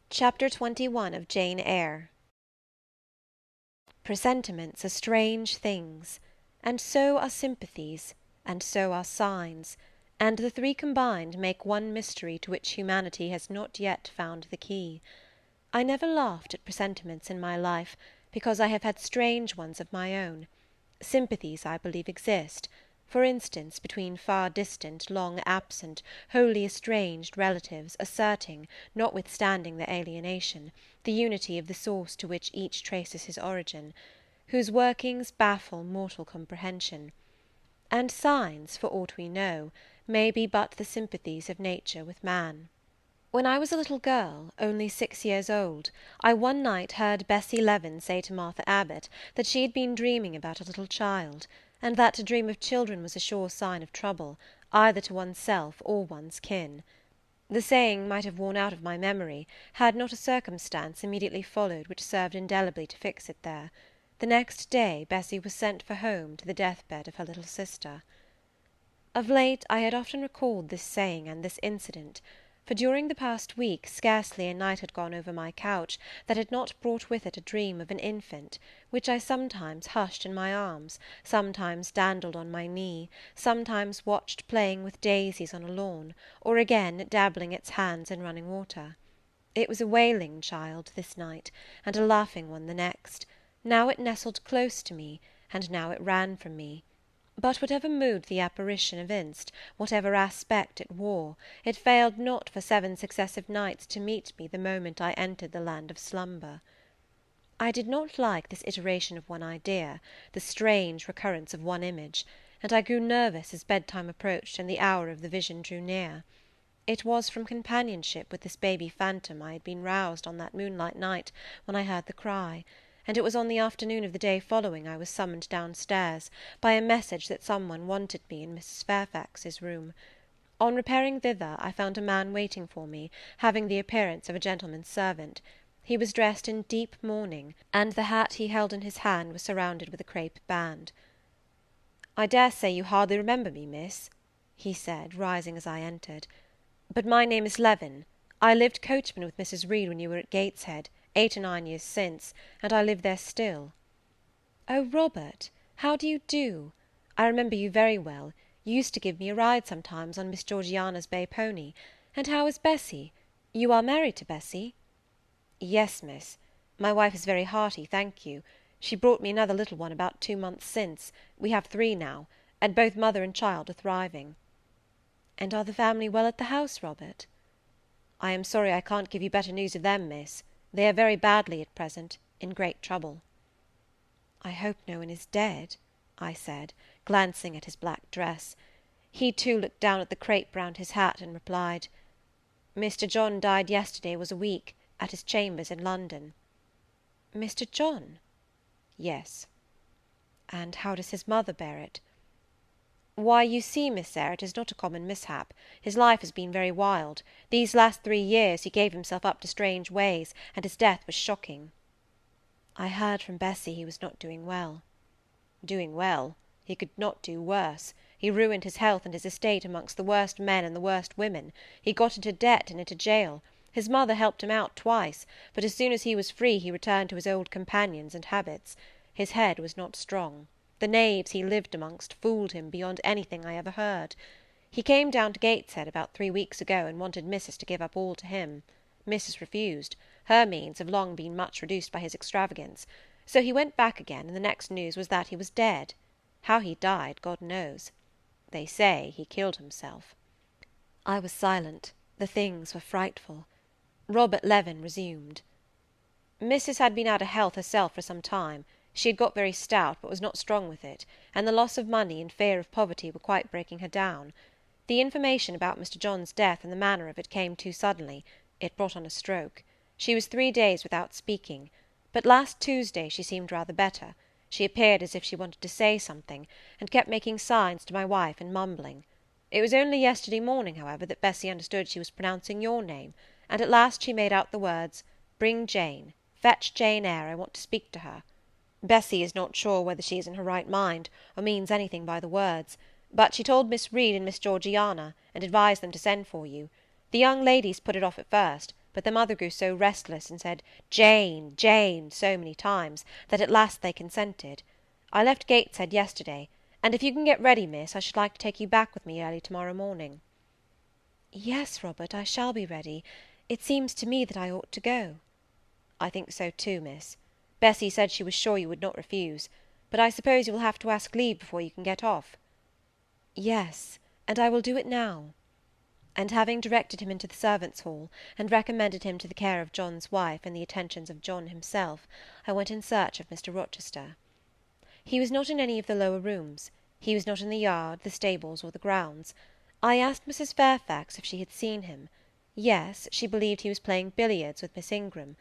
Chapter 21 of Jane Eyre. Presentiments are strange things, and so are sympathies, and so are signs, and the three combined make one mystery to which humanity has not yet found the key. I never laughed at presentiments in my life, because I have had strange ones of my own. Sympathies, I believe, exist, for instance, between far distant, long absent, wholly estranged relatives, asserting, notwithstanding their alienation, the unity of the source to which each traces his origin, whose workings baffle mortal comprehension. And signs, for aught we know, may be but the sympathies of nature with man. When I was a little girl, only 6 years old, I one night heard Bessie Leaven say to Martha Abbott that she had been dreaming about a little child, and that to dream of children was a sure sign of trouble, either to oneself or one's kin. The saying might have worn out of my memory, had not a circumstance immediately followed which served indelibly to fix it there. The next day Bessie was sent for home to the death-bed of her little sister. Of late I had often recalled this saying and this incident, for during the past week scarcely a night had gone over my couch that had not brought with it a dream of an infant, which I sometimes hushed in my arms, sometimes dandled on my knee, sometimes watched playing with daisies on a lawn, or again dabbling its hands in running water. It was a wailing child this night, and a laughing one the next. Now it nestled close to me, and now it ran from me. But whatever mood the apparition evinced, whatever aspect it wore, it failed not for 7 successive nights to meet me the moment I entered the land of slumber. I did not like this iteration of one idea, the strange recurrence of one image, and I grew nervous as bedtime approached and the hour of the vision drew near. It was from companionship with this baby phantom I had been roused on that moonlight night when I heard the cry, and it was on the afternoon of the day following I was summoned downstairs by a message that some one wanted me in Mrs. Fairfax's room. On repairing thither, I found a man waiting for me, having the appearance of a gentleman's servant. He was dressed in deep mourning, and the hat he held in his hand was surrounded with a crape band. "I dare say you hardly remember me, miss," he said, rising as I entered, "but my name is Leaven. I lived coachman with Mrs. Reed when you were at Gateshead, 8 or 9 years since, and I live there still." "Oh, Robert, how do you do? I remember you very well. You used to give me a ride sometimes on Miss Georgiana's bay pony. And how is Bessie? You are married to Bessie?" "Yes, miss. My wife is very hearty, thank you. She brought me another little one about 2 months since. We have 3 now, and both mother and child are thriving." "And are the family well at the house, Robert?" "I am sorry I can't give you better news of them, miss. They are very badly at present, in great trouble." "I hope no one is dead," I said, glancing at his black dress. He too looked down at the crape round his hat, and replied, "Mr. John died yesterday was a week, at his chambers in London." "Mr. John?" "Yes." "And how does his mother bear it?" "Why, you see, Miss Eyre, it is not a common mishap. His life has been very wild. These last 3 years he gave himself up to strange ways, and his death was shocking." "I heard from Bessie he was not doing well." "Doing well? He could not do worse. He ruined his health and his estate amongst the worst men and the worst women. He got into debt and into jail. His mother helped him out twice, but as soon as he was free he returned to his old companions and habits. His head was not strong. The knaves he lived amongst fooled him beyond anything I ever heard. He came down to Gateshead about 3 weeks ago, and wanted Mrs. to give up all to him. Mrs. refused. Her means have long been much reduced by his extravagance. So he went back again, and the next news was that he was dead. How he died, God knows. They say he killed himself." I was silent. The things were frightful. Robert Leaven resumed. "Mrs. had been out of health herself for some time. She had got very stout, but was not strong with it, and the loss of money and fear of poverty were quite breaking her down. The information about Mr. John's death and the manner of it came too suddenly. It brought on a stroke. She was 3 days without speaking, but last Tuesday she seemed rather better. She appeared as if she wanted to say something, and kept making signs to my wife and mumbling. It was only yesterday morning, however, that Bessie understood she was pronouncing your name, and at last she made out the words, 'Bring Jane. Fetch Jane Eyre. I want to speak to her.' Bessie is not sure whether she is in her right mind, or means anything by the words, but she told Miss Reed and Miss Georgiana, and advised them to send for you. The young ladies put it off at first, but the mother grew so restless, and said "Jane, Jane," so many times, that at last they consented. I left Gateshead yesterday, and if you can get ready, miss, I should like to take you back with me early to-morrow morning. Yes, Robert, I shall be ready. It seems to me that I ought to go. I think so too, miss. Bessie said she was sure you would not refuse, but I suppose you will have to ask leave before you can get off. Yes, and I will do it now. And having directed him into the servants' hall, and recommended him to the care of John's wife and the attentions of John himself, I went in search of Mr. Rochester. He was not in any of the lower rooms. He was not in the yard, the stables, or the grounds. I asked Mrs. Fairfax if she had seen him. Yes, she believed he was playing billiards with Miss Ingram.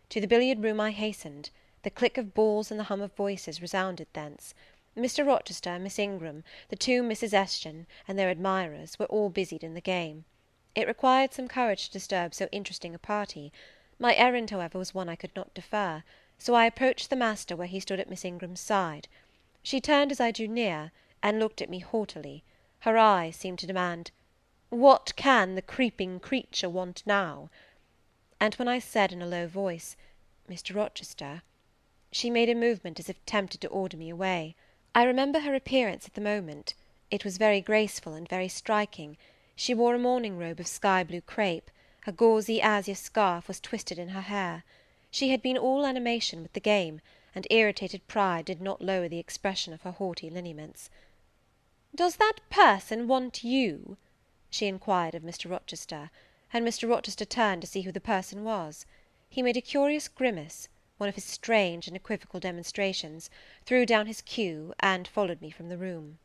To the billiard-room I hastened. The click of balls and the hum of voices resounded thence. Mr. Rochester, Miss Ingram, the two Misses Eshton, and their admirers, were all busied in the game. It required some courage to disturb so interesting a party. My errand, however, was one I could not defer, so I approached the master where he stood at Miss Ingram's side. She turned as I drew near, and looked at me haughtily. Her eyes seemed to demand, "What can the creeping creature want now?" And when I said in a low voice, "Mr. Rochester," she made a movement as if tempted to order me away. I remember her appearance at the moment. It was very graceful and very striking. She wore a morning robe of sky-blue crape. A gauzy azure scarf was twisted in her hair. She had been all animation with the game, and irritated pride did not lower the expression of her haughty lineaments. "Does that person want you?" she inquired of Mr. Rochester, and Mr. Rochester turned to see who the person was. He made a curious grimace, one of his strange and equivocal demonstrations, threw down his cue, and followed me from the room.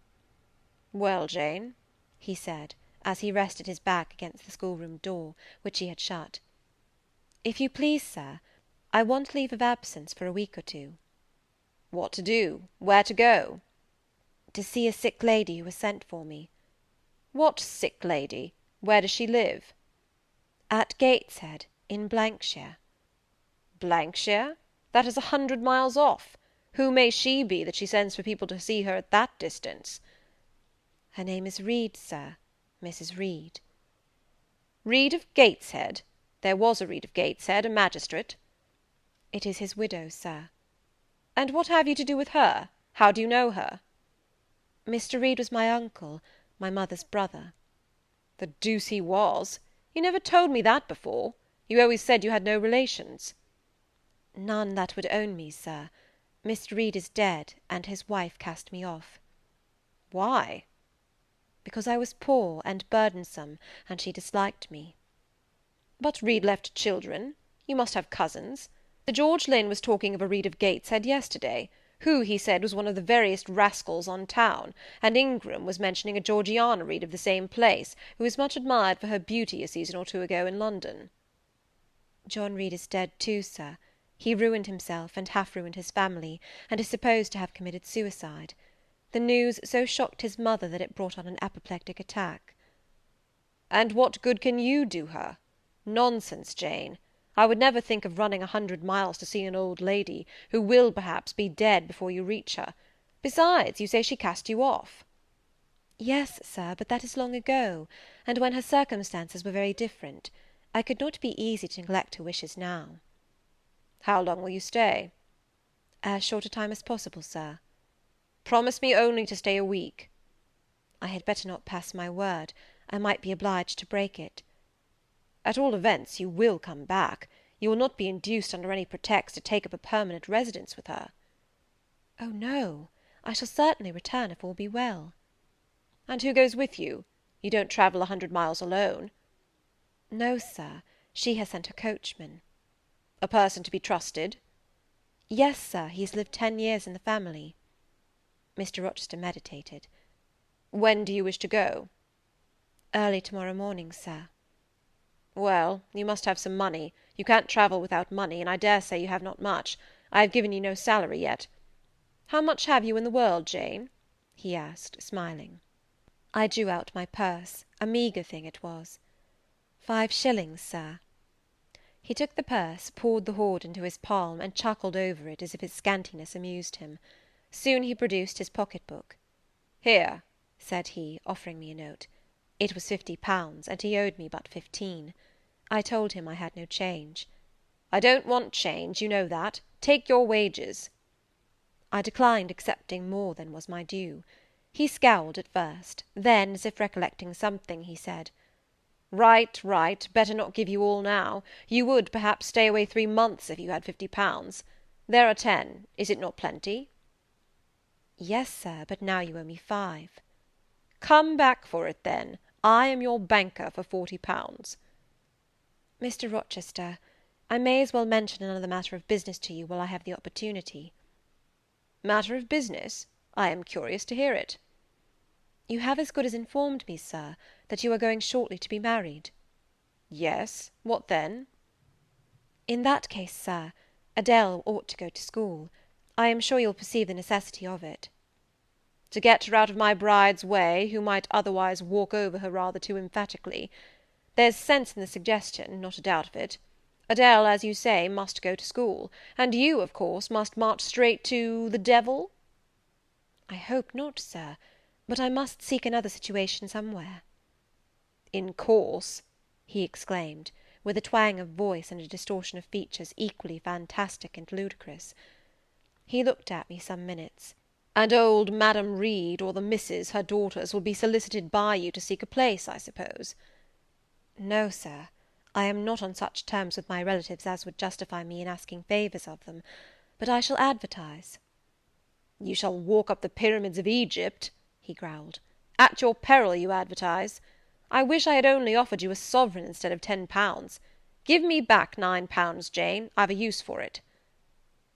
"Well, Jane," he said, as he rested his back against the schoolroom door, which he had shut. "If you please, sir, I want leave of absence for a week or two." "What to do? Where to go?" "To see a sick lady who has sent for me." "What sick lady? Where does she live?" "At Gateshead, in Blankshire." "Blankshire? That is 100 miles off. Who may she be, that she sends for people to see her at that distance?" "Her name is Reed, sir, Mrs. Reed." "Reed of Gateshead? There was a Reed of Gateshead, a magistrate." "It is his widow, sir." "And what have you to do with her? How do you know her?" "Mr. Reed was my uncle, my mother's brother." "The deuce he was! You never told me that before. You always said you had no relations." "None that would own me, sir. Mr. Reed is dead, and his wife cast me off." "Why?" "Because I was poor and burdensome, and she disliked me." "But Reed left children. You must have cousins. The George Lynn was talking of a Reed of Gateshead yesterday, who, he said, was one of the veriest rascals on town, and Ingram was mentioning a Georgiana Reed of the same place, who was much admired for her beauty a season or two ago in London." "John Reed is dead too, sir. He ruined himself, and half ruined his family, and is supposed to have committed suicide. The news so shocked his mother that it brought on an apoplectic attack." "And what good can you do her? Nonsense, Jane. I would never think of running 100 miles to see an old lady, who will, perhaps, be dead before you reach her. Besides, you say she cast you off." "Yes, sir, but that is long ago, and when her circumstances were very different. I could not be easy to neglect her wishes now." "How long will you stay?" "As short a time as possible, sir." "Promise me only to stay a week." "I had better not pass my word. I might be obliged to break it." "At all events, you will come back. You will not be induced under any pretext to take up a permanent residence with her." "Oh, no. I shall certainly return if all be well." "And who goes with you? You don't travel 100 miles alone." "No, sir. She has sent her coachman." "A person to be trusted?" "Yes, sir. He has lived 10 years in the family." Mr. Rochester meditated. "When do you wish to go?" "Early to-morrow morning, sir." "Well, you must have some money. You can't travel without money, and I dare say you have not much. I have given you no salary yet. How much have you in the world, Jane?" he asked, smiling. I drew out my purse. A meagre thing it was. 5 shillings, sir." He took the purse, poured the hoard into his palm, and chuckled over it as if its scantiness amused him. Soon he produced his pocket-book. "Here," said he, offering me a note. It was £50, and he owed me but 15. I told him I had no change. "I don't want change, you know that. Take your wages." I declined accepting more than was my due. He scowled at first; then, as if recollecting something, he said, "Right, right, better not give you all now. You would, perhaps, stay away 3 months if you had £50. There are 10. Is it not plenty?" "Yes, sir, but now you owe me 5. "Come back for it, then. I am your banker for £40. "Mr. Rochester, I may as well mention another matter of business to you while I have the opportunity." "Matter of business? I am curious to hear it." "You have as good as informed me, sir, that you are going shortly to be married." "Yes. What then?" "In that case, sir, Adele ought to go to school. I am sure you'll perceive the necessity of it." "To get her out of my bride's way, who might otherwise walk over her rather too emphatically. There's sense in the suggestion, not a doubt of it. Adele, as you say, must go to school, and you, of course, must march straight to the devil?" "I hope not, sir, but I must seek another situation somewhere." "In course," he exclaimed, with a twang of voice and a distortion of features equally fantastic and ludicrous. He looked at me some minutes. "And old Madam Reed, or the Misses, her daughters, will be solicited by you to seek a place, I suppose?" "No, sir, I am not on such terms with my relatives as would justify me in asking favours of them, but I shall advertise." "You shall walk up the pyramids of Egypt," he growled. "At your peril you advertise. I wish I had only offered you a sovereign instead of £10. Give me back £9, Jane. I've a use for it."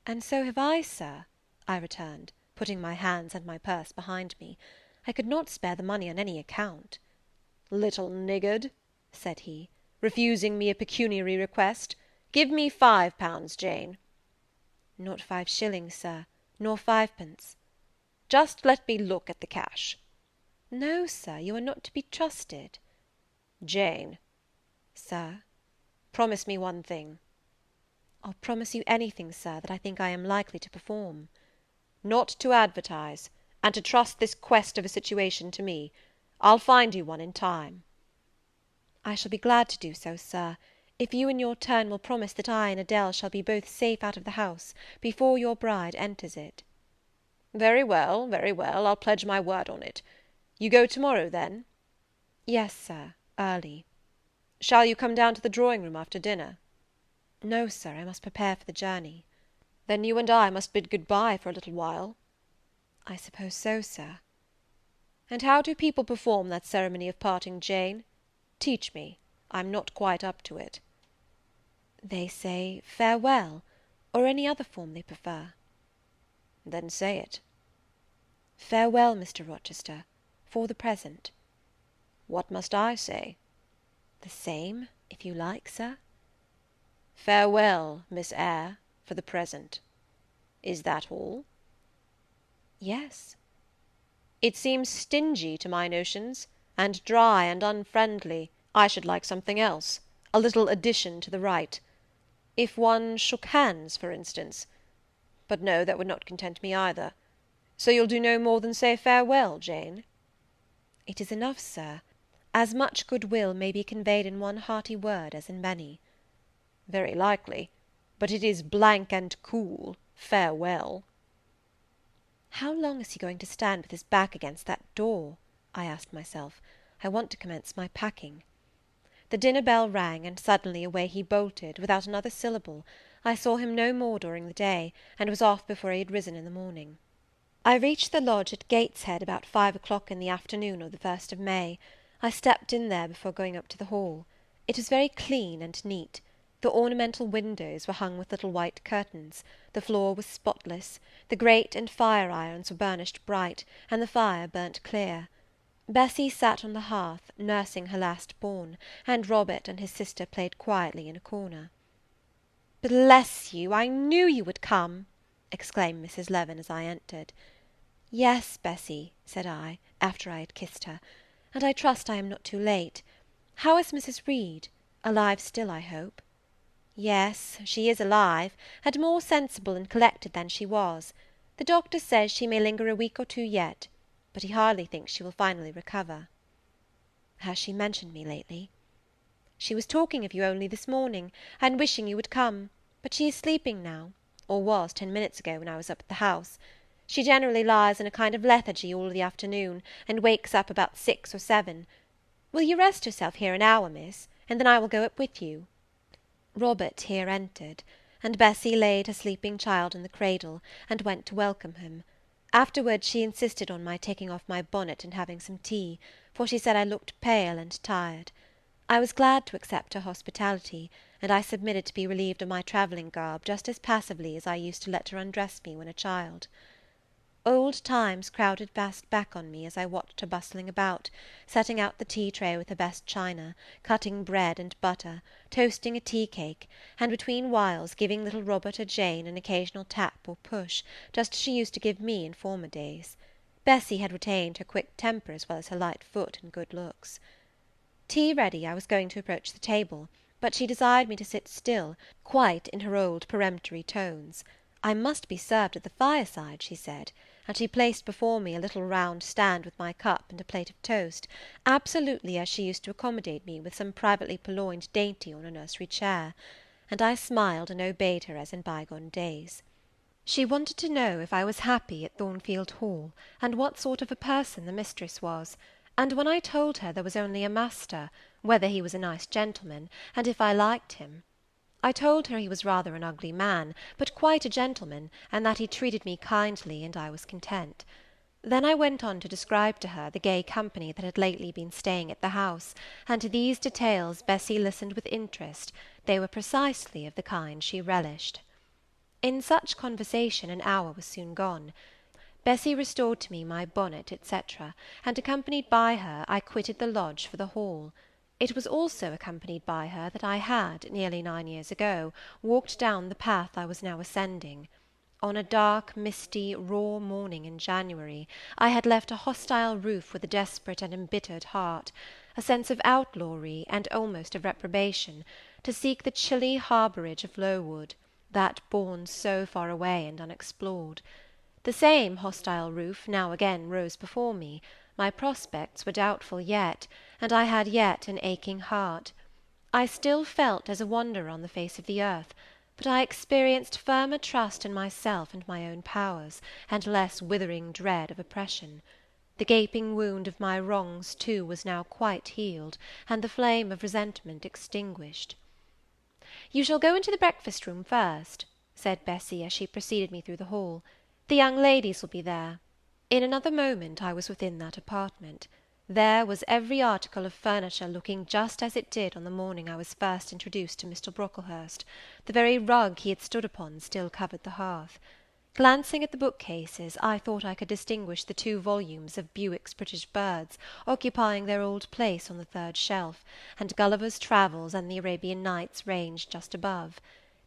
"And so have I, sir," I returned, putting my hands and my purse behind me. I could not spare the money on any account. "Little niggard," said he, "refusing me a pecuniary request. Give me £5, Jane." "Not 5 shillings, sir, nor 5 pence." "Just let me look at the cash." "No, sir, you are not to be trusted." "Jane." "Sir?" "Promise me one thing." "I'll promise you anything, sir, that I think I am likely to perform." "Not to advertise, and to trust this quest of a situation to me. I'll find you one in time." "I shall be glad to do so, sir, if you in your turn will promise that I and Adele shall be both safe out of the house before your bride enters it." Very well, I'll pledge my word on it. You go to-morrow, then?" "Yes, sir, early." "Shall you come down to the drawing-room after dinner?" "No, sir, I must prepare for the journey." "Then you and I must bid good-bye for a little while." "I suppose so, sir." "And how do people perform that ceremony of parting, Jane? Teach me. I'm not quite up to it." "They say farewell, or any other form they prefer." "Then say it." "Farewell, Mr. Rochester, for the present." "What must I say?" "The same, if you like, sir." "Farewell, Miss Eyre, for the present. Is that all?" "Yes." "It seems stingy to my notions, and dry and unfriendly. I should like something else, a little addition to the rite. If one shook hands, for instance. But no, that would not content me either. So you'll do no more than say farewell, Jane?" "It is enough, sir. As much goodwill may be conveyed in one hearty word as in many." "Very likely. But it is blank and cool, farewell." "How long is he going to stand with his back against that door?" I asked myself. "I want to commence my packing." The dinner bell rang, and suddenly away he bolted, without another syllable. I saw him no more during the day, and was off before he had risen in the morning. I reached the lodge at Gateshead about 5 o'clock in the afternoon of the 1st of May. I stepped in there before going up to the hall. It was very clean and neat. The ornamental windows were hung with little white curtains, the floor was spotless, the grate and fire-irons were burnished bright, and the fire burnt clear. Bessie sat on the hearth, nursing her last-born, and Robert and his sister played quietly in a corner. "Bless you, I knew you would come!" exclaimed Mrs. Leaven as I entered. "Yes, Bessie," said I, after I had kissed her, "and I trust I am not too late. How is Mrs. Reed? Alive still, I hope?" "Yes, she is alive, and more sensible and collected than she was. The doctor says she may linger a week or 2 yet, but he hardly thinks she will finally recover." "Has she mentioned me lately?" She was talking of you only this morning, and wishing you would come, but she is sleeping now, or was 10 minutes ago when I was up at the house. She generally lies in a kind of lethargy all the afternoon, and wakes up about 6 or 7. Will you rest yourself here an hour, miss, and then I will go up with you?" Robert here entered, and Bessie laid her sleeping child in the cradle, and went to welcome him. Afterwards she insisted on my taking off my bonnet and having some tea, for she said I looked pale and tired. I was glad to accept her hospitality, and I submitted to be relieved of my travelling garb just as passively as I used to let her undress me when a child. Old times crowded fast back on me as I watched her bustling about, setting out the tea-tray with her best china, cutting bread and butter, toasting a tea-cake, and between whiles giving little Robert or Jane an occasional tap or push, just as she used to give me in former days. Bessie had retained her quick temper as well as her light foot and good looks. Tea ready, I was going to approach the table, but she desired me to sit still, quite in her old peremptory tones. I must be served at the fireside, she said, and she placed before me a little round stand with my cup and a plate of toast, absolutely as she used to accommodate me with some privately purloined dainty on a nursery chair, and I smiled and obeyed her as in bygone days. She wanted to know if I was happy at Thornfield Hall, and what sort of a person the mistress was, and when I told her there was only a master, whether he was a nice gentleman, and if I liked him. I told her he was rather an ugly man, but quite a gentleman, and that he treated me kindly, and I was content. Then I went on to describe to her the gay company that had lately been staying at the house, and to these details Bessie listened with interest. They were precisely of the kind she relished. In such conversation an hour was soon gone. Bessie restored to me my bonnet, etc., and accompanied by her I quitted the lodge for the Hall. It was also accompanied by her that I had, nearly 9 years ago, walked down the path I was now ascending. On a dark, misty, raw morning in January, I had left a hostile roof with a desperate and embittered heart, a sense of outlawry and almost of reprobation, to seek the chilly harbourage of Lowood, that bourne so far away and unexplored. The same hostile roof now again rose before me. My prospects were doubtful yet, and I had yet an aching heart. I still felt as a wanderer on the face of the earth, but I experienced firmer trust in myself and my own powers, and less withering dread of oppression. The gaping wound of my wrongs, too, was now quite healed, and the flame of resentment extinguished. "You shall go into the breakfast-room first," said Bessie, as she preceded me through the hall. "The young ladies will be there." In another moment I was within that apartment. There was every article of furniture looking just as it did on the morning I was first introduced to Mr. Brocklehurst. The very rug he had stood upon still covered the hearth. Glancing at the bookcases, I thought I could distinguish the 2 volumes of Bewick's British Birds occupying their old place on the 3rd shelf, and Gulliver's Travels and the Arabian Nights ranged just above.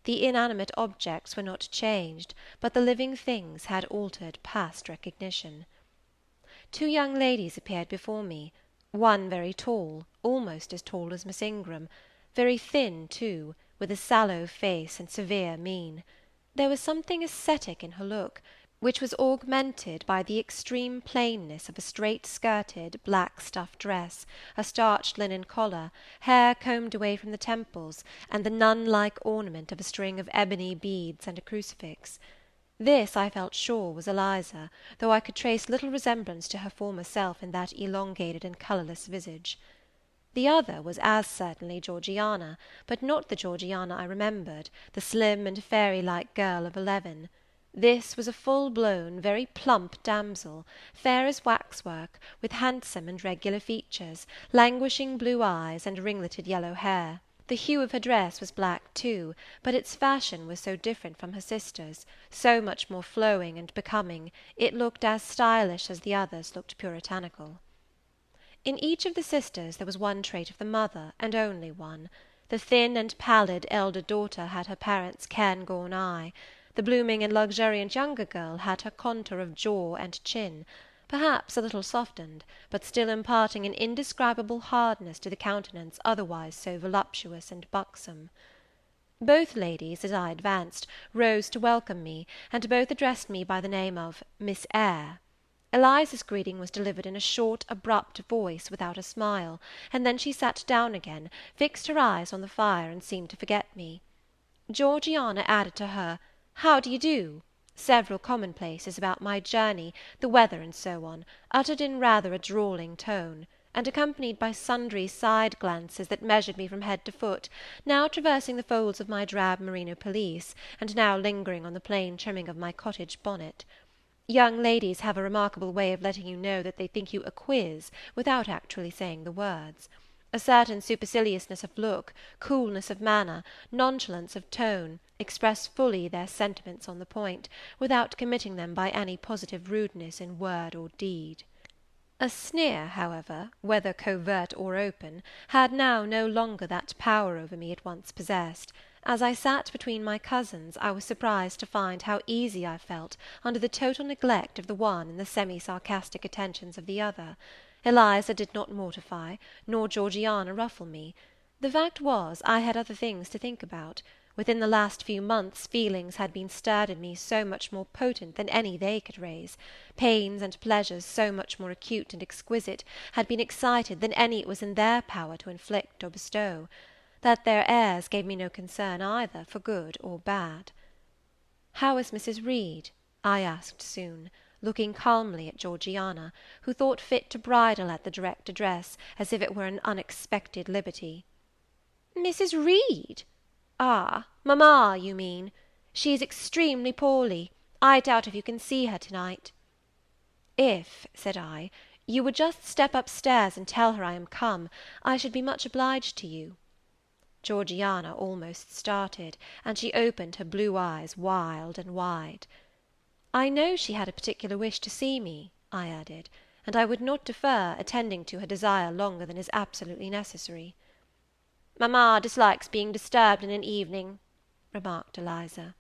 The inanimate objects were not changed, but the living things had altered past recognition. 2 young ladies appeared before me, one very tall, almost as tall as Miss Ingram, very thin too, with a sallow face and severe mien. There was something ascetic in her look, which was augmented by the extreme plainness of a straight-skirted, black stuff dress, a starched linen collar, hair combed away from the temples, and the nun-like ornament of a string of ebony beads and a crucifix. This, I felt sure, was Eliza, though I could trace little resemblance to her former self in that elongated and colourless visage. The other was as certainly Georgiana, but not the Georgiana I remembered, the slim and fairy-like girl of 11. This was a full-blown, very plump damsel, fair as waxwork, with handsome and regular features, languishing blue eyes, and ringleted yellow hair. The hue of her dress was black too, but its fashion was so different from her sister's, so much more flowing and becoming, it looked as stylish as the others looked puritanical. In each of the sisters there was one trait of the mother, and only one. The thin and pallid elder daughter had her parents' cairngorm eye. The blooming and luxuriant younger girl had her contour of jaw and chin, perhaps a little softened, but still imparting an indescribable hardness to the countenance otherwise so voluptuous and buxom. Both ladies, as I advanced, rose to welcome me, and both addressed me by the name of Miss Eyre. Eliza's greeting was delivered in a short, abrupt voice, without a smile, and then she sat down again, fixed her eyes on the fire, and seemed to forget me. Georgiana added to her "How do you do?" several commonplaces about my journey, the weather, and so on, uttered in rather a drawling tone, and accompanied by sundry side glances that measured me from head to foot, now traversing the folds of my drab merino pelisse, and now lingering on the plain trimming of my cottage bonnet. Young ladies have a remarkable way of letting you know that they think you a quiz without actually saying the words. A certain superciliousness of look, coolness of manner, nonchalance of tone, express fully their sentiments on the point, without committing them by any positive rudeness in word or deed. A sneer, however, whether covert or open, had now no longer that power over me it once possessed. As I sat between my cousins, I was surprised to find how easy I felt under the total neglect of the one and the semi-sarcastic attentions of the other. Eliza did not mortify, nor Georgiana ruffle me. The fact was, I had other things to think about. Within the last few months feelings had been stirred in me so much more potent than any they could raise, pains and pleasures so much more acute and exquisite had been excited than any it was in their power to inflict or bestow, that their airs gave me no concern either for good or bad. "How is Mrs. Reed?" I asked soon, looking calmly at Georgiana, who thought fit to bridle at the direct address, as if it were an unexpected liberty. "Mrs. Reed? Ah, mamma, you mean. She is extremely poorly. I doubt if you can see her to-night." "If," said I, "you would just step up-stairs and tell her I am come, I should be much obliged to you." Georgiana almost started, and she opened her blue eyes wild and wide. "I know she had a particular wish to see me," I added, "and I would not defer attending to her desire longer than is absolutely necessary." "Mamma dislikes being disturbed in an evening," remarked Eliza.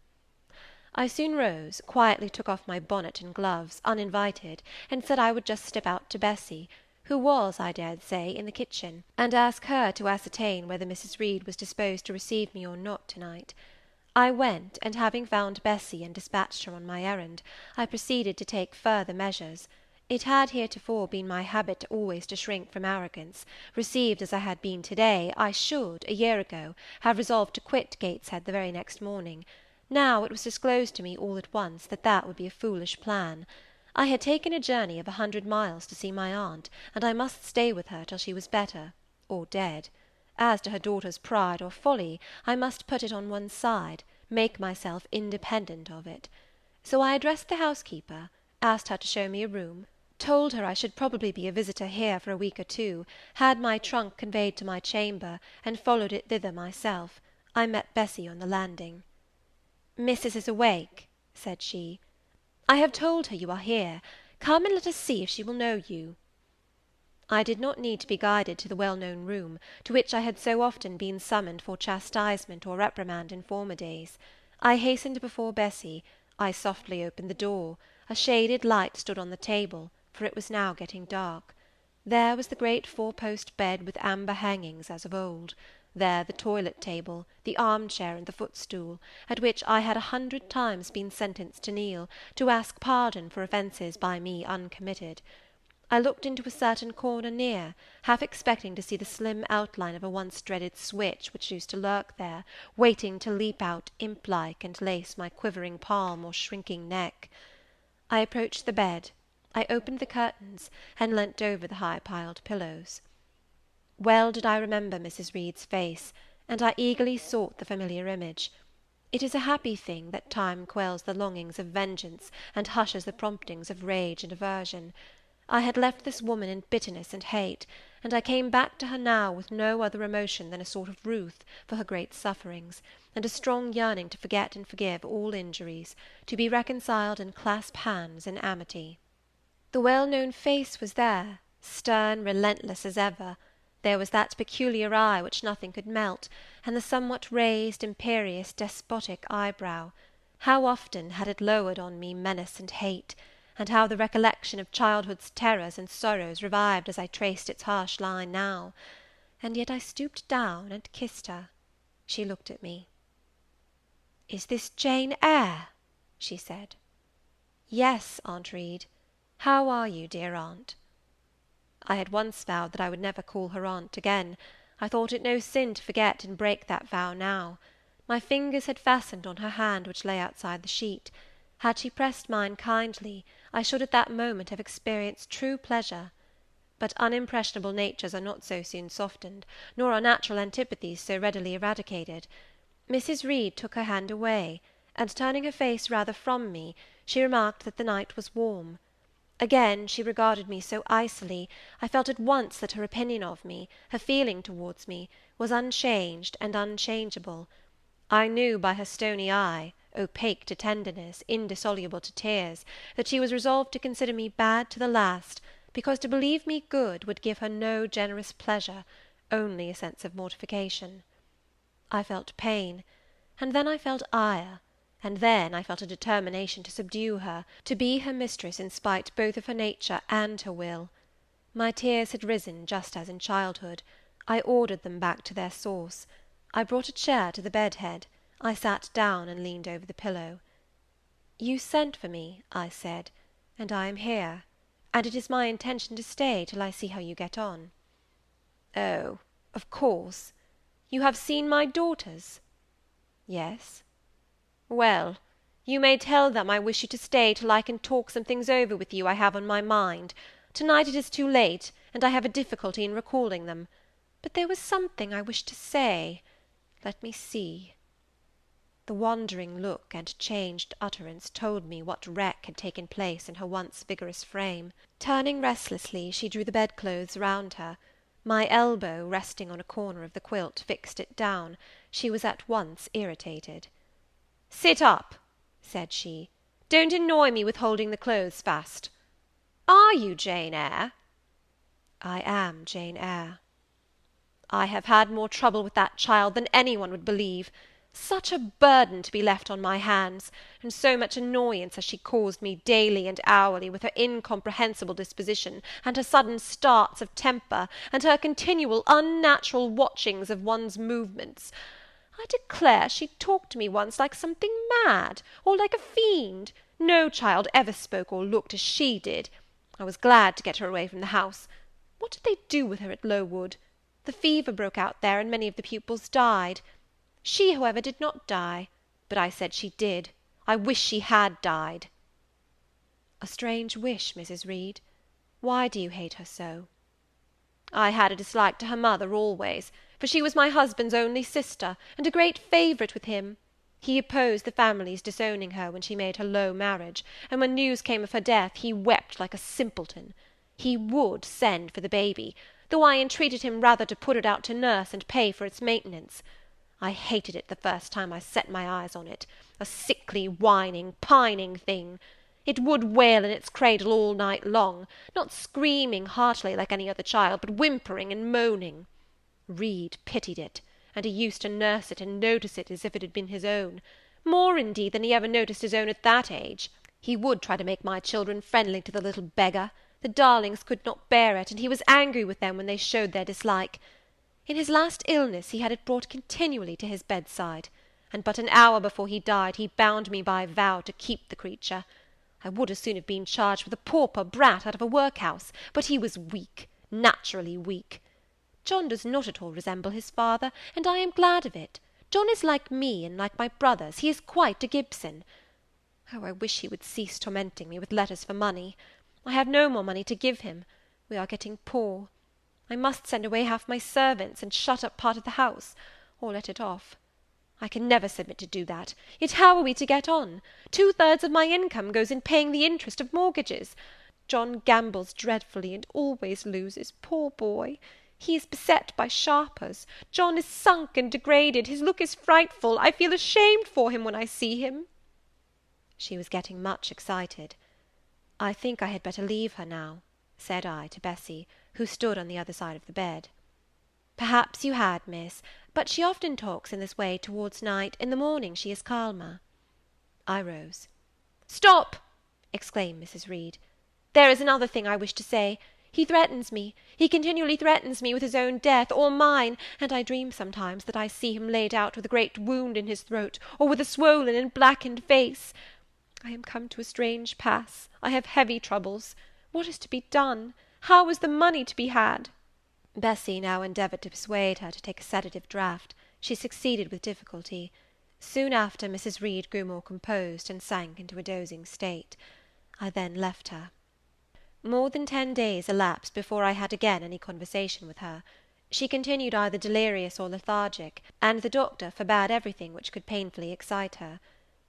I soon rose, quietly took off my bonnet and gloves, uninvited, and said I would just step out to Bessy, who was, I dared say, in the kitchen, and ask her to ascertain whether Mrs. Reed was disposed to receive me or not to-night. I went, and having found Bessy and dispatched her on my errand, I proceeded to take further measures. It had heretofore been my habit always to shrink from arrogance. Received as I had been to-day, I should, a year ago, have resolved to quit Gateshead the very next morning. Now it was disclosed to me all at once that that would be a foolish plan. I had taken a journey of 100 miles to see my aunt, and I must stay with her till she was better, or dead. As to her daughter's pride or folly, I must put it on one side, make myself independent of it. So I addressed the housekeeper, asked her to show me a room, told her I should probably be a visitor here for a week or two, had my trunk conveyed to my chamber, and followed it thither myself. I met Bessy on the landing. "Missus is awake," said she. "I have told her you are here. Come and let us see if she will know you." I did not need to be guided to the well-known room, to which I had so often been summoned for chastisement or reprimand in former days. I hastened before Bessy. I softly opened the door. A shaded light stood on the table, for it was now getting dark. There was the great four-post bed with amber hangings as of old. There the toilet table, the arm-chair, and the footstool, at which I had 100 times been sentenced to kneel, to ask pardon for offences by me uncommitted. I looked into a certain corner near, half expecting to see the slim outline of a once-dreaded switch which used to lurk there, waiting to leap out imp-like and lace my quivering palm or shrinking neck. I approached the bed. I opened the curtains, and leant over the high-piled pillows. Well did I remember Mrs. Reed's face, and I eagerly sought the familiar image. It is a happy thing that time quells the longings of vengeance and hushes the promptings of rage and aversion. I had left this woman in bitterness and hate, and I came back to her now with no other emotion than a sort of ruth for her great sufferings, and a strong yearning to forget and forgive all injuries, to be reconciled and clasp hands in amity. The well-known face was there, stern, relentless as ever. There was that peculiar eye which nothing could melt, and the somewhat raised, imperious, despotic eyebrow. How often had it lowered on me menace and hate, and how the recollection of childhood's terrors and sorrows revived as I traced its harsh line now! And yet I stooped down and kissed her. She looked at me. "Is this Jane Eyre?" she said. "Yes, Aunt Reed." How are you, dear aunt?" I had once vowed that I would never call her aunt again. I thought it no sin to forget and break that vow now. My fingers had fastened on her hand which lay outside the sheet. Had she pressed mine kindly, I should at that moment have experienced true pleasure. But unimpressionable natures are not so soon softened, nor are natural antipathies so readily eradicated. Mrs. Reed took her hand away, and turning her face rather from me, she remarked that the night was warm. Again she regarded me so icily, I felt at once that her opinion of me, her feeling towards me, was unchanged and unchangeable. I knew by her stony eye, opaque to tenderness, indissoluble to tears, that she was resolved to consider me bad to the last, because to believe me good would give her no generous pleasure, only a sense of mortification. I felt pain, and then I felt ire, and then I felt a determination to subdue her, to be her mistress in spite both of her nature and her will. My tears had risen just as in childhood. I ordered them back to their source. I brought a chair to the bed-head. I sat down and leaned over the pillow. "You sent for me," I said, "and I am here, and it is my intention to stay till I see how you get on." "Oh, of course. You have seen my daughters?" "Yes." "Well, you may tell them I wish you to stay till I can talk some things over with you I have on my mind. To-night it is too late, and I have a difficulty in recalling them. But there was something I wished to say. Let me see." The wandering look and changed utterance told me what wreck had taken place in her once vigorous frame. Turning restlessly, she drew the bedclothes round her. My elbow, resting on a corner of the quilt, fixed it down. She was at once irritated. "Sit up," said she. "Don't annoy me with holding the clothes fast. Are you Jane Eyre?" "I am Jane Eyre." "I have had more trouble with that child than any one would believe. Such a burden to be left on my hands, and so much annoyance has she caused me daily and hourly with her incomprehensible disposition, and her sudden starts of temper, and her continual unnatural watchings of one's movements. I declare she talked to me once like something mad, or like a fiend. No child ever spoke or looked as she did. I was glad to get her away from the house. What did they do with her at Lowood? The fever broke out there, and many of the pupils died. She, however, did not die, but I said she did. I wish she had died." "A strange wish, Mrs. Reed. Why do you hate her so?" "I had a dislike to her mother always, for she was my husband's only sister, and a great favourite with him. He opposed the family's disowning her when she made her low marriage, and when news came of her death, he wept like a simpleton. He would send for the baby, though I entreated him rather to put it out to nurse and pay for its maintenance. I hated it the first time I set my eyes on it, a sickly, whining, pining thing. It would wail in its cradle all night long, not screaming heartily like any other child, but whimpering and moaning. Reed pitied it, and he used to nurse it and notice it as if it had been his own, more, indeed, than he ever noticed his own at that age. He would try to make my children friendly to the little beggar. The darlings could not bear it, and he was angry with them when they showed their dislike. In his last illness he had it brought continually to his bedside, and but an hour before he died he bound me by vow to keep the creature. I would as soon have been charged with a pauper brat out of a workhouse, but he was weak, naturally weak. John does not at all resemble his father, and I am glad of it. John is like me, and like my brothers. He is quite a Gibson. Oh, I wish he would cease tormenting me with letters for money. I have no more money to give him. We are getting poor. I must send away half my servants, and shut up part of the house, or let it off. I can never submit to do that. Yet how are we to get on? 2/3 of my income goes in paying the interest of mortgages. John gambles dreadfully, and always loses, poor boy. He is beset by sharpers. John is sunk and degraded. His look is frightful. I feel ashamed for him when I see him." She was getting much excited. "I think I had better leave her now," said I to Bessy, who stood on the other side of the bed. "Perhaps you had, miss, but she often talks in this way towards night. In the morning she is calmer." I rose. "Stop!" exclaimed Mrs. Reed. "There is another thing I wish to say. He threatens me. He continually threatens me with his own death, or mine, and I dream sometimes that I see him laid out with a great wound in his throat, or with a swollen and blackened face. I am come to a strange pass. I have heavy troubles. What is to be done? How is the money to be had?" Bessy now endeavoured to persuade her to take a sedative draught. She succeeded with difficulty. Soon after, Mrs. Reed grew more composed, and sank into a dozing state. I then left her. More than 10 days elapsed before I had again any conversation with her. She continued either delirious or lethargic, and the doctor forbade everything which could painfully excite her.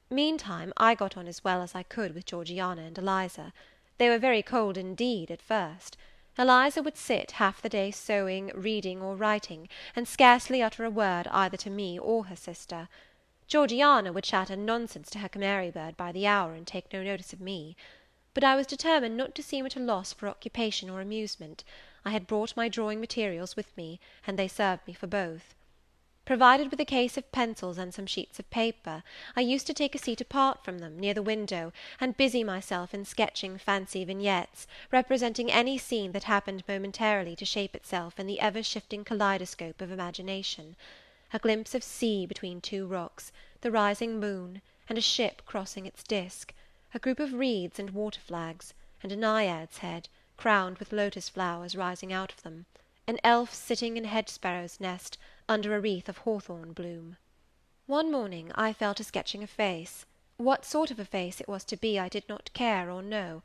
Meantime, I got on as well as I could with Georgiana and Eliza. They were very cold indeed at first. Eliza would sit half the day sewing, reading, or writing, and scarcely utter a word either to me or her sister. Georgiana would chatter nonsense to her canary bird by the hour, and take no notice of me. But I was determined not to seem at a loss for occupation or amusement. I had brought my drawing materials with me, and they served me for both. Provided with a case of pencils and some sheets of paper, I used to take a seat apart from them, near the window, and busy myself in sketching fancy vignettes, representing any scene that happened momentarily to shape itself in the ever-shifting kaleidoscope of imagination. A glimpse of sea between 2 rocks, the rising moon, and a ship crossing its disk, a group of reeds and water flags, and a naiad's head, crowned with lotus flowers rising out of them, an elf sitting in a hedge-sparrow's nest, under a wreath of hawthorn bloom. One morning I fell to sketching a face. What sort of a face it was to be I did not care or know.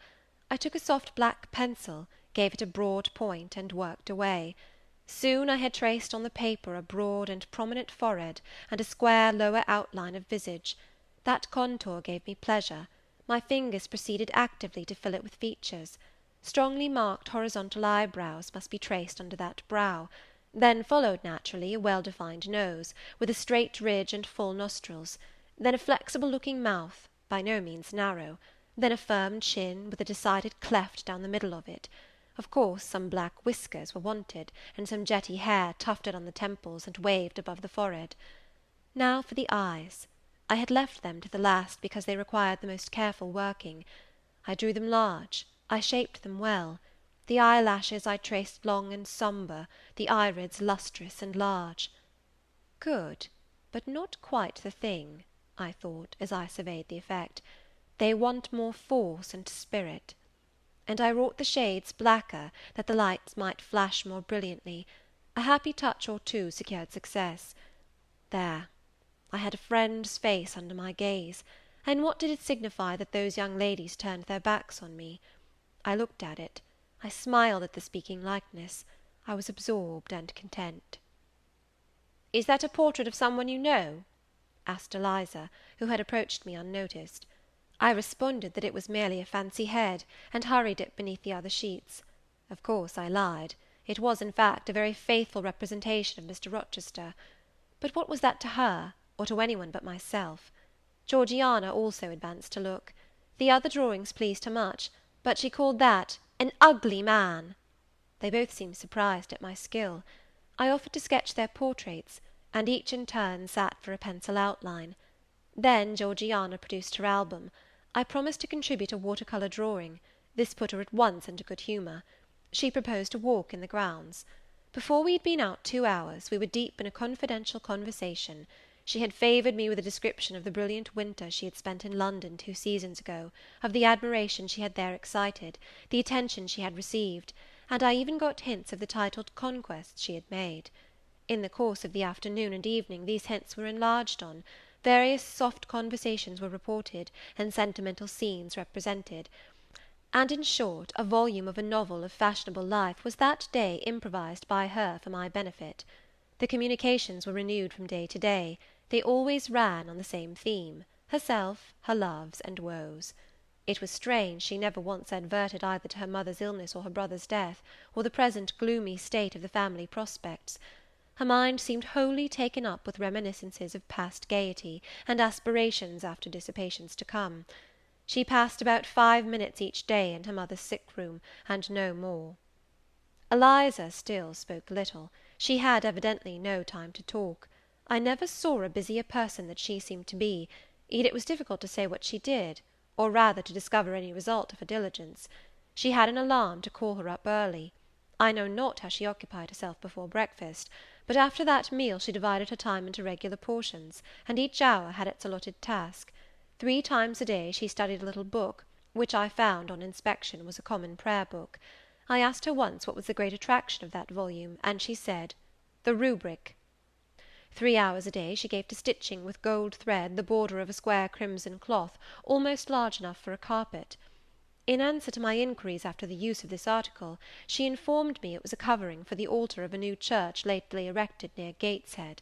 I took a soft black pencil, gave it a broad point, and worked away. Soon I had traced on the paper a broad and prominent forehead, and a square lower outline of visage. That contour gave me pleasure. My fingers proceeded actively to fill it with features. Strongly marked horizontal eyebrows must be traced under that brow. Then followed naturally a well-defined nose, with a straight ridge and full nostrils; then a flexible-looking mouth, by no means narrow; then a firm chin, with a decided cleft down the middle of it. Of course some black whiskers were wanted, and some jetty hair tufted on the temples and waved above the forehead. Now for the eyes. I had left them to the last because they required the most careful working. I drew them large, I shaped them well. The eyelashes I traced long and sombre, the irids lustrous and large. Good, but not quite the thing, I thought, as I surveyed the effect. They want more force and spirit. And I wrought the shades blacker, that the lights might flash more brilliantly. A happy touch or two secured success. There, I had a friend's face under my gaze, and what did it signify that those young ladies turned their backs on me? I looked at it. I smiled at the speaking likeness. I was absorbed and content. "Is that a portrait of some one you know?" asked Eliza, who had approached me unnoticed. I responded that it was merely a fancy head, and hurried it beneath the other sheets. Of course I lied. It was, in fact, a very faithful representation of Mr. Rochester. But what was that to her, or to any one but myself? Georgiana also advanced to look. The other drawings pleased her much, but she called that "an ugly man." They both seemed surprised at my skill. I offered to sketch their portraits, and each in turn sat for a pencil outline. Then Georgiana produced her album. I promised to contribute a water-colour drawing. This put her at once into good humour. She proposed a walk in the grounds. Before we had been out 2 hours, we were deep in a confidential conversation. She had favoured me with a description of the brilliant winter she had spent in London 2 seasons ago, of the admiration she had there excited, the attention she had received, and I even got hints of the titled conquests she had made. In the course of the afternoon and evening these hints were enlarged on, various soft conversations were reported, and sentimental scenes represented, and, in short, a volume of a novel of fashionable life was that day improvised by her for my benefit. The communications were renewed from day to day. They always ran on the same theme, herself, her loves, and woes. It was strange she never once adverted either to her mother's illness or her brother's death, or the present gloomy state of the family prospects. Her mind seemed wholly taken up with reminiscences of past gaiety, and aspirations after dissipations to come. She passed about 5 minutes each day in her mother's sick-room, and no more. Eliza still spoke little. She had evidently no time to talk. I never saw a busier person than she seemed to be, yet it was difficult to say what she did, or rather to discover any result of her diligence. She had an alarm to call her up early. I know not how she occupied herself before breakfast, but after that meal she divided her time into regular portions, and each hour had its allotted task. 3 times a day she studied a little book, which I found on inspection was a common prayer book. I asked her once what was the great attraction of that volume, and she said, "The rubric." 3 hours a day she gave to stitching with gold thread the border of a square crimson cloth, almost large enough for a carpet. In answer to my inquiries after the use of this article, she informed me it was a covering for the altar of a new church lately erected near Gateshead.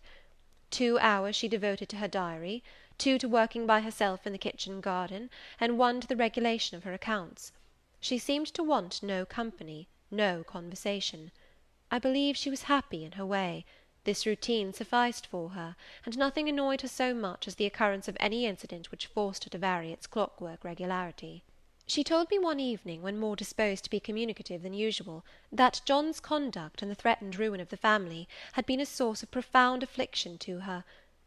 2 hours she devoted to her diary, 2 to working by herself in the kitchen garden, and 1 to the regulation of her accounts. She seemed to want no company, no conversation. I believe she was happy in her way. This routine sufficed for her, and nothing annoyed her so much as the occurrence of any incident which forced her to vary its clockwork regularity. She told me one evening, when more disposed to be communicative than usual, that John's conduct and the threatened ruin of the family had been a source of profound affliction to her;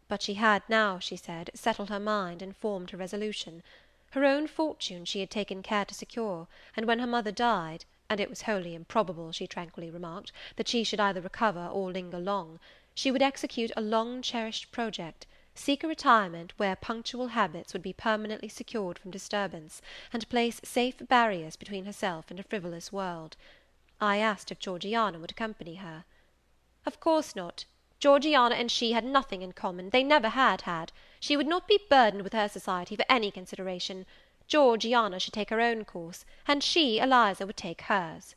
but she had now, she said, settled her mind and formed her resolution. Her own fortune she had taken care to secure, and when her mother died, and it was wholly improbable, she tranquilly remarked, that she should either recover or linger long, she would execute a long-cherished project, seek a retirement where punctual habits would be permanently secured from disturbance, and place safe barriers between herself and a frivolous world. I asked if Georgiana would accompany her. Of course not. Georgiana and she had nothing in common, they never had. She would not be burdened with her society for any consideration. Georgiana should take her own course, and she, Eliza, would take hers.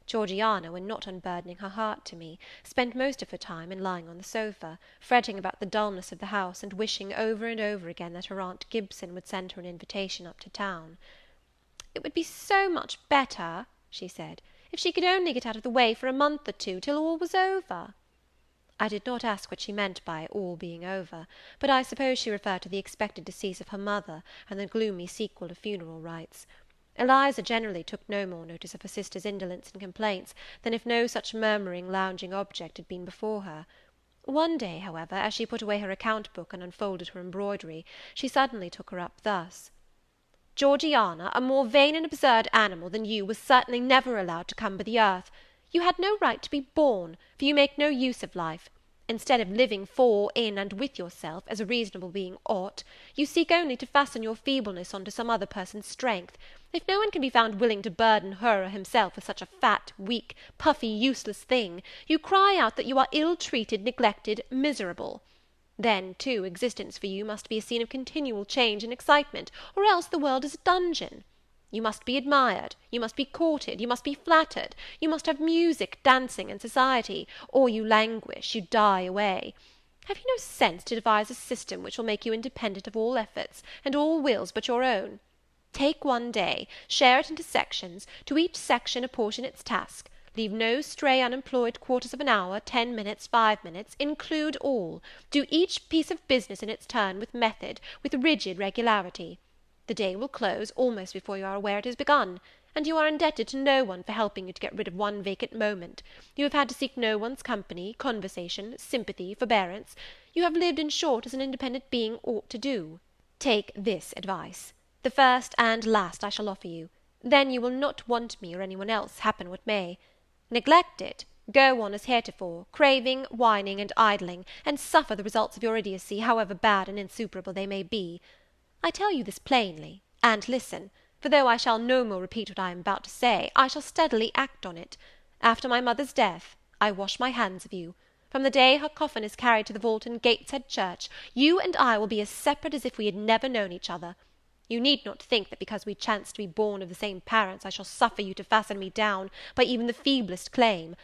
Georgiana, when not unburdening her heart to me, spent most of her time in lying on the sofa, fretting about the dullness of the house, and wishing over and over again that her aunt Gibson would send her an invitation up to town. "It would be so much better," she said, "if she could only get out of the way for a month or two, till all was over." I did not ask what she meant by all being over, but I suppose she referred to the expected decease of her mother, and the gloomy sequel of funeral rites. Eliza generally took no more notice of her sister's indolence and complaints than if no such murmuring, lounging object had been before her. One day, however, as she put away her account-book and unfolded her embroidery, she suddenly took her up thus: "Georgiana, a more vain and absurd animal than you was certainly never allowed to cumber the earth. You had no right to be born, for you make no use of life. Instead of living for, in, and with yourself, as a reasonable being ought, you seek only to fasten your feebleness on to some other person's strength. If no one can be found willing to burden her or himself with such a fat, weak, puffy, useless thing, you cry out that you are ill-treated, neglected, miserable. Then, too, existence for you must be a scene of continual change and excitement, or else the world is a dungeon. You must be admired, you must be courted, you must be flattered, you must have music, dancing, and society, or you languish, you die away. Have you no sense to devise a system which will make you independent of all efforts, and all wills but your own? Take one day, share it into sections, to each section apportion its task, leave no stray unemployed quarters of an hour, 10 minutes, 5 minutes, include all, do each piece of business in its turn with method, with rigid regularity. The day will close almost before you are aware it has begun, and you are indebted to no one for helping you to get rid of one vacant moment. You have had to seek no one's company, conversation, sympathy, forbearance. You have lived, in short, as an independent being ought to do. Take this advice, the first and last I shall offer you. Then you will not want me or any one else, happen what may. Neglect it, go on as heretofore, craving, whining, and idling, and suffer the results of your idiocy, however bad and insuperable they may be. I tell you this plainly, and listen, for though I shall no more repeat what I am about to say, I shall steadily act on it. After my mother's death, I wash my hands of you. From the day her coffin is carried to the vault in Gateshead Church, you and I will be as separate as if we had never known each other. You need not think that because we chance to be born of the same parents I shall suffer you to fasten me down by even the feeblest claim.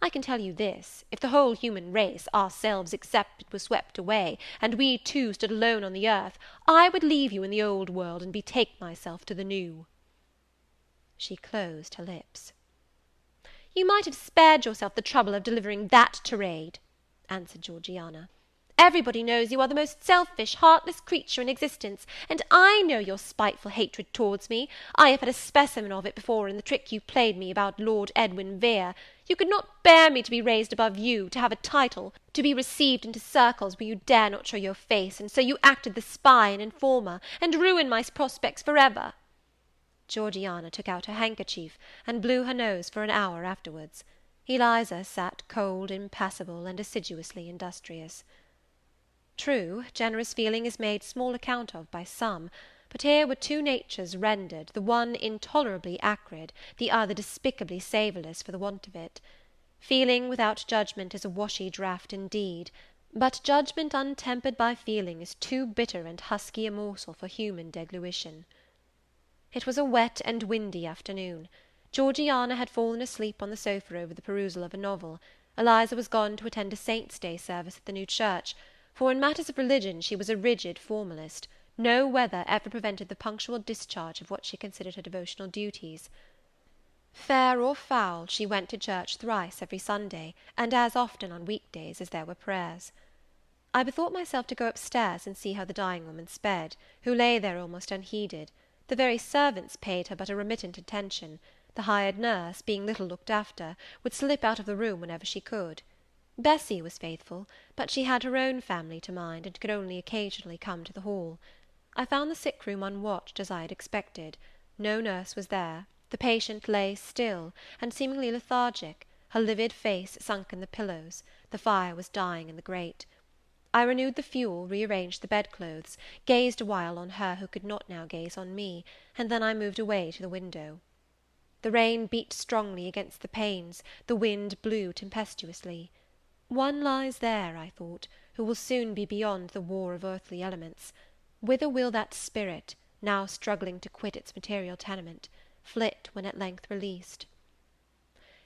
I can tell you this, if the whole human race, ourselves excepted, were swept away, and we two stood alone on the earth, I would leave you in the old world, and betake myself to the new." She closed her lips. "You might have spared yourself the trouble of delivering that tirade," answered Georgiana. "Everybody knows you are the most selfish, heartless creature in existence, and I know your spiteful hatred towards me. I have had a specimen of it before in the trick you played me about Lord Edwin Vere. You could not bear me to be raised above you, to have a title, to be received into circles where you dare not show your face, and so you acted the spy and informer, and ruined my prospects for ever." Georgiana took out her handkerchief, and blew her nose for an hour afterwards. Eliza sat cold, impassible, and assiduously industrious. True, generous feeling is made small account of by some, but here were two natures rendered, the one intolerably acrid, the other despicably savourless for the want of it. Feeling without judgment is a washy draught indeed, but judgment untempered by feeling is too bitter and husky a morsel for human deglution. It was a wet and windy afternoon. Georgiana had fallen asleep on the sofa over the perusal of a novel. Eliza was gone to attend a Saint's Day service at the new church, for in matters of religion she was a rigid formalist. No weather ever prevented the punctual discharge of what she considered her devotional duties. Fair or foul, she went to church thrice every Sunday, and as often on week-days as there were prayers. I bethought myself to go upstairs and see how the dying woman sped, who lay there almost unheeded. The very servants paid her but a remittent attention. The hired nurse, being little looked after, would slip out of the room whenever she could. Bessie was faithful, but she had her own family to mind, and could only occasionally come to the hall. I found the sick-room unwatched, as I had expected. No nurse was there. The patient lay still, and seemingly lethargic, her livid face sunk in the pillows. The fire was dying in the grate. I renewed the fuel, rearranged the bedclothes, gazed a while on her who could not now gaze on me, and then I moved away to the window. The rain beat strongly against the panes, the wind blew tempestuously. One lies there, I thought, who will soon be beyond the war of earthly elements. Whither will that spirit, now struggling to quit its material tenement, flit when at length released?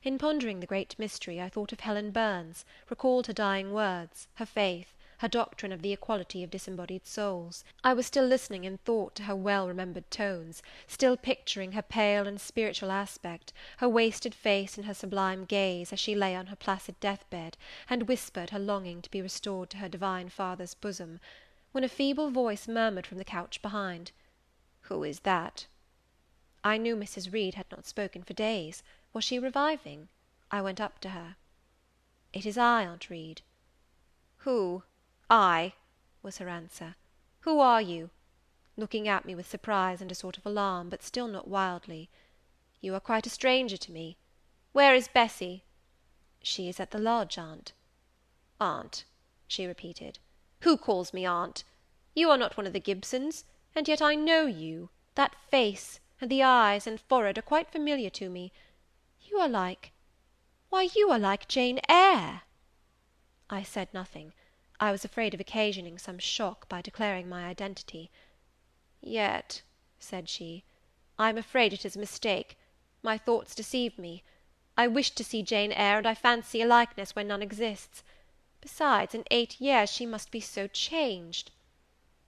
In pondering the great mystery, I thought of Helen Burns, recalled her dying words, her faith, her doctrine of the equality of disembodied souls. I was still listening in thought to her well-remembered tones, still picturing her pale and spiritual aspect, her wasted face and her sublime gaze, as she lay on her placid death-bed, and whispered her longing to be restored to her divine Father's bosom, when a feeble voice murmured from the couch behind, "Who is that?" I knew Mrs. Reed had not spoken for days. Was she reviving? I went up to her. "It is I, Aunt Reed." "Who? I?" was her answer. "Who are you?" looking at me with surprise and a sort of alarm, but still not wildly. "You are quite a stranger to me. Where is Bessie?" "She is at the lodge, aunt." "Aunt," she repeated. "Who calls me aunt? You are not one of the Gibsons, and yet I know you. That face, and the eyes and forehead are quite familiar to me. You are like— why, you are like Jane Eyre." I said nothing. I was afraid of occasioning some shock by declaring my identity. "Yet," said she, "I am afraid it is a mistake. My thoughts deceive me. I wished to see Jane Eyre, and I fancy a likeness where none exists. Besides, in 8 years she must be so changed."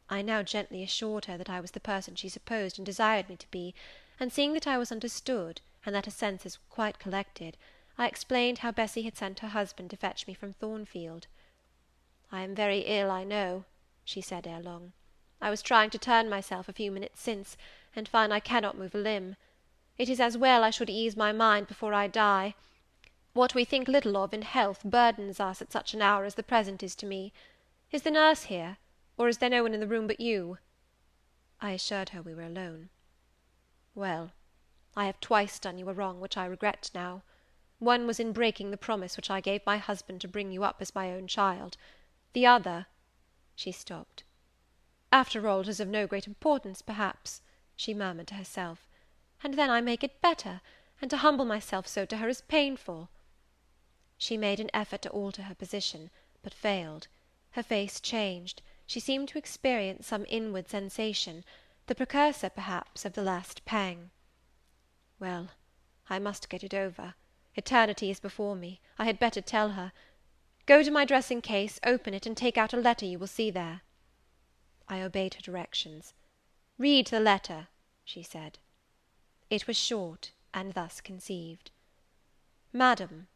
I now gently assured her that I was the person she supposed and desired me to be, and seeing that I was understood, and that her senses were quite collected, I explained how Bessie had sent her husband to fetch me from Thornfield. "I am very ill, I know," she said ere long. "I was trying to turn myself a few minutes since, and find I cannot move a limb. It is as well I should ease my mind before I die. What we think little of in health burdens us at such an hour as the present is to me. Is the nurse here, or is there no one in the room but you?" I assured her we were alone. "Well, I have twice done you a wrong which I regret now. One was in breaking the promise which I gave my husband to bring you up as my own child. The other—" She stopped. "After all, it is of no great importance, perhaps," she murmured to herself. "And then I make it better, and to humble myself so to her is painful." She made an effort to alter her position, but failed. Her face changed. She seemed to experience some inward sensation, the precursor, perhaps, of the last pang. "Well, I must get it over. Eternity is before me. I had better tell her. Go to my dressing-case, open it, and take out a letter you will see there." I obeyed her directions. "Read the letter," she said. It was short, and thus conceived. "Madam,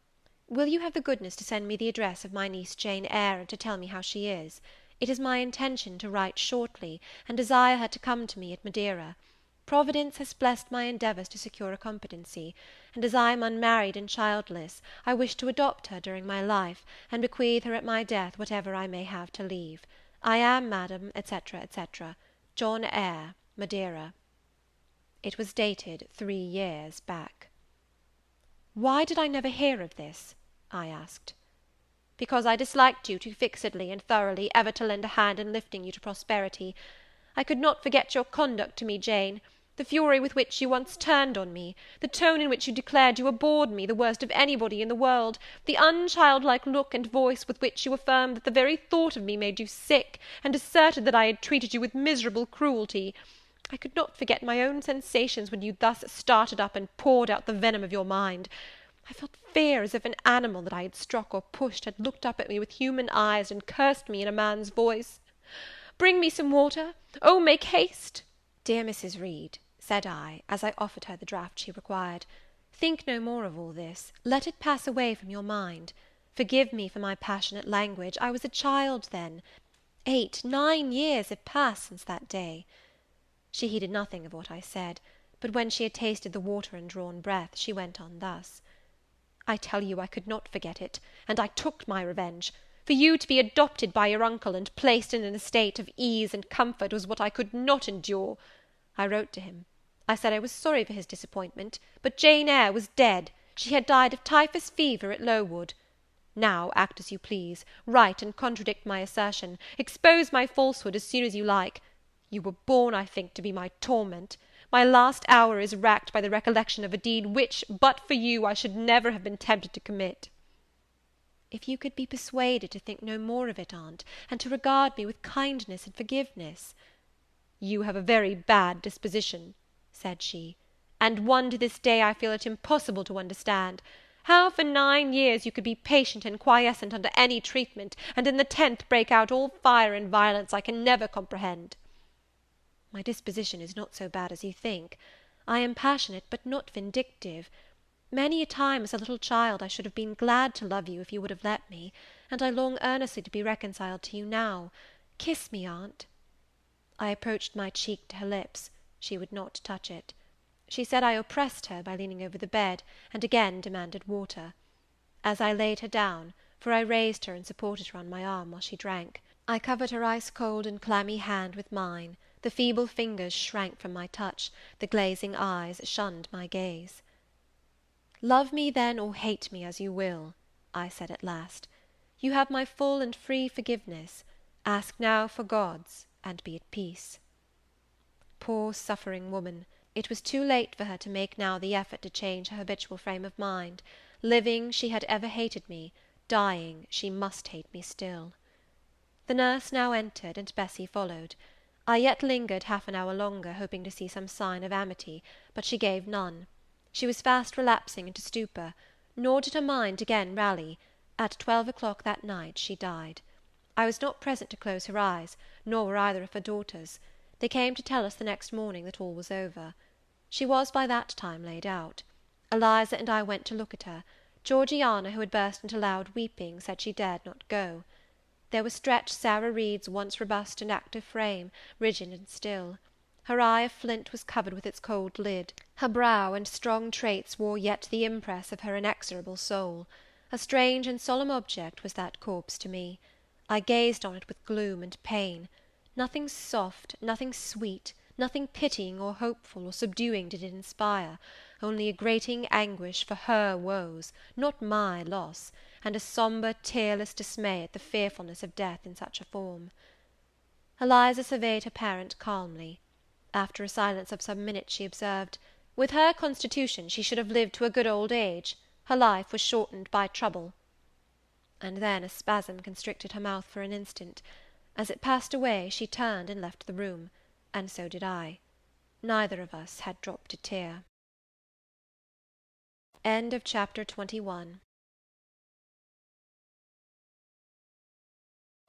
will you have the goodness to send me the address of my niece Jane Eyre, and to tell me how she is? It is my intention to write shortly, and desire her to come to me at Madeira. Providence has blessed my endeavours to secure a competency, and as I am unmarried and childless, I wish to adopt her during my life, and bequeath her at my death whatever I may have to leave. I am, Madam, etc., etc., John Eyre, Madeira." It was dated 3 years back. "Why did I never hear of this?" I asked. "Because I disliked you too fixedly and thoroughly ever to lend a hand in lifting you to prosperity. I could not forget your conduct to me, Jane, the fury with which you once turned on me, the tone in which you declared you abhorred me, the worst of anybody in the world, the unchildlike look and voice with which you affirmed that the very thought of me made you sick, and asserted that I had treated you with miserable cruelty. I could not forget my own sensations when you thus started up and poured out the venom of your mind. I felt fear as if an animal that I had struck or pushed had looked up at me with human eyes and cursed me in a man's voice. Bring me some water. Oh, make haste. Dear Mrs. Reed, said I, as I offered her the draught she required, think no more of all this. Let it pass away from your mind. Forgive me for my passionate language. I was a child then. 8, 9 years have passed since that day. She heeded nothing of what I said, but when she had tasted the water and drawn breath, she went on thus. I tell you I could not forget it, and I took my revenge. For you to be adopted by your uncle, and placed in an estate of ease and comfort, was what I could not endure. I wrote to him. I said I was sorry for his disappointment, but Jane Eyre was dead. She had died of typhus fever at Lowood. Now act as you please, write and contradict my assertion, expose my falsehood as soon as you like. You were born, I think, to be my torment. My last hour is racked by the recollection of a deed which, but for you, I should never have been tempted to commit. If you could be persuaded to think no more of it, aunt, and to regard me with kindness and forgiveness. You have a very bad disposition, said she, and one to this day I feel it impossible to understand. How for 9 years you could be patient and quiescent under any treatment, and in the 10th break out all fire and violence, I can never comprehend. My disposition is not so bad as you think. I am passionate, but not vindictive. Many a time as a little child I should have been glad to love you if you would have let me, and I long earnestly to be reconciled to you now. Kiss me, aunt. I approached my cheek to her lips. She would not touch it. She said I oppressed her by leaning over the bed, and again demanded water. As I laid her down, for I raised her and supported her on my arm while she drank, I covered her ice-cold and clammy hand with mine. The feeble fingers shrank from my touch, the glazing eyes shunned my gaze. Love me, then, or hate me as you will, I said at last. You have my full and free forgiveness. Ask now for God's, and be at peace. Poor suffering woman! It was too late for her to make now the effort to change her habitual frame of mind. Living, she had ever hated me; dying, she must hate me still. The nurse now entered, and Bessie followed. I yet lingered half an hour longer, hoping to see some sign of amity, but she gave none. She was fast relapsing into stupor, nor did her mind again rally. At 12 o'clock that night she died. I was not present to close her eyes, nor were either of her daughters. They came to tell us the next morning that all was over. She was by that time laid out. Eliza and I went to look at her. Georgiana, who had burst into loud weeping, said she dared not go. There was stretched Sarah Reed's once robust and active frame, rigid and still. Her eye of flint was covered with its cold lid. Her brow and strong traits wore yet the impress of her inexorable soul. A strange and solemn object was that corpse to me. I gazed on it with gloom and pain. Nothing soft, nothing sweet, nothing pitying or hopeful or subduing did it inspire, only a grating anguish for her woes, not my loss, and a sombre, tearless dismay at the fearfulness of death in such a form. Eliza surveyed her parent calmly. After a silence of some minutes, she observed, with her constitution she should have lived to a good old age. Her life was shortened by trouble. And then a spasm constricted her mouth for an instant. As it passed away, she turned and left the room, and so did I. Neither of us had dropped a tear. End of chapter 21.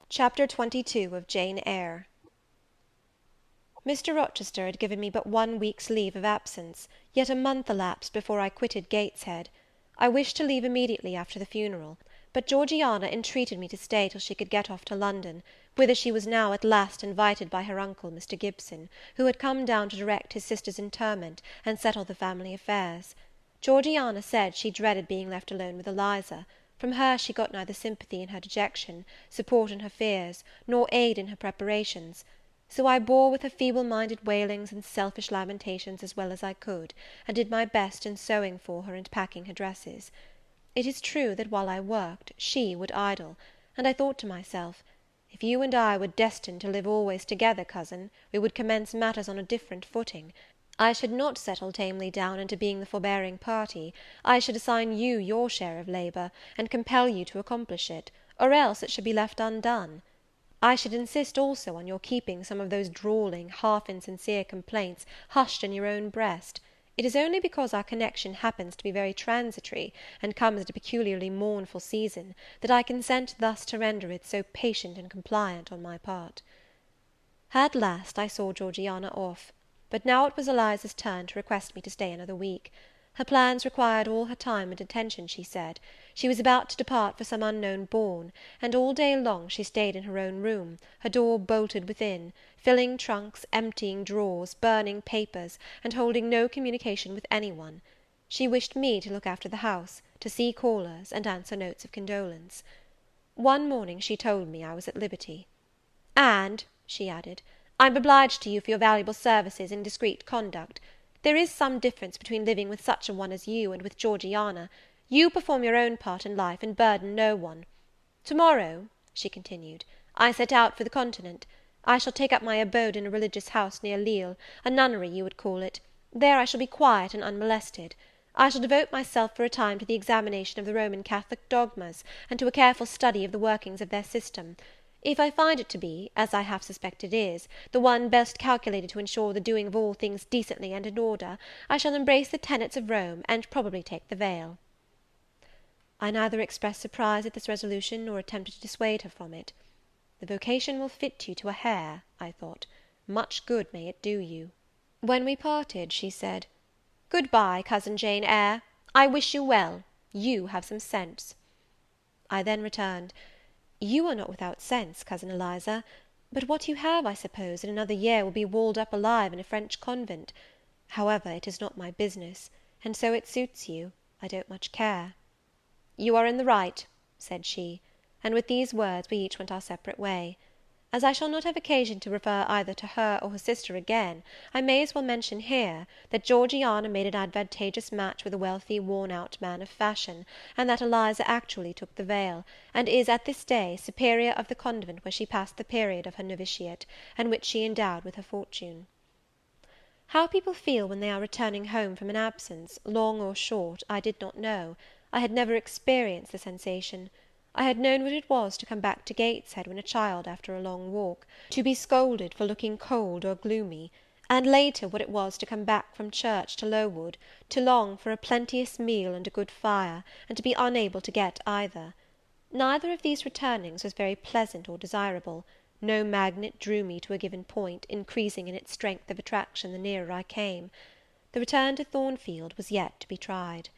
Chapter 22 of Jane Eyre. Mr. Rochester had given me but 1 week's leave of absence, yet a month elapsed before I quitted Gateshead. I wished to leave immediately after the funeral, but Georgiana entreated me to stay till she could get off to London, whither she was now at last invited by her uncle, Mr. Gibson, who had come down to direct his sister's interment, and settle the family affairs. Georgiana said she dreaded being left alone with Eliza. From her she got neither sympathy in her dejection, support in her fears, nor aid in her preparations. So I bore with her feeble-minded wailings and selfish lamentations as well as I could, and did my best in sewing for her and packing her dresses. It is true that while I worked, she would idle, and I thought to myself, If you and I were destined to live always together, cousin, we would commence matters on a different footing. I should not settle tamely down into being the forbearing party. I should assign you your share of labour, and compel you to accomplish it, or else it should be left undone. I should insist also on your keeping some of those drawling, half insincere complaints hushed in your own breast. It is only because our connection happens to be very transitory, and comes at a peculiarly mournful season, that I consent thus to render it so patient and compliant on my part. At last I saw Georgiana off; but now it was Eliza's turn to request me to stay another week. Her plans required all her time and attention, she said. She was about to depart for some unknown bourne, and all day long she stayed in her own room, her door bolted within, filling trunks, emptying drawers, burning papers, and holding no communication with any one. She wished me to look after the house, to see callers, and answer notes of condolence. One morning she told me I was at liberty. "And," she added, "I'm obliged to you for your valuable services in discreet conduct. There is some difference between living with such a one as you and with Georgiana. You perform your own part in life, and burden no one. To-morrow," she continued, "I set out for the Continent. I shall take up my abode in a religious house near Lille, a nunnery you would call it. There I shall be quiet and unmolested. I shall devote myself for a time to the examination of the Roman Catholic dogmas, and to a careful study of the workings of their system. If I find it to be, as I half suspect it is, the one best calculated to ensure the doing of all things decently and in order, I shall embrace the tenets of Rome, and probably take the veil." I neither expressed surprise at this resolution, nor attempted to dissuade her from it. The vocation will fit you to a hair, I thought. Much good may it do you. When we parted, she said, "Good-bye, cousin Jane Eyre. I wish you well. You have some sense." I then returned, "You are not without sense, cousin Eliza; but what you have, I suppose, in another year will be walled up alive in a French convent. However, it is not my business, and so it suits you, I don't much care." "You are in the right," said she; and with these words we each went our separate way. As I shall not have occasion to refer either to her or her sister again, I may as well mention here, that Georgiana made an advantageous match with a wealthy worn-out man of fashion, and that Eliza actually took the veil, and is at this day superior of the convent where she passed the period of her novitiate, and which she endowed with her fortune. How people feel when they are returning home from an absence, long or short, I did not know. I had never experienced the sensation. I had known what it was to come back to Gateshead when a child after a long walk, to be scolded for looking cold or gloomy; and later what it was to come back from church to Lowood, to long for a plenteous meal and a good fire, and to be unable to get either. Neither of these returnings was very pleasant or desirable. No magnet drew me to a given point, increasing in its strength of attraction the nearer I came. The return to Thornfield was yet to be tried.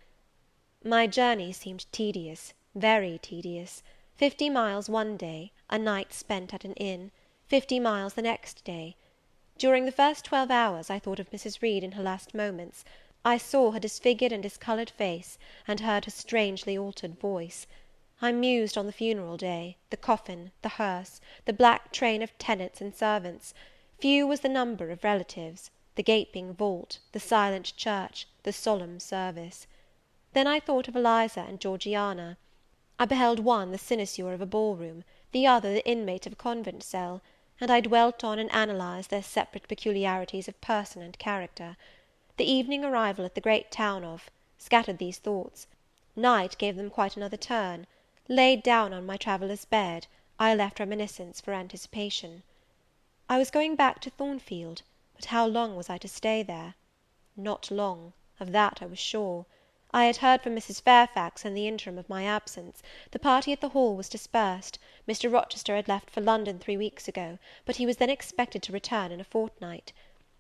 My journey seemed tedious, very tedious. 50 miles one day, a night spent at an inn; 50 miles the next day. During the first 12 hours I thought of Mrs. Reed in her last moments. I saw her disfigured and discoloured face, and heard her strangely altered voice. I mused on the funeral day, the coffin, the hearse, the black train of tenants and servants. Few was the number of relatives, the gaping vault, the silent church, the solemn service. Then I thought of Eliza and Georgiana. I beheld one the cynosure of a ball-room, the other the inmate of a convent cell, and I dwelt on and analysed their separate peculiarities of person and character. The evening arrival at the great town scattered these thoughts. Night gave them quite another turn. Laid down on my traveller's bed, I left reminiscence for anticipation. I was going back to Thornfield, but how long was I to stay there? Not long, of that I was sure. I had heard from Mrs. Fairfax in the interim of my absence. The party at the Hall was dispersed. Mr. Rochester had left for London 3 weeks ago, but he was then expected to return in a fortnight.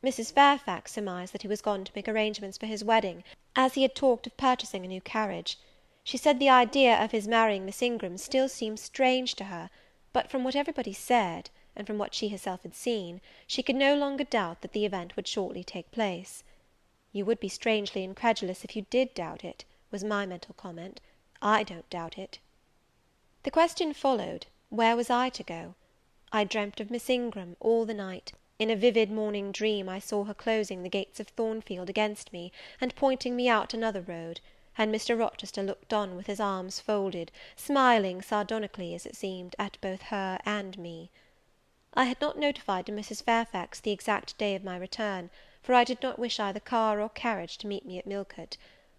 Mrs. Fairfax surmised that he was gone to make arrangements for his wedding, as he had talked of purchasing a new carriage. She said the idea of his marrying Miss Ingram still seemed strange to her, but from what everybody said, and from what she herself had seen, she could no longer doubt that the event would shortly take place. "You would be strangely incredulous if you did doubt it," was my mental comment. "I don't doubt it." The question followed, where was I to go? I dreamt of Miss Ingram all the night. In a vivid morning dream I saw her closing the gates of Thornfield against me, and pointing me out another road; and Mr. Rochester looked on with his arms folded, smiling sardonically, as it seemed, at both her and me. I had not notified to Mrs. Fairfax the exact day of my return, for I did not wish either car or carriage to meet me at Millcote.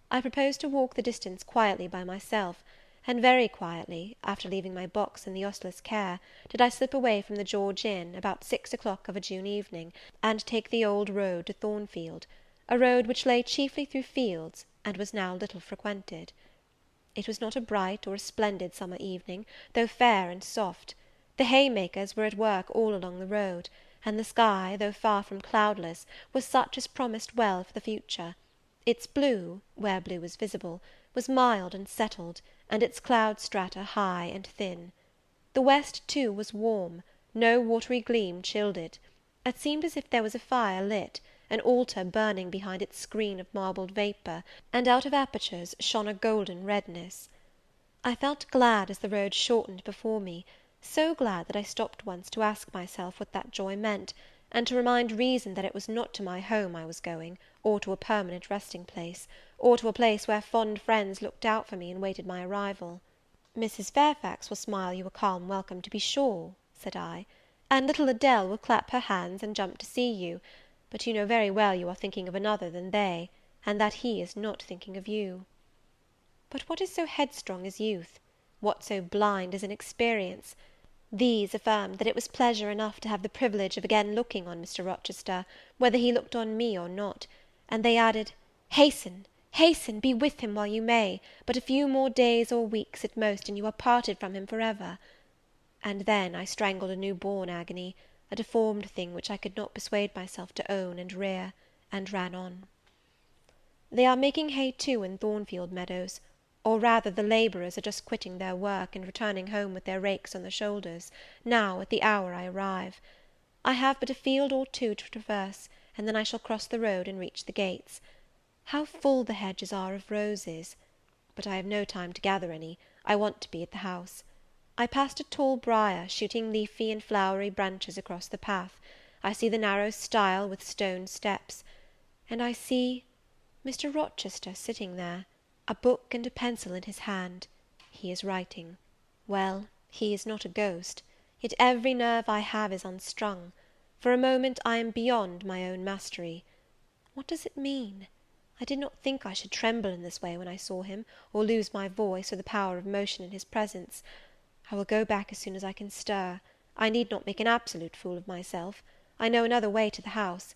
I proposed to walk the distance quietly by myself, and very quietly, after leaving my box in the ostler's care, did I slip away from the George Inn, about 6 o'clock of a June evening, and take the old road to Thornfield, a road which lay chiefly through fields, and was now little frequented. It was not a bright or a splendid summer evening, though fair and soft. The haymakers were at work all along the road, and the sky, though far from cloudless, was such as promised well for the future. Its blue, where blue was visible, was mild and settled, and its cloud strata high and thin. The west, too, was warm; no watery gleam chilled it. It seemed as if there was a fire lit, an altar burning behind its screen of marbled vapour, and out of apertures shone a golden redness. I felt glad as the road shortened before me, so glad that I stopped once to ask myself what that joy meant, and to remind reason that it was not to my home I was going, or to a permanent resting place, or to a place where fond friends looked out for me and waited my arrival. "Mrs. Fairfax will smile you a calm welcome, to be sure," said I, "and little Adele will clap her hands and jump to see you; but you know very well you are thinking of another than they, and that he is not thinking of you." But what is so headstrong as youth? What so blind as inexperience? These affirmed that it was pleasure enough to have the privilege of again looking on Mr. Rochester, whether he looked on me or not; and they added, "Hasten, hasten, be with him while you may; but a few more days or weeks at most, and you are parted from him for ever." And then I strangled a new-born agony, a deformed thing which I could not persuade myself to own and rear, and ran on. They are making hay too in Thornfield meadows, or rather the labourers are just quitting their work, and returning home with their rakes on their shoulders, now, at the hour I arrive. I have but a field or two to traverse, and then I shall cross the road and reach the gates. How full the hedges are of roses! But I have no time to gather any; I want to be at the house. I passed a tall briar, shooting leafy and flowery branches across the path. I see the narrow stile with stone steps, and I see Mr. Rochester sitting there, a book and a pencil in his hand. He is writing. Well, he is not a ghost, yet every nerve I have is unstrung. For a moment I am beyond my own mastery. What does it mean? I did not think I should tremble in this way when I saw him, or lose my voice, or the power of motion in his presence. I will go back as soon as I can stir. I need not make an absolute fool of myself. I know another way to the house.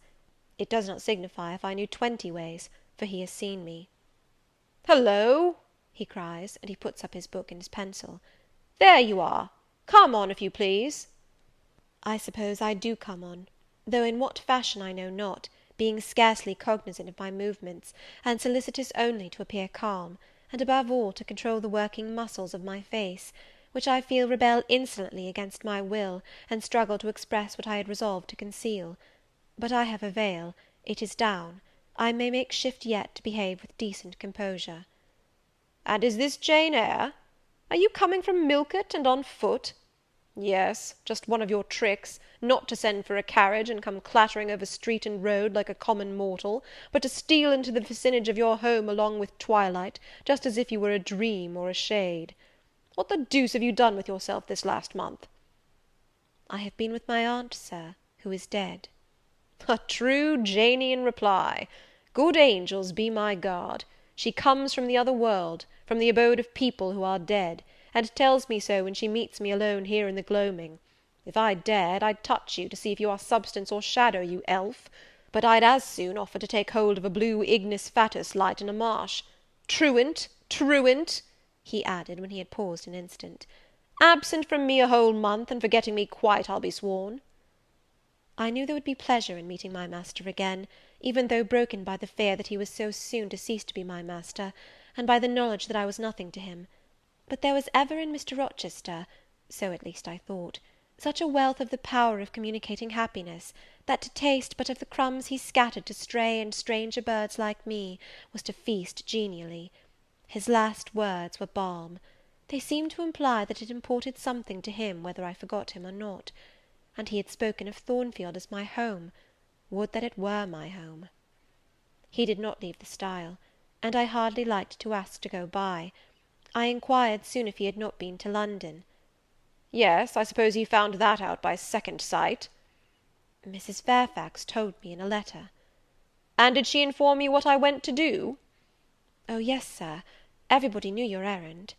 It does not signify if I knew 20 ways, for he has seen me. "Hullo!" he cries, and he puts up his book and his pencil. "There you are! Come on, if you please." I suppose I do come on, though in what fashion I know not, being scarcely cognizant of my movements, and solicitous only to appear calm, and above all to control the working muscles of my face, which I feel rebel insolently against my will, and struggle to express what I had resolved to conceal. But I have a veil; it is down; I may make shift yet to behave with decent composure. "And is this Jane Eyre? Are you coming from Millcote, and on foot? Yes, just one of your tricks, not to send for a carriage, and come clattering over street and road like a common mortal, but to steal into the vicinage of your home along with twilight, just as if you were a dream or a shade. What the deuce have you done with yourself this last month?" "I have been with my aunt, Sir, who is dead." "A true Janian reply. Good angels be my guard! She comes from the other world, from the abode of people who are dead, and tells me so when she meets me alone here in the gloaming. If I dared, I'd touch you, to see if you are substance or shadow, you elf; but I'd as soon offer to take hold of a blue ignis fatuus light in a marsh. Truant, truant," he added, when he had paused an instant, "absent from me a whole month, and forgetting me quite, I'll be sworn." I knew there would be pleasure in meeting my master again, even though broken by the fear that he was so soon to cease to be my master, and by the knowledge that I was nothing to him. But there was ever in Mr. Rochester, so at least I thought, such a wealth of the power of communicating happiness, that to taste but of the crumbs he scattered to stray and stranger birds like me, was to feast genially. His last words were balm. They seemed to imply that it imported something to him whether I forgot him or not. And he had spoken of Thornfield as my home. Would that it were my home! He did not leave the stile. and I hardly liked to ask to go by. I inquired soon if he had not been to London. Yes, I suppose you found that out by second sight. Mrs. Fairfax told me in a letter. And did she inform you what I went to do? Oh, yes, Sir, everybody knew your errand.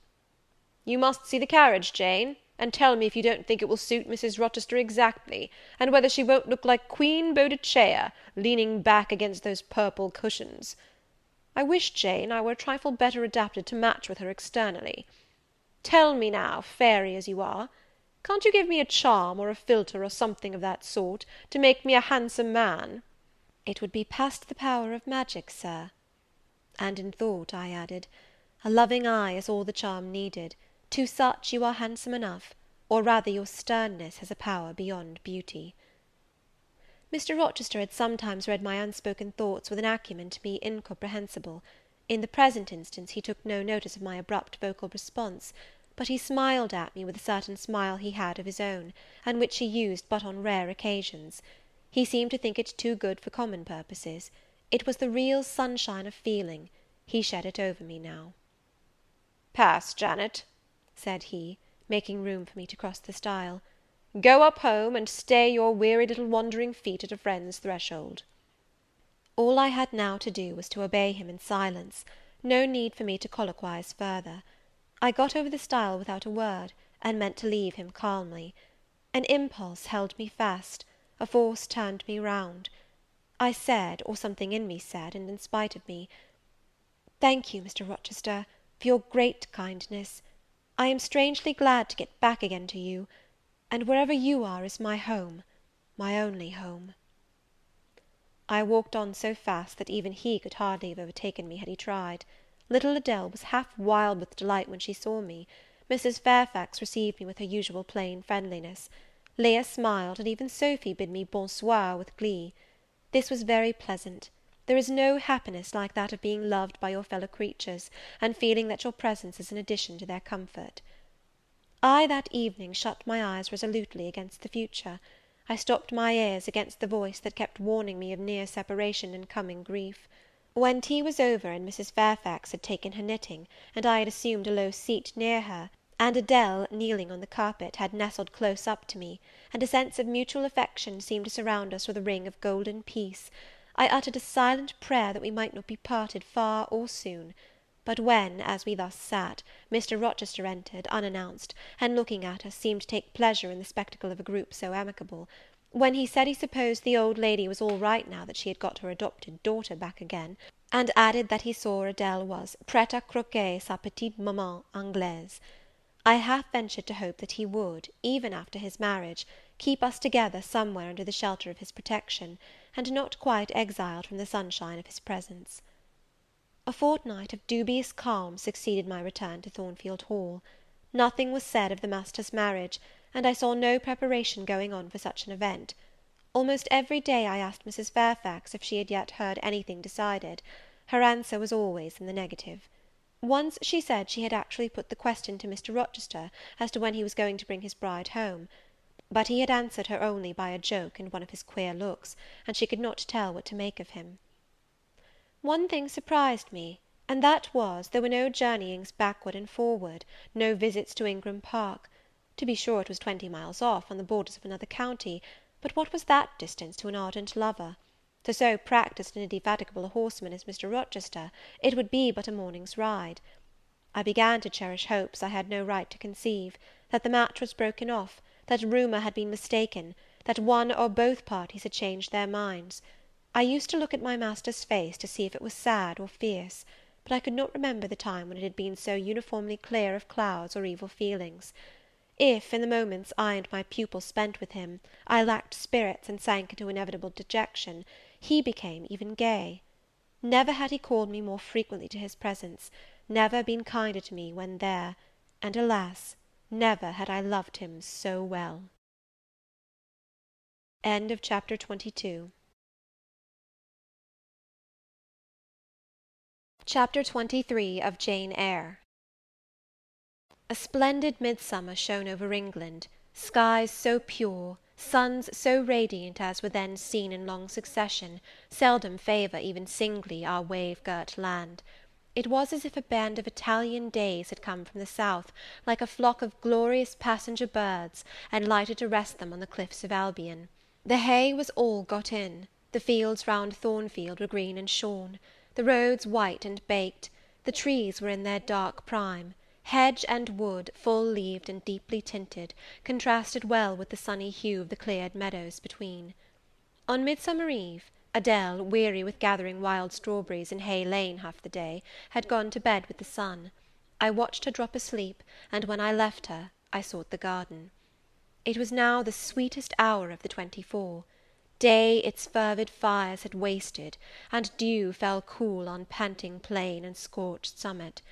You must see the carriage, Jane, and tell me if you don't think it will suit Mrs. Rochester exactly, and whether she won't look like Queen Boadicea, leaning back against those purple cushions. I wish, Jane, I were a trifle better adapted to match with her externally. Tell me now, fairy as you are, can't you give me a charm or a philtre or something of that sort, to make me a handsome man? It would be past the power of magic, Sir. And in thought I added, a loving eye is all the charm needed, to such you are handsome enough, or rather your sternness has a power beyond beauty. Mr. Rochester had sometimes read my unspoken thoughts with an acumen to me incomprehensible. In the present instance he took no notice of my abrupt vocal response, but he smiled at me with a certain smile he had of his own, and which he used but on rare occasions. He seemed to think it too good for common purposes. It was the real sunshine of feeling. He shed it over me now. "Pass, Janet," said he, making room for me to cross the stile. "Go up home, and stay your weary little wandering feet at a friend's threshold." All I had now to do was to obey him in silence. No need for me to colloquize further. I got over the stile without a word, and meant to leave him calmly. An impulse held me fast, a force turned me round. I said, or something in me said, and in spite of me, "Thank you, Mr. Rochester, for your great kindness. I am strangely glad to get back again to you, and wherever you are is my home, my only home." I walked on so fast that even he could hardly have overtaken me had he tried. Little Adele was half wild with delight when she saw me. Mrs. Fairfax received me with her usual plain friendliness. Leah smiled, and even Sophy bid me bonsoir with glee. This was very pleasant. There is no happiness like that of being loved by your fellow creatures, and feeling that your presence is an addition to their comfort. I that evening shut my eyes resolutely against the future. I stopped my ears against the voice that kept warning me of near separation and coming grief. When tea was over, and Mrs. Fairfax had taken her knitting, and I had assumed a low seat near her, and Adele, kneeling on the carpet, had nestled close up to me, and a sense of mutual affection seemed to surround us with a ring of golden peace, I uttered a silent prayer that we might not be parted far or soon. But when, as we thus sat, Mr. Rochester entered, unannounced, and looking at us, seemed to take pleasure in the spectacle of a group so amicable; when he said he supposed the old lady was all right now that she had got her adopted daughter back again, and added that he saw Adele was prête à croquer sa petite maman anglaise, I half ventured to hope that he would, even after his marriage, keep us together somewhere under the shelter of his protection, and not quite exiled from the sunshine of his presence. A fortnight of dubious calm succeeded my return to Thornfield Hall. Nothing was said of the master's marriage, and I saw no preparation going on for such an event. Almost every day I asked Mrs. Fairfax if she had yet heard anything decided. Her answer was always in the negative. Once she said she had actually put the question to Mr. Rochester as to when he was going to bring his bride home; but he had answered her only by a joke and one of his queer looks, and she could not tell what to make of him. One thing surprised me, and that was, there were no journeyings backward and forward, no visits to Ingram Park. To be sure, it was 20 miles off, on the borders of another county, but what was that distance to an ardent lover? To so practised and indefatigable a horseman as Mr. Rochester, it would be but a morning's ride. I began to cherish hopes I had no right to conceive, that the match was broken off, that rumour had been mistaken, that one or both parties had changed their minds. I used to look at my master's face to see if it was sad or fierce, but I could not remember the time when it had been so uniformly clear of clouds or evil feelings. If, in the moments I and my pupil spent with him, I lacked spirits and sank into inevitable dejection, he became even gay. Never had he called me more frequently to his presence, never been kinder to me when there, and, alas, never had I loved him so well. Chapter 22. Chapter 23 of Jane Eyre. A splendid midsummer shone over England, skies so pure, suns so radiant as were then seen in long succession, seldom favour, even singly, our wave-girt land. It was as if a band of Italian days had come from the south, like a flock of glorious passenger birds, and lighted to rest them on the cliffs of Albion. The hay was all got in, the fields round Thornfield were green and shorn, the roads white and baked, the trees were in their dark prime, hedge and wood, full-leaved and deeply tinted, contrasted well with the sunny hue of the cleared meadows between. On Midsummer Eve, Adele, weary with gathering wild strawberries in Hay Lane half the day, had gone to bed with the sun. I watched her drop asleep, and when I left her, I sought the garden. It was now the sweetest hour of the 24. Day its fervid fires had wasted, and dew fell cool on panting plain and scorched summit.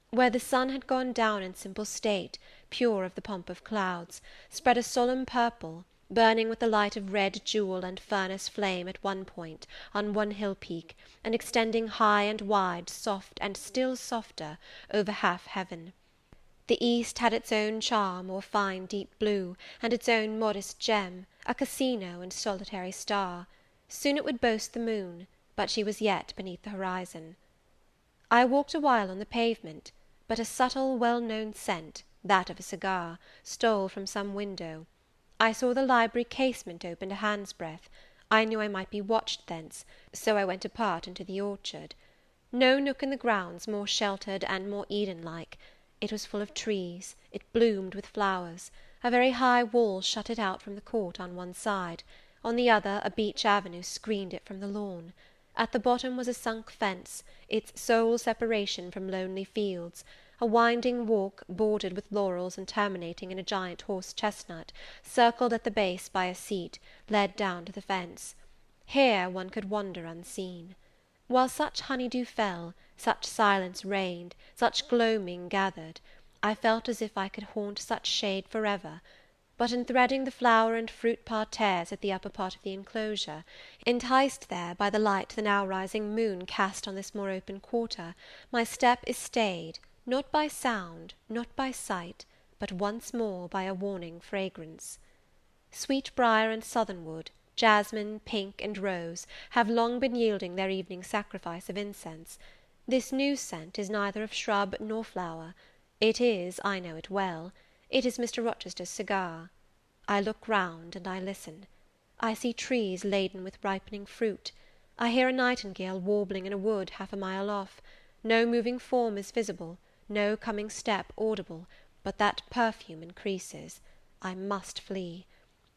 Where the sun had gone down in simple state, pure of the pomp of clouds, spread a solemn purple, burning with the light of red jewel and furnace flame at one point, on one hill peak, and extending high and wide, soft and still softer, over half heaven. The east had its own charm, or fine deep blue, and its own modest gem, a casino and solitary star. Soon it would boast the moon, but she was yet beneath the horizon. I walked a while on the pavement, but a subtle, well-known scent, that of a cigar, stole from some window. I saw the library casement open a hand's breadth. I knew I might be watched thence, so I went apart into the orchard. No nook in the grounds more sheltered and more Eden-like. It was full of trees, it bloomed with flowers. A very high wall shut it out from the court on one side; on the other, a beech avenue screened it from the lawn. At the bottom was a sunk fence, its sole separation from lonely fields, a winding walk, bordered with laurels and terminating in a giant horse-chestnut, circled at the base by a seat, led down to the fence. Here one could wander unseen. While such honey-dew fell, such silence reigned, such gloaming gathered, I felt as if I could haunt such shade forever. But in threading the flower and fruit parterres at the upper part of the enclosure, enticed there by the light the now rising moon cast on this more open quarter, my step is stayed, not by sound, not by sight, but once more by a warning fragrance. Sweetbriar and southernwood, jasmine, pink, and rose, have long been yielding their evening sacrifice of incense. This new scent is neither of shrub nor flower. It is, I know it well, it is Mr. Rochester's cigar. I look round and I listen. I see trees laden with ripening fruit. I hear a nightingale warbling in a wood half a mile off. No moving form is visible, no coming step audible, but that perfume increases. I must flee.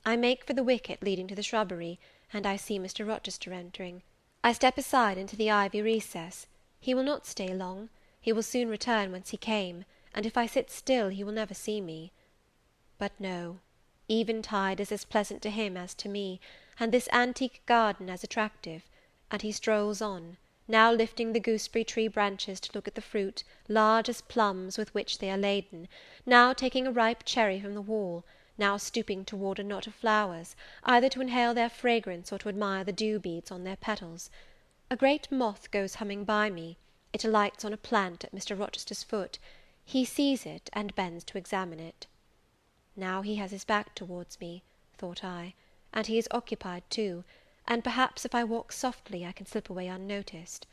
I make for the wicket leading to the shrubbery, and I see Mr. Rochester entering. I step aside into the ivy recess. He will not stay long. He will soon return whence he came, and if I sit still he will never see me. But no, eventide is as pleasant to him as to me, and this antique garden as attractive, and he strolls on, now lifting the gooseberry tree branches to look at the fruit, large as plums, with which they are laden, now taking a ripe cherry from the wall, now stooping toward a knot of flowers, either to inhale their fragrance or to admire the dew-beads on their petals. A great moth goes humming by me. It alights on a plant at Mr. Rochester's foot. He sees it, and bends to examine it. Now he has his back towards me, thought I, and he is occupied too, and perhaps if I walk softly I can slip away unnoticed.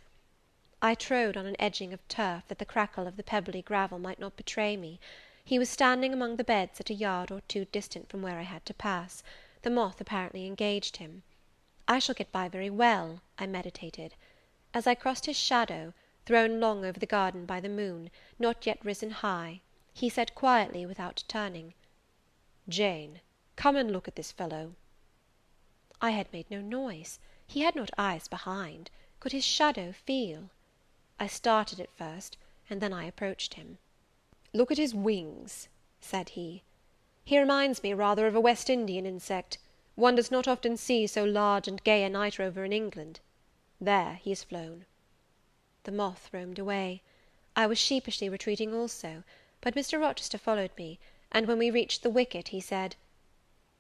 I trode on an edging of turf, that the crackle of the pebbly gravel might not betray me. He was standing among the beds at a yard or two distant from where I had to pass. The moth apparently engaged him. I shall get by very well, I meditated. As I crossed his shadow, thrown long over the garden by the moon, not yet risen high, he said quietly, without turning, "Jane, come and look at this fellow." I had made no noise. He had not eyes behind. Could his shadow feel? I started at first, and then I approached him. "Look at his wings," said he. "He reminds me rather of a West Indian insect. One does not often see so large and gay a night rover in England. There, he has flown." The moth roamed away. I was sheepishly retreating also, but Mr. Rochester followed me, and when we reached the wicket, he said,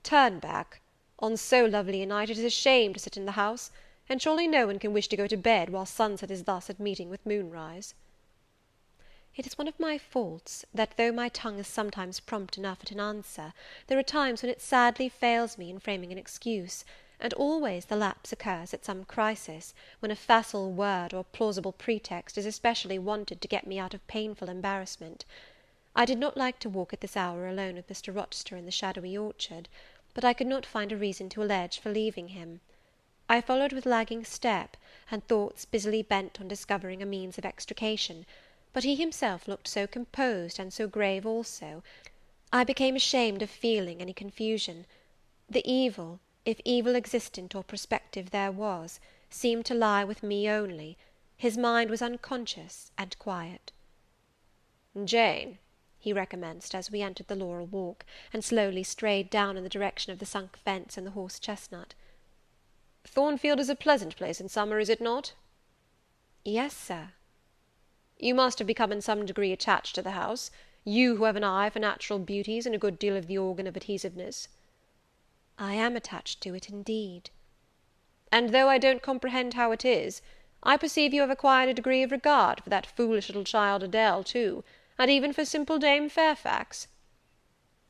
"Turn back. On so lovely a night it is a shame to sit in the house, and surely no one can wish to go to bed while sunset is thus at meeting with moonrise." It is one of my faults, that though my tongue is sometimes prompt enough at an answer, there are times when it sadly fails me in framing an excuse, and always the lapse occurs at some crisis, when a facile word or plausible pretext is especially wanted to get me out of painful embarrassment. I did not like to walk at this hour alone with Mr. Rochester in the shadowy orchard, but I could not find a reason to allege for leaving him. I followed with lagging step, and thoughts busily bent on discovering a means of extrication, but he himself looked so composed and so grave also, I became ashamed of feeling any confusion. The evil, if evil existent or prospective there was, seemed to lie with me only. His mind was unconscious and quiet. "Jane," he recommenced, as we entered the laurel walk, and slowly strayed down in the direction of the sunk fence and the horse chestnut, "Thornfield is a pleasant place in summer, is it not?" "Yes, sir." "You must have become in some degree attached to the house, you who have an eye for natural beauties and a good deal of the organ of adhesiveness." "I am attached to it, indeed." "And though I don't comprehend how it is, I perceive you have acquired a degree of regard for that foolish little child Adele, too, and even for simple Dame Fairfax."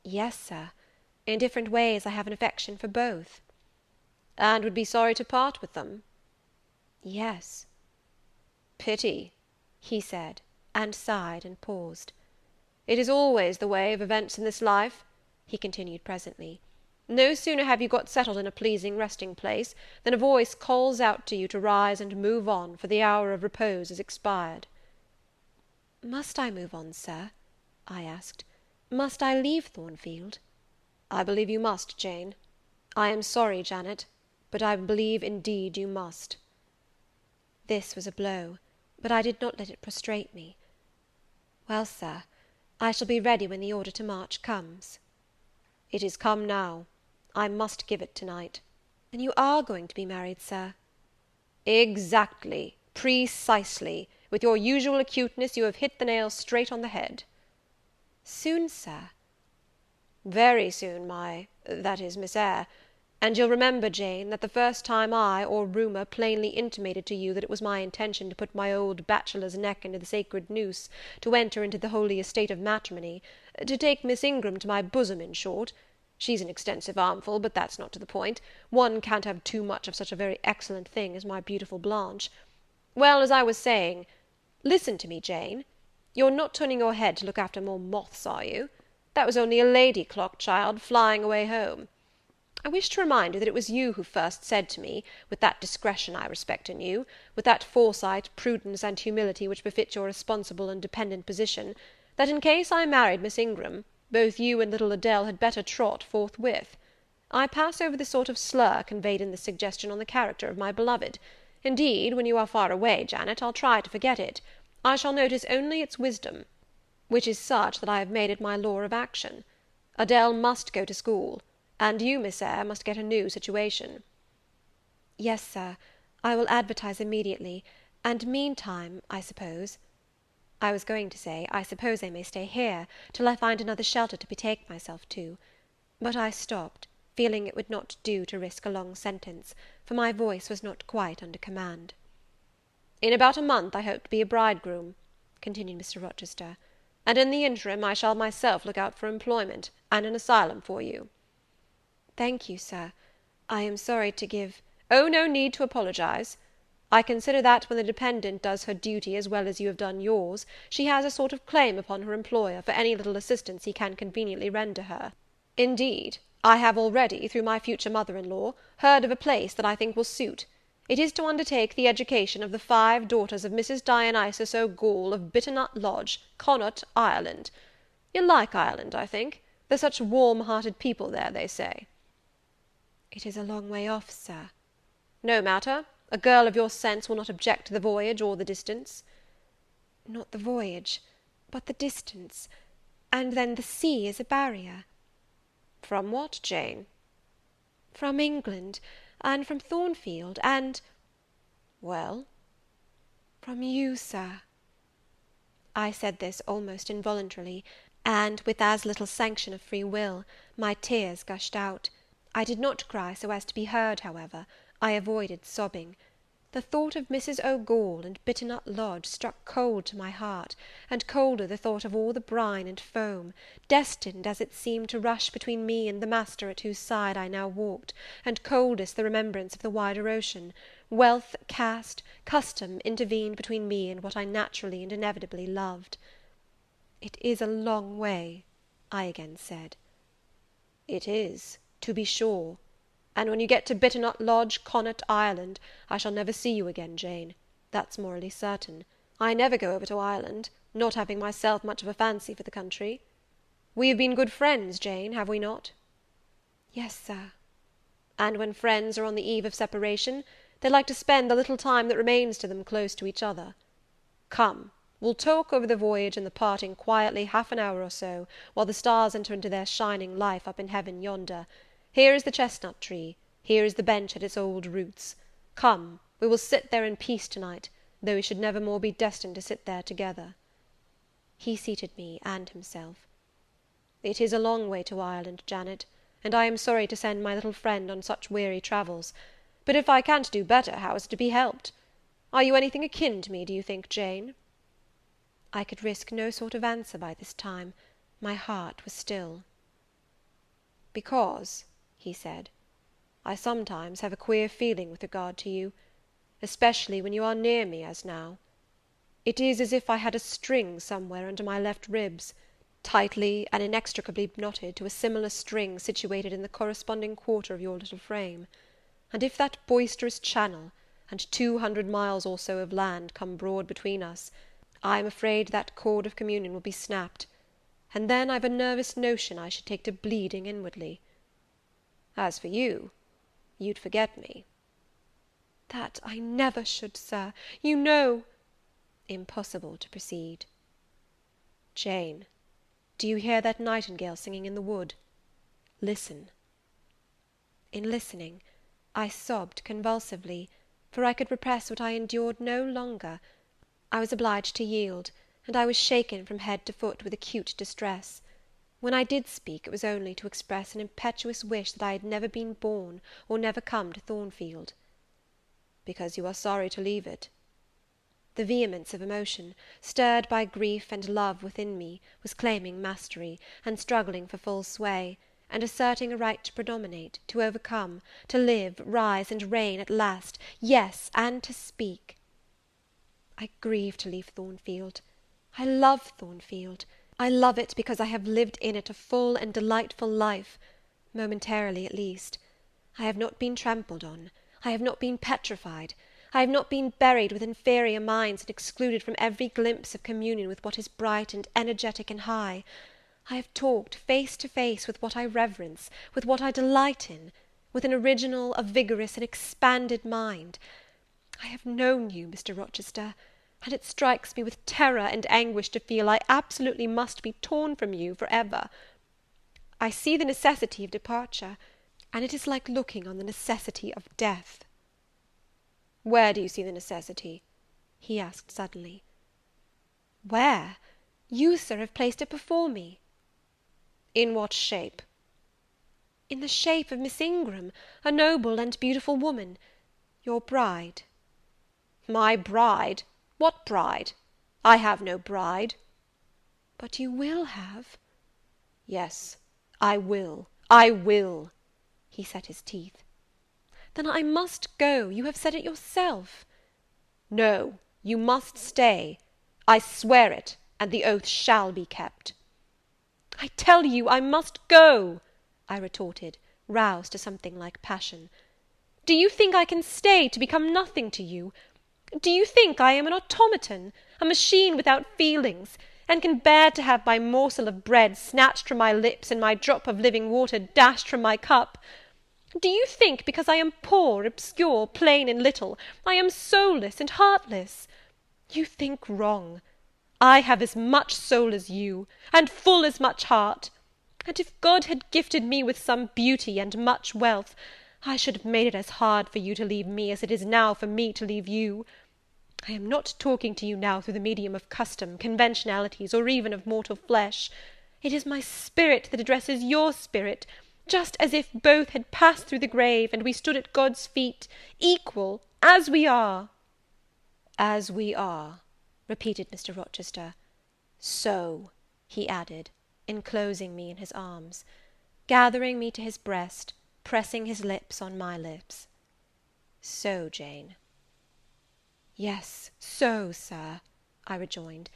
"Yes, sir, in different ways I have an affection for both." "And would be sorry to part with them?" "Yes." "Pity," he said, and sighed and paused. "It is always the way of events in this life," he continued presently. "No sooner have you got settled in a pleasing resting place, than a voice calls out to you to rise and move on, for the hour of repose is expired." "Must I move on, sir?" I asked. "Must I leave Thornfield?" "I believe you must, Jane. I am sorry, Janet, but I believe indeed you must." This was a blow, but I did not let it prostrate me. "Well, sir, I shall be ready when the order to march comes." "It is come now. I must give it tonight." "Then you are going to be married, sir?" "Exactly, precisely. With your usual acuteness, you have hit the nail straight on the head." "Soon, sir?" "Very soon, that is, Miss Eyre. And you'll remember, Jane, that the first time I, or rumour, plainly intimated to you that it was my intention to put my old bachelor's neck into the sacred noose, to enter into the holy estate of matrimony, to take Miss Ingram to my bosom, in short. She's an extensive armful, but that's not to the point. One can't have too much of such a very excellent thing as my beautiful Blanche. Well, as I was saying, listen to me, Jane. You're not turning your head to look after more moths, are you? That was only a lady clock, child, flying away home. I wish to remind you that it was you who first said to me, with that discretion I respect in you, with that foresight, prudence, and humility which befit your responsible and dependent position, that in case I married Miss Ingram, both you and little Adele had better trot forthwith. I pass over the sort of slur conveyed in this suggestion on the character of my beloved. Indeed, when you are far away, Janet, I'll try to forget it. I shall notice only its wisdom, which is such that I have made it my law of action. Adele must go to school, and you, Miss Eyre, must get a new situation." "Yes, sir, I will advertise immediately, and meantime, I suppose I was going to say, I suppose I may stay here, till I find another shelter to betake myself to," but I stopped, feeling it would not do to risk a long sentence, for my voice was not quite under command. "In about a month I hope to be a bridegroom," continued Mr. Rochester, "and in the interim I shall myself look out for employment, and an asylum for you." "Thank you, sir. I am sorry to give—" "Oh, no need to apologize. I consider that when the dependent does her duty as well as you have done yours, she has a sort of claim upon her employer for any little assistance he can conveniently render her. Indeed, I have already, through my future mother-in-law, heard of a place that I think will suit. It is to undertake the education of the 5 daughters of Mrs. Dionysius O'Gall of Bitternut Lodge, Connaught, Ireland. You'll like Ireland, I think. They're such warm-hearted people there, they say." "It is a long way off, sir." "No matter. A girl of your sense will not object to the voyage or the distance." "Not the voyage, but the distance. And then the sea is a barrier." "From what, Jane?" "From England, and from Thornfield, and—" "Well?" "From you, sir." I said this almost involuntarily, and, with as little sanction of free will, my tears gushed out. I did not cry so as to be heard, however. I avoided sobbing. The thought of Mrs. O'Gaull and Bitternut Lodge struck cold to my heart, and colder the thought of all the brine and foam, destined, as it seemed, to rush between me and the master at whose side I now walked, and coldest the remembrance of the wider ocean. Wealth, caste, custom intervened between me and what I naturally and inevitably loved. "It is a long way," I again said. "It is, to be sure. And when you get to Bitternut Lodge, Connaught, Ireland, I shall never see you again, Jane. That's morally certain. I never go over to Ireland, not having myself much of a fancy for the country. We have been good friends, Jane, have we not?" "Yes, sir." "And when friends are on the eve of separation, they like to spend the little time that remains to them close to each other. Come, we'll talk over the voyage and the parting quietly half an hour or so, while the stars enter into their shining life up in heaven yonder. Here is the chestnut tree, here is the bench at its old roots. Come, we will sit there in peace tonight, though we should never more be destined to sit there together." He seated me and himself. "It is a long way to Ireland, Janet, and I am sorry to send my little friend on such weary travels; but if I can't do better, how is it to be helped? Are you anything akin to me, do you think, Jane?" I could risk no sort of answer by this time. My heart was still. "Because," he said, "I sometimes have a queer feeling with regard to you, especially when you are near me, as now. It is as if I had a string somewhere under my left ribs, tightly and inextricably knotted to a similar string situated in the corresponding quarter of your little frame; and if that boisterous channel, and 200 miles or so of land, come broad between us, I am afraid that cord of communion will be snapped, and then I've a nervous notion I should take to bleeding inwardly. As for you, you'd forget me." "That I never should, sir, you know—" Impossible to proceed. "Jane, do you hear that nightingale singing in the wood? Listen." In listening, I sobbed convulsively, for I could repress what I endured no longer. I was obliged to yield, and I was shaken from head to foot with acute distress. When I did speak, it was only to express an impetuous wish that I had never been born, or never come to Thornfield. "Because you are sorry to leave it?" The vehemence of emotion, stirred by grief and love within me, was claiming mastery, and struggling for full sway, and asserting a right to predominate, to overcome, to live, rise, and reign at last, yes, and to speak. I grieve to leave Thornfield. I love Thornfield. I love it because I have lived in it a full and delightful life, momentarily at least. I have not been trampled on. I have not been petrified. I have not been buried with inferior minds and excluded from every glimpse of communion with what is bright and energetic and high. I have talked face to face with what I reverence, with what I delight in, with an original, a vigorous, and expanded mind. I have known you, Mr. Rochester, and it strikes me with terror and anguish to feel I absolutely must be torn from you for ever. I see the necessity of departure, and it is like looking on the necessity of death." "Where do you see the necessity?" he asked suddenly. "Where? You, sir, have placed it before me." "In what shape?" "In the shape of Miss Ingram, a noble and beautiful woman, your bride." "My bride? What bride? I have no bride." "But you will have." "Yes, I will, I will." He set his teeth. "Then I must go. You have said it yourself." "No, you must stay. I swear it, and the oath shall be kept." "I tell you I must go," I retorted, roused to something like passion. "Do you think I can stay to become nothing to you? Do you think I am an automaton, a machine without feelings, and can bear to have my morsel of bread snatched from my lips and my drop of living water dashed from my cup? Do you think, because I am poor, obscure, plain, and little, I am soulless and heartless? You think wrong. I have as much soul as you, and full as much heart; and if God had gifted me with some beauty and much wealth, I should have made it as hard for you to leave me as it is now for me to leave you. I am not talking to you now through the medium of custom, conventionalities, or even of mortal flesh. It is my spirit that addresses your spirit, just as if both had passed through the grave, and we stood at God's feet, equal, as we are." "As we are," repeated Mr. Rochester. "So," he added, enclosing me in his arms, gathering me to his breast, pressing his lips on my lips. "So, Jane." "Yes, so, sir," I rejoined,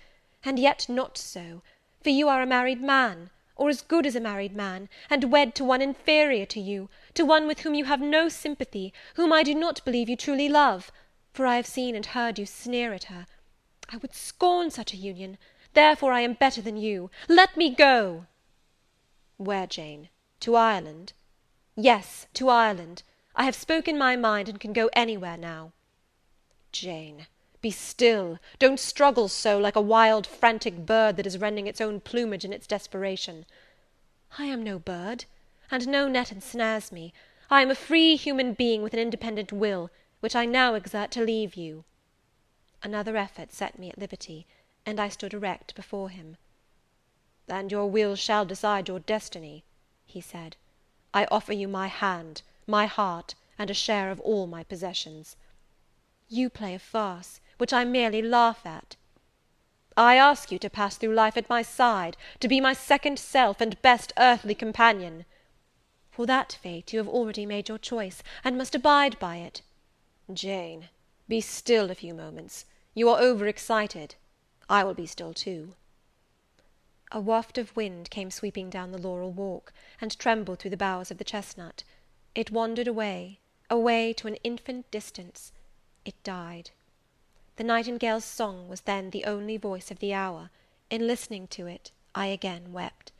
"and yet not so, for you are a married man, or as good as a married man, and wed to one inferior to you, to one with whom you have no sympathy, whom I do not believe you truly love, for I have seen and heard you sneer at her. I would scorn such a union, therefore I am better than you. Let me go." "Where, Jane? To Ireland?" "Yes, to Ireland. I have spoken my mind, and can go anywhere now." "Jane, be still, don't struggle so, like a wild frantic bird that is rending its own plumage in its desperation." "I am no bird, and no net ensnares me. I am a free human being with an independent will, which I now exert to leave you." Another effort set me at liberty, and I stood erect before him. "And your will shall decide your destiny," he said. "I offer you my hand, my heart, and a share of all my possessions." "You play a farce, which I merely laugh at." "I ask you to pass through life at my side, to be my second self and best earthly companion." "For that fate you have already made your choice, and must abide by it." "Jane, be still a few moments. You are over-excited. I will be still too." A waft of wind came sweeping down the laurel walk, and trembled through the boughs of the chestnut. It wandered away, away to an infinite distance. It died. The nightingale's song was then the only voice of the hour. In listening to it, I again wept.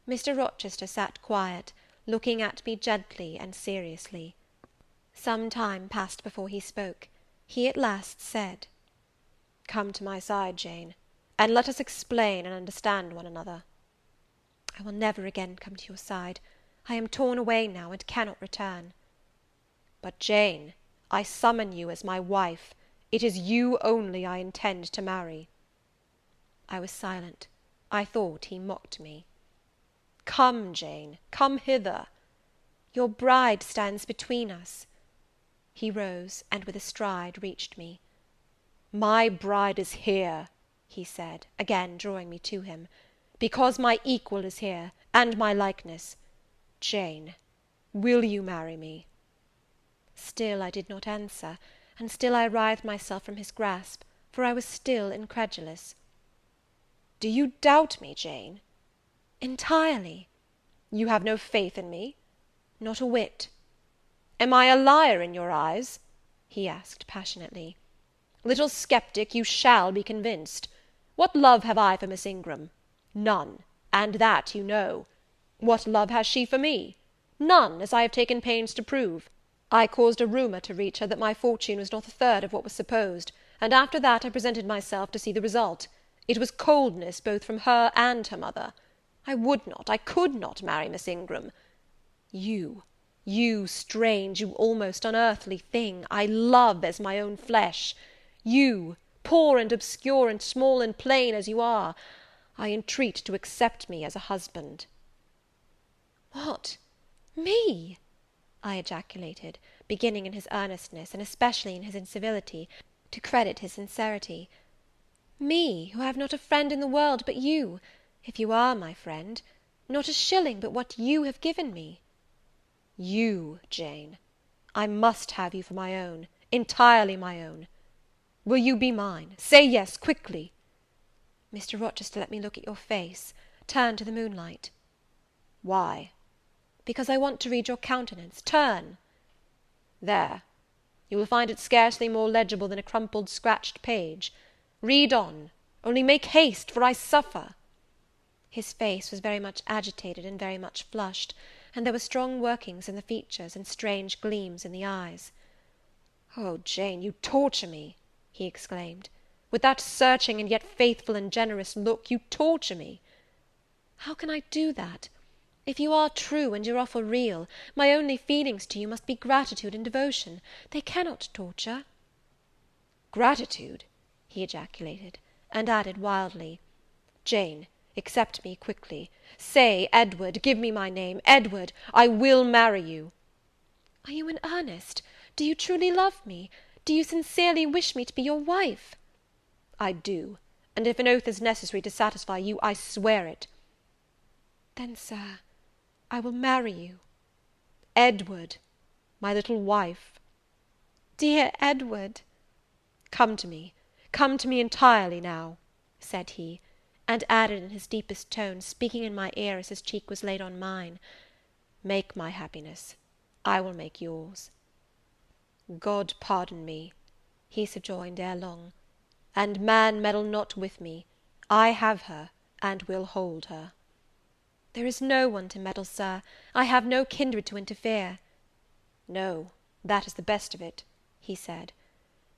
Mr. Rochester sat quiet, looking at me gently and seriously. Some time passed before he spoke. He at last said, "Come to my side, Jane, and let us explain and understand one another." "I will never again come to your side. I am torn away now, and cannot return." "But, Jane, I summon you as my wife. It is you only I intend to marry." I was silent. I thought he mocked me. "Come, Jane, come hither." "Your bride stands between us." He rose, and with a stride reached me. "My bride is here," he said, again drawing me to him, "because my equal is here, and my likeness. Jane, will you marry me?" Still I did not answer, and still I writhed myself from his grasp, for I was still incredulous. "Do you doubt me, Jane?" "Entirely." "You have no faith in me?" "Not a whit." "Am I a liar in your eyes?" he asked passionately. "Little sceptic, you shall be convinced. What love have I for Miss Ingram? None, and that you know. What love has she for me? None, as I have taken pains to prove. I caused a rumour to reach her that my fortune was not a third of what was supposed, and after that I presented myself to see the result. It was coldness both from her and her mother. I would not, I could not marry Miss Ingram. You, strange, you almost unearthly thing, I love as my own flesh. You, poor and obscure and small and plain as you are, I entreat to accept me as a husband." "What, me?" I ejaculated, beginning in his earnestness, and especially in his incivility, to credit his sincerity. "Me, who have not a friend in the world but you, if you are my friend, not a shilling but what you have given me." "You, Jane. I must have you for my own, entirely my own. Will you be mine? Say yes, quickly." "Mr. Rochester, let me look at your face. Turn to the moonlight." "Why?" "Because I want to read your countenance. Turn." "There. You will find it scarcely more legible than a crumpled, scratched page. Read on, only make haste, for I suffer." His face was very much agitated and very much flushed, and there were strong workings in the features and strange gleams in the eyes. "Oh, Jane, you torture me!" he exclaimed. "With that searching and yet faithful and generous look, you torture me." "How can I do that? If you are true, and your offer real, my only feelings to you must be gratitude and devotion. They cannot torture." "Gratitude!" he ejaculated, and added wildly, "Jane, Accept me quickly. Say, Edward, give me my name, Edward, I will marry you." "Are you in earnest? Do you truly love me? Do you sincerely wish me to be your wife?" "I do, and if an oath is necessary to satisfy you, I swear it." "Then, sir, I will marry you." "Edward, my little wife." "Dear Edward!" Come to me entirely now," said he, and added in his deepest tone, speaking in my ear as his cheek was laid on mine, "Make my happiness, I will make yours." "God pardon me," he subjoined ere long, "and man meddle not with me, I have her, and will hold her." "There is no one to meddle, sir, I have no kindred to interfere." "No, that is the best of it," he said,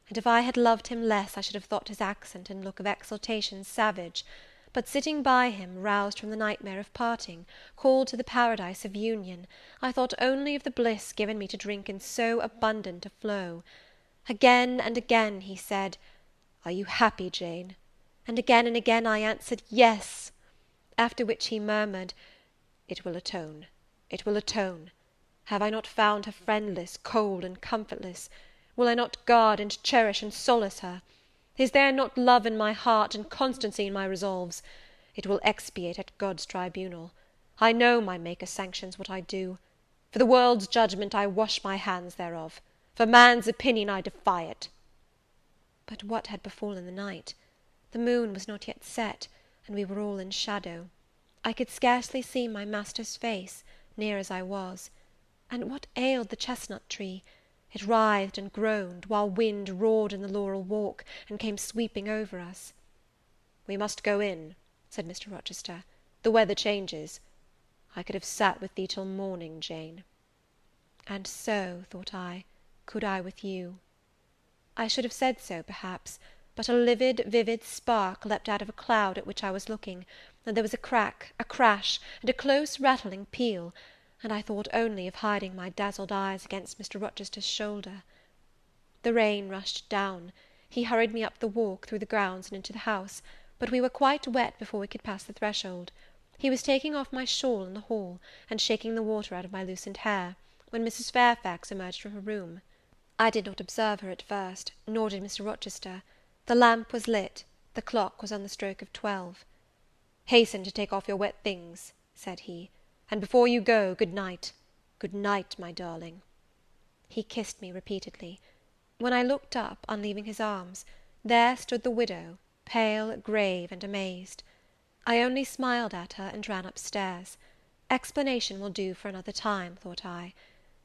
and if I had loved him less, I should have thought his accent and look of exultation savage; but sitting by him, roused from the nightmare of parting, called to the paradise of union, I thought only of the bliss given me to drink in so abundant a flow. Again and again he said, "Are you happy, Jane?" and again I answered, "Yes." After which he murmured, "It will atone, it will atone. Have I not found her friendless, cold, and comfortless? Will I not guard, and cherish, and solace her? Is there not love in my heart, and constancy in my resolves? It will expiate at God's tribunal. I know my Maker sanctions what I do. For the world's judgment I wash my hands thereof. For man's opinion I defy it." But what had befallen the night? The moon was not yet set, and we were all in shadow. I could scarcely see my master's face, near as I was. And what ailed the chestnut tree? It writhed and groaned, while wind roared in the laurel walk, and came sweeping over us. "We must go in," said Mr. Rochester, "the weather changes. I could have sat with thee till morning, Jane." And so, thought I, could I with you. I should have said so, perhaps, but a livid, vivid spark leapt out of a cloud at which I was looking, and there was a crack, a crash, and a close rattling peal, and I thought only of hiding my dazzled eyes against Mr. Rochester's shoulder. The rain rushed down. He hurried me up the walk, through the grounds, and into the house, but we were quite wet before we could pass the threshold. He was taking off my shawl in the hall, and shaking the water out of my loosened hair, when Mrs. Fairfax emerged from her room. I did not observe her at first, nor did Mr. Rochester. The lamp was lit, the clock was on the stroke of 12. "Hasten to take off your wet things," said he, "and before you go, good night. Good night, my darling." He kissed me repeatedly. When I looked up, on leaving his arms, there stood the widow, pale, grave, and amazed. I only smiled at her, and ran up stairs. Explanation will do for another time, thought I.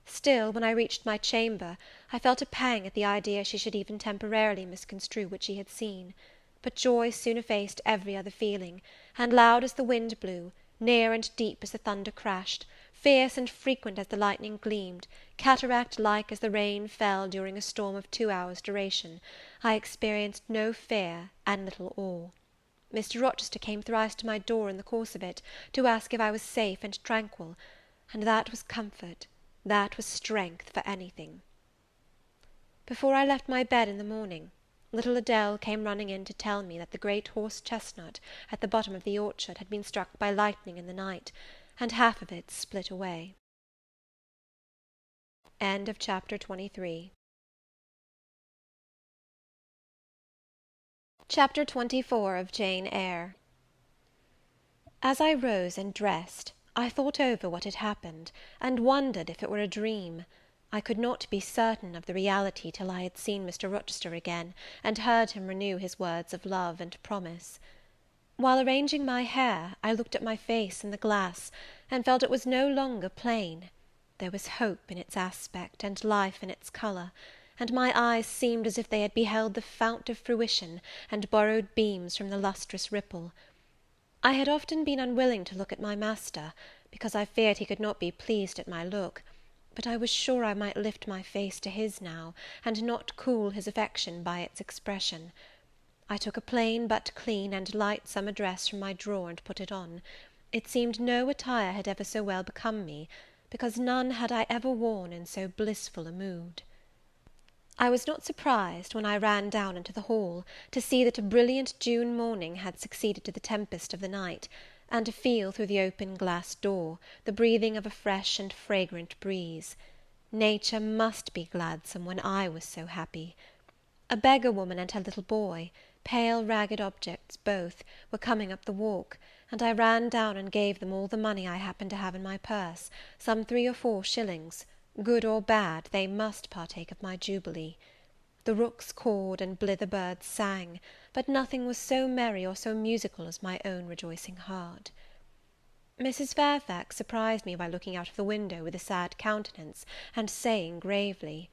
Still, when I reached my chamber, I felt a pang at the idea she should even temporarily misconstrue what she had seen; but joy soon effaced every other feeling, and loud as the wind blew, near and deep as the thunder crashed, fierce and frequent as the lightning gleamed, cataract-like as the rain fell during a storm of 2 hours' duration, I experienced no fear and little awe. Mr. Rochester came thrice to my door in the course of it, to ask if I was safe and tranquil, and that was comfort, that was strength for anything. Before I left my bed in the morning, little Adele came running in to tell me that the great horse chestnut at the bottom of the orchard had been struck by lightning in the night, and half of it split away. End of chapter 23. Chapter 24 of Jane Eyre. As I rose and dressed, I thought over what had happened, and wondered if it were a dream. I could not be certain of the reality till I had seen Mr. Rochester again, and heard him renew his words of love and promise. While arranging my hair, I looked at my face in the glass, and felt it was no longer plain. There was hope in its aspect, and life in its colour, and my eyes seemed as if they had beheld the fount of fruition, and borrowed beams from the lustrous ripple. I had often been unwilling to look at my master, because I feared he could not be pleased at my look, but I was sure I might lift my face to his now, and not cool his affection by its expression. I took a plain but clean and light summer dress from my drawer, and put it on. It seemed no attire had ever so well become me, because none had I ever worn in so blissful a mood. I was not surprised, when I ran down into the hall, to see that a brilliant June morning had succeeded to the tempest of the night, and to feel, through the open glass door, the breathing of a fresh and fragrant breeze. Nature must be gladsome when I was so happy. A beggar woman and her little boy, pale ragged objects both, were coming up the walk, and I ran down and gave them all the money I happened to have in my purse, some 3 or 4 shillings. Good or bad, they must partake of my jubilee. The rooks cawed and blither birds sang, but nothing was so merry or so musical as my own rejoicing heart. Mrs. Fairfax surprised me by looking out of the window with a sad countenance, and saying gravely,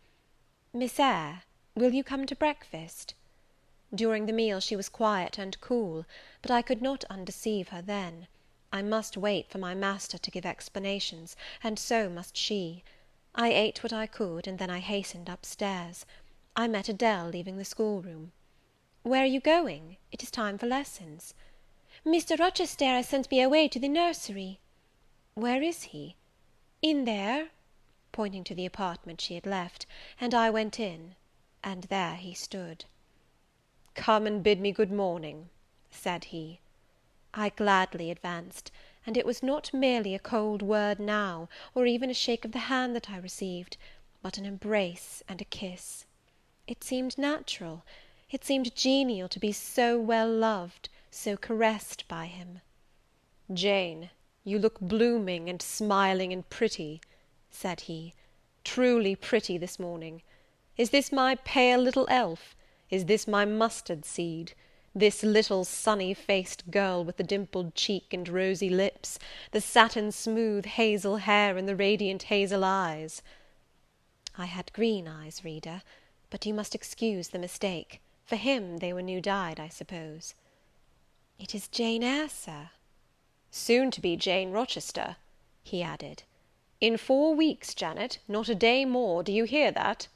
"Miss Eyre, will you come to breakfast?" During the meal she was quiet and cool, but I could not undeceive her then. I must wait for my master to give explanations, and so must she. I ate what I could, and then I hastened up stairs. I met Adele leaving the schoolroom. "Where are you going? It is time for lessons." "Mr. Rochester has sent me away to the nursery." "Where is he?" "In there," pointing to the apartment she had left, and I went in, and there he stood. "Come and bid me good morning," said he. I gladly advanced, and it was not merely a cold word now, or even a shake of the hand that I received, but an embrace and a kiss. It seemed natural, it seemed genial to be so well loved, so caressed by him. "Jane, you look blooming and smiling and pretty," said he, "truly pretty this morning. Is this my pale little elf? Is this my mustard seed? This little sunny-faced girl with the dimpled cheek and rosy lips, the satin-smooth hazel hair and the radiant hazel eyes?" I had green eyes, reader, but you must excuse the mistake. For him they were new-dyed, I suppose. "It is Jane Eyre, Sir." "Soon to be Jane Rochester," he added. "In 4 weeks, Janet, not a day more, do you hear that?"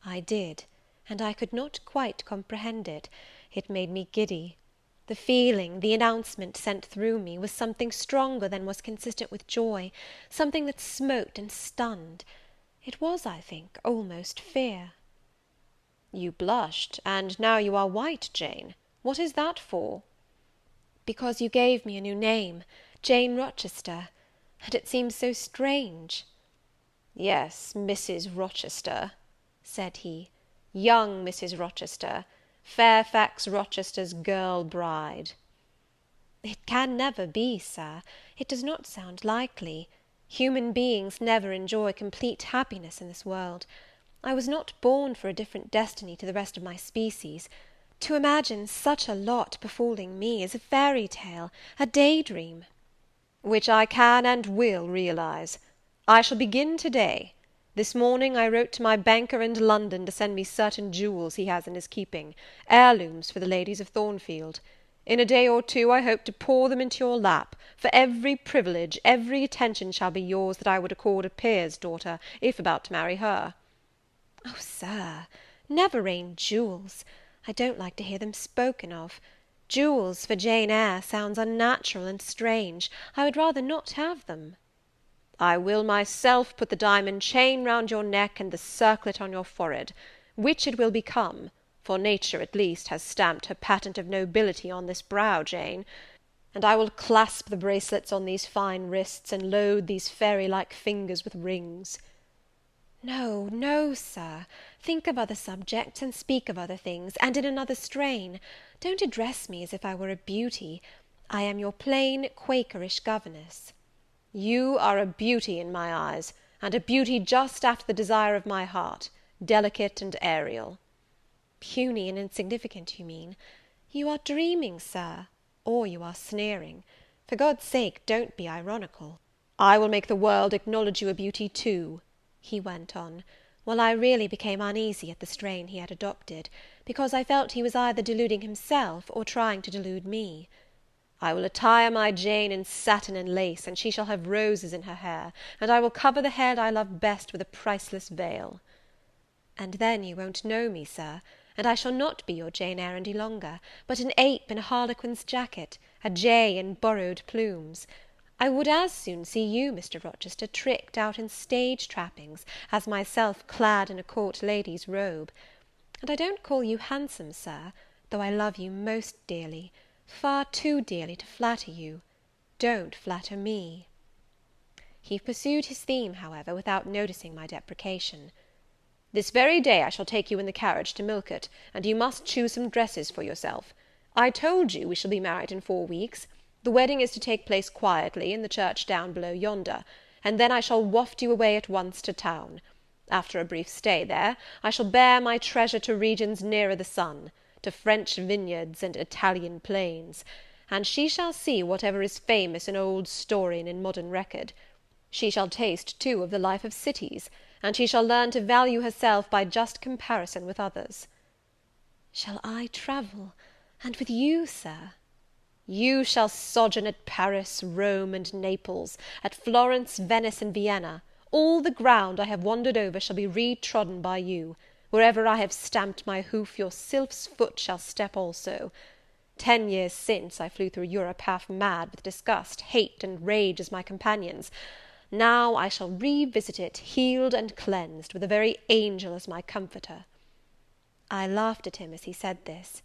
I did, and I could not quite comprehend it. It made me giddy. The feeling, the announcement sent through me, was something stronger than was consistent with joy, something that smote and stunned. It was, I think, almost fear. "You blushed, and now you are white, Jane. What is that for?" "Because you gave me a new name, Jane Rochester, and it seems so strange." "Yes, Mrs. Rochester," said he, "young Mrs. Rochester, Fairfax Rochester's girl bride." "It can never be, Sir. It does not sound likely. Human beings never enjoy complete happiness in this world. I was not born for a different destiny to the rest of my species. To imagine such a lot befalling me is a fairy tale, a daydream." "Which I can and will realize. I shall begin to-day. This morning I wrote to my banker in London to send me certain jewels he has in his keeping, heirlooms for the ladies of Thornfield. In a day or 2 I hope to pour them into your lap, for every privilege, every attention shall be yours that I would accord a peer's daughter, if about to marry her." "Oh, Sir, never rain jewels! I don't like to hear them spoken of. Jewels for Jane Eyre sounds unnatural and strange. I would rather not have them." "I will myself put the diamond chain round your neck and the circlet on your forehead, which it will become, for nature at least has stamped her patent of nobility on this brow, Jane, and I will clasp the bracelets on these fine wrists, and load these fairy-like fingers with rings." "No, no, Sir, think of other subjects, and speak of other things, and in another strain. Don't address me as if I were a beauty. I am your plain Quakerish governess." "You are a beauty in my eyes, and a beauty just after the desire of my heart, delicate and aerial." "Puny and insignificant, you mean. You are dreaming, Sir, or you are sneering. For God's sake, don't be ironical." "I will make the world acknowledge you a beauty too," he went on, while I really became uneasy at the strain he had adopted, because I felt he was either deluding himself, or trying to delude me. "I will attire my Jane in satin and lace, and she shall have roses in her hair, and I will cover the head I love best with a priceless veil." "And then you won't know me, Sir, and I shall not be your Jane Eyre any longer, but an ape in a harlequin's jacket, a jay in borrowed plumes. I would as soon see you, Mr. Rochester, tricked out in stage trappings, as myself clad in a court lady's robe. And I don't call you handsome, Sir, though I love you most dearly, far too dearly to flatter you. Don't flatter me." He pursued his theme, however, without noticing my deprecation. "This very day I shall take you in the carriage to Millcote, and you must choose some dresses for yourself. I told you we shall be married in 4 weeks. The wedding is to take place quietly, in the church down below yonder, and then I shall waft you away at once to town. After a brief stay there, I shall bear my treasure to regions nearer the sun, to French vineyards and Italian plains, and she shall see whatever is famous in old story and in modern record. She shall taste, too, of the life of cities, and she shall learn to value herself by just comparison with others." "Shall I travel, and with you, Sir?" "You shall sojourn at Paris, Rome, and Naples, at Florence, Venice, and Vienna. All the ground I have wandered over shall be re-trodden by you. Wherever I have stamped my hoof, your sylph's foot shall step also. 10 years since, I flew through Europe half mad with disgust, hate, and rage as my companions. Now I shall revisit it, healed and cleansed, with a very angel as my comforter." I laughed at him as he said this.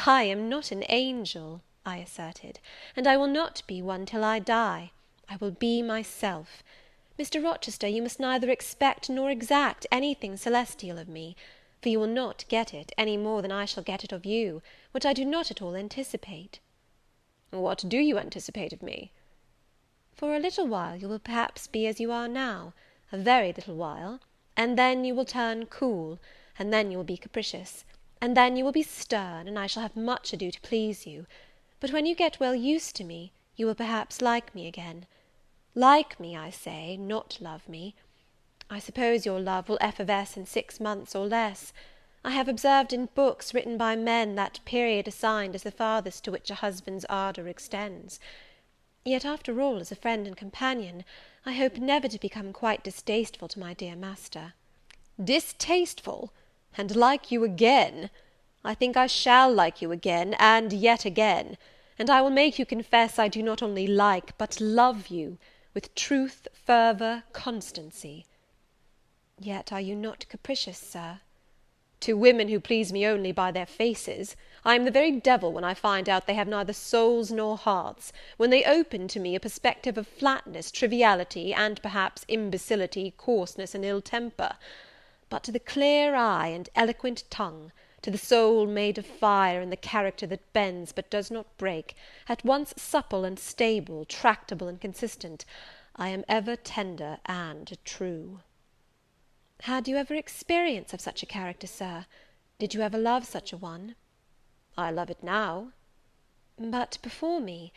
"I am not an angel," I asserted, "and I will not be one till I die. I will be myself. Mr. Rochester, you must neither expect nor exact anything celestial of me, for you will not get it, any more than I shall get it of you, which I do not at all anticipate." "What do you anticipate of me?" "For a little while you will perhaps be as you are now, a very little while, and then you will turn cool, and then you will be capricious, and then you will be stern, and I shall have much ado to please you. But when you get well used to me, you will perhaps like me again. Like me, I say, not love me. I suppose your love will effervesce in 6 months or less. I have observed in books written by men that period assigned as the farthest to which a husband's ardour extends. Yet, after all, as a friend and companion, I hope never to become quite distasteful to my dear master." "Distasteful! And like you again! I think I shall like you again, and yet again; and I will make you confess I do not only like, but love you, with truth, fervour, constancy." "Yet are you not capricious, Sir?" "To women who please me only by their faces. I am the very devil when I find out they have neither souls nor hearts, when they open to me a perspective of flatness, triviality, and perhaps imbecility, coarseness, and ill temper. But to the clear eye and eloquent tongue, to the soul made of fire, and the character that bends but does not break, at once supple and stable, tractable and consistent, I am ever tender and true." "Had you ever experience of such a character, Sir? Did you ever love such a one?" "I love it now." "But before me,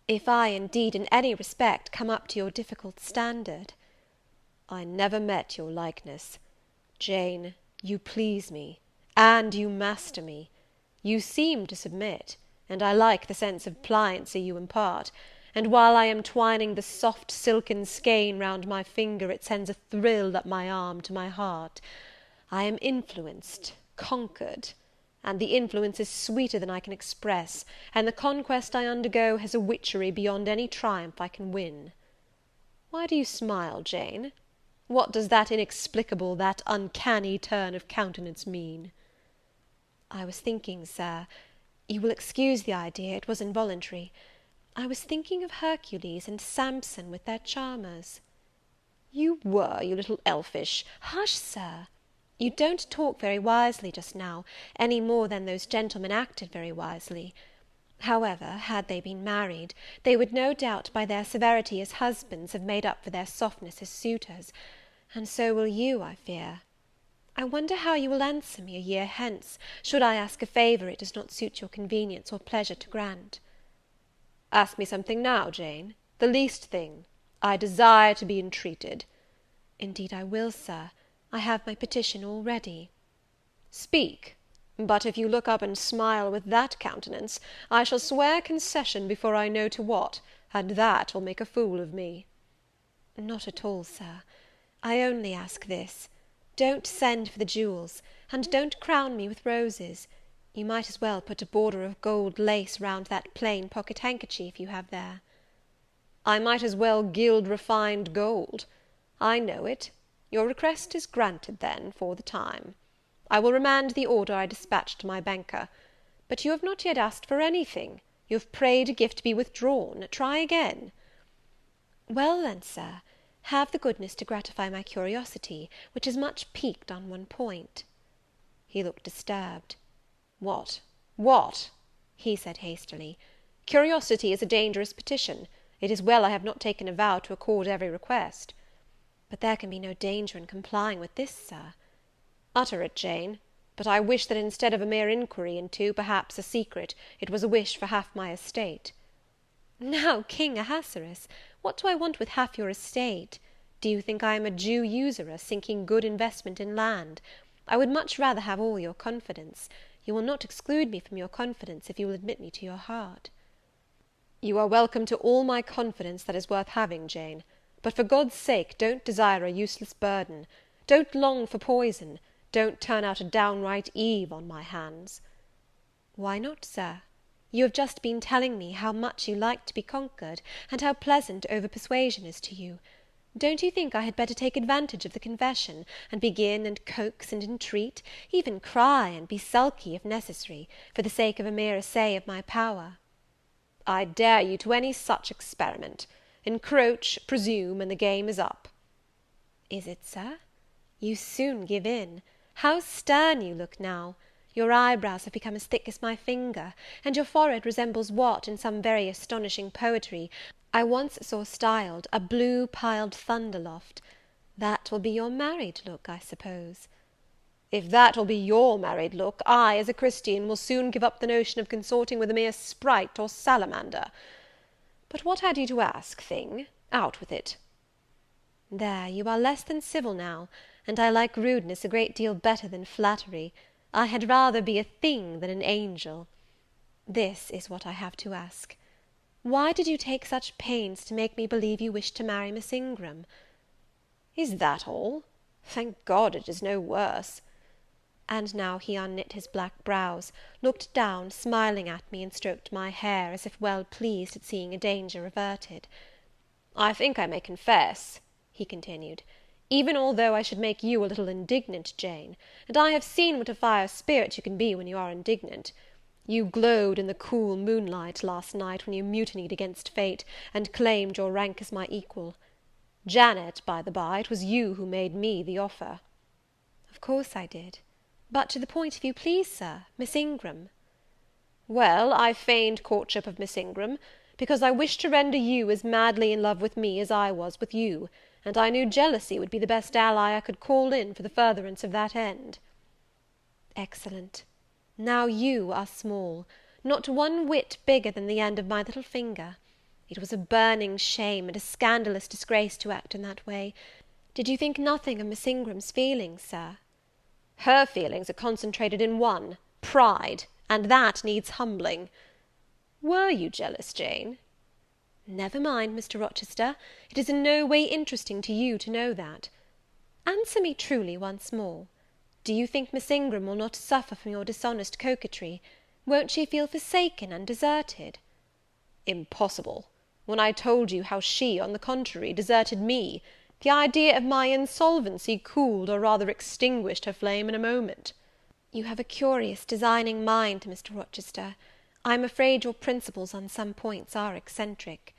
if I, indeed, in any respect, come up to your difficult standard?" "I never met your likeness. Jane, you please me, and you master me. You seem to submit, and I like the sense of pliancy you impart, and while I am twining the soft silken skein round my finger, it sends a thrill up my arm to my heart. I am influenced, conquered, and the influence is sweeter than I can express, and the conquest I undergo has a witchery beyond any triumph I can win. Why do you smile, Jane? What does that inexplicable, that uncanny turn of countenance mean?" "I was thinking, Sir, you will excuse the idea, it was involuntary, I was thinking of Hercules and Samson with their charmers." "You were, you little elfish—" "Hush, Sir! You don't talk very wisely just now, any more than those gentlemen acted very wisely. However, had they been married, they would no doubt by their severity as husbands have made up for their softness as suitors, and so will you, I fear. I wonder how you will answer me a year hence, should I ask a favour it does not suit your convenience or pleasure to grant." "Ask me something now, Jane, the least thing. I desire to be entreated." "Indeed I will, Sir. I have my petition all ready." "Speak; but if you look up and smile with that countenance, I shall swear concession before I know to what, and that will make a fool of me." "Not at all, Sir. I only ask this, don't send for the jewels, and don't crown me with roses. You might as well put a border of gold lace round that plain pocket handkerchief you have there." I might as well gild refined gold. I know it. Your request is granted, then, for the time. I will remand the order I dispatched to my banker. But you have not yet asked for anything. You have prayed a gift to be withdrawn. Try again." "Well, then, Sir, have the goodness to gratify my curiosity, which is much piqued on one point." He looked disturbed. What?" he said hastily. "Curiosity is a dangerous petition. It is well I have not taken a vow to accord every request." "But there can be no danger in complying with this, Sir." "Utter it, Jane; but I wish that instead of a mere inquiry into, perhaps, a secret, it was a wish for half my estate." "Now, King Ahasuerus, what do I want with half your estate? Do you think I am a Jew usurer, sinking good investment in land? I would much rather have all your confidence. You will not exclude me from your confidence, if you will admit me to your heart." "You are welcome to all my confidence that is worth having, Jane; but for God's sake don't desire a useless burden. Don't long for poison. Don't turn out a downright Eve on my hands." "Why not, Sir? You have just been telling me how much you like to be conquered, and how pleasant over-persuasion is to you. Don't you think I had better take advantage of the confession, and begin and coax and entreat, even cry and be sulky, if necessary, for the sake of a mere essay of my power?" "I dare you to any such experiment. Encroach, presume, and the game is up." "Is it, Sir? You soon give in. How stern you look now! Your eyebrows have become as thick as my finger, and your forehead resembles what, in some very astonishing poetry, I once saw styled a blue piled thunder loft. That will be your married look, I suppose." "If that will be your married look, I, as a Christian, will soon give up the notion of consorting with a mere sprite or salamander. But what had you to ask, thing? Out with it." "There, you are less than civil now, and I like rudeness a great deal better than flattery. I had rather be a thing than an angel. This is what I have to ask. Why did you take such pains to make me believe you wished to marry Miss Ingram?" "Is that all? Thank God it is no worse." And now he unknit his black brows, looked down, smiling at me, and stroked my hair, as if well pleased at seeing a danger averted. "I think I may confess," he continued, "even although I should make you a little indignant, Jane, and I have seen what a fire spirit you can be when you are indignant. You glowed in the cool moonlight last night when you mutinied against fate, and claimed your rank as my equal. Janet, by the by, it was you who made me the offer." "Of course I did. But to the point, if you please, Sir, Miss Ingram." "Well, I feigned courtship of Miss Ingram, because I wished to render you as madly in love with me as I was with you, and I knew jealousy would be the best ally I could call in for the furtherance of that end." "Excellent. Now you are small, not one whit bigger than the end of my little finger. It was a burning shame and a scandalous disgrace to act in that way. Did you think nothing of Miss Ingram's feelings, Sir?" "Her feelings are concentrated in one, pride, and that needs humbling. Were you jealous, Jane?" "Never mind, Mr. Rochester, it is in no way interesting to you to know that. Answer me truly once more. Do you think Miss Ingram will not suffer from your dishonest coquetry? Won't she feel forsaken and deserted?" "Impossible! When I told you how she, on the contrary, deserted me, the idea of my insolvency cooled, or rather extinguished, her flame in a moment." "You have a curious, designing mind, Mr. Rochester. I am afraid your principles on some points are eccentric."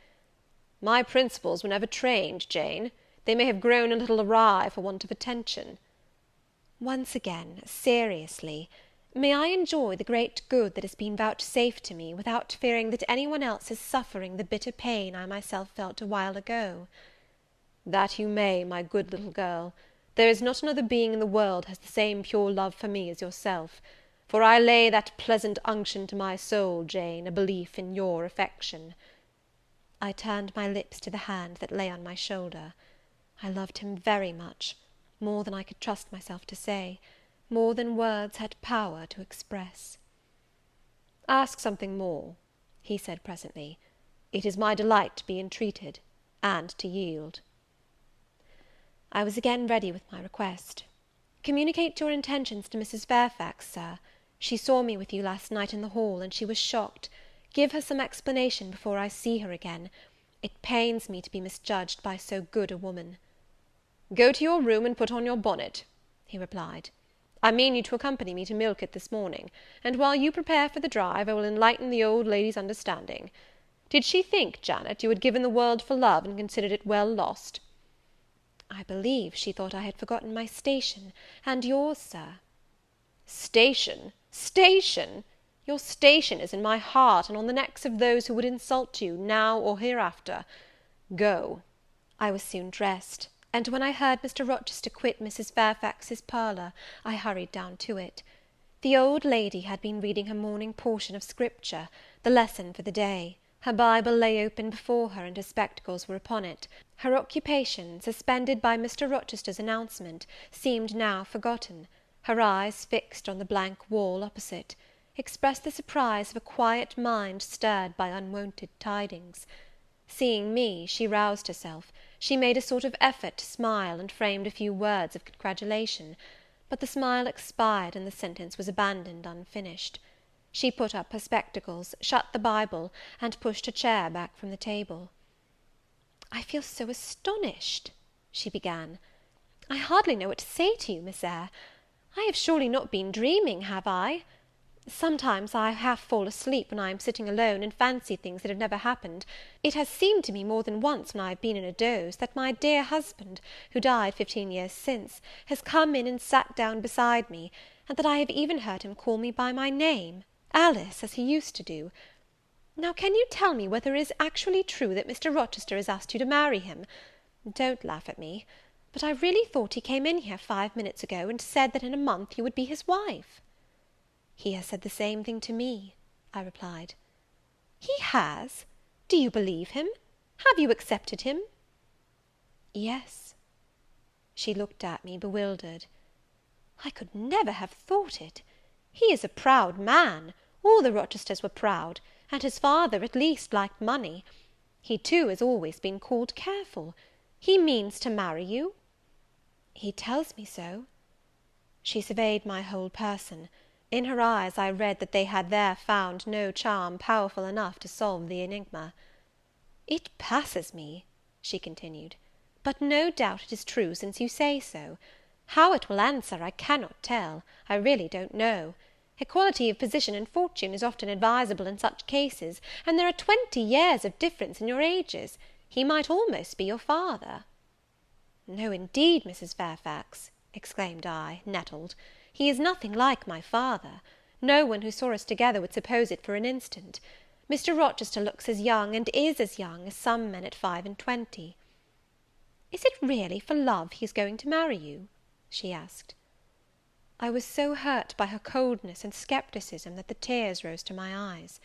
"My principles were never trained, Jane. They may have grown a little awry for want of attention." "Once again, seriously, may I enjoy the great good that has been vouchsafed to me, without fearing that any one else is suffering the bitter pain I myself felt a while ago?" "That you may, my good little girl. There is not another being in the world has the same pure love for me as yourself; for I lay that pleasant unction to my soul, Jane, a belief in your affection." I turned my lips to the hand that lay on my shoulder. I loved him very much, more than I could trust myself to say, more than words had power to express. "Ask something more," he said presently. "It is my delight to be entreated, and to yield." I was again ready with my request. "Communicate your intentions to Mrs. Fairfax, Sir. She saw me with you last night in the hall, and she was shocked. Give her some explanation before I see her again. It pains me to be misjudged by so good a woman. "Go to your room and put on your bonnet," he replied. "I mean you to accompany me to Millcote this morning, and while you prepare for the drive, I will enlighten the old lady's understanding. Did she think, Janet, you had given the world for love, and considered it well lost?" "I believe she thought I had forgotten my station, and yours, Sir." "Station! Station! Your station is in my heart, and on the necks of those who would insult you, now or hereafter. Go." I was soon dressed, and when I heard Mr. Rochester quit Mrs. Fairfax's parlour, I hurried down to it. The old lady had been reading her morning portion of Scripture, the lesson for the day. Her Bible lay open before her, and her spectacles were upon it. Her occupation, suspended by Mr. Rochester's announcement, seemed now forgotten. Her eyes, fixed on the blank wall opposite, expressed the surprise of a quiet mind stirred by unwonted tidings. Seeing me, she roused herself; she made a sort of effort to smile, and framed a few words of congratulation; but the smile expired, and the sentence was abandoned unfinished. She put up her spectacles, shut the Bible, and pushed her chair back from the table. "I feel so astonished," she began. "I hardly know what to say to you, Miss Eyre. I have surely not been dreaming, have I? Sometimes I half fall asleep when I am sitting alone, and fancy things that have never happened. It has seemed to me more than once, when I have been in a doze, that my dear husband, who died 15 years since, has come in and sat down beside me, and that I have even heard him call me by my name, Alice, as he used to do. Now, can you tell me whether it is actually true that Mr. Rochester has asked you to marry him? Don't laugh at me, but I really thought he came in here 5 minutes ago, and said that in a month you would be his wife." "He has said the same thing to me," I replied. "He has? Do you believe him? Have you accepted him?" "Yes." She looked at me bewildered. "I could never have thought it. He is a proud man. All the Rochesters were proud, and his father, at least, liked money. He, too, has always been called careful. He means to marry you?" "He tells me so." She surveyed my whole person. In her eyes I read that they had there found no charm powerful enough to solve the enigma. "It passes me," she continued, "but no doubt it is true, since you say so. How it will answer, I cannot tell. I really don't know. Equality of position and fortune is often advisable in such cases, and there are 20 years of difference in your ages. He might almost be your father." "No, indeed, Mrs. Fairfax," exclaimed I, nettled, "he is nothing like my father. No one who saw us together would suppose it for an instant. Mr. Rochester looks as young, and is as young, as some men at 25. "Is it really for love he is going to marry you?" she asked. I was so hurt by her coldness and scepticism that the tears rose to my eyes.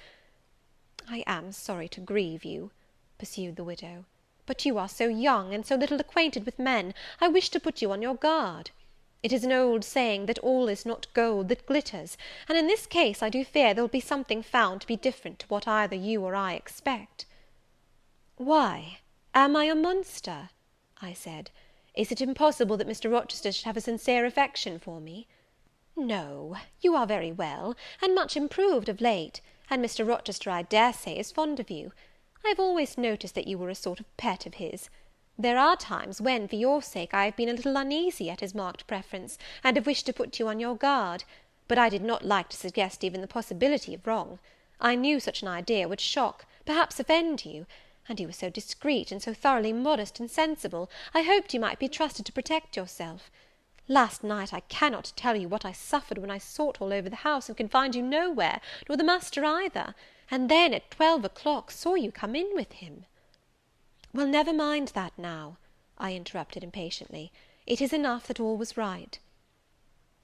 "I am sorry to grieve you," pursued the widow, "but you are so young, and so little acquainted with men, I wish to put you on your guard. It is an old saying, that all is not gold that glitters, and in this case I do fear there will be something found to be different to what either you or I expect." "Why, am I a monster?" I said. "Is it impossible that Mr. Rochester should have a sincere affection for me?" "No, you are very well, and much improved of late, and Mr. Rochester, I dare say, is fond of you. I have always noticed that you were a sort of pet of his. There are times when, for your sake, I have been a little uneasy at his marked preference, and have wished to put you on your guard; but I did not like to suggest even the possibility of wrong. I knew such an idea would shock, perhaps offend you, and you were so discreet, and so thoroughly modest and sensible, I hoped you might be trusted to protect yourself. Last night I cannot tell you what I suffered when I sought all over the house, and could find you nowhere, nor the master either, and then at 12 o'clock saw you come in with him." "Well, never mind that now," I interrupted impatiently. "It is enough that all was right."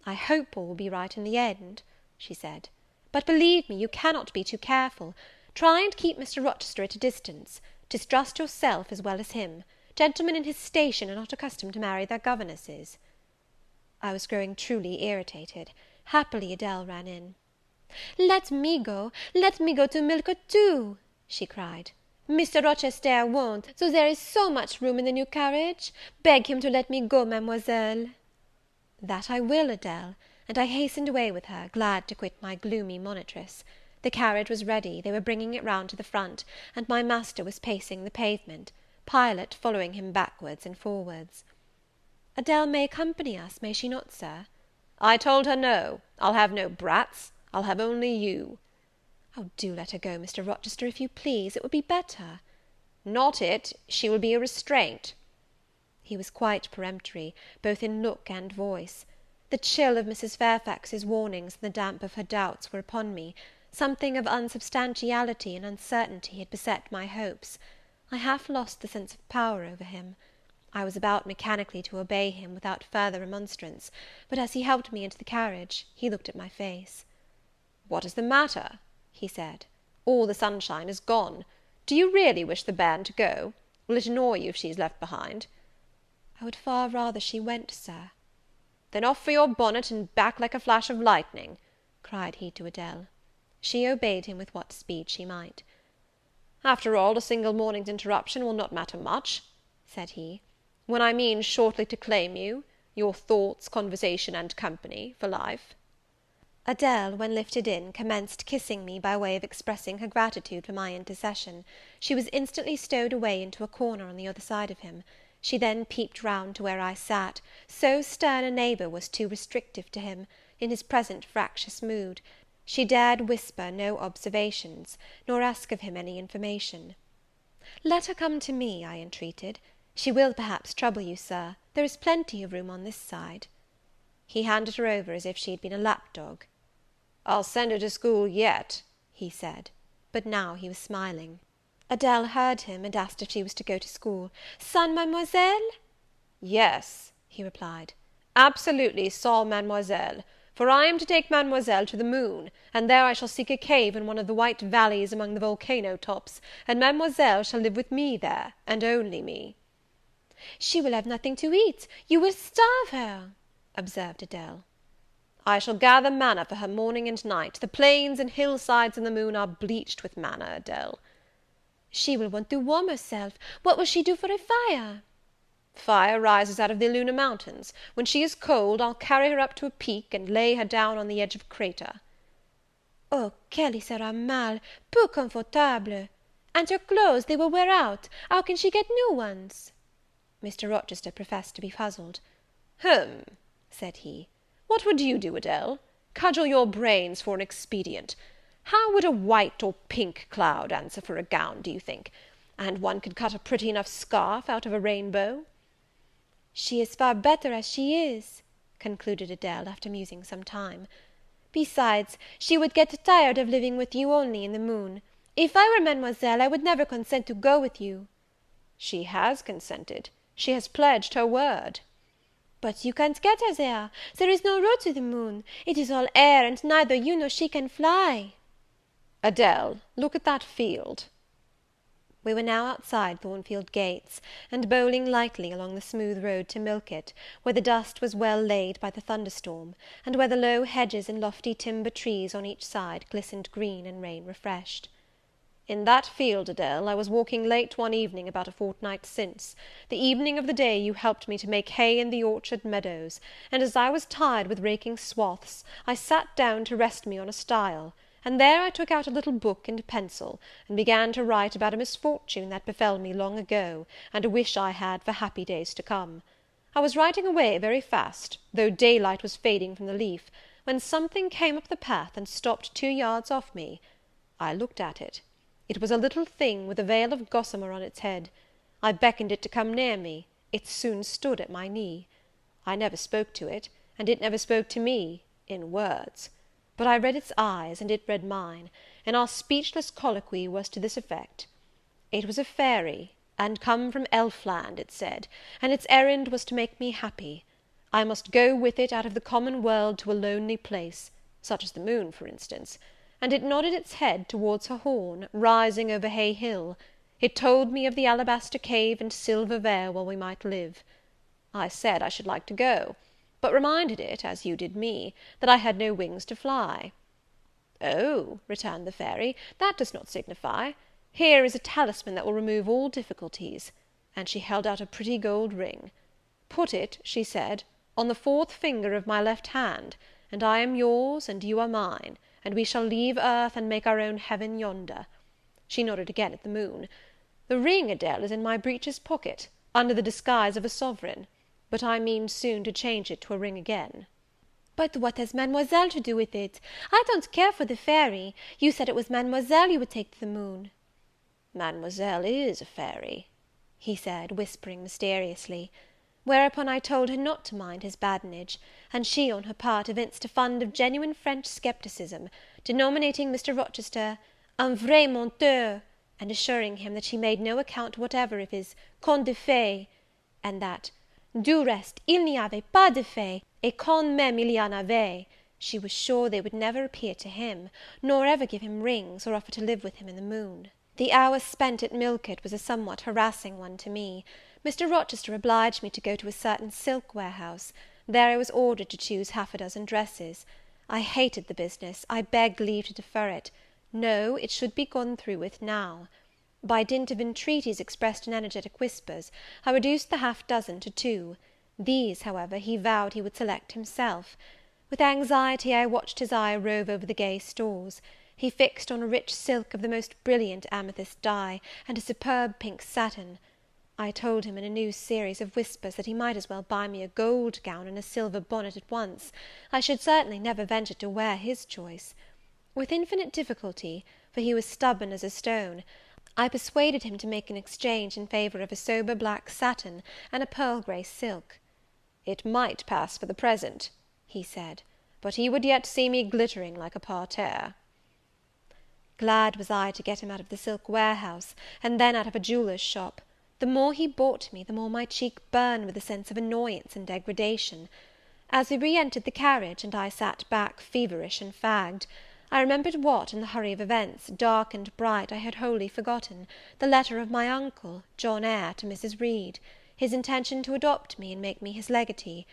"I hope all will be right in the end," she said; "but believe me, you cannot be too careful. Try and keep Mr. Rochester at a distance. Distrust yourself as well as him. Gentlemen in his station are not accustomed to marry their governesses." I was growing truly irritated. Happily Adele ran in. Let me go to Millcote too," she cried. "Mr. Rochester won't, so there is so much room in the new carriage. Beg him to let me go, mademoiselle." "That I will, Adele," and I hastened away with her, glad to quit my gloomy monitress. The carriage was ready, they were bringing it round to the front, and my master was pacing the pavement, Pilot following him backwards and forwards. "Adele may accompany us, may she not, Sir?" "I told her no. I'll have no brats. I'll have only you." "Oh, do let her go, Mr. Rochester, if you please, it would be better." "Not it. She will be a restraint." He was quite peremptory, both in look and voice. The chill of Mrs. Fairfax's warnings and the damp of her doubts were upon me. Something of unsubstantiality and uncertainty had beset my hopes. I half lost the sense of power over him. I was about mechanically to obey him without further remonstrance, but as he helped me into the carriage, he looked at my face. "What is the matter?" he said. "All the sunshine is gone. Do you really wish the bairn to go? Will it annoy you if she is left behind?" "I would far rather she went, Sir." "Then off for your bonnet, and back like a flash of lightning," cried he to Adele. She obeyed him with what speed she might. "After all, a single morning's interruption will not matter much," said he, "when I mean shortly to claim you, your thoughts, conversation, and company, for life." Adele, when lifted in, commenced kissing me by way of expressing her gratitude for my intercession. She was instantly stowed away into a corner on the other side of him. She then peeped round to where I sat, so stern a neighbour was too restrictive to him, in his present fractious mood. She dared whisper no observations, nor ask of him any information. "Let her come to me," I entreated. "She will perhaps trouble you, Sir. There is plenty of room on this side." He handed her over as if she had been a lap-dog. "I'll send her to school yet," he said, but now he was smiling. Adele heard him, and asked if she was to go to school. "Sans Mademoiselle?" "Yes," he replied, "absolutely sans Mademoiselle, for I am to take Mademoiselle to the moon, and there I shall seek a cave in one of the white valleys among the volcano tops, and Mademoiselle shall live with me there, and only me." "She will have nothing to eat, you will starve her," observed Adele. "I shall gather manna for her morning and night. The plains and hillsides in the moon are bleached with manna, Adele." "She will want to warm herself. What will she do for a fire?" "Fire rises out of the Luna Mountains. When she is cold, I'll carry her up to a peak, and lay her down on the edge of a crater." "Oh, qu'elle y sera mal, peu confortable! And her clothes, they will wear out. How can she get new ones?" Mr. Rochester professed to be puzzled. Said he. "What would you do, Adele? Cudgel your brains for an expedient. How would a white or pink cloud answer for a gown, do you think? And one could cut a pretty enough scarf out of a rainbow." "She is far better as she is," concluded Adele, after musing some time. "Besides, she would get tired of living with you only in the moon. If I were Mademoiselle, I would never consent to go with you." "She has consented. She has pledged her word." "But you can't get her there. There is no road to the moon. It is all air, and neither you nor she can fly." "Adele, look at that field." We were now outside Thornfield gates, and bowling lightly along the smooth road to Milket, where the dust was well laid by the thunderstorm, and where the low hedges and lofty timber trees on each side glistened green and rain refreshed. "In that field, Adele, I was walking late one evening about a fortnight since, the evening of the day you helped me to make hay in the orchard meadows, and as I was tired with raking swaths, I sat down to rest me on a stile, and there I took out a little book and a pencil, and began to write about a misfortune that befell me long ago, and a wish I had for happy days to come. I was writing away very fast, though daylight was fading from the leaf, when something came up the path and stopped 2 yards off me. I looked at it. It was a little thing with a veil of gossamer on its head. I beckoned it to come near me. It soon stood at my knee. I never spoke to it, and it never spoke to me, in words. But I read its eyes, and it read mine, and our speechless colloquy was to this effect. It was a fairy, and come from Elfland, it said, and its errand was to make me happy. I must go with it out of the common world to a lonely place, such as the moon, for instance, and it nodded its head towards her horn, rising over Hay Hill. It told me of the alabaster cave and silver vale where we might live. I said I should like to go, but reminded it, as you did me, that I had no wings to fly. "Oh," returned the fairy, "that does not signify. Here is a talisman that will remove all difficulties," and she held out a pretty gold ring. "Put it," she said, "on the 4th finger of my left hand, and I am yours, and you are mine, and we shall leave earth and make our own heaven yonder." She nodded again at the moon. "The ring, Adele, is in my breeches pocket, under the disguise of a sovereign; but I mean soon to change it to a ring again." "But what has Mademoiselle to do with it? I don't care for the fairy. You said it was Mademoiselle you would take to the moon." "Mademoiselle is a fairy," he said, whispering mysteriously. Whereupon I told her not to mind his badinage, and she, on her part, evinced a fund of genuine French scepticism, denominating Mr. Rochester un vrai menteur, and assuring him that she made no account whatever of his contes de fées, and that, du reste, il n'y avait pas de fées, et quand même il y en avait, she was sure they would never appear to him, nor ever give him rings, or offer to live with him in the moon. The hour spent at Millcote was a somewhat harassing one to me. Mr. Rochester obliged me to go to a certain silk warehouse. There I was ordered to choose half a dozen dresses. I hated the business. I begged leave to defer it. No, it should be gone through with now. By dint of entreaties expressed in energetic whispers, I reduced the half dozen to 2. These, however, he vowed he would select himself. With anxiety I watched his eye rove over the gay stores. He fixed on a rich silk of the most brilliant amethyst dye, and a superb pink satin. I told him in a new series of whispers that he might as well buy me a gold gown and a silver bonnet at once. I should certainly never venture to wear his choice. With infinite difficulty, for he was stubborn as a stone, I persuaded him to make an exchange in favour of a sober black satin and a pearl grey silk. "It might pass for the present," he said, "but he would yet see me glittering like a parterre." Glad was I to get him out of the silk warehouse, and then out of a jeweller's shop. The more he bought me, the more my cheek burned with a sense of annoyance and degradation. As we re-entered the carriage, and I sat back feverish and fagged, I remembered what, in the hurry of events, dark and bright, I had wholly forgotten, the letter of my uncle, Jane Eyre, to Mrs. Reed, his intention to adopt me and make me his legatee.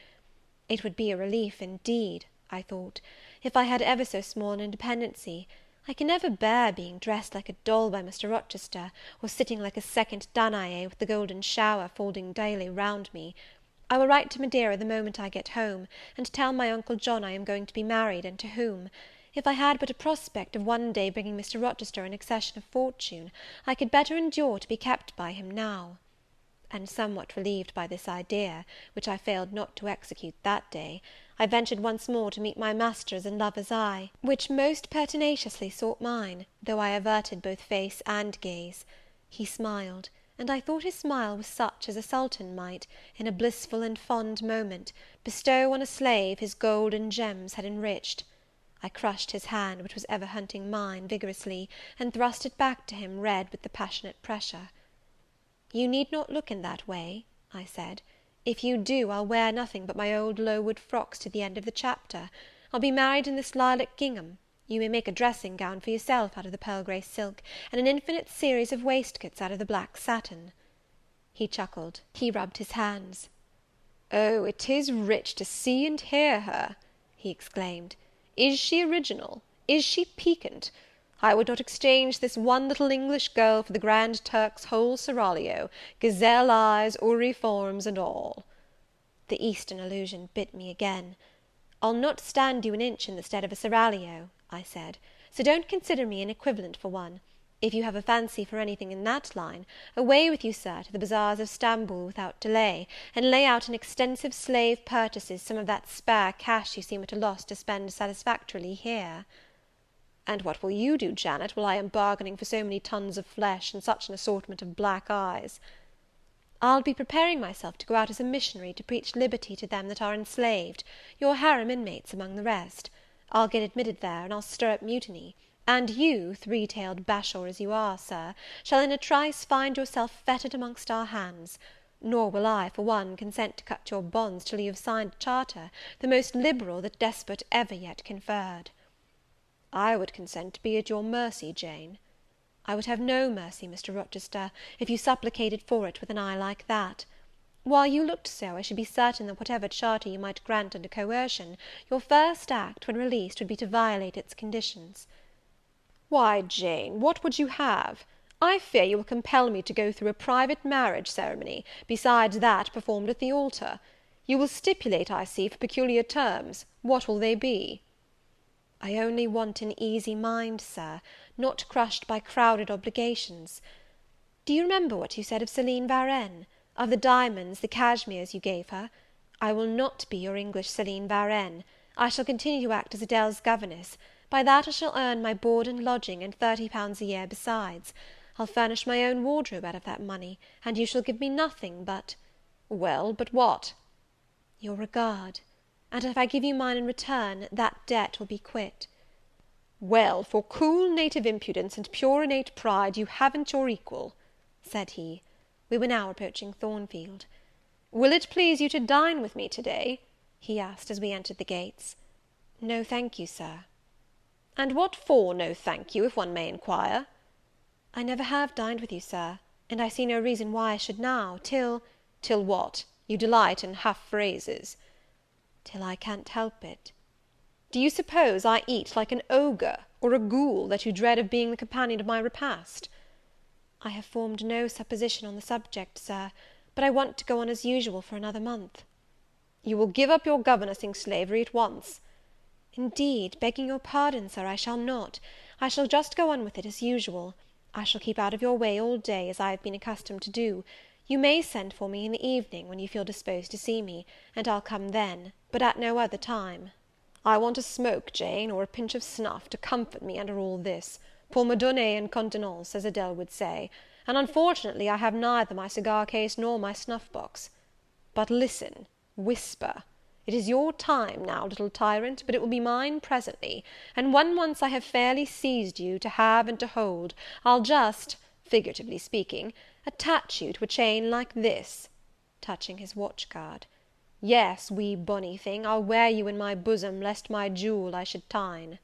It would be a relief, indeed, I thought, if I had ever so small an independency. I can never bear being dressed like a doll by Mr. Rochester, or sitting like a second Danae with the golden shower falling daily round me. I will write to Madeira the moment I get home, and tell my uncle John I am going to be married, and to whom. If I had but a prospect of one day bringing Mr. Rochester an accession of fortune, I could better endure to be kept by him now. And somewhat relieved by this idea, which I failed not to execute that day, I ventured once more to meet my master's and lover's eye, which most pertinaciously sought mine, though I averted both face and gaze. He smiled, and I thought his smile was such as a sultan might, in a blissful and fond moment, bestow on a slave his gold and gems had enriched. I crushed his hand, which was ever hunting mine, vigorously, and thrust it back to him, red with the passionate pressure. "You need not look in that way," I said. "If you do, I'll wear nothing but my old Lowood frocks to the end of the chapter. I'll be married in this lilac gingham. You may make a dressing gown for yourself out of the pearl grey silk, and an infinite series of waistcoats out of the black satin." He chuckled. He rubbed his hands. "Oh, it is rich to see and hear her!" he exclaimed. "Is she original? Is she piquant? I would not exchange this one little English girl for the Grand Turk's whole seraglio, gazelle eyes, houri forms, and all." The Eastern allusion bit me again. "I'll not stand you an inch in the stead of a seraglio," I said, "so don't consider me an equivalent for one. If you have a fancy for anything in that line, away with you, Sir, to the bazaars of Stamboul without delay, and lay out in extensive slave purchases some of that spare cash you seem at a loss to spend satisfactorily here." "And what will you do, Janet, while I am bargaining for so many tons of flesh, and such an assortment of black eyes?" "I'll be preparing myself to go out as a missionary to preach liberty to them that are enslaved, your harem inmates among the rest. I'll get admitted there, and I'll stir up mutiny; and you, three-tailed bashaw as you are, Sir, shall in a trice find yourself fettered amongst our hands. Nor will I, for one, consent to cut your bonds till you have signed a charter, the most liberal that despot ever yet conferred." "I would consent to be at your mercy, Jane." "I would have no mercy, Mr. Rochester, if you supplicated for it with an eye like that. While you looked so, I should be certain that whatever charter you might grant under coercion, your first act, when released, would be to violate its conditions." "Why, Jane, what would you have? I fear you will compel me to go through a private marriage ceremony, besides that performed at the altar. You will stipulate, I see, for peculiar terms. What will they be?" "I I only want an easy mind, Sir, not crushed by crowded obligations. Do you remember what you said of Celine Varenne? Of the diamonds, the cashmeres you gave her? I will not be your English Celine Varenne. I shall continue to act as Adele's governess. By that I shall earn my board and lodging, and £30 a year besides. I'll furnish my own wardrobe out of that money, and you shall give me nothing but— Well, but what? Your regard. And if I give you mine in return, that debt will be quit. Well, for cool native impudence and pure innate pride, you haven't your equal, said he. We were now approaching Thornfield. Will it please you to dine with me to-day? he asked as we entered the gates. No, thank you, Sir. And what for, no thank you, if one may inquire? I never have dined with you, Sir, and I see no reason why I should now, till— Till what? You delight in half-phrases. Till I can't help it. Do you suppose I eat like an ogre, or a ghoul, that you dread of being the companion of my repast? I have formed no supposition on the subject, Sir, but I want to go on as usual for another month. You will give up your governessing slavery at once. Indeed, begging your pardon, Sir, I shall not. I shall just go on with it as usual. I shall keep out of your way all day, as I have been accustomed to do. You may send for me in the evening, when you feel disposed to see me, and I'll come then, but at no other time. I want a smoke, Jane, or a pinch of snuff, to comfort me under all this, pour me donner une contenance, as Adele would say, and unfortunately I have neither my cigar case nor my snuff box. But listen, whisper. It is your time now, little tyrant, but it will be mine presently, and when once I have fairly seized you, to have and to hold, I'll just, figuratively speaking, attach you to a chain like this, touching his watch-guard. Yes, wee bonny thing, I'll wear you in my bosom, lest my jewel I should tine.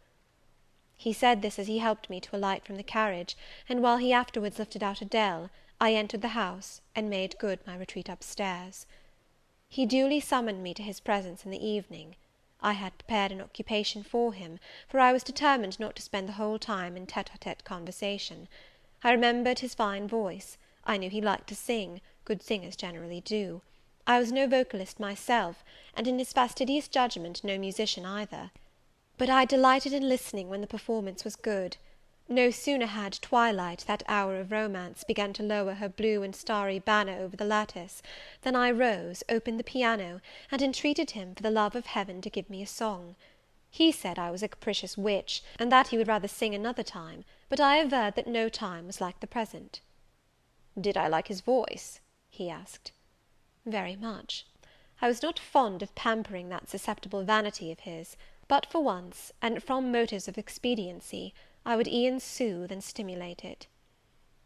He said this as he helped me to alight from the carriage, and while he afterwards lifted out Adele, I entered the house, and made good my retreat upstairs. He duly summoned me to his presence in the evening. I had prepared an occupation for him, for I was determined not to spend the whole time in tête-à-tête conversation. I remembered his fine voice. I knew he liked to sing, good singers generally do. I was no vocalist myself, and in his fastidious judgment no musician either. But I delighted in listening when the performance was good. No sooner had twilight, that hour of romance, begun to lower her blue and starry banner over the lattice, than I rose, opened the piano, and entreated him, for the love of Heaven, to give me a song. He said I was a capricious witch, and that he would rather sing another time, but I averred that no time was like the present. Did I like his voice? he asked. Very much. I was not fond of pampering that susceptible vanity of his, but for once, and from motives of expediency, I would e'en soothe and stimulate it.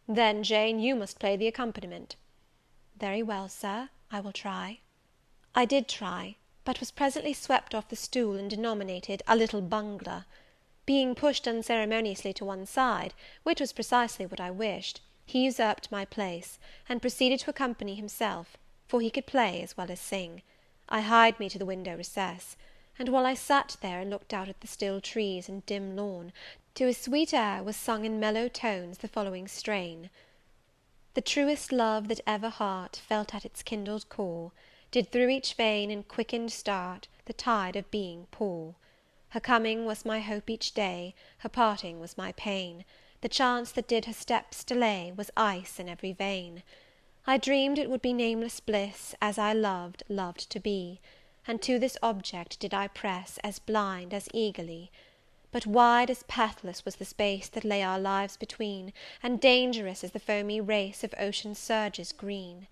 Then, Jane, you must play the accompaniment. Very well, Sir, I will try. I did try, but was presently swept off the stool, and denominated a little bungler. Being pushed unceremoniously to one side, which was precisely what I wished, he usurped my place, and proceeded to accompany himself, for he could play as well as sing. I hied me to the window recess, and while I sat there and looked out at the still trees and dim lawn, to a sweet air was sung in mellow tones the following strain: The truest love that ever heart felt at its kindled core, did through each vein in quickened start the tide of being pour. Her coming was my hope each day, her parting was my pain, the chance that did her steps delay was ice in every vein. I dreamed it would be nameless bliss, as I loved, loved to be, and to this object did I press, as blind as eagerly. But wide as pathless was the space that lay our lives between, and dangerous as the foamy race of ocean's surges green.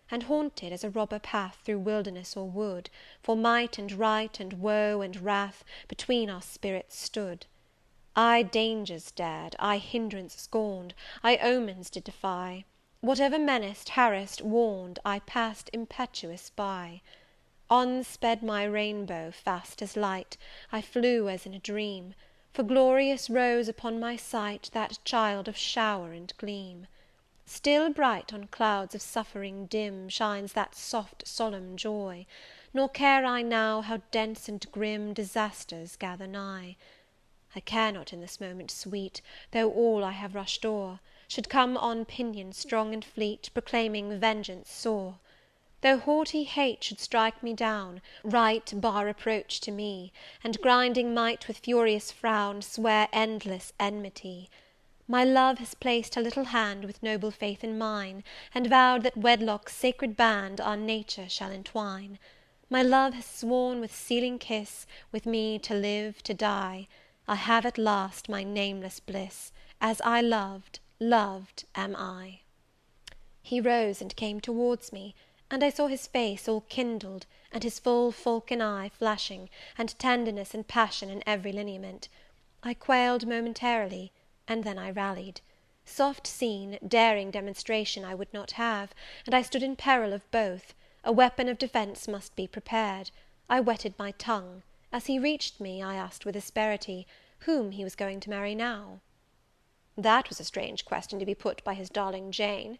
And haunted as a robber path through wilderness or wood, for might and right and woe and wrath between our spirits stood. I dangers dared, I hindrance scorned, I omens did defy. Whatever menaced, harassed, warned, I passed impetuous by. On sped my rainbow, fast as light, I flew as in a dream, for glorious rose upon my sight that child of shower and gleam. Still bright on clouds of suffering dim shines that soft solemn joy, nor care I now how dense and grim disasters gather nigh. I care not in this moment sweet, though all I have rushed o'er should come on pinion strong and fleet, proclaiming vengeance sore. Though haughty hate should strike me down, right bar reproach to me, and grinding might with furious frown swear endless enmity. My love has placed her little hand with noble faith in mine, and vowed that wedlock's sacred band our nature shall entwine. My love has sworn with sealing kiss, with me to live, to die. I have at last my nameless bliss, as I loved, loved am I. He rose and came towards me, and I saw his face all kindled, and his full falcon eye flashing, and tenderness and passion in every lineament. I quailed momentarily, and then I rallied. Soft scene, daring demonstration I would not have, and I stood in peril of both. A weapon of defence must be prepared. I wetted my tongue. As he reached me, I asked with asperity, whom he was going to marry now? That was a strange question to be put by his darling Jane.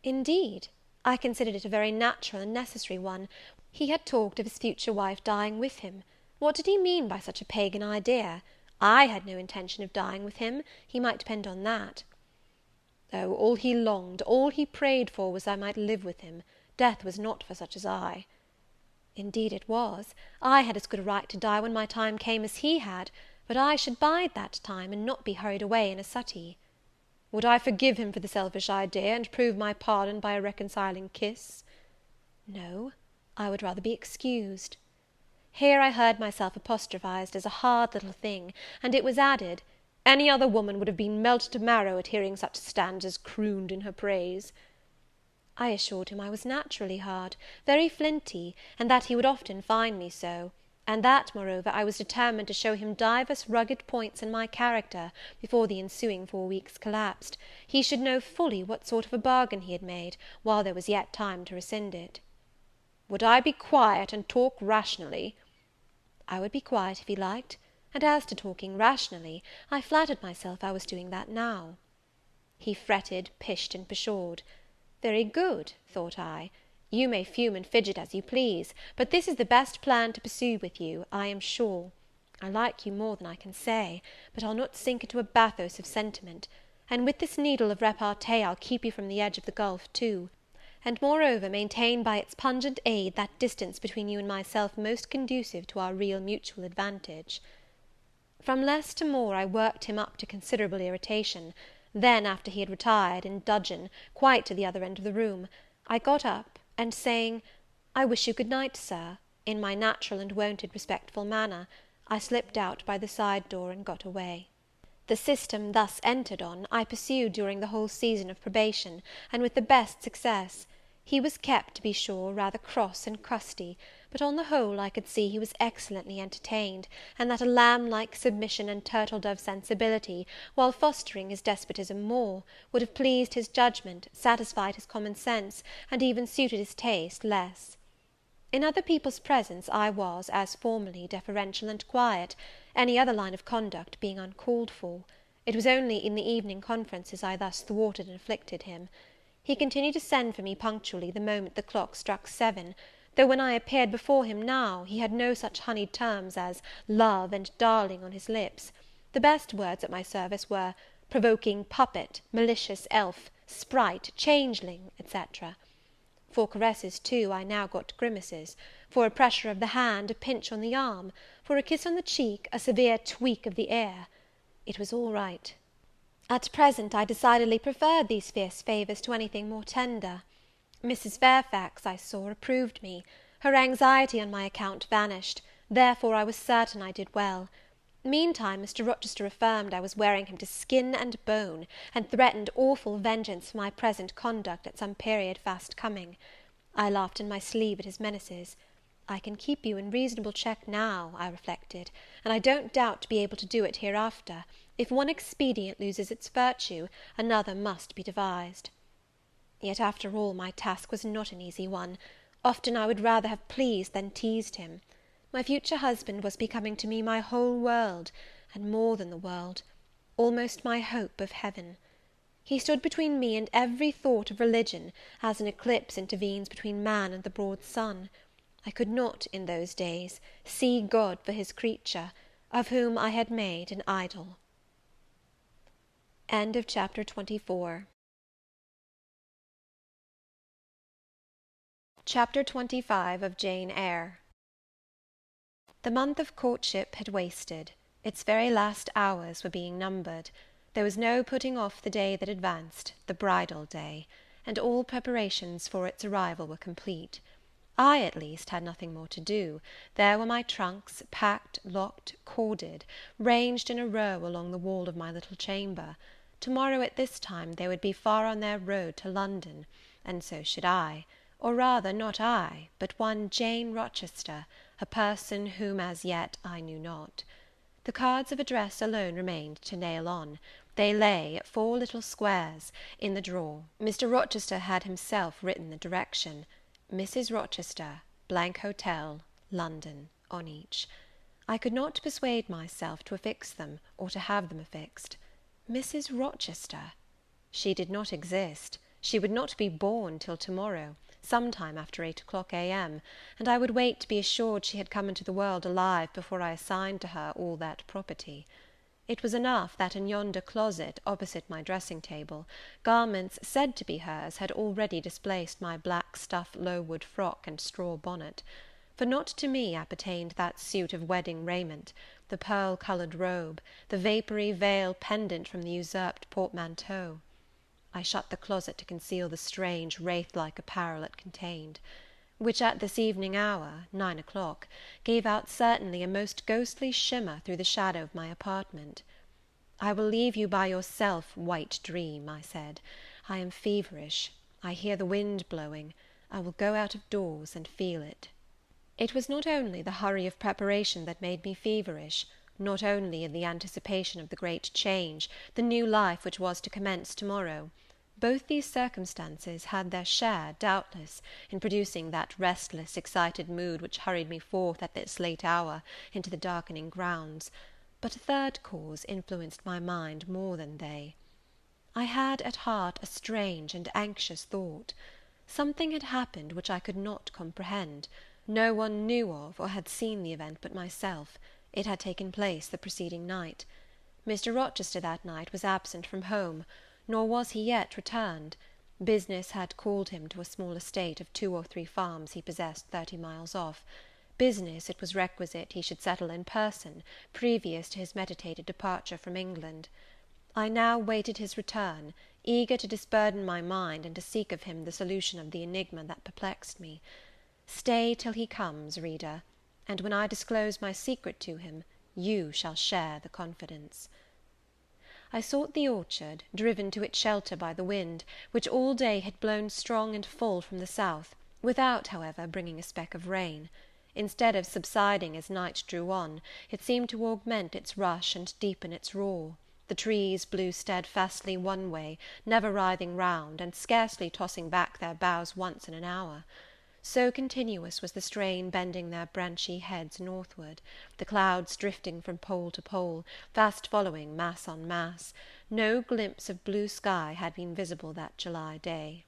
Indeed, I considered it a very natural and necessary one. He had talked of his future wife dying with him. What did he mean by such a pagan idea? I had no intention of dying with him, he might depend on that. Oh, all he longed, all he prayed for, was I might live with him. Death was not for such as I. Indeed it was. I had as good a right to die when my time came as he had, but I should bide that time, and not be hurried away in a suttee. Would I forgive him for the selfish idea, and prove my pardon by a reconciling kiss? No, I would rather be excused. Here I heard myself apostrophized as a hard little thing, and it was added, any other woman would have been melted to marrow at hearing such stanzas crooned in her praise. I assured him I was naturally hard, very flinty, and that he would often find me so, and that, moreover, I was determined to show him divers rugged points in my character, before the ensuing 4 weeks collapsed, he should know fully what sort of a bargain he had made, while there was yet time to rescind it. Would I be quiet and talk rationally? I would be quiet if he liked, and as to talking rationally, I flattered myself I was doing that now. He fretted, pished, and pshawed. Very good, thought I. You may fume and fidget as you please, but this is the best plan to pursue with you, I am sure. I like you more than I can say, but I'll not sink into a bathos of sentiment; and with this needle of repartee I'll keep you from the edge of the gulf too, and moreover maintain by its pungent aid that distance between you and myself most conducive to our real mutual advantage. From less to more I worked him up to considerable irritation. Then, after he had retired, in dudgeon, quite to the other end of the room, I got up, and saying, "I wish you good night, Sir," in my natural and wonted respectful manner, I slipped out by the side door and got away. The system thus entered on, I pursued during the whole season of probation, and with the best success. He was kept, to be sure, rather cross and crusty, but on the whole I could see he was excellently entertained, and that a lamb-like submission and turtle-dove sensibility, while fostering his despotism more, would have pleased his judgment, satisfied his common sense, and even suited his taste less. In other people's presence I was, as formerly, deferential and quiet, any other line of conduct being uncalled for. It was only in the evening conferences I thus thwarted and afflicted him. He continued to send for me punctually the moment the clock struck 7, though when I appeared before him now, he had no such honeyed terms as love and darling on his lips. The best words at my service were provoking puppet, malicious elf, sprite, changeling, etc. For caresses, too, I now got grimaces; for a pressure of the hand, a pinch on the arm; for a kiss on the cheek, a severe tweak of the ear. It was all right. At present I decidedly preferred these fierce favours to anything more tender. Mrs. Fairfax, I saw, approved me; her anxiety on my account vanished, therefore I was certain I did well. Meantime Mr. Rochester affirmed I was wearing him to skin and bone, and threatened awful vengeance for my present conduct at some period fast coming. I laughed in my sleeve at his menaces. I can keep you in reasonable check now, I reflected, and I don't doubt to be able to do it hereafter. If one expedient loses its virtue, another must be devised. Yet, after all, my task was not an easy one. Often I would rather have pleased than teased him. My future husband was becoming to me my whole world, and more than the world, almost my hope of heaven. He stood between me and every thought of religion, as an eclipse intervenes between man and the broad sun. I could not, in those days, see God for his creature, of whom I had made an idol. Chapter 24. Chapter 25 of Jane Eyre. The month of courtship had wasted. Its very last hours were being numbered. There was no putting off the day that advanced, the bridal day, and all preparations for its arrival were complete. I, at least, had nothing more to do. There were my trunks, packed, locked, corded, ranged in a row along the wall of my little chamber. To-morrow at this time they would be far on their road to London, and so should I. Or rather, not I, but one Jane Rochester, a person whom as yet I knew not. The cards of address alone remained to nail on. They lay, 4 little squares, in the drawer. Mr. Rochester had himself written the direction, Mrs. Rochester, Hotel, London, on each. I could not persuade myself to affix them, or to have them affixed. Mrs. Rochester! She did not exist. She would not be born till to-morrow, sometime after 8 o'clock a.m., and I would wait to be assured she had come into the world alive before I assigned to her all that property. It was enough that in yonder closet, opposite my dressing-table, garments said to be hers had already displaced my black stuff Lowood frock and straw bonnet; for not to me appertained that suit of wedding raiment, the pearl-coloured robe, the vapoury veil pendant from the usurped portmanteau. I shut the closet to conceal the strange, wraith-like apparel it contained, which at this evening hour, 9 o'clock, gave out certainly a most ghostly shimmer through the shadow of my apartment. "I will leave you by yourself, white dream," I said. "I am feverish. I hear the wind blowing. I will go out of doors and feel it." It was not only the hurry of preparation that made me feverish, not only the anticipation of the great change, the new life which was to commence to-morrow. Both these circumstances had their share, doubtless, in producing that restless, excited mood which hurried me forth at this late hour into the darkening grounds; but a third cause influenced my mind more than they. I had at heart a strange and anxious thought. Something had happened which I could not comprehend. No one knew of or had seen the event but myself. It had taken place the preceding night. Mr. Rochester that night was absent from home, nor was he yet returned. Business had called him to a small estate of 2 or 3 farms he possessed 30 miles off. Business it was requisite he should settle in person, previous to his meditated departure from England. I now waited his return, eager to disburden my mind, and to seek of him the solution of the enigma that perplexed me. Stay till he comes, reader, and when I disclose my secret to him, you shall share the confidence. I sought the orchard, driven to its shelter by the wind, which all day had blown strong and full from the south, without, however, bringing a speck of rain. Instead of subsiding as night drew on, it seemed to augment its rush and deepen its roar. The trees blew steadfastly one way, never writhing round, and scarcely tossing back their boughs once in an hour. So continuous was the strain bending their branchy heads northward, the clouds drifting from pole to pole, fast following mass on mass, no glimpse of blue sky had been visible that July day.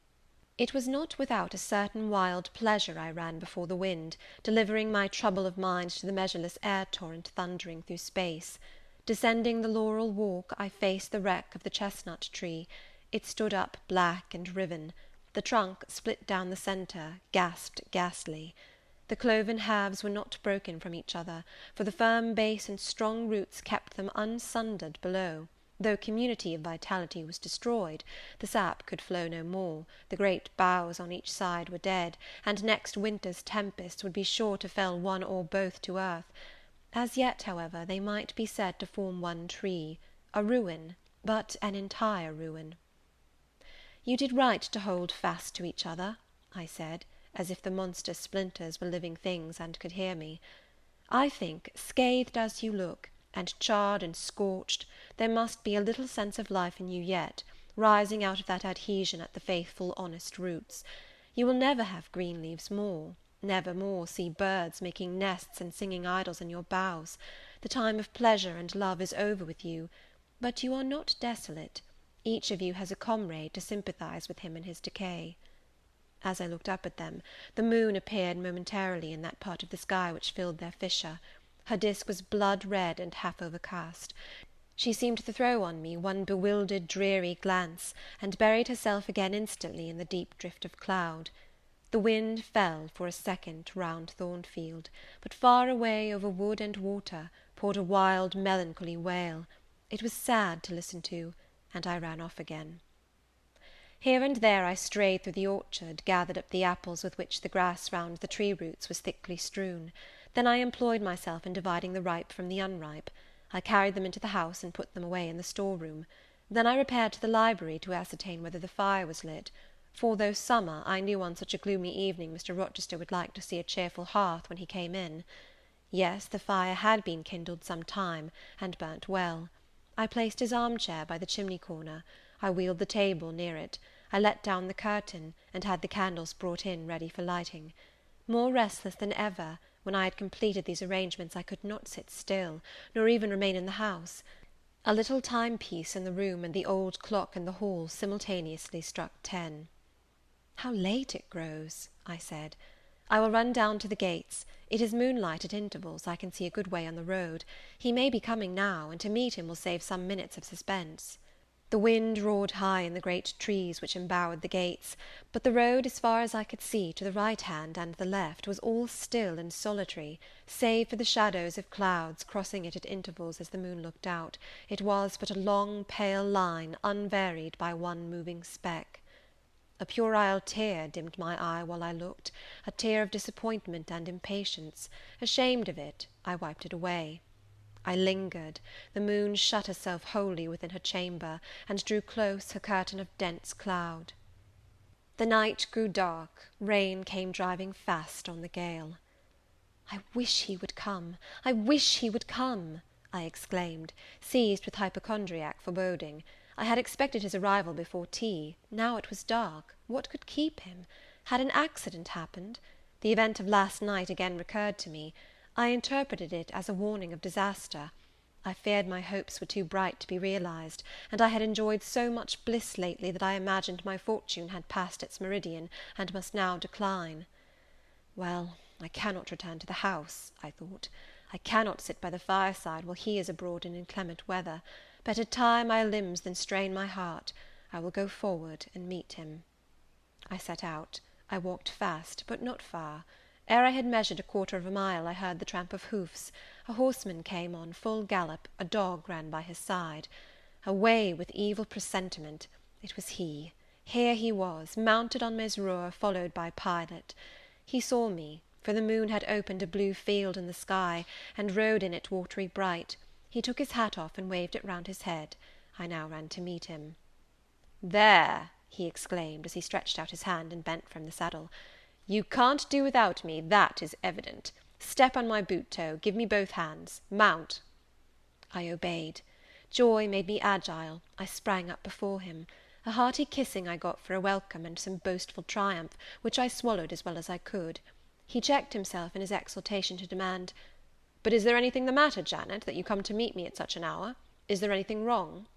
It was not without a certain wild pleasure I ran before the wind, delivering my trouble of mind to the measureless air-torrent thundering through space. Descending the laurel walk, I faced the wreck of the chestnut tree. It stood up black and riven. The trunk, split down the centre, gasped ghastly. The cloven halves were not broken from each other, for the firm base and strong roots kept them unsundered below. Though community of vitality was destroyed, the sap could flow no more, the great boughs on each side were dead, and next winter's tempests would be sure to fell one or both to earth. As yet, however, they might be said to form one tree, a ruin, but an entire ruin. "You did right to hold fast to each other," I said, as if the monster splinters were living things and could hear me. "I think, scathed as you look, and charred and scorched, there must be a little sense of life in you yet, rising out of that adhesion at the faithful honest roots. You will never have green leaves more, never more see birds making nests and singing idyls in your boughs. The time of pleasure and love is over with you, but you are not desolate. Each of you has a comrade to sympathize with him in his decay." As I looked up at them, the moon appeared momentarily in that part of the sky which filled their fissure. Her disk was blood-red and half overcast. She seemed to throw on me one bewildered, dreary glance, and buried herself again instantly in the deep drift of cloud. The wind fell for a second round Thornfield, but far away over wood and water poured a wild melancholy wail. It was sad to listen to, and I ran off again. Here and there I strayed through the orchard, gathered up the apples with which the grass round the tree roots was thickly strewn. Then I employed myself in dividing the ripe from the unripe. I carried them into the house and put them away in the store-room. Then I repaired to the library to ascertain whether the fire was lit; for, though summer, I knew on such a gloomy evening Mr. Rochester would like to see a cheerful hearth when he came in. Yes, the fire had been kindled some time, and burnt well. I placed his arm-chair by the chimney-corner. I wheeled the table near it. I let down the curtain, and had the candles brought in ready for lighting. More restless than ever, when I had completed these arrangements, I could not sit still, nor even remain in the house. A little timepiece in the room and the old clock in the hall simultaneously struck 10. "How late it grows!" I said. "I will run down to the gates. It is moonlight at intervals, I can see a good way on the road. He may be coming now, and to meet him will save some minutes of suspense." The wind roared high in the great trees which embowered the gates, but the road, as far as I could see, to the right hand and the left, was all still and solitary, save for the shadows of clouds crossing it at intervals as the moon looked out. It was but a long pale line, unvaried by one moving speck. A puerile tear dimmed my eye while I looked, a tear of disappointment and impatience. Ashamed of it, I wiped it away. I lingered. The moon shut herself wholly within her chamber, and drew close her curtain of dense cloud. The night grew dark, rain came driving fast on the gale. "I wish he would come! I wish he would come!" I exclaimed, seized with hypochondriac foreboding. I had expected his arrival before tea. Now it was dark. What could keep him? Had an accident happened? The event of last night again recurred to me. I interpreted it as a warning of disaster. I feared my hopes were too bright to be realized, and I had enjoyed so much bliss lately that I imagined my fortune had passed its meridian, and must now decline. Well, I cannot return to the house, I thought. I cannot sit by the fireside while he is abroad in inclement weather. Better tire my limbs than strain my heart. I will go forward and meet him. I set out. I walked fast, but not far. Ere I had measured 1/4 mile, I heard the tramp of hoofs. A horseman came on full gallop, a dog ran by his side. Away with evil presentiment! It was he. Here he was, mounted on Mesrour, followed by Pilot. He saw me, for the moon had opened a blue field in the sky, and rode in it watery bright. He took his hat off and waved it round his head. I now ran to meet him. "There!" he exclaimed, as he stretched out his hand and bent from the saddle. "You can't do without me, that is evident. Step on my boot toe, give me both hands. Mount." I obeyed. Joy made me agile. I sprang up before him. A hearty kissing I got for a welcome, and some boastful triumph, which I swallowed as well as I could. He checked himself in his exultation to demand, "But is there anything the matter, Janet, that you come to meet me at such an hour? Is there anything wrong?"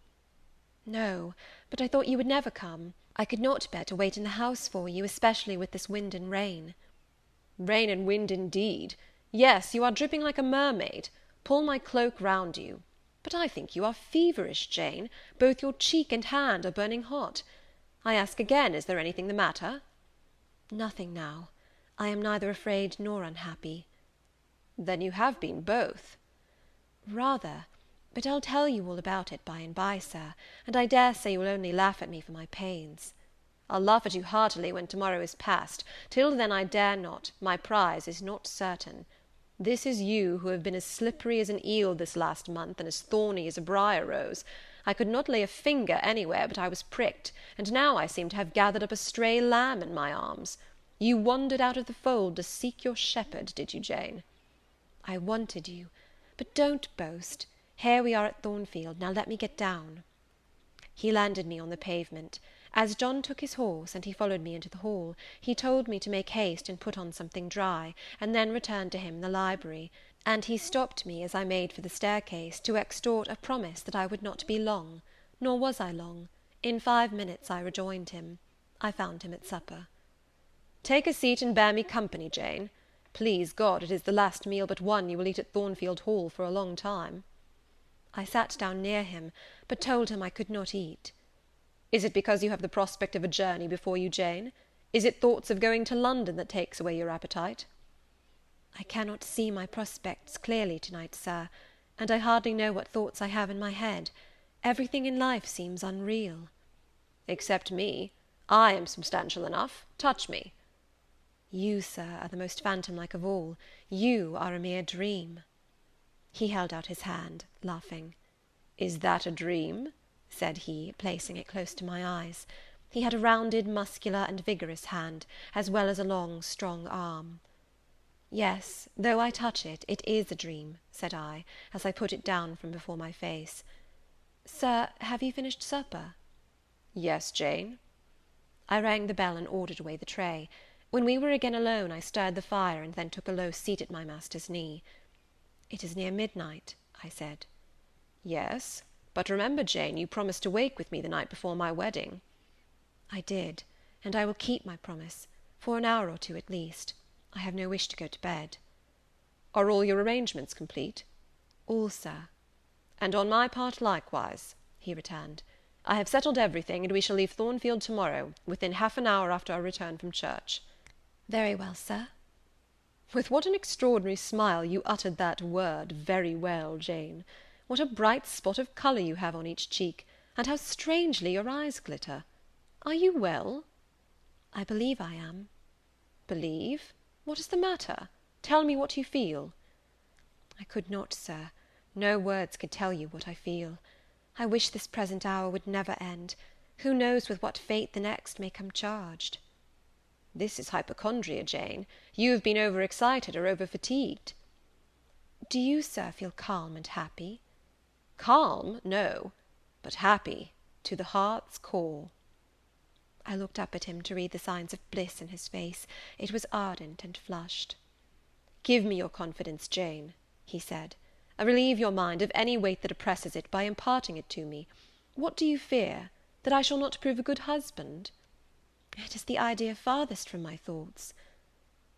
"No, but I thought you would never come. I could not bear to wait in the house for you, especially with this wind and rain." "Rain and wind, indeed! Yes, you are dripping like a mermaid. Pull my cloak round you. But I think you are feverish, Jane. Both your cheek and hand are burning hot. I ask again, is there anything the matter?" "Nothing now. I am neither afraid nor unhappy." "Then you have been both." "Rather. But I'll tell you all about it by and by, sir, and I dare say you will only laugh at me for my pains." "I'll laugh at you heartily when tomorrow is past. Till then I dare not. My prize is not certain. This is you who have been as slippery as an eel this last month, and as thorny as a briar rose. I could not lay a finger anywhere but I was pricked, and now I seem to have gathered up a stray lamb in my arms. You wandered out of the fold to seek your shepherd, did you, Jane?" "I wanted you. But don't boast. Here we are at Thornfield. Now let me get down." He landed me on the pavement. As John took his horse, and he followed me into the hall, he told me to make haste and put on something dry, and then return to him in the library, and he stopped me as I made for the staircase, to extort a promise that I would not be long. Nor was I long. In 5 minutes I rejoined him. I found him at supper. "Take a seat and bear me company, Jane. Please God, it is the last meal but one you will eat at Thornfield Hall for a long time." I sat down near him, but told him I could not eat. "Is it because you have the prospect of a journey before you, Jane? Is it thoughts of going to London that takes away your appetite?" "I cannot see my prospects clearly to-night, sir, and I hardly know what thoughts I have in my head. Everything in life seems unreal." "Except me. I am substantial enough. Touch me." "You, sir, are the most phantom-like of all. You are a mere dream." He held out his hand, laughing. "Is that a dream?" said he, placing it close to my eyes. He had a rounded, muscular, and vigorous hand, as well as a long, strong arm. "Yes, though I touch it, it is a dream," said I, as I put it down from before my face. "Sir, have you finished supper?" "Yes, Jane." I rang the bell and ordered away the tray. When we were again alone, I stirred the fire, and then took a low seat at my master's knee. "It is near midnight," I said. "Yes, but remember, Jane, you promised to wake with me the night before my wedding." "I did, and I will keep my promise, for an hour or two at least. I have no wish to go to bed." "Are all your arrangements complete?" "All, sir." "And on my part likewise," he returned. "I have settled everything, and we shall leave Thornfield to-morrow, within half an hour after our return from church." "Very well, sir." With what an extraordinary smile you uttered that word, "very well," Jane! What a bright spot of colour you have on each cheek, and how strangely your eyes glitter! Are you well?" "I believe I am." "Believe? What is the matter? Tell me what you feel." "I could not, sir. No words could tell you what I feel. I wish this present hour would never end. Who knows with what fate the next may come charged?" "This is hypochondria, Jane. You have been over-excited or over-fatigued." "Do you, sir, feel calm and happy?" "Calm? No. But happy, to the heart's core." I looked up at him to read the signs of bliss in his face. It was ardent and flushed. "Give me your confidence, Jane," he said. "Relieve your mind of any weight that oppresses it by imparting it to me. What do you fear? That I shall not prove a good husband?" "It is the idea farthest from my thoughts."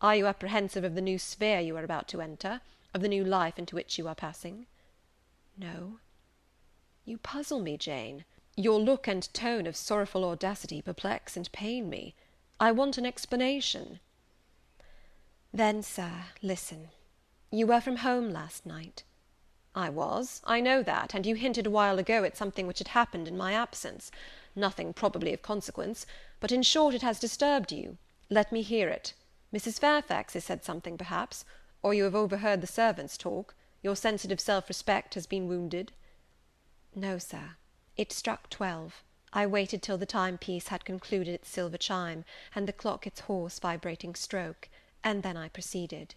"Are you apprehensive of the new sphere you are about to enter? Of the new life into which you are passing?" "No." "You puzzle me, Jane. Your look and tone of sorrowful audacity perplex and pain me. I want an explanation." "Then, sir, listen. You were from home last night." "I was. I know that, and you hinted a while ago at something which had happened in my absence. Nothing probably of consequence, but in short it has disturbed you. Let me hear it. Mrs. Fairfax has said something, perhaps, or you have overheard the servants talk. Your sensitive self-respect has been wounded." "No, sir. It struck 12. I waited till the timepiece had concluded its silver chime, and the clock its hoarse vibrating stroke, and then I proceeded.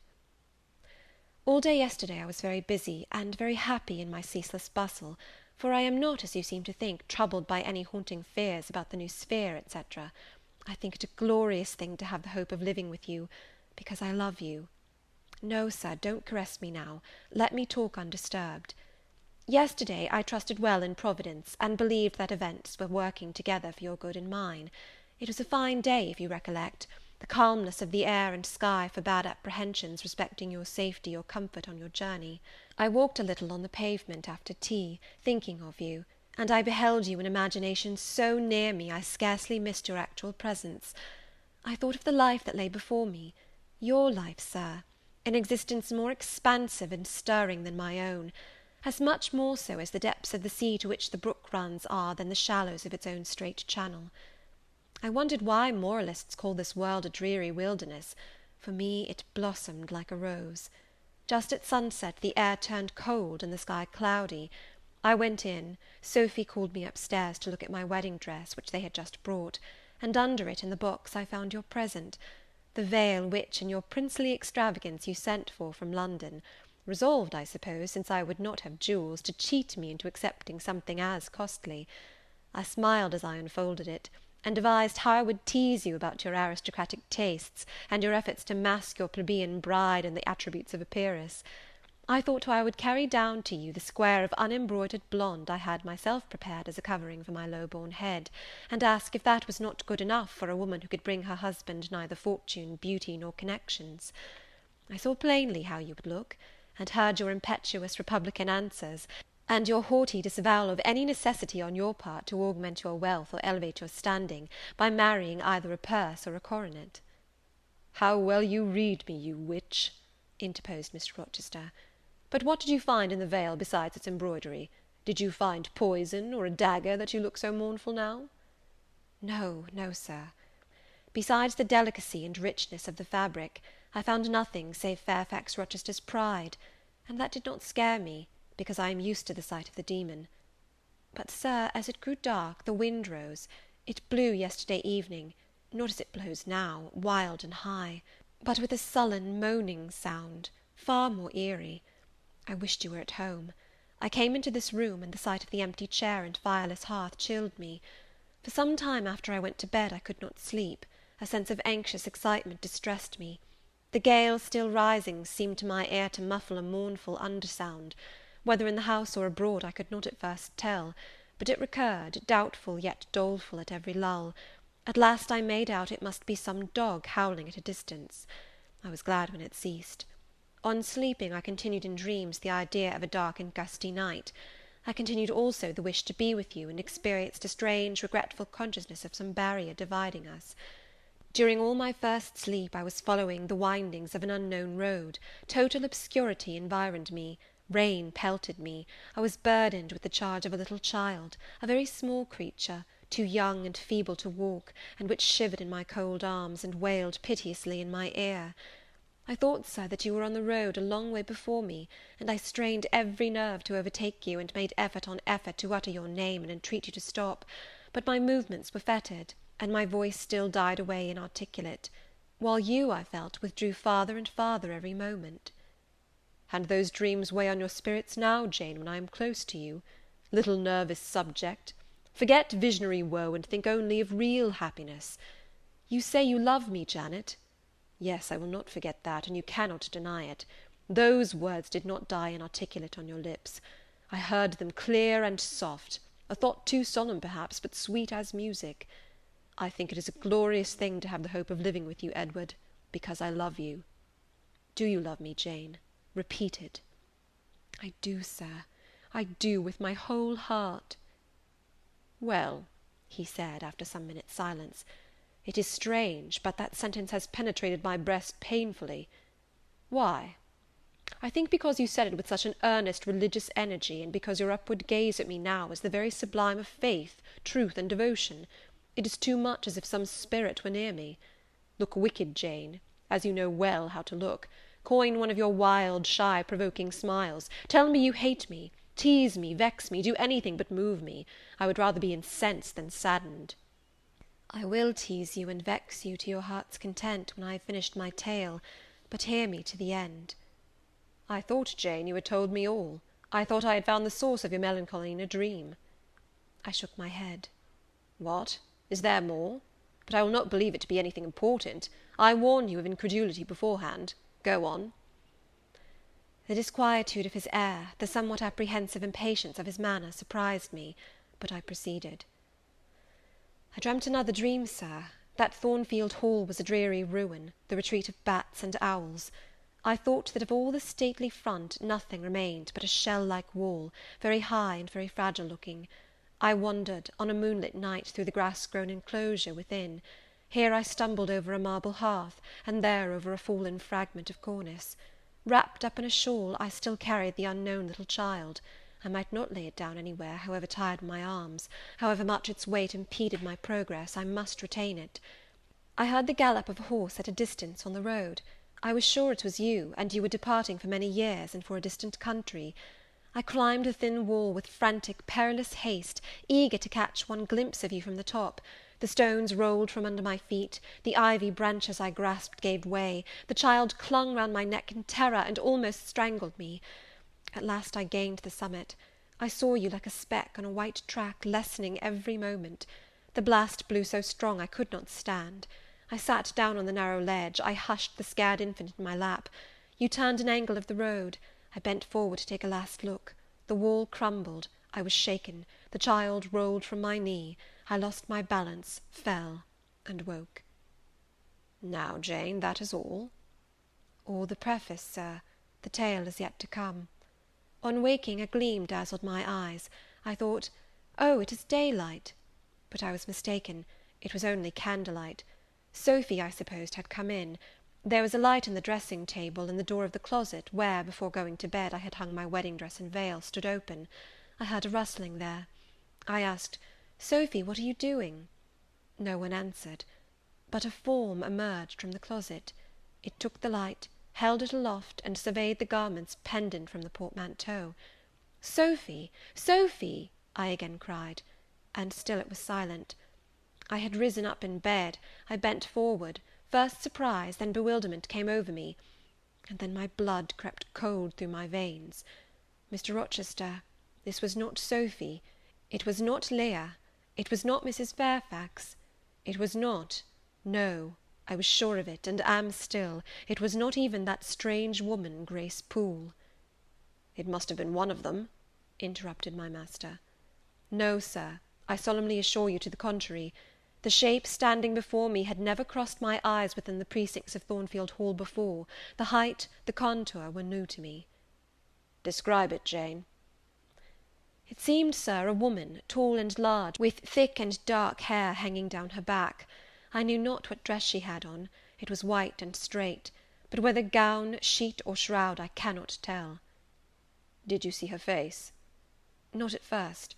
All day yesterday I was very busy, and very happy in my ceaseless bustle, for I am not, as you seem to think, troubled by any haunting fears about the new sphere, etc. I think it a glorious thing to have the hope of living with you, because I love you. No, sir, don't caress me now. Let me talk undisturbed. Yesterday I trusted well in Providence, and believed that events were working together for your good and mine. It was a fine day, if you recollect. The calmness of the air and sky forbade apprehensions respecting your safety or comfort on your journey. I walked a little on the pavement after tea, thinking of you, and I beheld you in imagination so near me I scarcely missed your actual presence. I thought of the life that lay before me, your life, sir, an existence more expansive and stirring than my own, as much more so as the depths of the sea to which the brook runs are than the shallows of its own straight channel. I wondered why moralists call this world a dreary wilderness. For me it blossomed like a rose. Just at sunset the air turned cold and the sky cloudy. I went in, Sophy called me upstairs to look at my wedding dress, which they had just brought, and under it in the box I found your present, the veil which, in your princely extravagance, you sent for from London, resolved, I suppose, since I would not have jewels, to cheat me into accepting something as costly. I smiled as I unfolded it, and devised how I would tease you about your aristocratic tastes, and your efforts to mask your plebeian bride in the attributes of a peeress. I thought how I would carry down to you the square of unembroidered blonde I had myself prepared as a covering for my low-born head, and ask if that was not good enough for a woman who could bring her husband neither fortune, beauty, nor connections. I saw plainly how you would look, and heard your impetuous republican answers, and your haughty disavowal of any necessity on your part to augment your wealth or elevate your standing by marrying either a purse or a coronet." "How well you read me, you witch!" interposed Mr. Rochester. "But what did you find in the veil besides its embroidery? Did you find poison, or a dagger, that you look so mournful now?" "No, no, sir. Besides the delicacy and richness of the fabric, I found nothing save Fairfax Rochester's pride, and that did not scare me, because I am used to the sight of the demon. But, sir, as it grew dark, the wind rose. It blew yesterday evening, not as it blows now, wild and high, but with a sullen, moaning sound, far more eerie. I wished you were at home. I came into this room, and the sight of the empty chair and fireless hearth chilled me. For some time after I went to bed I could not sleep. A sense of anxious excitement distressed me. The gale still rising seemed to my ear to muffle a mournful undersound. Whether in the house or abroad I could not at first tell, but it recurred, doubtful yet doleful at every lull. At last I made out it must be some dog howling at a distance. I was glad when it ceased. On sleeping, I continued in dreams the idea of a dark and gusty night. I continued also the wish to be with you, and experienced a strange, regretful consciousness of some barrier dividing us. During all my first sleep I was following the windings of an unknown road. Total obscurity environed me. Rain pelted me. I was burdened with the charge of a little child, a very small creature, too young and feeble to walk, and which shivered in my cold arms, and wailed piteously in my ear. I thought, sir, that you were on the road a long way before me, and I strained every nerve to overtake you, and made effort on effort to utter your name and entreat you to stop, but my movements were fettered, and my voice still died away inarticulate, while you, I felt, withdrew farther and farther every moment. And those dreams weigh on your spirits now, Jane, when I am close to you? Little nervous subject! Forget visionary woe, and think only of real happiness. You say you love me, Janet? Yes, I will not forget that, and you cannot deny it. Those words did not die inarticulate on your lips. I heard them clear and soft, a thought too solemn perhaps, but sweet as music. I think it is a glorious thing to have the hope of living with you, Edward, because I love you. Do you love me, Jane? Repeat it." "I do, sir, I do, with my whole heart." "Well," he said, after some minutes' silence, "it is strange, but that sentence has penetrated my breast painfully. Why? I think because you said it with such an earnest religious energy, and because your upward gaze at me now is the very sublime of faith, truth, and devotion. It is too much as if some spirit were near me. Look wicked, Jane, as you know well how to look. Coin one of your wild, shy, provoking smiles. Tell me you hate me. Tease me, vex me, do anything but move me. I would rather be incensed than saddened." "I will tease you and vex you to your heart's content when I have finished my tale, but hear me to the end." "I thought, Jane, you had told me all. I thought I had found the source of your melancholy in a dream." I shook my head. "What? Is there more? But I will not believe it to be anything important. I warn you of incredulity beforehand. Go on." The disquietude of his air, the somewhat apprehensive impatience of his manner, surprised me, but I proceeded. "I dreamt another dream, sir. That Thornfield Hall was a dreary ruin, the retreat of bats and owls. I thought that of all the stately front nothing remained but a shell-like wall, very high and very fragile looking. I wandered, on a moonlit night, through the grass-grown enclosure within. Here I stumbled over a marble hearth, and there over a fallen fragment of cornice. Wrapped up in a shawl, I still carried the unknown little child. I might not lay it down anywhere, however tired my arms, however much its weight impeded my progress, I must retain it. I heard the gallop of a horse at a distance on the road. I was sure it was you, and you were departing for many years, and for a distant country. I climbed the thin wall with frantic, perilous haste, eager to catch one glimpse of you from the top. The stones rolled from under my feet, the ivy branches I grasped gave way, the child clung round my neck in terror, and almost strangled me. At last I gained the summit. I saw you like a speck on a white track, lessening every moment. The blast blew so strong I could not stand. I sat down on the narrow ledge. I hushed the scared infant in my lap. You turned an angle of the road. I bent forward to take a last look. The wall crumbled. I was shaken. The child rolled from my knee. I lost my balance, fell, and woke. Now, Jane, that is all. All the preface, sir. The tale is yet to come. On waking, a gleam dazzled my eyes. I thought, oh, it is daylight. But I was mistaken. It was only candlelight. Sophy, I supposed, had come in. There was a light in the dressing-table, and the door of the closet, where, before going to bed, I had hung my wedding dress and veil, stood open. I heard a rustling there. I asked, "Sophy, what are you doing?" No one answered. But a form emerged from the closet. It took the light, held it aloft, and surveyed the garments pendant from the portmanteau. "Sophy! Sophy!" I again cried, and still it was silent. I had risen up in bed. I bent forward. First surprise, then bewilderment came over me, and then my blood crept cold through my veins. Mr. Rochester, this was not Sophy, it was not Leah, it was not Mrs. Fairfax, it was not, no, I was sure of it, and am still, it was not even that strange woman, Grace Poole. "It must have been one of them," interrupted my master. "No, Sir, I solemnly assure you to the contrary. The shape standing before me had never crossed my eyes within the precincts of Thornfield Hall before. The height, the contour, were new to me." "Describe it, Jane." "It seemed, Sir, a woman, tall and large, with thick and dark hair hanging down her back. I knew not what dress she had on. It was white and straight, but whether gown, sheet, or shroud, I cannot tell." "Did you see her face?" "Not at first.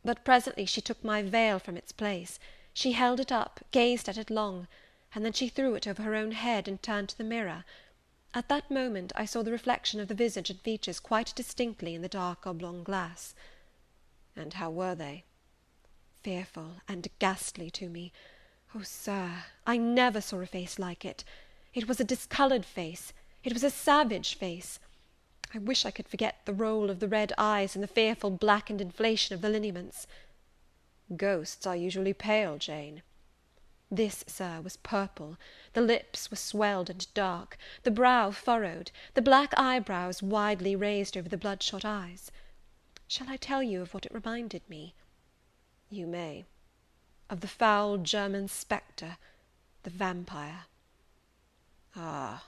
But presently she took my veil from its place. She held it up, gazed at it long, and then she threw it over her own head and turned to the mirror. At that moment I saw the reflection of the visage and features quite distinctly in the dark oblong glass." "And how were they?" "Fearful and ghastly to me. Oh, Sir, I never saw a face like it. It was a discoloured face. It was a savage face. I wish I could forget the roll of the red eyes and the fearful blackened inflation of the lineaments." "Ghosts are usually pale, Jane." "This, Sir, was purple. The lips were swelled and dark, the brow furrowed, the black eyebrows widely raised over the bloodshot eyes. Shall I tell you of what it reminded me?" "You may." "Of the foul German spectre, the vampire." "Ah,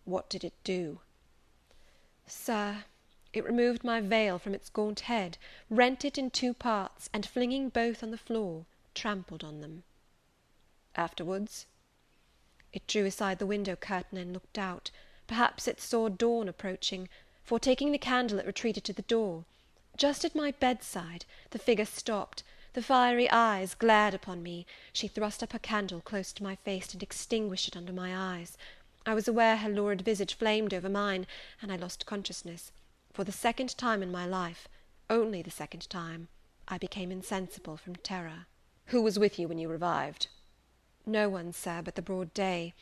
what did it do?" "Sir, it removed my veil from its gaunt head, rent it in two parts, and flinging both on the floor, trampled on them." "Afterwards?" "It drew aside the window curtain and looked out. Perhaps it saw dawn approaching, for, taking the candle, it retreated to the door. Just at my bedside, the figure stopped, the fiery eyes glared upon me. She thrust up her candle close to my face, and extinguished it under my eyes. I was aware her lurid visage flamed over mine, and I lost consciousness. For the second time in my life, only the second time, I became insensible from terror." "Who was with you when you revived?" "No one, Sir, but the broad day.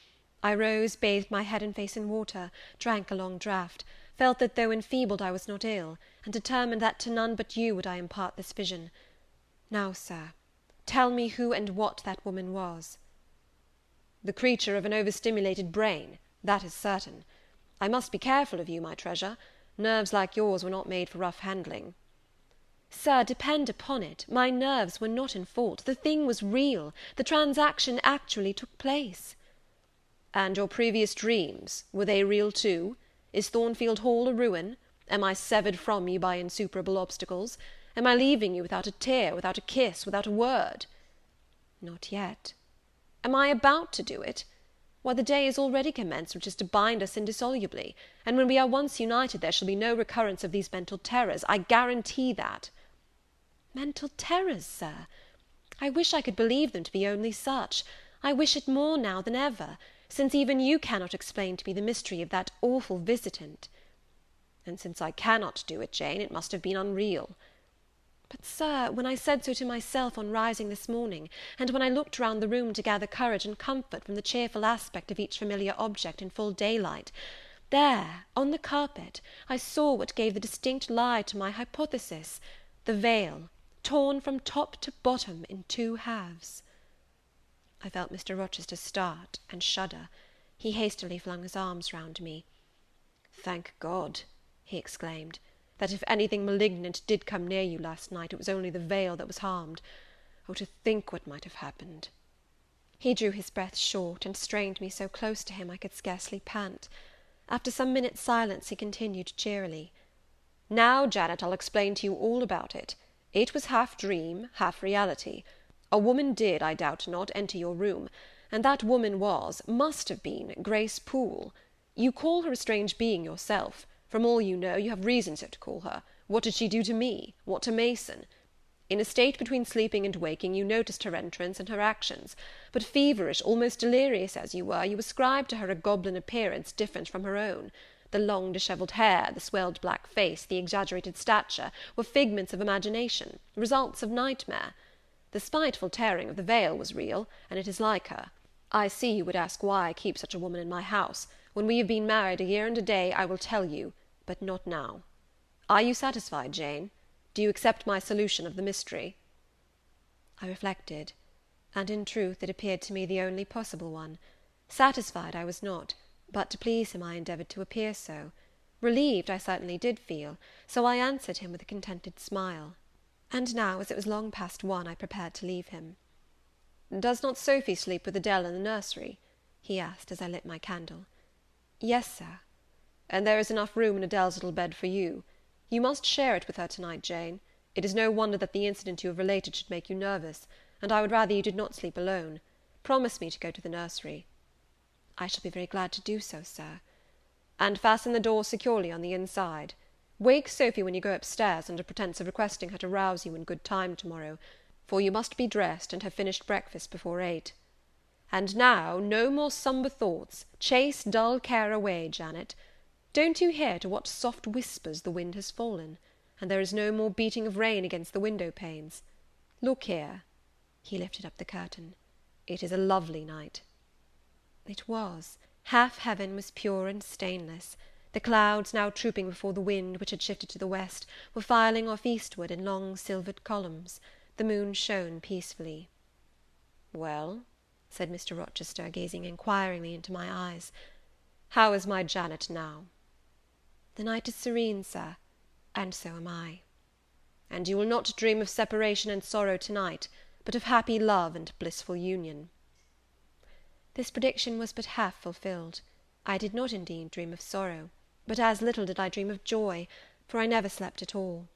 I rose, bathed my head and face in water, drank a long draught, felt that though enfeebled I was not ill, and determined that to none but you would I impart this vision. Now, Sir, tell me who and what that woman was." "The creature of an overstimulated brain, that is certain. I must be careful of you, my treasure. Nerves like yours were not made for rough handling." "Sir, depend upon it, my nerves were not in fault. The thing was real. The transaction actually took place." "And your previous dreams, were they real too? Is Thornfield Hall a ruin? Am I severed from you by insuperable obstacles? Am I leaving you without a tear, without a kiss, without a word?" "Not yet." "Am I about to do it? Why, the day is already commenced which is to bind us indissolubly, and when we are once united there shall be no recurrence of these mental terrors, I guarantee that." "Mental terrors, Sir! I wish I could believe them to be only such. I wish it more now than ever, since even you cannot explain to me the mystery of that awful visitant." "And since I cannot do it, Jane, it must have been unreal." "But, Sir, when I said so to myself on rising this morning, and when I looked round the room to gather courage and comfort from the cheerful aspect of each familiar object in full daylight, there, on the carpet, I saw what gave the distinct lie to my hypothesis, the veil, torn from top to bottom in two halves." I felt Mr. Rochester start and shudder. He hastily flung his arms round me. "Thank God," he exclaimed, "that if anything malignant did come near you last night, it was only the veil that was harmed. Oh, to think what might have happened!" He drew his breath short, and strained me so close to him I could scarcely pant. After some minutes' silence, he continued cheerily, Now, Janet, I'll explain to you all about it. It was half dream, half reality. A woman did, I doubt not, enter your room, and that woman must have been, Grace Poole. You call her a strange being yourself. From all you know, you have reason so to call her. What did she do to me? What to Mason? In a state between sleeping and waking, you noticed her entrance and her actions, but feverish, almost delirious as you were, you ascribed to her a goblin appearance different from her own. The long dishevelled hair, the swelled black face, the exaggerated stature, were figments of imagination, results of nightmare. The spiteful tearing of the veil was real, and it is like her. I see you would ask why I keep such a woman in my house. When we have been married a year and a day, I will tell you, but not now. Are you satisfied, Jane? Do you accept my solution of the mystery?" I reflected, and in truth it appeared to me the only possible one. Satisfied I was not, but to please him I endeavoured to appear so. Relieved I certainly did feel, so I answered him with a contented smile. And now, as it was long past 1, I prepared to leave him. "Does not Sophy sleep with Adele in the nursery?" he asked, as I lit my candle. "Yes, sir." "And there is enough room in Adele's little bed for you. You must share it with her to-night, Jane. It is no wonder that the incident you have related should make you nervous, and I would rather you did not sleep alone. Promise me to go to the nursery." "I shall be very glad to do so, sir." "And fasten the door securely on the inside. Wake Sophy when you go upstairs, under pretence of requesting her to rouse you in good time to-morrow, for you must be dressed, and have finished breakfast before 8. And now, no more sombre thoughts. Chase dull care away, Janet. Don't you hear to what soft whispers the wind has fallen? And there is no more beating of rain against the window-panes. Look here." He lifted up the curtain. "It is a lovely night." It was. Half heaven was pure and stainless. The clouds, now trooping before the wind, which had shifted to the west, were filing off eastward in long silvered columns. The moon shone peacefully. "Well," said Mr. Rochester, gazing inquiringly into my eyes, "how is my Janet now?" "The night is serene, sir, and so am I." "And you will not dream of separation and sorrow to-night, but of happy love and blissful union?" This prediction was but half fulfilled. I did not indeed dream of sorrow, but as little did I dream of joy, for I never slept at all.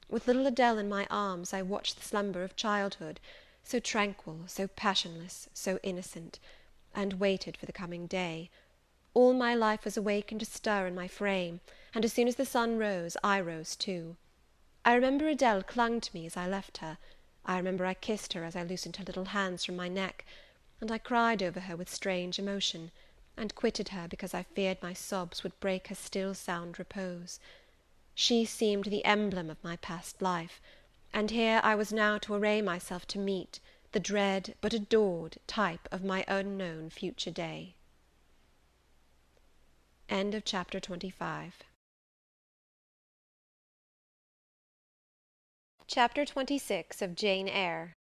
With little Adele in my arms, I watched the slumber of childhood, so tranquil, so passionless, so innocent, and waited for the coming day. All my life was awake and astir in my frame, and as soon as the sun rose, I rose too. I remember Adele clung to me as I left her. I remember I kissed her as I loosened her little hands from my neck, and I cried over her with strange emotion, and quitted her because I feared my sobs would break her still sound repose. She seemed the emblem of my past life, and here I was now to array myself to meet the dread but adored type of my unknown future day. End of chapter 25. Chapter 26 of Jane Eyre.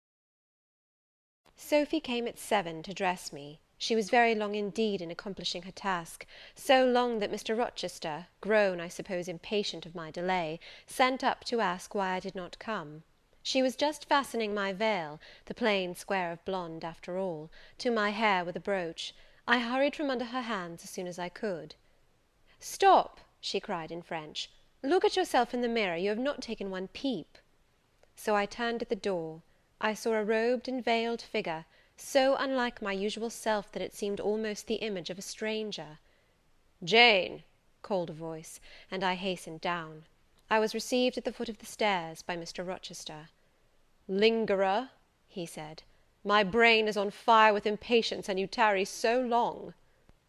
Sophy came at 7 to dress me. She was very long indeed in accomplishing her task, so long that Mr. Rochester, grown, I suppose, impatient of my delay, sent up to ask why I did not come. She was just fastening my veil, the plain square of blonde after all, to my hair with a brooch. I hurried from under her hands as soon as I could. "Stop!" she cried in French. "Look at yourself in the mirror, you have not taken one peep." So I turned at the door. I saw a robed and veiled figure, so unlike my usual self that it seemed almost the image of a stranger. "Jane!" called a voice, and I hastened down. I was received at the foot of the stairs by Mr. Rochester. "Lingerer," he said, "my brain is on fire with impatience, and you tarry so long."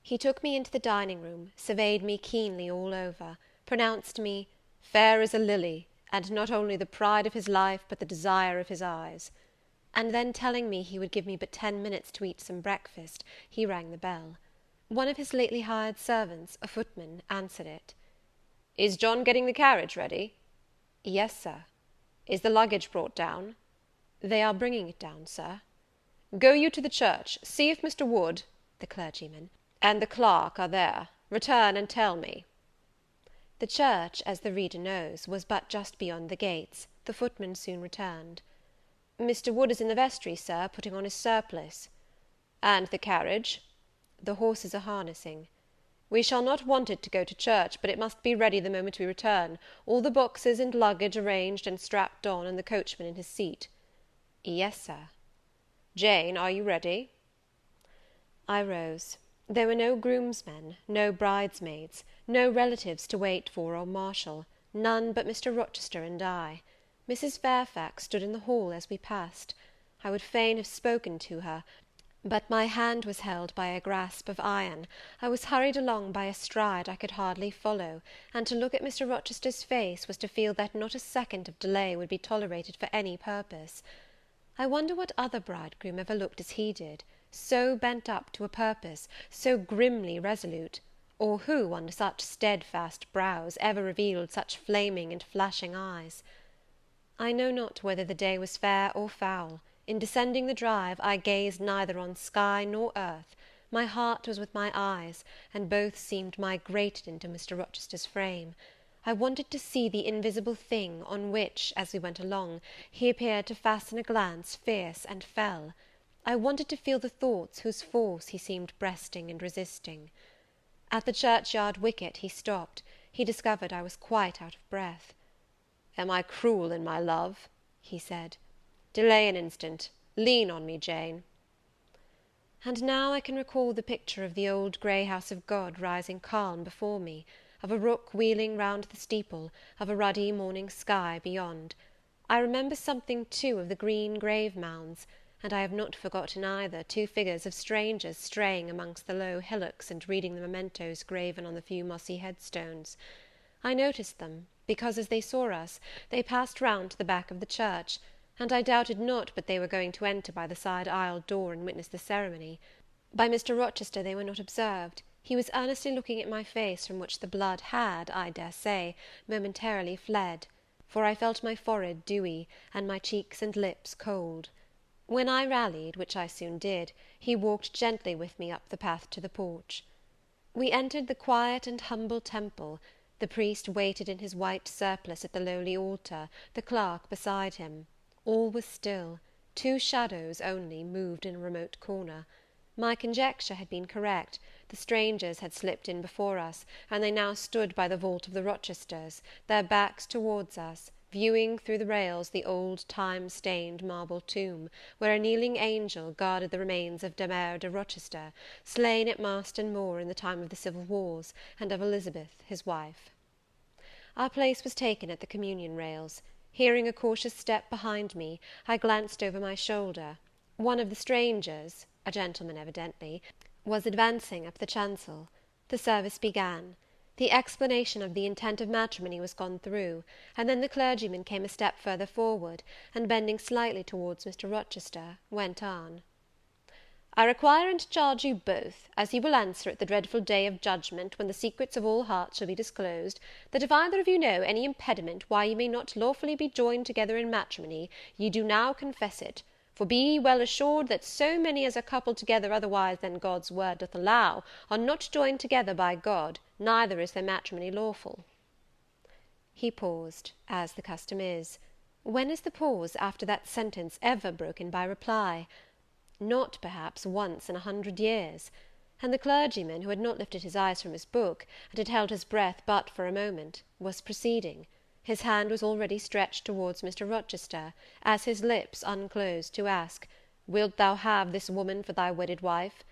He took me into the dining-room, surveyed me keenly all over, pronounced me "fair as a lily, and not only the pride of his life, but the desire of his eyes," and then telling me he would give me but 10 minutes to eat some breakfast, he rang the bell. One of his lately hired servants, a footman, answered it. "Is John getting the carriage ready?" "Yes, sir." "Is the luggage brought down?" "They are bringing it down, sir." "Go you to the church, see if Mr. Wood," the clergyman, "and the clerk are there. Return and tell me." The church, as the reader knows, was but just beyond the gates. The footman soon returned. "Mr. Wood is in the vestry, sir, putting on his surplice." "And the carriage?" "The horses are harnessing." We shall not want it to go to church, but it must be ready the moment we return, all the boxes and luggage arranged and strapped on, and the coachman in his seat." "Yes, sir." "Jane, are you ready?" I rose. There were no groomsmen, no bridesmaids, no relatives to wait for or marshal, none but Mr. Rochester and I. Mrs. Fairfax stood in the hall as we passed. I would fain have spoken to her, but my hand was held by a grasp of iron. I was hurried along by a stride I could hardly follow, and to look at Mr. Rochester's face was to feel that not a second of delay would be tolerated for any purpose. I wonder what other bridegroom ever looked as he did, so bent up to a purpose, so grimly resolute, or who, under such steadfast brows, ever revealed such flaming and flashing eyes. I know not whether the day was fair or foul. In descending the drive, I gazed neither on sky nor earth. My heart was with my eyes, and both seemed migrated into Mr. Rochester's frame. I wanted to see the invisible thing on which, as we went along, he appeared to fasten a glance fierce and fell. I wanted to feel the thoughts whose force he seemed breasting and resisting. At the churchyard wicket he stopped. He discovered I was quite out of breath. "Am I cruel in my love?" he said. "Delay an instant. Lean on me, Jane." And now I can recall the picture of the old grey house of God rising calm before me, of a rook wheeling round the steeple, of a ruddy morning sky beyond. I remember something, too, of the green grave mounds, and I have not forgotten either two figures of strangers straying amongst the low hillocks and reading the mementos graven on the few mossy headstones. I noticed them, because, as they saw us, they passed round to the back of the church, and I doubted not but they were going to enter by the side aisle door and witness the ceremony. By Mr. Rochester they were not observed. He was earnestly looking at my face, from which the blood had, I dare say, momentarily fled, for I felt my forehead dewy, and my cheeks and lips cold. When I rallied, which I soon did, he walked gently with me up the path to the porch. We entered the quiet and humble temple. The priest waited in his white surplice at the lowly altar, the clerk beside him. All was still. Two shadows only moved in a remote corner. My conjecture had been correct. The strangers had slipped in before us, and they now stood by the vault of the Rochesters, their backs towards us, viewing through the rails the old time-stained marble tomb, where a kneeling angel guarded the remains of Eyre de Rochester, slain at Marston Moor in the time of the civil wars, and of Elizabeth his wife. Our place was taken at the communion rails. Hearing a cautious step behind me, I glanced over my shoulder. One of the strangers, a gentleman evidently, was advancing up the chancel. The service began. The explanation of the intent of matrimony was gone through, and then the clergyman came a step further forward, and bending slightly towards Mr. Rochester, went on. "I require and charge you both, as you will answer at the dreadful day of judgment, when the secrets of all hearts shall be disclosed, that if either of you know any impediment why ye may not lawfully be joined together in matrimony, ye do now confess it. For be ye well assured that so many as are coupled together otherwise than God's word doth allow, are not joined together by God, neither is their matrimony lawful." He paused, as the custom is. When is the pause after that sentence ever broken by reply? Not, perhaps, once in 100 years. And the clergyman, who had not lifted his eyes from his book, and had held his breath but for a moment, was proceeding. His hand was already stretched towards Mr. Rochester, as his lips unclosed to ask, "Wilt thou have this woman for thy wedded wife?"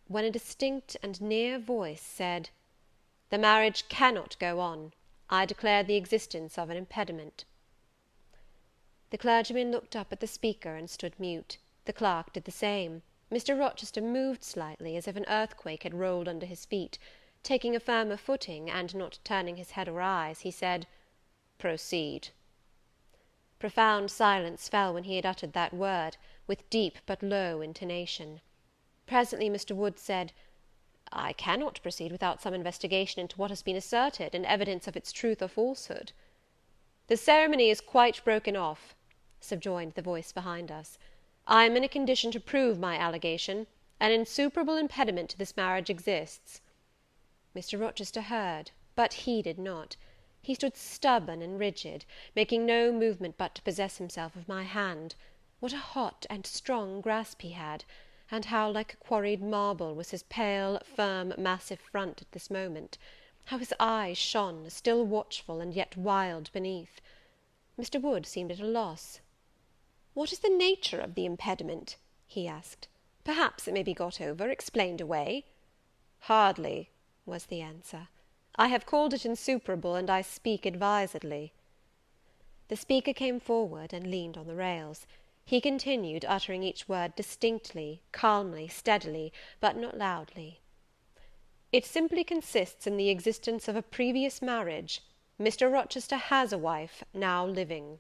when a distinct and near voice said, "The marriage cannot go on. I declare the existence of an impediment." The clergyman looked up at the speaker and stood mute. The clerk did the same. Mr. Rochester moved slightly, as if an earthquake had rolled under his feet. Taking a firmer footing, and not turning his head or eyes, he said, "Proceed." Profound silence fell when he had uttered that word, with deep but low intonation. Presently Mr. Wood said, "I cannot proceed without some investigation into what has been asserted, and evidence of its truth or falsehood." "The ceremony is quite broken off," subjoined the voice behind us. "I am in a condition to prove my allegation. An insuperable impediment to this marriage exists." Mr. Rochester heard, but heeded not. He stood stubborn and rigid, making no movement but to possess himself of my hand. What a hot and strong grasp he had! and how like quarried marble was his pale, firm, massive front at this moment! How his eyes shone, still watchful, and yet wild beneath! Mr. Wood seemed at a loss. "What is the nature of the impediment?" he asked. "Perhaps it may be got over, explained away." "Hardly," was the answer. "I have called it insuperable, and I speak advisedly." The speaker came forward, and leaned on the rails. He continued, uttering each word distinctly, calmly, steadily, but not loudly. "It simply consists in the existence of a previous marriage. Mr. Rochester has a wife, now living."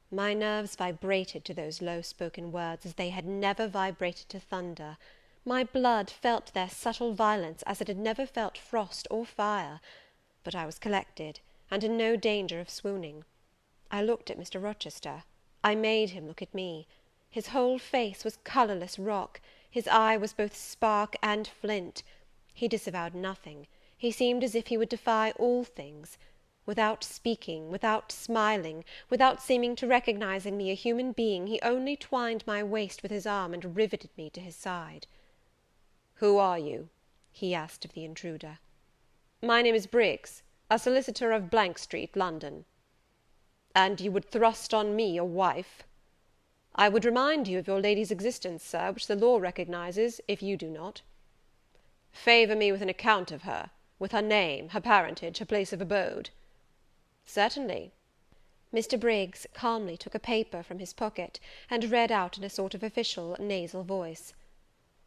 My nerves vibrated to those low-spoken words as they had never vibrated to thunder. My blood felt their subtle violence as it had never felt frost or fire. But I was collected, and in no danger of swooning. I looked at Mr. Rochester. I made him look at me. His whole face was colourless rock. His eye was both spark and flint. He disavowed nothing. He seemed as if he would defy all things. Without speaking, without smiling, without seeming to recognise in me a human being, he only twined my waist with his arm and riveted me to his side. "Who are you?" he asked of the intruder. "My name is Briggs, a solicitor of Street, London." "And you would thrust on me a wife?" "I would remind you of your lady's existence, sir, which the law recognises, if you do not." "Favour me with an account of her, with her name, her parentage, her place of abode." "Certainly." Mr. Briggs calmly took a paper from his pocket, and read out in a sort of official, nasal voice.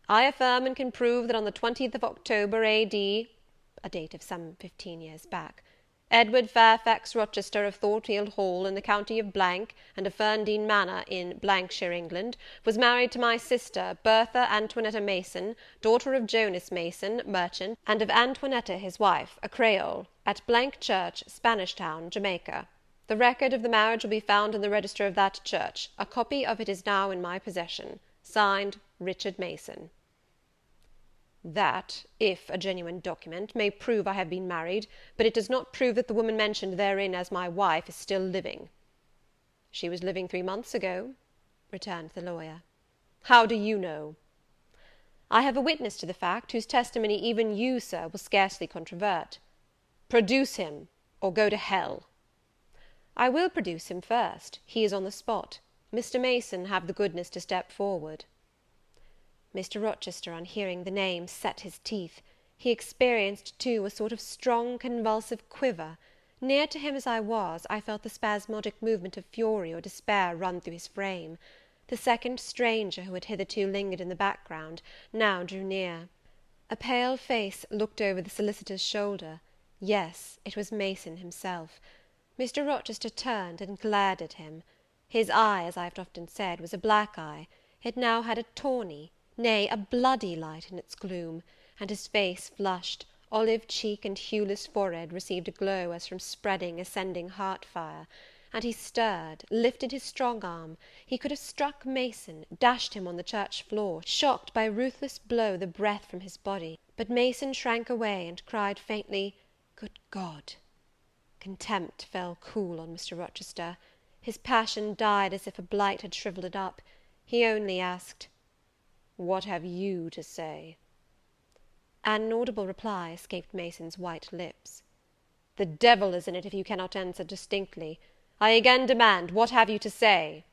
"I affirm and can prove that on the 20th of October, A.D., a date of some 15 years back, Edward Fairfax Rochester of Thornfield Hall, in the county of and of Ferndean Manor, in shire, England, was married to my sister, Bertha Antoinetta Mason, daughter of Jonas Mason, merchant, and of Antoinetta his wife, a Creole, at Church, Spanish Town, Jamaica. The record of the marriage will be found in the register of that church. A copy of it is now in my possession. Signed, Richard Mason." "That, if a genuine document, may prove I have been married, but it does not prove that the woman mentioned therein as my wife is still living." "She was living 3 months ago," returned the lawyer. "How do you know?" "I have a witness to the fact, whose testimony even you, sir, will scarcely controvert." "Produce him, or go to hell." "I will produce him first. He is on the spot. Mr. Mason, have the goodness to step forward." Mr. Rochester, on hearing the name, set his teeth. He experienced, too, a sort of strong convulsive quiver. Near to him as I was, I felt the spasmodic movement of fury or despair run through his frame. The second stranger, who had hitherto lingered in the background, now drew near. A pale face looked over the solicitor's shoulder. Yes, it was Mason himself. Mr. Rochester turned and glared at him. His eye, as I have often said, was a black eye. It now had a tawny, nay, a bloody light in its gloom, and his face flushed, olive cheek and hueless forehead received a glow as from spreading, ascending heart fire, and he stirred, lifted his strong arm. He could have struck Mason, dashed him on the church floor, shocked by a ruthless blow the breath from his body, but Mason shrank away, and cried faintly, "Good God!" Contempt fell cool on Mr. Rochester. His passion died as if a blight had shrivelled it up. He only asked, "What have you to say?" An inaudible reply escaped Mason's white lips. "The devil is in it if you cannot answer distinctly. I again demand, what have you to say?"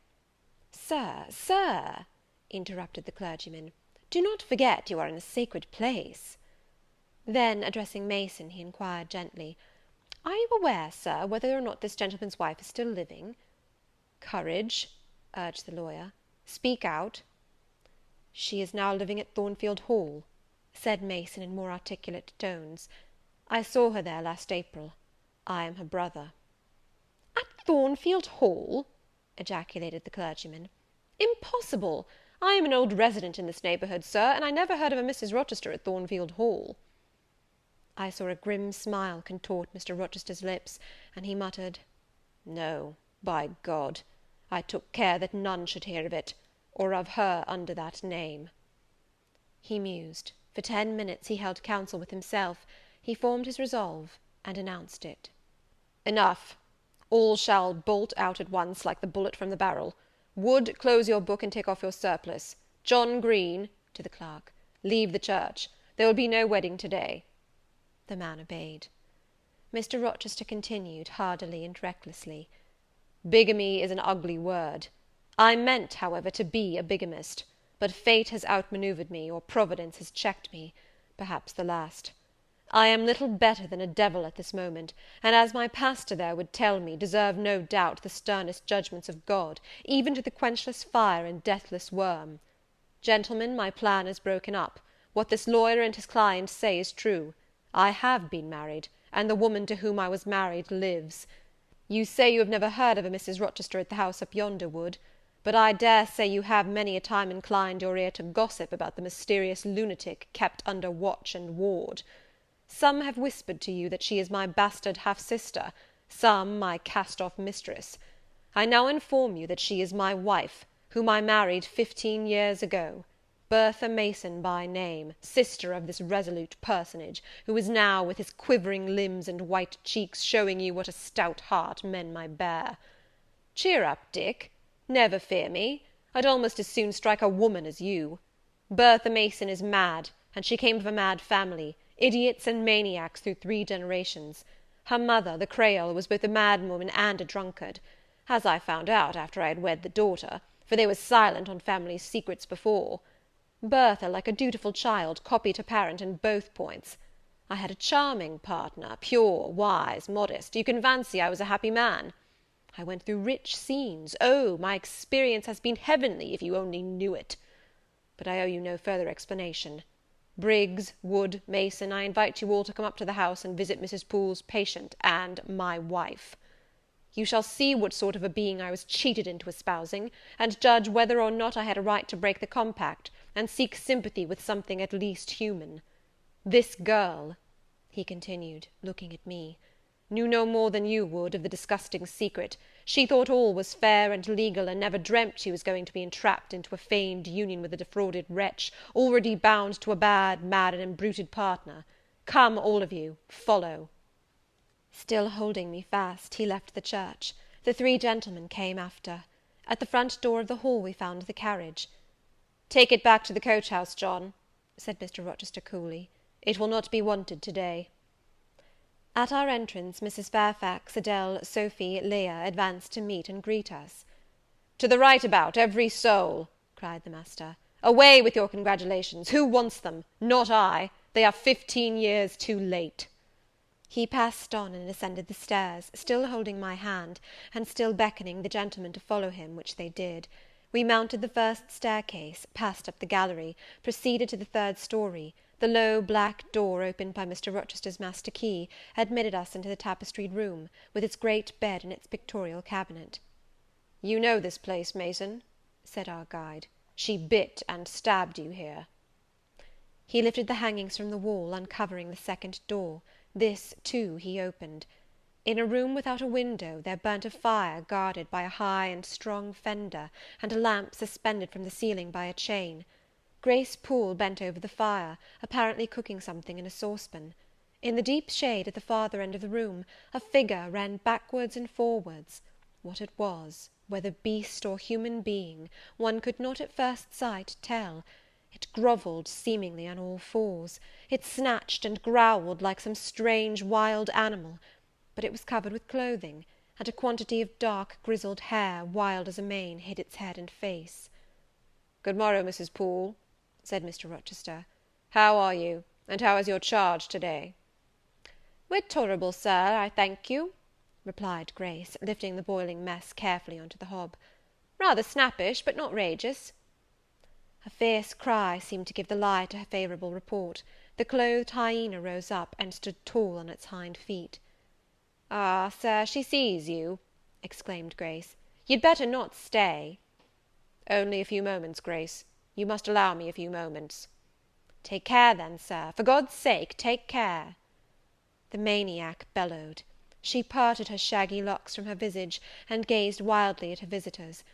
Sir, interrupted the clergyman, do not forget you are in a sacred place." Then, addressing Mason, he inquired gently, "Are you aware, sir, whether or not this gentleman's wife is still living?" "Courage," urged the lawyer, "speak out." "She is now living at Thornfield Hall," said Mason in more articulate tones. "I saw her there last April. I am her brother." "At Thornfield Hall!" ejaculated the clergyman. "Impossible! I am an old resident in this neighbourhood, sir, and I never heard of a Mrs. Rochester at Thornfield Hall." I saw a grim smile contort Mr. Rochester's lips, and he muttered, "No, by God! I took care that none should hear of it, or of her under that name." He mused. For 10 minutes he held counsel with himself. He formed his resolve, and announced it. "Enough! All shall bolt out at once, like the bullet from the barrel. Wood, close your book, and take off your surplice. John Green," to the clerk, "leave the church. There will be no wedding to-day." The man obeyed. Mr. Rochester continued, hardily and recklessly, "Bigamy is an ugly word. I meant, however, to be a bigamist, but fate has outmanoeuvred me, or Providence has checked me, perhaps the last. I am little better than a devil at this moment, and, as my pastor there would tell me, deserve no doubt the sternest judgments of God, even to the quenchless fire and deathless worm. Gentlemen, my plan is broken up. What this lawyer and his client say is true. I have been married, and the woman to whom I was married lives. You say you have never heard of a Mrs. Rochester at the house up yonder wood, but I dare say you have many a time inclined your ear to gossip about the mysterious lunatic kept under watch and ward. Some have whispered to you that she is my bastard half-sister, some my cast-off mistress. I now inform you that she is my wife, whom I married 15 years ago, Bertha Mason by name, sister of this resolute personage, who is now, with his quivering limbs and white cheeks, showing you what a stout heart men may bear. Cheer up, Dick. Never fear me. I'd almost as soon strike a woman as you. Bertha Mason is mad, and she came of a mad family, idiots and maniacs through 3 generations. Her mother, the Creole, was both a madwoman and a drunkard, as I found out after I had wed the daughter, for they were silent on family secrets before. Bertha, like a dutiful child, copied her parent in both points. I had a charming partner, pure, wise, modest. You can fancy I was a happy man. I went through rich scenes. Oh, my experience has been heavenly, if you only knew it. But I owe you no further explanation. Briggs, Wood, Mason, I invite you all to come up to the house and visit Mrs. Poole's patient and my wife. You shall see what sort of a being I was cheated into espousing, and judge whether or not I had a right to break the compact, and seek sympathy with something at least human. This girl," he continued, looking at me, "knew no more than you would of the disgusting secret. She thought all was fair and legal, and never dreamt she was going to be entrapped into a feigned union with a defrauded wretch, already bound to a bad, mad, and embruted partner. Come, all of you, follow." Still holding me fast, he left the church. The 3 gentlemen came after. At the front door of the hall we found the carriage. "Take it back to the coach-house, John," said Mr. Rochester coolly. "It will not be wanted to-day." At our entrance, Mrs. Fairfax, Adele, Sophy, Leah, advanced to meet and greet us. "To the right about, every soul!" cried the master. "Away with your congratulations! Who wants them? Not I! They are 15 years too late." He passed on and ascended the stairs, still holding my hand, and still beckoning the gentlemen to follow him, which they did. We mounted the first staircase, passed up the gallery, proceeded to the 3rd story. The low black door, opened by Mr. Rochester's master key, admitted us into the tapestried room, with its great bed and its pictorial cabinet. "You know this place, Mason?" said our guide. "She bit and stabbed you here." He lifted the hangings from the wall, uncovering the 2nd door. This, too, he opened. In a room without a window there burnt a fire guarded by a high and strong fender, and a lamp suspended from the ceiling by a chain. Grace Poole bent over the fire, apparently cooking something in a saucepan. In the deep shade at the farther end of the room, a figure ran backwards and forwards. What it was, whether beast or human being, one could not at first sight tell. It grovelled seemingly on all fours. It snatched and growled like some strange wild animal, but it was covered with clothing, and a quantity of dark grizzled hair, wild as a mane, hid its head and face. "Good morrow, Mrs. Poole," said Mr. Rochester. "How are you, and how is your charge to-day?" "We're tolerable, Sir, I thank you," replied Grace, lifting the boiling mess carefully on to the hob. "Rather snappish, but not rageous." A fierce cry seemed to give the lie to her favourable report. The clothed hyena rose up, and stood tall on its hind feet. "Ah, Sir, she sees you," exclaimed Grace. "You'd better not stay." "Only a few moments, Grace. You must allow me a few moments." "Take care, then, Sir. For God's sake, take care." The maniac bellowed. She parted her shaggy locks from her visage, and gazed wildly at her visitors.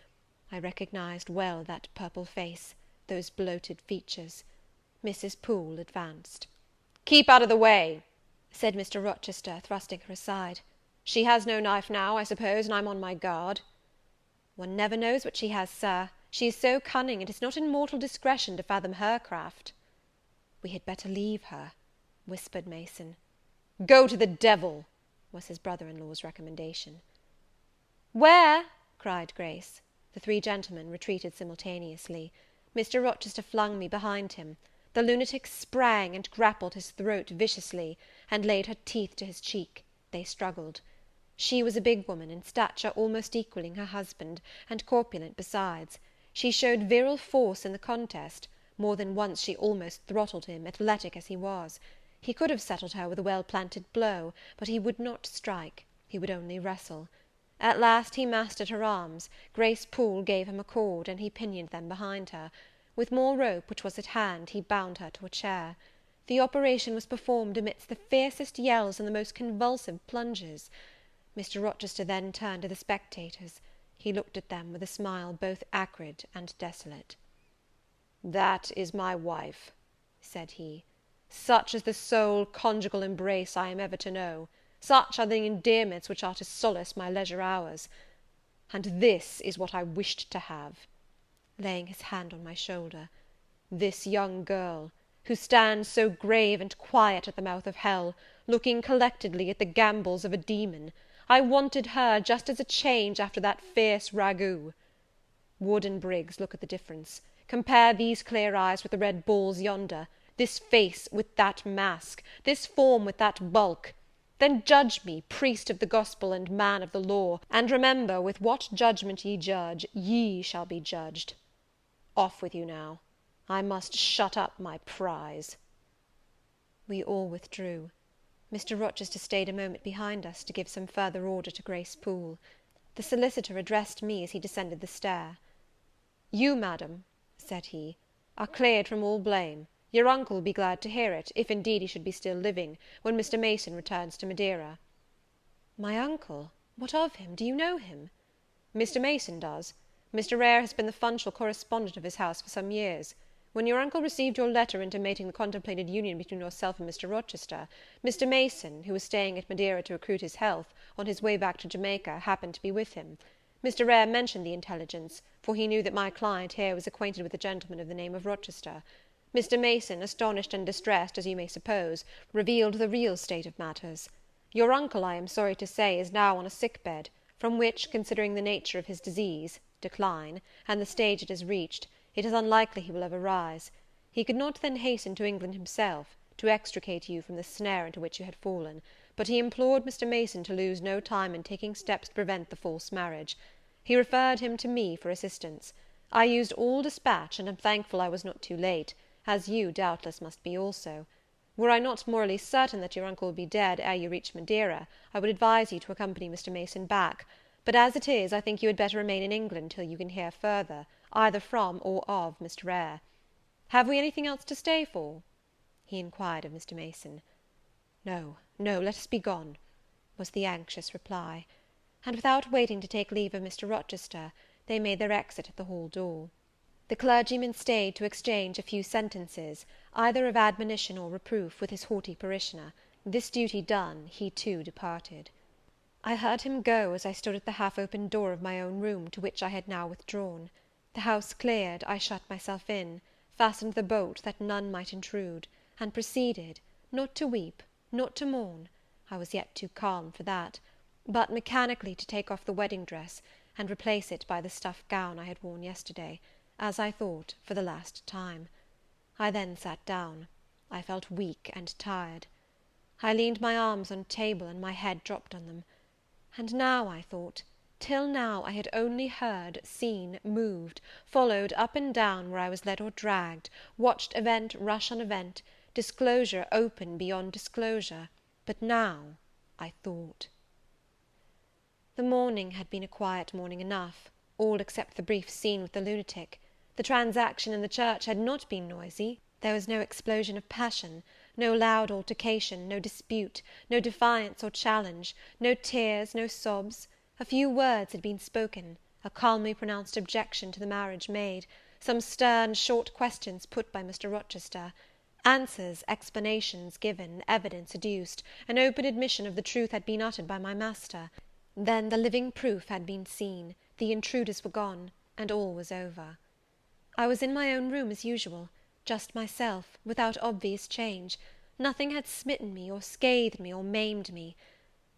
I recognized well that purple face, those bloated features. Mrs. Poole advanced. "Keep out of the way," said Mr. Rochester, thrusting her aside. "She has no knife now, I suppose, and I'm on my guard." "One never knows what she has, Sir. She is so cunning, it is not in mortal discretion to fathom her craft." "We had better leave her," whispered Mason. "Go to the devil!" was his brother-in-law's recommendation. "Where?" cried Grace. The three gentlemen retreated simultaneously. Mr. Rochester flung me behind him. The lunatic sprang and grappled his throat viciously, and laid her teeth to his cheek. They struggled. She was a big woman, in stature almost equalling her husband, and corpulent besides. She showed virile force in the contest. More than once she almost throttled him, athletic as he was. He could have settled her with a well-planted blow, but he would not strike. He would only wrestle. At last he mastered her arms. Grace Poole gave him a cord, and he pinioned them behind her. With more rope, which was at hand, he bound her to a chair. The operation was performed amidst the fiercest yells and the most convulsive plunges. Mr. Rochester then turned to the spectators. He looked at them with a smile both acrid and desolate. "That is my wife," said he. "Such is the sole conjugal embrace I am ever to know. Such are the endearments which are to solace my leisure hours. And this is what I wished to have," laying his hand on my shoulder, "this young girl, who stands so grave and quiet at the mouth of hell, looking collectedly at the gambols of a demon. I wanted her just as a change after that fierce ragout. Wood and Briggs, look at the difference. Compare these clear eyes with the red balls yonder, this face with that mask, this form with that bulk. Then judge me, priest of the gospel and man of the law, and remember, with what judgment ye judge, ye shall be judged. Off with you now. I must shut up my prize." We all withdrew. Mr. Rochester stayed a moment behind us, to give some further order to Grace Poole. The solicitor addressed me as he descended the stair. "You, madam," said he, "are cleared from all blame. Your uncle will be glad to hear it, if indeed he should be still living, when Mr. Mason returns to Madeira." "My uncle? What of him? Do you know him?" "Mr. Mason does. Mr. Eyre has been the functional correspondent of his house for some years. When your uncle received your letter intimating the contemplated union between yourself and Mr. Rochester, Mr. Mason, who was staying at Madeira to recruit his health, on his way back to Jamaica, happened to be with him. Mr. Eyre mentioned the intelligence, for he knew that my client here was acquainted with a gentleman of the name of Rochester. Mr. Mason, astonished and distressed, as you may suppose, revealed the real state of matters. Your uncle, I am sorry to say, is now on a sick bed, from which, considering the nature of his disease, decline, and the stage it has reached, it is unlikely he will ever rise. He could not then hasten to England himself, to extricate you from the snare into which you had fallen, but he implored Mr. Mason to lose no time in taking steps to prevent the false marriage. He referred him to me for assistance. I used all dispatch, and am thankful I was not too late, as you, doubtless, must be also. Were I not morally certain that your uncle would be dead ere you reach Madeira, I would advise you to accompany Mr. Mason back; but as it is, I think you had better remain in England till you can hear further, either from or of Mr. Eyre. Have we anything else to stay for?" he inquired of Mr. Mason. "No, no, let us be gone," was the anxious reply; and, without waiting to take leave of Mr. Rochester, they made their exit at the hall door. The clergyman stayed to exchange a few sentences, either of admonition or reproof, with his haughty parishioner. This duty done, he too departed. I heard him go as I stood at the half-open door of my own room, to which I had now withdrawn. The house cleared, I shut myself in, fastened the bolt that none might intrude, and proceeded, not to weep, not to mourn, I was yet too calm for that, but mechanically to take off the wedding dress, and replace it by the stuff gown I had worn yesterday, as I thought, for the last time. I then sat down. I felt weak and tired. I leaned my arms on a table, and my head dropped on them. And now, I thought, till now I had only heard, seen, moved, followed up and down where I was led or dragged, watched event rush on event, disclosure open beyond disclosure; but now I thought. The morning had been a quiet morning enough, all except the brief scene with the lunatic. The transaction in the church had not been noisy. There was no explosion of passion, no loud altercation, no dispute, no defiance or challenge, no tears, no sobs. A few words had been spoken, a calmly pronounced objection to the marriage made, some stern, short questions put by Mr. Rochester, answers, explanations given, evidence adduced, an open admission of the truth had been uttered by my master. Then the living proof had been seen, the intruders were gone, and all was over. I was in my own room as usual, just myself, without obvious change. Nothing had smitten me, or scathed me, or maimed me.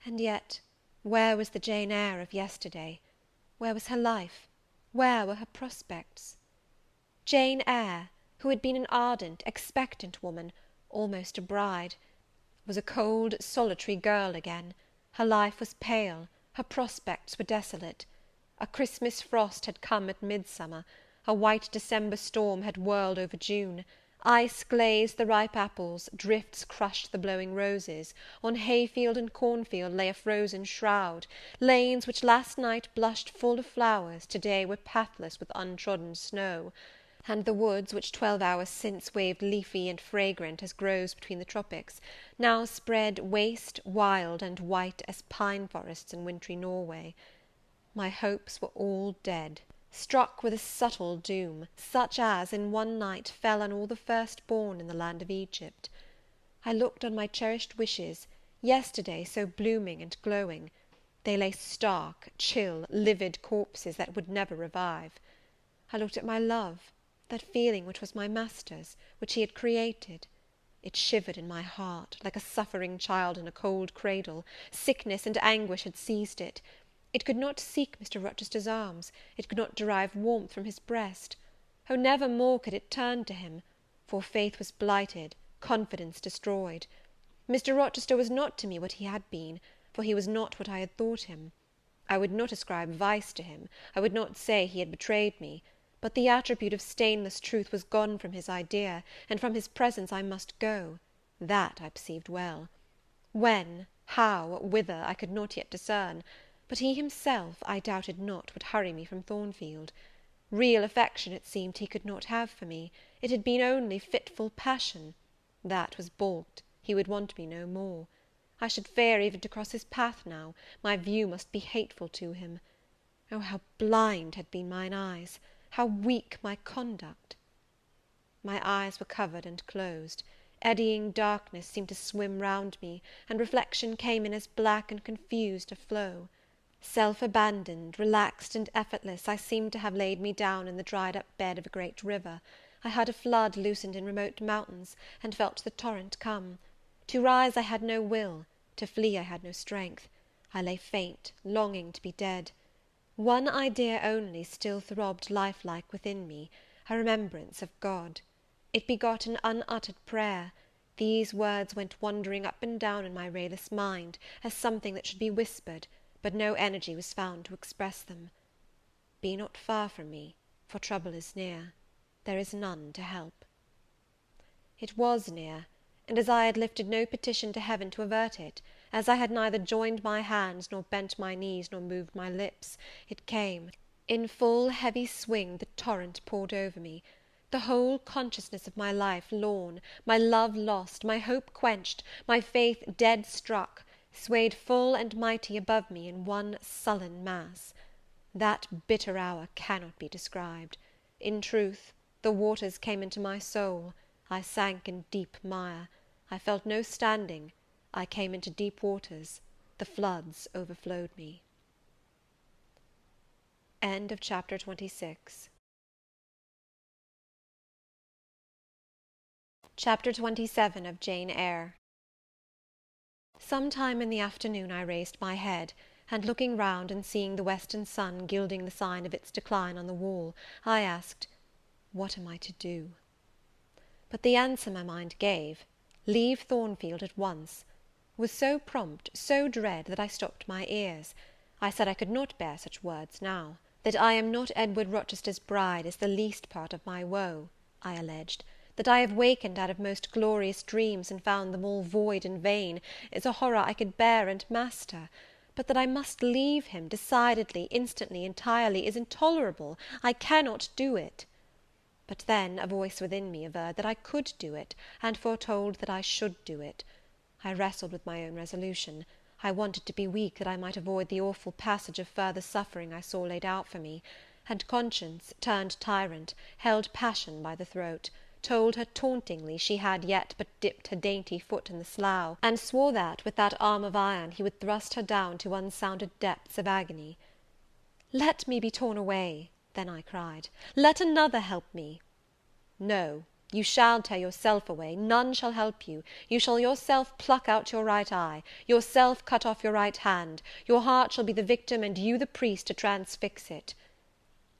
And yet, where was the Jane Eyre of yesterday? Where was her life? Where were her prospects? Jane Eyre, who had been an ardent, expectant woman, almost a bride, was a cold, solitary girl again. Her life was pale, her prospects were desolate. A Christmas frost had come at midsummer, a white December storm had whirled over June. Ice glazed the ripe apples, drifts crushed the blowing roses, on hayfield and cornfield lay a frozen shroud. Lanes which last night blushed full of flowers, to-day were pathless with untrodden snow, and the woods, which 12 hours since waved leafy and fragrant as groves between the tropics, now spread waste, wild, and white as pine forests in wintry Norway. My hopes were all dead, struck with a subtle doom, such as, in one night, fell on all the first-born in the land of Egypt. I looked on my cherished wishes, yesterday so blooming and glowing. They lay stark, chill, livid corpses that would never revive. I looked at my love, that feeling which was my master's, which he had created. It shivered in my heart, like a suffering child in a cold cradle. Sickness and anguish had seized it. It could not seek Mr. Rochester's arms, it could not derive warmth from his breast. Oh, never more could it turn to him, for faith was blighted, confidence destroyed. Mr. Rochester was not to me what he had been, for he was not what I had thought him. I would not ascribe vice to him, I would not say he had betrayed me, but the attribute of stainless truth was gone from his idea, and from his presence I must go. That I perceived well. When, how, whither, I could not yet discern, but he himself, I doubted not, would hurry me from Thornfield. Real affection, it seemed, he could not have for me. It had been only fitful passion. That was balked. He would want me no more. I should fear even to cross his path now. My view must be hateful to him. Oh, how blind had been mine eyes! How weak my conduct! My eyes were covered and closed. Eddying darkness seemed to swim round me, and reflection came in as black and confused a flow. Self-abandoned, relaxed, and effortless, I seemed to have laid me down in the dried-up bed of a great river. I heard a flood loosened in remote mountains, and felt the torrent come. To rise I had no will, to flee I had no strength. I lay faint, longing to be dead. One idea only still throbbed lifelike within me, a remembrance of God. It begot an unuttered prayer. These words went wandering up and down in my rayless mind, as something that should be whispered, but no energy was found to express them. Be not far from me, for trouble is near. There is none to help. It was near, and as I had lifted no petition to heaven to avert it, as I had neither joined my hands, nor bent my knees, nor moved my lips, it came. In full heavy swing the torrent poured over me. The whole consciousness of my life lorn, my love lost, my hope quenched, my faith dead struck, swayed full and mighty above me in one sullen mass. That bitter hour cannot be described. In truth, the waters came into my soul. I sank in deep mire. I felt no standing. I came into deep waters. The floods overflowed me. End of chapter 26. Chapter 27 of Jane Eyre. Some time in the afternoon I raised my head, and looking round and seeing the western sun gilding the sign of its decline on the wall, I asked, what am I to do? But the answer my mind gave, leave Thornfield at once, was so prompt, so dread, that I stopped my ears. I said I could not bear such words now. That I am not Edward Rochester's bride is the least part of my woe, I alleged. That I have wakened out of most glorious dreams, and found them all void and vain, is a horror I could bear and master; but that I must leave him, decidedly, instantly, entirely, is intolerable. I cannot do it. But then a voice within me averred that I could do it, and foretold that I should do it. I wrestled with my own resolution. I wanted to be weak, that I might avoid the awful passage of further suffering I saw laid out for me; and conscience, turned tyrant, held passion by the throat, told her tauntingly she had yet but dipped her dainty foot in the slough, and swore that, with that arm of iron, he would thrust her down to unsounded depths of agony. Let me be torn away, Then I cried, "Let another help me." "No, you shall tear yourself away, none shall help you. You shall yourself pluck out your right eye, yourself cut off your right hand, your heart shall be the victim, and you the priest to transfix it."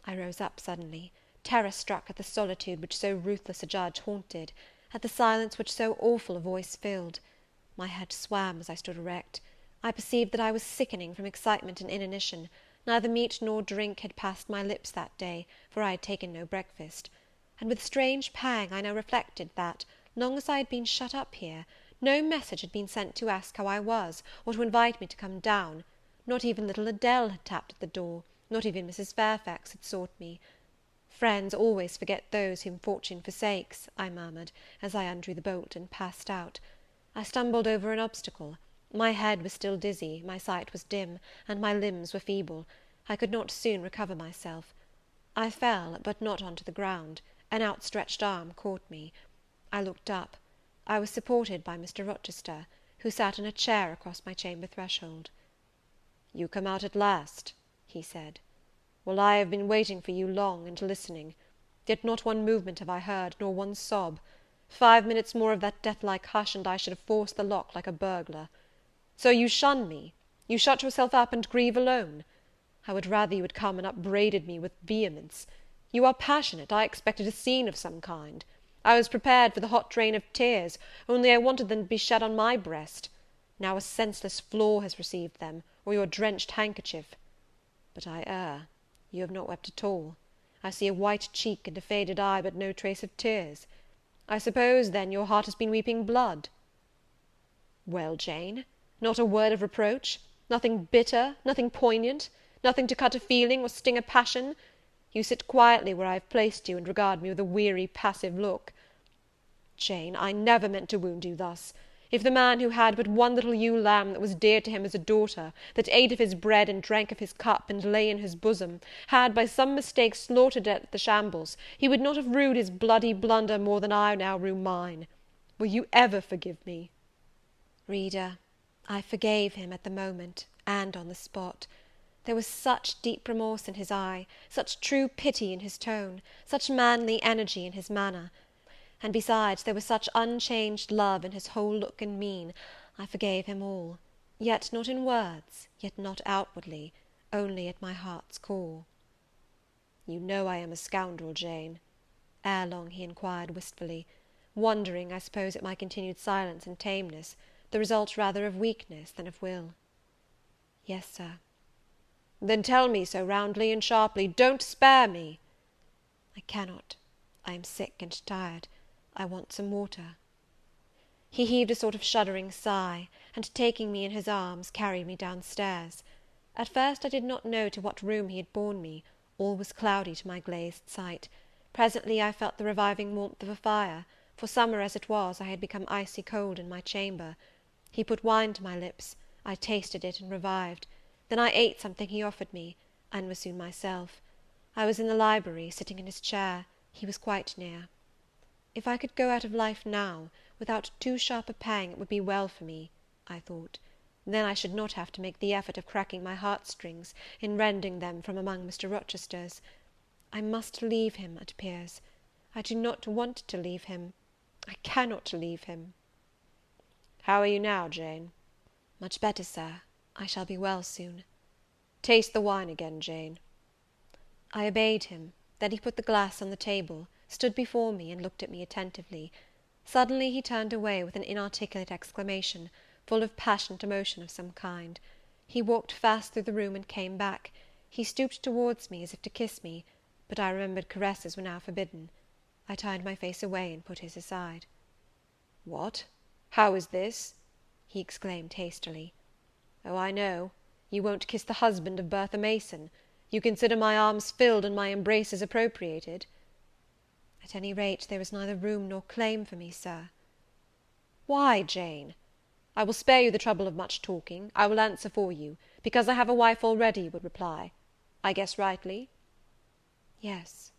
I rose up suddenly, terror-struck at the solitude which so ruthless a judge haunted, at the silence which so awful a voice filled. My head swam as I stood erect. I perceived that I was sickening from excitement and inanition. Neither meat nor drink had passed my lips that day, for I had taken no breakfast; and with strange pang I now reflected that, long as I had been shut up here, no message had been sent to ask how I was, or to invite me to come down. Not even little Adele had tapped at the door, not even Mrs. Fairfax had sought me. "Friends always forget those whom fortune forsakes," I murmured, as I undrew the bolt and passed out. I stumbled over an obstacle. My head was still dizzy, my sight was dim, and my limbs were feeble. I could not soon recover myself. I fell, but not on to the ground. An outstretched arm caught me. I looked up. I was supported by Mr. Rochester, who sat in a chair across my chamber threshold. "You come out at last," he said. "Well, I have been waiting for you long, and listening. Yet not one movement have I heard, nor one sob. 5 minutes more of that death-like hush, and I should have forced the lock like a burglar. So you shun me? You shut yourself up and grieve alone? I would rather you had come and upbraided me with vehemence. You are passionate. I expected a scene of some kind. I was prepared for the hot rain of tears, only I wanted them to be shed on my breast. Now a senseless floor has received them, or your drenched handkerchief. But I err. You have not wept at all. I see a white cheek and a faded eye, but no trace of tears. I suppose, then, your heart has been weeping blood." "Well, Jane, not a word of reproach? Nothing bitter, nothing poignant? Nothing to cut a feeling or sting a passion? You sit quietly where I have placed you, and regard me with a weary, passive look. Jane, I never meant to wound you thus. If the man who had but one little ewe lamb that was dear to him as a daughter, that ate of his bread and drank of his cup and lay in his bosom, had by some mistake slaughtered it at the shambles, he would not have rued his bloody blunder more than I now rue mine. Will you ever forgive me?" Reader, I forgave him at the moment, and on the spot. There was such deep remorse in his eye, such true pity in his tone, such manly energy in his manner, and besides there was such unchanged love in his whole look and mien, I forgave him all, yet not in words, yet not outwardly, only at my heart's core. "You know I am a scoundrel, Jane?" Ere long he inquired wistfully, wondering, I suppose, at my continued silence and tameness, the result rather of weakness than of will. "Yes, Sir." "Then tell me so roundly and sharply. Don't spare me." "I cannot. I am sick and tired. I want some water." He heaved a sort of shuddering sigh, and taking me in his arms, carried me down stairs. At first I did not know to what room he had borne me; all was cloudy to my glazed sight. Presently I felt the reviving warmth of a fire, for summer as it was, I had become icy cold in my chamber. He put wine to my lips, I tasted it and revived. Then I ate something he offered me, and was soon myself. I was in the library, sitting in his chair; he was quite near. If I could go out of life now, without too sharp a pang, it would be well for me, I thought. Then I should not have to make the effort of cracking my heartstrings, in rending them from among Mr. Rochester's. I must leave him, it appears. I do not want to leave him. I cannot leave him. How are you now, Jane? Much better, Sir. I shall be well soon. Taste the wine again, Jane. I obeyed him. Then he put the glass on the table, stood before me, and looked at me attentively. Suddenly he turned away with an inarticulate exclamation, full of passionate emotion of some kind. He walked fast through the room and came back. He stooped towards me as if to kiss me, but I remembered caresses were now forbidden. I turned my face away and put his aside. "What? How is this?" he exclaimed hastily. "Oh, I know. You won't kiss the husband of Bertha Mason. You consider my arms filled and my embraces appropriated?" "At any rate, there is neither room nor claim for me, Sir." "Why, Jane? I will spare you the trouble of much talking. I will answer for you, because I have a wife already, you would reply. I guess rightly?" "Yes."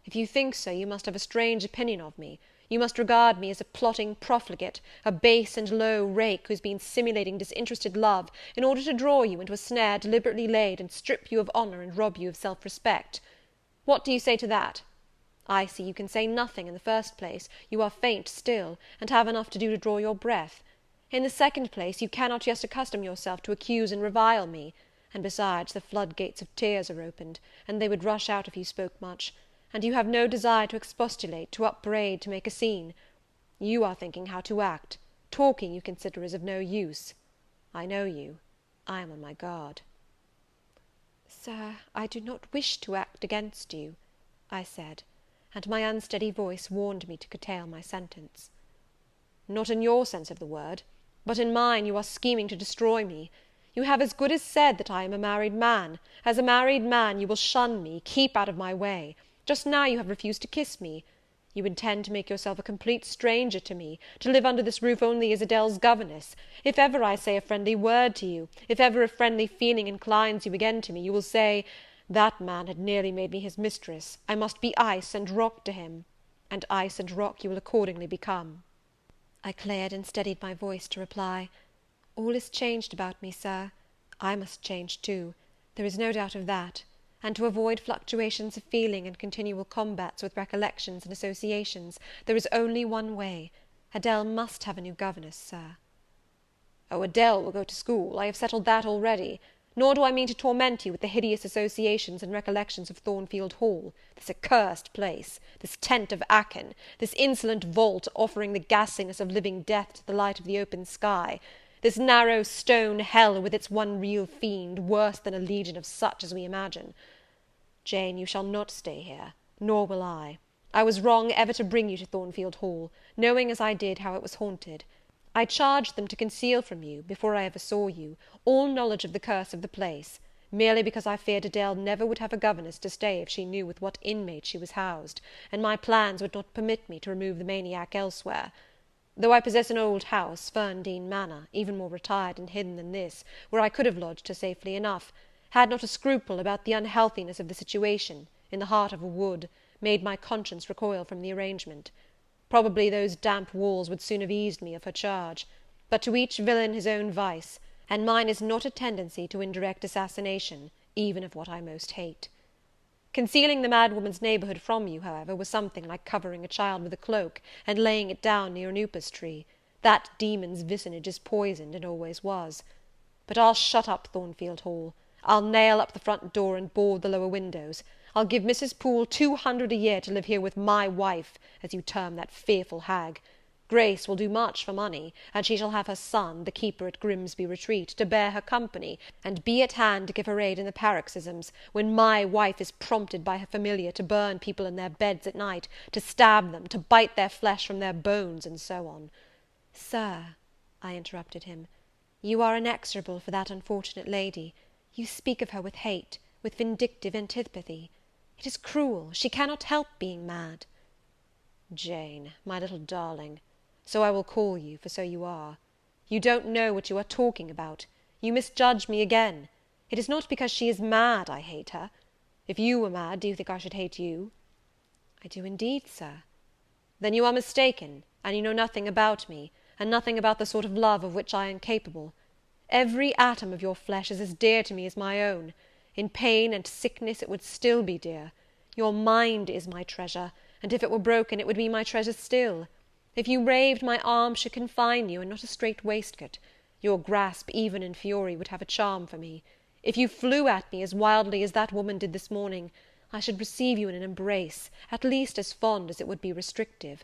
"If you think so, you must have a strange opinion of me. You must regard me as a plotting profligate, a base and low rake, who has been simulating disinterested love, in order to draw you into a snare deliberately laid, and strip you of honour and rob you of self-respect. What do you say to that? I see you can say nothing. In the first place, you are faint still, and have enough to do to draw your breath. In the second place, you cannot yet accustom yourself to accuse and revile me, and besides, the floodgates of tears are opened, and they would rush out if you spoke much, and you have no desire to expostulate, to upbraid, to make a scene. You are thinking how to act. Talking, you consider, is of no use. I know you. I am on my guard. Sir, I do not wish to act against you, I said, and my unsteady voice warned me to curtail my sentence. Not in your sense of the word, but in mine you are scheming to destroy me. You have as good as said that I am a married man. As a married man, you will shun me, keep out of my way. Just now you have refused to kiss me. You intend to make yourself a complete stranger to me, to live under this roof only as Adele's governess. If ever I say a friendly word to you, if ever a friendly feeling inclines you again to me, you will say, that man had nearly made me his mistress. I must be ice and rock to him. And ice and rock you will accordingly become. I cleared and steadied my voice to reply, all is changed about me, sir. I must change too. There is no doubt of that. And to avoid fluctuations of feeling and continual combats with recollections and associations, there is only one way. Adele must have a new governess, sir. Oh, Adele will go to school. I have settled that already. Nor do I mean to torment you with the hideous associations and recollections of Thornfield Hall, this accursed place, this tent of Achan, this insolent vault offering the ghastliness of living death to the light of the open sky, this narrow stone hell with its one real fiend, worse than a legion of such as we imagine. Jane, you shall not stay here, nor will I. I was wrong ever to bring you to Thornfield Hall, knowing as I did how it was haunted. I charged them to conceal from you, before I ever saw you, all knowledge of the curse of the place, merely because I feared Adele never would have a governess to stay if she knew with what inmate she was housed, and my plans would not permit me to remove the maniac elsewhere. Though I possess an old house, Ferndean Manor, even more retired and hidden than this, where I could have lodged her safely enough, had not a scruple about the unhealthiness of the situation, in the heart of a wood, made my conscience recoil from the arrangement. Probably those damp walls would soon have eased me of her charge; but to each villain his own vice, and mine is not a tendency to indirect assassination, even of what I most hate. Concealing the madwoman's neighbourhood from you, however, was something like covering a child with a cloak, and laying it down near an upas tree. That demon's vicinage is poisoned, and always was. But I'll shut up Thornfield Hall. I'll nail up the front door and board the lower windows. I'll give Mrs. Poole 200 a year to live here with my wife, as you term that fearful hag. Grace will do much for money, and she shall have her son, the keeper at Grimsby Retreat, to bear her company, and be at hand to give her aid in the paroxysms, when my wife is prompted by her familiar to burn people in their beds at night, to stab them, to bite their flesh from their bones, and so on. Sir, I interrupted him, you are inexorable for that unfortunate lady. You speak of her with hate, with vindictive antipathy. It is cruel. She cannot help being mad. Jane, my little darling, so I will call you, for so you are. You don't know what you are talking about. You misjudge me again. It is not because she is mad I hate her. If you were mad, do you think I should hate you? I do indeed, sir. Then you are mistaken, and you know nothing about me, and nothing about the sort of love of which I am capable. Every atom of your flesh is as dear to me as my own. In pain and sickness it would still be dear. Your mind is my treasure, and if it were broken, it would be my treasure still. If you raved, my arms should confine you, and not a strait waistcoat. Your grasp, even in fury, would have a charm for me. If you flew at me as wildly as that woman did this morning, I should receive you in an embrace, at least as fond as it would be restrictive.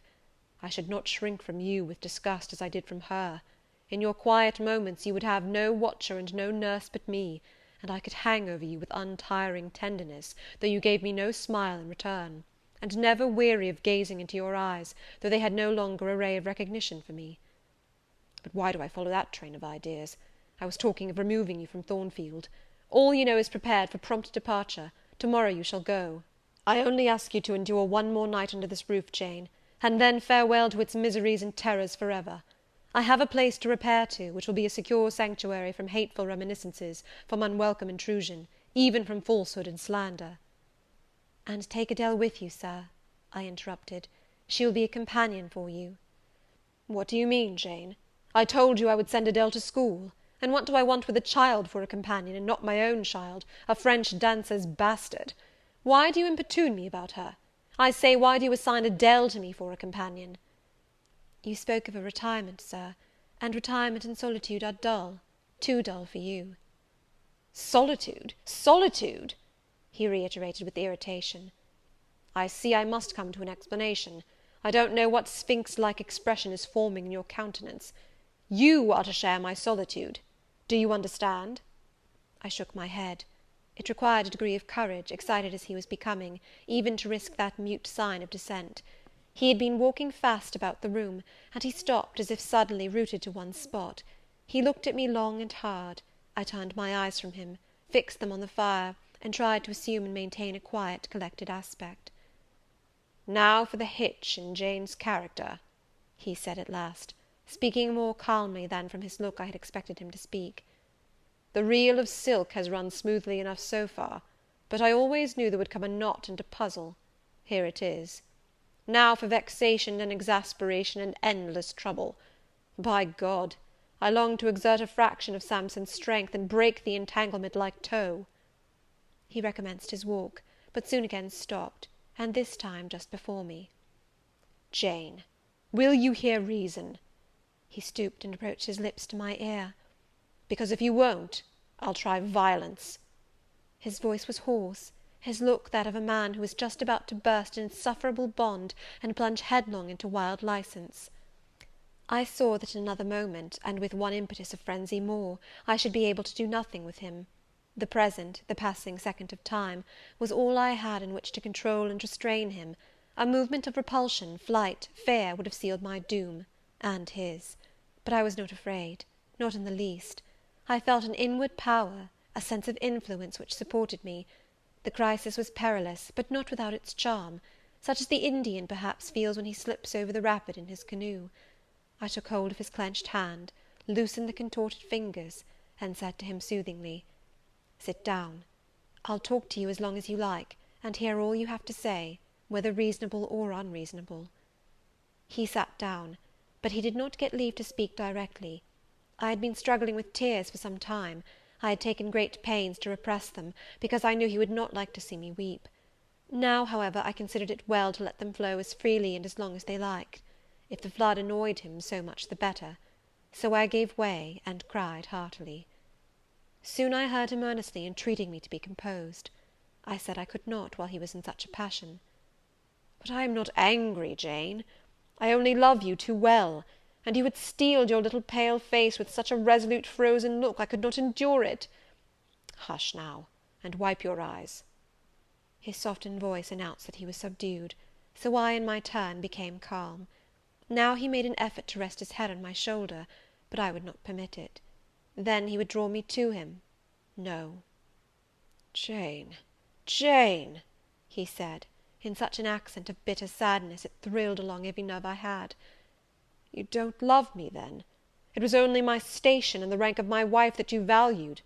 I should not shrink from you with disgust as I did from her. In your quiet moments you would have no watcher and no nurse but me, and I could hang over you with untiring tenderness, though you gave me no smile in return, and never weary of gazing into your eyes, though they had no longer a ray of recognition for me. But why do I follow that train of ideas? I was talking of removing you from Thornfield. All you know is prepared for prompt departure. To-morrow you shall go. I only ask you to endure one more night under this roof, Jane, and then farewell to its miseries and terrors for ever. I have a place to repair to, which will be a secure sanctuary from hateful reminiscences, from unwelcome intrusion, even from falsehood and slander. And take Adele with you, sir, I interrupted. She will be a companion for you. What do you mean, Jane? I told you I would send Adele to school, and what do I want with a child for a companion, and not my own child, a French dancer's bastard? Why do you importune me about her? I say, why do you assign Adele to me for a companion?" "You spoke of a retirement, Sir, and retirement and solitude are dull, too dull for you." "Solitude! Solitude!" he reiterated with irritation. "I see I must come to an explanation. I don't know what sphinx-like expression is forming in your countenance. You are to share my solitude. Do you understand?" I shook my head. It required a degree of courage, excited as he was becoming, even to risk that mute sign of dissent. He had been walking fast about the room, and he stopped as if suddenly rooted to one spot. He looked at me long and hard. I turned my eyes from him, fixed them on the fire, and tried to assume and maintain a quiet, collected aspect. "Now for the hitch in Jane's character," he said at last, speaking more calmly than from his look I had expected him to speak. "The reel of silk has run smoothly enough so far, but I always knew there would come a knot and a puzzle. Here it is. Now for vexation and exasperation and endless trouble. By God, I long to exert a fraction of Samson's strength, and break the entanglement like tow." He recommenced his walk, but soon again stopped, and this time just before me. "Jane, will you hear reason?" He stooped and approached his lips to my ear. "Because if you won't, I'll try violence." His voice was hoarse, his look that of a man who is just about to burst an insufferable bond and plunge headlong into wild license. I saw that in another moment, and with one impetus of frenzy more, I should be able to do nothing with him. The present, the passing second of time, was all I had in which to control and restrain him. A movement of repulsion, flight, fear, would have sealed my doom, and his. But I was not afraid, not in the least. I felt an inward power, a sense of influence which supported me. The crisis was perilous, but not without its charm, such as the Indian perhaps feels when he slips over the rapid in his canoe. I took hold of his clenched hand, loosened the contorted fingers, and said to him soothingly, "Sit down. I'll talk to you as long as you like, and hear all you have to say, whether reasonable or unreasonable." He sat down, but he did not get leave to speak directly. I had been struggling with tears for some time. I had taken great pains to repress them, because I knew he would not like to see me weep. Now, however, I considered it well to let them flow as freely and as long as they liked. If the flood annoyed him, so much the better. So I gave way, and cried heartily. Soon I heard him earnestly entreating me to be composed. I said I could not while he was in such a passion. "But I am not angry, Jane. I only love you too well, and you had steeled your little pale face with such a resolute frozen look, I could not endure it. Hush now, and wipe your eyes." His softened voice announced that he was subdued, so I, in my turn, became calm. Now he made an effort to rest his head on my shoulder, but I would not permit it. Then he would draw me to him. No. "Jane, Jane," he said, in such an accent of bitter sadness it thrilled along every nerve I had. "You don't love me, then? It was only my station and the rank of my wife that you valued.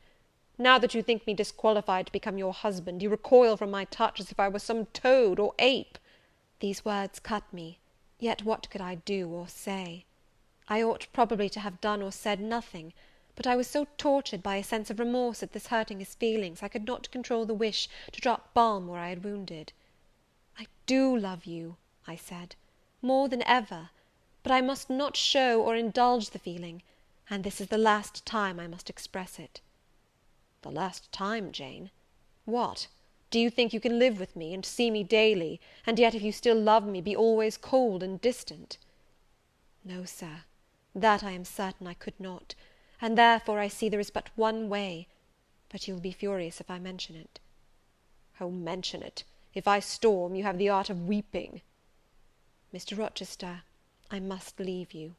Now that you think me disqualified to become your husband, you recoil from my touch as if I were some toad or ape." These words cut me, yet what could I do or say? I ought probably to have done or said nothing, but I was so tortured by a sense of remorse at this hurting his feelings, I could not control the wish to drop balm where I had wounded. "I do love you," I said, "more than ever, but I must not show or indulge the feeling, and this is the last time I must express it." "The last time, Jane? What, do you think you can live with me, and see me daily, and yet, if you still love me, be always cold and distant?" "No, Sir, that I am certain I could not, and therefore I see there is but one way, but you will be furious if I mention it." "Oh, mention it! If I storm, you have the art of weeping." "Mr. Rochester, I must leave you."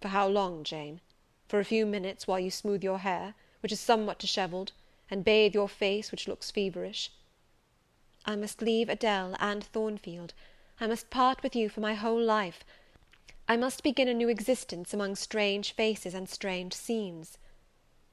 "For how long, Jane? For a few minutes, while you smooth your hair, which is somewhat dishevelled, and bathe your face, which looks feverish?" "I must leave Adele and Thornfield. I must part with you for my whole life. I must begin a new existence among strange faces and strange scenes."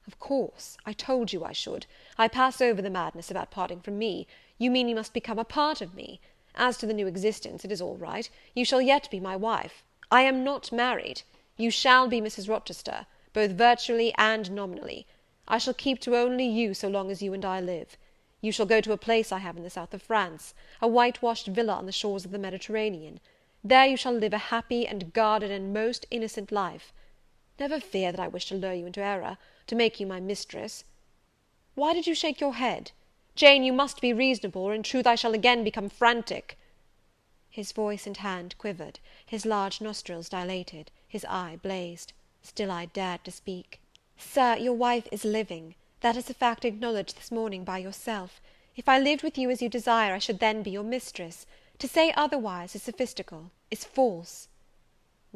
"Of course, I told you I should. I pass over the madness about parting from me. You mean you must become a part of me. As to the new existence, it is all right. You shall yet be my wife. I am not married. You shall be Mrs. Rochester, both virtually and nominally. I shall keep to only you so long as you and I live. You shall go to a place I have in the south of France, a whitewashed villa on the shores of the Mediterranean. There you shall live a happy and guarded and most innocent life. Never fear that I wish to lure you into error, to make you my mistress. Why did you shake your head? Jane, you must be reasonable, or in truth I shall again become frantic." His voice and hand quivered, his large nostrils dilated, his eye blazed. Still I dared to speak. "Sir, your wife is living. That is a fact acknowledged this morning by yourself. If I lived with you as you desire, I should then be your mistress. To say otherwise is sophistical, is false."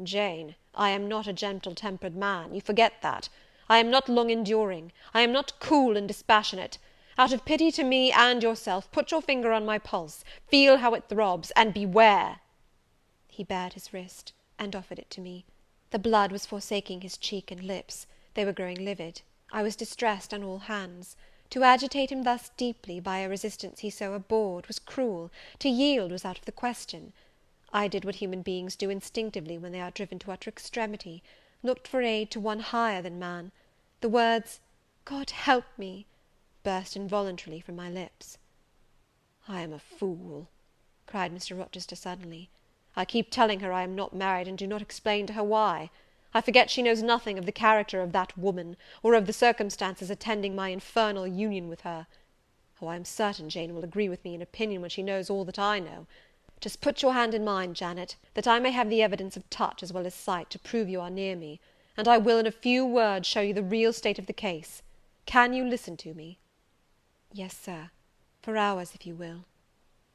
"Jane, I am not a gentle-tempered man, you forget that. I am not long-enduring, I am not cool and dispassionate. Out of pity to me and yourself, put your finger on my pulse, feel how it throbs, and beware." He bared his wrist, and offered it to me. The blood was forsaking his cheek and lips, they were growing livid. I was distressed on all hands. To agitate him thus deeply, by a resistance he so abhorred, was cruel; to yield was out of the question. I did what human beings do instinctively when they are driven to utter extremity, looked for aid to one higher than man. The words, "God help me," burst involuntarily from my lips. "I am a fool," cried Mr. Rochester suddenly. "I keep telling her I am not married, and do not explain to her why. I forget she knows nothing of the character of that woman, or of the circumstances attending my infernal union with her. Oh, I am certain Jane will agree with me in opinion when she knows all that I know. Just put your hand in mine, Janet, that I may have the evidence of touch as well as sight to prove you are near me, and I will in a few words show you the real state of the case. Can you listen to me?" "Yes, sir, for hours, if you will."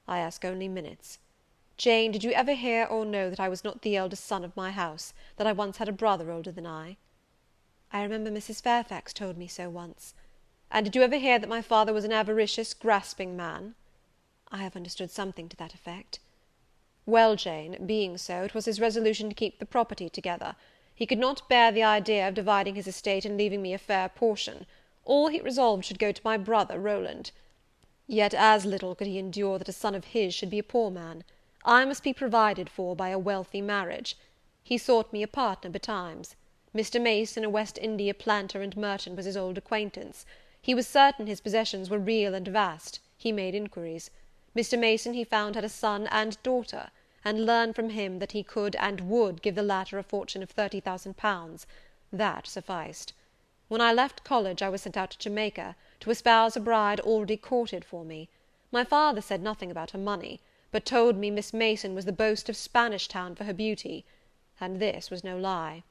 "I ask only minutes. Jane, did you ever hear or know that I was not the eldest son of my house, that I once had a brother older than I?" "I remember Mrs. Fairfax told me so once." "And did you ever hear that my father was an avaricious, grasping man?" "I have understood something to that effect." "Well, Jane, being so, it was his resolution to keep the property together. He could not bear the idea of dividing his estate and leaving me a fair portion. All he resolved should go to my brother Rowland. Yet as little could he endure that a son of his should be a poor man. I must be provided for by a wealthy marriage. He sought me a partner betimes. Mr. Mason, a West India planter and merchant, was his old acquaintance. He was certain his possessions were real and vast. He made inquiries. Mr. Mason, he found, had a son and daughter, and learned from him that he could and would give the latter a fortune of £30,000. That sufficed. When I left college, I was sent out to Jamaica, to espouse a bride already courted for me. My father said nothing about her money, but told me Miss Mason was the boast of Spanish Town for her beauty, and this was no lie.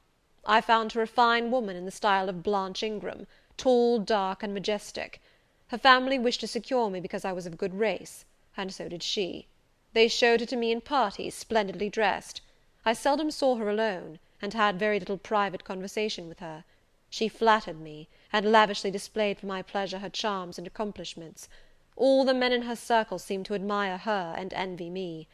I found her a fine woman in the style of Blanche Ingram, tall, dark, and majestic. Her family wished to secure me because I was of good race, and so did she. They showed her to me in parties, splendidly dressed. I seldom saw her alone, and had very little private conversation with her. She flattered me, and lavishly displayed for my pleasure her charms and accomplishments. All the men in her circle seemed to admire her and envy me.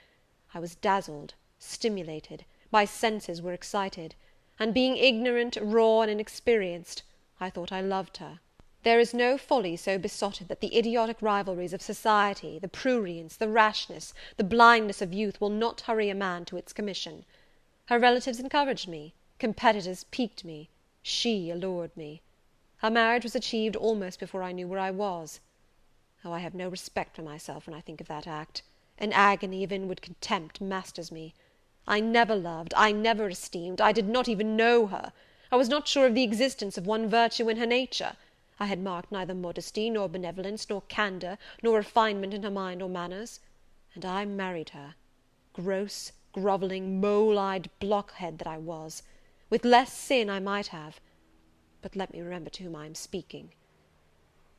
I was dazzled, stimulated, my senses were excited, and being ignorant, raw, and inexperienced, I thought I loved her. There is no folly so besotted that the idiotic rivalries of society, the prurience, the rashness, the blindness of youth will not hurry a man to its commission. Her relatives encouraged me, competitors piqued me, she allured me. Our marriage was achieved almost before I knew where I was. Oh, I have no respect for myself when I think of that act. An agony of inward contempt masters me. I never loved, I never esteemed, I did not even know her. I was not sure of the existence of one virtue in her nature. I had marked neither modesty, nor benevolence, nor candour, nor refinement in her mind or manners. And I married her. Gross, grovelling, mole-eyed blockhead that I was! With less sin I might have. But let me remember to whom I am speaking.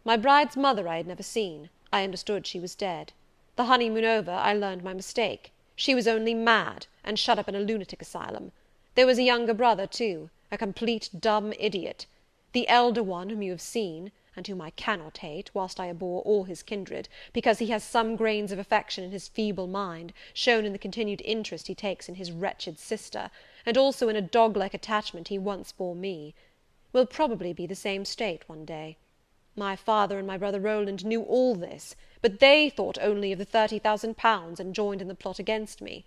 My bride's mother I had never seen. I understood she was dead. The honeymoon over, I learned my mistake. She was only mad, and shut up in a lunatic asylum. There was a younger brother, too, a complete dumb idiot. The elder one, whom you have seen, and whom I cannot hate, whilst I abhor all his kindred, because he has some grains of affection in his feeble mind, shown in the continued interest he takes in his wretched sister, and also in a dog-like attachment he once bore me, will probably be the same state one day. My father and my brother Rowland knew all this, but they thought only of the £30,000, and joined in the plot against me.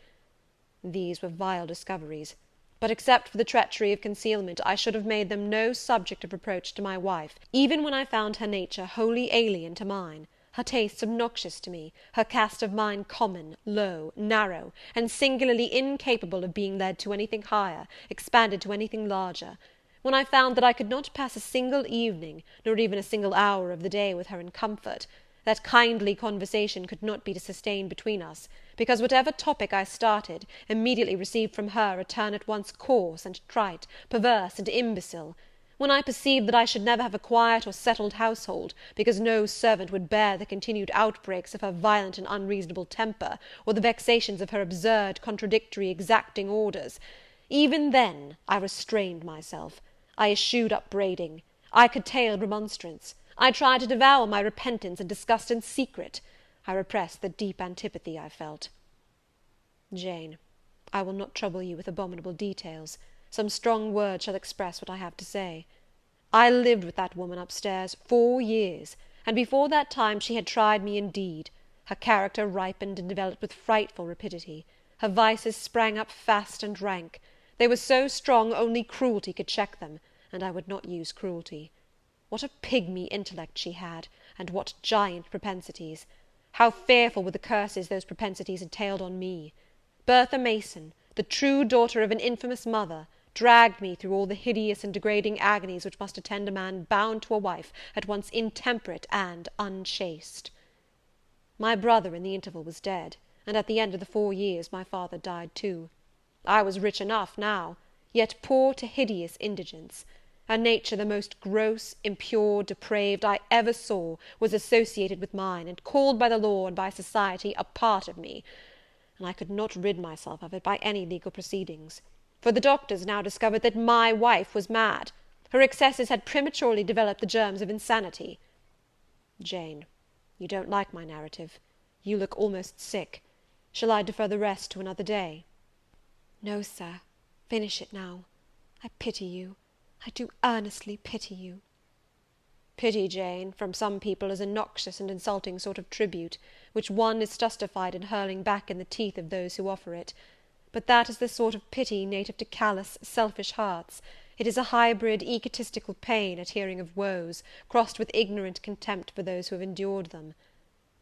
These were vile discoveries, but except for the treachery of concealment, I should have made them no subject of reproach to my wife, even when I found her nature wholly alien to mine, her tastes obnoxious to me, her cast of mind common, low, narrow, and singularly incapable of being led to anything higher, expanded to anything larger. When I found that I could not pass a single evening, nor even a single hour of the day with her in comfort, that kindly conversation could not be sustained between us, because whatever topic I started, immediately received from her a turn at once coarse and trite, perverse and imbecile; when I perceived that I should never have a quiet or settled household, because no servant would bear the continued outbreaks of her violent and unreasonable temper, or the vexations of her absurd, contradictory, exacting orders, even then I restrained myself. I eschewed upbraiding, I curtailed remonstrance, I tried to devour my repentance and disgust in secret, I repressed the deep antipathy I felt. Jane, I will not trouble you with abominable details. Some strong words shall express what I have to say. I lived with that woman upstairs 4 years, and before that time she had tried me indeed. Her character ripened and developed with frightful rapidity. Her vices sprang up fast and rank. They were so strong only cruelty could check them, and I would not use cruelty. What a pigmy intellect she had, and what giant propensities! How fearful were the curses those propensities entailed on me! Bertha Mason, the true daughter of an infamous mother, dragged me through all the hideous and degrading agonies which must attend a man bound to a wife at once intemperate and unchaste. My brother in the interval was dead, and at the end of the 4 years my father died too. I was rich enough now, yet poor to hideous indigence. A nature the most gross, impure, depraved I ever saw was associated with mine, and called by the law and by society a part of me, and I could not rid myself of it by any legal proceedings; for the doctors now discovered that my wife was mad. Her excesses had prematurely developed the germs of insanity. Jane, you don't like my narrative. You look almost sick. Shall I defer the rest to another day? No, sir, finish it now. I pity you. I do earnestly pity you. Pity, Jane, from some people is a noxious and insulting sort of tribute, which one is justified in hurling back in the teeth of those who offer it. But that is the sort of pity native to callous, selfish hearts. It is a hybrid, egotistical pain at hearing of woes, crossed with ignorant contempt for those who have endured them.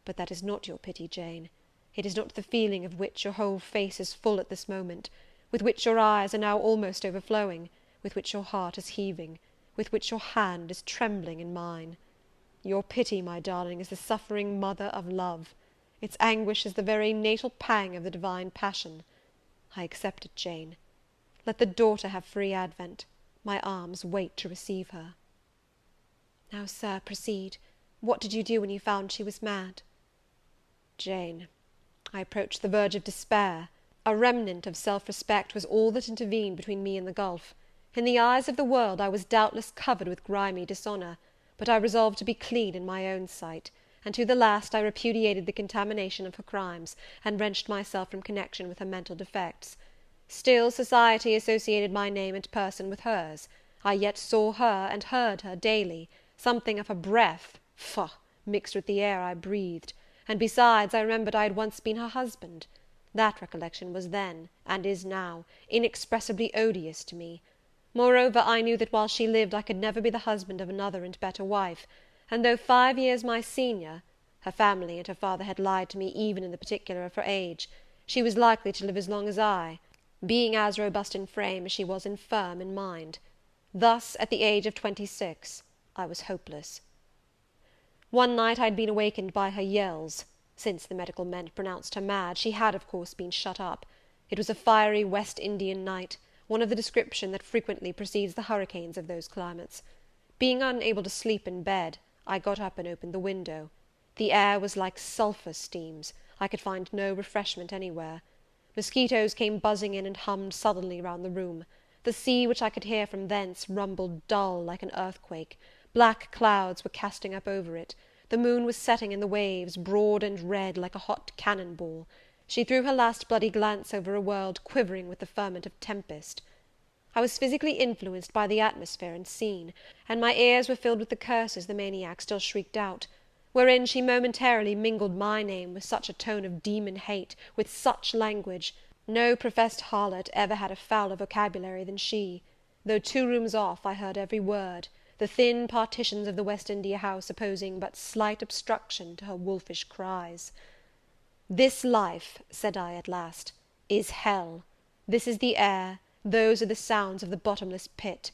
But that is not your pity, Jane. It is not the feeling of which your whole face is full at this moment, with which your eyes are now almost overflowing, with which your heart is heaving, with which your hand is trembling in mine. Your pity, my darling, is the suffering mother of love. Its anguish is the very natal pang of the divine passion. I accept it, Jane. Let the daughter have free advent. My arms wait to receive her. Now, sir, proceed. What did you do when you found she was mad? Jane, I approached the verge of despair. A remnant of self-respect was all that intervened between me and the gulf. In the eyes of the world I was doubtless covered with grimy dishonour, but I resolved to be clean in my own sight, and to the last I repudiated the contamination of her crimes, and wrenched myself from connection with her mental defects. Still society associated my name and person with hers. I yet saw her and heard her daily. Something of her breath, faugh, mixed with the air I breathed, and besides I remembered I had once been her husband. That recollection was then, and is now, inexpressibly odious to me. Moreover, I knew that while she lived I could never be the husband of another and better wife, and though 5 years my senior, her family and her father had lied to me even in the particular of her age, she was likely to live as long as I, being as robust in frame as she was infirm in mind. Thus, at the age of 26, I was hopeless. One night I had been awakened by her yells. Since the medical men had pronounced her mad, she had, of course, been shut up. It was a fiery West Indian night, one of the description that frequently precedes the hurricanes of those climates. Being unable to sleep in bed, I got up and opened the window. The air was like sulphur steams. I could find no refreshment anywhere. Mosquitoes came buzzing in and hummed sullenly round the room. The sea, which I could hear from thence, rumbled dull like an earthquake. Black clouds were casting up over it. The moon was setting in the waves, broad and red, like a hot cannon ball. She threw her last bloody glance over a world quivering with the ferment of tempest. I was physically influenced by the atmosphere and scene, and my ears were filled with the curses the maniac still shrieked out, wherein she momentarily mingled my name with such a tone of demon hate, with such language. No professed harlot ever had a fouler vocabulary than she. Though 2 rooms off, I heard every word. the thin partitions of the West India house opposing but slight obstruction to her wolfish cries. "This life," said I at last, "is hell. This is the air, those are the sounds of the bottomless pit.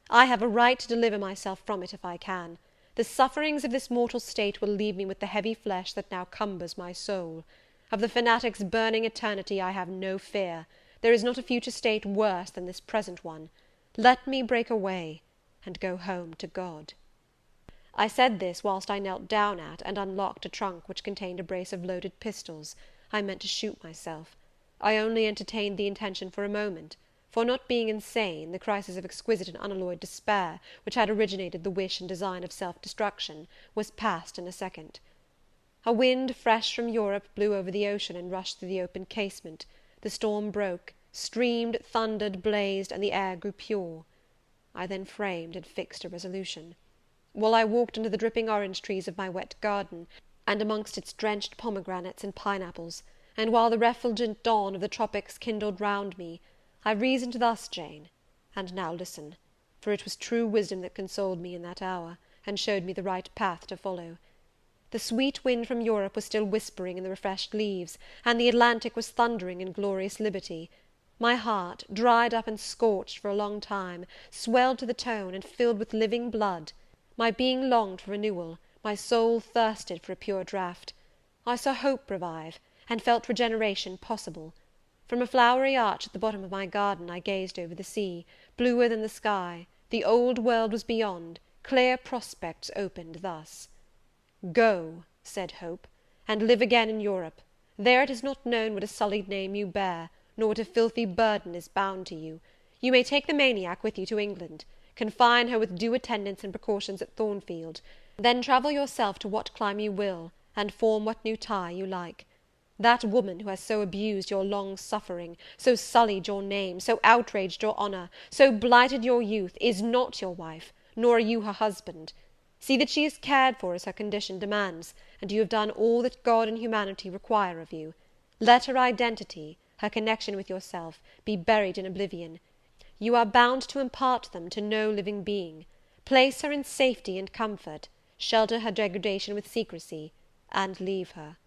I have a right to deliver myself from it if I can. The sufferings of this mortal state will leave me with the heavy flesh that now cumbers my soul. Of the fanatic's burning eternity I have no fear. There is not a future state worse than this present one. Let me break away, and go home to God." I said this whilst I knelt down at and unlocked a trunk which contained a brace of loaded pistols. I meant to shoot myself. I only entertained the intention for a moment; for, not being insane, the crisis of exquisite and unalloyed despair, which had originated the wish and design of self-destruction, was past in a second. A wind fresh from Europe blew over the ocean and rushed through the open casement. The storm broke, streamed, thundered, blazed, and the air grew pure. I then framed and fixed a resolution. While I walked under the dripping orange trees of my wet garden, and amongst its drenched pomegranates and pineapples, and while the refulgent dawn of the tropics kindled round me, I reasoned thus, Jane, and now listen, for it was true wisdom that consoled me in that hour, and showed me the right path to follow. The sweet wind from Europe was still whispering in the refreshed leaves, and the Atlantic was thundering in glorious liberty. My heart, dried up and scorched for a long time, swelled to the tone, and filled with living blood. My being longed for renewal, my soul thirsted for a pure draught. I saw hope revive, and felt regeneration possible. From a flowery arch at the bottom of my garden I gazed over the sea, bluer than the sky. The old world was beyond, clear prospects opened thus. "Go," said Hope, "and live again in Europe. There it is not known what a sullied name you bear, nor what a filthy burden is bound to you. You may take the maniac with you to England. Confine her with due attendance and precautions at Thornfield. Then travel yourself to what clime you will, and form what new tie you like. That woman who has so abused your long suffering, so sullied your name, so outraged your honour, so blighted your youth, is not your wife, nor are you her husband. See that she is cared for as her condition demands, and you have done all that God and humanity require of you. Let her identity, her connection with yourself, be buried in oblivion. You are bound to impart them to no living being. Place her in safety and comfort, shelter her degradation with secrecy, and leave her."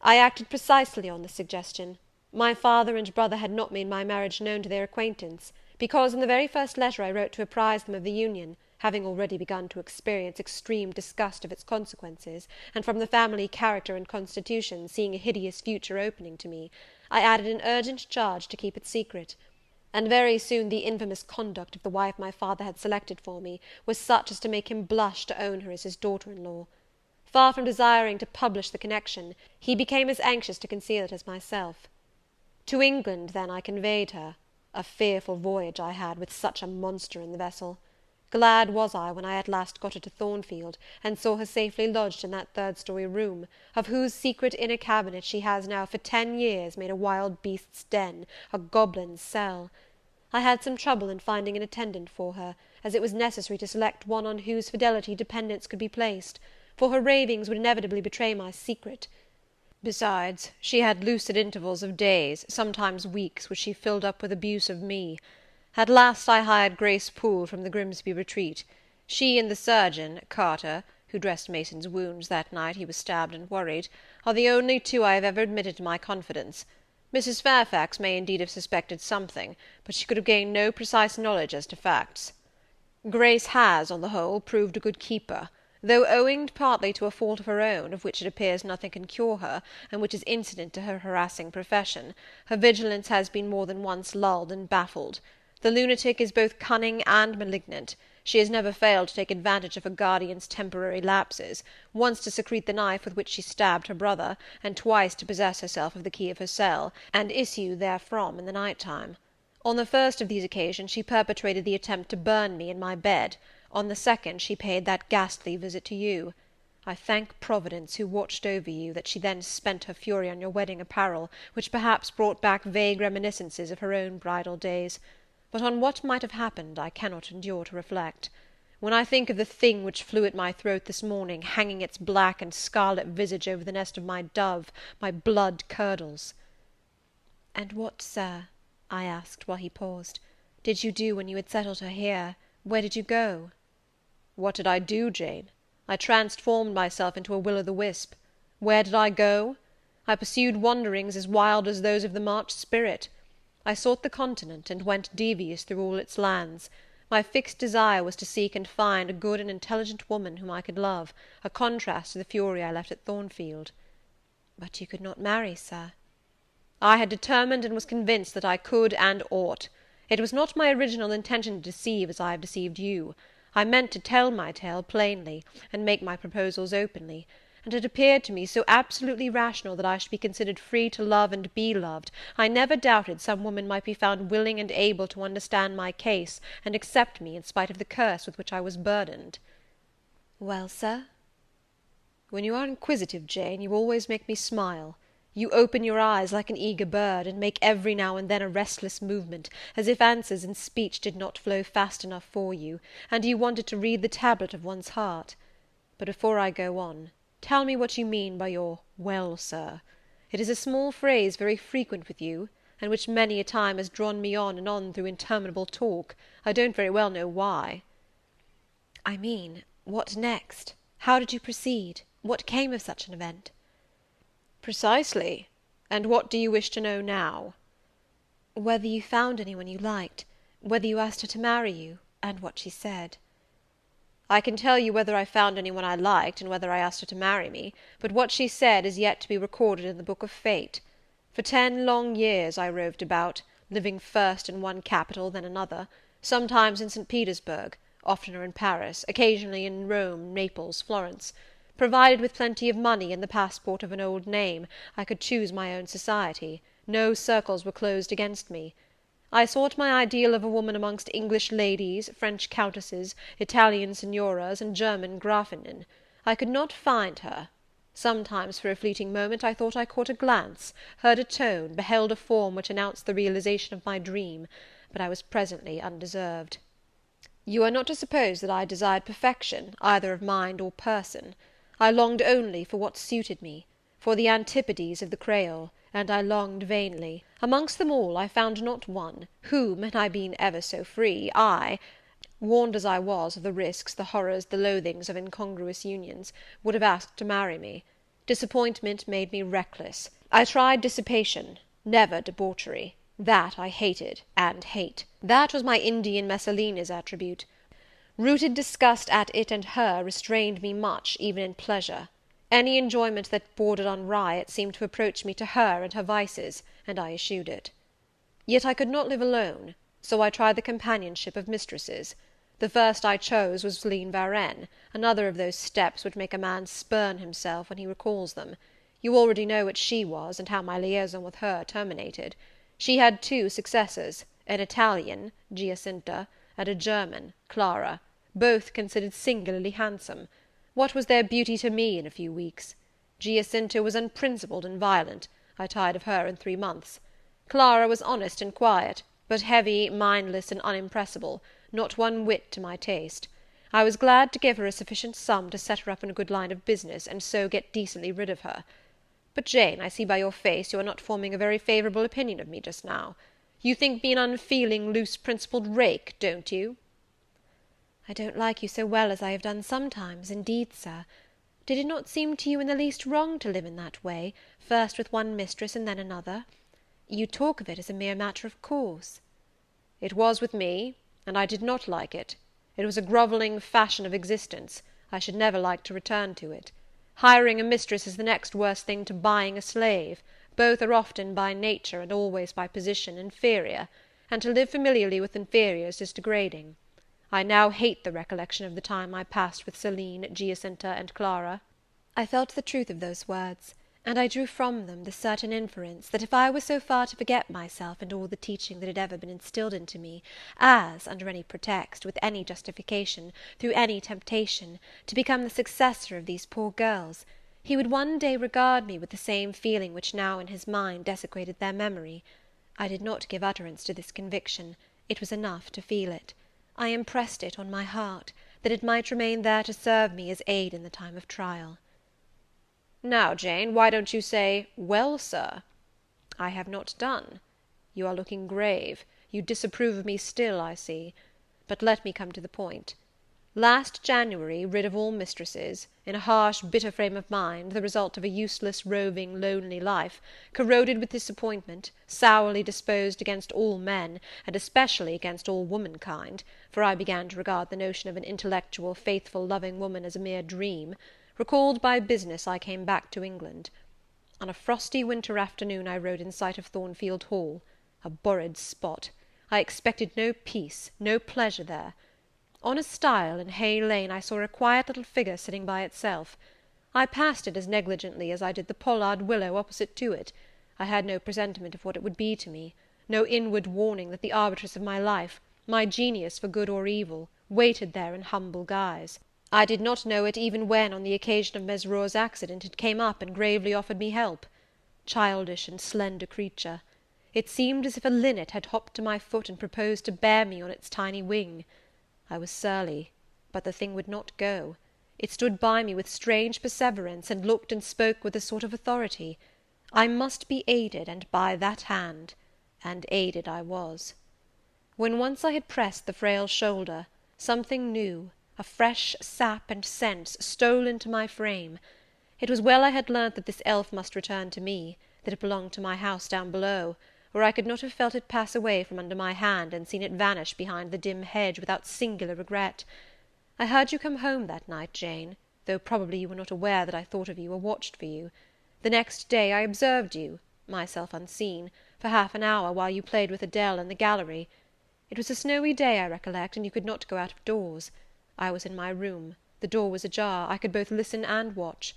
I acted precisely on this suggestion. My father and brother had not made my marriage known to their acquaintance, because in the very first letter I wrote to apprise them of the union, having already begun to experience extreme disgust of its consequences, and from the family character and constitution, seeing a hideous future opening to me, I added an urgent charge to keep it secret; and very soon the infamous conduct of the wife my father had selected for me was such as to make him blush to own her as his daughter-in-law. Far from desiring to publish the connection, he became as anxious to conceal it as myself. To England, then, I conveyed her. A fearful voyage I had, with such a monster in the vessel. Glad was I when I at last got her to Thornfield, and saw her safely lodged in that third-story room, of whose secret inner cabinet she has now for 10 years made a wild beast's den, a goblin's cell. I had some trouble in finding an attendant for her, as it was necessary to select one on whose fidelity dependence could be placed, for her ravings would inevitably betray my secret. Besides, she had lucid intervals of days, sometimes weeks, which she filled up with abuse of me. At last I hired Grace Poole from the Grimsby retreat. She and the surgeon, Carter, who dressed Mason's wounds that night he was stabbed and worried, are the only two I have ever admitted to my confidence. Mrs. Fairfax may indeed have suspected something, but she could have gained no precise knowledge as to facts. Grace has, on the whole, proved a good keeper, though owing partly to a fault of her own, of which it appears nothing can cure her, and which is incident to her harassing profession, her vigilance has been more than once lulled and baffled. The lunatic is both cunning and malignant. She has never failed to take advantage of her guardian's temporary lapses, once to secrete the knife with which she stabbed her brother, and twice to possess herself of the key of her cell, and issue therefrom in the night-time. On the first of these occasions she perpetrated the attempt to burn me in my bed. On the second she paid that ghastly visit to you. I thank Providence, who watched over you, that she then spent her fury on your wedding apparel, which perhaps brought back vague reminiscences of her own bridal days. But on what might have happened I cannot endure to reflect. When I think of the thing which flew at my throat this morning, hanging its black and scarlet visage over the nest of my dove, my blood curdles." "And what, sir," I asked, while he paused, "did you do when you had settled her here, Where did you go?" "What did I do, Jane? I transformed myself into a will-o'-the-wisp. Where did I go? I pursued wanderings as wild as those of the March spirit. I sought the continent, and went devious through all its lands. My fixed desire was to seek and find a good and intelligent woman whom I could love, a contrast to the fury I left at Thornfield." "But you could not marry, sir." "I had determined and was convinced that I could and ought. It was not my original intention to deceive as I have deceived you. I meant to tell my tale plainly, and make my proposals openly, and it appeared to me so absolutely rational that I should be considered free to love and be loved, I never doubted some woman might be found willing and able to understand my case, and accept me in spite of the curse with which I was burdened." "Well, sir?" "When you are inquisitive, Jane, you always make me smile. You open your eyes like an eager bird, and make every now and then a restless movement, as if answers in speech did not flow fast enough for you, and you wanted to read the tablet of one's heart. But before I go on, tell me what you mean by your 'well, sir.' It is a small phrase very frequent with you, and which many a time has drawn me on and on through interminable talk. I don't very well know why." "I mean, what next? How did you proceed? What came of such an event?" "Precisely. And what do you wish to know now?" "Whether you found anyone you liked, whether you asked her to marry you, and what she said." "I can tell you whether I found anyone I liked, and whether I asked her to marry me, but what she said is yet to be recorded in the book of fate. For 10 long years I roved about, living first in one capital, then another, sometimes in St. Petersburg, oftener in Paris, occasionally in Rome, Naples, Florence. Provided with plenty of money and the passport of an old name, I could choose my own society. No circles were closed against me. I sought my ideal of a woman amongst English ladies, French countesses, Italian signoras, and German Grafinnen. I could not find her. Sometimes for a fleeting moment I thought I caught a glance, heard a tone, beheld a form which announced the realization of my dream, but I was presently undeserved. You are not to suppose that I desired perfection, either of mind or person. I longed only for what suited me, for the antipodes of the Creole, and I longed vainly. Amongst them all I found not one, whom, had I been ever so free, I, warned as I was of the risks, the horrors, the loathings of incongruous unions, would have asked to marry me. Disappointment made me reckless. I tried dissipation, never debauchery. That I hated, and hate. That was my Indian Messalina's attribute. Rooted disgust at it and her restrained me much, even in pleasure. Any enjoyment that bordered on riot seemed to approach me to her and her vices, and I eschewed it. Yet I could not live alone, so I tried the companionship of mistresses. The first I chose was Celine Varenne, another of those steps which make a man spurn himself when he recalls them. You already know what she was, and how my liaison with her terminated. She had 2 successors, an Italian, Giacinta, and a German, Clara, both considered singularly handsome. What was their beauty to me in a few weeks? Giacinta was unprincipled and violent. I tired of her in 3 months. Clara was honest and quiet, but heavy, mindless, and unimpressible, not one whit to my taste. I was glad to give her a sufficient sum to set her up in a good line of business, and so get decently rid of her. But, Jane, I see by your face you are not forming a very favourable opinion of me just now. You think me an unfeeling, loose-principled rake, don't you?" "I don't like you so well as I have done sometimes, indeed, sir. Did it not seem to you in the least wrong to live in that way, first with one mistress and then another? You talk of it as a mere matter of course." "It was with me, and I did not like it. It was a grovelling fashion of existence. I should never like to return to it. Hiring a mistress is the next worst thing to buying a slave. Both are often by nature, and always by position, inferior, and to live familiarly with inferiors is degrading. I now hate the recollection of the time I passed with Celine, Giacinta, and Clara." I felt the truth of those words, and I drew from them the certain inference, that if I were so far to forget myself and all the teaching that had ever been instilled into me, as, under any pretext, with any justification, through any temptation, to become the successor of these poor girls, he would one day regard me with the same feeling which now in his mind desecrated their memory. I did not give utterance to this conviction. It was enough to feel it. I impressed it on my heart, that it might remain there to serve me as aid in the time of trial. "Now, Jane, why don't you say, 'Well, sir?'" "I have not done. You are looking grave. You disapprove of me still, I see. But let me come to the point. Last January, rid of all mistresses, in a harsh, bitter frame of mind, the result of a useless, roving, lonely life, corroded with disappointment, sourly disposed against all men, and especially against all womankind, for I began to regard the notion of an intellectual, faithful, loving woman as a mere dream, recalled by business, I came back to England. On a frosty winter afternoon I rode in sight of Thornfield Hall, a borrid spot. I expected no peace, no pleasure there. On a stile in Hay Lane I saw a quiet little figure sitting by itself. I passed it as negligently as I did the pollard willow opposite to it. I had no presentiment of what it would be to me, no inward warning that the arbitress of my life, my genius for good or evil, waited there in humble guise. I did not know it even when, on the occasion of Mesrour's accident, it came up and gravely offered me help. Childish and slender creature! It seemed as if a linnet had hopped to my foot and proposed to bear me on its tiny wing. I was surly, but the thing would not go. It stood by me with strange perseverance, and looked and spoke with a sort of authority. I must be aided, and by that hand, and aided I was. When once I had pressed the frail shoulder, something new, a fresh sap and sense, stole into my frame. It was well I had learnt that this elf must return to me, that it belonged to my house down below, or I could not have felt it pass away from under my hand, and seen it vanish behind the dim hedge without singular regret. I heard you come home that night, Jane, though probably you were not aware that I thought of you or watched for you. The next day I observed you, myself unseen, for half an hour while you played with Adele in the gallery. It was a snowy day, I recollect, and you could not go out of doors. I was in my room. The door was ajar. I could both listen and watch.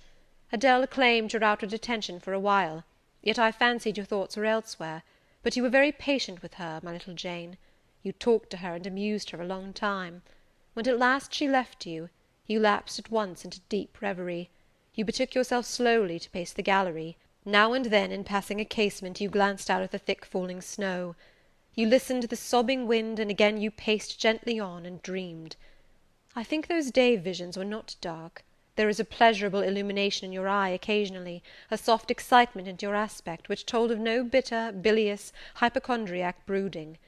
Adele claimed your outward attention for a while, yet I fancied your thoughts were elsewhere. But you were very patient with her, my little Jane. You talked to her and amused her a long time. When at last she left you, you lapsed at once into deep reverie. You betook yourself slowly to pace the gallery. Now and then, in passing a casement, you glanced out at the thick falling snow. You listened to the sobbing wind, and again you paced gently on and dreamed. I think those day visions were not dark. There was a pleasurable illumination in your eye occasionally, a soft excitement in your aspect, which told of no bitter, bilious, hypochondriac brooding.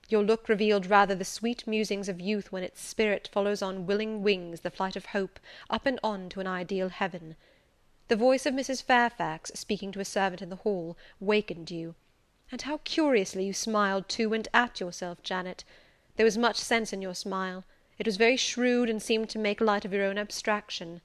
Your look revealed rather the sweet musings of youth when its spirit follows on willing wings the flight of hope, up and on to an ideal heaven. The voice of Mrs. Fairfax, speaking to a servant in the hall, wakened you. And how curiously you smiled to and at yourself, Janet! There was much sense in your smile. It was very shrewd, and seemed to make light of your own abstraction.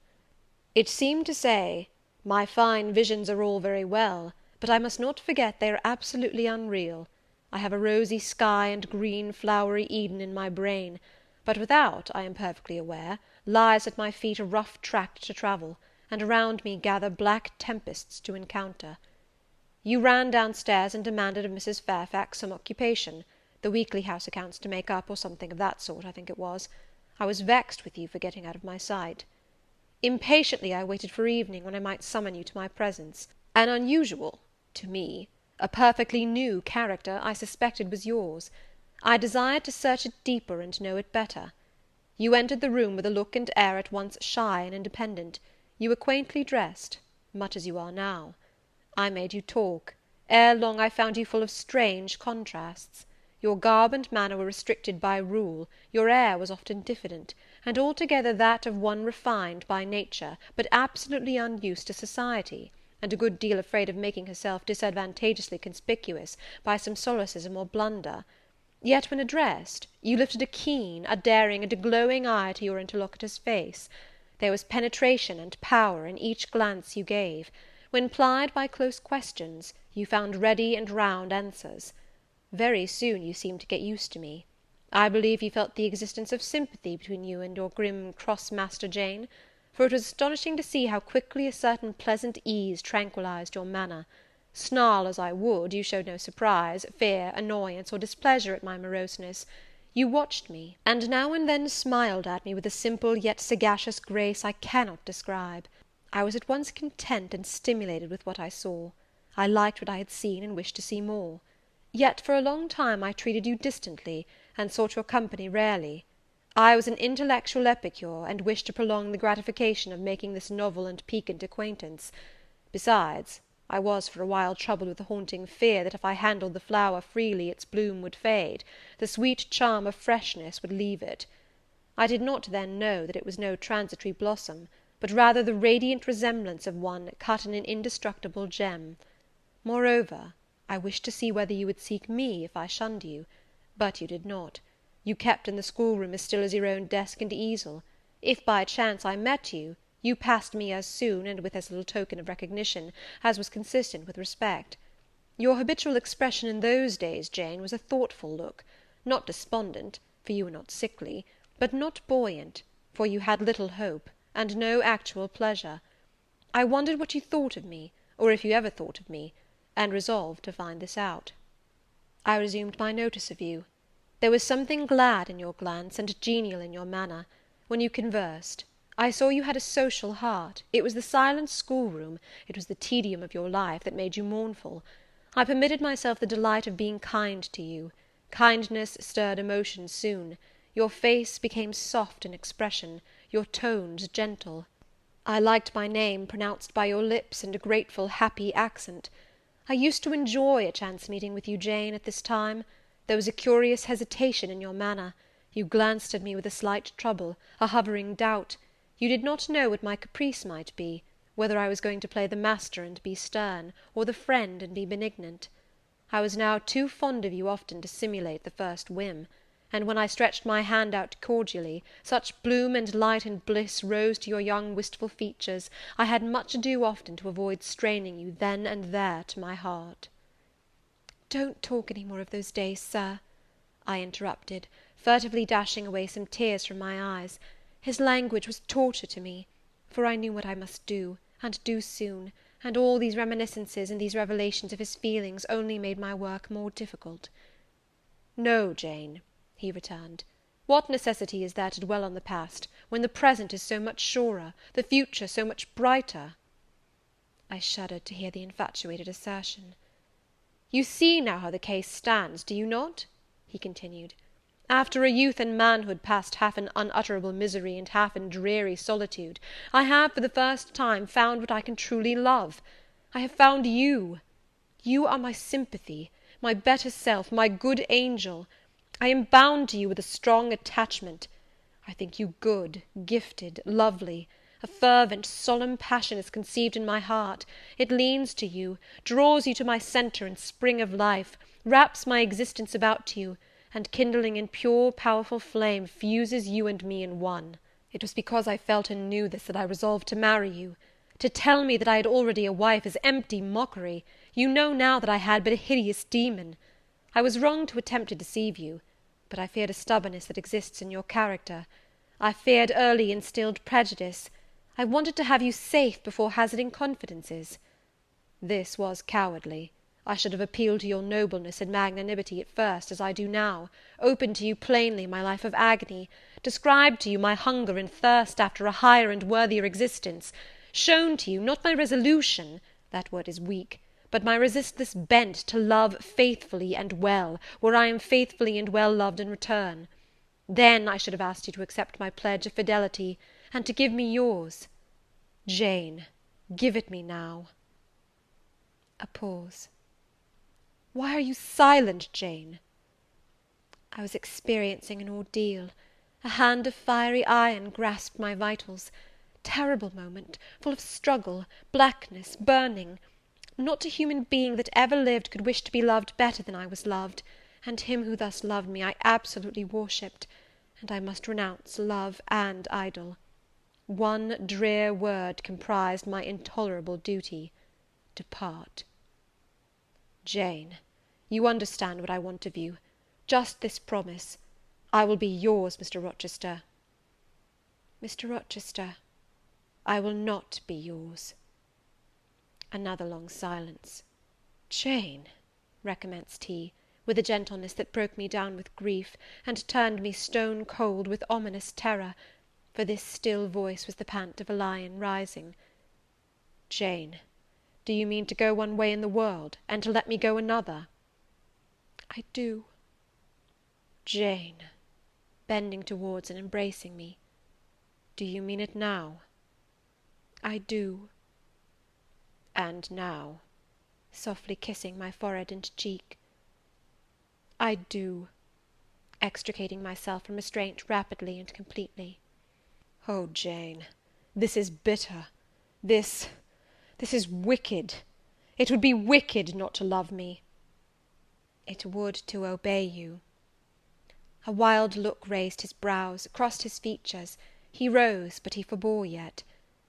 It seemed to say, my fine visions are all very well, but I must not forget they are absolutely unreal. I have a rosy sky and green flowery Eden in my brain, but without, I am perfectly aware, lies at my feet a rough tract to travel, and around me gather black tempests to encounter. You ran downstairs and demanded of Mrs. Fairfax some occupation, the weekly house accounts to make up, or something of that sort, I think it was. I was vexed with you for getting out of my sight. Impatiently I waited for evening, when I might summon you to my presence. An unusual, to me, a perfectly new character, I suspected was yours. I desired to search it deeper and know it better. You entered the room with a look and air at once shy and independent. You were quaintly dressed, much as you are now. I made you talk. Ere long I found you full of strange contrasts. Your garb and manner were restricted by rule, your air was often diffident, and altogether that of one refined by nature, but absolutely unused to society, and a good deal afraid of making herself disadvantageously conspicuous by some solecism or blunder. Yet when addressed, you lifted a keen, a daring, and a glowing eye to your interlocutor's face. There was penetration and power in each glance you gave. When plied by close questions, you found ready and round answers. Very soon you seemed to get used to me. I believe you felt the existence of sympathy between you and your grim cross-master Jane, for it was astonishing to see how quickly a certain pleasant ease tranquillized your manner. Snarl as I would, you showed no surprise, fear, annoyance, or displeasure at my moroseness. You watched me, and now and then smiled at me with a simple yet sagacious grace I cannot describe. I was at once content and stimulated with what I saw. I liked what I had seen, and wished to see more. Yet for a long time I treated you distantly, and sought your company rarely. I was an intellectual epicure, and wished to prolong the gratification of making this novel and piquant acquaintance. Besides, I was for a while troubled with a haunting fear that if I handled the flower freely its bloom would fade, the sweet charm of freshness would leave it. I did not then know that it was no transitory blossom, but rather the radiant resemblance of one cut in an indestructible gem. Moreover, I wished to see whether you would seek me if I shunned you, but you did not. You kept in the schoolroom as still as your own desk and easel. If by chance I met you, you passed me as soon, and with as little token of recognition, as was consistent with respect. Your habitual expression in those days, Jane, was a thoughtful look, not despondent, for you were not sickly, but not buoyant, for you had little hope, and no actual pleasure. I wondered what you thought of me, or if you ever thought of me, and resolved to find this out. I resumed my notice of you. There was something glad in your glance, and genial in your manner, when you conversed. I saw you had a social heart. It was the silent schoolroom, it was the tedium of your life, that made you mournful. I permitted myself the delight of being kind to you. Kindness stirred emotion soon. Your face became soft in expression, your tones gentle. I liked my name pronounced by your lips in a grateful, happy accent. I used to enjoy a chance meeting with you, Jane, at this time. There was a curious hesitation in your manner. You glanced at me with a slight trouble, a hovering doubt. You did not know what my caprice might be, whether I was going to play the master and be stern, or the friend and be benignant. I was now too fond of you often to simulate the first whim, and when I stretched my hand out cordially, such bloom and light and bliss rose to your young wistful features, I had much ado often to avoid straining you then and there to my heart. "Don't talk any more of those days, sir," I interrupted, furtively dashing away some tears from my eyes. His language was torture to me, for I knew what I must do, and do soon, and all these reminiscences and these revelations of his feelings only made my work more difficult. "No, Jane," he returned, "what necessity is there to dwell on the past, when the present is so much surer, the future so much brighter?" I shuddered to hear the infatuated assertion. "You see now how the case stands, do you not?" he continued. "After a youth and manhood passed half in unutterable misery and half in dreary solitude, I have, for the first time, found what I can truly love. I have found you. You are my sympathy, my better self, my good angel. I am bound to you with a strong attachment. I think you good, gifted, lovely. A fervent, solemn passion is conceived in my heart. It leans to you, draws you to my centre and spring of life, wraps my existence about you, and kindling in pure, powerful flame, fuses you and me in one. It was because I felt and knew this that I resolved to marry you. To tell me that I had already a wife is empty mockery. You know now that I had but a hideous demon. I was wrong to attempt to deceive you, but I feared a stubbornness that exists in your character. I feared early instilled prejudice. I wanted to have you safe before hazarding confidences. This was cowardly. I should have appealed to your nobleness and magnanimity at first, as I do now, opened to you plainly my life of agony, described to you my hunger and thirst after a higher and worthier existence, shown to you, not my resolution, that word is weak, but my resistless bent to love faithfully and well, where I am faithfully and well loved in return. Then I should have asked you to accept my pledge of fidelity, and to give me yours. Jane, give it me now." A pause. "Why are you silent, Jane?" I was experiencing an ordeal. A hand of fiery iron grasped my vitals. Terrible moment, full of struggle, blackness, burning. Not a human being that ever lived could wish to be loved better than I was loved, and him who thus loved me I absolutely worshipped, and I must renounce love and idol. One drear word comprised my intolerable duty: depart. Jane, you understand what I want of you. Just this promise: I will be yours, Mr. Rochester. Mr. Rochester. I will not be yours. Another long silence. Jane, recommenced he, with a gentleness that broke me down with grief, and turned me stone cold with ominous terror, for this still voice was the pant of a lion rising. Jane, do you mean to go one way in the world, and to let me go another? I do. Jane, bending towards and embracing me, do you mean it now? I do. And now, softly kissing my forehead and cheek. "I do," extricating myself from restraint rapidly and completely. "Oh, Jane, this is bitter, this is wicked. It would be wicked not to love me." "It would to obey you." A wild look raised his brows, crossed his features. He rose, but he forbore yet.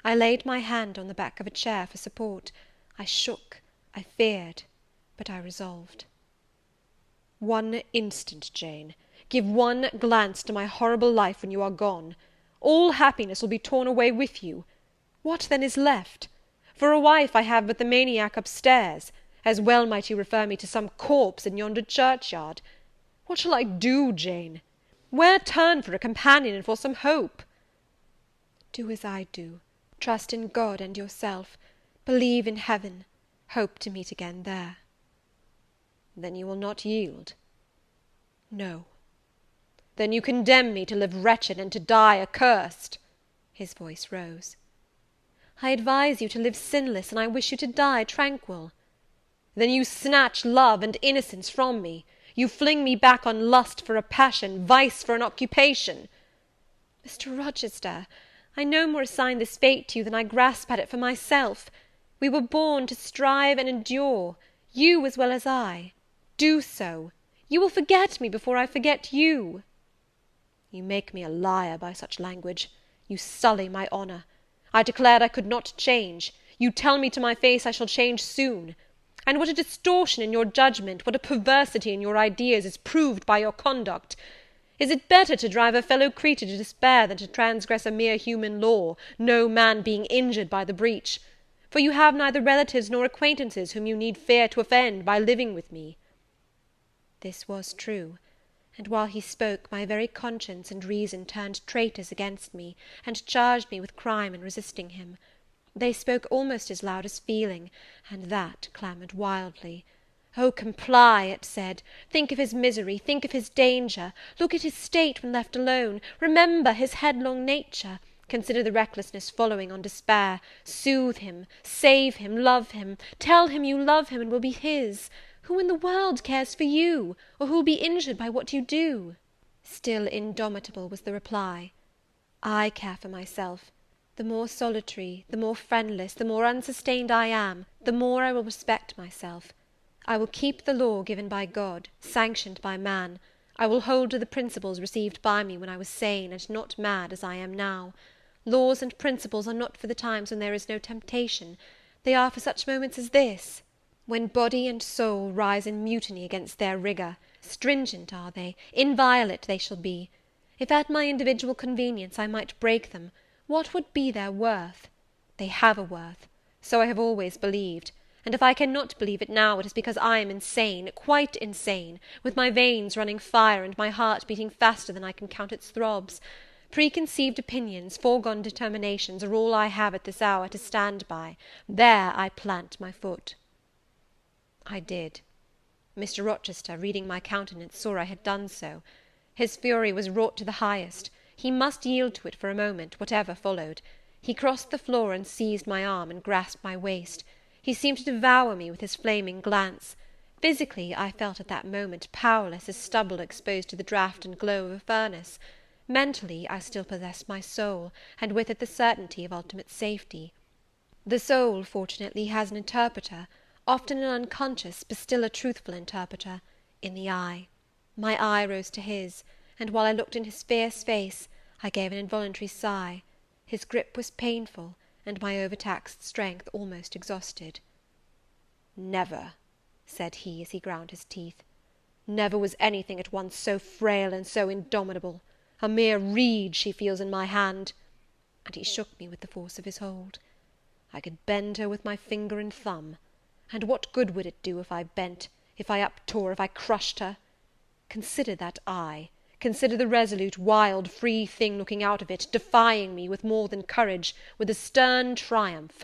I laid my hand on the back of a chair for support. I shook, I feared, but I resolved. "One instant, Jane. Give one glance to my horrible life when you are gone. All happiness will be torn away with you. What then is left? For a wife I have but the maniac upstairs. As well might you refer me to some corpse in yonder churchyard. What shall I do, Jane? Where turn for a companion and for some hope?" "Do as I do. Trust in God and yourself. Believe in heaven. Hope to meet again there." "Then you will not yield?" "No." "Then you condemn me to live wretched and to die accursed?" His voice rose. "I advise you to live sinless, and I wish you to die tranquil." "Then you snatch love and innocence from me. You fling me back on lust for a passion, vice for an occupation." "Mr. Rochester, I no more assign this fate to you than I grasp at it for myself. We were born to strive and endure, you as well as I. Do so. You will forget me before I forget you." "You make me a liar by such language. You sully my honour. I declared I could not change. You tell me to my face I shall change soon. And what a distortion in your judgment, what a perversity in your ideas, is proved by your conduct! Is it better to drive a fellow creature to despair than to transgress a mere human law, no man being injured by the breach? For you have neither relatives nor acquaintances whom you need fear to offend by living with me." This was true, and while he spoke, my very conscience and reason turned traitors against me, and charged me with crime in resisting him. They spoke almost as loud as feeling, and that clamoured wildly. "Oh, comply," it said, "think of his misery, think of his danger, look at his state when left alone, remember his headlong nature, consider the recklessness following on despair, soothe him, save him, love him, tell him you love him and will be his. Who in the world cares for you, or who will be injured by what you do?" Still indomitable was the reply. "I care for myself. The more solitary, the more friendless, the more unsustained I am, the more I will respect myself. I will keep the law given by God, sanctioned by man. I will hold to the principles received by me when I was sane and not mad as I am now. Laws and principles are not for the times when there is no temptation. They are for such moments as this, when body and soul rise in mutiny against their rigour. Stringent are they, inviolate they shall be. If at my individual convenience I might break them, what would be their worth? They have a worth. So I have always believed, and if I cannot believe it now, it is because I am insane, quite insane, with my veins running fire, and my heart beating faster than I can count its throbs. Preconceived opinions, foregone determinations, are all I have at this hour to stand by. There I plant my foot." I did. Mr. Rochester, reading my countenance, saw I had done so. His fury was wrought to the highest. He must yield to it for a moment, whatever followed. He crossed the floor and seized my arm and grasped my waist. He seemed to devour me with his flaming glance. Physically, I felt at that moment powerless as stubble exposed to the draught and glow of a furnace. Mentally, I still possessed my soul, and with it the certainty of ultimate safety. The soul, fortunately, has an interpreter, often an unconscious, but still a truthful interpreter, in the eye. My eye rose to his, and while I looked in his fierce face, I gave an involuntary sigh. His grip was painful, and my overtaxed strength almost exhausted. "Never," said he, as he ground his teeth, "never was anything at once so frail and so indomitable. A mere reed she feels in my hand," and he shook me with the force of his hold. "I could bend her with my finger and thumb. And what good would it do if I bent, if I uptore, if I crushed her? Consider that eye. Consider the resolute, wild, free thing looking out of it, defying me with more than courage, with a stern triumph.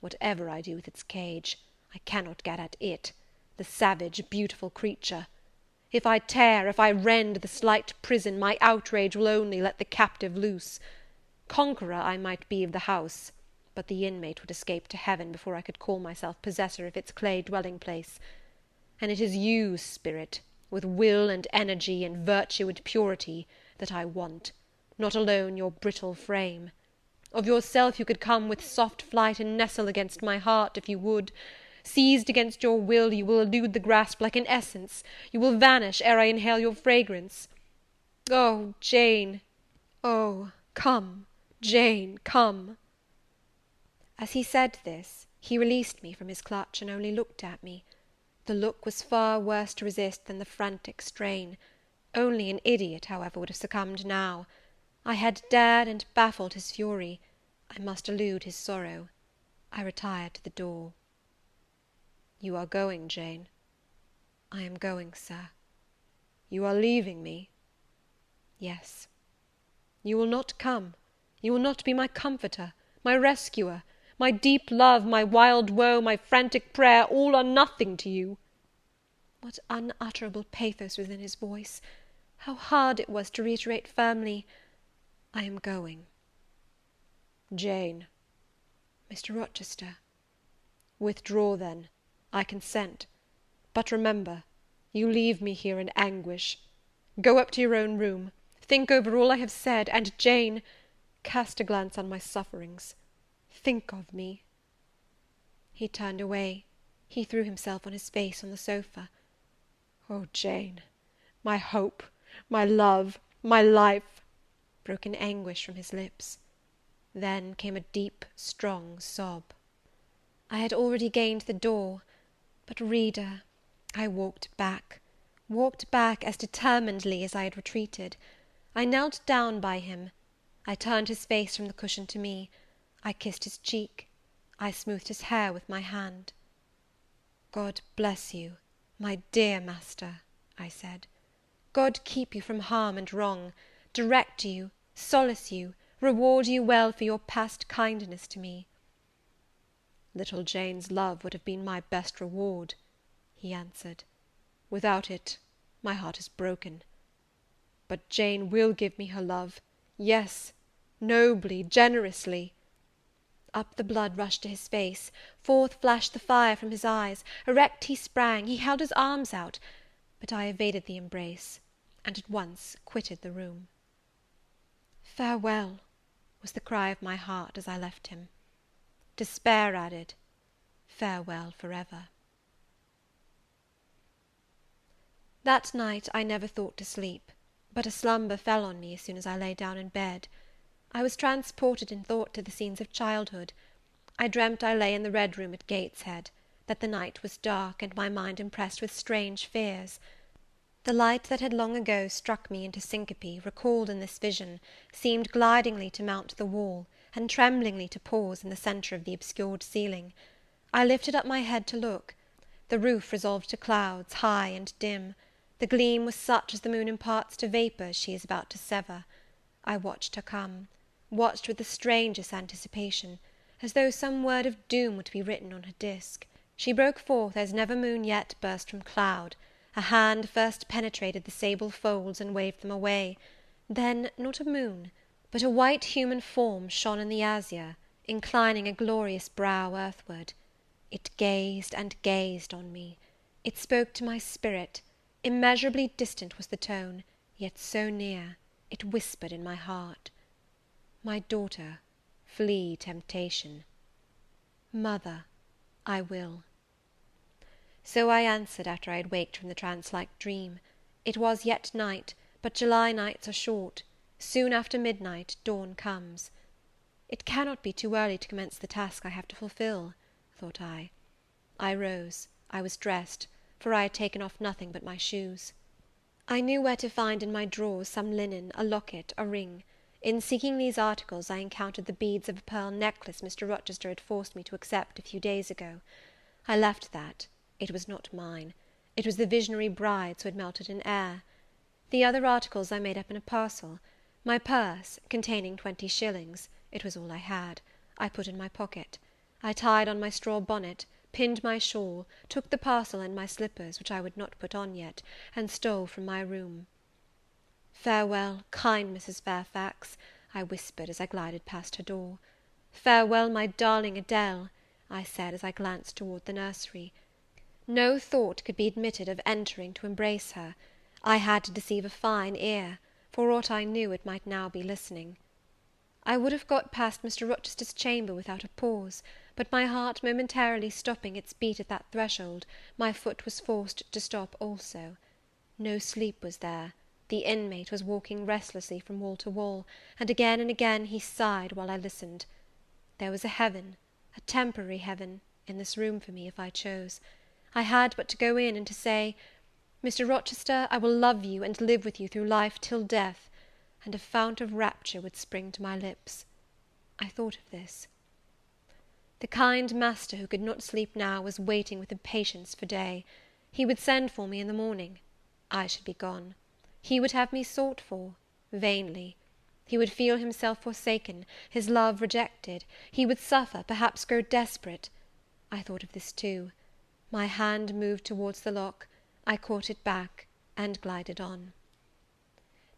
Whatever I do with its cage, I cannot get at it, the savage, beautiful creature. If I tear, if I rend the slight prison, my outrage will only let the captive loose. Conqueror I might be of the house, but the inmate would escape to heaven before I could call myself possessor of its clay dwelling-place. And it is you, spirit, with will and energy and virtue and purity, that I want, not alone your brittle frame. Of yourself you could come with soft flight and nestle against my heart, if you would. Seized against your will, you will elude the grasp like an essence. You will vanish ere I inhale your fragrance. Oh, Jane! Oh, come, Jane, come!" As he said this, he released me from his clutch, and only looked at me. The look was far worse to resist than the frantic strain. Only an idiot, however, would have succumbed now. I had dared and baffled his fury. I must elude his sorrow. I retired to the door. "You are going, Jane?" "I am going, sir." "You are leaving me?" "Yes." "You will not come? You will not be my comforter, my rescuer? My deep love, my wild woe, my frantic prayer, all are nothing to you?" What unutterable pathos was in his voice! How hard it was to reiterate firmly, "I am going." "Jane." "Mr. Rochester." "Withdraw, then. I consent. But remember, you leave me here in anguish. Go up to your own room. Think over all I have said, and, Jane, cast a glance on my sufferings. Think of me." He turned away. He threw himself on his face on the sofa. "Oh, Jane, my hope, my love, my life!" broke in anguish from his lips. Then came a deep, strong sob. I had already gained the door, but, reader, I walked back as determinedly as I had retreated. I knelt down by him. I turned his face from the cushion to me. I kissed his cheek. I smoothed his hair with my hand. "God bless you, my dear master," I said. "God keep you from harm and wrong, direct you, solace you, reward you well for your past kindness to me." "Little Jane's love would have been my best reward," he answered. "Without it, my heart is broken. But Jane will give me her love, yes, nobly, generously." Up the blood rushed to his face, forth flashed the fire from his eyes, erect he sprang, he held his arms out, but I evaded the embrace, and at once quitted the room. "Farewell," was the cry of my heart as I left him. Despair added, "Farewell for ever." That night I never thought to sleep, but a slumber fell on me as soon as I lay down in bed. I was transported in thought to the scenes of childhood. I dreamt I lay in the Red Room at Gateshead, that the night was dark, and my mind impressed with strange fears. The light that had long ago struck me into syncope, recalled in this vision, seemed glidingly to mount the wall, and tremblingly to pause in the centre of the obscured ceiling. I lifted up my head to look. The roof resolved to clouds, high and dim. The gleam was such as the moon imparts to vapours she is about to sever. I watched her come, watched with the strangest anticipation, as though some word of doom were to be written on her disk. She broke forth as never moon yet burst from cloud. A hand first penetrated the sable folds and waved them away. Then, not a moon, but a white human form shone in the azure, inclining a glorious brow earthward. It gazed and gazed on me. It spoke to my spirit. Immeasurably distant was the tone, yet so near, it whispered in my heart. "My daughter, flee temptation." "Mother, I will." So I answered after I had waked from the trance-like dream. It was yet night, but July nights are short. Soon after midnight dawn comes. It cannot be too early to commence the task I have to fulfil, thought I. I rose. I was dressed, for I had taken off nothing but my shoes. I knew where to find in my drawers some linen, a locket, a ring. In seeking these articles, I encountered the beads of a pearl necklace Mr. Rochester had forced me to accept a few days ago. I left that. It was not mine. It was the visionary bride's who had melted in air. The other articles I made up in a parcel. My purse, containing 20 shillings, it was all I had, I put in my pocket. I tied on my straw bonnet, pinned my shawl, took the parcel and my slippers, which I would not put on yet, and stole from my room. "Farewell, kind Mrs. Fairfax," I whispered as I glided past her door. "Farewell, my darling Adele," I said, as I glanced toward the nursery. No thought could be admitted of entering to embrace her. I had to deceive a fine ear; for aught I knew, it might now be listening. I would have got past Mr. Rochester's chamber without a pause, but my heart momentarily stopping its beat at that threshold, my foot was forced to stop also. No sleep was there. The inmate was walking restlessly from wall to wall, and again he sighed while I listened. There was a heaven, a temporary heaven, in this room for me, if I chose. I had but to go in, and to say, "Mr. Rochester, I will love you and live with you through life till death," and a fount of rapture would spring to my lips. I thought of this. The kind master, who could not sleep now, was waiting with impatience for day. He would send for me in the morning. I should be gone. He would have me sought for, vainly. He would feel himself forsaken, his love rejected. He would suffer, perhaps grow desperate. I thought of this too. My hand moved towards the lock. I caught it back, and glided on.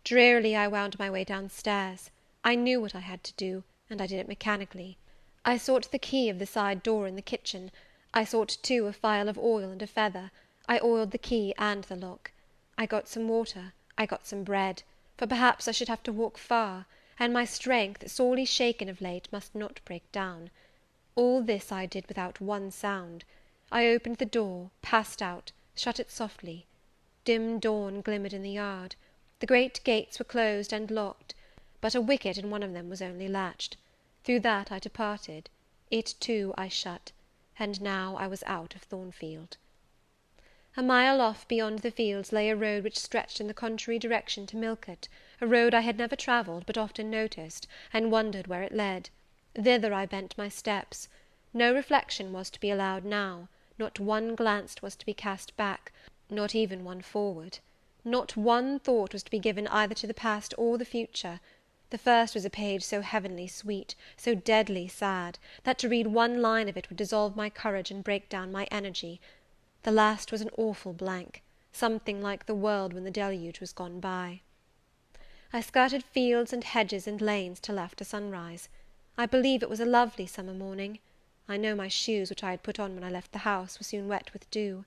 Drearily I wound my way down stairs. I knew what I had to do, and I did it mechanically. I sought the key of the side door in the kitchen. I sought too a phial of oil and a feather. I oiled the key and the lock. I got some water, I got some bread, for perhaps I should have to walk far, and my strength, sorely shaken of late, must not break down. All this I did without one sound. I opened the door, passed out, shut it softly. Dim dawn glimmered in the yard. The great gates were closed and locked, but a wicket in one of them was only latched. Through that I departed. It too I shut, and now I was out of Thornfield. A mile off beyond the fields lay a road which stretched in the contrary direction to Millcote, a road I had never travelled, but often noticed, and wondered where it led. Thither I bent my steps. No reflection was to be allowed now, not one glance was to be cast back, not even one forward. Not one thought was to be given either to the past or the future. The first was a page so heavenly sweet, so deadly sad, that to read one line of it would dissolve my courage and break down my energy. The last was an awful blank, something like the world when the deluge was gone by. I skirted fields and hedges and lanes till after sunrise. I believe it was a lovely summer morning. I know my shoes, which I had put on when I left the house, were soon wet with dew.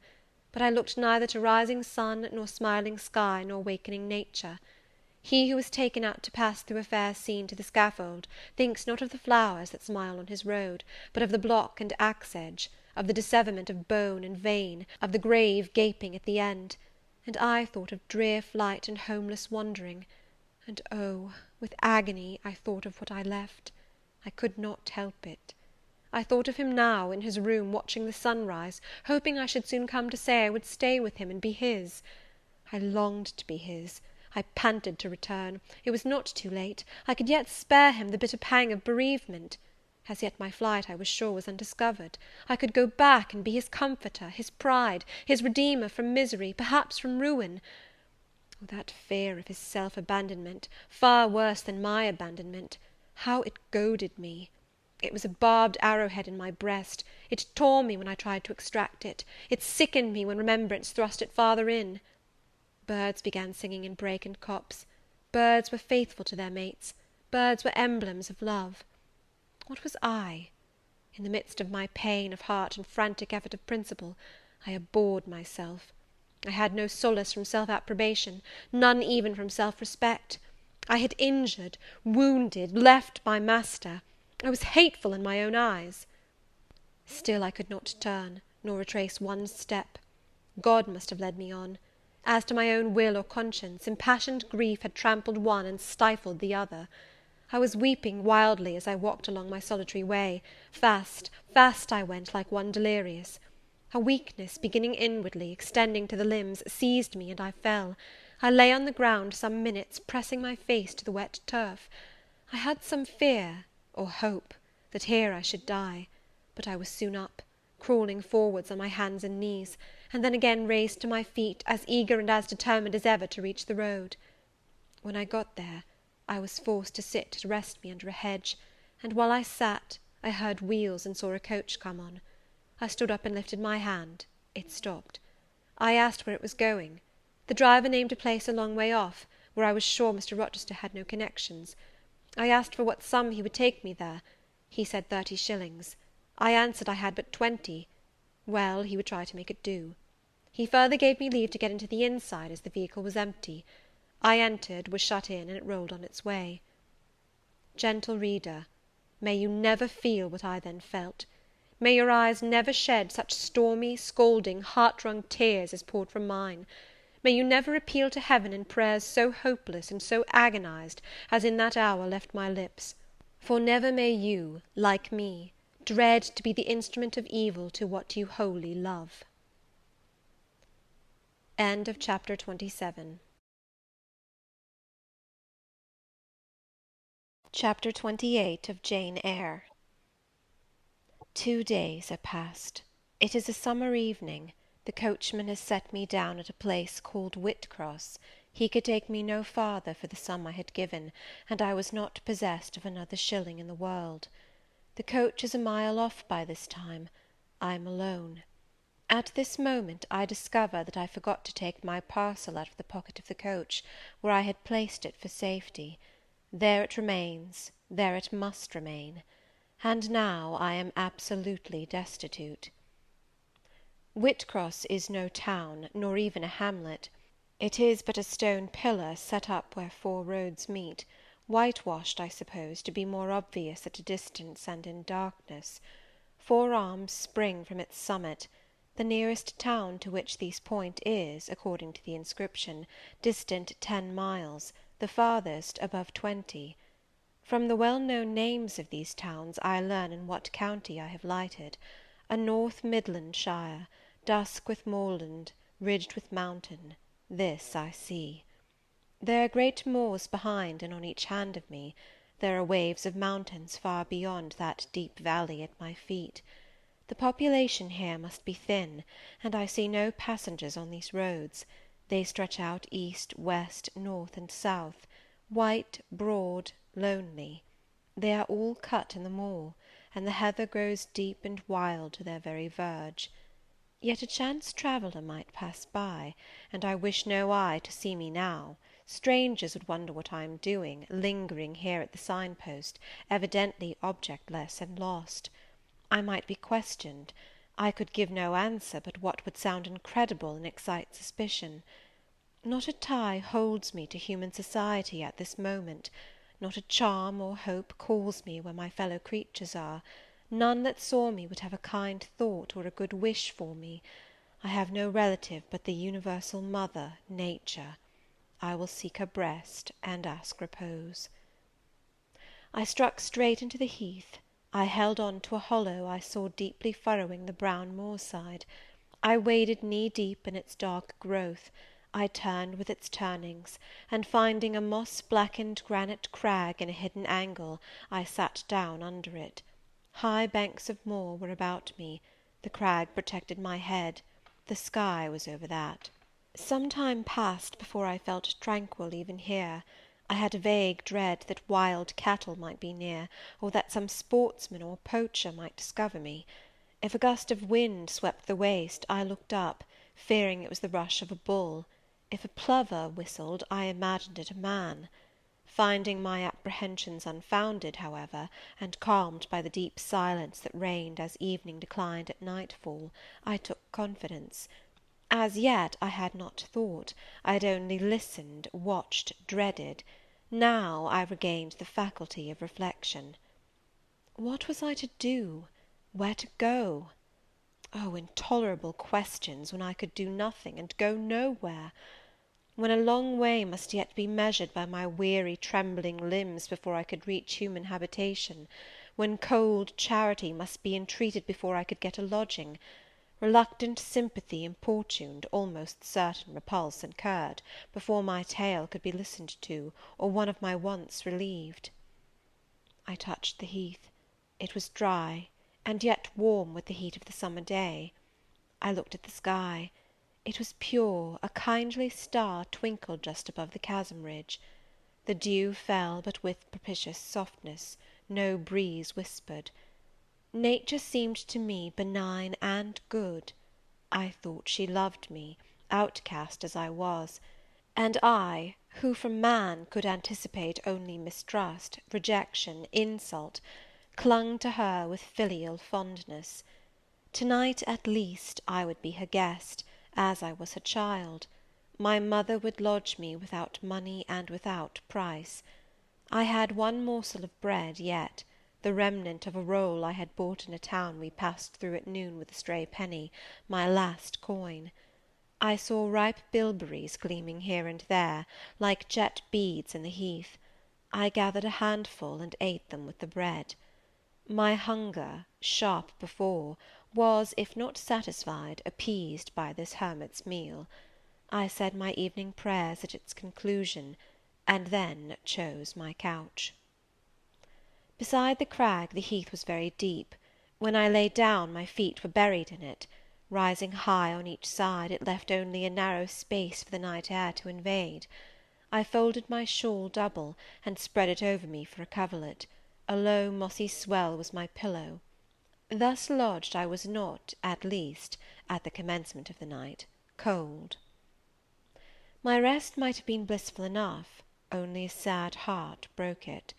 But I looked neither to rising sun, nor smiling sky, nor wakening nature. He who is taken out to pass through a fair scene to the scaffold thinks not of the flowers that smile on his road, but of the block and axe edge, of the disseverment of bone and vein, of the grave gaping at the end; and I thought of drear flight and homeless wandering; and oh, with agony I thought of what I left. I could not help it. I thought of him now, in his room, watching the sunrise, hoping I should soon come to say I would stay with him and be his. I longed to be his. I panted to return. It was not too late. I could yet spare him the bitter pang of bereavement. As yet my flight, I was sure, was undiscovered. I could go back and be his comforter, his pride, his redeemer from misery, perhaps from ruin. Oh, that fear of his self-abandonment, far worse than my abandonment! How it goaded me! It was a barbed arrowhead in my breast. It tore me when I tried to extract it. It sickened me when remembrance thrust it farther in. Birds began singing in brake and copse. Birds were faithful to their mates. Birds were emblems of love. What was I? In the midst of my pain of heart and frantic effort of principle, I abhorred myself. I had no solace from self-approbation, none even from self-respect. I had injured, wounded, left my master. I was hateful in my own eyes. Still I could not turn, nor retrace one step. God must have led me on. As to my own will or conscience, impassioned grief had trampled one and stifled the other. I was weeping wildly as I walked along my solitary way. Fast, fast I went, like one delirious. A weakness, beginning inwardly, extending to the limbs, seized me, and I fell. I lay on the ground some minutes, pressing my face to the wet turf. I had some fear, or hope, that here I should die; but I was soon up, crawling forwards on my hands and knees, and then again raised to my feet, as eager and as determined as ever to reach the road. When I got there, I was forced to sit to rest me under a hedge, and while I sat, I heard wheels and saw a coach come on. I stood up and lifted my hand. It stopped. I asked where it was going. The driver named a place a long way off, where I was sure Mr. Rochester had no connections. I asked for what sum he would take me there. He said 30 shillings. I answered I had but 20. Well, he would try to make it do. He further gave me leave to get into the inside, as the vehicle was empty. I entered, was shut in, and it rolled on its way. Gentle reader, may you never feel what I then felt. May your eyes never shed such stormy, scalding, heart-wrung tears as poured from mine. May you never appeal to heaven in prayers so hopeless and so agonized as in that hour left my lips. For never may you, like me, dread to be the instrument of evil to what you wholly love. End of chapter 27. Chapter 28 of Jane Eyre. 2 days are past. It is a summer evening. The coachman has set me down at a place called Whitcross. He could take me no farther for the sum I had given, and I was not possessed of another shilling in the world. The coach is a mile off by this time. I am alone. At this moment I discover that I forgot to take my parcel out of the pocket of the coach, where I had placed it for safety. There it remains, there it must remain, and now I am absolutely destitute. Whitcross is no town, nor even a hamlet. It is but a stone pillar set up where 4 roads meet, whitewashed, I suppose, to be more obvious at a distance and in darkness. 4 arms spring from its summit. The nearest town to which these point is, according to the inscription, distant 10 miles, the farthest above 20. From the well-known names of these towns I learn in what county I have lighted: a North Midland shire, dusk with moorland, ridged with mountain. This I see. There are great moors behind and on each hand of me. There are waves of mountains far beyond that deep valley at my feet. The population here must be thin, and I see no passengers on these roads. They stretch out east, west, north, and south, white, broad, lonely. They are all cut in the moor, and the heather grows deep and wild to their very verge. Yet a chance traveller might pass by, and I wish no eye to see me now. Strangers would wonder what I am doing, lingering here at the sign-post, evidently objectless and lost. I might be questioned. I could give no answer but what would sound incredible and excite suspicion. Not a tie holds me to human society at this moment. Not a charm or hope calls me where my fellow creatures are. None that saw me would have a kind thought or a good wish for me. I have no relative but the universal mother, Nature. I will seek her breast and ask repose. I struck straight into the heath. I held on to a hollow I saw deeply furrowing the brown moor-side. I waded knee-deep in its dark growth. I turned with its turnings, and finding a moss-blackened granite crag in a hidden angle, I sat down under it. High banks of moor were about me. The crag protected my head. The sky was over that. Some time passed before I felt tranquil even here. I had a vague dread that wild cattle might be near, or that some sportsman or poacher might discover me. If a gust of wind swept the waste, I looked up, fearing it was the rush of a bull. If a plover whistled, I imagined it a man. Finding my apprehensions unfounded, however, and calmed by the deep silence that reigned as evening declined at nightfall, I took confidence. As yet I had not thought, I had only listened, watched, dreaded. Now I regained the faculty of reflection. What was I to do? Where to go? Oh, intolerable questions, when I could do nothing, and go nowhere! When a long way must yet be measured by my weary trembling limbs before I could reach human habitation, when cold charity must be entreated before I could get a lodging, reluctant sympathy importuned, almost certain repulse incurred, before my tale could be listened to, or one of my wants relieved. I touched the heath. It was dry, and yet warm with the heat of the summer day. I looked at the sky. It was pure, a kindly star twinkled just above the chasm ridge. The dew fell, but with propitious softness, no breeze whispered. Nature seemed to me benign and good. I thought she loved me, outcast as I was, and I, who from man could anticipate only mistrust, rejection, insult, clung to her with filial fondness. To-night, at least, I would be her guest, as I was her child. My mother would lodge me without money and without price. I had one morsel of bread yet, the remnant of a roll I had bought in a town we passed through at noon with a stray penny, my last coin. I saw ripe bilberries gleaming here and there, like jet beads in the heath. I gathered a handful and ate them with the bread. My hunger, sharp before, was, if not satisfied, appeased by this hermit's meal. I said my evening prayers at its conclusion, and then chose my couch. Beside the crag the heath was very deep. When I lay down, my feet were buried in it. Rising high on each side, it left only a narrow space for the night air to invade. I folded my shawl double, and spread it over me for a coverlet. A low mossy swell was my pillow. Thus lodged, I was not, at least, at the commencement of the night, cold. My rest might have been blissful enough, only a sad heart broke it.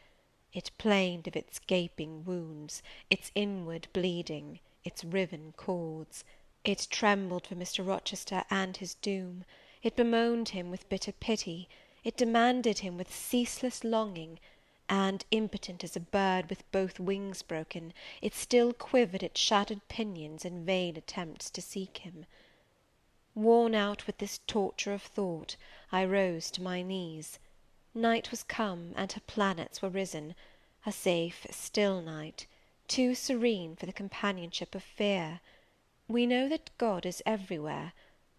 It plained of its gaping wounds, its inward bleeding, its riven cords. It trembled for Mr. Rochester and his doom. It bemoaned him with bitter pity. It demanded him with ceaseless longing, and, impotent as a bird with both wings broken, it still quivered its shattered pinions in vain attempts to seek him. Worn out with this torture of thought, I rose to my knees. Night was come, and her planets were risen, a safe, still night, too serene for the companionship of fear. We know that God is everywhere,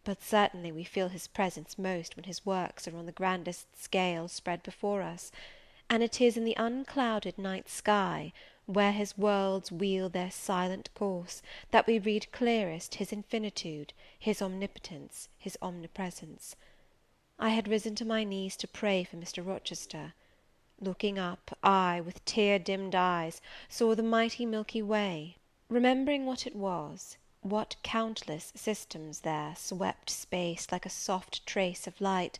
but certainly we feel his presence most when his works are on the grandest scale spread before us, and it is in the unclouded night sky, where his worlds wheel their silent course, that we read clearest his infinitude, his omnipotence, his omnipresence. I had risen to my knees to pray for Mr. Rochester. Looking up, I, with tear-dimmed eyes, saw the mighty Milky Way. Remembering what it was, what countless systems there swept space like a soft trace of light,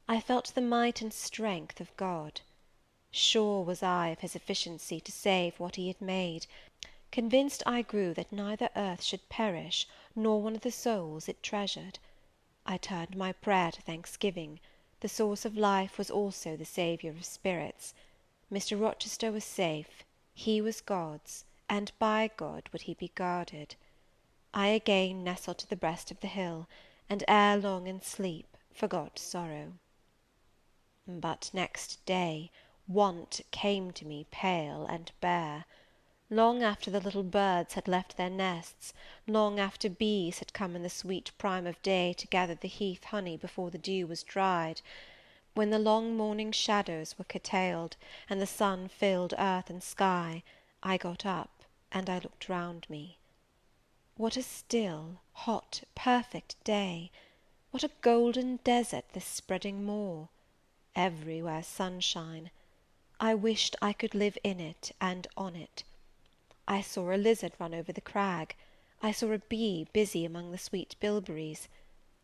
I felt the might and strength of God. Sure was I of his efficiency to save what he had made. Convinced I grew that neither earth should perish, nor one of the souls it treasured. I turned my prayer to thanksgiving. The source of life was also the Saviour of spirits. Mr. Rochester was safe, he was God's, and by God would he be guarded. I again nestled to the breast of the hill, and ere long in sleep forgot sorrow. But next day want came to me pale and bare. Long after the little birds had left their nests, long after bees had come in the sweet prime of day to gather the heath honey before the dew was dried, when the long morning shadows were curtailed, and the sun filled earth and sky, I got up, and I looked round me. What a still, hot, perfect day! What a golden desert this spreading moor! Everywhere sunshine. I wished I could live in it and on it. I saw a lizard run over the crag. I saw a bee busy among the sweet bilberries.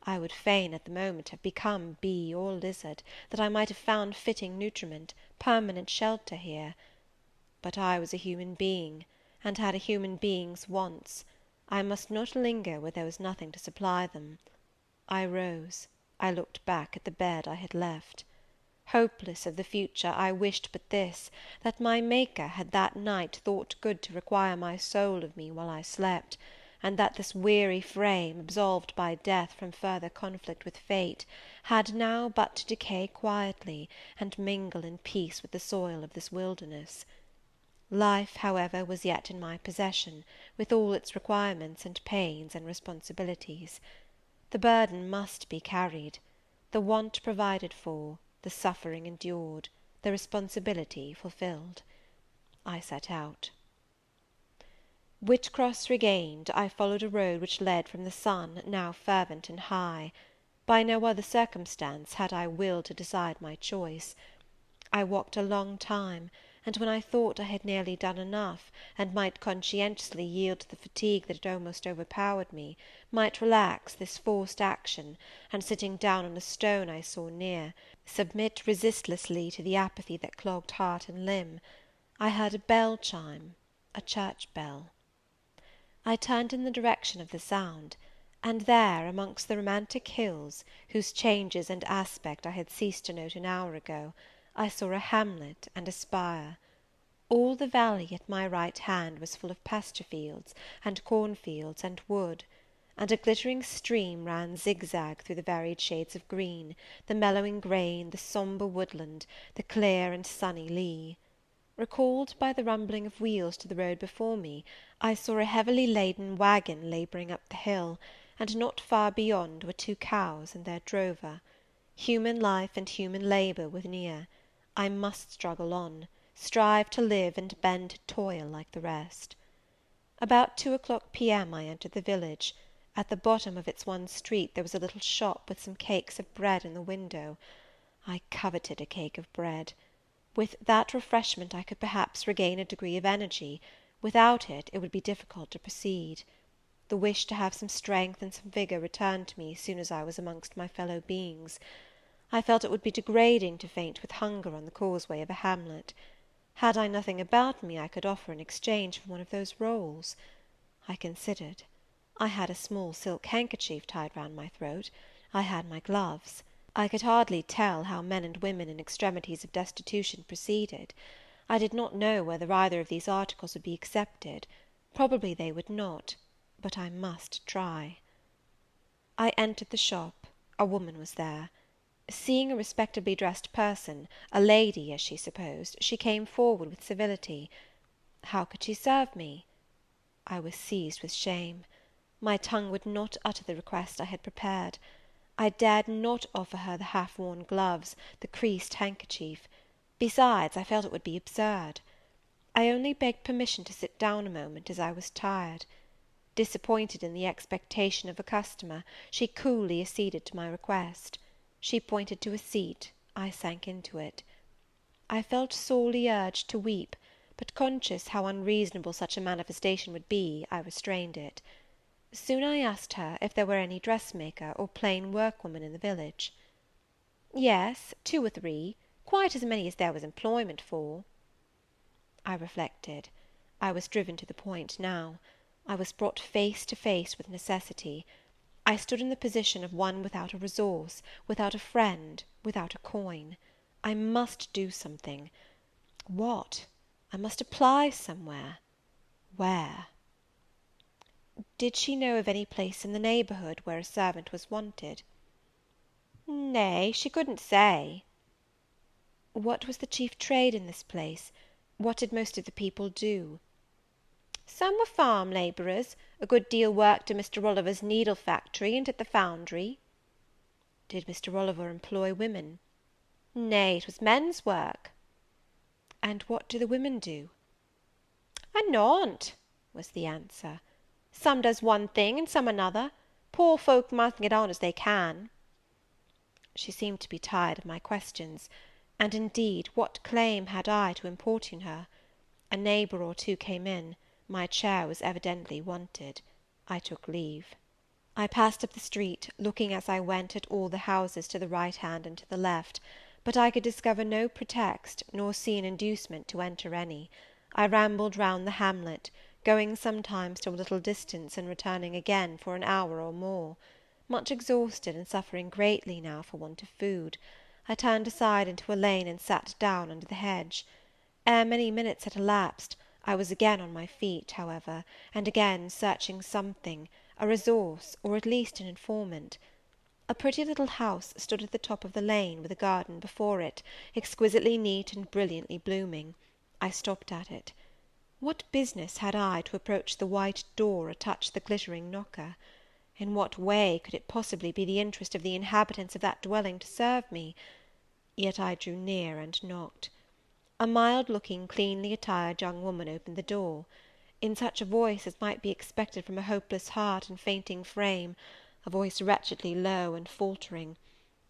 I would fain at the moment have become bee or lizard, that I might have found fitting nutriment, permanent shelter here. But I was a human being, and had a human being's wants. I must not linger where there was nothing to supply them. I rose. I looked back at the bed I had left. Hopeless of the future, I wished but this, that my Maker had that night thought good to require my soul of me while I slept, and that this weary frame, absolved by death from further conflict with fate, had now but to decay quietly, and mingle in peace with the soil of this wilderness. Life, however, was yet in my possession, with all its requirements and pains and responsibilities. The burden must be carried, the want provided for, the suffering endured, the responsibility fulfilled. I set out. Whitcross regained, I followed a road which led from the sun, now fervent and high. By no other circumstance had I will to decide my choice. I walked a long time, and when I thought I had nearly done enough, and might conscientiously yield to the fatigue that had almost overpowered me, might relax this forced action, and sitting down on a stone I saw near, submit resistlessly to the apathy that clogged heart and limb, I heard a bell chime, a church bell. I turned in the direction of the sound, and there, amongst the romantic hills, whose changes and aspect I had ceased to note an hour ago, I saw a hamlet and a spire. All the valley at my right hand was full of pasture fields, and cornfields, and wood, and a glittering stream ran zigzag through the varied shades of green, the mellowing grain, the sombre woodland, the clear and sunny lea. Recalled by the rumbling of wheels to the road before me, I saw a heavily laden waggon labouring up the hill, and not far beyond were 2 cows and their drover. Human life and human labour were near. I must struggle on, strive to live and bend to toil like the rest. About 2 o'clock P.M. I entered the village. At the bottom of its one street there was a little shop with some cakes of bread in the window. I coveted a cake of bread. With that refreshment I could perhaps regain a degree of energy; without it, it would be difficult to proceed. The wish to have some strength and some vigour returned to me as soon as I was amongst my fellow beings. I felt it would be degrading to faint with hunger on the causeway of a hamlet. Had I nothing about me I could offer in exchange for one of those rolls? I considered. I had a small silk handkerchief tied round my throat. I had my gloves. I could hardly tell how men and women in extremities of destitution proceeded. I did not know whether either of these articles would be accepted. Probably they would not, but I must try. I entered the shop. A woman was there. Seeing a respectably dressed person, a lady, as she supposed, she came forward with civility. How could she serve me? I was seized with shame. My tongue would not utter the request I had prepared. I dared not offer her the half-worn gloves, the creased handkerchief. Besides, I felt it would be absurd. I only begged permission to sit down a moment, as I was tired. Disappointed in the expectation of a customer, she coolly acceded to my request. She pointed to a seat. I sank into it. I felt sorely urged to weep, but conscious how unreasonable such a manifestation would be, I restrained it. Soon I asked her if there were any dressmaker or plain workwoman in the village. Yes, 2 or 3, quite as many as there was employment for. I reflected. I was driven to the point now. I was brought face to face with necessity. I stood in the position of one without a resource, without a friend, without a coin. I must do something. What? I must apply somewhere. Where? Did she know of any place in the neighbourhood where a servant was wanted? Nay, she couldn't say. What was the chief trade in this place? What did most of the people do? Some were farm labourers. A good deal worked in Mr. Rolliver's needle factory and at the foundry. Did Mr. Rolliver employ women? Nay, it was men's work. And what do the women do? A naunt, was the answer. Some does one thing and some another. Poor folk must get on as they can. She seemed to be tired of my questions, and indeed what claim had I to importune her? A neighbour or 2 came in. My chair was evidently wanted. I took leave. I passed up the street, looking as I went at all the houses to the right hand and to the left, but I could discover no pretext, nor see an inducement to enter any. I rambled round the hamlet, going sometimes to a little distance and returning again for an hour or more. Much exhausted, and suffering greatly now for want of food, I turned aside into a lane and sat down under the hedge. Ere many minutes had elapsed, I was again on my feet, however, and again searching something, a resource, or at least an informant. A pretty little house stood at the top of the lane, with a garden before it, exquisitely neat and brilliantly blooming. I stopped at it. What business had I to approach the white door or touch the glittering knocker? In what way could it possibly be the interest of the inhabitants of that dwelling to serve me? Yet I drew near and knocked. A mild-looking, cleanly attired young woman opened the door. In such a voice as might be expected from a hopeless heart and fainting frame, a voice wretchedly low and faltering,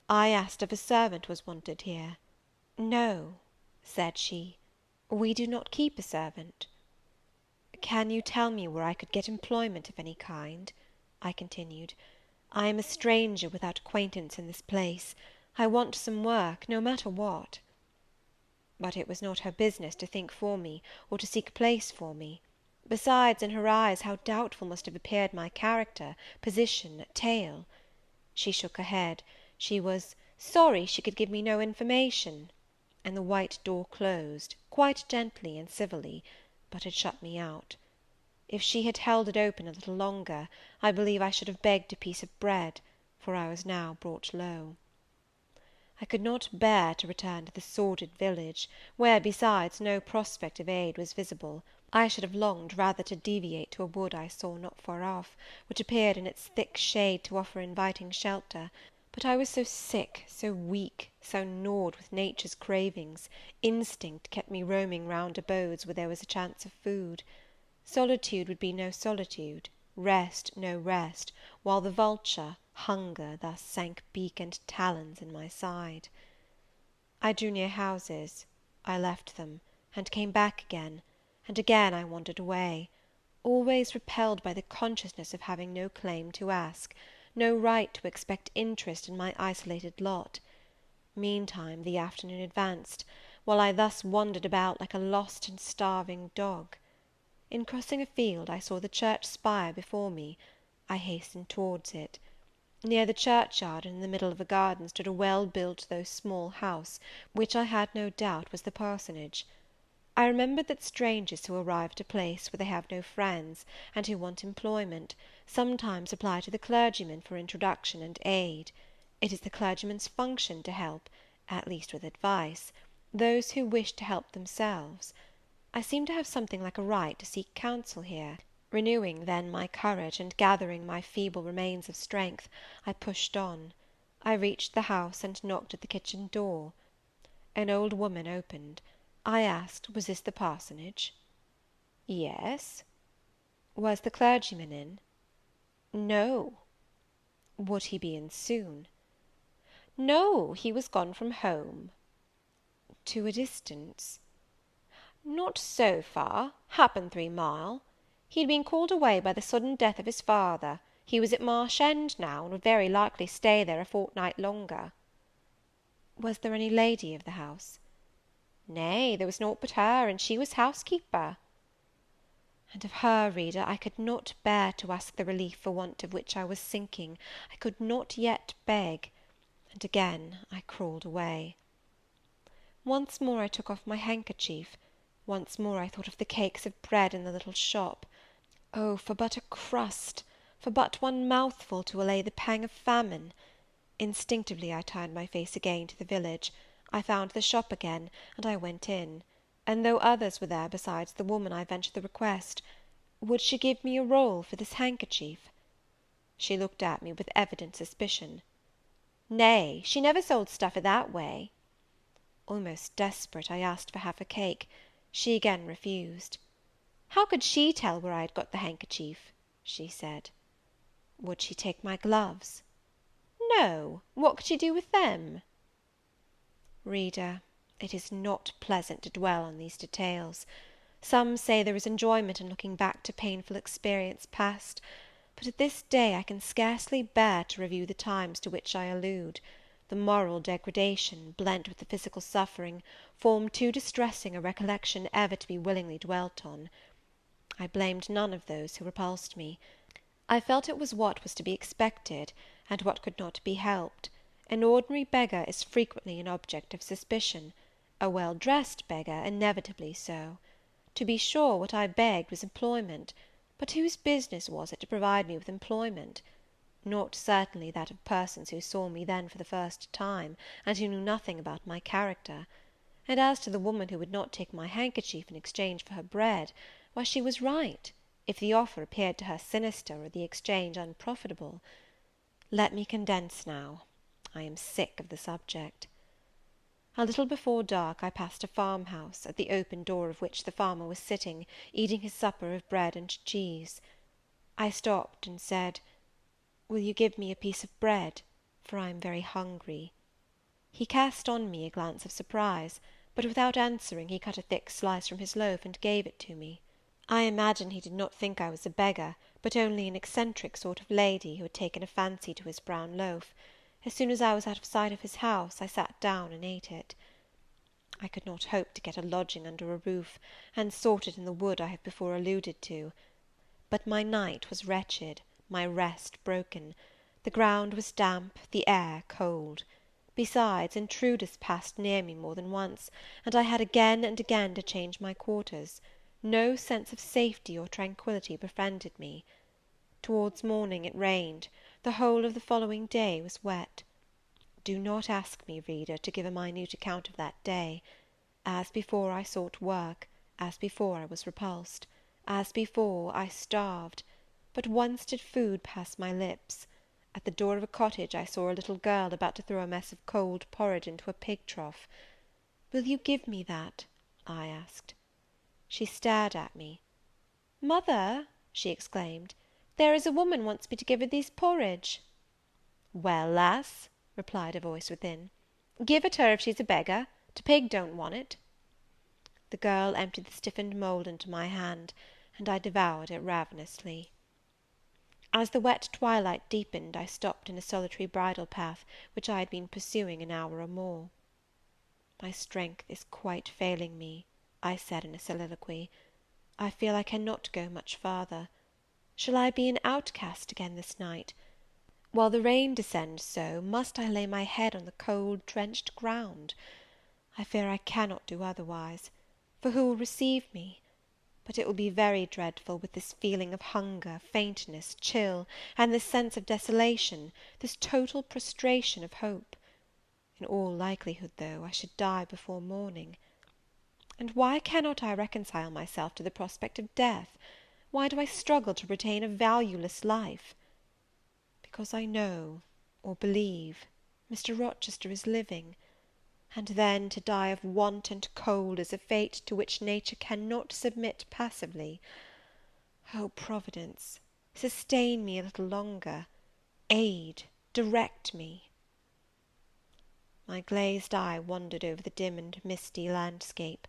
I asked if a servant was wanted here. No, said she, we do not keep a servant. Can you tell me where I could get employment of any kind? I continued. I am a stranger without acquaintance in this place. I want some work, no matter what. But it was not her business to think for me, or to seek a place for me. Besides, in her eyes, how doubtful must have appeared my character, position, tale! She shook her head; she was sorry she could give me no information; and the white door closed, quite gently and civilly, but had shut me out. If she had held it open a little longer, I believe I should have begged a piece of bread, for I was now brought low. I could not bear to return to the sordid village, where, besides, no prospect of aid was visible. I should have longed rather to deviate to a wood I saw not far off, which appeared in its thick shade to offer inviting shelter; but I was so sick, so weak, so gnawed with nature's cravings, instinct kept me roaming round abodes where there was a chance of food. Solitude would be no solitude, rest no rest, while the vulture, hunger, thus sank beak and talons in my side. I drew near houses; I left them, and came back again, and again I wandered away, always repelled by the consciousness of having no claim to ask, no right to expect interest in my isolated lot. Meantime the afternoon advanced, while I thus wandered about like a lost and starving dog. In crossing a field, I saw the church spire before me. I hastened towards it. Near the churchyard, and in the middle of a garden, stood a well-built though small house, which I had no doubt was the parsonage. I remembered that strangers who arrive at a place where they have no friends, and who want employment, sometimes apply to the clergyman for introduction and aid. It is the clergyman's function to help, at least with advice, those who wish to help themselves. I seemed to have something like a right to seek counsel here. Renewing then my courage, and gathering my feeble remains of strength, I pushed on. I reached the house, and knocked at the kitchen door. An old woman opened. I asked, was this the parsonage? Yes. Was the clergyman in? No. Would he be in soon? No, he was gone from home. To a distance? Not so far, happen 3 mile. He'd been called away by the sudden death of his father. He was at Marsh End now, and would very likely stay there a fortnight longer. Was there any lady of the house? Nay, there was naught but her, and she was housekeeper. And of her, reader, I could not bear to ask the relief for want of which I was sinking. I could not yet beg, and again I crawled away. Once more I took off my handkerchief. Once more I thought of the cakes of bread in the little shop. Oh, for but a crust, for but one mouthful to allay the pang of famine! Instinctively I turned my face again to the village. I found the shop again, and I went in; and though others were there besides the woman, I ventured the request, would she give me a roll for this handkerchief? She looked at me with evident suspicion. Nay, she never sold stuff that way. Almost desperate, I asked for half a cake. She again refused. How could she tell where I had got the handkerchief? she said. Would she take my gloves? No, what could she do with them? Reader, it is not pleasant to dwell on these details. Some say there is enjoyment in looking back to painful experience past, but at this day I can scarcely bear to review the times to which I allude. The moral degradation, blent with the physical suffering, form too distressing a recollection ever to be willingly dwelt on. I blamed none of those who repulsed me. I felt it was what was to be expected, and what could not be helped. An ordinary beggar is frequently an object of suspicion; a well-dressed beggar inevitably so. To be sure, what I begged was employment; but whose business was it to provide me with employment? Not certainly that of persons who saw me then for the first time, and who knew nothing about my character. And as to the woman who would not take my handkerchief in exchange for her bread, why, she was right, if the offer appeared to her sinister, or the exchange unprofitable. Let me condense now. I am sick of the subject. A little before dark I passed a farmhouse, at the open door of which the farmer was sitting, eating his supper of bread and cheese. I stopped and said, "Will you give me a piece of bread? For I am very hungry." He cast on me a glance of surprise, but without answering he cut a thick slice from his loaf and gave it to me. I imagine he did not think I was a beggar, but only an eccentric sort of lady who had taken a fancy to his brown loaf. As soon as I was out of sight of his house, I sat down and ate it. I could not hope to get a lodging under a roof, and sought it in the wood I have before alluded to. But my night was wretched, my rest broken. The ground was damp, the air cold. Besides, intruders passed near me more than once, and I had again and again to change my quarters. No sense of safety or tranquillity befriended me. Towards morning it rained. The whole of the following day was wet. Do not ask me, reader, to give a minute account of that day. As before I sought work, as before I was repulsed, as before I starved. But once did food pass my lips. At the door of a cottage I saw a little girl about to throw a mess of cold porridge into a pig trough. "Will you give me that?" I asked. She stared at me. "Mother," she exclaimed, "there is a woman wants me to give her this porridge." "Well, lass," replied a voice within, "give it her if she's a beggar. T' pig don't want it." The girl emptied the stiffened mould into my hand, and I devoured it ravenously. As the wet twilight deepened, I stopped in a solitary bridle path, which I had been pursuing an hour or more. "My strength is quite failing me," I said in a soliloquy. "I feel I cannot go much farther. Shall I be an outcast again this night? While the rain descends so, must I lay my head on the cold drenched ground? I fear I cannot do otherwise, for who will receive me? But it will be very dreadful, with this feeling of hunger, faintness, chill, and this sense of desolation, this total prostration of hope. In all likelihood, though, I should die before morning. And why cannot I reconcile myself to the prospect of death? Why do I struggle to retain a valueless life? Because I know, or believe, Mr. Rochester is living, and then to die of want and cold is a fate to which nature cannot submit passively. Oh, Providence, sustain me a little longer! Aid, direct me!" My glazed eye wandered over the dim and misty landscape.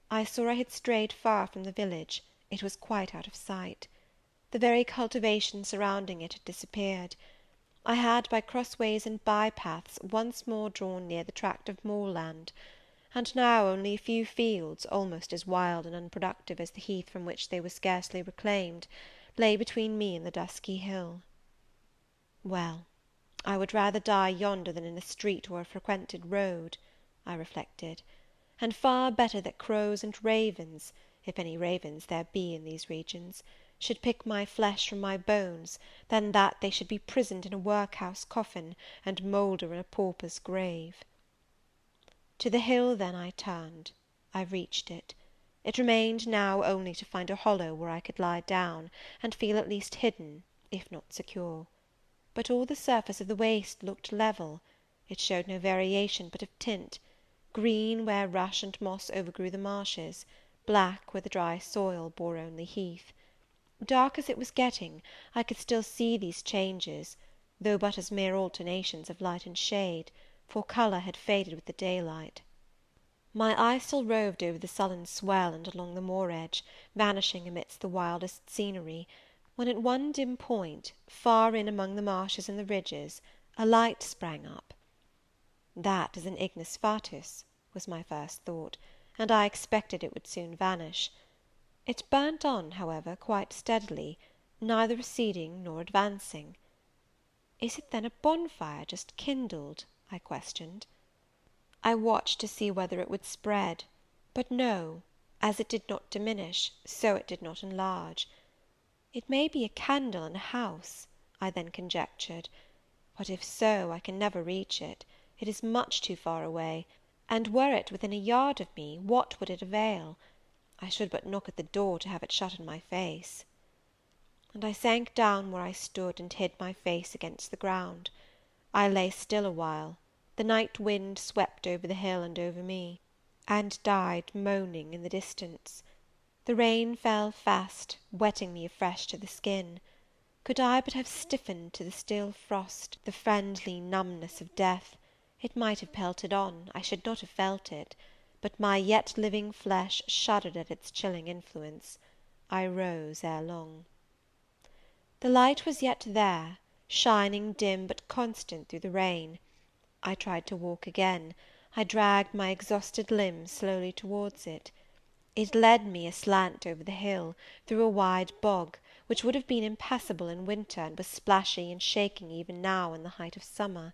I saw I had strayed far from the village; it was quite out of sight. The very cultivation surrounding it had disappeared. I had, by crossways and by-paths, once more drawn near the tract of moorland, and now only a few fields, almost as wild and unproductive as the heath from which they were scarcely reclaimed, lay between me and the dusky hill. Well, I would rather die yonder than in a street or a frequented road, I reflected, and far better that crows and ravens, if any ravens there be in these regions, should pick my flesh from my bones, than that they should be prisoned in a workhouse coffin, and moulder in a pauper's grave. To the hill, then, I turned. I reached it. It remained now only to find a hollow where I could lie down, and feel at least hidden, if not secure. But all the surface of the waste looked level; it showed no variation but of tint, green where rush and moss overgrew the marshes, black where the dry soil bore only heath. Dark as it was getting, I could still see these changes, though but as mere alternations of light and shade, for colour had faded with the daylight. My eye still roved over the sullen swell and along the moor edge, vanishing amidst the wildest scenery, when at one dim point, far in among the marshes and the ridges, a light sprang up. "That is an ignis fatuus," was my first thought, and I expected it would soon vanish. It burnt on, however, quite steadily, neither receding nor advancing. "Is it then a bonfire just kindled?" I questioned. I watched to see whether it would spread; but no, as it did not diminish, so it did not enlarge. It may be a candle in a house, I then conjectured; but if so, I can never reach it; it is much too far away, and were it within a yard of me, what would it avail? I should but knock at the door to have it shut in my face. And I sank down where I stood, and hid my face against the ground. I lay still a while; the night wind swept over the hill and over me, and died moaning in the distance. The rain fell fast, wetting me afresh to the skin. Could I but have stiffened to the still frost, the friendly numbness of death, it might have pelted on, I should not have felt it; but my yet living flesh shuddered at its chilling influence. I rose ere long. The light was yet there, shining dim but constant through the rain. I tried to walk again. I dragged my exhausted limbs slowly towards it. It led me aslant over the hill, through a wide bog, which would have been impassable in winter, and was splashy and shaking even now in the height of summer.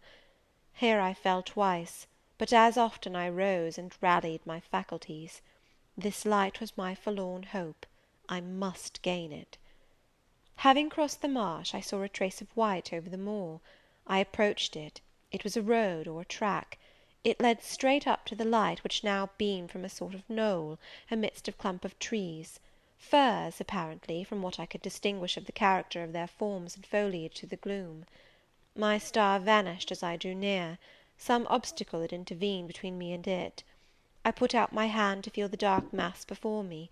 Here I fell twice, but as often I rose and rallied my faculties. This light was my forlorn hope. I must gain it. Having crossed the marsh, I saw a trace of white over the moor. I approached it. It was a road or a track. It led straight up to the light, which now beamed from a sort of knoll, amidst a clump of trees, firs, apparently, from what I could distinguish of the character of their forms and foliage through the gloom. My star vanished as I drew near. Some obstacle had intervened between me and it. I put out my hand to feel the dark mass before me.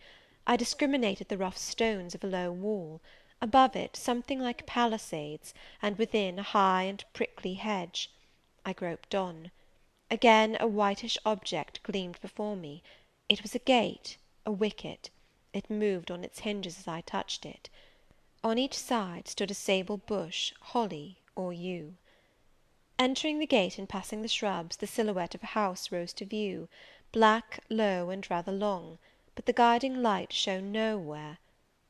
I discriminated the rough stones of a low wall; above it something like palisades, and within a high and prickly hedge. I groped on. Again a whitish object gleamed before me. It was a gate, a wicket. It moved on its hinges as I touched it. On each side stood a sable bush, holly or yew. Entering the gate and passing the shrubs, the silhouette of a house rose to view, black, low, and rather long, but the guiding light shone nowhere.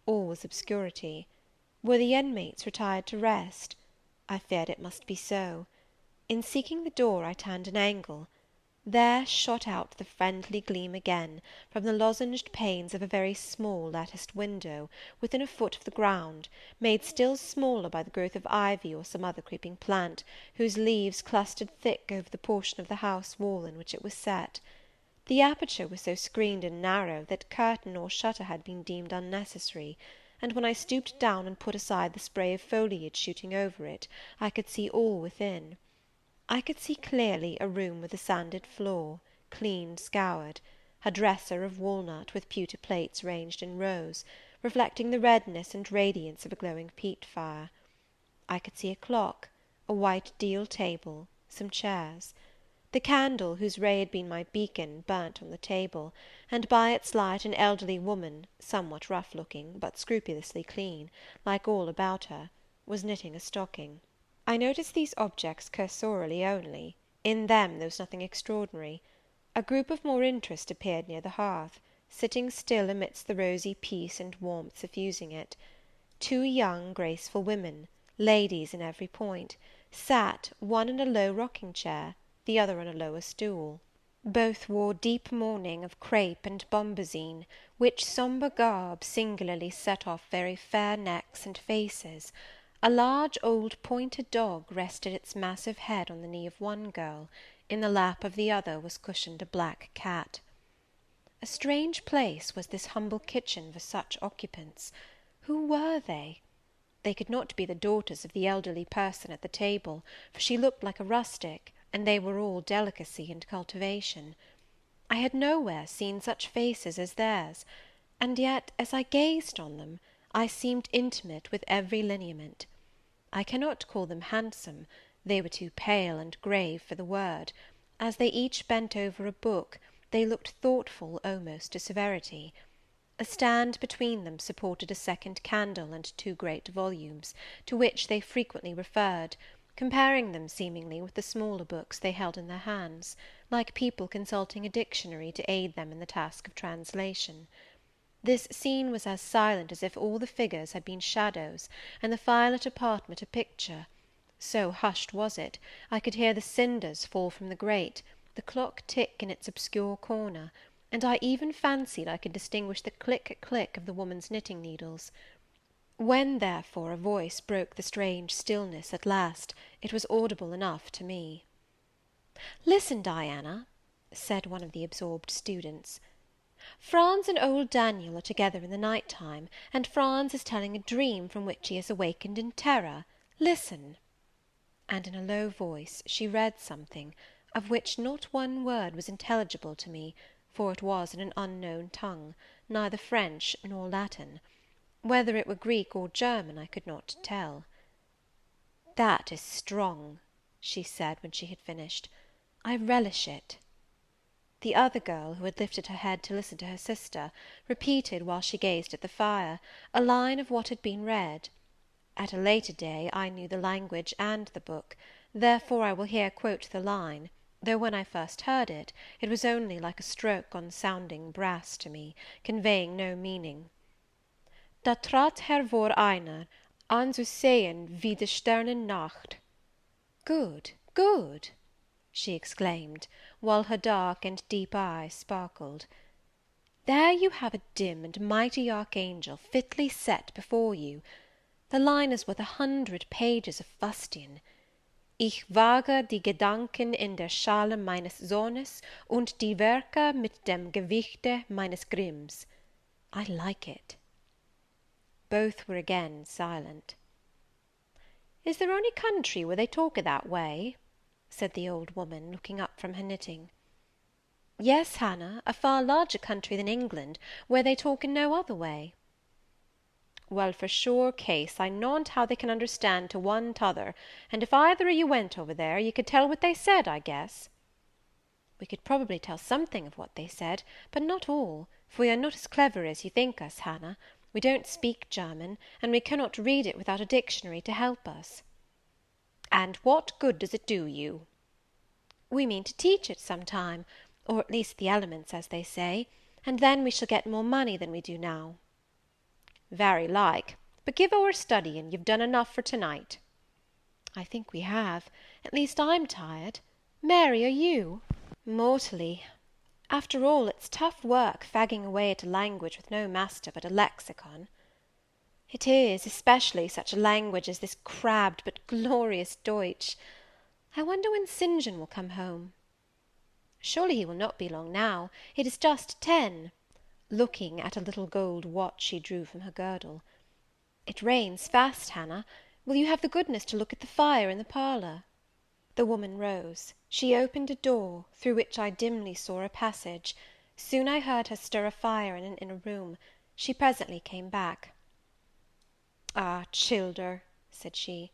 All was obscurity. Were the inmates retired to rest? I feared it must be so. In seeking the door, I turned an angle. There shot out the friendly gleam again, from the lozenged panes of a very small latticed window, within a foot of the ground, made still smaller by the growth of ivy or some other creeping plant, whose leaves clustered thick over the portion of the house wall in which it was set. The aperture was so screened and narrow, that curtain or shutter had been deemed unnecessary, and when I stooped down and put aside the spray of foliage shooting over it, I could see all within. I could see clearly a room with a sanded floor, clean scoured; a dresser of walnut, with pewter plates ranged in rows, reflecting the redness and radiance of a glowing peat fire. I could see a clock, a white deal table, some chairs. The candle, whose ray had been my beacon, burnt on the table, and by its light an elderly woman, somewhat rough-looking, but scrupulously clean, like all about her, was knitting a stocking. I noticed these objects cursorily only. In them there was nothing extraordinary. A group of more interest appeared near the hearth, sitting still amidst the rosy peace and warmth suffusing it. Two young graceful women, ladies in every point, sat, one in a low rocking-chair, the other on a lower stool. Both wore deep mourning of crape and bombazine, which sombre garb singularly set off very fair necks and faces. A large old pointed dog rested its massive head on the knee of one girl; in the lap of the other was cushioned a black cat. A strange place was this humble kitchen for such occupants. Who were they? They could not be the daughters of the elderly person at the table, for she looked like a rustic, and they were all delicacy and cultivation. I had nowhere seen such faces as theirs, and yet, as I gazed on them, I seemed intimate with every lineament. I cannot call them handsome; they were too pale and grave for the word. As they each bent over a book, they looked thoughtful almost to severity. A stand between them supported a second candle and two great volumes, to which they frequently referred, comparing them seemingly with the smaller books they held in their hands, like people consulting a dictionary to aid them in the task of translation. This scene was as silent as if all the figures had been shadows, and the firelit apartment a picture. So hushed was it, I could hear the cinders fall from the grate, the clock tick in its obscure corner, and I even fancied I could distinguish the click-click of the woman's knitting needles. When, therefore, a voice broke the strange stillness at last, it was audible enough to me. "Listen, Diana," said one of the absorbed students. "Franz and old Daniel are together in the night time, and Franz is telling a dream from which he has awakened in terror. Listen." And in a low voice she read something, of which not one word was intelligible to me, for it was in an unknown tongue, neither French nor Latin. Whether it were Greek or German I could not tell. "That is strong," she said, when she had finished. "I relish it." The other girl, who had lifted her head to listen to her sister, repeated, while she gazed at the fire, a line of what had been read. At a later day I knew the language and the book, therefore I will here quote the line, though when I first heard it, it was only like a stroke on sounding brass to me, conveying no meaning. Da trat hervor einer, an zu sehen wie de Sternen Nacht. Good, good, she exclaimed, while her dark and deep eyes sparkled. There you have a dim and mighty archangel fitly set before you. The line is worth 100 pages of fustian. Ich wage die Gedanken in der Schale meines Sohnes und die Werke mit dem Gewichte meines Grimms. I like it. Both were again silent. Is there any country where they talk that way? said the old woman, looking up from her knitting. Yes, Hannah, a far larger country than England, where they talk in no other way. Well, for sure case, I knownt how they can understand to one t'other, and if either of you went over there, you could tell what they said, I guess. We could probably tell something of what they said, but not all, for we are not as clever as you think us, Hannah. We don't speak German, and we cannot read it without a dictionary to help us. And what good does it do you? We mean to teach it some time, or at least the elements, as they say, and then we shall get more money than we do now. Very like, but give o'er studying, you've done enough for to-night. I think we have, at least I'm tired. Mary, are you? Mortally. After all, it's tough work fagging away at a language with no master but a lexicon. It is, especially such a language as this crabbed but glorious Deutsch. I wonder when St. John will come home. Surely he will not be long now. It is just 10, looking at a little gold watch she drew from her girdle. It rains fast, Hannah. Will you have the goodness to look at the fire in the parlour? The woman rose. She opened a door, through which I dimly saw a passage. Soon I heard her stir a fire in an inner room. She presently came back. Ah, childer, said she,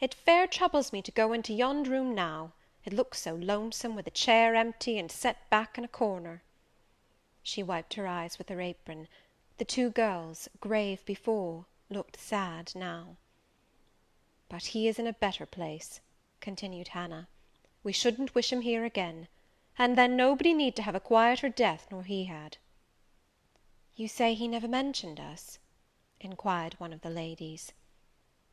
it fair troubles me to go into yond room now. It looks so lonesome, with a chair empty, and set back in a corner. She wiped her eyes with her apron. The two girls, grave before, looked sad now. But he is in a better place, continued Hannah. We shouldn't wish him here again, and then nobody need to have a quieter death nor he had. You say he never mentioned us? inquired one of the ladies.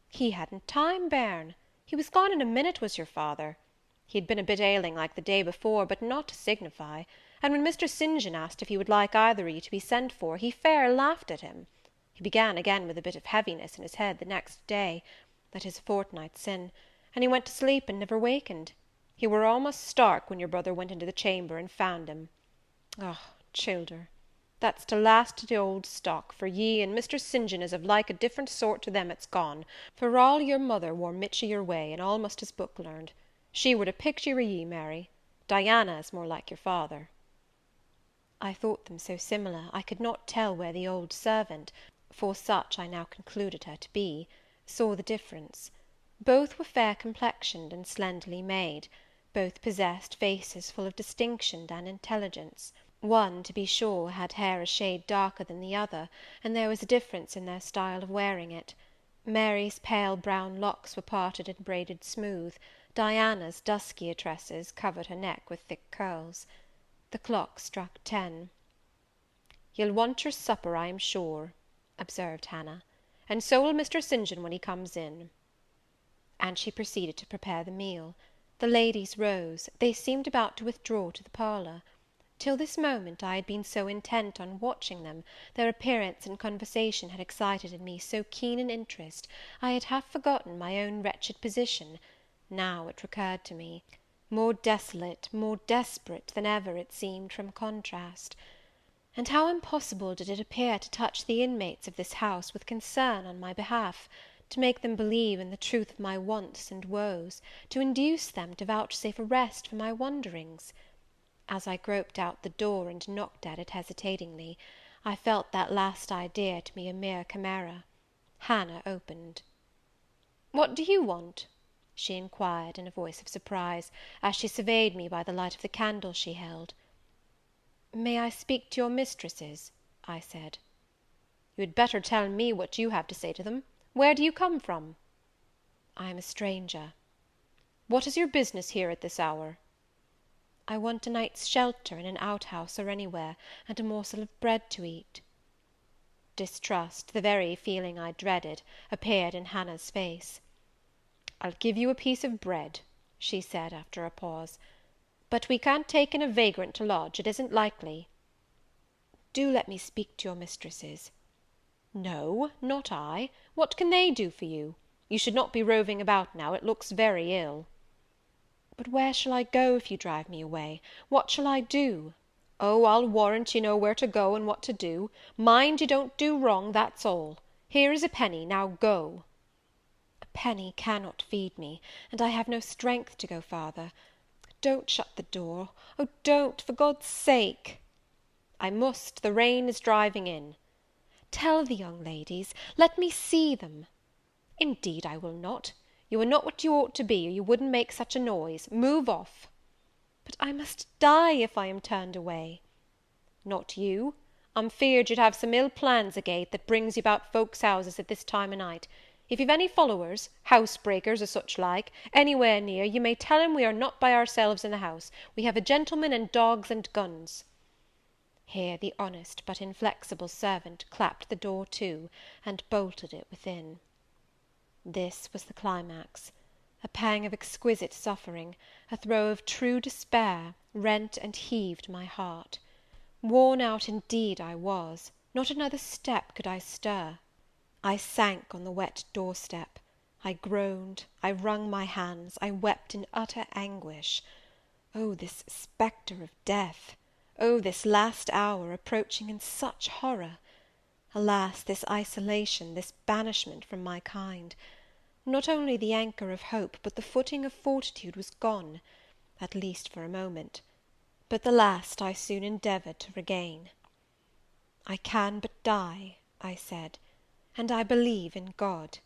He hadn't time, bairn. He was gone in a minute, was your father. He had been a bit ailing like the day before, but not to signify, and when Mr. St. John asked if he would like either of you to be sent for, he fair laughed at him. He began again with a bit of heaviness in his head the next day, that is a fortnight sin, and he went to sleep and never wakened. He were almost stark when your brother went into the chamber and found him. Oh, childer, that's to last to the old stock, for ye and Mr. St. John is of like a different sort to them that's gone, for all your mother wore mitch o' your way, and almost as book learned. She were a picture of ye, Mary. Diana is more like your father. I thought them so similar, I could not tell where the old servant, for such I now concluded her to be, saw the difference. Both were fair complexioned and slenderly made. Both possessed faces full of distinction and intelligence. One, to be sure, had hair a shade darker than the other, and there was a difference in their style of wearing it. Mary's pale brown locks were parted and braided smooth. Diana's duskier tresses covered her neck with thick curls. The clock struck 10. "You'll want your supper, I am sure," observed Hannah, "and so will Mr. St. John when he comes in." And she proceeded to prepare the meal. The ladies rose. They seemed about to withdraw to the parlour. Till this moment I had been so intent on watching them, their appearance and conversation had excited in me so keen an interest, I had half forgotten my own wretched position. Now it recurred to me, more desolate, more desperate than ever it seemed from contrast. And how impossible did it appear to touch the inmates of this house with concern on my behalf, to make them believe in the truth of my wants and woes, to induce them to vouchsafe a rest for my wanderings. As I groped out the door and knocked at it hesitatingly, I felt that last idea to be a mere chimera. Hannah opened. "What do you want?" she inquired, in a voice of surprise, as she surveyed me by the light of the candle she held. "May I speak to your mistresses?" I said. "You had better tell me what you have to say to them. Where do you come from?" "I am a stranger." "What is your business here at this hour?" I want a night's shelter in an outhouse or anywhere, and a morsel of bread to eat." Distrust, the very feeling I dreaded, appeared in Hannah's face. "I'll give you a piece of bread," she said, after a pause, "but we can't take in a vagrant to lodge, it isn't likely." "Do let me speak to your mistresses." "No, not I. What can they do for you? You should not be roving about now, it looks very ill." "But where shall I go if you drive me away? What shall I do?" "Oh, I'll warrant you know where to go and what to do. Mind you don't do wrong, that's all. Here is a penny, now go." "A penny cannot feed me, and I have no strength to go farther. Don't shut the door, oh, don't, for God's sake!" "I must, the rain is driving in." "Tell the young ladies, let me see them." "Indeed I will not. You are not what you ought to be, or you wouldn't make such a noise. Move off." "But I must die if I am turned away." "Not you. I'm feared you'd have some ill plans agate that brings you about folks' houses at this time o' night. If you've any followers, housebreakers, or such like, anywhere near, you may tell 'em we are not by ourselves in the house. We have a gentleman and dogs and guns." Here the honest but inflexible servant clapped the door to, and bolted it within. This was the climax. A pang of exquisite suffering, a throe of true despair, rent and heaved my heart. Worn out indeed I was; not another step could I stir. I sank on the wet doorstep. I groaned, I wrung my hands, I wept in utter anguish. Oh, this spectre of death! Oh, this last hour approaching in such horror! Alas, this isolation, this banishment from my kind! Not only the anchor of hope, but the footing of fortitude was gone, at least for a moment; but the last I soon endeavoured to regain. "I can but die," I said, "and I believe in God.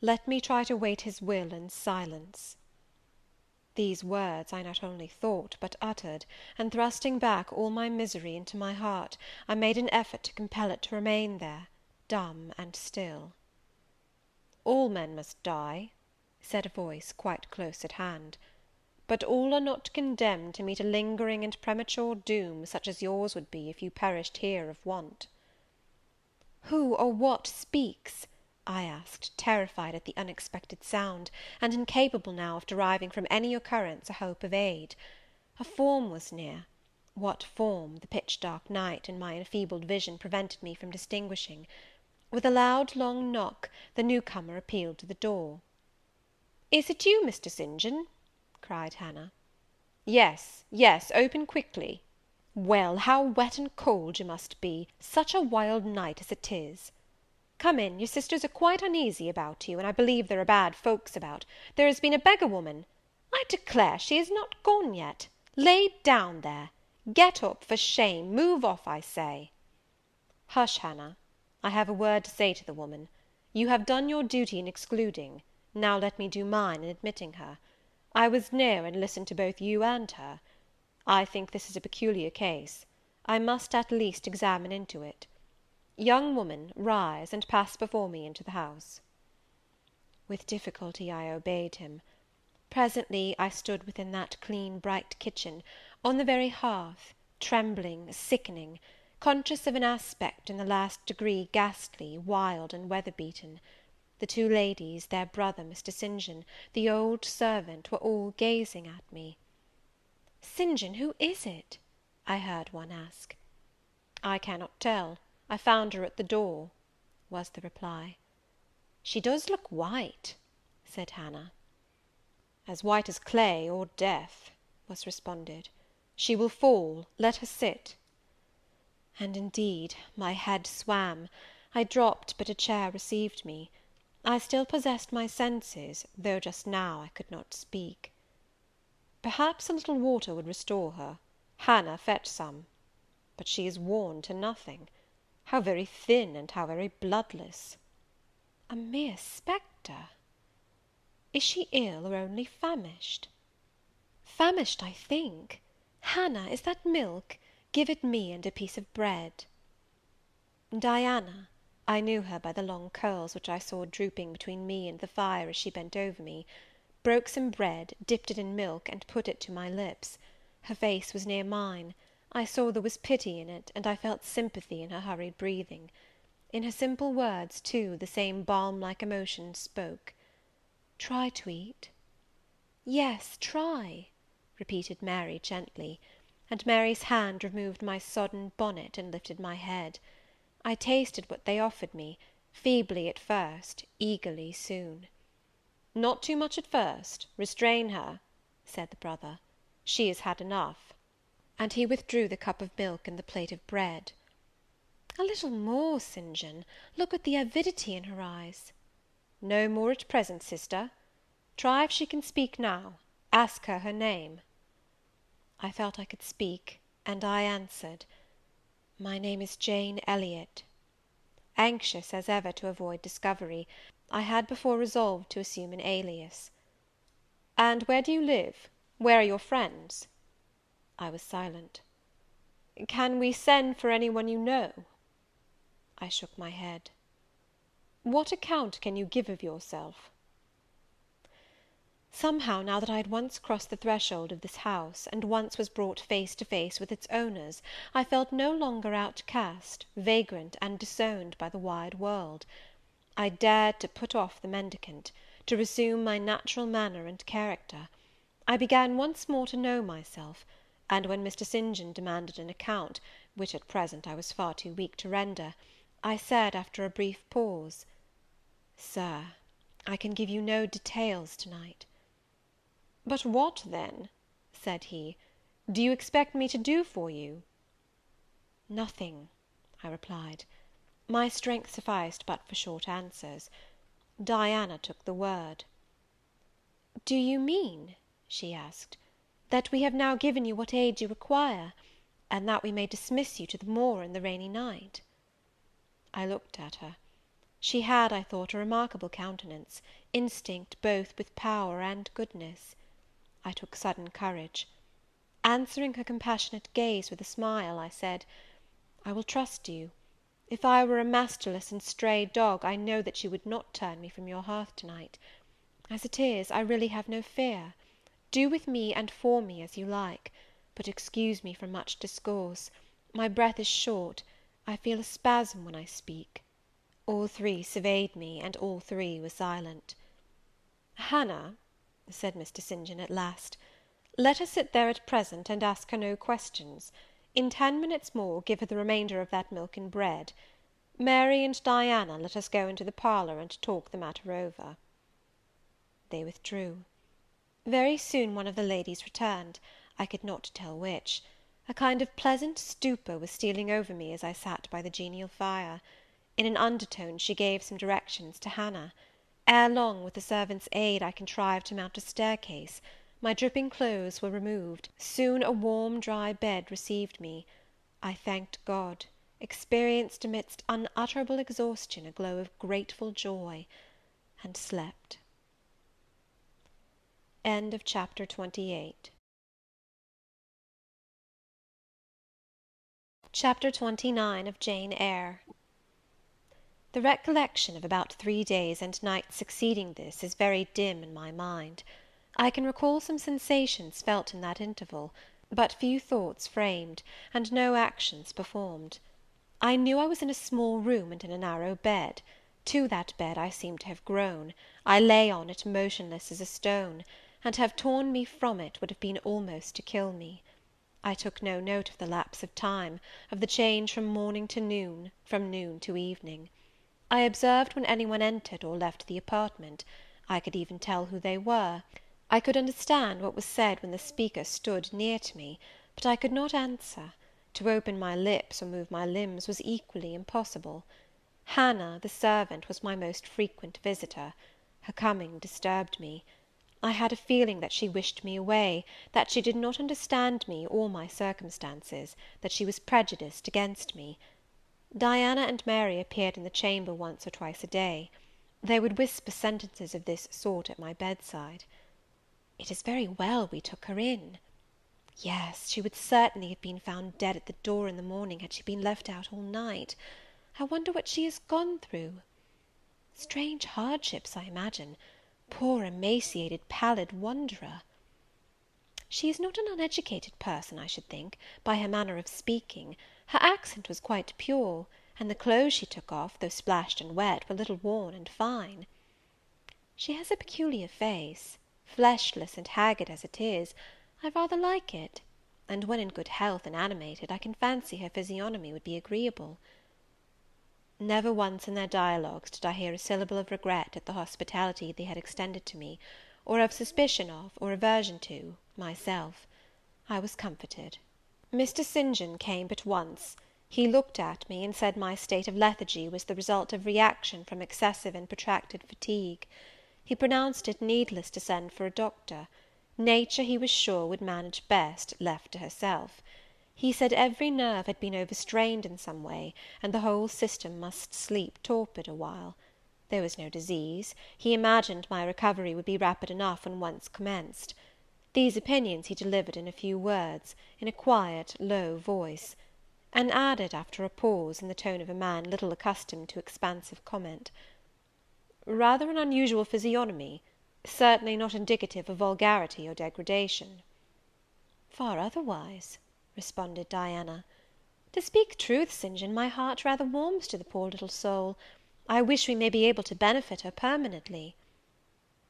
Let me try to wait His will in silence." These words I not only thought, but uttered, and thrusting back all my misery into my heart, I made an effort to compel it to remain there, dumb and still. "All men must die," said a voice quite close at hand, "but all are not condemned to meet a lingering and premature doom, such as yours would be if you perished here of want." "Who or what speaks?" I asked, terrified at the unexpected sound, and incapable now of deriving from any occurrence a hope of aid. A form was near; what form, the pitch dark night and my enfeebled vision prevented me from distinguishing. With a loud long knock, the new comer appealed to the door. "Is it you, Mr. St. John?" cried Hannah. "Yes, yes, open quickly." "Well, how wet and cold you must be, such a wild night as it is! Come in, your sisters are quite uneasy about you, and I believe there are bad folks about. There has been a beggar woman. I declare she is not gone yet. Lay down there. Get up, for shame, move off, I say." "Hush, Hannah, I have a word to say to the woman. You have done your duty in excluding, now let me do mine in admitting her. I was near and listened to both you and her. I think this is a peculiar case. I must at least examine into it. Young woman, rise, and pass before me into the house." With difficulty I obeyed him. Presently I stood within that clean bright kitchen, on the very hearth, trembling, sickening, conscious of an aspect in the last degree ghastly, wild, and weather-beaten. The two ladies, their brother, Mr. St. John, the old servant, were all gazing at me. "St. John, who is it?" I heard one ask. "I cannot tell. I found her at the door," was the reply. "She does look white," said Hannah. "As white as clay or death," was responded. "She will fall, let her sit." And indeed my head swam. I dropped, but a chair received me. I still possessed my senses, though just now I could not speak. "Perhaps a little water would restore her. Hannah, fetch some. But she is worn to nothing. How very thin, and how very bloodless!" "A mere spectre." "Is she ill, or only famished?" "Famished, I think. Hannah, is that milk? Give it me, and a piece of bread." Diana, I knew her by the long curls which I saw drooping between me and the fire as she bent over me, broke some bread, dipped it in milk, and put it to my lips. Her face was near mine. I saw there was pity in it, and I felt sympathy in her hurried breathing. In her simple words, too, the same balm-like emotion spoke. "Try to eat." "Yes, try," repeated Mary gently; and Mary's hand removed my sodden bonnet and lifted my head. I tasted what they offered me, feebly at first, eagerly soon. "Not too much at first; restrain her," said the brother. "She has had enough." And he withdrew the cup of milk and the plate of bread. "A little more, St. John; look at the avidity in her eyes." "No more at present, sister. Try if she can speak now. Ask her her name." I felt I could speak, and I answered, "My name is Jane Elliot." Anxious, as ever, to avoid discovery, I had before resolved to assume an alias. "And where do you live? Where are your friends?" I was silent. "Can we send for any one you know?" I shook my head. "What account can you give of yourself?" Somehow, now that I had once crossed the threshold of this house, and once was brought face to face with its owners, I felt no longer outcast, vagrant, and disowned by the wide world. I dared to put off the mendicant, to resume my natural manner and character. I began once more to know myself; and when Mr. St. John demanded an account, which at present I was far too weak to render, I said, after a brief pause, "Sir, I can give you no details to-night." "But what, then," said he, "do you expect me to do for you?" "Nothing," I replied. My strength sufficed but for short answers. Diana took the word. "Do you mean," she asked, "that we have now given you what aid you require, and that we may dismiss you to the moor in the rainy night?" I looked at her. She had, I thought, a remarkable countenance, instinct both with power and goodness. I took sudden courage. Answering her compassionate gaze with a smile, I said, "I will trust you. If I were a masterless and stray dog, I know that you would not turn me from your hearth to-night. As it is, I really have no fear. Do with me and for me as you like; but excuse me from much discourse. My breath is short; I feel a spasm when I speak." All three surveyed me, and all three were silent. "Hannah," said Mr. St. John at last, "let her sit there at present, and ask her no questions. In 10 minutes more, give her the remainder of that milk and bread. Mary and Diana, let us go into the parlour, and talk the matter over." They withdrew. Very soon one of the ladies returned, I could not tell which. A kind of pleasant stupor was stealing over me as I sat by the genial fire. In an undertone she gave some directions to Hannah. Ere long, with the servant's aid, I contrived to mount a staircase. My dripping clothes were removed. Soon a warm, dry bed received me. I thanked God, experienced amidst unutterable exhaustion a glow of grateful joy, and slept. Chapter 28. Chapter 29 of Jane Eyre. The recollection of about 3 days and nights succeeding this is very dim in my mind. I can recall some sensations felt in that interval, but few thoughts framed, and no actions performed. I knew I was in a small room and in a narrow bed. To that bed I seemed to have grown. I lay on it motionless as a stone, and to have torn me from it would have been almost to kill me. I took no note of the lapse of time, of the change from morning to noon, from noon to evening. I observed when any one entered or left the apartment. I could even tell who they were. I could understand what was said when the speaker stood near to me, but I could not answer. To open my lips or move my limbs was equally impossible. Hannah, the servant, was my most frequent visitor. Her coming disturbed me. I had a feeling that she wished me away, that she did not understand me or my circumstances, that she was prejudiced against me. Diana and Mary appeared in the chamber once or twice a day. They would whisper sentences of this sort at my bedside. "It is very well we took her in." "Yes, she would certainly have been found dead at the door in the morning, had she been left out all night. I wonder what she has gone through. Strange hardships, I imagine. Poor emaciated, pallid wanderer!" She is not an uneducated person, I should think, by her manner of speaking. Her accent was quite pure, and the clothes she took off, though splashed and wet, were a little worn and fine. She has a peculiar face, fleshless and haggard as it is. I rather like it; and when in good health and animated, I can fancy her physiognomy would be agreeable. Never once in their dialogues did I hear a syllable of regret at the hospitality they had extended to me, or of suspicion of, or aversion to, myself. I was comforted. Mr. St. John came but once. He looked at me, and said my state of lethargy was the result of reaction from excessive and protracted fatigue. He pronounced it needless to send for a doctor. Nature, he was sure, would manage best, left to herself. He said every nerve had been overstrained in some way, and the whole system must sleep torpid a while. There was no disease; he imagined my recovery would be rapid enough when once commenced. These opinions he delivered in a few words, in a quiet, low voice, and added, after a pause, in the tone of a man little accustomed to expansive comment, "Rather an unusual physiognomy; certainly not indicative of vulgarity or degradation." "Far otherwise," responded Diana. "To speak truth, St. John, my heart rather warms to the poor little soul. I wish we may be able to benefit her permanently."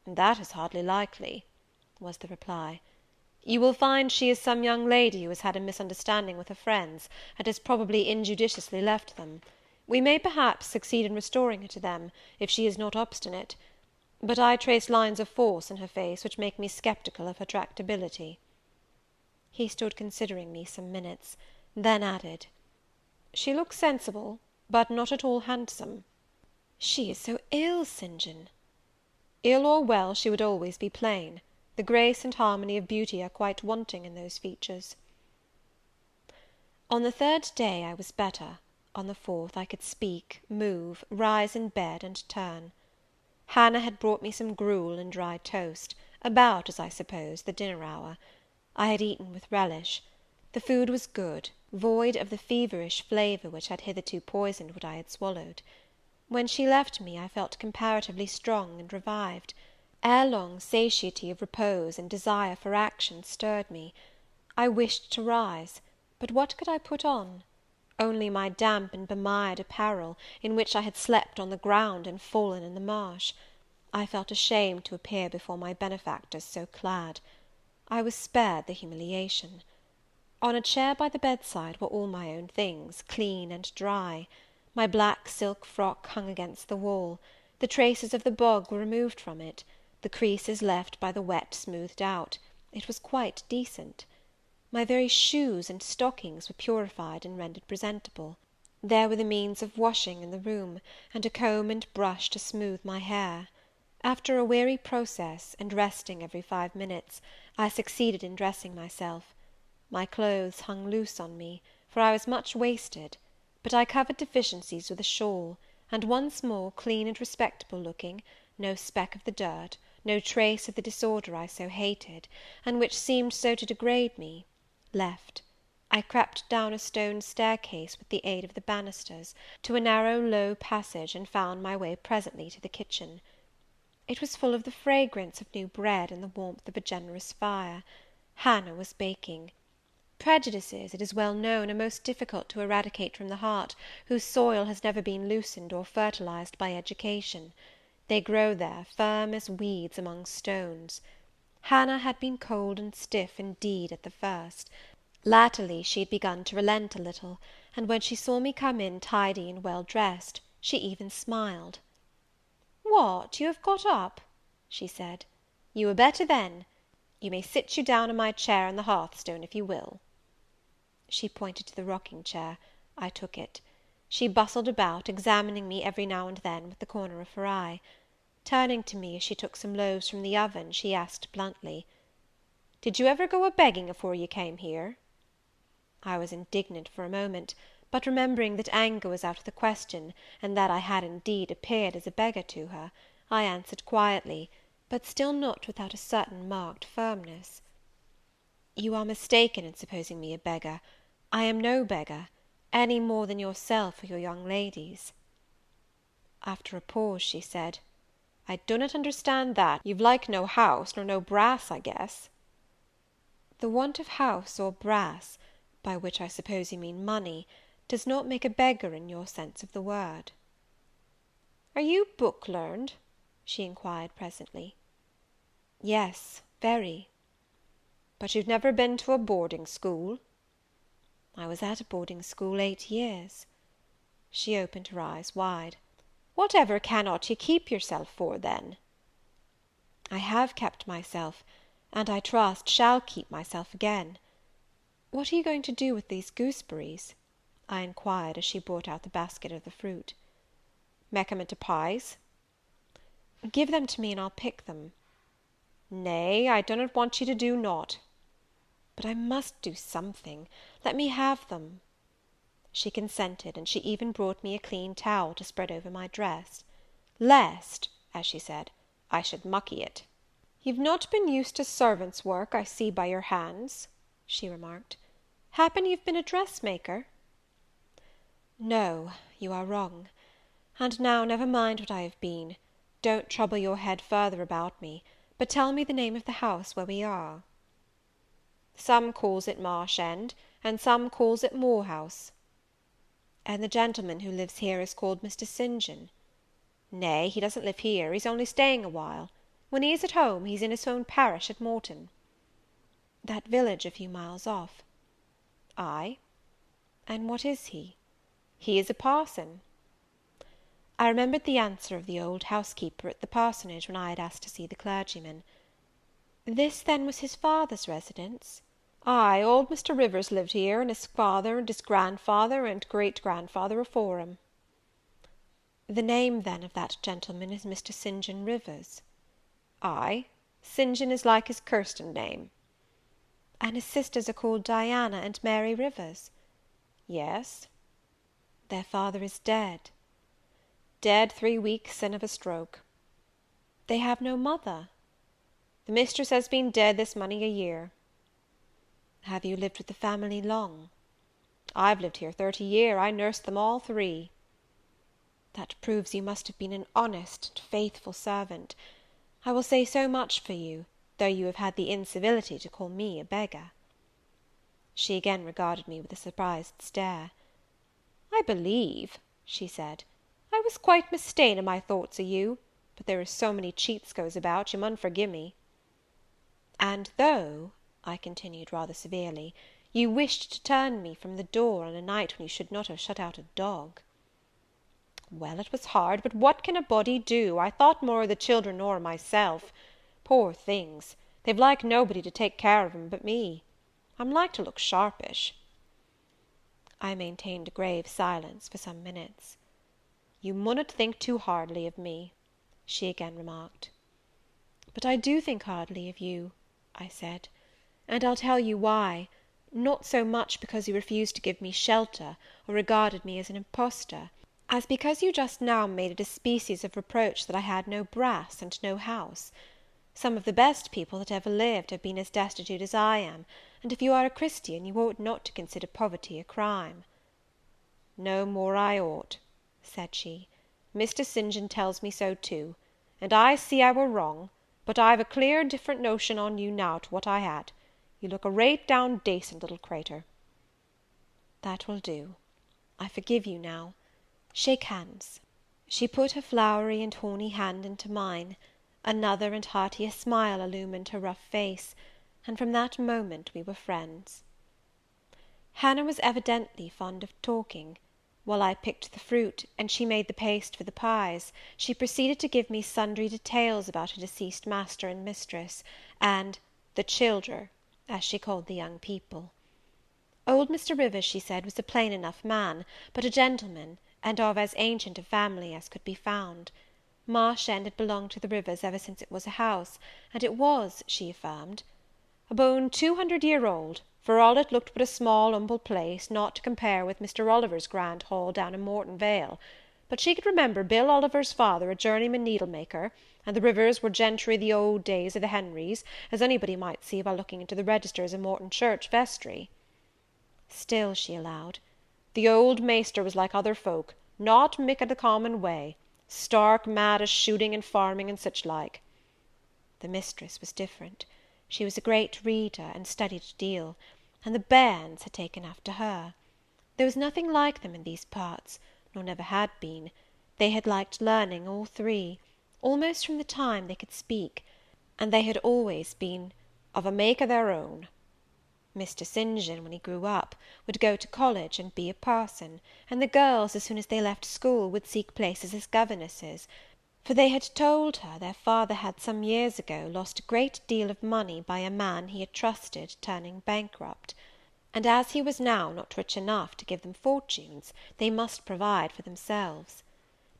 "That is hardly likely," was the reply. "You will find she is some young lady who has had a misunderstanding with her friends, and has probably injudiciously left them. We may, perhaps, succeed in restoring her to them, if she is not obstinate; but I trace lines of force in her face which make me sceptical of her tractability." He stood considering me some minutes, then added, "She looks sensible, but not at all handsome." "She is so ill, St. John." "Ill or well, she would always be plain. The grace and harmony of beauty are quite wanting in those features." On the third day I was better; on the fourth I could speak, move, rise in bed, and turn. Hannah had brought me some gruel and dry toast, about, as I suppose, the dinner hour. I had eaten with relish. The food was good, void of the feverish flavour which had hitherto poisoned what I had swallowed. When she left me, I felt comparatively strong and revived. Ere long, satiety of repose and desire for action stirred me. I wished to rise, but what could I put on? Only my damp and bemired apparel, in which I had slept on the ground and fallen in the marsh. I felt ashamed to appear before my benefactors so clad. I was spared the humiliation. On a chair by the bedside were all my own things, clean and dry. My black silk frock hung against the wall; the traces of the bog were removed from it; the creases left by the wet smoothed out; it was quite decent. My very shoes and stockings were purified and rendered presentable. There were the means of washing in the room, and a comb and brush to smooth my hair. After a weary process, and resting every 5 minutes, I succeeded in dressing myself. My clothes hung loose on me, for I was much wasted; but I covered deficiencies with a shawl, and once more, clean and respectable looking, no speck of the dirt, no trace of the disorder I so hated, and which seemed so to degrade me, left, I crept down a stone staircase, with the aid of the banisters, to a narrow low passage, and found my way presently to the kitchen. It was full of the fragrance of new bread and the warmth of a generous fire. Hannah was baking. Prejudices, it is well known, are most difficult to eradicate from the heart, whose soil has never been loosened or fertilized by education. They grow there, firm as weeds among stones. Hannah had been cold and stiff indeed at the first. Latterly she had begun to relent a little, and when she saw me come in tidy and well dressed, she even smiled. "What, you have got up?" she said. "You were better then. You may sit you down on my chair on the hearthstone, if you will." She pointed to the rocking chair. I took it. She bustled about, examining me every now and then with the corner of her eye. Turning to me, as she took some loaves from the oven, she asked bluntly, "Did you ever go a-begging afore you came here?" I was indignant for a moment, but remembering that anger was out of the question, and that I had indeed appeared as a beggar to her, I answered quietly, but still not without a certain marked firmness, "You are mistaken in supposing me a beggar. I am no beggar, any more than yourself or your young ladies." After a pause, she said, "I do not understand that. You've like no house, nor no brass, I guess." The want of house or brass, by which I suppose you mean money, does not make a beggar in your sense of the word." "Are you book-learned?" she inquired presently. "Yes, very." "But you've never been to a boarding-school?" "I was at a boarding-school 8 years." She opened her eyes wide. "Whatever cannot you keep yourself for, then?" "I have kept myself, and I trust shall keep myself again. What are you going to do with these gooseberries?" I inquired, as she brought out the basket of the fruit. "Mek 'em into pies." "Give them to me, and I'll pick them." "Nay, I dunnot want you to do nought." "But I must do something. Let me have them." She consented, and she even brought me a clean towel to spread over my dress, "lest," as she said, "I should mucky it." "You've not been used to servant's work, I see by your hands," she remarked. "Happen you've been a dressmaker?" "No, you are wrong. And now never mind what I have been. Don't trouble your head further about me, but tell me the name of the house where we are." "Some calls it Marsh End, and some calls it Moor House." "And the gentleman who lives here is called Mr. St. John?" "Nay, he doesn't live here, he's only staying a while. When he is at home, he's in his own parish at Morton." "That village a few miles off?" "Ay." "And what is he?" "He is a parson." I remembered the answer of the old housekeeper at the parsonage when I had asked to see the clergyman. This, then, was his father's residence? "Ay, old Mr. Rivers lived here, and his father, and his grandfather, and great-grandfather afore him." "The name, then, of that gentleman is Mr. St. John Rivers?" "Ay, St. John is like his Kirsten name." "And his sisters are called Diana and Mary Rivers?" "Yes." "Their father is dead?" "Dead 3 weeks sin' of a stroke." "They have no mother?" "The mistress has been dead this many a year." "Have you lived with the family long?" "I've lived here 30 year. I nursed them all 3. "That proves you must have been an honest and faithful servant. I will say so much for you, though you have had the incivility to call me a beggar." She again regarded me with a surprised stare. "I believe," she said, "I was quite mista'en in my thoughts o' you, but there is so many cheats goes about, you mun forgi'e me." "And though," I continued rather severely, "you wished to turn me from the door on a night when you should not have shut out a dog." "Well, it was hard, but what can a body do? I thought more o' the children nor o' myself. Poor things! They've like nobody to take care of 'em but me. I'm like to look sharpish." I maintained a grave silence for some minutes. "You munnot think too hardly of me," she again remarked. "But I do think hardly of you," I said, "and I'll tell you why. Not so much because you refused to give me shelter, or regarded me as an impostor, as because you just now made it a species of reproach that I had no brass and no house. Some of the best people that ever lived have been as destitute as I am, and if you are a Christian, you ought not to consider poverty a crime." "No more I ought," said she. "Mr. St. John tells me so too, and I see I were wrong, but I've a clear different notion on you now to what I had. You look a rate down dacent little cratur." "That will do. I forgive you now. Shake hands." She put her flowery and horny hand into mine, another and heartier smile illumined her rough face, and from that moment we were friends. Hannah was evidently fond of talking. While I picked the fruit, and she made the paste for the pies, she proceeded to give me sundry details about her deceased master and mistress, and "the childer," as she called the young people. Old Mr. Rivers, she said, was a plain enough man, but a gentleman, and of as ancient a family as could be found. Marsh End had belonged to the Rivers ever since it was a house, and it was, she affirmed, "abone 200 year old, for all it looked but a small humble place, not to compare with Mr. Oliver's grand hall down in Morton Vale. But she could remember Bill Oliver's father a journeyman needle-maker, and the Rivers were gentry the old days of the Henrys, as anybody might see by looking into the registers of Morton Church vestry." Still, she allowed, "The old maester was like other folk, not mick o' the common way, stark mad o' shooting and farming and such like." The mistress was different. She was a great reader, and studied a deal, and the bairns had taken after her. There was nothing like them in these parts, nor never had been. They had liked learning, all three, almost from the time they could speak, and they had always been of a make of their own. Mr. St. John, when he grew up, would go to college and be a parson, and the girls, as soon as they left school, would seek places as governesses, for they had told her their father had some years ago lost a great deal of money by a man he had trusted turning bankrupt, and as he was now not rich enough to give them fortunes, they must provide for themselves.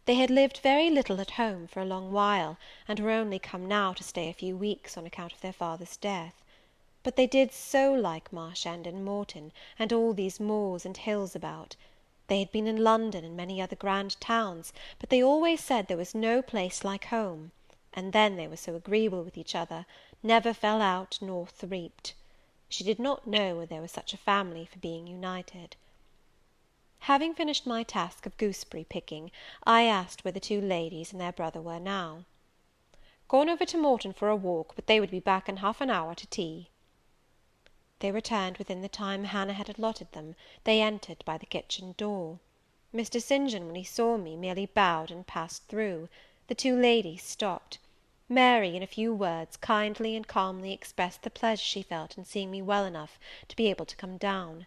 They had lived very little at home for a long while, and were only come now to stay a few weeks on account of their father's death. But they did so like Marsh End and Morton, and all these moors and hills about. They had been in London and many other grand towns, but they always said there was no place like home; and then they were so agreeable with each other, never fell out nor threaped. She did not know where there was such a family for being united. Having finished my task of gooseberry picking, I asked where the two ladies and their brother were now. Gone over to Morton for a walk, but they would be back in half an hour to tea. They returned within the time Hannah had allotted them. They entered by the kitchen door. Mr. St. John, when he saw me, merely bowed and passed through. The two ladies stopped. Mary, in a few words, kindly and calmly expressed the pleasure she felt in seeing me well enough to be able to come down.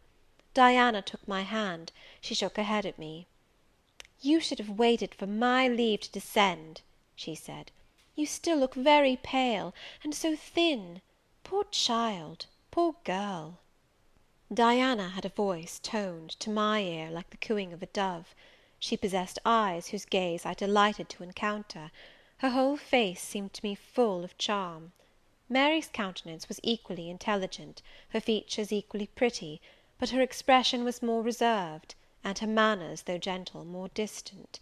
Diana took my hand. She shook her head at me. "You should have waited for my leave to descend," she said. "You still look very pale, and so thin. Poor child! Poor girl!" Diana had a voice toned, to my ear, like the cooing of a dove. She possessed eyes whose gaze I delighted to encounter. Her whole face seemed to me full of charm. Mary's countenance was equally intelligent, her features equally pretty, but her expression was more reserved, and her manners, though gentle, more distant.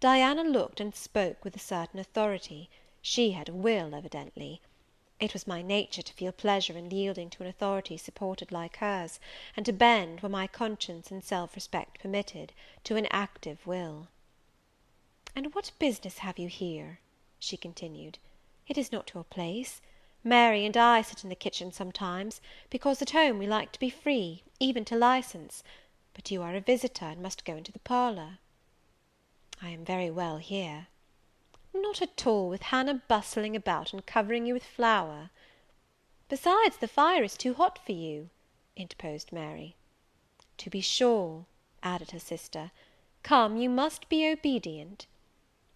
Diana looked and spoke with a certain authority. She had a will, evidently. It was my nature to feel pleasure in yielding to an authority supported like hers, and to bend, where my conscience and self-respect permitted, to an active will. "And what business have you here?" she continued. "It is not your place. Mary and I sit in the kitchen sometimes, because at home we like to be free, even to license; but you are a visitor, and must go into the parlour." "I am very well here." "Not at all, with Hannah bustling about and covering you with flour." "Besides, the fire is too hot for you," interposed Mary. "To be sure," added her sister. "Come, you must be obedient."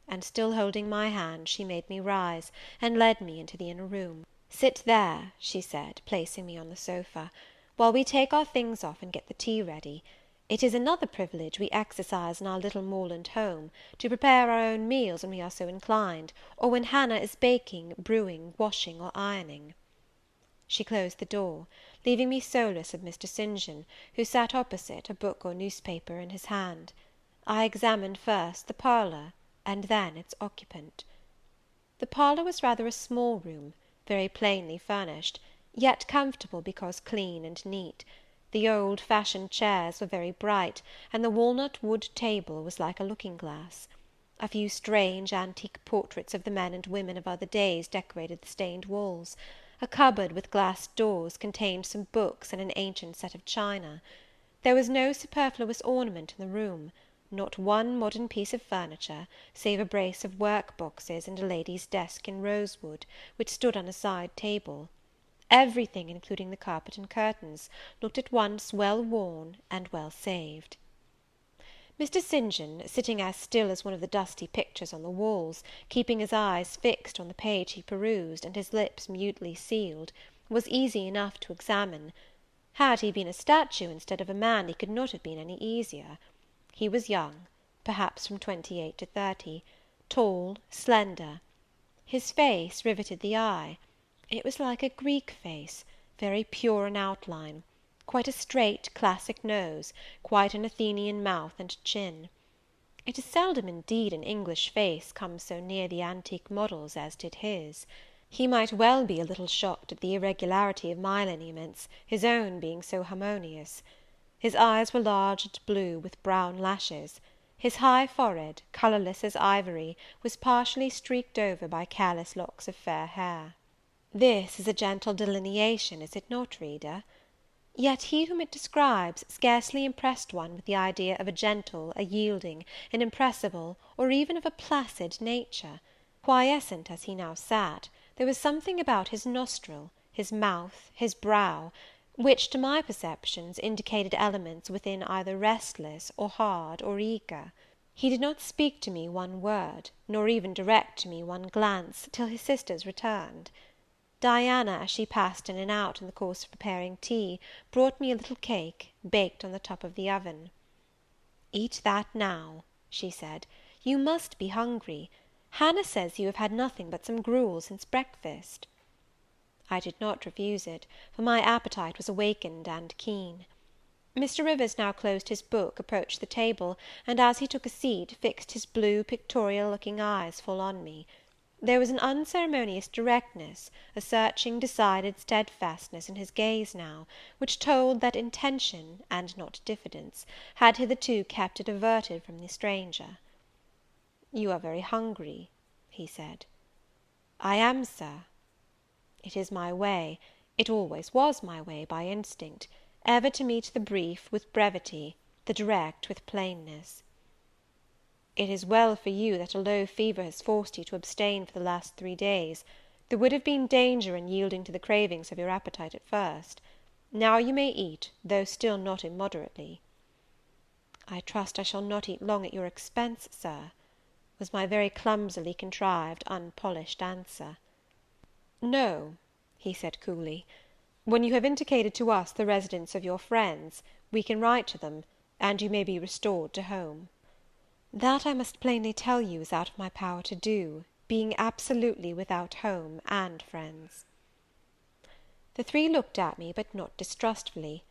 And still holding my hand, she made me rise, and led me into the inner room. "Sit there," she said, placing me on the sofa, "while we take our things off and get the tea ready. It is another privilege we exercise in our little moorland home, to prepare our own meals when we are so inclined, or when Hannah is baking, brewing, washing, or ironing." She closed the door, leaving me solus of Mr. St. John, who sat opposite, a book or newspaper in his hand. I examined first the parlour, and then its occupant. The parlour was rather a small room, very plainly furnished, yet comfortable because clean and neat. The old-fashioned chairs were very bright, and the walnut wood table was like a looking-glass. A few strange antique portraits of the men and women of other days decorated the stained walls. A cupboard with glass doors contained some books and an ancient set of china. There was no superfluous ornament in the room, not one modern piece of furniture, save a brace of work-boxes and a lady's desk in rosewood, which stood on a side table. Everything, including the carpet and curtains, looked at once well worn and well saved. Mr. St. John, sitting as still as one of the dusty pictures on the walls, keeping his eyes fixed on the page he perused, and his lips mutely sealed, was easy enough to examine. Had he been a statue instead of a man, he could not have been any easier. He was young, perhaps from 28 to 30, tall, slender. His face riveted the eye. It was like a Greek face, very pure in outline, quite a straight classic nose, quite an Athenian mouth and chin. It is seldom indeed an English face comes so near the antique models as did his. He might well be a little shocked at the irregularity of my lineaments, his own being so harmonious. His eyes were large and blue, with brown lashes. His high forehead, colourless as ivory, was partially streaked over by careless locks of fair hair. This is a gentle delineation, is it not, reader? Yet he whom it describes scarcely impressed one with the idea of a gentle, a yielding, an impressible, or even of a placid nature. Quiescent as he now sat, there was something about his nostril, his mouth, his brow, which, to my perceptions, indicated elements within either restless, or hard, or eager. He did not speak to me one word, nor even direct to me one glance, till his sisters returned. Diana, as she passed in and out in the course of preparing tea, brought me a little cake, baked on the top of the oven. "Eat that now," she said; "you must be hungry. Hannah says you have had nothing but some gruel since breakfast." I did not refuse it, for my appetite was awakened and keen. Mr. Rivers now closed his book, approached the table, and, as he took a seat, fixed his blue, pictorial-looking eyes full on me. There was an unceremonious directness, a searching, decided steadfastness in his gaze now, which told that intention, and not diffidence, had hitherto kept it averted from the stranger. "You are very hungry," he said. "I am, Sir." It is my way, it always was my way by instinct, ever to meet the brief with brevity, the direct with plainness. "It is well for you that a low fever has forced you to abstain for the last 3 days. There would have been danger in yielding to the cravings of your appetite at first. Now you may eat, though still not immoderately." "I trust I shall not eat long at your expense, Sir," was my very clumsily contrived, unpolished answer. "No," he said coolly; "when you have indicated to us the residence of your friends, we can write to them, and you may be restored to home." "That, I must plainly tell you, is out of my power to do, being absolutely without home and friends." The three looked at me, but not distrustfully.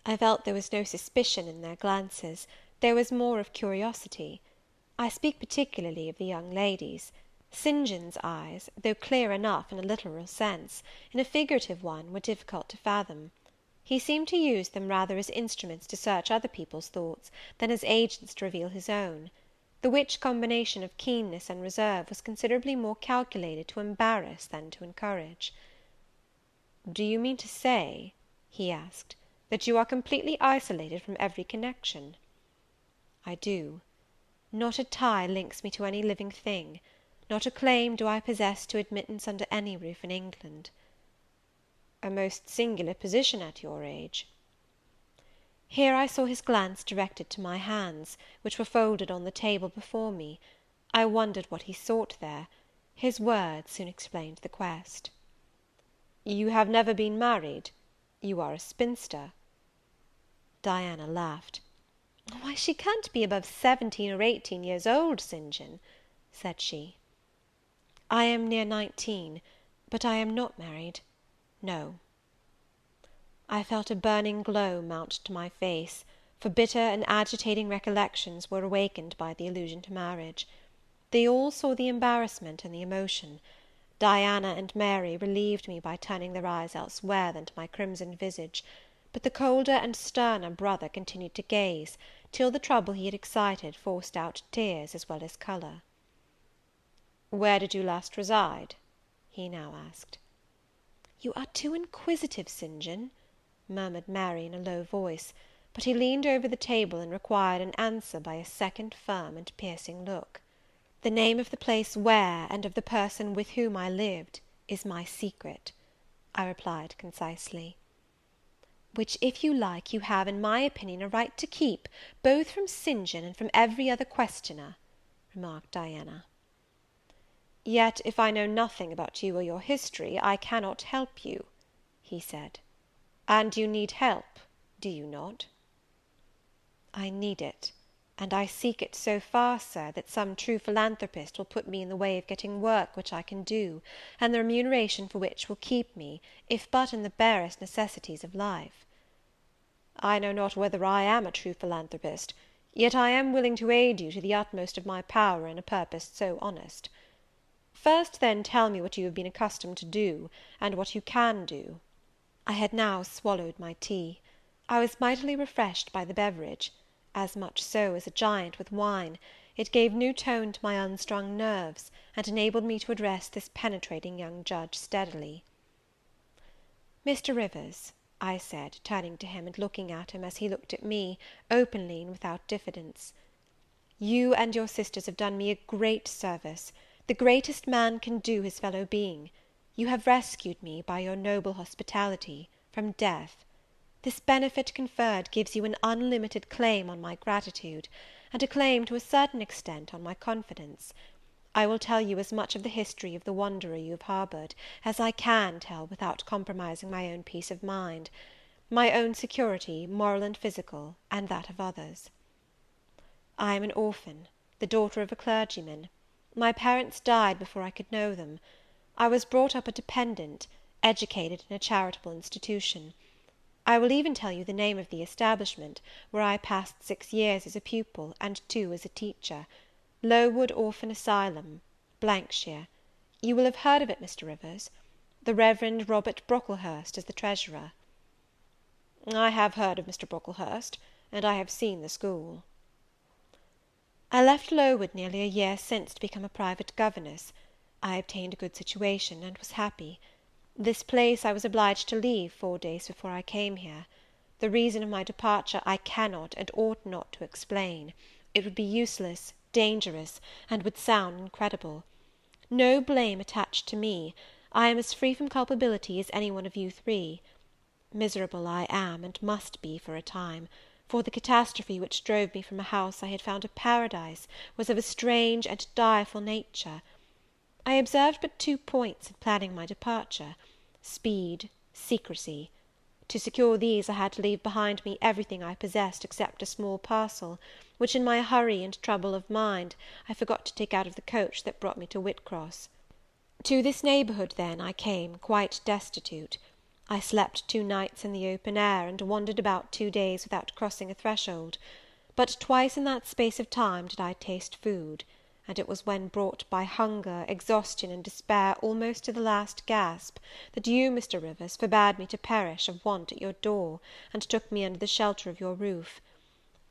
I felt there was no suspicion in their glances; there was more of curiosity. I speak particularly of the young ladies. St. John's eyes, though clear enough in a literal sense, in a figurative one were difficult to fathom. He seemed to use them rather as instruments to search other people's thoughts, than as agents to reveal his own; the which combination of keenness and reserve was considerably more calculated to embarrass than to encourage. "Do you mean to say," he asked, "that you are completely isolated from every connection?" "I do. Not a tie links me to any living thing; not a claim do I possess to admittance under any roof in England." "A most singular position at your age." Here I saw his glance directed to my hands, which were folded on the table before me. I wondered what he sought there. His words soon explained the quest. "You have never been married? You are a spinster?" Diana laughed. "Why, she can't be above 17 or 18 years old, St. John," said she. "I am near 19, but I am not married, no." I felt a burning glow mount to my face, for bitter and agitating recollections were awakened by the allusion to marriage. They all saw the embarrassment and the emotion. Diana and Mary relieved me by turning their eyes elsewhere than to my crimsoned visage; but the colder and sterner brother continued to gaze, till the trouble he had excited forced out tears as well as colour. "Where did you last reside?" he now asked. "You are too inquisitive, St. John," murmured Mary in a low voice; but he leaned over the table, and required an answer by a second firm and piercing look. "The name of the place where, and of the person with whom I lived, is my secret," I replied concisely. "Which, if you like, you have, in my opinion, a right to keep, both from St. John and from every other questioner," remarked Diana. "Yet, if I know nothing about you or your history, I cannot help you," he said. "And you need help, do you not?" "I need it, and I seek it so far, Sir, that some true philanthropist will put me in the way of getting work which I can do, and the remuneration for which will keep me, if but in the barest necessities of life." "I know not whether I am a true philanthropist, yet I am willing to aid you to the utmost of my power in a purpose so honest. First, then, tell me what you have been accustomed to do, and what you can do." I had now swallowed my tea. I was mightily refreshed by the beverage; as much so as a giant with wine. It gave new tone to my unstrung nerves, and enabled me to address this penetrating young judge steadily. "Mr. Rivers," I said, turning to him, and looking at him as he looked at me, openly and without diffidence, "you and your sisters have done me a great service, the greatest man can do his fellow being. You have rescued me, by your noble hospitality, from death. This benefit conferred gives you an unlimited claim on my gratitude, and a claim, to a certain extent, on my confidence. I will tell you as much of the history of the wanderer you have harboured, as I can tell without compromising my own peace of mind, my own security, moral and physical, and that of others. I am an orphan, the daughter of a clergyman. My parents died before I could know them. I was brought up a dependent, educated in a charitable institution. I will even tell you the name of the establishment, where I passed 6 years as a pupil, and 2 as a teacher, Lowood Orphan Asylum, shire. You will have heard of it, Mr. Rivers. The Reverend Robert Brocklehurst is the treasurer." "I have heard of Mr. Brocklehurst, and I have seen the school." "I left Lowood nearly a year since to become a private governess. I obtained a good situation, and was happy. This place I was obliged to leave 4 days before I came here. The reason of my departure I cannot and ought not to explain. It would be useless, dangerous, and would sound incredible. No blame attached to me. I am as free from culpability as any one of you 3. Miserable I am, and must be for a time, for the catastrophe which drove me from a house I had found a paradise was of a strange and direful nature. I observed but 2 points in planning my departure: speed, secrecy. To secure these, I had to leave behind me everything I possessed except a small parcel, which, in my hurry and trouble of mind, I forgot to take out of the coach that brought me to Whitcross. To this neighbourhood, then, I came, quite destitute. I slept 2 nights in the open air, and wandered about 2 days without crossing a threshold; but twice in that space of time did I taste food, and it was when brought by hunger, exhaustion, and despair almost to the last gasp, that you, Mr. Rivers, forbade me to perish of want at your door, and took me under the shelter of your roof.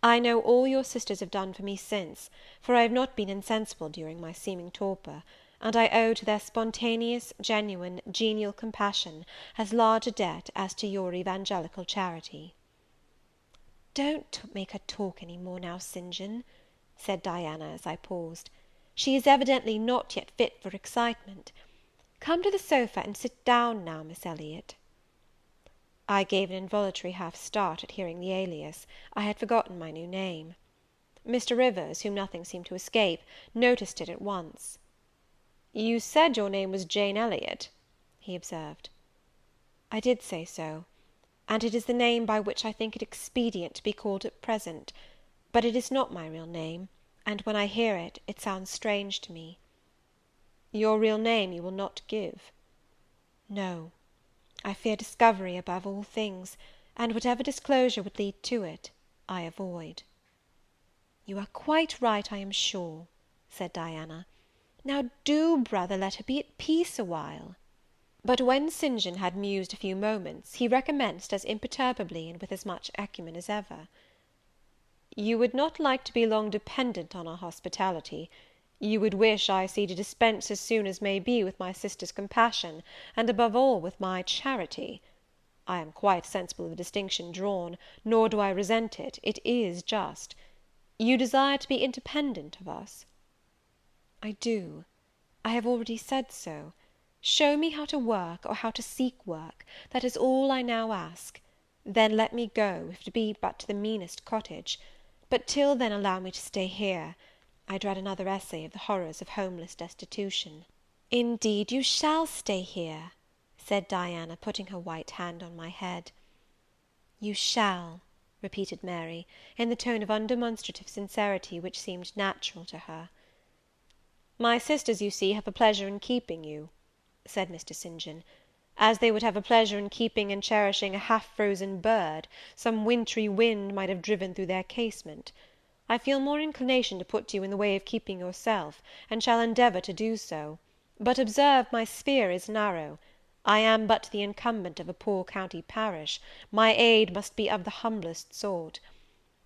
I know all your sisters have done for me since, for I have not been insensible during my seeming torpor, and I owe to their spontaneous, genuine, genial compassion as large a debt as to your evangelical charity." "Don't make her talk any more now, St. John," said Diana, as I paused. "She is evidently not yet fit for excitement. Come to the sofa, and sit down now, Miss Elliot." I gave an involuntary half start at hearing the alias. I had forgotten my new name. Mr. Rivers, whom nothing seemed to escape, noticed it at once. "You said your name was Jane Elliot," he observed. "I did say so, and it is the name by which I think it expedient to be called at present; but it is not my real name, and when I hear it, it sounds strange to me." "Your real name you will not give?" "No. I fear discovery above all things, and whatever disclosure would lead to it, I avoid." "You are quite right, I am sure," said Diana. "Now do, brother, let her be at peace a while." But when St. John had mused a few moments, he recommenced as imperturbably and with as much acumen as ever. "You would not like to be long dependent on our hospitality. You would wish, I see, to dispense as soon as may be with my sister's compassion, and above all with my charity. I am quite sensible of the distinction drawn, nor do I resent it; it is just. You desire to be independent of us?" "I do. I have already said so. Show me how to work, or how to seek work; that is all I now ask. Then let me go, if it be but to the meanest cottage; but till then allow me to stay here. I dread another essay of the horrors of homeless destitution." "Indeed you shall stay here," said Diana, putting her white hand on my head. "You shall," repeated Mary, in the tone of undemonstrative sincerity which seemed natural to her. "My sisters, you see, have a pleasure in keeping you," said Mr. St. John, "as they would have a pleasure in keeping and cherishing a half-frozen bird, some wintry wind might have driven through their casement. I feel more inclination to put you in the way of keeping yourself, and shall endeavour to do so; but observe, my sphere is narrow. I am but the incumbent of a poor county parish; my aid must be of the humblest sort;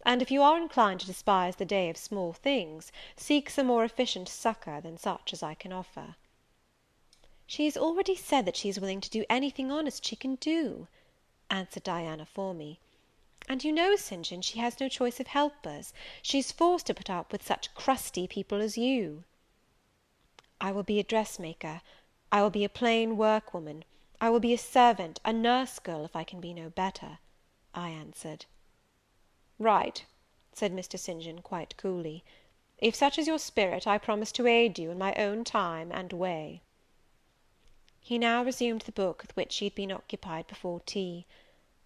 and if you are inclined to despise the day of small things, seek some more efficient succour than such as I can offer." "She has already said that she is willing to do anything honest she can do," answered Diana for me. "And you know, St. John, she has no choice of helpers. She is forced to put up with such crusty people as you." "I will be a dressmaker, I will be a plain workwoman, I will be a servant, a nurse girl, if I can be no better," I answered. "Right," said Mr. St. John, quite coolly. "If such is your spirit, I promise to aid you in my own time and way." He now resumed the book with which he had been occupied before tea.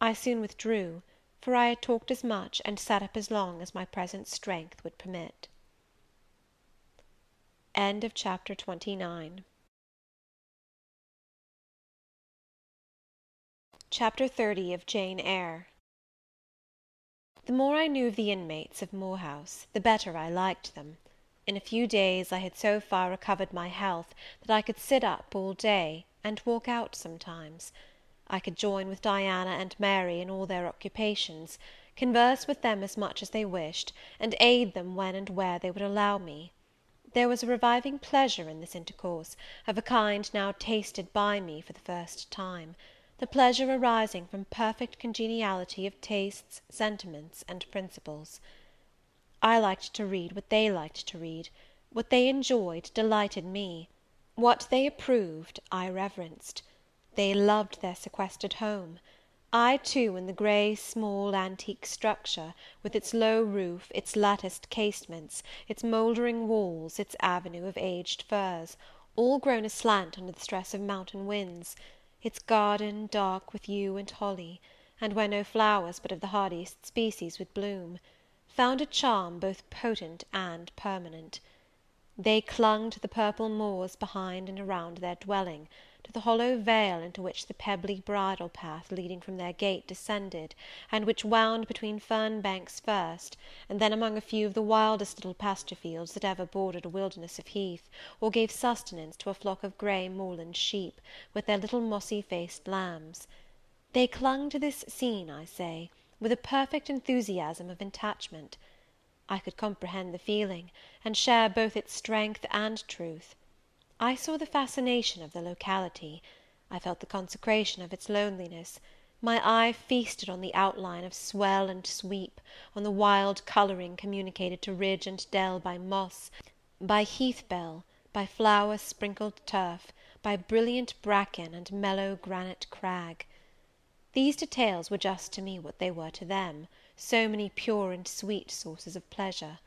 I soon withdrew, for I had talked as much and sat up as long as my present strength would permit. Chapter XXX. Chapter XXX of Jane Eyre. The more I knew of the inmates of Moor House, the better I liked them. In a few days I had so far recovered my health, that I could sit up all day, and walk out sometimes. I could join with Diana and Mary in all their occupations, converse with them as much as they wished, and aid them when and where they would allow me. There was a reviving pleasure in this intercourse, of a kind now tasted by me for the first time; the pleasure arising from perfect congeniality of tastes, sentiments, and principles. I liked to read what they liked to read; what they enjoyed delighted me; what they approved I reverenced. They loved their sequestered home. I too, in the grey, small, antique structure, with its low roof, its latticed casements, its mouldering walls, its avenue of aged firs, all grown aslant under the stress of mountain winds, its garden dark with yew and holly, and where no flowers but of the hardiest species would bloom, found a charm both potent and permanent. They clung to the purple moors behind and around their dwelling, to the hollow vale into which the pebbly bridle path leading from their gate descended, and which wound between fern banks first, and then among a few of the wildest little pasture fields that ever bordered a wilderness of heath, or gave sustenance to a flock of grey moorland sheep, with their little mossy faced lambs. They clung to this scene, I say, with a perfect enthusiasm of attachment. I could comprehend the feeling, and share both its strength and truth. I saw the fascination of the locality; I felt the consecration of its loneliness; my eye feasted on the outline of swell and sweep, on the wild colouring communicated to ridge and dell by moss, by heath bell, by flower sprinkled turf, by brilliant bracken and mellow granite crag. These details were just to me what they were to them, so many pure and sweet sources of pleasure.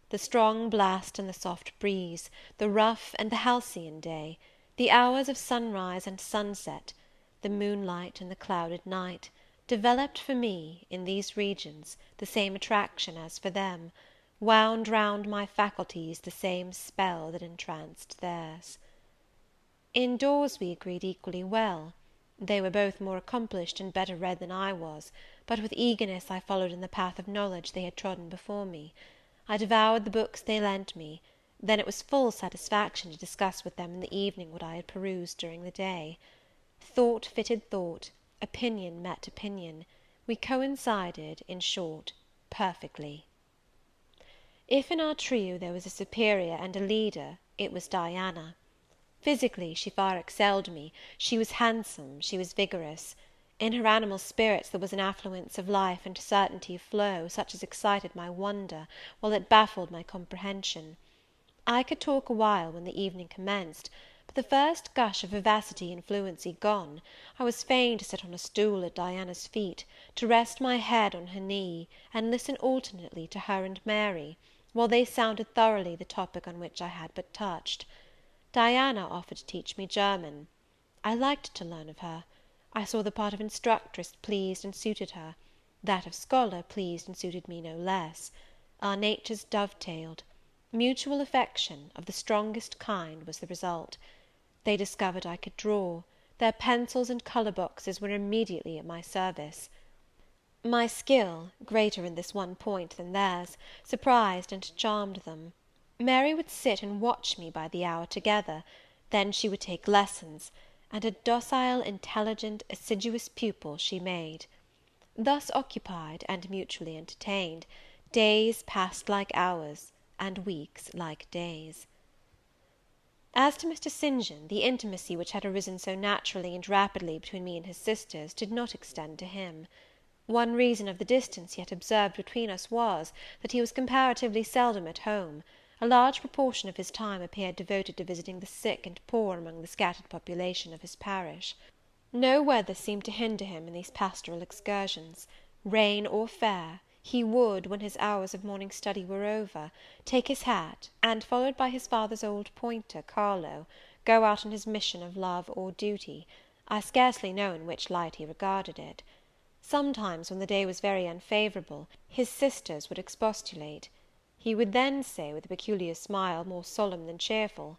The strong blast and the soft breeze, the rough and the halcyon day, the hours of sunrise and sunset, the moonlight and the clouded night, developed for me, in these regions, the same attraction as for them, wound round my faculties the same spell that entranced theirs. Indoors we agreed equally well. They were both more accomplished and better read than I was, but with eagerness I followed in the path of knowledge they had trodden before me. I devoured the books they lent me; then it was full satisfaction to discuss with them in the evening what I had perused during the day. Thought fitted thought, opinion met opinion; we coincided, in short, perfectly. If in our trio there was a superior and a leader, it was Diana. Physically she far excelled me; she was handsome, she was vigorous. In her animal spirits there was an affluence of life and certainty of flow, such as excited my wonder, while it baffled my comprehension. I could talk a while when the evening commenced, but the first gush of vivacity and fluency gone, I was fain to sit on a stool at Diana's feet, to rest my head on her knee, and listen alternately to her and Mary, while they sounded thoroughly the topic on which I had but touched. Diana offered to teach me German. I liked to learn of her. I saw the part of instructress pleased and suited her; that of scholar pleased and suited me no less. Our natures dovetailed. Mutual affection, of the strongest kind, was the result. They discovered I could draw; their pencils and colour boxes were immediately at my service. My skill, greater in this one point than theirs, surprised and charmed them. Mary would sit and watch me by the hour together; then she would take lessons, and a docile, intelligent, assiduous pupil she made. Thus occupied, and mutually entertained, days passed like hours, and weeks like days. As to Mr. St. John, the intimacy which had arisen so naturally and rapidly between me and his sisters did not extend to him. One reason of the distance yet observed between us was, that he was comparatively seldom at home. A large proportion of his time appeared devoted to visiting the sick and poor among the scattered population of his parish. No weather seemed to hinder him in these pastoral excursions. Rain or fair, he would, when his hours of morning study were over, take his hat, and, followed by his father's old pointer, Carlo, go out on his mission of love or duty, I scarcely know in which light he regarded it. Sometimes, when the day was very unfavourable, his sisters would expostulate. He would then say, with a peculiar smile, more solemn than cheerful,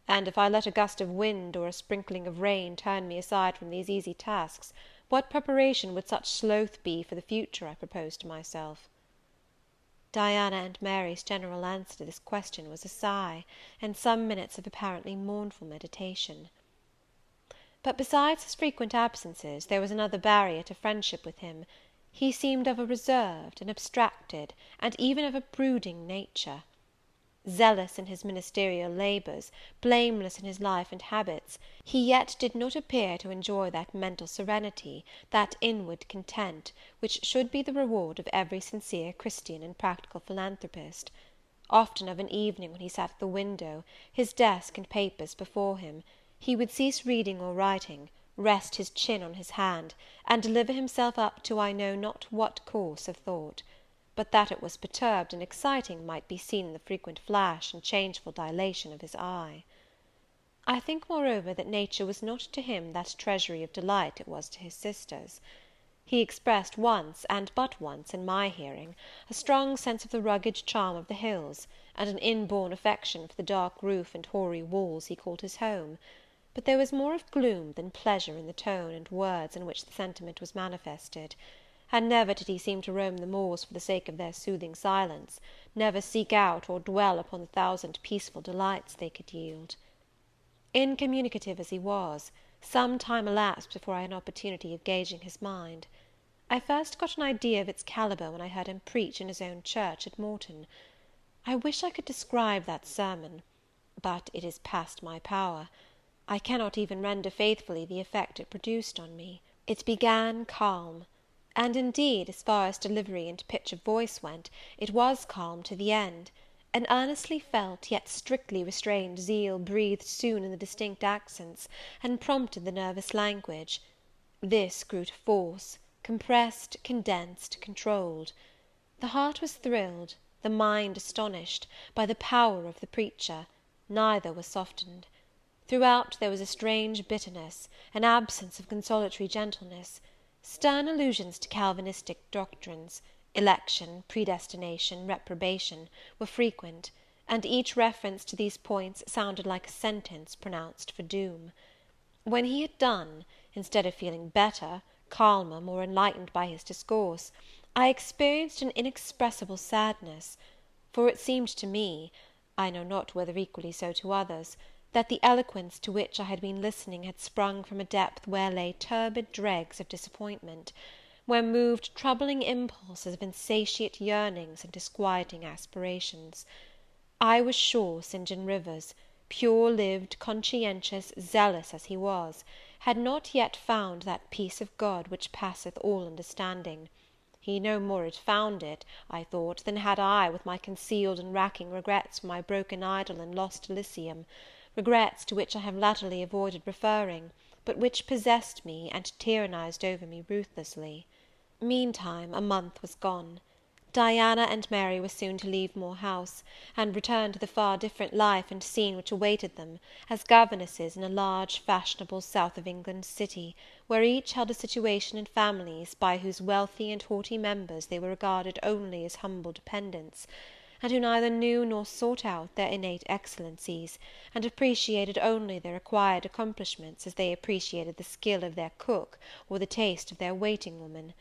"And if I let a gust of wind or a sprinkling of rain turn me aside from these easy tasks, what preparation would such sloth be for the future I propose to myself?" Diana and Mary's general answer to this question was a sigh, and some minutes of apparently mournful meditation. But besides his frequent absences, there was another barrier to friendship with him. He seemed of a reserved, an abstracted, and even of a brooding nature. Zealous in his ministerial labours, blameless in his life and habits, he yet did not appear to enjoy that mental serenity, that inward content, which should be the reward of every sincere Christian and practical philanthropist. Often of an evening, when he sat at the window, his desk and papers before him, he would cease reading or writing, rest his chin on his hand, and deliver himself up to I know not what course of thought; but that it was perturbed and exciting might be seen in the frequent flash and changeful dilation of his eye. I think, moreover, that nature was not to him that treasury of delight it was to his sisters. He expressed once, and but once, in my hearing, a strong sense of the rugged charm of the hills, and an inborn affection for the dark roof and hoary walls he called his home; but there was more of gloom than pleasure in the tone and words in which the sentiment was manifested, and never did he seem to roam the moors for the sake of their soothing silence, never seek out or dwell upon the thousand peaceful delights they could yield. Incommunicative as he was, some time elapsed before I had an opportunity of gauging his mind. I first got an idea of its calibre when I heard him preach in his own church at Morton. I wish I could describe that sermon, but it is past my power. I cannot even render faithfully the effect it produced on me. It began calm, and indeed, as far as delivery and pitch of voice went, it was calm to the end. An earnestly felt, yet strictly restrained zeal breathed soon in the distinct accents, and prompted the nervous language. This grew to force, compressed, condensed, controlled. The heart was thrilled, the mind astonished, by the power of the preacher; neither was softened. Throughout there was a strange bitterness, an absence of consolatory gentleness. Stern allusions to Calvinistic doctrines, election, predestination, reprobation, were frequent, and each reference to these points sounded like a sentence pronounced for doom. When he had done, instead of feeling better, calmer, more enlightened by his discourse, I experienced an inexpressible sadness; for it seemed to me, I know not whether equally so to others, that the eloquence to which I had been listening had sprung from a depth where lay turbid dregs of disappointment, where moved troubling impulses of insatiate yearnings and disquieting aspirations. I was sure St. John Rivers, pure-lived, conscientious, zealous as he was, had not yet found that peace of God which passeth all understanding. He no more had found it, I thought, than had I, with my concealed and racking regrets for my broken idol and lost Elysium, regrets to which I have latterly avoided referring, but which possessed me and tyrannized over me ruthlessly. Meantime, a month was gone. Diana and Mary were soon to leave Moor House, and return to the far different life and scene which awaited them, as governesses in a large, fashionable, south of England city, where each held a situation in families by whose wealthy and haughty members they were regarded only as humble dependents, and who neither knew nor sought out their innate excellencies, and appreciated only their acquired accomplishments as they appreciated the skill of their cook or the taste of their waiting-woman.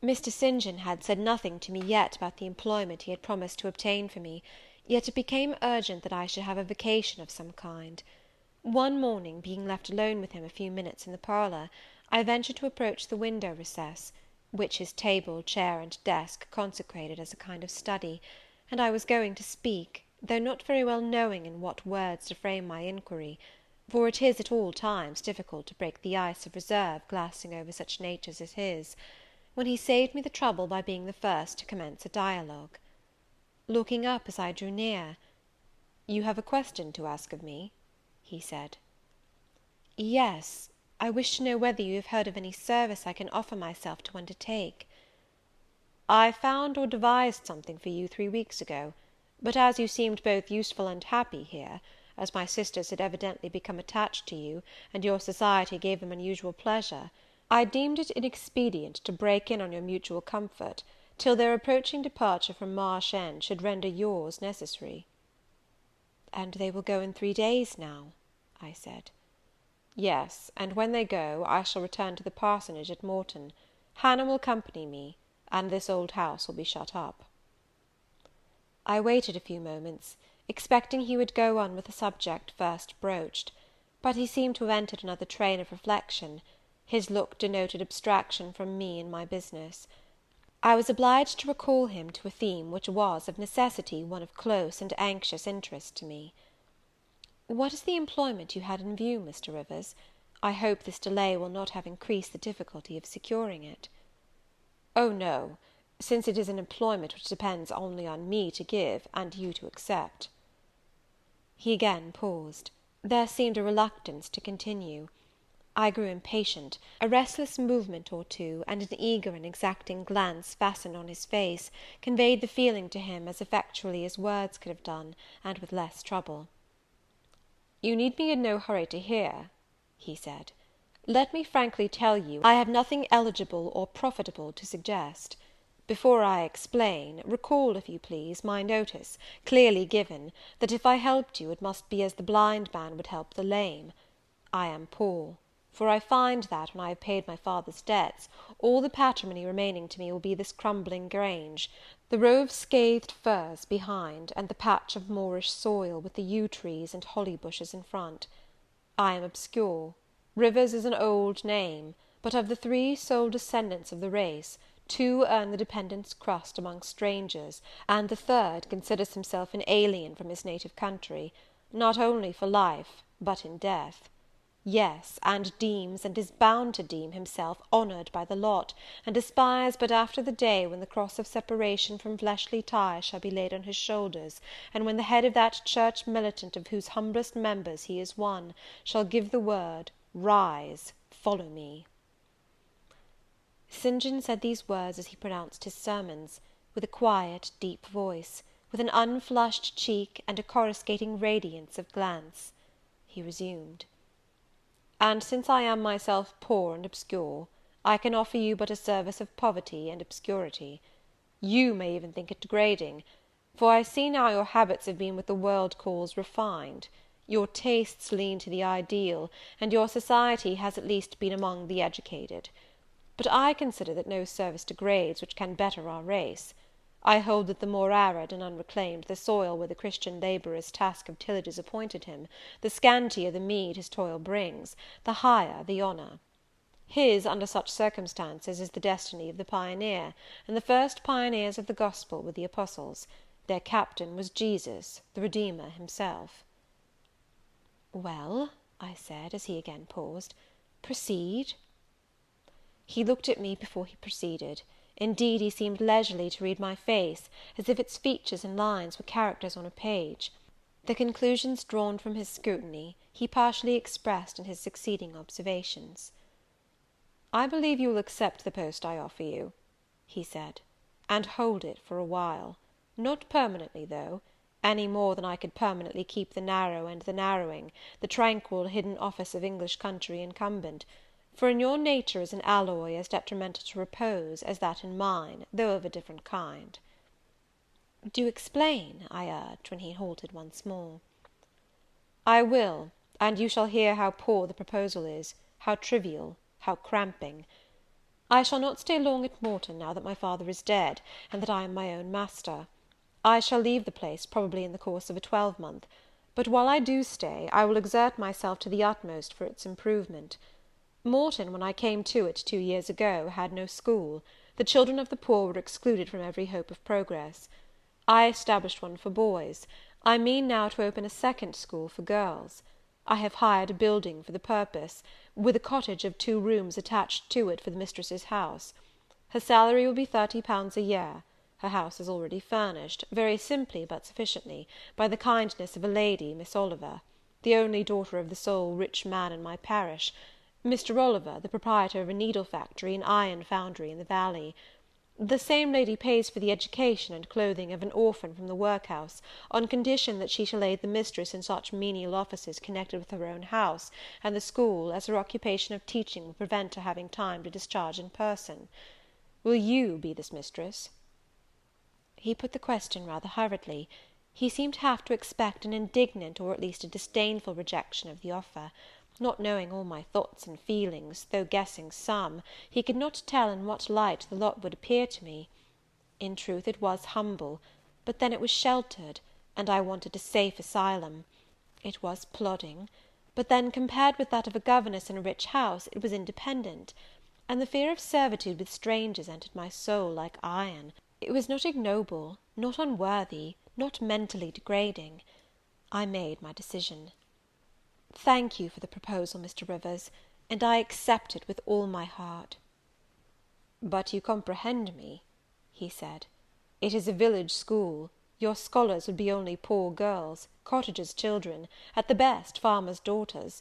Mr. St. John had said nothing to me yet about the employment he had promised to obtain for me, yet it became urgent that I should have a vacation of some kind. One morning, being left alone with him a few minutes in the parlour, I ventured to approach the window recess, which his table, chair, and desk consecrated as a kind of study, and I was going to speak, though not very well knowing in what words to frame my inquiry, for it is at all times difficult to break the ice of reserve glassing over such natures as his, when he saved me the trouble by being the first to commence a dialogue. Looking up as I drew near, "You have a question to ask of me?" he said. "Yes, I wish to know whether you have heard of any service I can offer myself to undertake." "I found or devised something for you 3 weeks ago; but as you seemed both useful and happy here, as my sisters had evidently become attached to you, and your society gave them unusual pleasure, I deemed it inexpedient to break in on your mutual comfort, till their approaching departure from Marsh End should render yours necessary." "And they will go in 3 days now?" I said. "Yes, and when they go, I shall return to the parsonage at Morton. Hannah will accompany me, and this old house will be shut up." I waited a few moments, expecting he would go on with the subject first broached; but he seemed to have entered another train of reflection. His look denoted abstraction from me and my business. I was obliged to recall him to a theme which was, of necessity, one of close and anxious interest to me. "What is the employment you had in view, Mr. Rivers? I hope this delay will not have increased the difficulty of securing it." "Oh, no, since it is an employment which depends only on me to give, and you to accept." He again paused. There seemed a reluctance to continue. I grew impatient; a restless movement or two, and an eager and exacting glance fastened on his face, conveyed the feeling to him as effectually as words could have done, and with less trouble. "You need be in no hurry to hear," he said. "Let me frankly tell you, I have nothing eligible or profitable to suggest. Before I explain, recall, if you please, my notice, clearly given, that if I helped you, it must be as the blind man would help the lame. I am poor; for I find that, when I have paid my father's debts, all the patrimony remaining to me will be this crumbling grange, the row of scathed firs behind, and the patch of moorish soil, with the yew trees and holly bushes in front. I am obscure. Rivers is an old name; but of the 3 sole descendants of the race, 2 earn the dependent's crust among strangers, and the 3rd considers himself an alien from his native country, not only for life, but in death. Yes, and deems, and is bound to deem, himself honoured by the lot, and aspires but after the day when the cross of separation from fleshly ties shall be laid on his shoulders, and when the head of that church militant of whose humblest members he is one, shall give the word, "Rise, follow me." St. John said these words as he pronounced his sermons, with a quiet, deep voice, with an unflushed cheek, and a coruscating radiance of glance. He resumed: "And since I am myself poor and obscure, I can offer you but a service of poverty and obscurity. You may even think it degrading; for I see now your habits have been what the world calls refined, your tastes lean to the ideal, and your society has at least been among the educated. But I consider that no service degrades which can better our race. I hold that the more arid and unreclaimed the soil where the Christian labourer's task of tillage is appointed him, the scantier the meed his toil brings, the higher the honour. His, under such circumstances, is the destiny of the pioneer, and the first pioneers of the gospel were the apostles. Their captain was Jesus, the Redeemer himself." "Well," I said, as he again paused, "proceed." He looked at me before he proceeded. Indeed, he seemed leisurely to read my face, as if its features and lines were characters on a page. The conclusions drawn from his scrutiny he partially expressed in his succeeding observations. "I believe you will accept the post I offer you," he said, "and hold it for a while. Not permanently, though, any more than I could permanently keep the narrow and the narrowing, the tranquil hidden office of English country incumbent; for in your nature is an alloy as detrimental to repose as that in mine, though of a different kind." "Do explain," I urged, when he halted once more. "I will, and you shall hear how poor the proposal is, how trivial, how cramping. I shall not stay long at Morton, now that my father is dead, and that I am my own master. I shall leave the place probably in the course of a 12-month; but while I do stay, I will exert myself to the utmost for its improvement. Morton, when I came to it 2 years ago, had no school. The children of the poor were excluded from every hope of progress. I established one for boys. I mean now to open a second school for girls. I have hired a building for the purpose, with a cottage of 2 rooms attached to it for the mistress's house. Her salary will be £30 a year. Her house is already furnished, very simply but sufficiently, by the kindness of a lady, Miss Oliver, the only daughter of the sole rich man in my parish, Mr. Oliver, the proprietor of a needle factory and iron foundry in the valley. The same lady pays for the education and clothing of an orphan from the workhouse, on condition that she shall aid the mistress in such menial offices connected with her own house and the school as her occupation of teaching will prevent her having time to discharge in person. Will you be this mistress?" He put the question rather hurriedly. He seemed half to expect an indignant or at least a disdainful rejection of the offer. Not knowing all my thoughts and feelings, though guessing some, he could not tell in what light the lot would appear to me. In truth, it was humble, but then it was sheltered, and I wanted a safe asylum. It was plodding, but then, compared with that of a governess in a rich house, it was independent, and the fear of servitude with strangers entered my soul like iron. It was not ignoble, not unworthy, not mentally degrading. I made my decision. "Thank you for the proposal, Mr. Rivers, and I accept it with all my heart." "But you comprehend me," he said. "It is a village school. Your scholars would be only poor girls, cottagers' children, at the best farmers' daughters.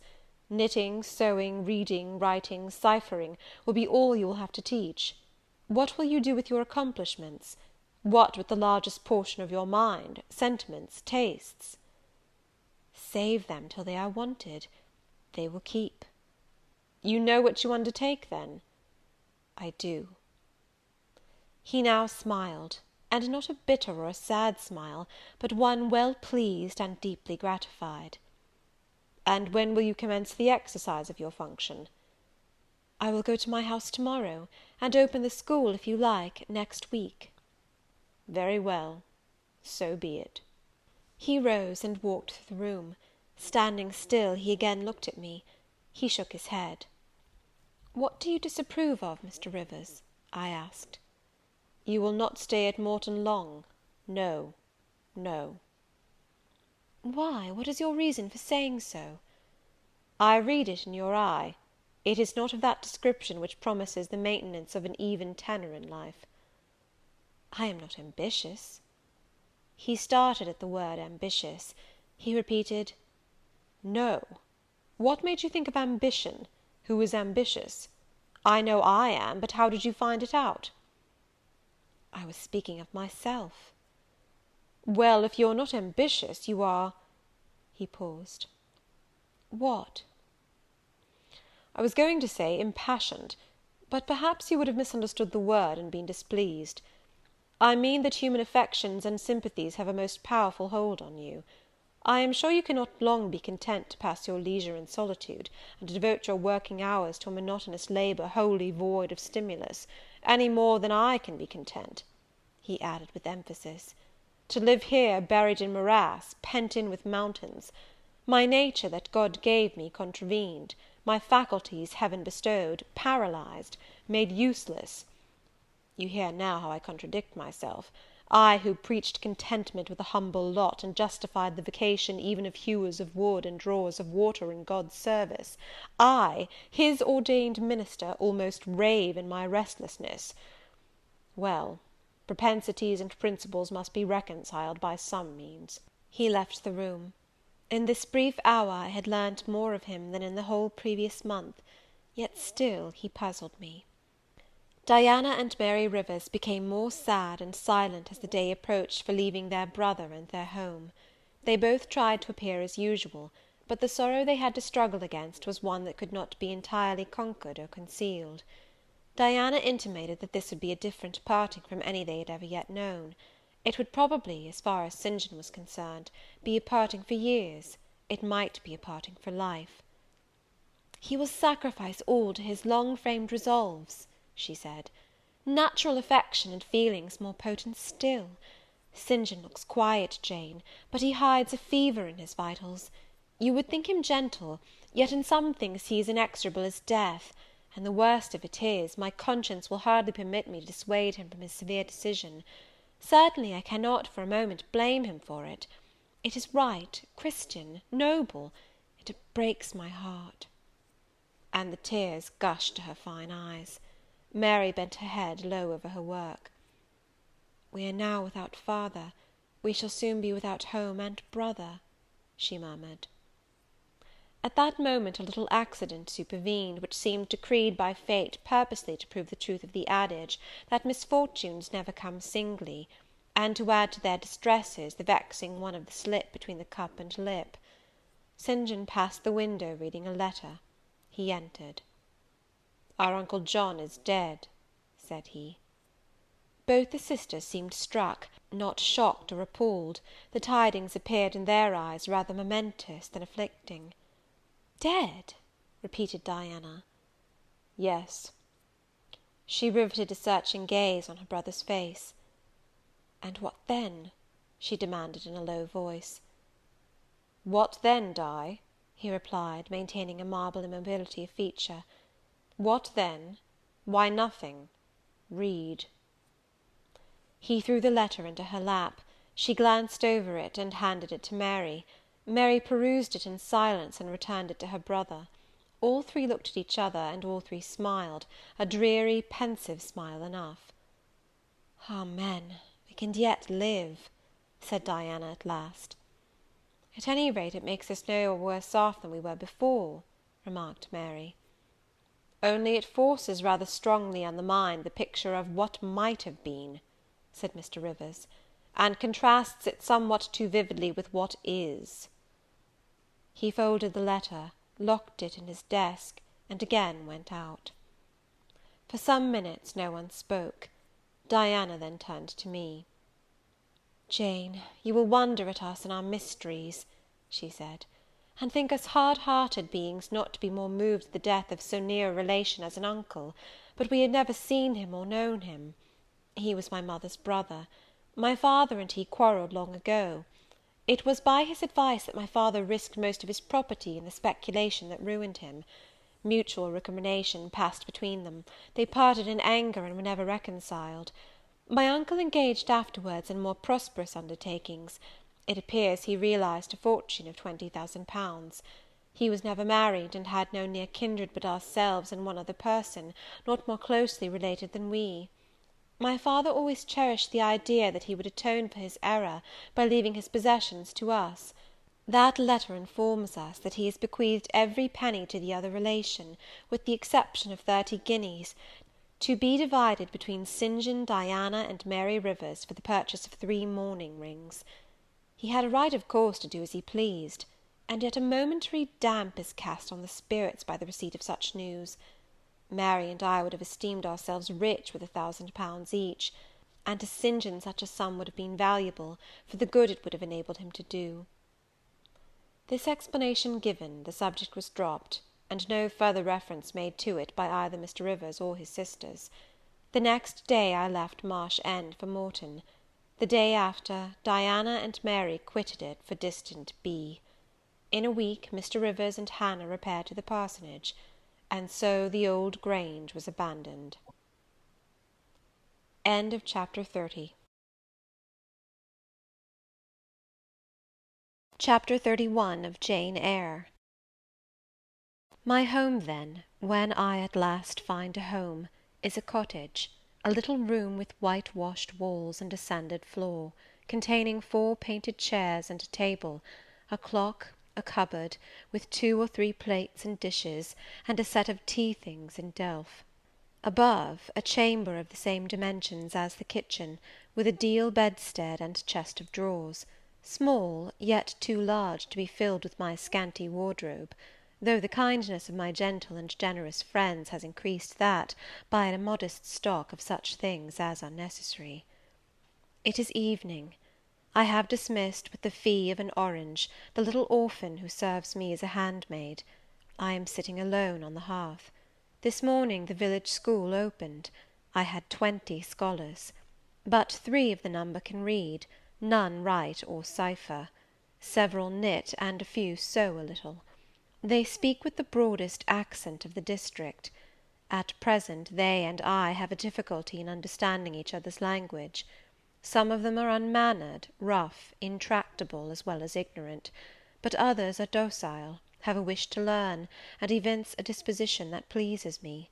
Knitting, sewing, reading, writing, ciphering, will be all you will have to teach. What will you do with your accomplishments? What with the largest portion of your mind, sentiments, tastes?" "Save them till they are wanted. They will keep." "You know what you undertake, then?" "I do." He now smiled, and not a bitter or a sad smile, but one well pleased and deeply gratified. "And when will you commence the exercise of your function?" "I will go to my house to-morrow, and open the school, if you like, next week." "Very well, so be it." He rose and walked through the room. Standing still, he again looked at me. He shook his head. "What do you disapprove of, Mr. Rivers?" I asked. "You will not stay at Morton long. No, no." "Why, what is your reason for saying so?" "I read it in your eye. It is not of that description which promises the maintenance of an even tenor in life." "I am not ambitious." He started at the word ambitious. He repeated, "No. What made you think of ambition? Who is ambitious? I know I am, but how did you find it out?" "I was speaking of myself." "Well, if you're not ambitious, you are—" He paused. "What?" "I was going to say impassioned, but perhaps you would have misunderstood the word and been displeased. I mean that human affections and sympathies have a most powerful hold on you. I am sure you cannot long be content to pass your leisure in solitude, and to devote your working hours to a monotonous labour wholly void of stimulus, any more than I can be content," he added with emphasis, "to live here buried in morass, pent in with mountains. My nature, that God gave me, contravened; my faculties, heaven bestowed, paralysed, made useless. You hear now how I contradict myself. I, who preached contentment with a humble lot, and justified the vocation even of hewers of wood and drawers of water in God's service, I, his ordained minister, almost rave in my restlessness. Well, propensities and principles must be reconciled by some means." He left the room. In this brief hour I had learnt more of him than in the whole previous month, yet still he puzzled me. Diana and Mary Rivers became more sad and silent as the day approached for leaving their brother and their home. They both tried to appear as usual, but the sorrow they had to struggle against was one that could not be entirely conquered or concealed. Diana intimated that this would be a different parting from any they had ever yet known. It would probably, as far as St. John was concerned, be a parting for years; it might be a parting for life. "He will sacrifice all to his long-framed resolves," she said. "Natural affection and feelings more potent still. St. John looks quiet, Jane, but he hides a fever in his vitals. You would think him gentle, yet in some things he is inexorable as death; and the worst of it is, my conscience will hardly permit me to dissuade him from his severe decision. Certainly I cannot for a moment blame him for it. It is right, Christian, noble, and it breaks my heart." And the tears gushed to her fine eyes. Mary bent her head low over her work. "We are now without father, we shall soon be without home and brother," she murmured. At that moment a little accident supervened, which seemed decreed by fate purposely to prove the truth of the adage, that misfortunes never come singly, and to add to their distresses the vexing one of the slip between the cup and lip. St. John passed the window, reading a letter. He entered. "Our Uncle John is dead," said he. Both the sisters seemed struck, not shocked or appalled. The tidings appeared in their eyes rather momentous than afflicting. "Dead?" repeated Diana. "Yes." She riveted a searching gaze on her brother's face. "And what then?" she demanded in a low voice. "What then, Di?" he replied, maintaining a marble immobility of feature. "What then? Why, nothing. Read." He threw the letter into her lap. She glanced over it, and handed it to Mary. Mary perused it in silence, and returned it to her brother. All three looked at each other, and all three smiled, a dreary, pensive smile enough. "Amen, we can yet live," said Diana at last. "At any rate, it makes us no worse off than we were before," remarked Mary. "Only it forces rather strongly on the mind the picture of what might have been," said Mr. Rivers, "and contrasts it somewhat too vividly with what is." He folded the letter, locked it in his desk, and again went out. For some minutes no one spoke. Diana then turned to me. "Jane, you will wonder at us and our mysteries," she said, "and think us hard-hearted beings not to be more moved at the death of so near a relation as an uncle, but we had never seen him or known him. He was my mother's brother. My father and he quarrelled long ago. It was by his advice that my father risked most of his property in the speculation that ruined him. Mutual recrimination passed between them. They parted in anger and were never reconciled. My uncle engaged afterwards in more prosperous undertakings. It appears he realised a fortune of £20,000. He was never married, and had no near kindred but ourselves and one other person, not more closely related than we. My father always cherished the idea that he would atone for his error by leaving his possessions to us. That letter informs us that he has bequeathed every penny to the other relation, with the exception of 30 guineas, to be divided between St. John, Diana, and Mary Rivers, for the purchase of 3 mourning rings. He had a right, of course, to do as he pleased, and yet a momentary damp is cast on the spirits by the receipt of such news. Mary and I would have esteemed ourselves rich with £1,000 each, and to St. John such a sum would have been valuable, for the good it would have enabled him to do. This explanation given, the subject was dropped, and no further reference made to it by either Mr. Rivers or his sisters. The next day I left Marsh End for Morton. The day after, Diana and Mary quitted it for distant B. In a week Mr. Rivers and Hannah repaired to the parsonage, and so the old Grange was abandoned. End of Chapter 30. Chapter 31 of Jane Eyre. My home, then, when I at last find a home, is a cottage, a little room with whitewashed walls and a sanded floor, containing 4 painted chairs and a table, a clock, a cupboard, with 2 or 3 plates and dishes, and a set of tea-things in delf. Above, a chamber of the same dimensions as the kitchen, with a deal bedstead and chest of drawers, small, yet too large to be filled with my scanty wardrobe, though the kindness of my gentle and generous friends has increased that by a modest stock of such things as are necessary. It is evening. I have dismissed, with the fee of an orange, the little orphan who serves me as a handmaid. I am sitting alone on the hearth. This morning the village school opened. I had 20 scholars. But 3 of the number can read, none write or cipher. Several knit, and a few sew a little. They speak with the broadest accent of the district. At present they and I have a difficulty in understanding each other's language. Some of them are unmannered, rough, intractable, as well as ignorant; but others are docile, have a wish to learn, and evince a disposition that pleases me.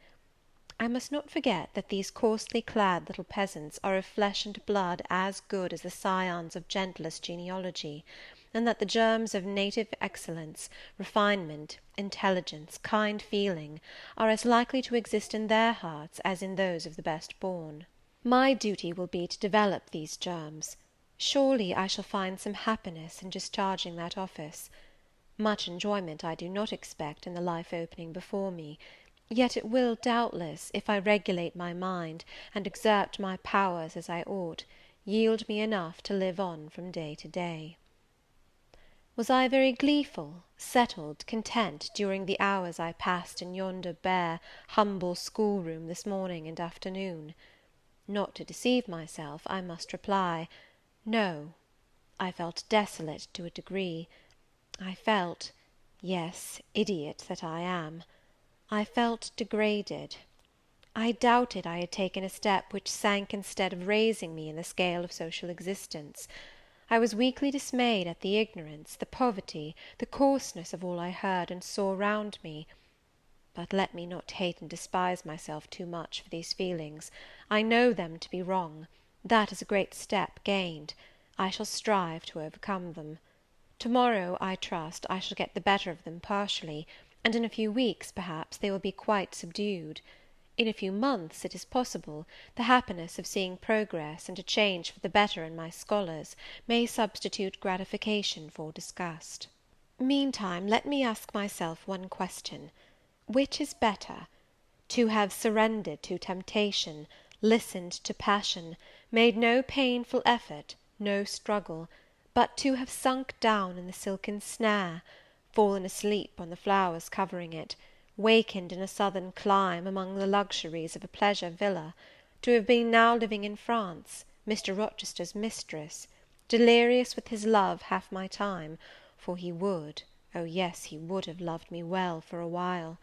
I must not forget that these coarsely clad little peasants are of flesh and blood as good as the scions of gentlest genealogy, and that the germs of native excellence, refinement, intelligence, kind feeling, are as likely to exist in their hearts as in those of the best born. My duty will be to develop these germs. Surely I shall find some happiness in discharging that office. Much enjoyment I do not expect in the life opening before me, yet it will, doubtless, if I regulate my mind, and exert my powers as I ought, yield me enough to live on from day to day. Was I very gleeful, settled, content, during the hours I passed in yonder bare, humble schoolroom this morning and afternoon? Not to deceive myself, I must reply, no. I felt desolate to a degree. I felt, yes, idiot that I am, I felt degraded. I doubted I had taken a step which sank instead of raising me in the scale of social existence. I was weakly dismayed at the ignorance, the poverty, the coarseness of all I heard and saw round me. But let me not hate and despise myself too much for these feelings. I know them to be wrong; that is a great step gained. I shall strive to overcome them. To-morrow, I trust, I shall get the better of them partially, and in a few weeks, perhaps, they will be quite subdued. In a few months, it is possible, the happiness of seeing progress and a change for the better in my scholars may substitute gratification for disgust. Meantime, let me ask myself one question. Which is better? To have surrendered to temptation, listened to passion, made no painful effort, no struggle, but to have sunk down in the silken snare, fallen asleep on the flowers covering it, wakened in a southern clime, among the luxuries of a pleasure villa, to have been now living in France, Mr. Rochester's mistress, delirious with his love half my time, for he would, oh yes, he would have loved me well for a while.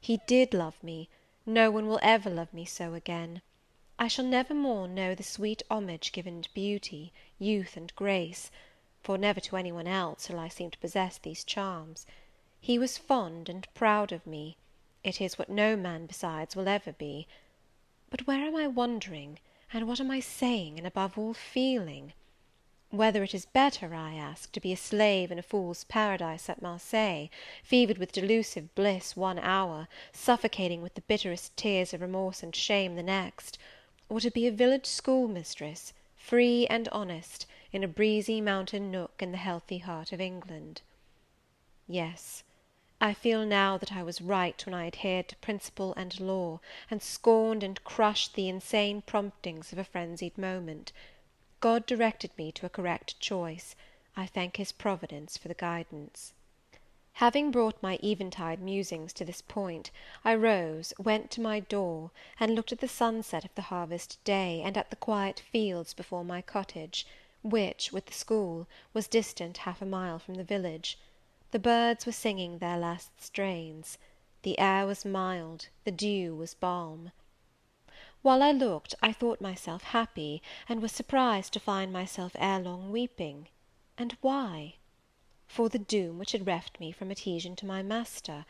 He did love me; no one will ever love me so again. I shall never more know the sweet homage given to beauty, youth, and grace, for never to any one else shall I seem to possess these charms. He was fond and proud of me; it is what no man besides will ever be. But where am I wandering, and what am I saying, and above all feeling? Whether it is better, I ask, to be a slave in a fool's paradise at Marseilles, fevered with delusive bliss one hour, suffocating with the bitterest tears of remorse and shame the next, or to be a village schoolmistress, free and honest, in a breezy mountain nook in the healthy heart of England? Yes, I feel now that I was right when I adhered to principle and law, and scorned and crushed the insane promptings of a frenzied moment. God directed me to a correct choice. I thank His providence for the guidance. Having brought my eventide musings to this point, I rose, went to my door, and looked at the sunset of the harvest day, and at the quiet fields before my cottage, which, with the school, was distant half a mile from the village. The birds were singing their last strains. The air was mild, the dew was balm. While I looked, I thought myself happy, and was surprised to find myself ere long weeping. And why? For the doom which had reft me from adhesion to my master;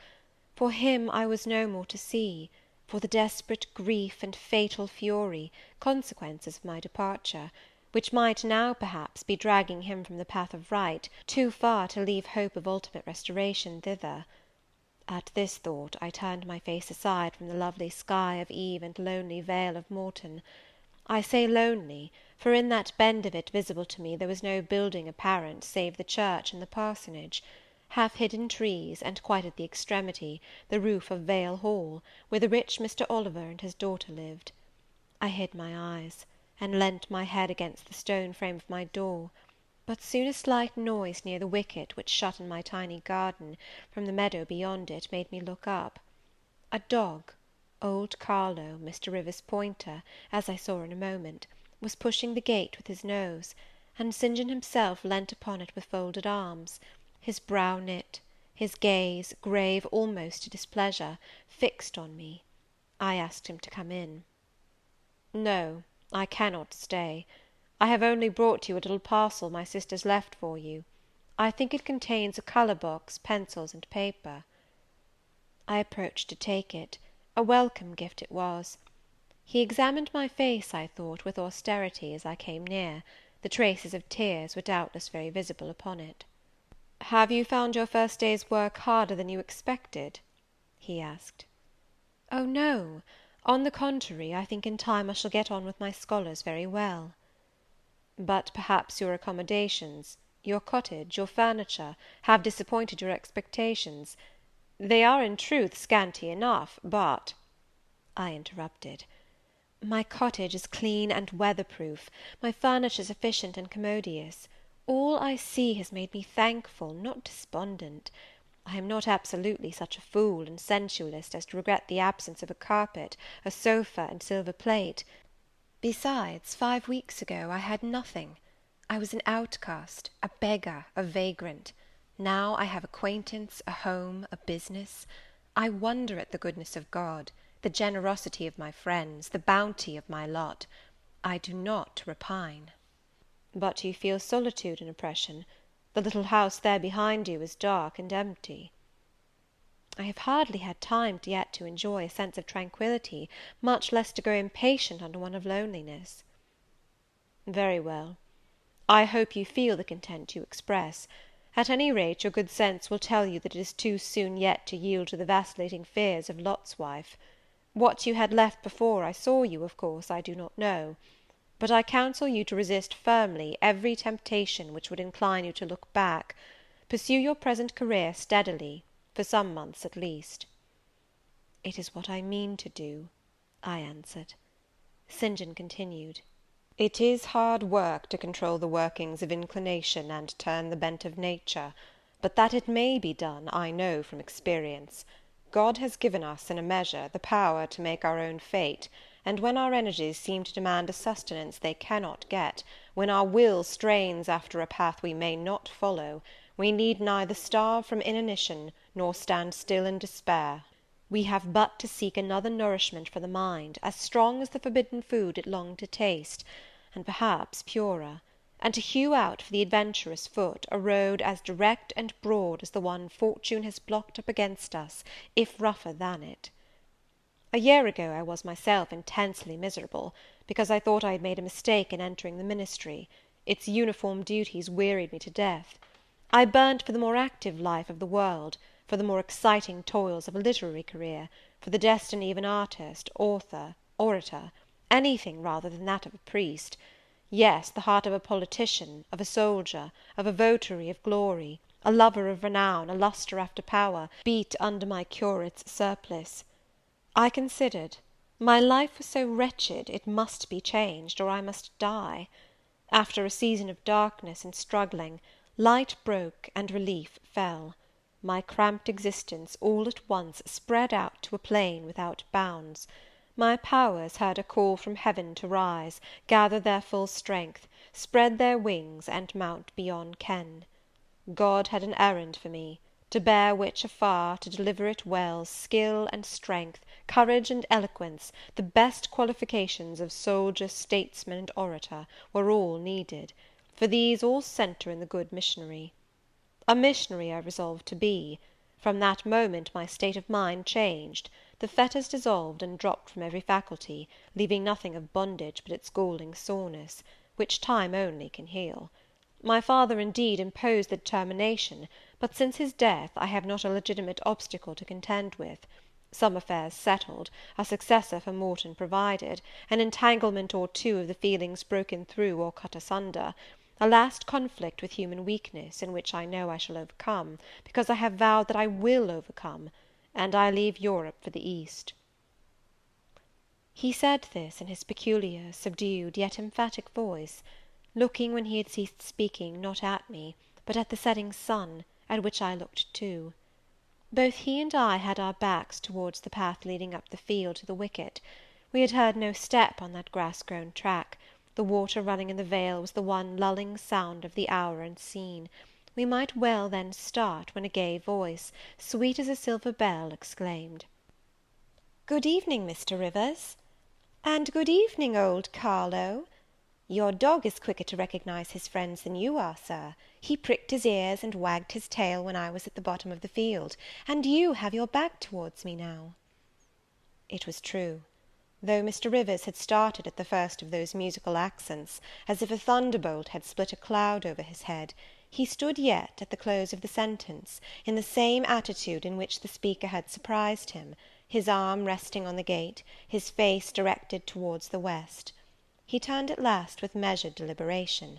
for him I was no more to see; for the desperate grief and fatal fury, consequences of my departure, which might now, perhaps, be dragging him from the path of right, too far to leave hope of ultimate restoration thither. At this thought, I turned my face aside from the lovely sky of eve and lonely vale of Morton. I say lonely, for in that bend of it visible to me there was no building apparent save the church and the parsonage, half-hidden trees, and quite at the extremity, the roof of Vale Hall, where the rich Mr. Oliver and his daughter lived. I hid my eyes, and leant my head against the stone frame of my door; but soon a slight noise near the wicket which shut in my tiny garden from the meadow beyond it made me look up. A dog, old Carlo, Mr. Rivers' pointer, as I saw in a moment, was pushing the gate with his nose, and St. John himself leant upon it with folded arms, his brow knit, his gaze, grave almost to displeasure, fixed on me. I asked him to come in. No, I cannot stay. I have only brought you a little parcel my sisters left for you. I think it contains a colour box, pencils, and paper." I approached to take it. A welcome gift it was. He examined my face, I thought, with austerity as I came near. The traces of tears were doubtless very visible upon it. "Have you found your first day's work harder than you expected?" he asked. "Oh, no! On the contrary, I think in time I shall get on with my scholars very well." "But perhaps your accommodations, your cottage, your furniture, have disappointed your expectations. They are, in truth, scanty enough, but—" I interrupted. "My cottage is clean and weatherproof, my furniture sufficient and commodious. All I see has made me thankful, not despondent. I am not absolutely such a fool and sensualist as to regret the absence of a carpet, a sofa, and silver plate. Besides, 5 weeks ago I had nothing. I was an outcast, a beggar, a vagrant. Now I have acquaintance, a home, a business. I wonder at the goodness of God, the generosity of my friends, the bounty of my lot. I do not repine." "But you feel solitude and oppression. The little house there behind you is dark and empty." "I have hardly had time yet to enjoy a sense of tranquillity, much less to grow impatient under one of loneliness." "Very well. I hope you feel the content you express. At any rate, your good sense will tell you that it is too soon yet to yield to the vacillating fears of Lot's wife. What you had left before I saw you, of course, I do not know. But I counsel you to resist firmly every temptation which would incline you to look back. Pursue your present career steadily, for some months at least." "It is what I mean to do," I answered. St. John continued, "It is hard work to control the workings of inclination and turn the bent of nature, but that it may be done, I know from experience. God has given us, in a measure, the power to make our own fate, and when our energies seem to demand a sustenance they cannot get, when our will strains after a path we may not follow, we need neither starve from inanition, nor stand still in despair. We have but to seek another nourishment for the mind, as strong as the forbidden food it longed to taste, and perhaps purer, and to hew out for the adventurous foot a road as direct and broad as the one fortune has blocked up against us, if rougher than it. A year ago I was myself intensely miserable, because I thought I had made a mistake in entering the ministry. Its uniform duties wearied me to death. I burnt for the more active life of the world, for the more exciting toils of a literary career, for the destiny of an artist, author, orator, anything rather than that of a priest. Yes, the heart of a politician, of a soldier, of a votary of glory, a lover of renown, a lustre after power, beat under my curate's surplice. I considered. My life was so wretched, it must be changed, or I must die. After a season of darkness and struggling, light broke and relief fell. My cramped existence all at once spread out to a plain without bounds. My powers heard a call from heaven to rise, gather their full strength, spread their wings, and mount beyond ken. God had an errand for me, to bear which afar, to deliver it well, skill and strength, courage and eloquence, the best qualifications of soldier, statesman, and orator, were all needed; for these all centre in the good missionary. A missionary I resolved to be. From that moment my state of mind changed. The fetters dissolved and dropped from every faculty, leaving nothing of bondage but its galling soreness, which time only can heal. My father, indeed, imposed the determination, but since his death I have not a legitimate obstacle to contend with. Some affairs settled, a successor for Morton provided, an entanglement or two of the feelings broken through or cut asunder, a last conflict with human weakness, in which I know I shall overcome, because I have vowed that I will overcome, and I leave Europe for the East." He said this in his peculiar, subdued, yet emphatic voice, looking, when he had ceased speaking, not at me, but at the setting sun, at which I looked too. Both he and I had our backs towards the path leading up the field to the wicket. We had heard no step on that grass-grown track. The water running in the vale was the one lulling sound of the hour and scene. We might well then start, when a gay voice, sweet as a silver bell, exclaimed, "Good evening, Mr. Rivers." "And good evening, old Carlo." "Your dog is quicker to recognise his friends than you are, sir. He pricked his ears and wagged his tail when I was at the bottom of the field, and you have your back towards me now." It was true. Though Mr. Rivers had started at the first of those musical accents, as if a thunderbolt had split a cloud over his head, he stood yet, at the close of the sentence, in the same attitude in which the speaker had surprised him, his arm resting on the gate, his face directed towards the west. He turned at last with measured deliberation.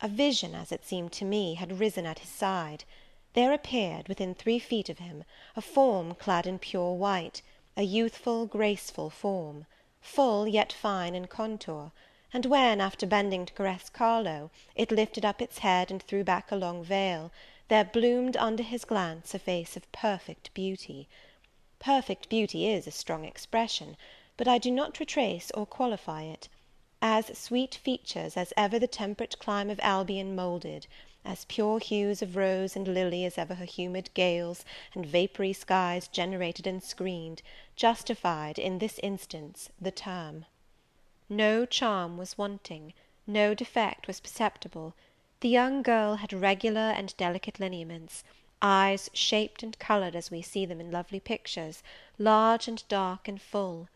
A vision, as it seemed to me, had risen at his side. There appeared, within 3 feet of him, a form clad in pure white, a youthful, graceful form, full yet fine in contour, and when, after bending to caress Carlo, it lifted up its head and threw back a long veil, there bloomed under his glance a face of perfect beauty. Perfect beauty is a strong expression, but I do not retrace or qualify it. As sweet features as ever the temperate clime of Albion moulded, as pure hues of rose and lily as ever her humid gales and vapoury skies generated and screened, justified, in this instance, the term. No charm was wanting, no defect was perceptible. The young girl had regular and delicate lineaments, eyes shaped and coloured as we see them in lovely pictures, large and dark and full.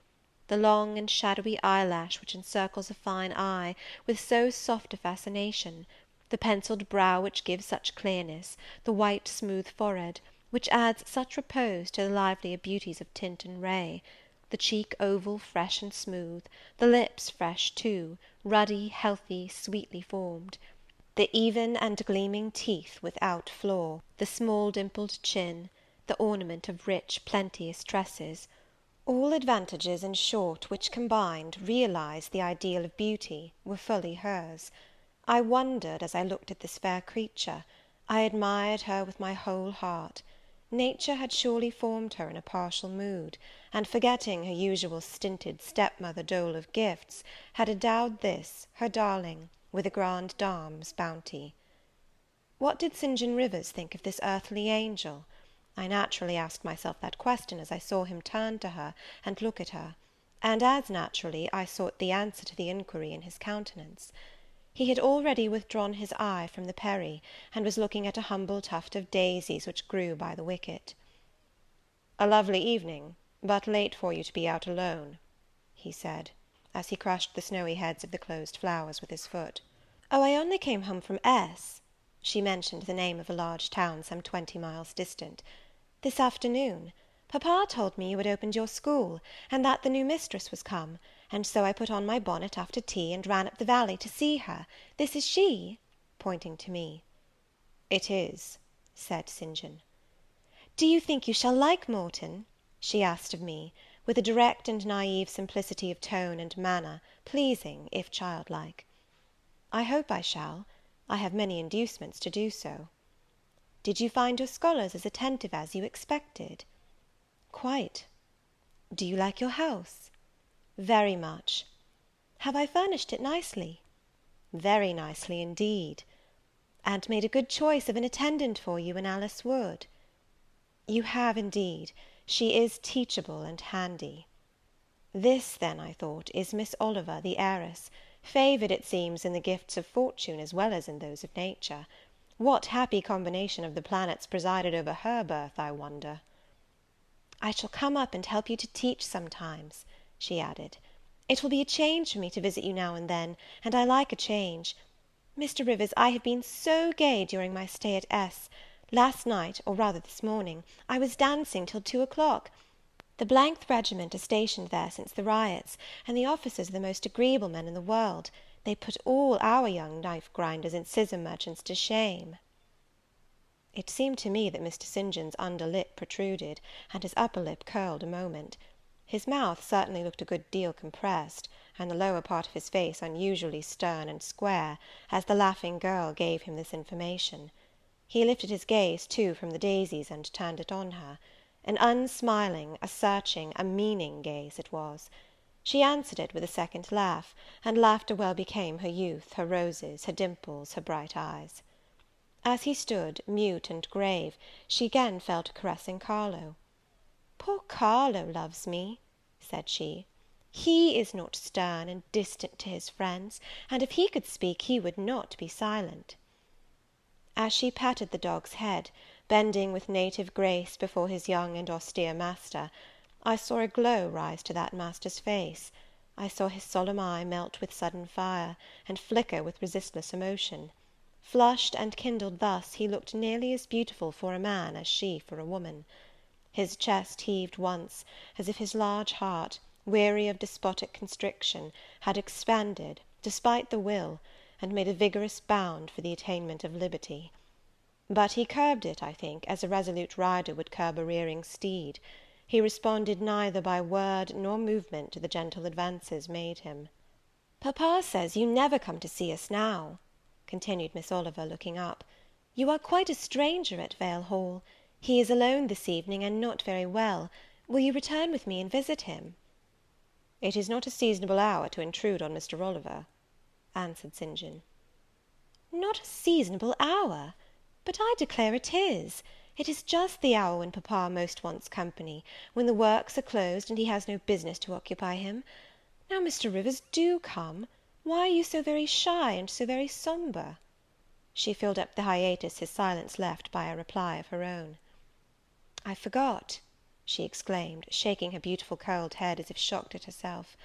The long and shadowy eyelash which encircles a fine eye with so soft a fascination, the pencilled brow which gives such clearness, the white smooth forehead, which adds such repose to the livelier beauties of tint and ray, the cheek oval, fresh and smooth, the lips fresh too, ruddy, healthy, sweetly formed, the even and gleaming teeth without flaw, the small dimpled chin, the ornament of rich plenteous tresses, all advantages, in short, which combined, realised the ideal of beauty, were fully hers. I wondered as I looked at this fair creature. I admired her with my whole heart. Nature had surely formed her in a partial mood, and, forgetting her usual stinted stepmother dole of gifts, had endowed this, her darling, with a grande dame's bounty. What did St. John Rivers think of this earthly angel? I naturally asked myself that question as I saw him turn to her and look at her, and as naturally I sought the answer to the inquiry in his countenance. He had already withdrawn his eye from the Perry, and was looking at a humble tuft of daisies which grew by the wicket. "A lovely evening, but late for you to be out alone," he said, as he crushed the snowy heads of the closed flowers with his foot. "Oh, I only came home from S." She mentioned the name of a large town some 20 miles distant. "This afternoon. Papa told me you had opened your school, and that the new mistress was come, and so I put on my bonnet after tea, and ran up the valley to see her. This is she?" pointing to me. "It is," said St. John. "Do you think you shall like Morton?" she asked of me, with a direct and naive simplicity of tone and manner, pleasing, if childlike. "I hope I shall. I have many inducements to do so." "Did you find your scholars as attentive as you expected?" "Quite." "Do you like your house?" "Very much." "Have I furnished it nicely?" "Very nicely indeed." "And made a good choice of an attendant for you in Alice Wood?" "You have indeed. She is teachable and handy." This, then, I thought, is Miss Oliver, the heiress, favoured, it seems, in the gifts of fortune as well as in those of nature. What happy combination of the planets presided over her birth, I wonder? "I shall come up and help you to teach sometimes," she added. "It will be a change for me to visit you now and then, and I like a change. Mr. Rivers, I have been so gay during my stay at S. Last night, or rather this morning, I was dancing till 2 o'clock. The th regiment are stationed there since the riots, and the officers are the most agreeable men in the world. They put all our young knife grinders and scissor merchants to shame." It seemed to me that Mr. St. John's under lip protruded, and his upper lip curled a moment. His mouth certainly looked a good deal compressed, and the lower part of his face unusually stern and square, as the laughing girl gave him this information. He lifted his gaze, too, from the daisies, and turned it on her. An unsmiling, a searching, a meaning gaze it was. She answered it with a second laugh, and laughter well became her youth, her roses, her dimples, her bright eyes. As he stood, mute and grave, she again fell to caressing Carlo. "Poor Carlo loves me," said she. He is not stern and distant to his friends, and if he could speak, he would not be silent." As she patted the dog's head, bending with native grace before his young and austere master, I saw a glow rise to that master's face. I saw his solemn eye melt with sudden fire, and flicker with resistless emotion. Flushed and kindled thus, he looked nearly as beautiful for a man as she for a woman. His chest heaved once, as if his large heart, weary of despotic constriction, had expanded, despite the will, and made a vigorous bound for the attainment of liberty. But he curbed it, I think, as a resolute rider would curb a rearing steed. He responded neither by word nor movement to the gentle advances made him. "Papa says you never come to see us now," continued Miss Oliver, looking up. "You are quite a stranger at Vale Hall. He is alone this evening, and not very well. Will you return with me and visit him?" "It is not a seasonable hour to intrude on Mr. Oliver," answered St. John. "Not a seasonable hour! But I declare it is. It is just the hour when papa most wants company, when the works are closed, and he has no business to occupy him. Now, Mr. Rivers, do come. Why are you so very shy, and so very sombre?" She filled up the hiatus his silence left by a reply of her own. "I forgot," she exclaimed, shaking her beautiful curled head as if shocked at herself.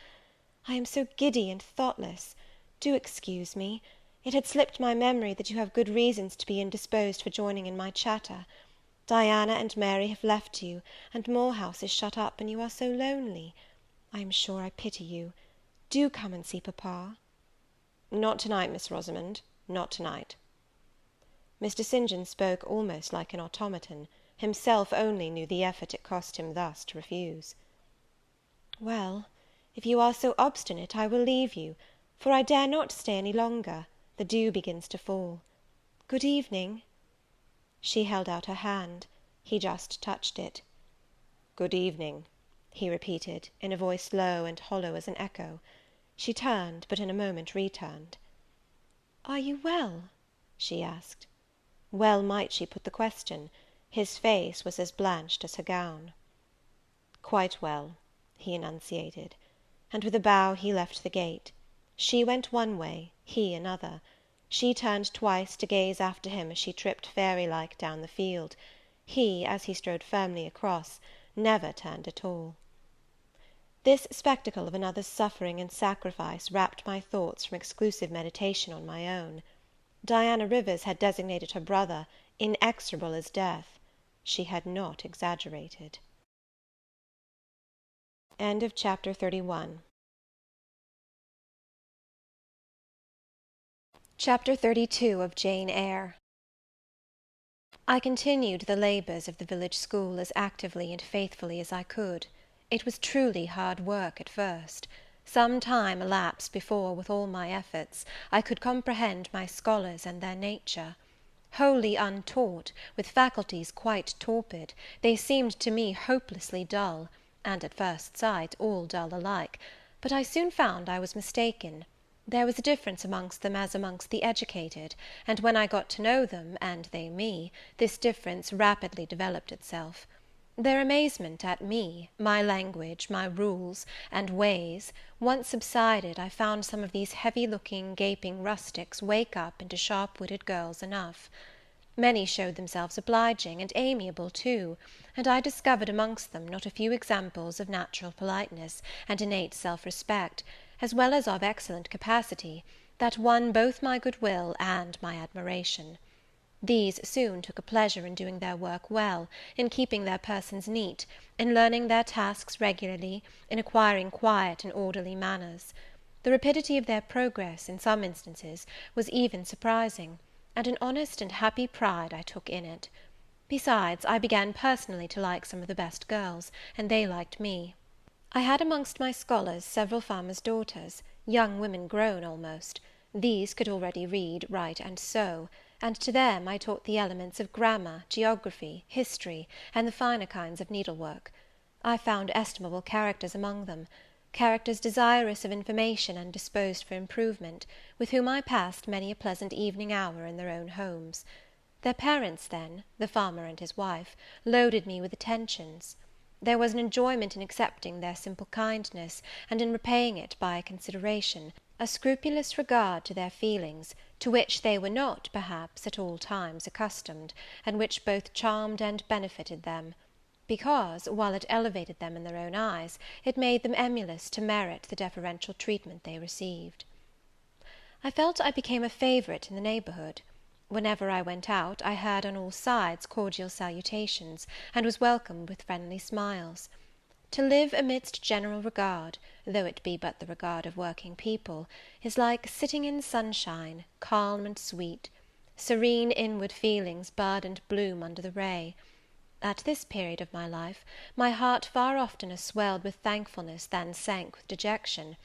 "I am so giddy and thoughtless. Do excuse me. It had slipped my memory that you have good reasons to be indisposed for joining in my chatter. Diana and Mary have left you, and Moor House is shut up, and you are so lonely. I am sure I pity you. Do come and see papa." "Not to-night, Miss Rosamond, not to-night." Mr. St. John spoke almost like an automaton. Himself only knew the effort it cost him thus to refuse. "Well, if you are so obstinate, I will leave you, for I dare not stay any longer. The dew begins to fall. Good evening." She held out her hand. He just touched it. "Good evening," he repeated, in a voice low and hollow as an echo. She turned, but in a moment returned. "Are you well?" she asked. Well might she put the question. His face was as blanched as her gown. "Quite well," he enunciated, and with a bow he left the gate. She went one way, he another. She turned twice to gaze after him as she tripped fairy-like down the field. He, as he strode firmly across, never turned at all. This spectacle of another's suffering and sacrifice rapt my thoughts from exclusive meditation on my own. Diana Rivers had designated her brother inexorable as death. She had not exaggerated. End of Chapter 31. Chapter 32 of Jane Eyre. I continued the labours of the village school as actively and faithfully as I could. It was truly hard work at first. Some time elapsed before, with all my efforts, I could comprehend my scholars and their nature. Wholly untaught, with faculties quite torpid, they seemed to me hopelessly dull, and at first sight all dull alike; but I soon found I was mistaken. There was a difference amongst them as amongst the educated, and when I got to know them, and they me, this difference rapidly developed itself. Their amazement at me, my language, my rules, and ways, once subsided, I found some of these heavy-looking, gaping rustics wake up into sharp-witted girls enough. Many showed themselves obliging, and amiable too, and I discovered amongst them not a few examples of natural politeness, and innate self-respect, as well as of excellent capacity, that won both my good-will and my admiration. These soon took a pleasure in doing their work well, in keeping their persons neat, in learning their tasks regularly, in acquiring quiet and orderly manners. The rapidity of their progress, in some instances, was even surprising, and an honest and happy pride I took in it. Besides, I began personally to like some of the best girls, and they liked me. I had amongst my scholars several farmers' daughters, young women grown almost. These could already read, write, and sew, and to them I taught the elements of grammar, geography, history, and the finer kinds of needlework. I found estimable characters among them, characters desirous of information and disposed for improvement, with whom I passed many a pleasant evening hour in their own homes. Their parents then, the farmer and his wife, loaded me with attentions. There was an enjoyment in accepting their simple kindness, and in repaying it by a consideration, a scrupulous regard to their feelings, to which they were not, perhaps, at all times accustomed, and which both charmed and benefited them; because, while it elevated them in their own eyes, it made them emulous to merit the deferential treatment they received. I felt I became a favourite in the neighbourhood. Whenever I went out, I heard on all sides cordial salutations, and was welcomed with friendly smiles. To live amidst general regard, though it be but the regard of working people, is like sitting in sunshine, calm and sweet. Serene inward feelings bud and bloom under the ray. At this period of my life, my heart far oftener swelled with thankfulness than sank with dejection.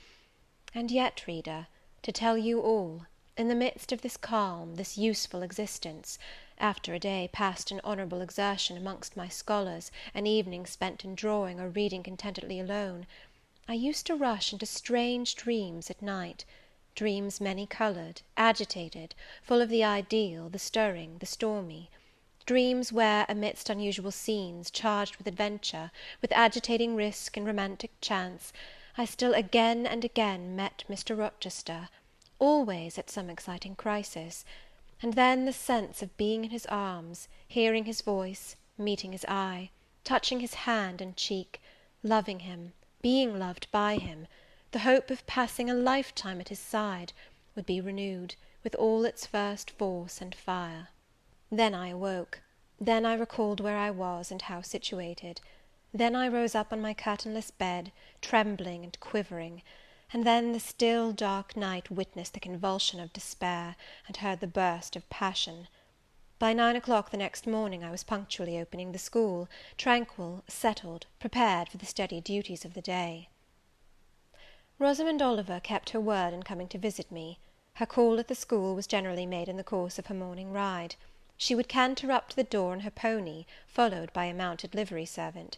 And yet, reader, to tell you all, in the midst of this calm, this useful existence, after a day passed in honourable exertion amongst my scholars, an evening spent in drawing or reading contentedly alone, I used to rush into strange dreams at night, dreams many-coloured, agitated, full of the ideal, the stirring, the stormy; dreams where, amidst unusual scenes, charged with adventure, with agitating risk and romantic chance, I still again and again met Mr. Rochester, always at some exciting crisis; and then the sense of being in his arms, hearing his voice, meeting his eye, touching his hand and cheek, loving him, being loved by him, the hope of passing a lifetime at his side, would be renewed, with all its first force and fire. Then I awoke; then I recalled where I was, and how situated; then I rose up on my curtainless bed, trembling and quivering; and then the still dark night witnessed the convulsion of despair, and heard the burst of passion. By 9 o'clock the next morning I was punctually opening the school, tranquil, settled, prepared for the steady duties of the day. Rosamond Oliver kept her word in coming to visit me. Her call at the school was generally made in the course of her morning ride. She would canter up to the door on her pony, followed by a mounted livery servant.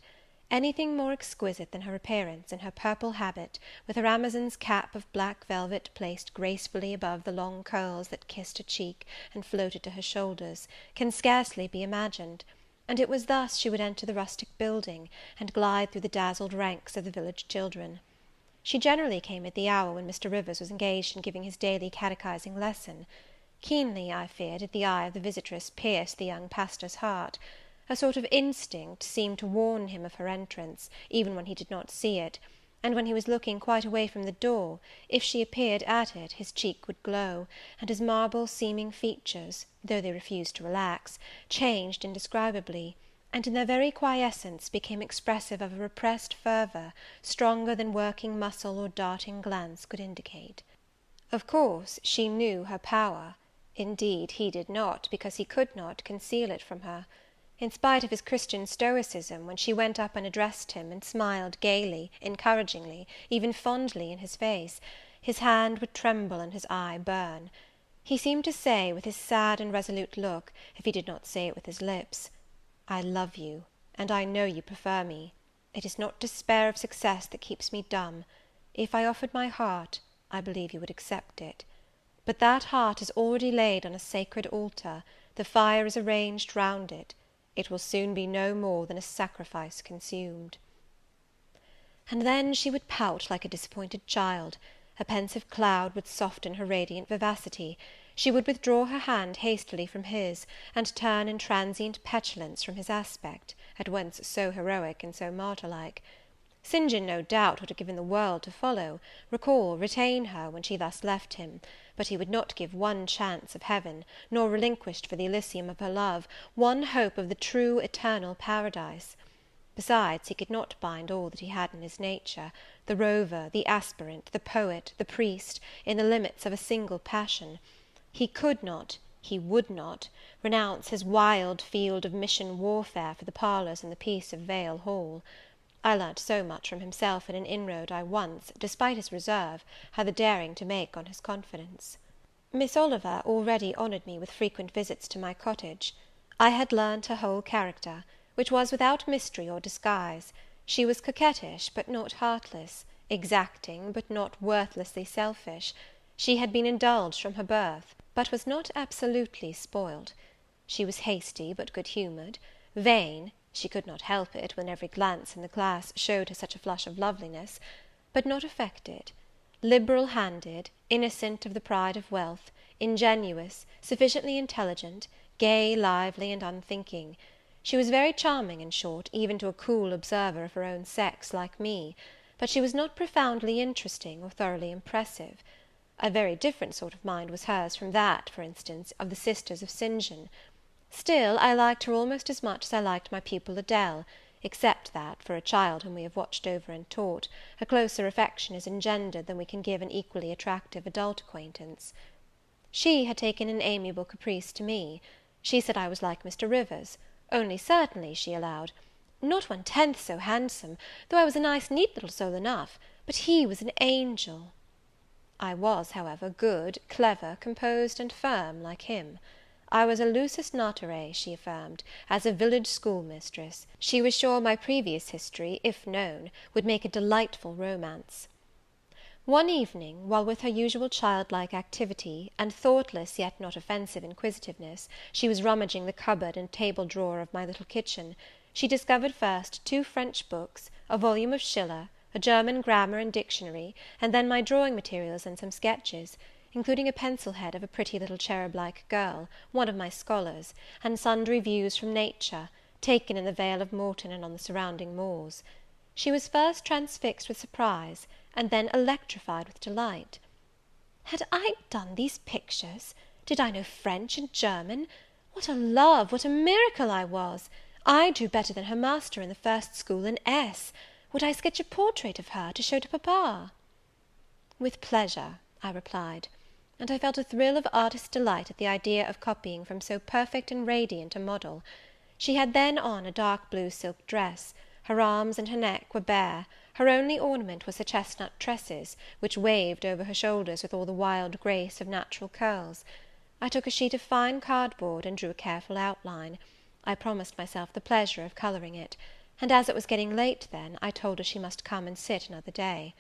Anything more exquisite than her appearance, in her purple habit, with her Amazon's cap of black velvet placed gracefully above the long curls that kissed her cheek and floated to her shoulders, can scarcely be imagined; and it was thus she would enter the rustic building, and glide through the dazzled ranks of the village children. She generally came at the hour when Mr. Rivers was engaged in giving his daily catechizing lesson. Keenly, I fear, did the eye of the visitress pierce the young pastor's heart. A sort of instinct seemed to warn him of her entrance, even when he did not see it; and when he was looking quite away from the door, if she appeared at it, his cheek would glow, and his marble-seeming features, though they refused to relax, changed indescribably, and in their very quiescence became expressive of a repressed fervour, stronger than working muscle or darting glance could indicate. Of course she knew her power; indeed he did not, because he could not, conceal it from her. In spite of his Christian stoicism, when she went up and addressed him, and smiled gaily, encouragingly, even fondly in his face, his hand would tremble and his eye burn. He seemed to say, with his sad and resolute look, if he did not say it with his lips, "I love you, and I know you prefer me. It is not despair of success that keeps me dumb. If I offered my heart, I believe you would accept it. But that heart is already laid on a sacred altar, the fire is arranged round it. It will soon be no more than a sacrifice consumed." And then she would pout like a disappointed child; a pensive cloud would soften her radiant vivacity; she would withdraw her hand hastily from his, and turn in transient petulance from his aspect, at once so heroic and so martyr-like. St. John, no doubt, would have given the world to follow, recall, retain her, when she thus left him; but he would not give one chance of heaven, nor relinquished for the Elysium of her love one hope of the true eternal paradise. Besides, he could not bind all that he had in his nature, the rover, the aspirant, the poet, the priest, in the limits of a single passion. He could not, he would not, renounce his wild field of mission warfare for the parlours and the peace of Vale Hall. I learnt so much from himself in an inroad I once, despite his reserve, had the daring to make on his confidence. Miss Oliver already honoured me with frequent visits to my cottage. I had learnt her whole character, which was without mystery or disguise. She was coquettish, but not heartless; exacting, but not worthlessly selfish. She had been indulged from her birth, but was not absolutely spoiled. She was hasty, but good humoured; vain, She could not help it, when every glance in the class showed her such a flush of loveliness, but not affected; liberal-handed, innocent of the pride of wealth, ingenuous, sufficiently intelligent, gay, lively, and unthinking. She was very charming, in short, even to a cool observer of her own sex like me; but she was not profoundly interesting or thoroughly impressive. A very different sort of mind was hers from that, for instance, of the sisters of St. John. Still, I liked her almost as much as I liked my pupil Adele, except that, for a child whom we have watched over and taught, a closer affection is engendered than we can give an equally attractive adult acquaintance. She had taken an amiable caprice to me. She said I was like Mr. Rivers, only certainly, she allowed, not 1/10 so handsome, though I was a nice neat little soul enough, but he was an angel. I was, however, good, clever, composed, and firm, like him. I was a lusus naturae, she affirmed, as a village schoolmistress. She was sure my previous history, if known, would make a delightful romance. One evening, while with her usual childlike activity, and thoughtless yet not offensive inquisitiveness, she was rummaging the cupboard and table drawer of my little kitchen, she discovered first 2 French books, a volume of Schiller, a German grammar and dictionary, and then my drawing materials and some sketches, including a pencil head of a pretty little cherub-like girl, one of my scholars, and sundry views from nature, taken in the Vale of Morton and on the surrounding moors. She was first transfixed with surprise, and then electrified with delight. Had I done these pictures? Did I know French and German? What a love, what a miracle I was! I drew better than her master in the first school in S. Would I sketch a portrait of her, to show to papa? With pleasure, I replied; and I felt a thrill of artist delight at the idea of copying from so perfect and radiant a model. She had then on a dark blue silk dress; her arms and her neck were bare; her only ornament was her chestnut tresses, which waved over her shoulders with all the wild grace of natural curls. I took a sheet of fine cardboard, and drew a careful outline. I promised myself the pleasure of colouring it; and as it was getting late then, I told her she must come and sit another day.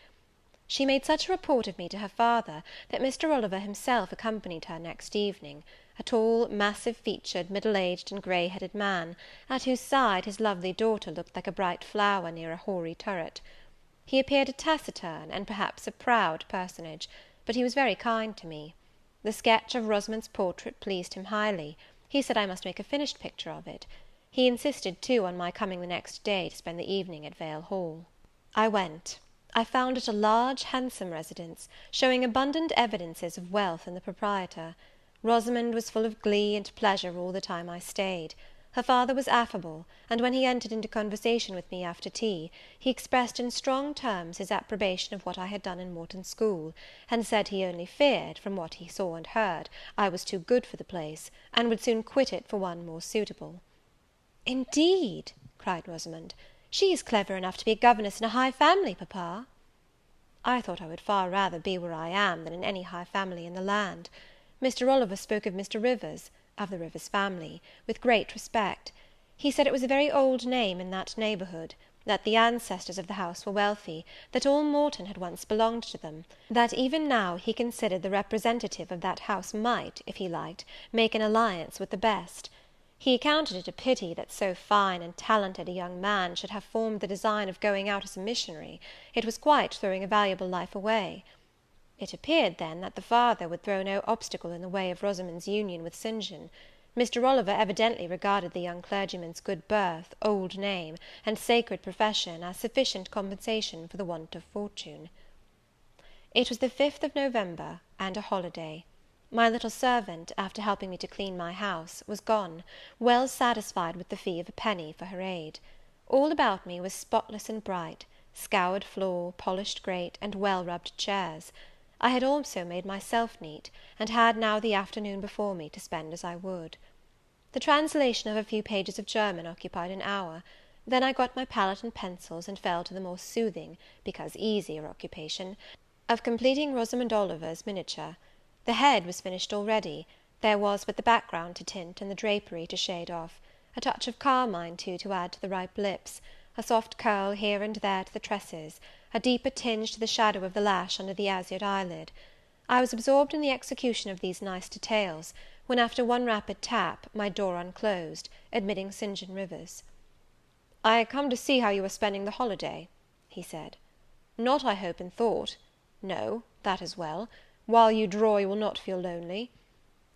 She made such a report of me to her father, that Mr. Oliver himself accompanied her next evening; a tall, massive-featured, middle-aged, and grey-headed man, at whose side his lovely daughter looked like a bright flower near a hoary turret. He appeared a taciturn, and perhaps a proud personage, but he was very kind to me. The sketch of Rosamond's portrait pleased him highly. He said I must make a finished picture of it. He insisted, too, on my coming the next day to spend the evening at Vale Hall. I went. I found it a large, handsome residence, showing abundant evidences of wealth in the proprietor. Rosamond was full of glee and pleasure all the time I stayed. Her father was affable, and when he entered into conversation with me after tea, he expressed in strong terms his approbation of what I had done in Morton School, and said he only feared, from what he saw and heard, I was too good for the place, and would soon quit it for one more suitable. "Indeed," cried Rosamond, "she is clever enough to be a governess in a high family, papa." I thought I would far rather be where I am than in any high family in the land. Mr. Oliver spoke of Mr. Rivers, of the Rivers family, with great respect. He said it was a very old name in that neighbourhood, that the ancestors of the house were wealthy, that all Morton had once belonged to them, that even now he considered the representative of that house might, if he liked, make an alliance with the best. He accounted it a pity that so fine and talented a young man should have formed the design of going out as a missionary; it was quite throwing a valuable life away. It appeared, then, that the father would throw no obstacle in the way of Rosamond's union with St. John. Mr. Oliver evidently regarded the young clergyman's good birth, old name, and sacred profession as sufficient compensation for the want of fortune. It was the 5th of November, and a holiday. My little servant, after helping me to clean my house, was gone, well satisfied with the fee of a penny for her aid. All about me was spotless and bright; scoured floor, polished grate, and well-rubbed chairs. I had also made myself neat, and had now the afternoon before me to spend as I would. The translation of a few pages of German occupied an hour. Then I got my palette and pencils, and fell to the more soothing, because easier occupation, of completing Rosamond Oliver's miniature. The head was finished already; there was but the background to tint, and the drapery to shade off; a touch of carmine, too, to add to the ripe lips; a soft curl here and there to the tresses; a deeper tinge to the shadow of the lash under the azured eyelid. I was absorbed in the execution of these nice details, when, after one rapid tap, my door unclosed, admitting St. John Rivers. "I come to see how you are spending the holiday," he said. "Not, I hope, in thought. No, that is well. While you draw, you will not feel lonely.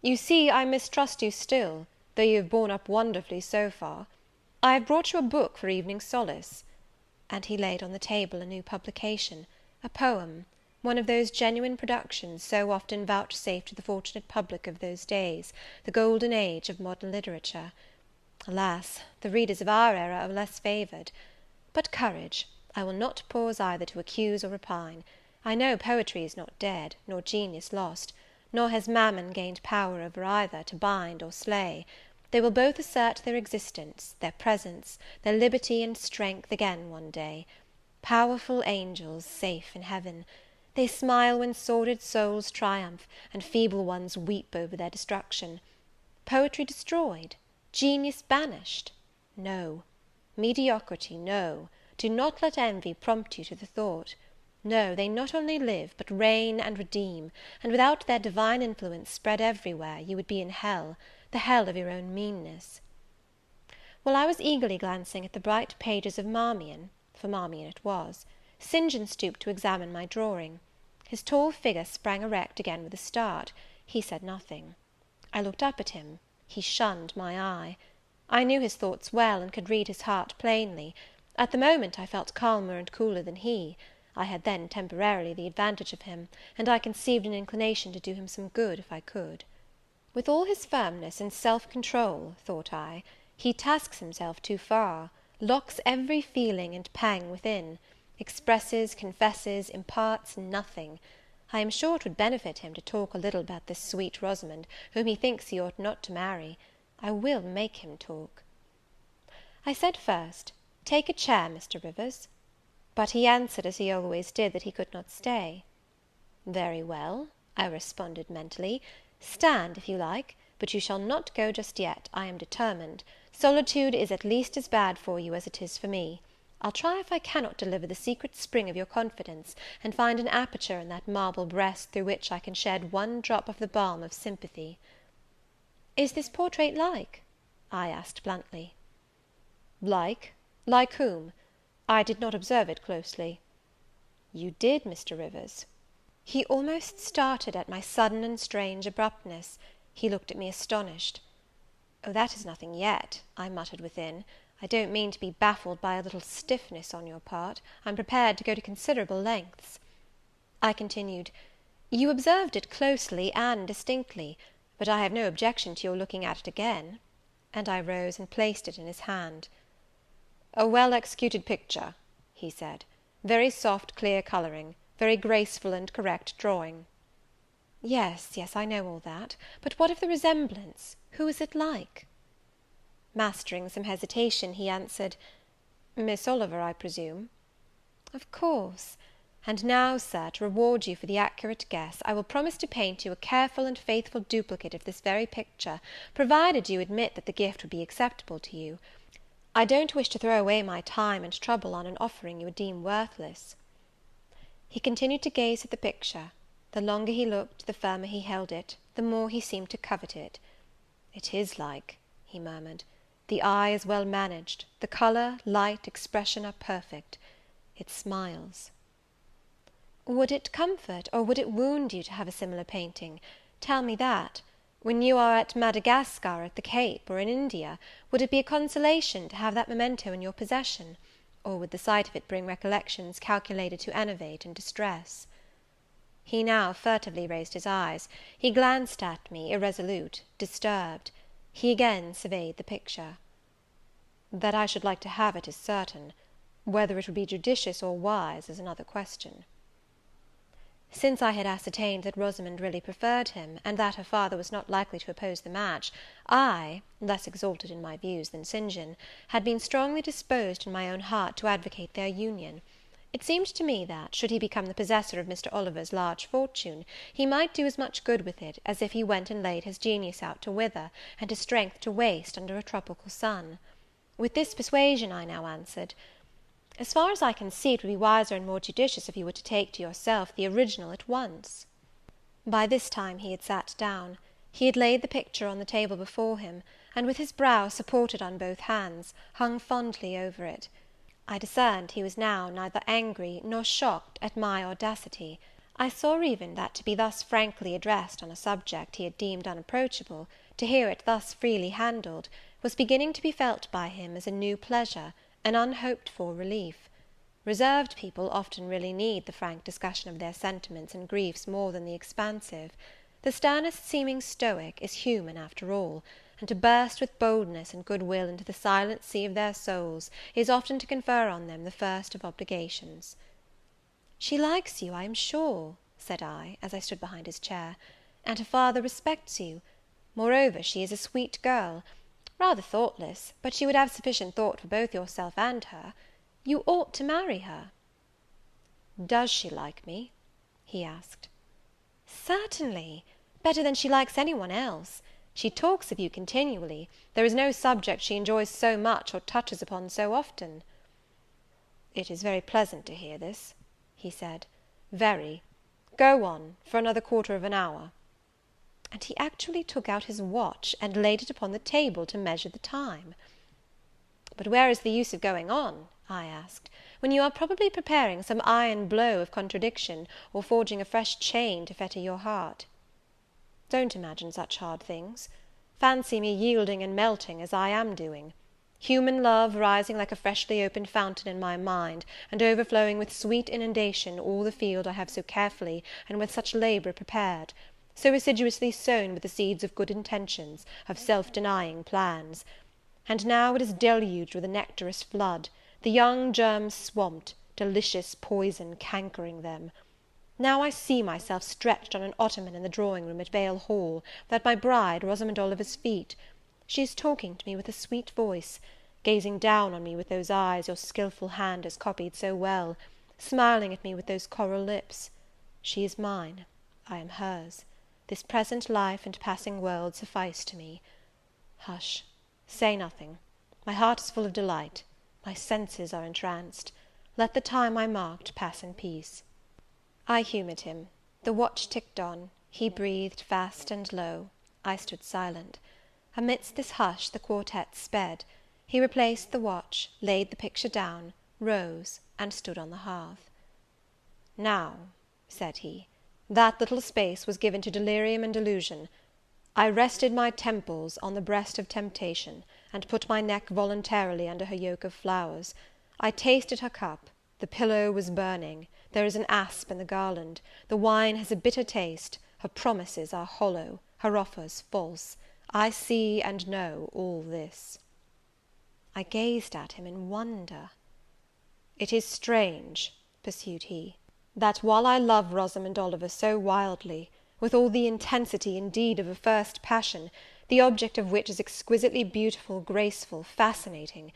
You see, I mistrust you still, though you have borne up wonderfully so far. I have brought you a book for evening solace." And he laid on the table a new publication, a poem, one of those genuine productions so often vouchsafed to the fortunate public of those days, the golden age of modern literature. Alas, the readers of our era are less favoured. But courage! I will not pause either to accuse or repine. I know poetry is not dead, nor genius lost, nor has Mammon gained power over either, to bind or slay. They will both assert their existence, their presence, their liberty and strength again one day. Powerful angels, safe in heaven! They smile when sordid souls triumph, and feeble ones weep over their destruction. Poetry destroyed? Genius banished? No. Mediocrity, no. Do not let envy prompt you to the thought. No, they not only live, but reign and redeem, and without their divine influence spread everywhere, you would be in hell, the hell of your own meanness. While I was eagerly glancing at the bright pages of Marmion, for Marmion it was, St. John stooped to examine my drawing. His tall figure sprang erect again with a start. He said nothing. I looked up at him. He shunned my eye. I knew his thoughts well, and could read his heart plainly. At the moment I felt calmer and cooler than he. I had then temporarily the advantage of him, and I conceived an inclination to do him some good if I could. With all his firmness and self-control, thought I, he tasks himself too far, locks every feeling and pang within, expresses, confesses, imparts nothing. I am sure it would benefit him to talk a little about this sweet Rosamond, whom he thinks he ought not to marry. I will make him talk. I said first, "Take a chair, Mr. Rivers." But he answered, as he always did, that he could not stay. "Very well," I responded mentally, "stand if you like, but you shall not go just yet. I am determined. Solitude is at least as bad for you as it is for me. I'll try if I cannot deliver the secret spring of your confidence, and find an aperture in that marble breast through which I can shed one drop of the balm of sympathy." "Is this portrait like?" I asked bluntly. "Like? Like whom? I did not observe it closely." "You did, Mr. Rivers." He almost started at my sudden and strange abruptness. He looked at me astonished. "Oh, that is nothing yet," I muttered within. "I don't mean to be baffled by a little stiffness on your part. I'm prepared to go to considerable lengths." I continued, "You observed it closely and distinctly, but I have no objection to your looking at it again." And I rose and placed it in his hand. "A well-executed picture," he said; "very soft, clear colouring, very graceful and correct drawing." "Yes, yes, I know all that; but what of the resemblance? Who is it like?" Mastering some hesitation, he answered, "Miss Oliver, I presume?" "Of course. And now, Sir, to reward you for the accurate guess, I will promise to paint you a careful and faithful duplicate of this very picture, provided you admit that the gift would be acceptable to you. I don't wish to throw away my time and trouble on an offering you would deem worthless." He continued to gaze at the picture. The longer he looked, the firmer he held it, the more he seemed to covet it. "It is like," he murmured. "The eye is well managed, the colour, light, expression are perfect. It smiles." "Would it comfort, or would it wound you to have a similar painting? Tell me that. When you are at Madagascar, at the Cape, or in India, would it be a consolation to have that memento in your possession? Or would the sight of it bring recollections calculated to enervate and distress?" He now furtively raised his eyes. He glanced at me, irresolute, disturbed. He again surveyed the picture. "That I should like to have it is certain. Whether it would be judicious or wise is another question." Since I had ascertained that Rosamond really preferred him, and that her father was not likely to oppose the match, I, less exalted in my views than St. John, had been strongly disposed in my own heart to advocate their union. It seemed to me that, should he become the possessor of Mr. Oliver's large fortune, he might do as much good with it, as if he went and laid his genius out to wither, and his strength to waste under a tropical sun. With this persuasion I now answered, "As far as I can see, it would be wiser and more judicious if you were to take to yourself the original at once." By this time he had sat down. He had laid the picture on the table before him, and with his brow supported on both hands, hung fondly over it. I discerned he was now neither angry nor shocked at my audacity. I saw even that to be thus frankly addressed on a subject he had deemed unapproachable, to hear it thus freely handled, was beginning to be felt by him as a new pleasure, an unhoped-for relief. Reserved people often really need the frank discussion of their sentiments and griefs more than the expansive. The sternest seeming stoic is human after all, and to burst with boldness and good-will into the silent sea of their souls is often to confer on them the first of obligations. "She likes you, I am sure," said I, as I stood behind his chair, "and her father respects you. Moreover, she is a sweet girl, rather thoughtless, but she would have sufficient thought for both yourself and her. You ought to marry her." "Does she like me?" he asked. "Certainly, better than she likes any one else. She talks of you continually. There is no subject she enjoys so much, or touches upon so often." "It is very pleasant to hear this," he said, "very. Go on, for another quarter of an hour." And he actually took out his watch, and laid it upon the table to measure the time. "But where is the use of going on," I asked, "when you are probably preparing some iron blow of contradiction, or forging a fresh chain to fetter your heart?" "Don't imagine such hard things. Fancy me yielding and melting as I am doing. Human love rising like a freshly opened fountain in my mind, and overflowing with sweet inundation all the field I have so carefully and with such labour prepared, so assiduously sown with the seeds of good intentions, of self-denying plans. And now it is deluged with a nectarous flood, the young germs swamped, delicious poison cankering them. Now I see myself stretched on an ottoman in the drawing-room at Vale Hall, at my bride, Rosamond Oliver's feet. She is talking to me with a sweet voice, gazing down on me with those eyes your skilful hand has copied so well, smiling at me with those coral lips. She is mine, I am hers. This present life and passing world suffice to me. Hush, say nothing. My heart is full of delight. My senses are entranced. Let the time I marked pass in peace." I humoured him. The watch ticked on. He breathed fast and low. I stood silent. Amidst this hush the quartet sped. He replaced the watch, laid the picture down, rose, and stood on the hearth. "Now," said he, "that little space was given to delirium and delusion. I rested my temples on the breast of temptation, and put my neck voluntarily under her yoke of flowers. I tasted her cup. The pillow was burning. There is an asp in the garland. The wine has a bitter taste. Her promises are hollow. Her offers false. I see and know all this." I gazed at him in wonder. "It is strange," pursued he, "that while I love Rosamond Oliver so wildly, with all the intensity, indeed, of a first passion, the object of which is exquisitely beautiful, graceful, fascinating,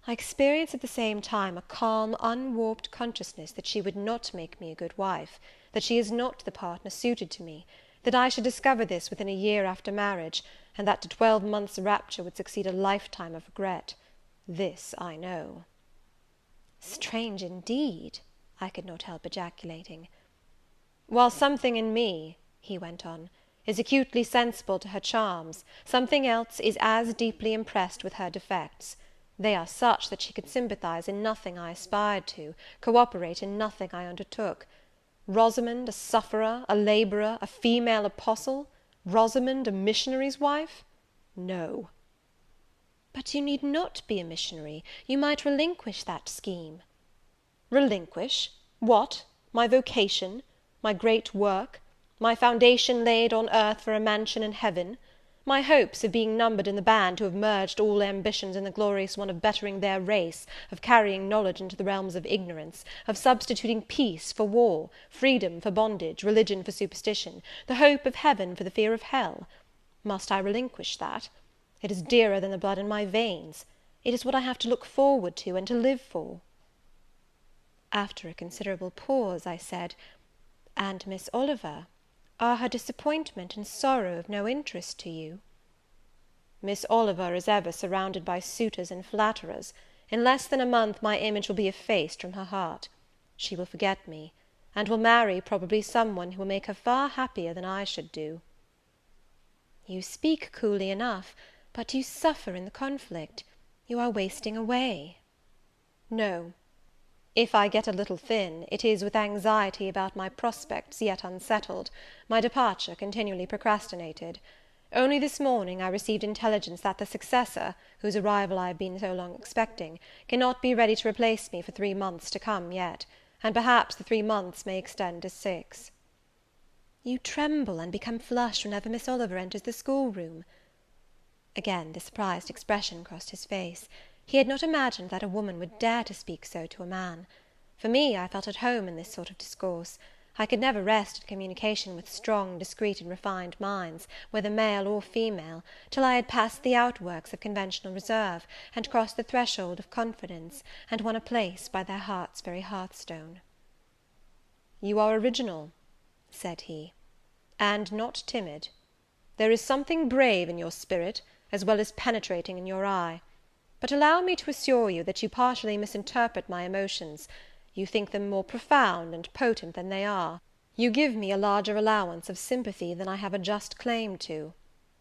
I experience at the same time a calm, unwarped consciousness that she would not make me a good wife, that she is not the partner suited to me, that I should discover this within a year after marriage, and that to 12 months' rapture would succeed a lifetime of regret. This I know." "Strange indeed!" I could not help ejaculating. "While something in me," he went on, "is acutely sensible to her charms, something else is as deeply impressed with her defects. They are such that she could sympathize in nothing I aspired to, co-operate in nothing I undertook. Rosamond, a sufferer, a labourer, a female apostle? Rosamond, a missionary's wife? No." "But you need not be a missionary. You might relinquish that scheme." "Relinquish? What? My vocation? My great work? My foundation laid on earth for a mansion in heaven? My hopes of being numbered in the band who have merged all ambitions in the glorious one of bettering their race, of carrying knowledge into the realms of ignorance, of substituting peace for war, freedom for bondage, religion for superstition, the hope of heaven for the fear of hell? Must I relinquish that? It is dearer than the blood in my veins. It is what I have to look forward to, and to live for." After a considerable pause, I said, "And Miss Oliver? Are her disappointment and sorrow of no interest to you?" "Miss Oliver is ever surrounded by suitors and flatterers. In less than a month my image will be effaced from her heart. She will forget me, and will marry probably some one who will make her far happier than I should do." You speak coolly enough, but you suffer in the conflict. You are wasting away. No. If I get a little thin, it is with anxiety about my prospects yet unsettled, my departure continually procrastinated. Only this morning I received intelligence that the successor, whose arrival I have been so long expecting, cannot be ready to replace me for 3 months to come yet, and perhaps the 3 months may extend to 6. You tremble and become flushed whenever Miss Oliver enters the schoolroom. Again the surprised expression crossed his face. He had not imagined that a woman would dare to speak so to a man. For me, I felt at home in this sort of discourse. I could never rest in communication with strong, discreet, and refined minds, whether male or female, till I had passed the outworks of conventional reserve, and crossed the threshold of confidence, and won a place by their heart's very hearthstone. You are original, said he, and not timid. There is something brave in your spirit, as well as penetrating in your eye. But allow me to assure you that you partially misinterpret my emotions. You think them more profound and potent than they are. You give me a larger allowance of sympathy than I have a just claim to.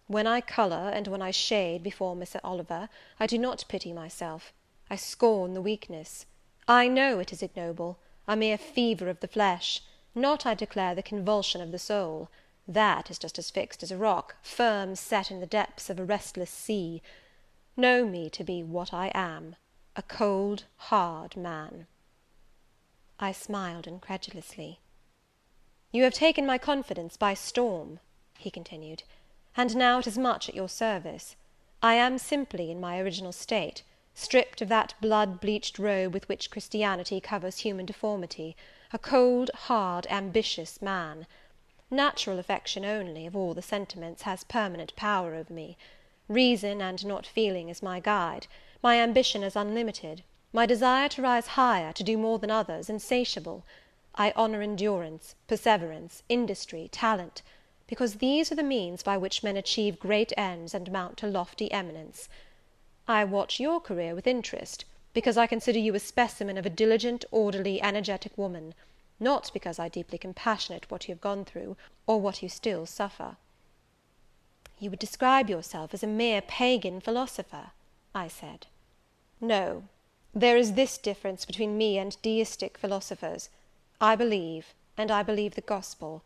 When I colour, and when I shade before Miss Oliver, I do not pity myself. I scorn the weakness. I know it is ignoble, a mere fever of the flesh, not, I declare, the convulsion of the soul. That is just as fixed as a rock, firm set in the depths of a restless sea. Know me to be what I am, a cold, hard man. I smiled incredulously. You have taken my confidence by storm, he continued, and now it is much at your service. I am simply in my original state, stripped of that blood-bleached robe with which Christianity covers human deformity, a cold, hard, ambitious man. Natural affection only, of all the sentiments, has permanent power over me. Reason and not feeling is my guide. My ambition is unlimited. My desire to rise higher, to do more than others, insatiable. I honour endurance, perseverance, industry, talent, because these are the means by which men achieve great ends and mount to lofty eminence. I watch your career with interest, because I consider you a specimen of a diligent, orderly, energetic woman, not because I deeply compassionate what you have gone through, or what you still suffer. You would describe yourself as a mere pagan philosopher, I said. No, there is this difference between me and deistic philosophers. I believe, and I believe the gospel.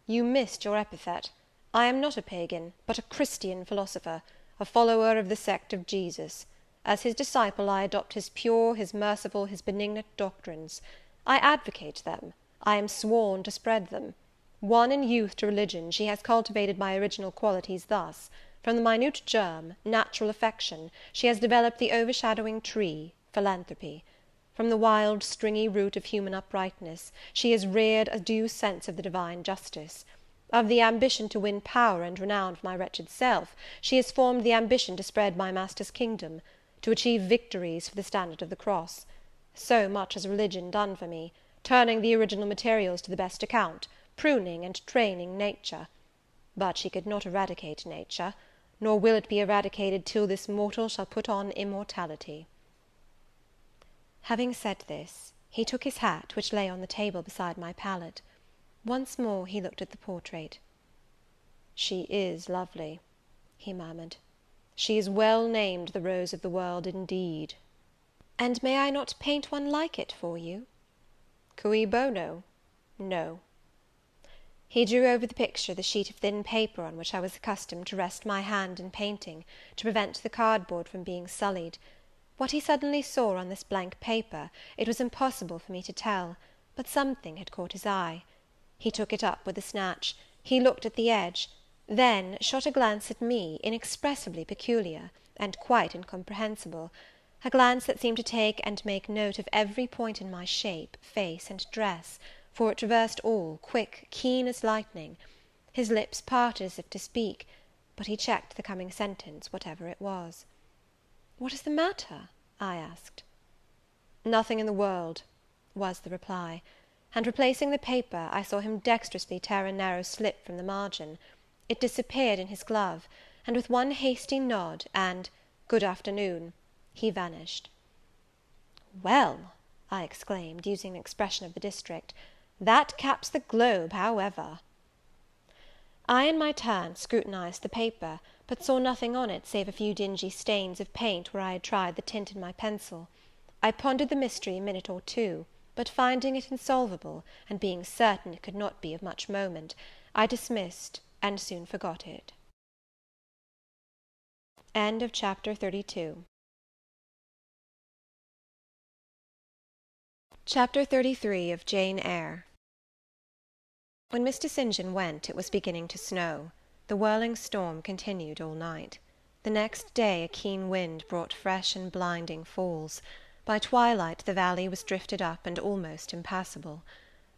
You missed your epithet. I am not a pagan, but a Christian philosopher, a follower of the sect of Jesus. As his disciple, I adopt his pure, his merciful, his benignant doctrines. I advocate them. I am sworn to spread them. Won in youth to religion, she has cultivated my original qualities thus: from the minute germ, natural affection, she has developed the overshadowing tree, philanthropy. From the wild, stringy root of human uprightness, she has reared a due sense of the divine justice. Of the ambition to win power and renown for my wretched self, she has formed the ambition to spread my Master's kingdom, to achieve victories for the standard of the cross. So much has religion done for me, turning the original materials to the best account, pruning and training nature. But she could not eradicate nature, nor will it be eradicated till this mortal shall put on immortality. Having said this, he took his hat, which lay on the table beside my pallet. Once more he looked at the portrait. "She is lovely," he murmured. "She is well named the rose of the world, indeed." "And may I not paint one like it for you?" "Cui bono? No." He drew over the picture the sheet of thin paper on which I was accustomed to rest my hand in painting, to prevent the cardboard from being sullied. What he suddenly saw on this blank paper, it was impossible for me to tell, but something had caught his eye. He took it up with a snatch, he looked at the edge, then shot a glance at me, inexpressibly peculiar, and quite incomprehensible, a glance that seemed to take and make note of every point in my shape, face, and dress, for it traversed all, quick, keen as lightning. His lips parted as if to speak, but he checked the coming sentence, whatever it was. "What is the matter?" I asked. "Nothing in the world," was the reply; and, replacing the paper, I saw him dexterously tear a narrow slip from the margin. It disappeared in his glove, and with one hasty nod, and "Good afternoon," he vanished. "Well," I exclaimed, using an expression of the district, "that caps the globe, however." I in my turn scrutinized the paper, but saw nothing on it save a few dingy stains of paint where I had tried the tint in my pencil. I pondered the mystery a minute or two, but finding it insolvable, and being certain it could not be of much moment, I dismissed, and soon forgot it. End of chapter 32. Chapter 33 of Jane Eyre. When Mr. St. John went, it was beginning to snow. The whirling storm continued all night. The next day a keen wind brought fresh and blinding falls. By twilight the valley was drifted up and almost impassable.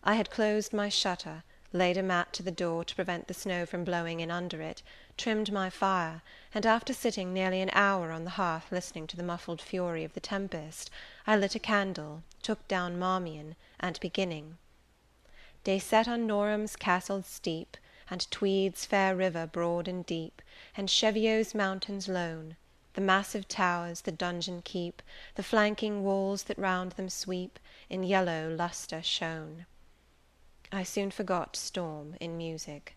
I had closed my shutter, laid a mat to the door to prevent the snow from blowing in under it, trimmed my fire, and after sitting nearly an hour on the hearth listening to the muffled fury of the tempest, I lit a candle, took down Marmion, and beginning, "They set on Norham's castle steep, and Tweed's fair river broad and deep, and Cheviot's mountains lone, the massive towers the dungeon keep, the flanking walls that round them sweep, in yellow lustre shone." I soon forgot storm in music.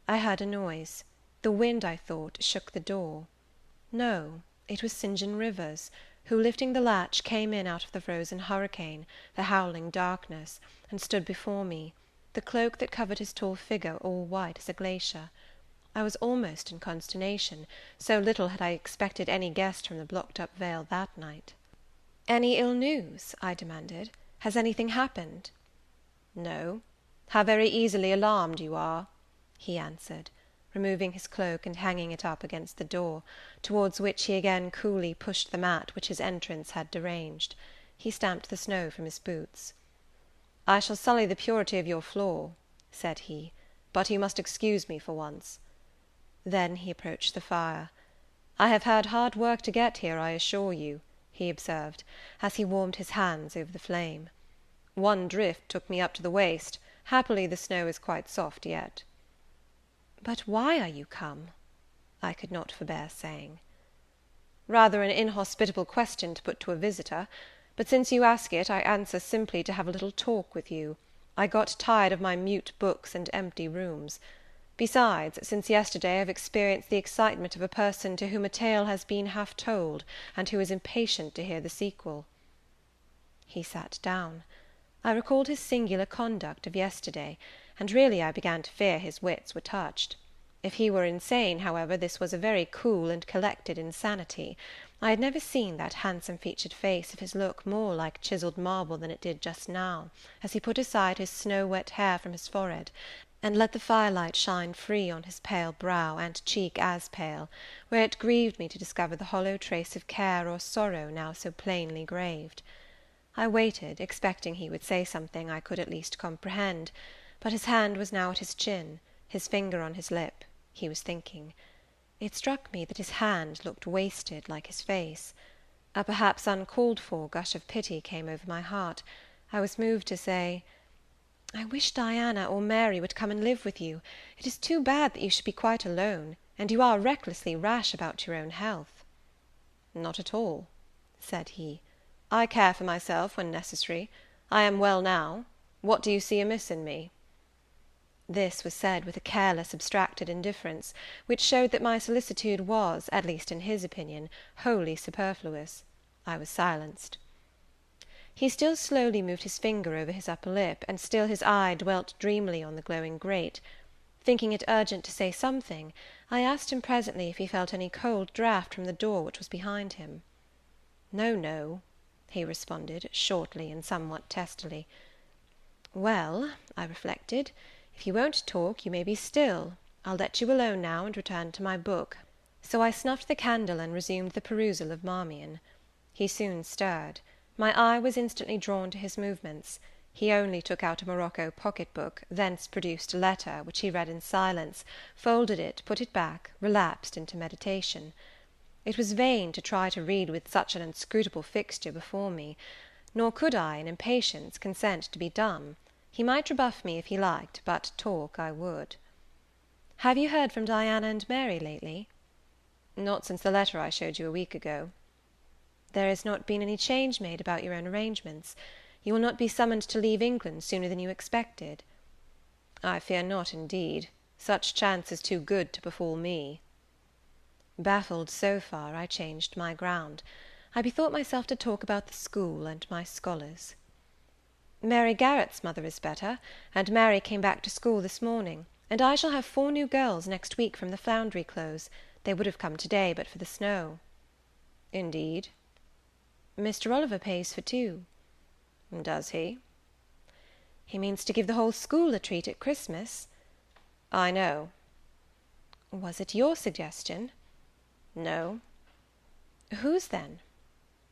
I heard a noise. The wind, I thought, shook the door. No, it was St. John Rivers, who, lifting the latch, came in out of the frozen hurricane, the howling darkness, and stood before me, the cloak that covered his tall figure all white as a glacier. I was almost in consternation, so little had I expected any guest from the blocked-up vale that night. "Any ill news?" I demanded. "Has anything happened?" "No. How very easily alarmed you are," he answered, removing his cloak and hanging it up against the door, towards which he again coolly pushed the mat which his entrance had deranged. He stamped the snow from his boots. "I shall sully the purity of your floor," said he, "but you must excuse me for once." Then he approached the fire. "I have had hard work to get here, I assure you," he observed, as he warmed his hands over the flame. "One drift took me up to the waist. Happily the snow is quite soft yet." "But why are you come?" I could not forbear saying. "Rather an inhospitable question to put to a visitor; but since you ask it, I answer simply to have a little talk with you. I got tired of my mute books and empty rooms. Besides, since yesterday I have experienced the excitement of a person to whom a tale has been half told, and who is impatient to hear the sequel." He sat down. I recalled his singular conduct of yesterday, and really I began to fear his wits were touched. If he were insane, however, this was a very cool and collected insanity. I had never seen that handsome-featured face of his look more like chiselled marble than it did just now, as he put aside his snow-wet hair from his forehead, and let the firelight shine free on his pale brow, and cheek as pale, where it grieved me to discover the hollow trace of care or sorrow now so plainly graved. I waited, expecting he would say something I could at least comprehend, but his hand was now at his chin, his finger on his lip. He was thinking. It struck me that his hand looked wasted like his face. A perhaps uncalled-for gush of pity came over my heart. I was moved to say, "I wish Diana or Mary would come and live with you. It is too bad that you should be quite alone, and you are recklessly rash about your own health." "Not at all," said he. "I care for myself when necessary. I am well now. What do you see amiss in me?" This was said with a careless, abstracted indifference, which showed that my solicitude was, at least in his opinion, wholly superfluous. I was silenced. He still slowly moved his finger over his upper lip, and still his eye dwelt dreamily on the glowing grate. Thinking it urgent to say something, I asked him presently if he felt any cold draught from the door which was behind him. "No, no," he responded, shortly and somewhat testily. "Well," I reflected, "if you won't talk, you may be still. I'll let you alone now, and return to my book." So I snuffed the candle, and resumed the perusal of Marmion. He soon stirred. My eye was instantly drawn to his movements. He only took out a morocco pocket-book, thence produced a letter, which he read in silence, folded it, put it back, relapsed into meditation. It was vain to try to read with such an inscrutable fixture before me, nor could I, in impatience, consent to be dumb. He might rebuff me if he liked, but talk I would. "Have you heard from Diana and Mary lately?" "Not since the letter I showed you a week ago." "There has not been any change made about your own arrangements? You will not be summoned to leave England sooner than you expected?" "I fear not, indeed. Such chance is too good to befall me." Baffled so far, I changed my ground. I bethought myself to talk about the school and my scholars. "Mary Garrett's mother is better, and Mary came back to school this morning, and I shall have 4 new girls next week from the Foundry Close. They would have come to-day but for the snow." "Indeed?" "Mr. Oliver pays for 2. "Does he?" "He means to give the whole school a treat at Christmas." "I know." "Was it your suggestion?" "No." "Whose, then?"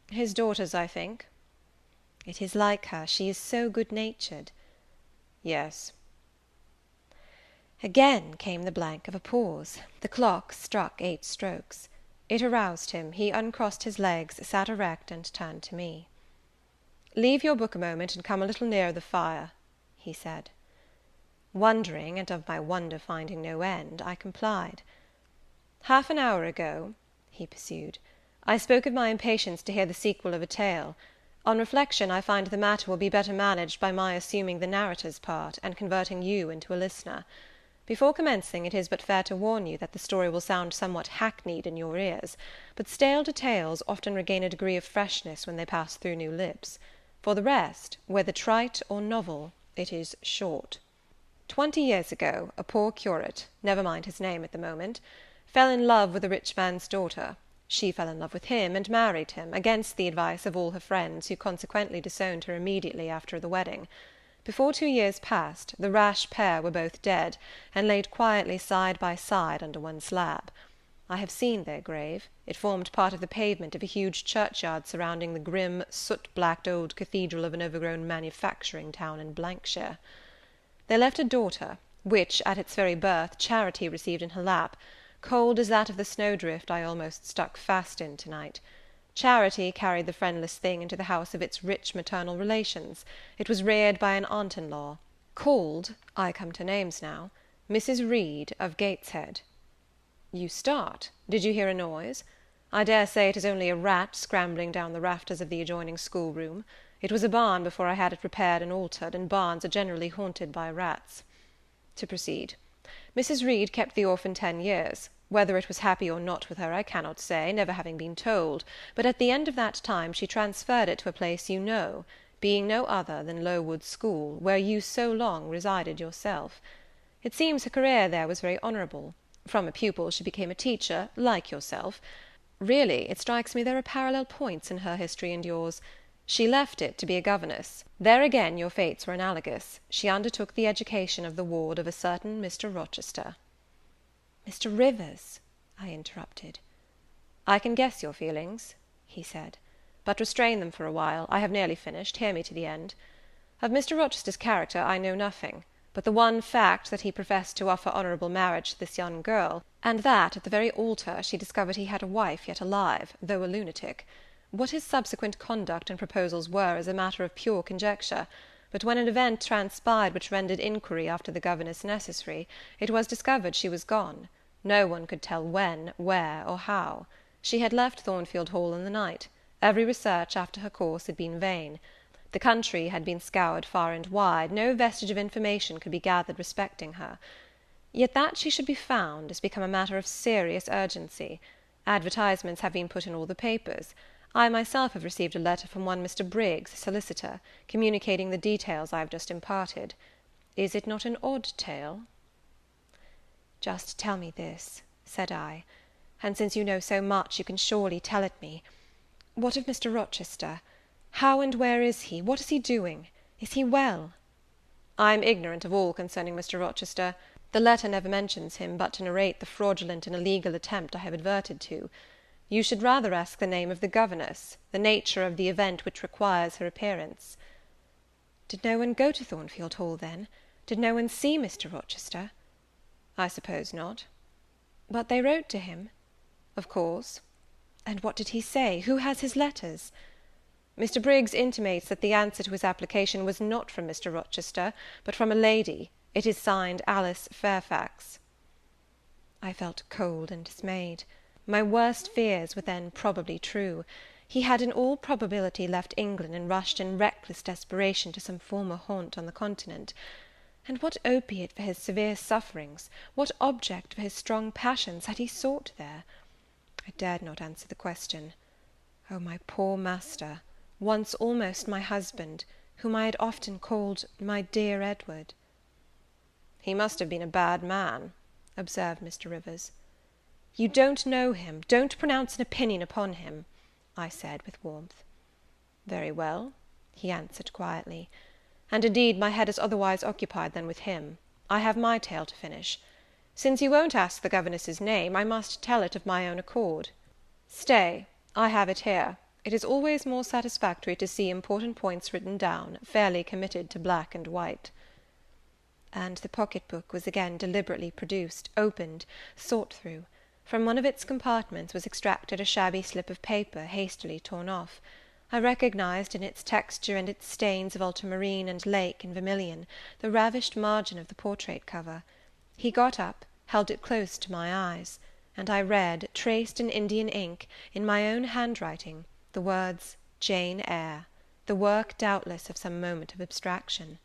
"His daughter's, I think." "It is like her, she is so good-natured." "Yes." Again came the blank of a pause. The clock struck 8 strokes. It aroused him. He uncrossed his legs, sat erect, and turned to me. "Leave your book a moment, and come a little nearer the fire," he said. Wondering, and of my wonder finding no end, I complied. "Half an hour ago," he pursued, "I spoke of my impatience to hear the sequel of a tale. On reflection, I find the matter will be better managed by my assuming the narrator's part, and converting you into a listener. Before commencing, it is but fair to warn you that the story will sound somewhat hackneyed in your ears, but stale details often regain a degree of freshness when they pass through new lips. For the rest, whether trite or novel, it is short. 20 years ago, a poor curate, never mind his name at the moment, fell in love with a rich man's daughter. She fell in love with him, and married him, against the advice of all her friends, who consequently disowned her immediately after the wedding. Before 2 years passed, the rash pair were both dead, and laid quietly side by side under one slab. I have seen their grave. It formed part of the pavement of a huge churchyard surrounding the grim, soot-blacked old cathedral of an overgrown manufacturing town in shire. They left a daughter, which, at its very birth, Charity received in her lap, cold as that of the snowdrift I almost stuck fast in to-night. Charity carried the friendless thing into the house of its rich maternal relations. It was reared by an aunt-in-law, called, I come to names now, Mrs. Reed of Gateshead. You start. Did you hear a noise? I dare say it is only a rat scrambling down the rafters of the adjoining schoolroom. It was a barn before I had it repaired and altered, and barns are generally haunted by rats. To proceed. Mrs. Reed kept the orphan 10 years. Whether it was happy or not with her I cannot say, never having been told, but at the end of that time she transferred it to a place you know, being no other than Lowood School, where you so long resided yourself. It seems her career there was very honourable. From a pupil she became a teacher, like yourself. Really, it strikes me there are parallel points in her history and yours. She left it to be a governess. There again your fates were analogous. She undertook the education of the ward of a certain Mr. Rochester." "Mr. Rivers," I interrupted. "I can guess your feelings," he said, "but restrain them for a while. I have nearly finished. Hear me to the end. Of Mr. Rochester's character I know nothing, but the one fact that he professed to offer honourable marriage to this young girl, and that, at the very altar, she discovered he had a wife yet alive, though a lunatic. What his subsequent conduct and proposals were is a matter of pure conjecture, but when an event transpired which rendered inquiry after the governess necessary, it was discovered she was gone. No one could tell when, where, or how. She had left Thornfield Hall in the night. Every research after her course had been vain. The country had been scoured far and wide. No vestige of information could be gathered respecting her. Yet that she should be found has become a matter of serious urgency. Advertisements have been put in all the papers. I myself have received a letter from one Mr. Briggs, solicitor, communicating the details I have just imparted. Is it not an odd tale?" "Just tell me this," said I, "and since you know so much, you can surely tell it me. What of Mr. Rochester? How and where is he? What is he doing? Is he well?" "I am ignorant of all concerning Mr. Rochester. The letter never mentions him, but to narrate the fraudulent and illegal attempt I have adverted to. You should rather ask the name of the governess, the nature of the event which requires her appearance." "Did no one go to Thornfield Hall, then? Did no one see Mr. Rochester?" "I suppose not." "But they wrote to him?" "Of course." "And what did he say? Who has his letters?" "Mr. Briggs intimates that the answer to his application was not from Mr. Rochester, but from a lady. It is signed Alice Fairfax." I felt cold and dismayed. My worst fears were then probably true. He had in all probability left England and rushed in reckless desperation to some former haunt on the continent. And what opiate for his severe sufferings, what object for his strong passions had he sought there? I dared not answer the question. Oh, my poor master, once almost my husband, whom I had often called my dear Edward. "He must have been a bad man," observed Mr. Rivers. "You don't know him, don't pronounce an opinion upon him," I said with warmth. "Very well," he answered quietly; "and indeed my head is otherwise occupied than with him. I have my tale to finish. Since you won't ask the governess's name, I must tell it of my own accord. Stay, I have it here. It is always more satisfactory to see important points written down, fairly committed to black and white." And the pocket-book was again deliberately produced, opened, sought through. From one of its compartments was extracted a shabby slip of paper, hastily torn off. I recognized in its texture and its stains of ultramarine and lake and vermilion the ravished margin of the portrait cover. He got up, held it close to my eyes, and I read, traced in Indian ink, in my own handwriting, the words Jane Eyre, the work doubtless of some moment of abstraction.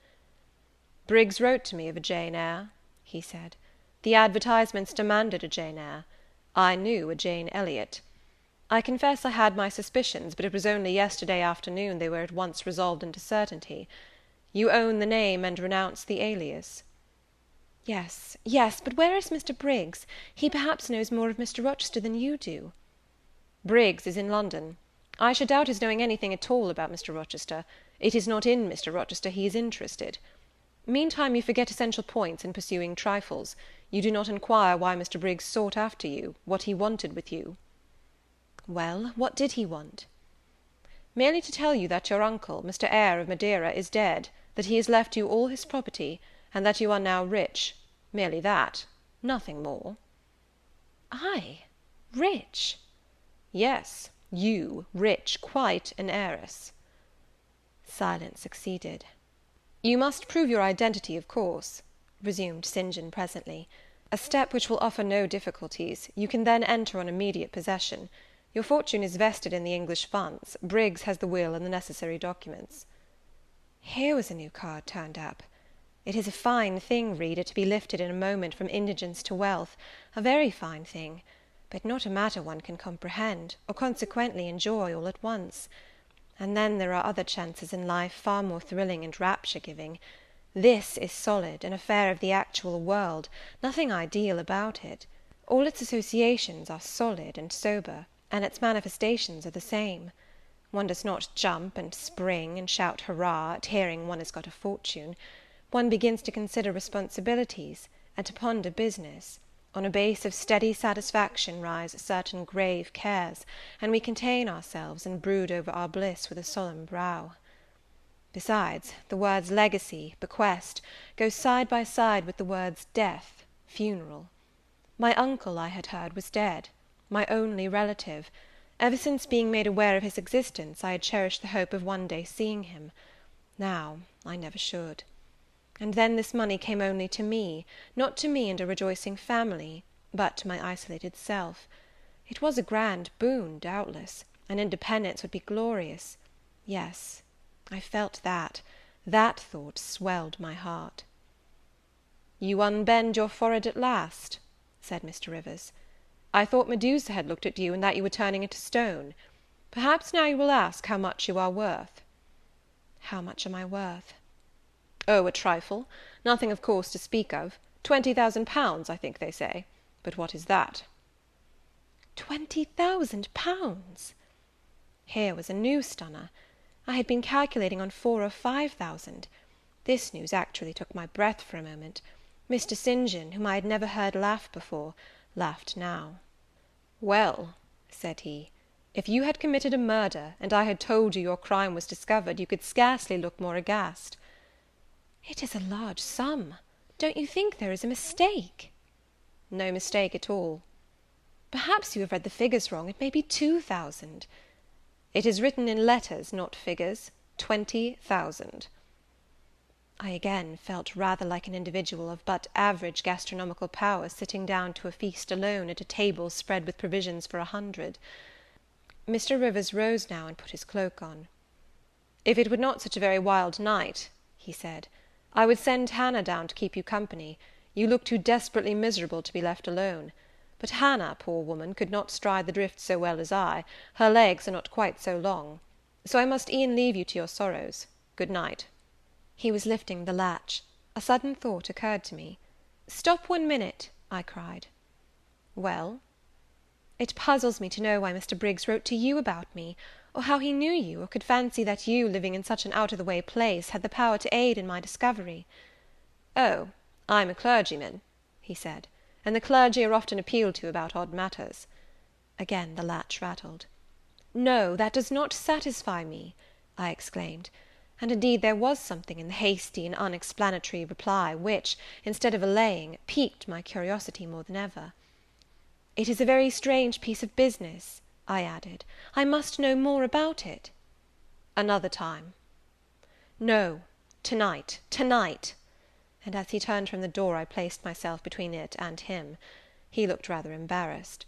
"Briggs wrote to me of a Jane Eyre," he said. "The advertisements demanded a Jane Eyre. I knew a Jane Elliot. I confess I had my suspicions, but it was only yesterday afternoon they were at once resolved into certainty. You own the name and renounce the alias?" Yes, yes, but where is Mr. Briggs? He perhaps knows more of Mr. Rochester than you do." "Briggs is in London. I should doubt his knowing anything at all about Mr. Rochester. It is not in Mr. Rochester he is interested. Meantime you forget essential points in pursuing trifles. You do not inquire why Mr. Briggs sought after you, what he wanted with you." "Well, what did he want?" "Merely to tell you that your uncle, Mr. Eyre of Madeira, is dead, that he has left you all his property, and that you are now rich. Merely that. Nothing more." "I? Rich?" "Yes, you, rich, quite an heiress." Silence succeeded. "You must prove your identity, of course," resumed St. John presently; "a step which will offer no difficulties. You can then enter on immediate possession. Your fortune is vested in the English funds. Briggs has the will and the necessary documents." Here was a new card turned up. It is a fine thing, reader, to be lifted in a moment from indigence to wealth, a very fine thing, but not a matter one can comprehend, or consequently enjoy all at once. And then there are other chances in life far more thrilling and rapture-giving. This is solid, an affair of the actual world, nothing ideal about it. All its associations are solid and sober, and its manifestations are the same. One does not jump and spring and shout hurrah at hearing one has got a fortune. One begins to consider responsibilities, and to ponder business. On a base of steady satisfaction rise certain grave cares, and we contain ourselves and brood over our bliss with a solemn brow. Besides, the words legacy, bequest, go side by side with the words death, funeral. My uncle, I had heard, was dead, my only relative. Ever since being made aware of his existence, I had cherished the hope of one day seeing him. Now, I never should. And then this money came only to me, not to me and a rejoicing family, but to my isolated self. It was a grand boon, doubtless, and independence would be glorious. Yes, I felt that. That thought swelled my heart. "You unbend your forehead at last," said Mr. Rivers. "I thought Medusa had looked at you, and that you were turning into stone. Perhaps now you will ask how much you are worth." "How much am I worth?" "Oh, a trifle. Nothing, of course, to speak of. 20,000 pounds, I think they say. But what is that?" 20,000 pounds! Here was a new stunner. I had been calculating on 4,000 or 5,000. This news actually took my breath for a moment. Mr. St. John, whom I had never heard laugh before, laughed now. "Well," said he, "if you had committed a murder, and I had told you your crime was discovered, you could scarcely look more aghast." "It is a large sum. Don't you think there is a mistake?" "No mistake at all." "Perhaps you have read the figures wrong. It may be 2,000. "It is written in letters, not figures. 20,000. I again felt rather like an individual of but average gastronomical powers sitting down to a feast alone at a table spread with provisions for 100. Mr. Rivers rose now and put his cloak on. "If it were not such a very wild night," he said, I would send Hannah down to keep you company. You look too desperately miserable to be left alone. But Hannah, poor woman, could not stride the drift so well as I. Her legs are not quite so long. So I must e'en leave you to your sorrows. Good night." He was lifting the latch. A sudden thought occurred to me. "Stop 1 minute," I cried. "Well?" "It puzzles me to know why Mr. Briggs wrote to you about me, or how he knew you, or could fancy that you, living in such an out-of-the-way place, had the power to aid in my discovery." "Oh, I'm a clergyman," he said, "and the clergy are often appealed to about odd matters." Again the latch rattled. "No, that does not satisfy me," I exclaimed; and indeed there was something in the hasty and unexplanatory reply which, instead of allaying, piqued my curiosity more than ever. "It is a very strange piece of business," I added. "I must know more about it." "Another time." "No, to-night, to-night!" And as he turned from the door, I placed myself between it and him. He looked rather embarrassed.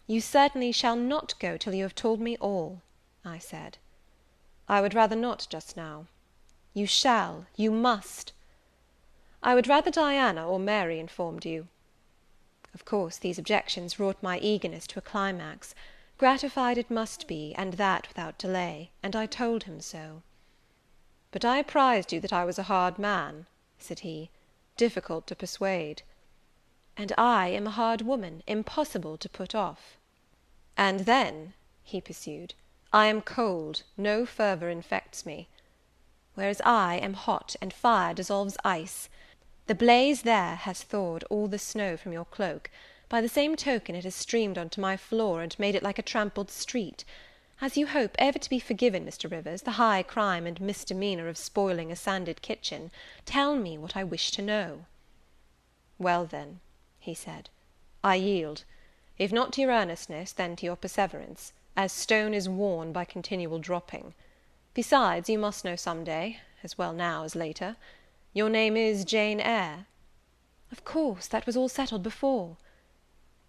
"You certainly shall not go till you have told me all," I said. "I would rather not just now." "You shall, you must." "I would rather Diana or Mary informed you." Of course these objections wrought my eagerness to a climax. Gratified it must be, and that without delay, and I told him so. "But I apprized you that I was a hard man," said he, "difficult to persuade." "And I am a hard woman, impossible to put off." "And then," he pursued, "I am cold, no fervour infects me." "Whereas I am hot, and fire dissolves ice. The blaze there has thawed all the snow from your cloak; by the same token it has streamed on to my floor, and made it like a trampled street. As you hope ever to be forgiven, Mr. Rivers, the high crime and misdemeanour of spoiling a sanded kitchen, tell me what I wish to know." "Well, then," he said, "I yield; if not to your earnestness, then to your perseverance, as stone is worn by continual dropping. Besides, you must know some day, as well now as later. Your name is Jane Eyre?" "Of course, that was all settled before."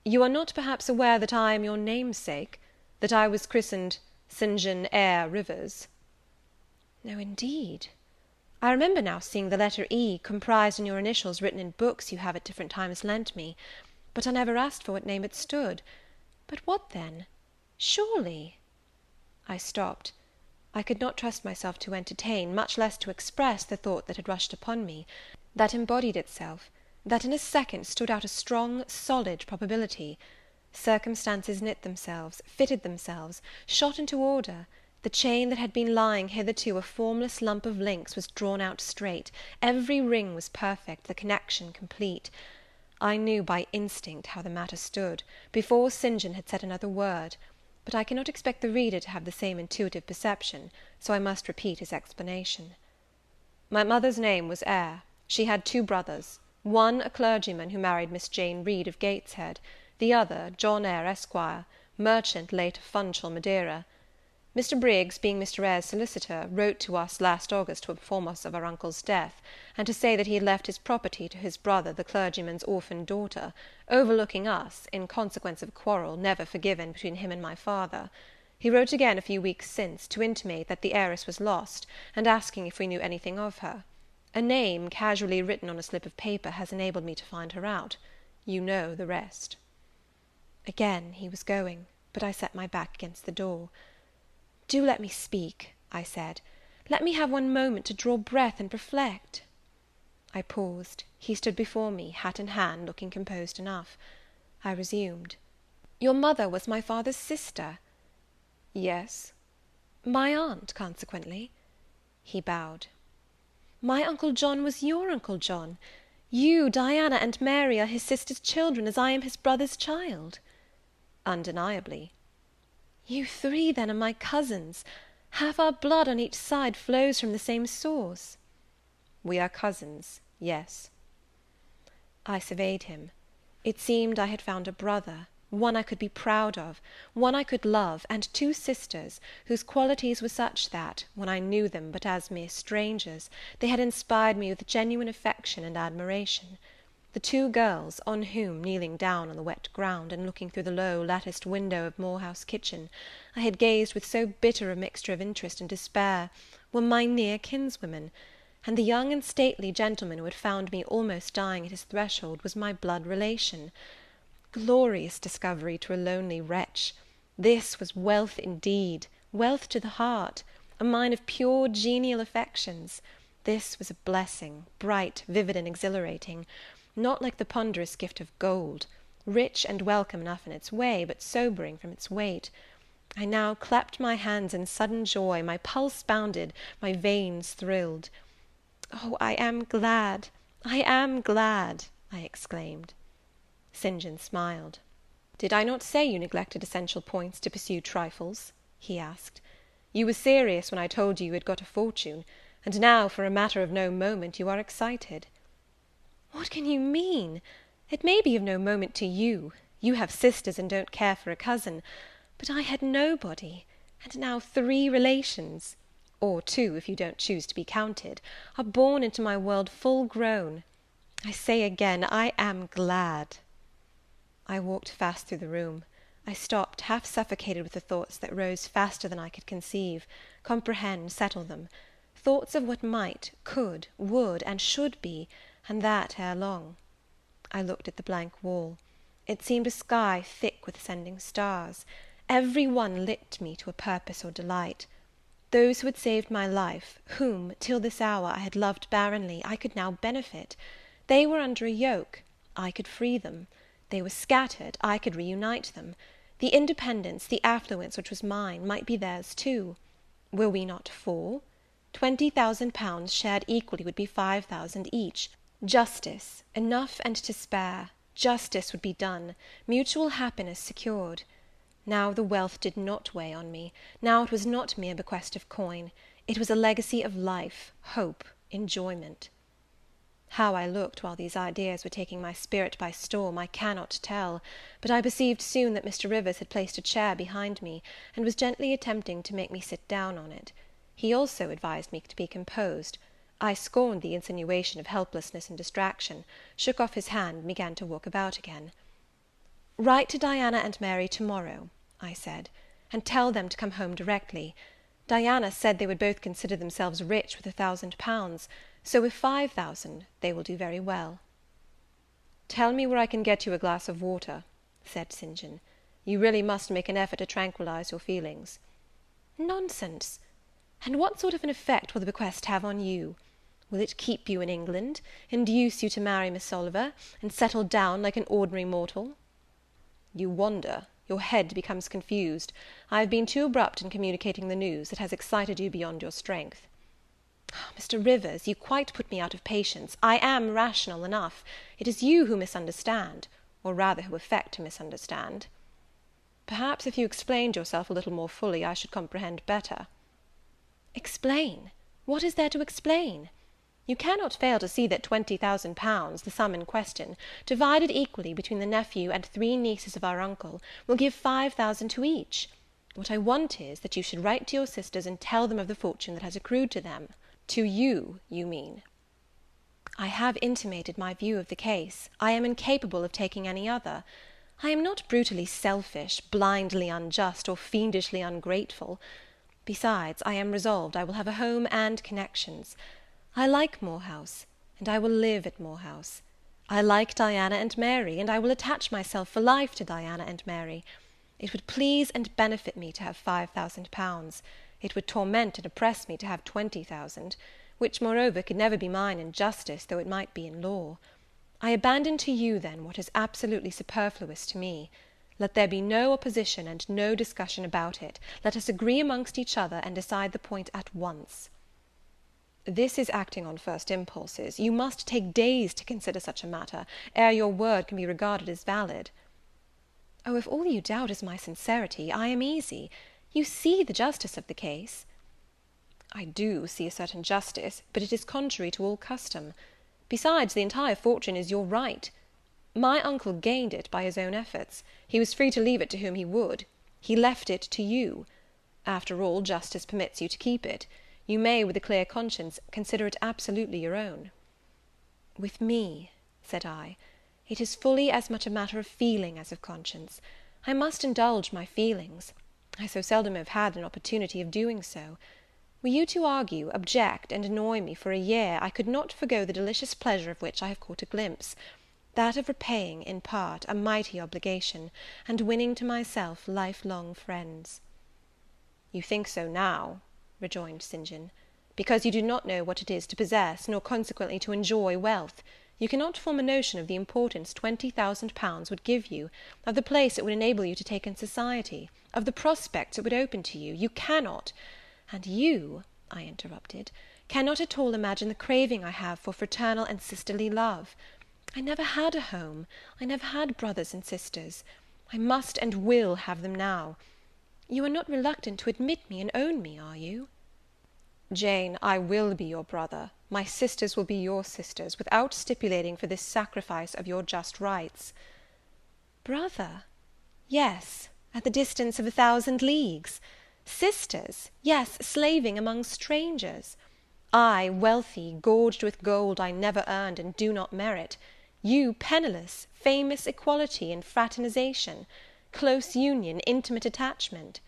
"You are not perhaps aware that I am your namesake, that I was christened St. John Eyre Rivers?" "No, indeed. I remember now seeing the letter E comprised in your initials written in books you have at different times lent me, but I never asked for what name it stood. But what then? Surely—" I stopped. I could not trust myself to entertain, much less to express, the thought that had rushed upon me, that embodied itself, that in a second stood out a strong, solid probability. Circumstances knit themselves, fitted themselves, shot into order; the chain that had been lying hitherto a formless lump of links was drawn out straight, every ring was perfect, the connection complete. I knew by instinct how the matter stood, before St. John had said another word; but I cannot expect the reader to have the same intuitive perception, so I must repeat his explanation. My mother's name was Eyre. She had 2 brothers, one a clergyman who married Miss Jane Reed of Gateshead, the other John Eyre, Esquire, merchant late of Funchal, Madeira. Mr. Briggs, being Mr. Eyre's solicitor, wrote to us last August to inform us of our uncle's death, and to say that he had left his property to his brother, the clergyman's orphan daughter, overlooking us, in consequence of a quarrel, never forgiven, between him and my father. He wrote again a few weeks since, to intimate that the heiress was lost, and asking if we knew anything of her. A name, casually written on a slip of paper, has enabled me to find her out. You know the rest. Again he was going, but I set my back against the door. "Do let me speak," I said. "Let me have 1 moment to draw breath and reflect." I paused. He stood before me, hat in hand, looking composed enough. I resumed. "Your mother was my father's sister?" "Yes." "My aunt, consequently?" He bowed. "My Uncle John was your Uncle John? You, Diana, and Mary are his sister's children, as I am his brother's child?" "Undeniably." "You 3, then, are my cousins? Half our blood on each side flows from the same source?" "We are cousins, yes." I surveyed him. It seemed I had found a brother, one I could be proud of, one I could love, and 2 sisters, whose qualities were such that, when I knew them but as mere strangers, they had inspired me with genuine affection and admiration. The 2 girls, on whom, kneeling down on the wet ground, and looking through the low latticed window of Moor House kitchen, I had gazed with so bitter a mixture of interest and despair, were my near kinswomen, and the young and stately gentleman who had found me almost dying at his threshold was my blood relation. Glorious discovery to a lonely wretch! This was wealth indeed, wealth to the heart, a mine of pure genial affections. This was a blessing, bright, vivid, and exhilarating, not like the ponderous gift of gold, rich and welcome enough in its way, but sobering from its weight. I now clapped my hands in sudden joy, my pulse bounded, my veins thrilled. "Oh, I am glad, I am glad!" I exclaimed. St. John smiled. "Did I not say you neglected essential points to pursue trifles?" he asked. "You were serious when I told you had got a fortune, and now, for a matter of no moment, you are excited." "What can you mean? It may be of no moment to you. You have sisters and don't care for a cousin. But I had nobody, and now 3 relations, or 2 if you don't choose to be counted, are born into my world full grown. I say again, I am glad." I walked fast through the room. I stopped, half suffocated with the thoughts that rose faster than I could conceive, comprehend, settle them. Thoughts of what might, could, would, and should be, and that ere long. I looked at the blank wall. It seemed a sky thick with ascending stars. Every one lit me to a purpose or delight. Those who had saved my life, whom, till this hour, I had loved barrenly, I could now benefit. They were under a yoke, I could free them. They were scattered, I could reunite them. The independence, the affluence which was mine, might be theirs too. Were we not 4? 20,000 shared equally would be 5,000 each. Justice, enough and to spare. Justice would be done, mutual happiness secured. Now the wealth did not weigh on me. Now it was not mere bequest of coin. It was a legacy of life, hope, enjoyment. How I looked while these ideas were taking my spirit by storm, I cannot tell; but I perceived soon that Mr. Rivers had placed a chair behind me, and was gently attempting to make me sit down on it. He also advised me to be composed. I scorned the insinuation of helplessness and distraction, shook off his hand, and began to walk about again. "Write to Diana and Mary to-morrow," I said, "and tell them to come home directly. Diana said they would both consider themselves rich with £1,000, so with 5,000 they will do very well." "Tell me where I can get you a glass of water," said St. John. "You really must make an effort to tranquillize your feelings." "Nonsense! And what sort of an effect will the bequest have on you? Will it keep you in England, induce you to marry Miss Oliver, and settle down like an ordinary mortal?" "You wander, your head becomes confused. I have been too abrupt in communicating the news; it has excited you beyond your strength." "Mr. Rivers, you quite put me out of patience. I am rational enough. It is you who misunderstand, or rather who affect to misunderstand." "Perhaps if you explained yourself a little more fully, I should comprehend better." "Explain? What is there to explain? You cannot fail to see that £20,000, the sum in question, divided equally between the nephew and 3 nieces of our uncle, will give 5,000 to each. What I want is, that you should write to your sisters and tell them of the fortune that has accrued to them. To you, you mean." "I have intimated my view of the case. I am incapable of taking any other. I am not brutally selfish, blindly unjust, or fiendishly ungrateful. Besides, I am resolved I will have a home and connections. I like Moor House, and I will live at Moor House. I like Diana and Mary, and I will attach myself for life to Diana and Mary. It would please and benefit me to have £5,000. It would torment and oppress me to have 20,000, which, moreover, could never be mine in justice, though it might be in law. I abandon to you, then, what is absolutely superfluous to me. Let there be no opposition and no discussion about it. Let us agree amongst each other, and decide the point at once." "This is acting on first impulses. You must take days to consider such a matter, ere your word can be regarded as valid." "Oh, if all you doubt is my sincerity, I am easy. You see the justice of the case." "I do see a certain justice, but it is contrary to all custom. Besides, the entire fortune is your right. My uncle gained it by his own efforts. He was free to leave it to whom he would. He left it to you. After all, justice permits you to keep it. You may, with a clear conscience, consider it absolutely your own." "With me," said I, "it is fully as much a matter of feeling as of conscience. I must indulge my feelings. I so seldom have had an opportunity of doing so. Were you to argue, object, and annoy me for a year, I could not forego the delicious pleasure of which I have caught a glimpse, that of repaying, in part, a mighty obligation, and winning to myself life-long friends." "You think so now," rejoined St. John, "because you do not know what it is to possess, nor consequently to enjoy wealth. You cannot form a notion of the importance £20,000 would give you, of the place it would enable you to take in society, of the prospects it would open to you. You cannot, and you," I interrupted, "cannot at all imagine the craving I have for fraternal and sisterly love. I never had a home, I never had brothers and sisters. I must and will have them now. You are not reluctant to admit me and own me, are you?" "Jane, I will be your brother, my sisters will be your sisters, without stipulating for this sacrifice of your just rights." "Brother? Yes, at the distance of 1,000 leagues. Sisters? Yes, slaving among strangers. I, wealthy, gorged with gold I never earned and do not merit. You, penniless, famous equality and fraternization, close union, intimate attachment.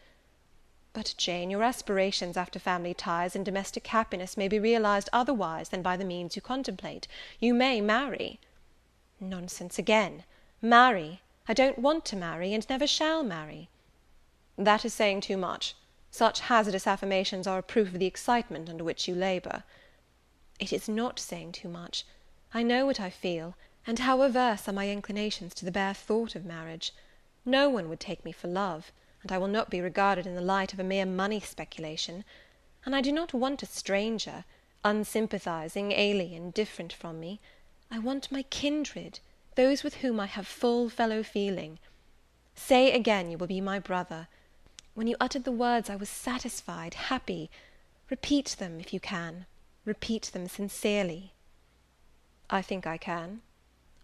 But, Jane, your aspirations after family ties and domestic happiness may be realized otherwise than by the means you contemplate. You may marry." "Nonsense again. Marry! I don't want to marry, and never shall marry." "That is saying too much. Such hazardous affirmations are a proof of the excitement under which you labour." "It is not saying too much. I know what I feel, and how averse are my inclinations to the bare thought of marriage. No one would take me for love, and I will not be regarded in the light of a mere money speculation. And I do not want a stranger, unsympathizing, alien, different from me. I want my kindred, those with whom I have full fellow feeling. Say again you will be my brother. When you uttered the words I was satisfied, happy. Repeat them, if you can. Repeat them sincerely." "I think I can.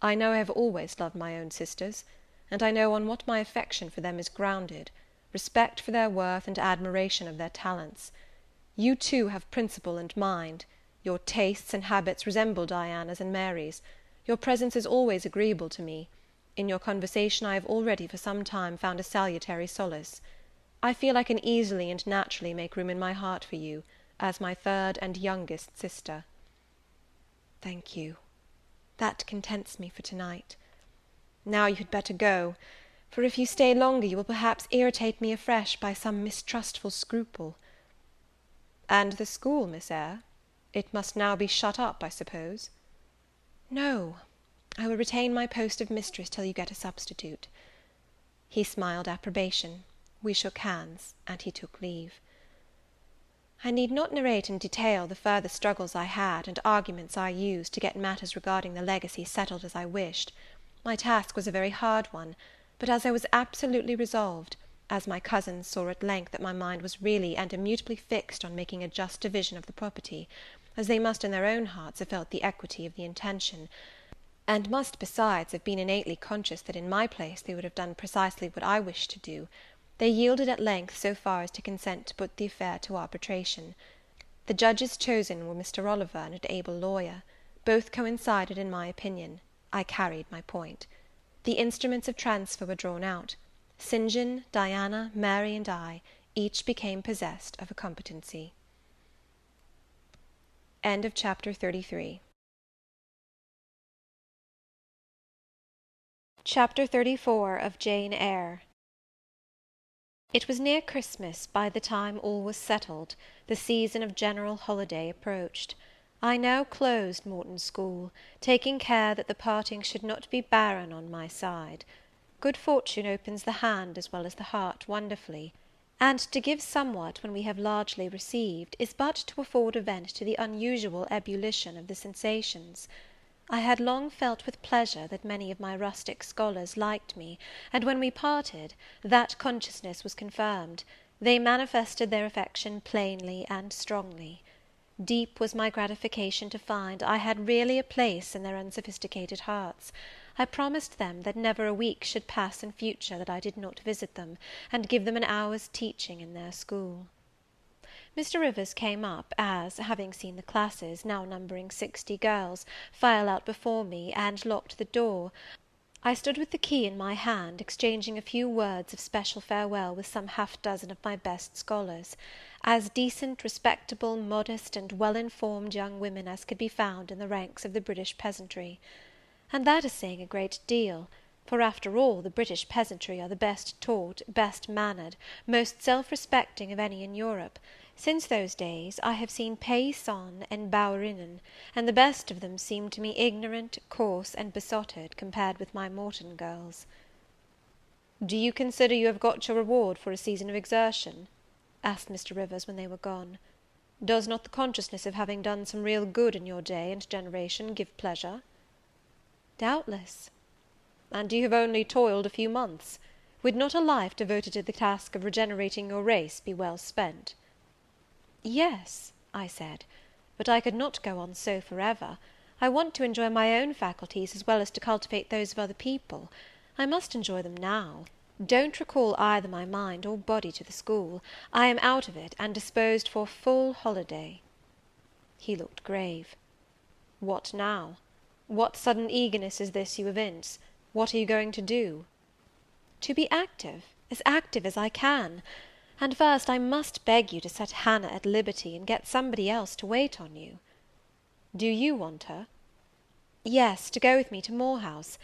I know I have always loved my own sisters, and I know on what my affection for them is grounded, respect for their worth and admiration of their talents. You, too, have principle and mind. Your tastes and habits resemble Diana's and Mary's. Your presence is always agreeable to me. In your conversation I have already for some time found a salutary solace. I feel I can easily and naturally make room in my heart for you, as my third and youngest sister." "Thank you. That contents me for tonight. Now you had better go, for if you stay longer you will perhaps irritate me afresh by some mistrustful scruple." "And the school, Miss Eyre? It must now be shut up, I suppose?" "No, I will retain my post of mistress till you get a substitute." He smiled approbation. We shook hands, and he took leave. I need not narrate in detail the further struggles I had, and arguments I used, to get matters regarding the legacy settled as I wished. My task was a very hard one, but as I was absolutely resolved, as my cousins saw at length that my mind was really and immutably fixed on making a just division of the property, as they must in their own hearts have felt the equity of the intention, and must besides have been innately conscious that in my place they would have done precisely what I wished to do, they yielded at length so far as to consent to put the affair to arbitration. The judges chosen were Mr. Oliver and an able lawyer. Both coincided in my opinion. I carried my point. The instruments of transfer were drawn out. St. John, Diana, Mary, and I, each became possessed of a competency. End of chapter 33. Chapter 34 of Jane Eyre. It was near Christmas by the time all was settled. The season of general holiday approached. I now closed Morton School, taking care that the parting should not be barren on my side. Good fortune opens the hand as well as the heart wonderfully, and to give somewhat when we have largely received is but to afford a vent to the unusual ebullition of the sensations. I had long felt with pleasure that many of my rustic scholars liked me, and when we parted, that consciousness was confirmed. They manifested their affection plainly and strongly. Deep was my gratification to find I had really a place in their unsophisticated hearts. I promised them that never a week should pass in future that I did not visit them, and give them an hour's teaching in their school. Mr. Rivers came up, as, having seen the classes, now numbering 60 girls, file out before me, and locked the door, I stood with the key in my hand, exchanging a few words of special farewell with some half-dozen of my best scholars, as decent, respectable, modest, and well-informed young women as could be found in the ranks of the British peasantry. And that is saying a great deal, for after all the British peasantry are the best taught, best mannered, most self-respecting of any in Europe. Since those days I have seen paysans and bouwerinnen, and the best of them seemed to me ignorant, coarse, and besotted, compared with my Morton girls. "Do you consider you have got your reward for a season of exertion?" asked Mr. Rivers when they were gone. "Does not the consciousness of having done some real good in your day and generation give pleasure?" "Doubtless." "And you have only toiled a few months. Would not a life devoted to the task of regenerating your race be well spent?" "Yes," I said, "but I could not go on so for ever. I want to enjoy my own faculties as well as to cultivate those of other people. I must enjoy them now. Don't recall either my mind or body to the school. I am out of it, and disposed for full holiday." He looked grave. "What now? What sudden eagerness is this you evince? What are you going to do?" "To be active as I can. And first I must beg you to set Hannah at liberty, and get somebody else to wait on you." "Do you want her?" "Yes, to go with me to Moor House.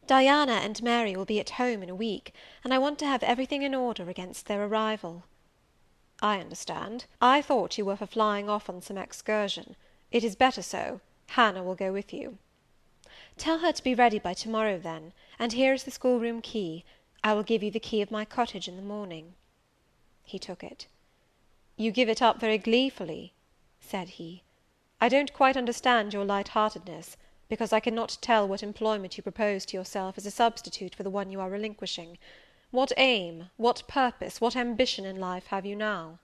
Diana and Mary will be at home in a week, and I want to have everything in order against their arrival." "I understand. I thought you were for flying off on some excursion. It is better so. Hannah will go with you." "Tell her to be ready by to-morrow, then, and here is the schoolroom key. I will give you the key of my cottage in the morning." He took it. "You give it up very gleefully," said he. "I don't quite understand your light-heartedness, because I cannot tell what employment you propose to yourself as a substitute for the one you are relinquishing. What aim, what purpose, what ambition in life have you now?"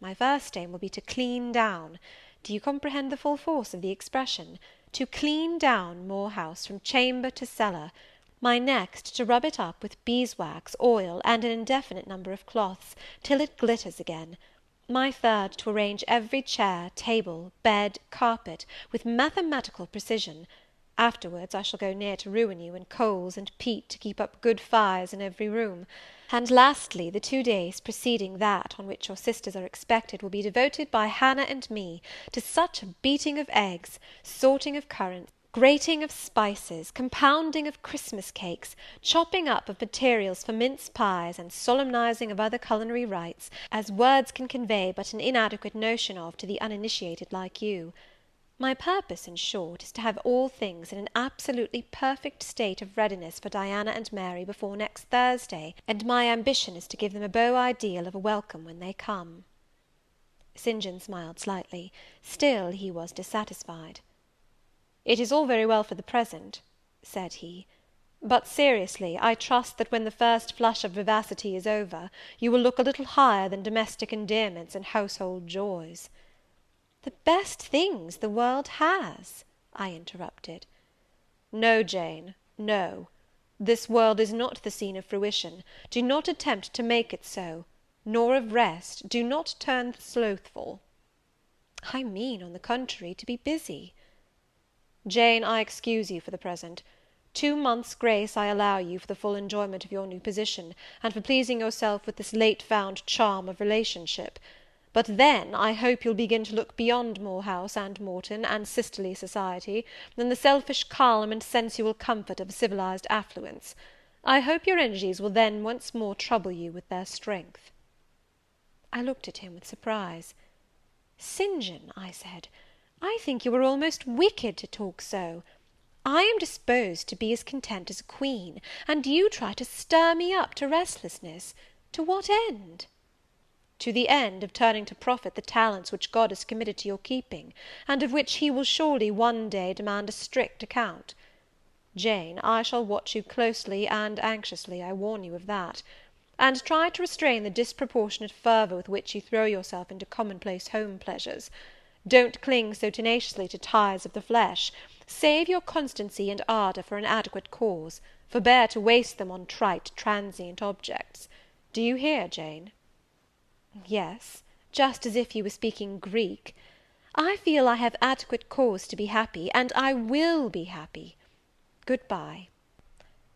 "My first aim will be to clean down. Do you comprehend the full force of the expression? To clean down Moor House from chamber to cellar. My next, to rub it up with beeswax, oil, and an indefinite number of cloths, till it glitters again. My third, to arrange every chair, table, bed, carpet, with mathematical precision. Afterwards I shall go near to ruin you in coals and peat to keep up good fires in every room. And lastly, the 2 days preceding that on which your sisters are expected will be devoted by Hannah and me to such a beating of eggs, sorting of currants, grating of spices, compounding of Christmas cakes, chopping up of materials for mince pies, and solemnizing of other culinary rites, as words can convey but an inadequate notion of to the uninitiated like you. My purpose, in short, is to have all things in an absolutely perfect state of readiness for Diana and Mary before next Thursday, and my ambition is to give them a beau ideal of a welcome when they come." St. John smiled slightly. Still he was dissatisfied. "It is all very well for the present," said he, "but seriously, I trust that when the first flush of vivacity is over, you will look a little higher than domestic endearments and household joys." "The best things the world has," I interrupted. "No, Jane, no. This world is not the scene of fruition. Do not attempt to make it so; nor of rest. Do not turn slothful." "I mean, on the contrary, to be busy." "Jane, I excuse you for the present. 2 months' grace I allow you for the full enjoyment of your new position, and for pleasing yourself with this late-found charm of relationship. But then I hope you'll begin to look beyond Moor House and Morton, and sisterly society, than the selfish calm and sensual comfort of a civilized affluence. I hope your energies will then once more trouble you with their strength." I looked at him with surprise. "St. John," I said, "I think you are almost wicked to talk so. I am disposed to be as content as a queen, and you try to stir me up to restlessness. To what end?" "To the end of turning to profit the talents which God has committed to your keeping, and of which he will surely one day demand a strict account. Jane, I shall watch you closely and anxiously, I warn you of that. And try to restrain the disproportionate fervour with which you throw yourself into commonplace home pleasures. Don't cling so tenaciously to ties of the flesh. Save your constancy and ardour for an adequate cause, forbear to waste them on trite, transient objects. Do you hear, Jane?" "Yes, just as if you were speaking Greek. I feel I have adequate cause to be happy, and I will be happy. Good-bye."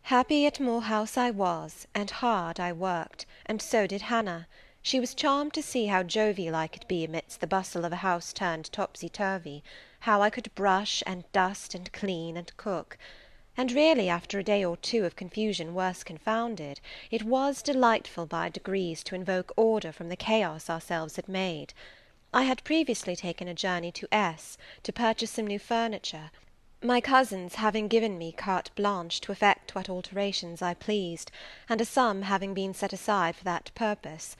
Happy at Moor House I was, and hard I worked, and so did Hannah. She was charmed to see how jovial I could be amidst the bustle of a house turned topsy-turvy, how I could brush and dust and clean and cook. And really, after a day or two of confusion worse confounded, it was delightful by degrees to invoke order from the chaos ourselves had made. I had previously taken a journey to S to purchase some new furniture, my cousins having given me carte blanche to effect what alterations I pleased, and a sum having been set aside for that purpose.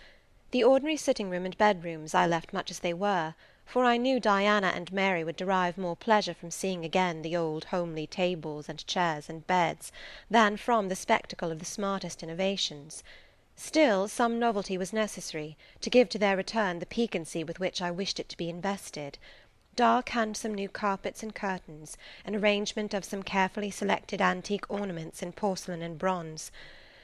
The ordinary sitting-room and bedrooms I left much as they were, for I knew Diana and Mary would derive more pleasure from seeing again the old homely tables and chairs and beds, than from the spectacle of the smartest innovations. Still, some novelty was necessary, to give to their return the piquancy with which I wished it to be invested. Dark handsome new carpets and curtains, an arrangement of some carefully selected antique ornaments in porcelain and bronze,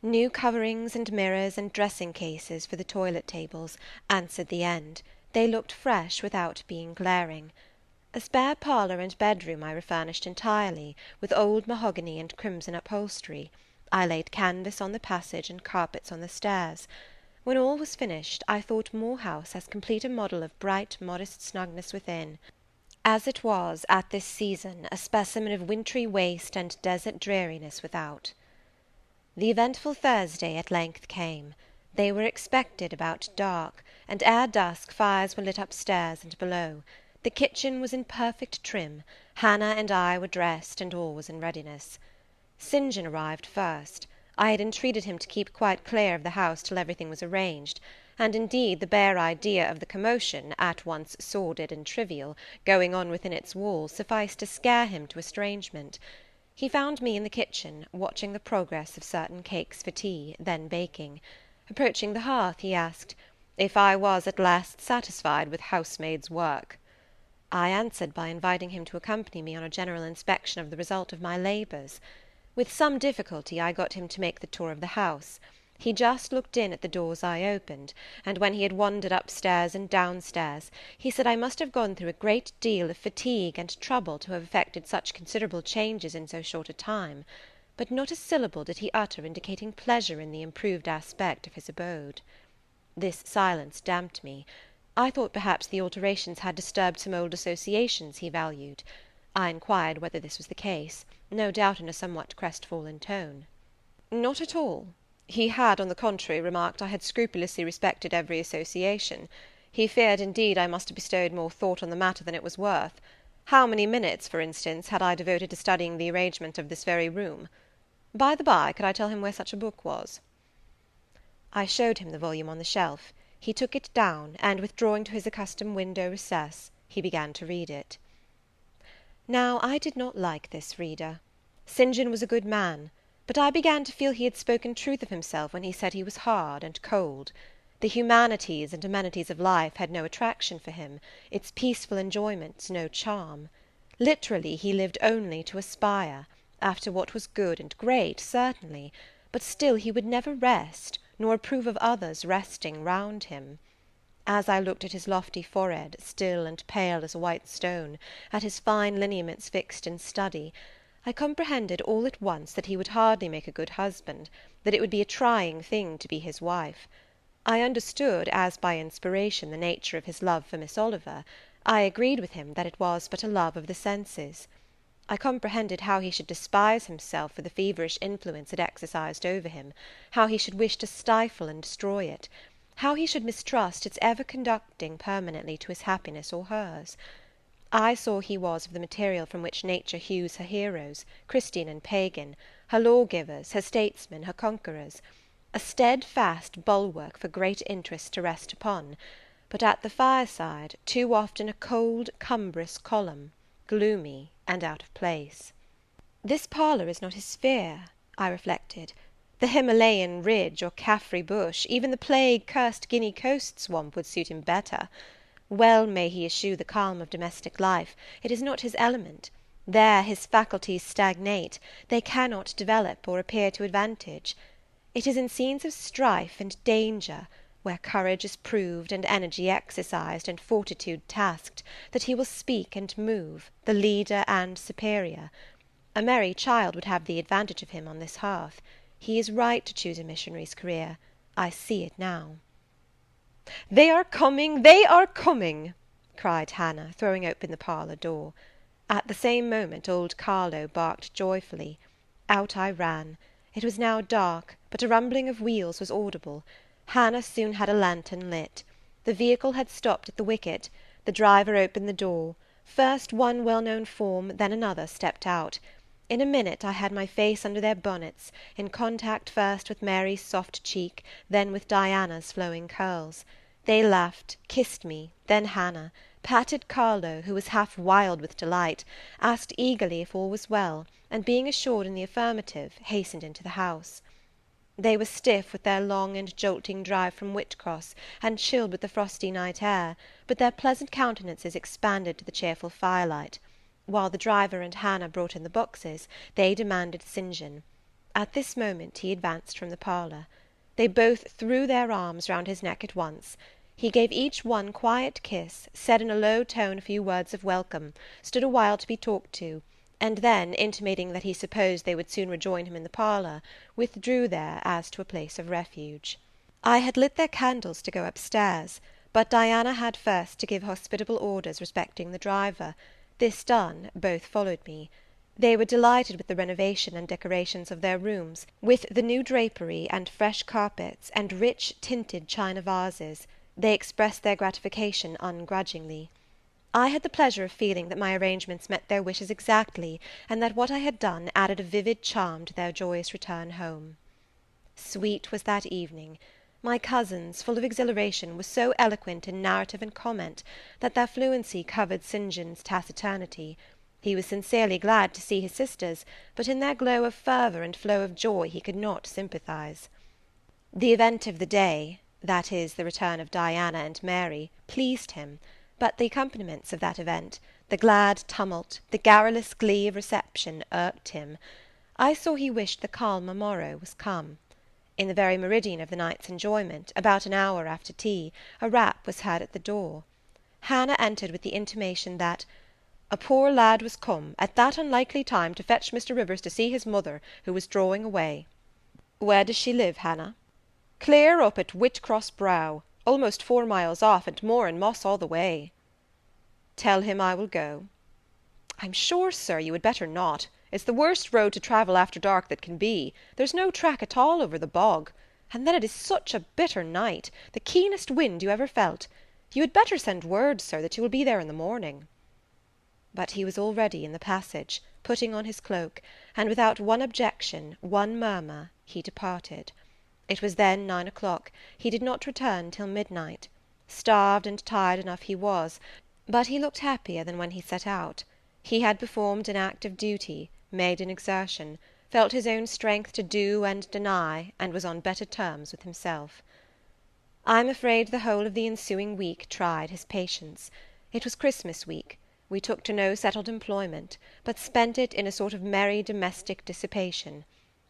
new coverings and mirrors and dressing-cases for the toilet tables, answered the end. They looked fresh without being glaring. A spare parlour and bedroom I refurnished entirely, with old mahogany and crimson upholstery. I laid canvas on the passage and carpets on the stairs. When all was finished, I thought Moor House as complete a model of bright, modest snugness within, as it was, at this season, a specimen of wintry waste and desert dreariness without. The eventful Thursday at length came. They were expected about dark, and ere dusk fires were lit upstairs and below. The kitchen was in perfect trim, Hannah and I were dressed, and all was in readiness. St. John arrived first. I had entreated him to keep quite clear of the house till everything was arranged, and indeed the bare idea of the commotion, at once sordid and trivial, going on within its walls sufficed to scare him to estrangement. He found me in the kitchen, watching the progress of certain cakes for tea, then baking. Approaching the hearth, he asked, "If I was at last satisfied with housemaid's work?" I answered by inviting him to accompany me on a general inspection of the result of my labours. With some difficulty I got him to make the tour of the house. He just looked in at the doors I opened, and when he had wandered upstairs and downstairs, he said I must have gone through a great deal of fatigue and trouble to have effected such considerable changes in so short a time; but not a syllable did he utter indicating pleasure in the improved aspect of his abode. This silence damped me. I thought perhaps the alterations had disturbed some old associations he valued. I inquired whether this was the case, no doubt in a somewhat crestfallen tone. "Not at all. He had, on the contrary, remarked I had scrupulously respected every association. He feared, indeed, I must have bestowed more thought on the matter than it was worth. How many minutes, for instance, had I devoted to studying the arrangement of this very room? By the by, could I tell him where such a book was?" I showed him the volume on the shelf. He took it down, and withdrawing to his accustomed window recess, he began to read it. Now I did not like this reader. St. John was a good man, but I began to feel he had spoken truth of himself when he said he was hard and cold. The humanities and amenities of life had no attraction for him, its peaceful enjoyments no charm. Literally, he lived only to aspire, after what was good and great, certainly, but still he would never rest, nor approve of others resting round him. As I looked at his lofty forehead, still and pale as a white stone, at his fine lineaments fixed in study, I comprehended all at once that he would hardly make a good husband, that it would be a trying thing to be his wife. I understood, as by inspiration, the nature of his love for Miss Oliver. I agreed with him that it was but a love of the senses. I comprehended how he should despise himself for the feverish influence it exercised over him, how he should wish to stifle and destroy it, how he should mistrust its ever conducting permanently to his happiness or hers. I saw he was of the material from which nature hews her heroes, Christian and pagan, her lawgivers, her statesmen, her conquerors, a steadfast bulwark for great interests to rest upon, but at the fireside too often a cold, cumbrous column, gloomy and out of place. This parlour is not his sphere, I reflected. The Himalayan ridge or Caffrey bush, even the plague-cursed Guinea coast swamp would suit him better. Well may he eschew the calm of domestic life, it is not his element. There his faculties stagnate, they cannot develop or appear to advantage. It is in scenes of strife and danger, where courage is proved, and energy exercised, and fortitude tasked, that he will speak and move, the leader and superior. A merry child would have the advantage of him on this hearth. He is right to choose a missionary's career. I see it now." "They are coming! They are coming!" cried Hannah, throwing open the parlour door. At the same moment old Carlo barked joyfully. Out I ran. It was now dark, but a rumbling of wheels was audible. Hannah soon had a lantern lit. The vehicle had stopped at the wicket. The driver opened the door. First one well-known form, then another, stepped out. In a minute I had my face under their bonnets, in contact first with Mary's soft cheek, then with Diana's flowing curls. They laughed, kissed me, then Hannah, patted Carlo, who was half wild with delight, asked eagerly if all was well, and being assured in the affirmative, hastened into the house. They were stiff with their long and jolting drive from Whitcross, and chilled with the frosty night air, but their pleasant countenances expanded to the cheerful firelight. While the driver and Hannah brought in the boxes, they demanded St. John. At this moment he advanced from the parlour. They both threw their arms round his neck at once. He gave each one quiet kiss, said in a low tone a few words of welcome, stood a while to be talked to, and then, intimating that he supposed they would soon rejoin him in the parlour, withdrew there as to a place of refuge. I had lit their candles to go upstairs, but Diana had first to give hospitable orders respecting the driver. This done, both followed me. They were delighted with the renovation and decorations of their rooms, with the new drapery and fresh carpets and rich tinted china vases. They expressed their gratification ungrudgingly. I had the pleasure of feeling that my arrangements met their wishes exactly, and that what I had done added a vivid charm to their joyous return home. Sweet was that evening. My cousins, full of exhilaration, were so eloquent in narrative and comment, that their fluency covered St. John's taciturnity. He was sincerely glad to see his sisters, but in their glow of fervour and flow of joy he could not sympathize. The event of the day, that is, the return of Diana and Mary, pleased him, but the accompaniments of that event, the glad tumult, the garrulous glee of reception, irked him. I saw he wished the calmer morrow was come. In the very meridian of the night's enjoyment, about an hour after tea, a rap was heard at the door. Hannah entered with the intimation that "a poor lad was come, at that unlikely time, to fetch Mr. Rivers to see his mother, who was drawing away." "Where does she live, Hannah?" "Clear up at Whitcross Brow, almost 4 miles off, and more in moss all the way." "Tell him I will go." "I'm sure, sir, you had better not. It's the worst road to travel after dark that can be. There's no track at all over the bog. And then it is such a bitter night, the keenest wind you ever felt. You had better send word, sir, that you will be there in the morning." But he was already in the passage, putting on his cloak, and without one objection, one murmur, he departed. It was then 9 o'clock. He did not return till midnight. Starved and tired enough he was, but he looked happier than when he set out. He had performed an act of duty, made an exertion, felt his own strength to do and deny, and was on better terms with himself. I am afraid the whole of the ensuing week tried his patience. It was Christmas week. We took to no settled employment, but spent it in a sort of merry domestic dissipation.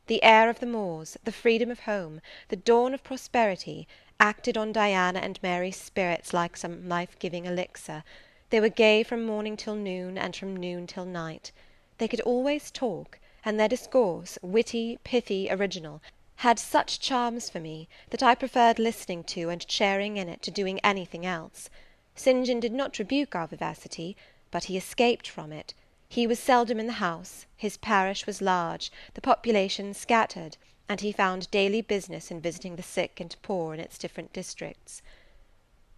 The air of the moors, the freedom of home, the dawn of prosperity, acted on Diana and Mary's spirits like some life-giving elixir. They were gay from morning till noon, and from noon till night. They could always talk, and their discourse, witty, pithy, original, had such charms for me, that I preferred listening to and sharing in it to doing anything else. St. John did not rebuke our vivacity, but he escaped from it. He was seldom in the house, his parish was large, the population scattered, and he found daily business in visiting the sick and poor in its different districts.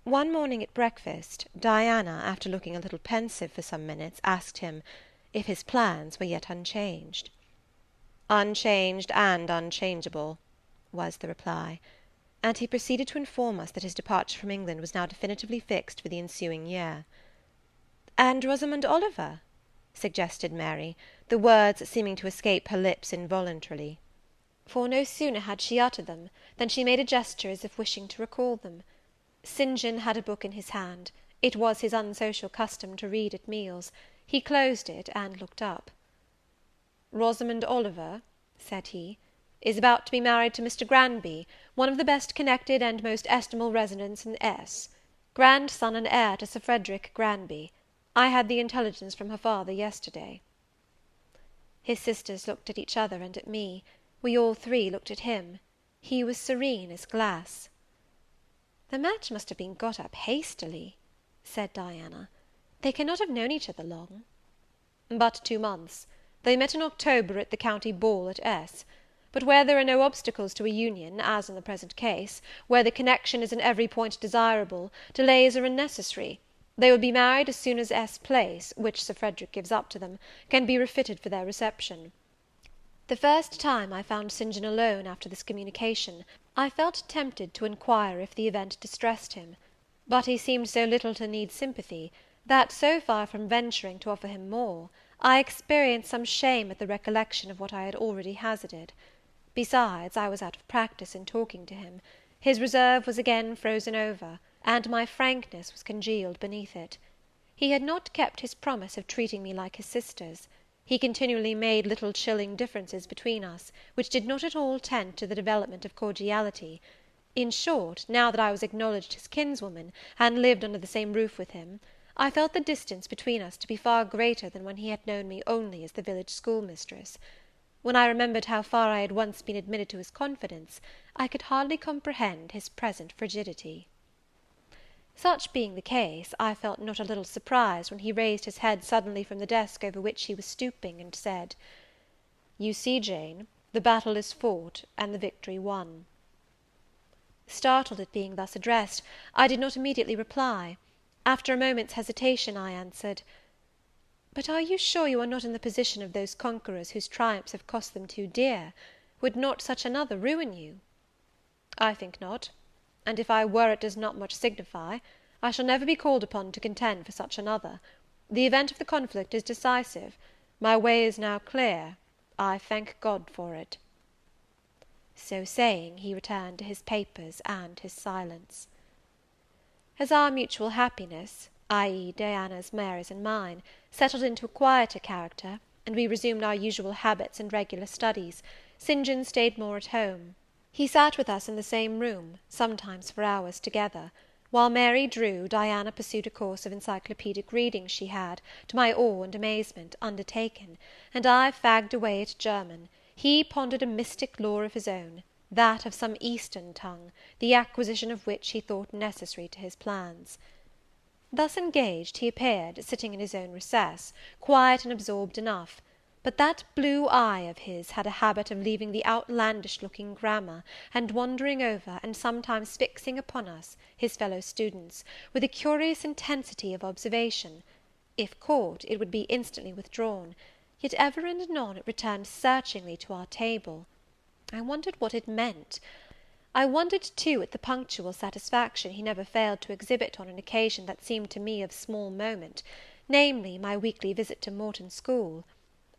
One morning at breakfast, Diana, after looking a little pensive for some minutes, asked him, if his plans were yet unchanged. "Unchanged and unchangeable," was the reply, and he proceeded to inform us that his departure from England was now definitively fixed for the ensuing year. "And Rosamond Oliver?" suggested Mary, the words seeming to escape her lips involuntarily. For no sooner had she uttered them, than she made a gesture as if wishing to recall them. St. John had a book in his hand. It was his unsocial custom to read at meals. He closed it, and looked up. "Rosamond Oliver," said he, "is about to be married to Mr. Granby, one of the best connected and most estimable residents in S. Grandson and heir to Sir Frederick Granby. I had the intelligence from her father yesterday." His sisters looked at each other and at me. We all three looked at him. He was serene as glass. "The match must have been got up hastily," said Diana. "They cannot have known each other long." "But 2 months. They met in October at the county ball at S. But where there are no obstacles to a union, as in the present case, where the connection is in every point desirable, delays are unnecessary. They will be married as soon as S. Place, which Sir Frederick gives up to them, can be refitted for their reception." The first time I found St. John alone after this communication, I felt tempted to inquire if the event distressed him; but he seemed so little to need sympathy, that, so far from venturing to offer him more, I experienced some shame at the recollection of what I had already hazarded. Besides, I was out of practice in talking to him; his reserve was again frozen over, and my frankness was congealed beneath it. He had not kept his promise of treating me like his sisters. He continually made little chilling differences between us, which did not at all tend to the development of cordiality. In short, now that I was acknowledged his kinswoman, and lived under the same roof with him, I felt the distance between us to be far greater than when he had known me only as the village schoolmistress. When I remembered how far I had once been admitted to his confidence, I could hardly comprehend his present frigidity. Such being the case, I felt not a little surprised when he raised his head suddenly from the desk over which he was stooping, and said, "You see, Jane, the battle is fought, and the victory won." Startled at being thus addressed, I did not immediately reply. After a moment's hesitation, I answered, "But are you sure you are not in the position of those conquerors whose triumphs have cost them too dear? Would not such another ruin you?" "I think not; and if I were, it does not much signify. I shall never be called upon to contend for such another. The event of the conflict is decisive. My way is now clear. I thank God for it." So saying, he returned to his papers and his silence. As our mutual happiness, i.e. Diana's, Mary's, and mine, settled into a quieter character, and we resumed our usual habits and regular studies, St. John stayed more at home. He sat with us in the same room, sometimes for hours together. While Mary drew, Diana pursued a course of encyclopedic reading she had, to my awe and amazement, undertaken, and I fagged away at German. He pondered a mystic lore of his own, that of some Eastern tongue, the acquisition of which he thought necessary to his plans. Thus engaged, he appeared, sitting in his own recess, quiet and absorbed enough; but that blue eye of his had a habit of leaving the outlandish-looking grammar, and wandering over, and sometimes fixing upon us, his fellow students, with a curious intensity of observation. If caught, it would be instantly withdrawn, yet ever and anon it returned searchingly to our table. I wondered what it meant. I wondered, too, at the punctual satisfaction he never failed to exhibit on an occasion that seemed to me of small moment, namely, my weekly visit to Morton School;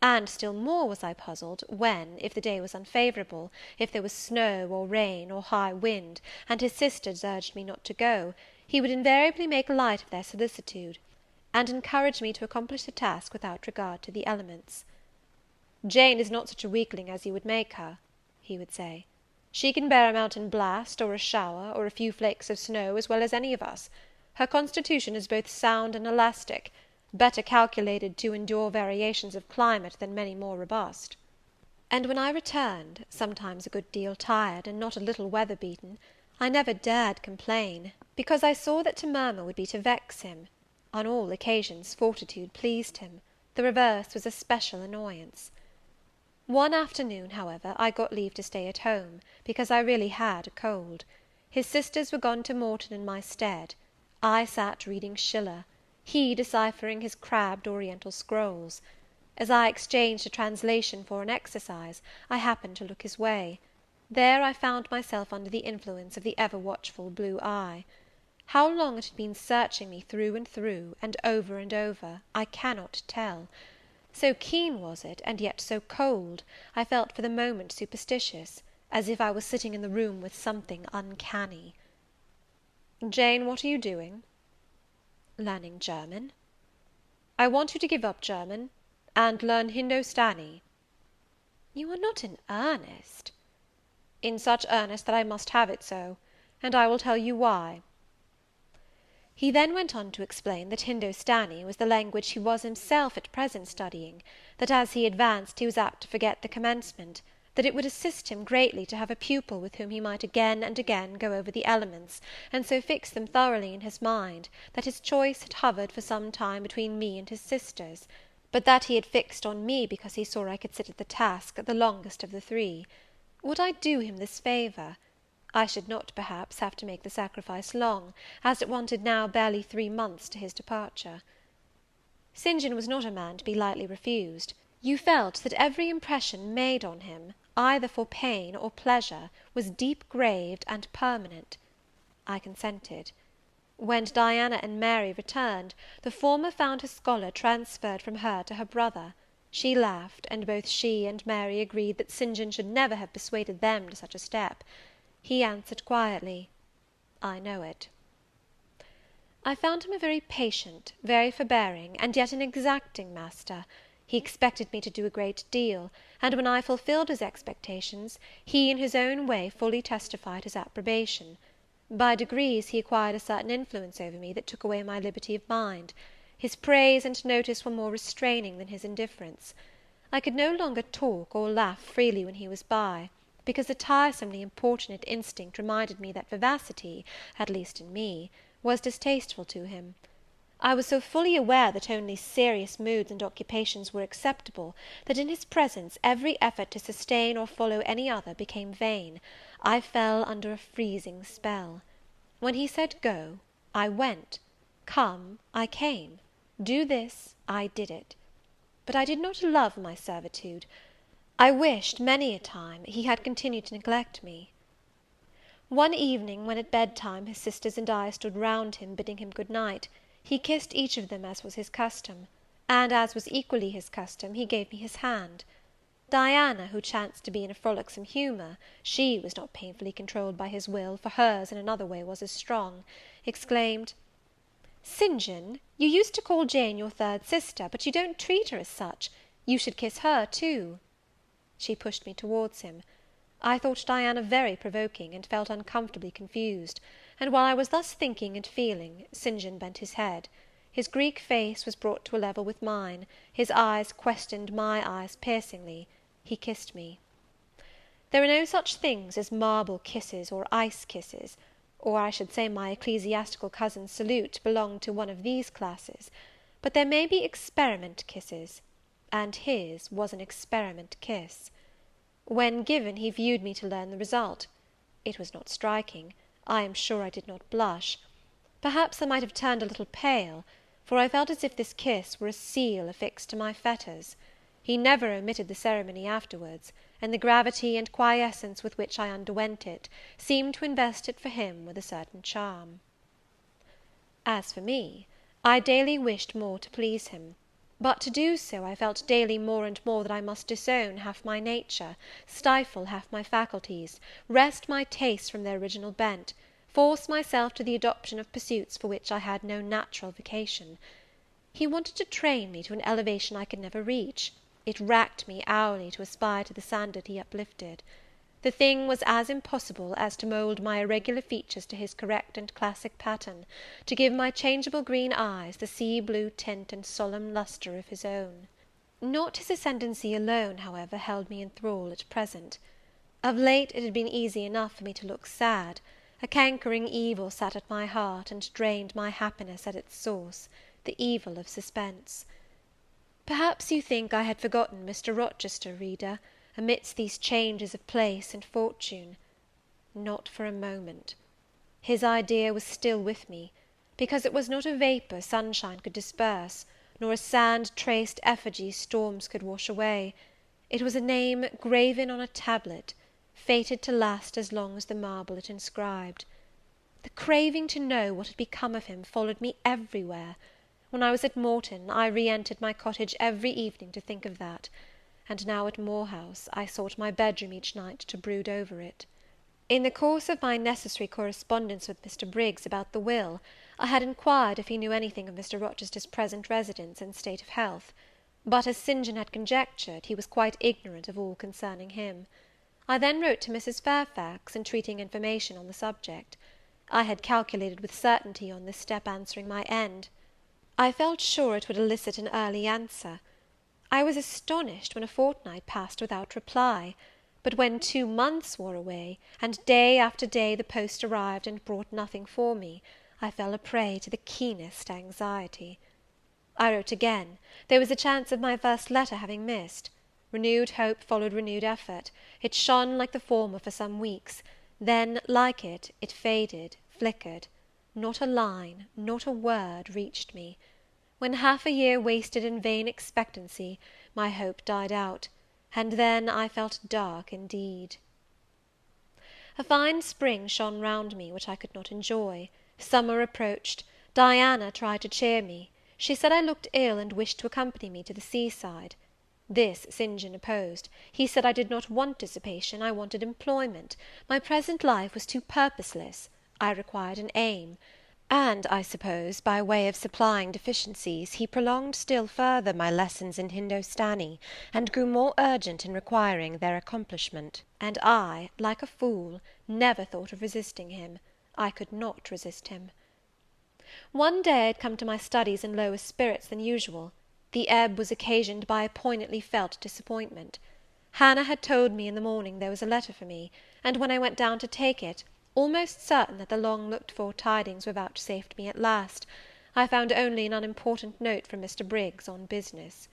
and still more was I puzzled, when, if the day was unfavourable, if there was snow, or rain, or high wind, and his sisters urged me not to go, he would invariably make light of their solicitude, and encourage me to accomplish the task without regard to the elements. "Jane is not such a weakling as you would make her," he would say. "She can bear a mountain blast, or a shower, or a few flakes of snow, as well as any of us. Her constitution is both sound and elastic, better calculated to endure variations of climate than many more robust." And when I returned, sometimes a good deal tired, and not a little weather-beaten, I never dared complain, because I saw that to murmur would be to vex him. On all occasions fortitude pleased him; the reverse was a special annoyance. One afternoon, however, I got leave to stay at home, because I really had a cold. His sisters were gone to Morton in my stead. I sat reading Schiller, he deciphering his crabbed oriental scrolls. As I exchanged a translation for an exercise, I happened to look his way. There I found myself under the influence of the ever-watchful blue eye. How long it had been searching me through and over, I cannot tell. So keen was it, and yet so cold, I felt for the moment superstitious, as if I was sitting in the room with something uncanny. "Jane, what are you doing?" "Learning German." "I want you to give up German, and learn Hindostani." "You are not in earnest?" "In such earnest that I must have it so, and I will tell you why." He then went on to explain that Hindostani was the language he was himself at present studying, that as he advanced he was apt to forget the commencement, that it would assist him greatly to have a pupil with whom he might again and again go over the elements, and so fix them thoroughly in his mind, that his choice had hovered for some time between me and his sisters, but that he had fixed on me because he saw I could sit at the task the longest of the three. Would I do him this favour? I should not, perhaps, have to make the sacrifice long, as it wanted now barely 3 months to his departure. St. John was not a man to be lightly refused. You felt that every impression made on him, either for pain or pleasure, was deep-graved and permanent. I consented. When Diana and Mary returned, the former found her scholar transferred from her to her brother. She laughed, and both she and Mary agreed that St. John should never have persuaded them to such a step. He answered quietly, "I know it." I found him a very patient, very forbearing, and yet an exacting master. He expected me to do a great deal, and when I fulfilled his expectations, he in his own way fully testified his approbation. By degrees he acquired a certain influence over me that took away my liberty of mind. His praise and notice were more restraining than his indifference. I could no longer talk or laugh freely when he was by, because a tiresomely importunate instinct reminded me that vivacity, at least in me, was distasteful to him. I was so fully aware that only serious moods and occupations were acceptable, that in his presence every effort to sustain or follow any other became vain. I fell under a freezing spell. When he said go, I went; come, I came; do this, I did it. But I did not love my servitude. I wished, many a time, he had continued to neglect me. One evening, when at bedtime his sisters and I stood round him, bidding him good night, he kissed each of them as was his custom, and as was equally his custom, he gave me his hand. Diana, who chanced to be in a frolicsome humour, she was not painfully controlled by his will, for hers in another way was as strong, exclaimed, "St. John, you used to call Jane your third sister, but you don't treat her as such. You should kiss her too." She pushed me towards him. I thought Diana very provoking, and felt uncomfortably confused; and while I was thus thinking and feeling, St. John bent his head. His Greek face was brought to a level with mine, his eyes questioned my eyes piercingly. He kissed me. There are no such things as marble kisses or ice kisses, or I should say my ecclesiastical cousin's salute belonged to one of these classes; but there may be experiment kisses, and his was an experiment kiss. When given, he viewed me to learn the result. It was not striking. I am sure I did not blush. Perhaps I might have turned a little pale, for I felt as if this kiss were a seal affixed to my fetters. He never omitted the ceremony afterwards, and the gravity and quiescence with which I underwent it seemed to invest it for him with a certain charm. As for me, I daily wished more to please him; but to do so, I felt daily more and more that I must disown half my nature, stifle half my faculties, wrest my tastes from their original bent, force myself to the adoption of pursuits for which I had no natural vocation. He wanted to train me to an elevation I could never reach. It racked me hourly to aspire to the standard he uplifted. The thing was as impossible as to mould my irregular features to his correct and classic pattern, to give my changeable green eyes the sea-blue tint and solemn lustre of his own. Not his ascendancy alone, however, held me in thrall at present. Of late it had been easy enough for me to look sad. A cankering evil sat at my heart, and drained my happiness at its source, the evil of suspense. Perhaps you think I had forgotten Mr. Rochester, reader, amidst these changes of place and fortune. Not for a moment. His idea was still with me, because it was not a vapour sunshine could disperse, nor a sand-traced effigy storms could wash away. It was a name graven on a tablet, fated to last as long as the marble it inscribed. The craving to know what had become of him followed me everywhere. When I was at Morton, I re-entered my cottage every evening to think of that; and now at Moor House, I sought my bedroom each night to brood over it. In the course of my necessary correspondence with Mr. Briggs about the will, I had inquired if he knew anything of Mr. Rochester's present residence and state of health; but, as St. John had conjectured, he was quite ignorant of all concerning him. I then wrote to Mrs. Fairfax, entreating information on the subject. I had calculated with certainty on this step answering my end. I felt sure it would elicit an early answer. I was astonished when a fortnight passed without reply; but when 2 months wore away, and day after day the post arrived and brought nothing for me, I fell a prey to the keenest anxiety. I wrote again. There was a chance of my first letter having missed. Renewed hope followed renewed effort. It shone like the former for some weeks; then, like it, it faded, flickered. Not a line, not a word reached me. When half a year wasted in vain expectancy, my hope died out, and then I felt dark indeed. A fine spring shone round me, which I could not enjoy. Summer approached. Diana tried to cheer me. She said I looked ill, and wished to accompany me to the sea-side. This St. John opposed. He said I did not want dissipation, I wanted employment. My present life was too purposeless. I required an aim. And, I suppose, by way of supplying deficiencies, he prolonged still further my lessons in Hindostani, and grew more urgent in requiring their accomplishment. And I, like a fool, never thought of resisting him. I could not resist him. One day I had come to my studies in lower spirits than usual. The ebb was occasioned by a poignantly felt disappointment. Hannah had told me in the morning there was a letter for me, and when I went down to take it, almost certain that the long-looked-for tidings were vouchsafed me at last, I found only an unimportant note from Mr. Briggs on business.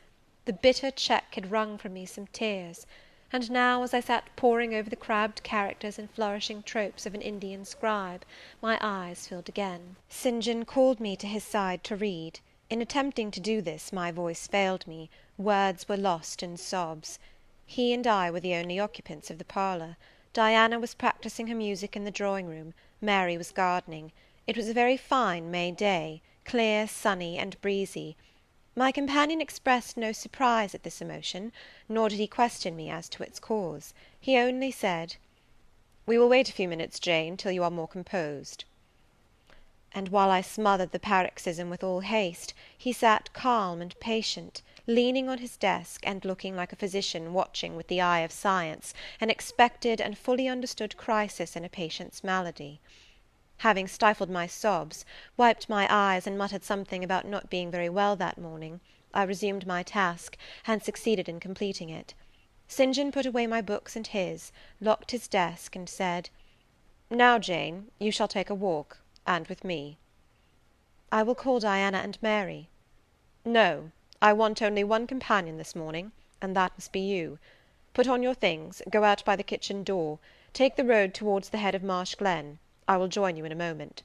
The bitter check had wrung from me some tears; and now, as I sat poring over the crabbed characters and flourishing tropes of an Indian scribe, my eyes filled again. St. John called me to his side to read. In attempting to do this, my voice failed me, words were lost in sobs. He and I were the only occupants of the parlour. Diana was practising her music in the drawing-room, Mary was gardening. It was a very fine May day, clear, sunny, and breezy. My companion expressed no surprise at this emotion, nor did he question me as to its cause. He only said, "We will wait a few minutes, Jane, till you are more composed." And while I smothered the paroxysm with all haste, he sat calm and patient, leaning on his desk, and looking like a physician watching with the eye of science an expected and fully understood crisis in a patient's malady. Having stifled my sobs, wiped my eyes, and muttered something about not being very well that morning, I resumed my task, and succeeded in completing it. St. John put away my books and his, locked his desk, and said, "Now, Jane, you shall take a walk, and with me." "I will call Diana and Mary." "No, I want only one companion this morning, and that must be you. Put on your things, go out by the kitchen door, take the road towards the head of Marsh Glen. I will join you in a moment."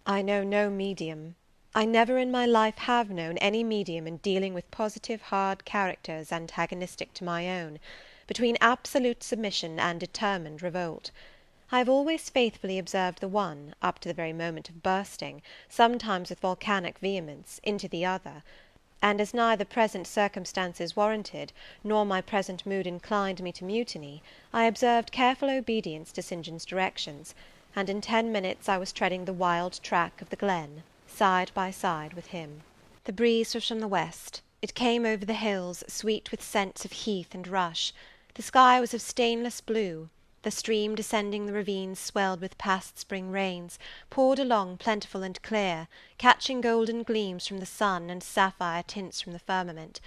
I know no medium. I never in my life have known any medium in dealing with positive hard characters antagonistic to my own, between absolute submission and determined revolt. I have always faithfully observed the one, up to the very moment of bursting, sometimes with volcanic vehemence, into the other; and as neither present circumstances warranted, nor my present mood inclined me to mutiny, I observed careful obedience to St. John's directions, and in 10 minutes I was treading the wild track of the glen, side by side with him. The breeze was from the west. It came over the hills, sweet with scents of heath and rush. The sky was of stainless blue. The stream descending the ravines swelled with past spring rains, poured along plentiful and clear, catching golden gleams from the sun and sapphire tints from the firmament.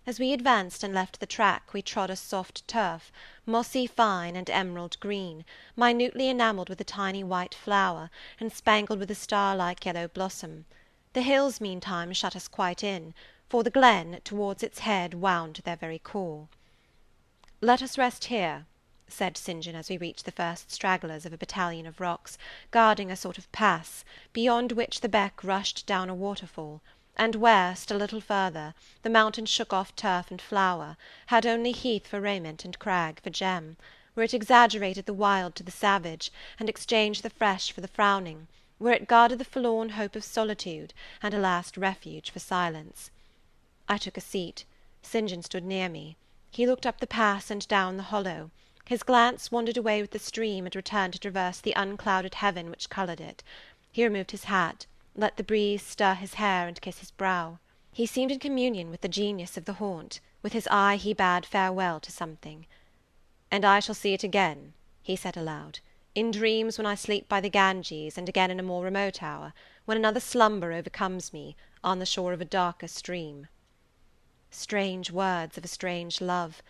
As we advanced and left the track, we trod a soft turf, mossy fine and emerald green, minutely enamelled with a tiny white flower, and spangled with a star-like yellow blossom. The hills, meantime, shut us quite in, for the glen, towards its head, wound to their very core. "Let us rest here," said St. John, as we reached the first stragglers of a battalion of rocks, guarding a sort of pass, beyond which the beck rushed down a waterfall, and where, still a little further, the mountain shook off turf and flower, had only heath for raiment and crag for gem, where it exaggerated the wild to the savage, and exchanged the fresh for the frowning, where it guarded the forlorn hope of solitude, and a last refuge for silence. I took a seat. St. John stood near me. He looked up the pass and down the hollow. His glance wandered away with the stream, and returned to traverse the unclouded heaven which coloured it. He removed his hat, let the breeze stir his hair and kiss his brow. He seemed in communion with the genius of the haunt. With his eye he bade farewell to something. "And I shall see it again," he said aloud. in dreams when I sleep by the Ganges, and again in a more remote hour, when another slumber overcomes me, on the shore of a darker stream. Strange words of a strange love,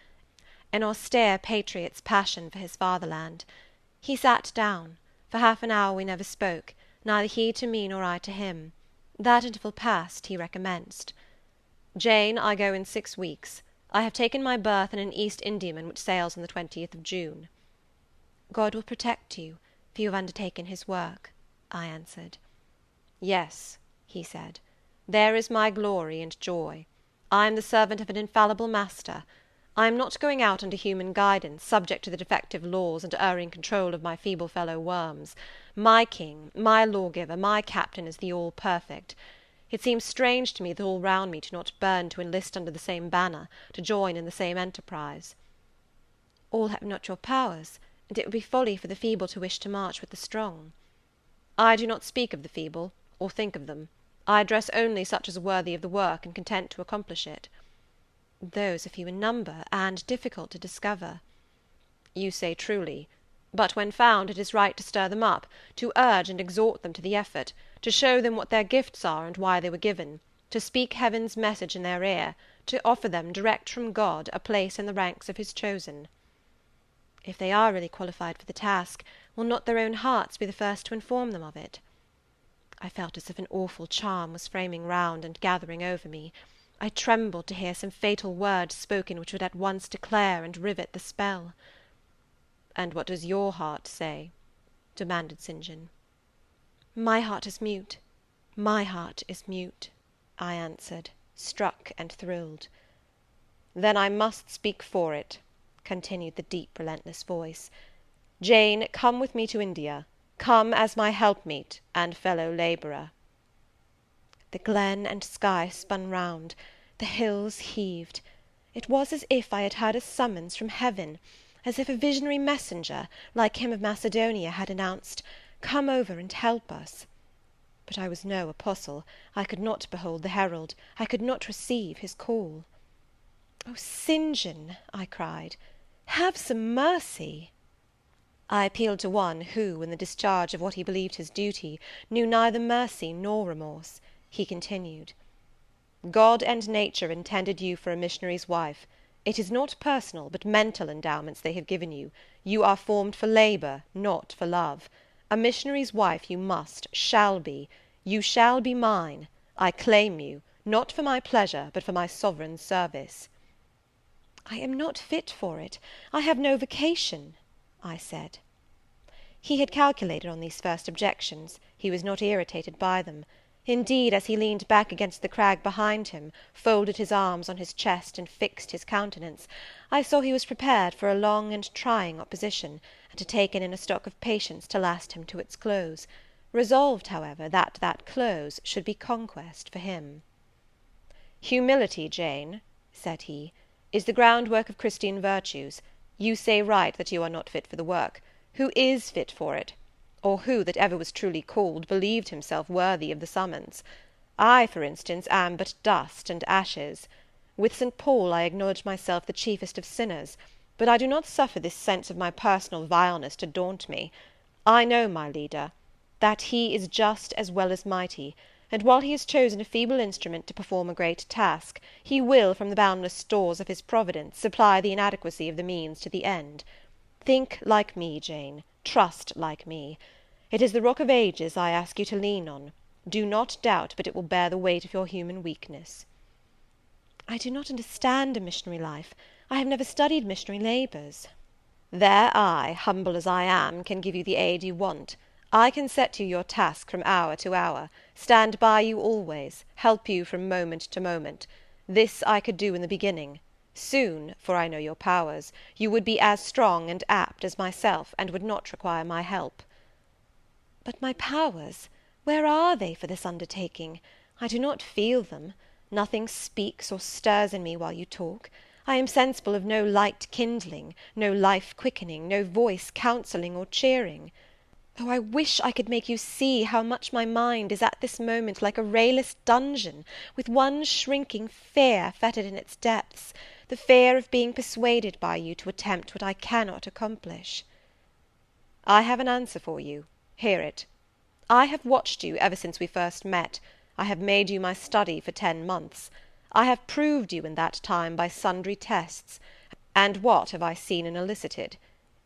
an austere patriot's passion for his fatherland. He sat down. For half an hour we never spoke, neither he to me nor I to him. That interval past, he recommenced. "Jane, I go in 6 weeks. I have taken my berth in an East Indiaman which sails on the 20th of June. God will protect you, for you have undertaken his work," I answered. "Yes," he said, "there is my glory and joy. I am the servant of an infallible master. I am not going out under human guidance, subject to the defective laws and erring control of my feeble fellow worms. My king, my lawgiver, my captain is the all-perfect. It seems strange to me that all round me do not burn to enlist under the same banner, to join in the same enterprise." "All have not your powers, and it would be folly for the feeble to wish to march with the strong." "I do not speak of the feeble, or think of them. I address only such as are worthy of the work, and content to accomplish it." "Those are few in number, and difficult to discover." "You say truly. But when found, it is right to stir them up, to urge and exhort them to the effort, to show them what their gifts are and why they were given, to speak heaven's message in their ear, to offer them, direct from God, a place in the ranks of his chosen." "If they are really qualified for the task, will not their own hearts be the first to inform them of it?" I felt as if an awful charm was framing round and gathering over me. I trembled to hear some fatal words spoken which would at once declare and rivet the spell. "And what does your heart say?" demanded St. John. "My heart is mute, my heart is mute," I answered, struck and thrilled. "Then I must speak for it," continued the deep relentless voice. "Jane, come with me to India. Come as my helpmeet and fellow labourer." The glen and sky spun round, the hills heaved. It was as if I had heard a summons from heaven, as if a visionary messenger, like him of Macedonia, had announced, "Come over and help us." But I was no apostle. I could not behold the herald. I could not receive his call. "Oh, St. John," I cried, "have some mercy!" I appealed to one who, in the discharge of what he believed his duty, knew neither mercy nor remorse. He continued, "God and nature intended you for a missionary's wife. It is not personal, but mental endowments they have given you. You are formed for labour, not for love. A missionary's wife you must, shall be. You shall be mine. I claim you, not for my pleasure, but for my sovereign's service." "I am not fit for it. I have no vocation," I said. He had calculated on these first objections. He was not irritated by them. Indeed, as he leaned back against the crag behind him, folded his arms on his chest, and fixed his countenance, I saw he was prepared for a long and trying opposition, and had taken in a stock of patience to last him to its close, resolved, however, that that close should be conquest for him. "Humility, Jane," said he, "is the groundwork of Christian virtues. You say right that you are not fit for the work. Who is fit for it? Or who, that ever was truly called, believed himself worthy of the summons? I, for instance, am but dust and ashes. With St. Paul I acknowledge myself the chiefest of sinners, but I do not suffer this sense of my personal vileness to daunt me. I know my leader, that he is just as well as mighty, and while he has chosen a feeble instrument to perform a great task, he will, from the boundless stores of his providence, supply the inadequacy of the means to the end. Think like me, Jane, trust like me. It is the rock of ages I ask you to lean on. Do not doubt but it will bear the weight of your human weakness." "I do not understand a missionary life. I have never studied missionary labours." "There I, humble as I am, can give you the aid you want. I can set you your task from hour to hour, stand by you always, help you from moment to moment. This I could do in the beginning. Soon, for I know your powers, you would be as strong and apt as myself, and would not require my help." "But my powers, where are they for this undertaking? I do not feel them. Nothing speaks or stirs in me while you talk. I am sensible of no light kindling, no life quickening, no voice counselling or cheering. Oh, I wish I could make you see how much my mind is at this moment like a rayless dungeon, with one shrinking fear fettered in its depths, the fear of being persuaded by you to attempt what I cannot accomplish." I have an answer for you. Hear it. I have watched you ever since we first met. I have made you my study for 10 months. I have proved you in that time by sundry tests. And what have I seen and elicited?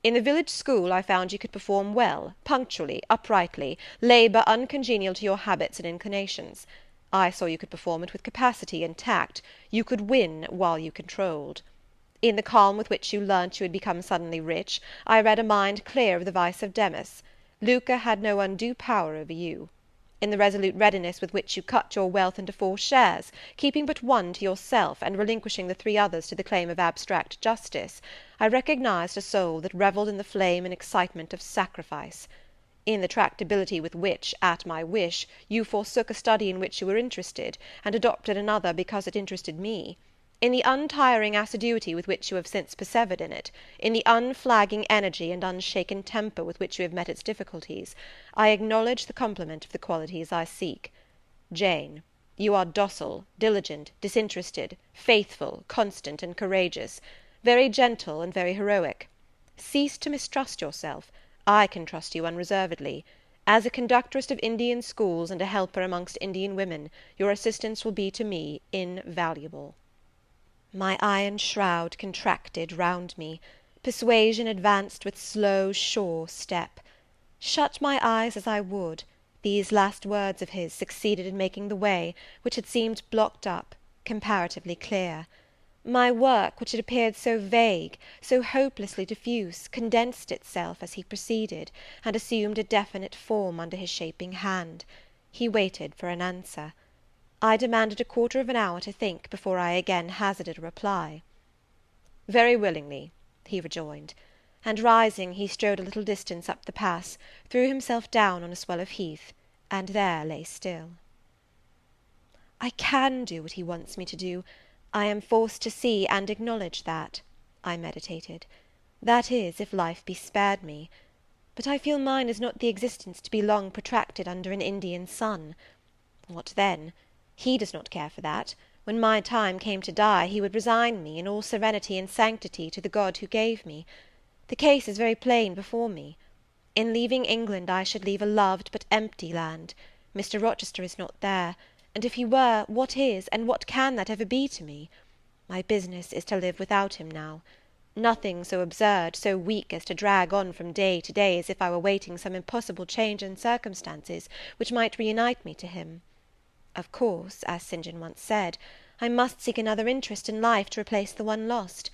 In the village school I found you could perform well, punctually, uprightly, labour uncongenial to your habits and inclinations. I saw you could perform it with capacity and tact. You could win while you controlled. In the calm with which you learnt you had become suddenly rich, I read a mind clear of the vice of Demus. Lucre had no undue power over you. In the resolute readiness with which you cut your wealth into 4 shares, keeping but one to yourself, and relinquishing the 3 others to the claim of abstract justice, I recognized a soul that revelled in the flame and excitement of sacrifice. In the tractability with which, at my wish, you forsook a study in which you were interested, and adopted another because it interested me, in the untiring assiduity with which you have since persevered in it, in the unflagging energy and unshaken temper with which you have met its difficulties, I acknowledge the complement of the qualities I seek. Jane, you are docile, diligent, disinterested, faithful, constant, and courageous, very gentle and very heroic. Cease to mistrust yourself. I can trust you unreservedly. As a conductress of Indian schools and a helper amongst Indian women, your assistance will be to me invaluable. My iron shroud contracted round me. Persuasion advanced with slow, sure step. Shut my eyes as I would, these last words of his succeeded in making the way, which had seemed blocked up, comparatively clear. My work, which had appeared so vague, so hopelessly diffuse, condensed itself as he proceeded, and assumed a definite form under his shaping hand. He waited for an answer. I demanded a quarter of an hour to think before I again hazarded a reply. "Very willingly," he rejoined; and rising, he strode a little distance up the pass, threw himself down on a swell of heath, and there lay still. I can do what he wants me to do. I am forced to see and acknowledge that, I meditated. That is, if life be spared me. But I feel mine is not the existence to be long protracted under an Indian sun. What then? He does not care for that. When my time came to die, he would resign me, in all serenity and sanctity, to the God who gave me. The case is very plain before me. In leaving England, I should leave a loved but empty land. Mr. Rochester is not there, and if he were, what is, and what can that ever be to me? My business is to live without him now. Nothing so absurd, so weak as to drag on from day to day as if I were waiting some impossible change in circumstances which might reunite me to him. Of course, as St. John once said, I must seek another interest in life to replace the one lost.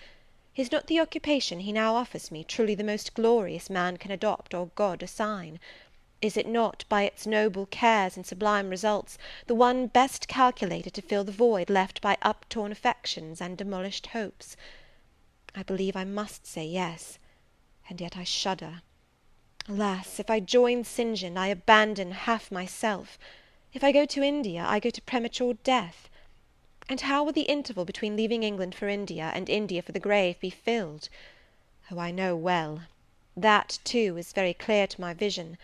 Is not the occupation he now offers me truly the most glorious man can adopt or God assign? Is it not, by its noble cares and sublime results, the one best calculated to fill the void left by uptorn affections and demolished hopes? I believe I must say yes, and yet I shudder. Alas, if I join St. John, I abandon half myself. If I go to India, I go to premature death. And how will the interval between leaving England for India, and India for the grave, be filled? Oh, I know well. That, too, is very clear to my vision.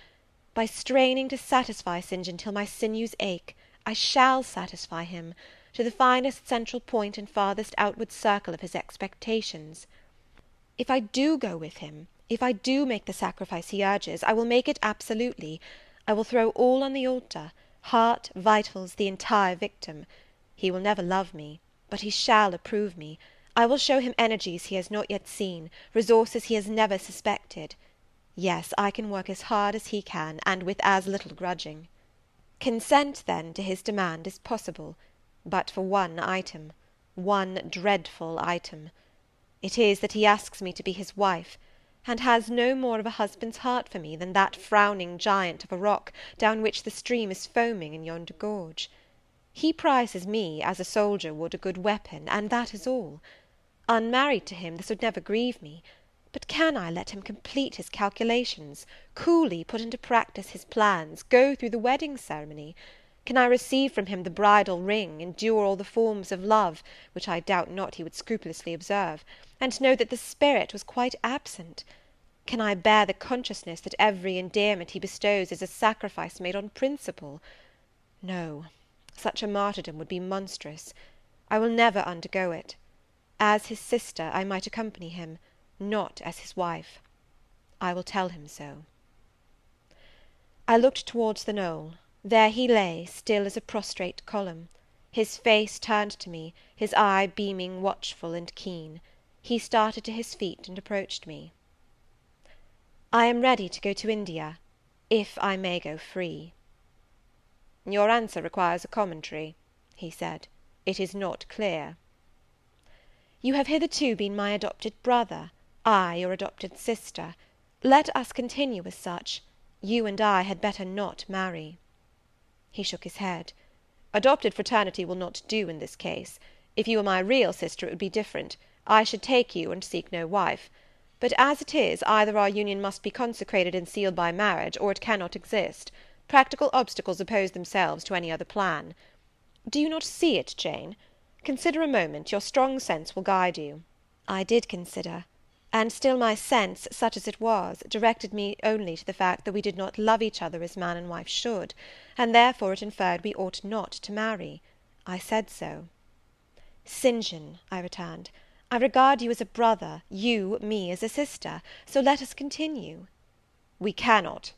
By straining to satisfy St. John till my sinews ache, I shall satisfy him, to the finest central point and farthest outward circle of his expectations. If I do go with him, if I do make the sacrifice he urges, I will make it absolutely. I will throw all on the altar, heart, vitals, the entire victim. He will never love me, but he shall approve me. I will show him energies he has not yet seen, resources he has never suspected. Yes, I can work as hard as he can, and with as little grudging. Consent, then, to his demand is possible, but for one item, one dreadful item. It is that he asks me to be his wife, and has no more of a husband's heart for me than that frowning giant of a rock down which the stream is foaming in yonder gorge. He prizes me as a soldier would a good weapon, and that is all. Unmarried to him, this would never grieve me. But can I let him complete his calculations, coolly put into practice his plans, go through the wedding ceremony? Can I receive from him the bridal ring, endure all the forms of love, which I doubt not he would scrupulously observe, and know that the spirit was quite absent? Can I bear the consciousness that every endearment he bestows is a sacrifice made on principle? No, such a martyrdom would be monstrous. I will never undergo it. As his sister, I might accompany him, not as his wife. I will tell him so." I looked towards the knoll. There he lay, still as a prostrate column. His face turned to me, his eye beaming watchful and keen. He started to his feet and approached me. "I am ready to go to India, if I may go free." "Your answer requires a commentary," he said. "It is not clear." "You have hitherto been my adopted brother, I your adopted sister. Let us continue as such. You and I had better not marry." He shook his head. "Adopted fraternity will not do in this case. If you were my real sister it would be different. I should take you and seek no wife. But as it is, either our union must be consecrated and sealed by marriage, or it cannot exist. Practical obstacles oppose themselves to any other plan. Do you not see it, Jane? Consider a moment, your strong sense will guide you." I did consider, and still my sense, such as it was, directed me only to the fact that we did not love each other as man and wife should, and therefore it inferred we ought not to marry. I said so. "St. John," I returned, "I regard you as a brother, you me as a sister, so let us continue." "We cannot,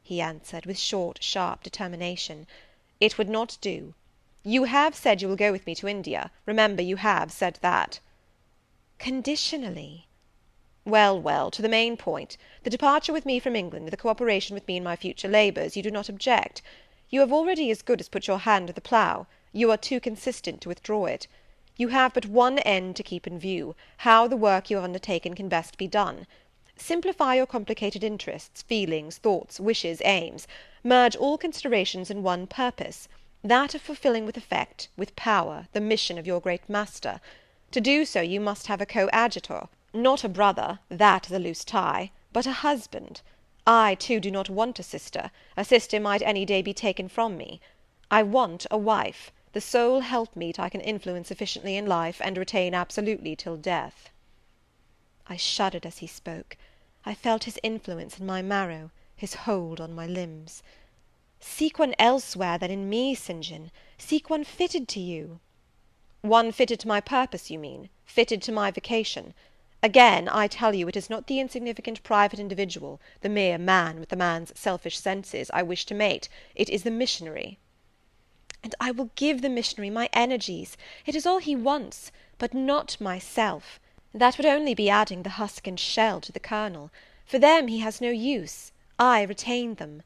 he answered, with short, sharp determination. "It would not do. You have said you will go with me to India. Remember, you have said that." "Conditionally." Well, well, to the main point. The departure with me from England, the cooperation with me in my future labours, you do not object. You have already as good as put your hand to the plough. You are too consistent to withdraw it. You have but one end to keep in view, how the work you have undertaken can best be done. Simplify your complicated interests, feelings, thoughts, wishes, aims. Merge all considerations in one purpose, that of fulfilling with effect, with power, the mission of your great master. To do so you must have a coadjutor, not a brother, that is a loose tie, but a husband. I, too, do not want a sister. A sister might any day be taken from me. I want a wife, the sole helpmeet I can influence efficiently in life, and retain absolutely till death." I shuddered as he spoke. I felt his influence in my marrow, his hold on my limbs. "Seek one elsewhere than in me, St. John. Seek one fitted to you." "One fitted to my purpose, you mean? Fitted to my vocation? Again, I tell you, it is not the insignificant private individual, the mere man with the man's selfish senses, I wish to mate. It is the missionary." "And I will give the missionary my energies. It is all he wants, but not myself. That would only be adding the husk and shell to the kernel. For them he has no use. I retain them."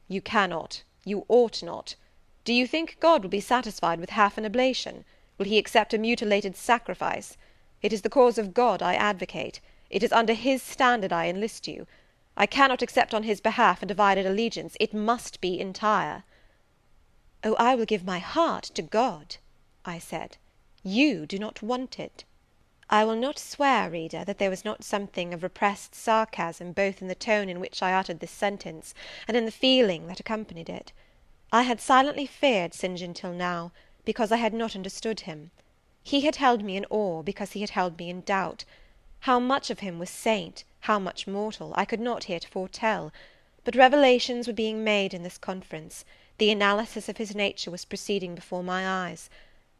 "You cannot. You ought not. Do you think God will be satisfied with half an oblation? Will he accept a mutilated sacrifice? It is the cause of God I advocate. It is under his standard I enlist you. I cannot accept on his behalf a divided allegiance. It must be entire." "Oh, I will give my heart to God," I said. "You do not want it." I will not swear, reader, that there was not something of repressed sarcasm both in the tone in which I uttered this sentence, and in the feeling that accompanied it. I had silently feared St. John till now, because I had not understood him. He had held me in awe, because he had held me in doubt. How much of him was saint, how much mortal, I could not heretofore tell; but revelations were being made in this conference, the analysis of his nature was proceeding before my eyes.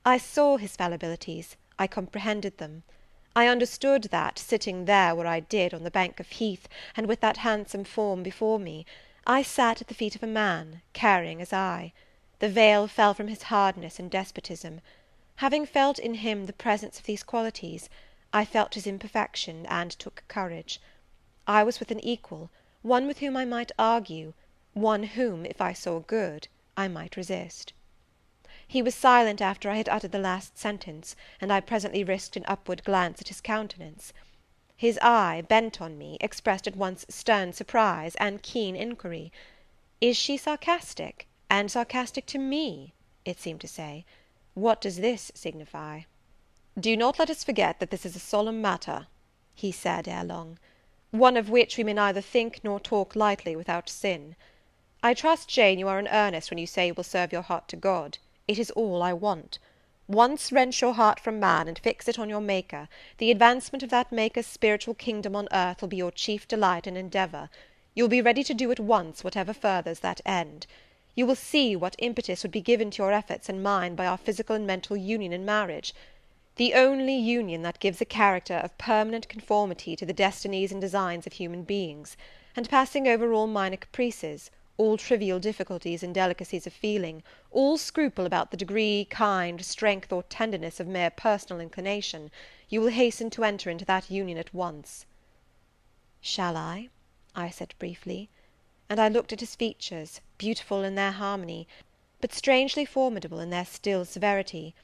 I saw his fallibilities, I comprehended them. I understood that, sitting there where I did, on the bank of heath, and with that handsome form before me, I sat at the feet of a man, caring as I. The veil fell from his hardness and despotism. Having felt in him the presence of these qualities, I felt his imperfection, and took courage. I was with an equal, one with whom I might argue, one whom, if I saw good, I might resist. He was silent after I had uttered the last sentence, and I presently risked an upward glance at his countenance. His eye, bent on me, expressed at once stern surprise and keen inquiry. "Is she sarcastic, and sarcastic to me?" it seemed to say. "What does this signify?" "Do not let us forget that this is a solemn matter," he said ere long, "one of which we may neither think nor talk lightly without sin. I trust, Jane, you are in earnest when you say you will serve your heart to God. It is all I want. Once wrench your heart from man, and fix it on your Maker, the advancement of that Maker's spiritual kingdom on earth will be your chief delight and endeavour. You will be ready to do at once whatever furthers that end. You will see what impetus would be given to your efforts and mine by our physical and mental union in marriage. the only union that gives a character of permanent conformity to the destinies and designs of human beings, and passing over all minor caprices, all trivial difficulties and delicacies of feeling, all scruple about the degree, kind, strength, or tenderness of mere personal inclination, you will hasten to enter into that union at once." "Shall I?" I said briefly, and I looked at his features, beautiful in their harmony, but strangely formidable in their still severity,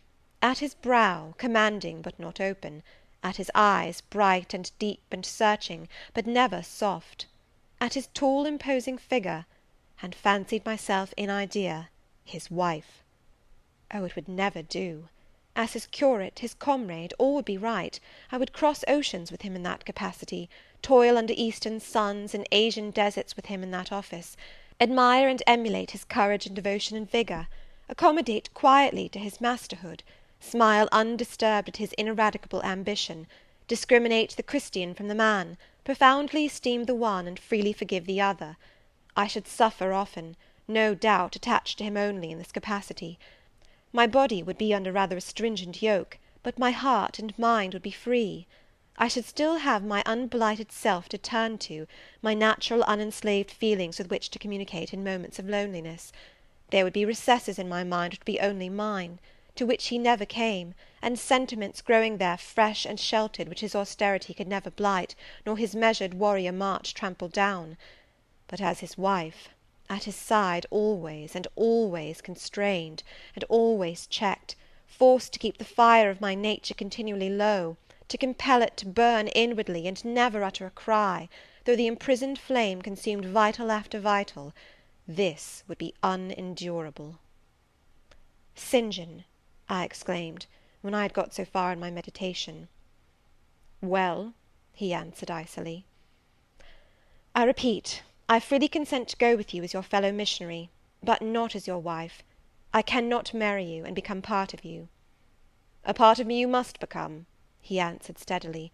at his brow, commanding but not open, at his eyes, bright and deep and searching, but never soft, at his tall imposing figure, and fancied myself in idea his wife. Oh, it would never do! As his curate, his comrade, all would be right. I would cross oceans with him in that capacity, toil under eastern suns and Asian deserts with him in that office, admire and emulate his courage and devotion and vigour, accommodate quietly to his masterhood, smile undisturbed at his ineradicable ambition, discriminate the Christian from the man, profoundly esteem the one and freely forgive the other. I should suffer often, no doubt, attached to him only in this capacity. My body would be under rather a stringent yoke, but my heart and mind would be free. I should still have my unblighted self to turn to, my natural unenslaved feelings with which to communicate in moments of loneliness. There would be recesses in my mind which would be only mine, to which he never came, and sentiments growing there fresh and sheltered, which his austerity could never blight, nor his measured warrior march trample down. But as his wife, at his side always, and always constrained, and always checked, forced to keep the fire of my nature continually low, to compel it to burn inwardly, and never utter a cry, though the imprisoned flame consumed vital after vital, this would be unendurable. "St. John," I exclaimed, when I had got so far in my meditation. "Well," he answered icily. "I repeat, I freely consent to go with you as your fellow missionary, but not as your wife. I cannot marry you, and become part of you." "A part of me you must become," he answered steadily,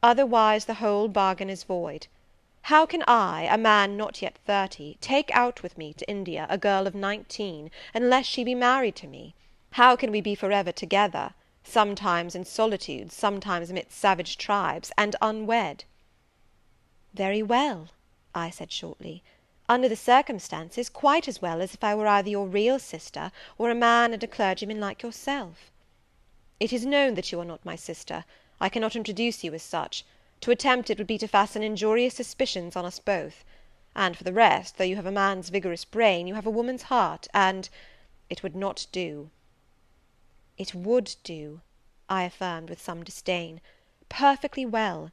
"otherwise the whole bargain is void. How can I, a man not yet 30, take out with me to India a girl of 19, unless she be married to me? How can we be for ever together, sometimes in solitude, sometimes amidst savage tribes, and unwed?" "Very well," I said shortly, "under the circumstances, quite as well as if I were either your real sister, or a man and a clergyman like yourself." "It is known that you are not my sister. I cannot introduce you as such. To attempt it would be to fasten injurious suspicions on us both. And for the rest, though you have a man's vigorous brain, you have a woman's heart, and it would not do." "It would do," I affirmed with some disdain, "perfectly well.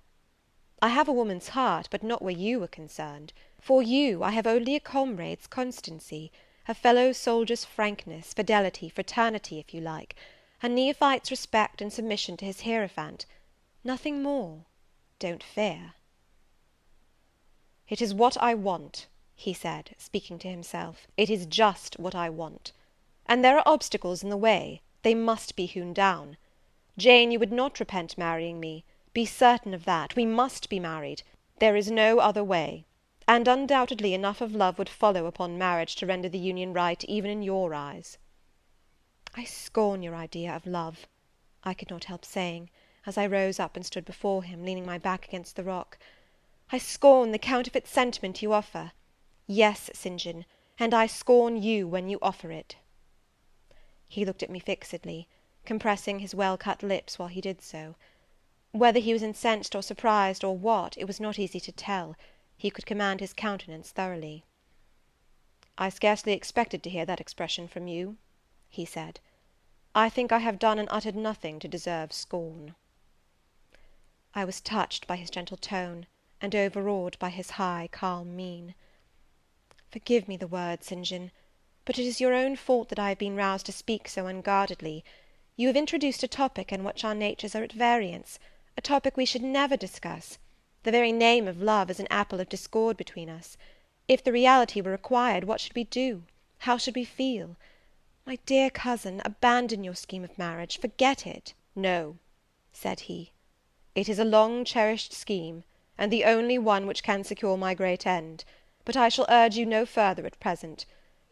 I have a woman's heart, but not where you are concerned. For you, I have only a comrade's constancy, a fellow soldier's frankness, fidelity, fraternity, if you like, a neophyte's respect and submission to his hierophant. Nothing more, don't fear." "It is what I want," he said, speaking to himself. "It is just what I want. And there are obstacles in the way, they must be hewn down. Jane, you would not repent marrying me. Be certain of that. We must be married. There is no other way. And undoubtedly enough of love would follow upon marriage to render the union right even in your eyes." "I scorn your idea of love," I could not help saying, as I rose up and stood before him, leaning my back against the rock. "I scorn the counterfeit sentiment you offer. Yes, St. John, and I scorn you when you offer it." He looked at me fixedly, compressing his well-cut lips while he did so. Whether he was incensed or surprised, or what, it was not easy to tell. He could command his countenance thoroughly. "I scarcely expected to hear that expression from you," he said. "I think I have done and uttered nothing to deserve scorn." I was touched by his gentle tone, and overawed by his high, calm mien. "Forgive me the words, St. John, but it is your own fault that I have been roused to speak so unguardedly. You have introduced a topic in which our natures are at variance, a topic we should never discuss. The very name of love is an apple of discord between us. If the reality were required, what should we do? How should we feel? My dear cousin, abandon your scheme of marriage, forget it." "No," said he, "it is a long-cherished scheme, and the only one which can secure my great end, but I shall urge you no further at present.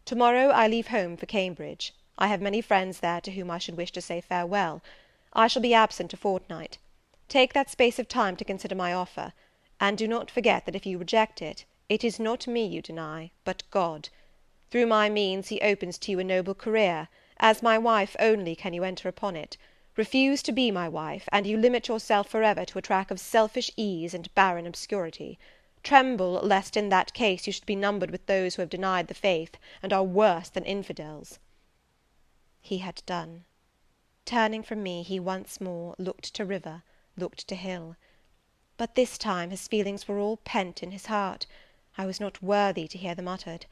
To-morrow I leave home for Cambridge. I have many friends there to whom I should wish to say farewell. I shall be absent a fortnight. Take that space of time to consider my offer, and do not forget that if you reject it, it is not me you deny, but God. Through my means he opens to you a noble career. As my wife only can you enter upon it. Refuse to be my wife, and you limit yourself for ever to a track of selfish ease and barren obscurity. Tremble lest in that case you should be numbered with those who have denied the faith, and are worse than infidels." He had done. Turning from me, he once more looked to river, looked to hill. But this time his feelings were all pent in his heart. I was not worthy to hear them uttered.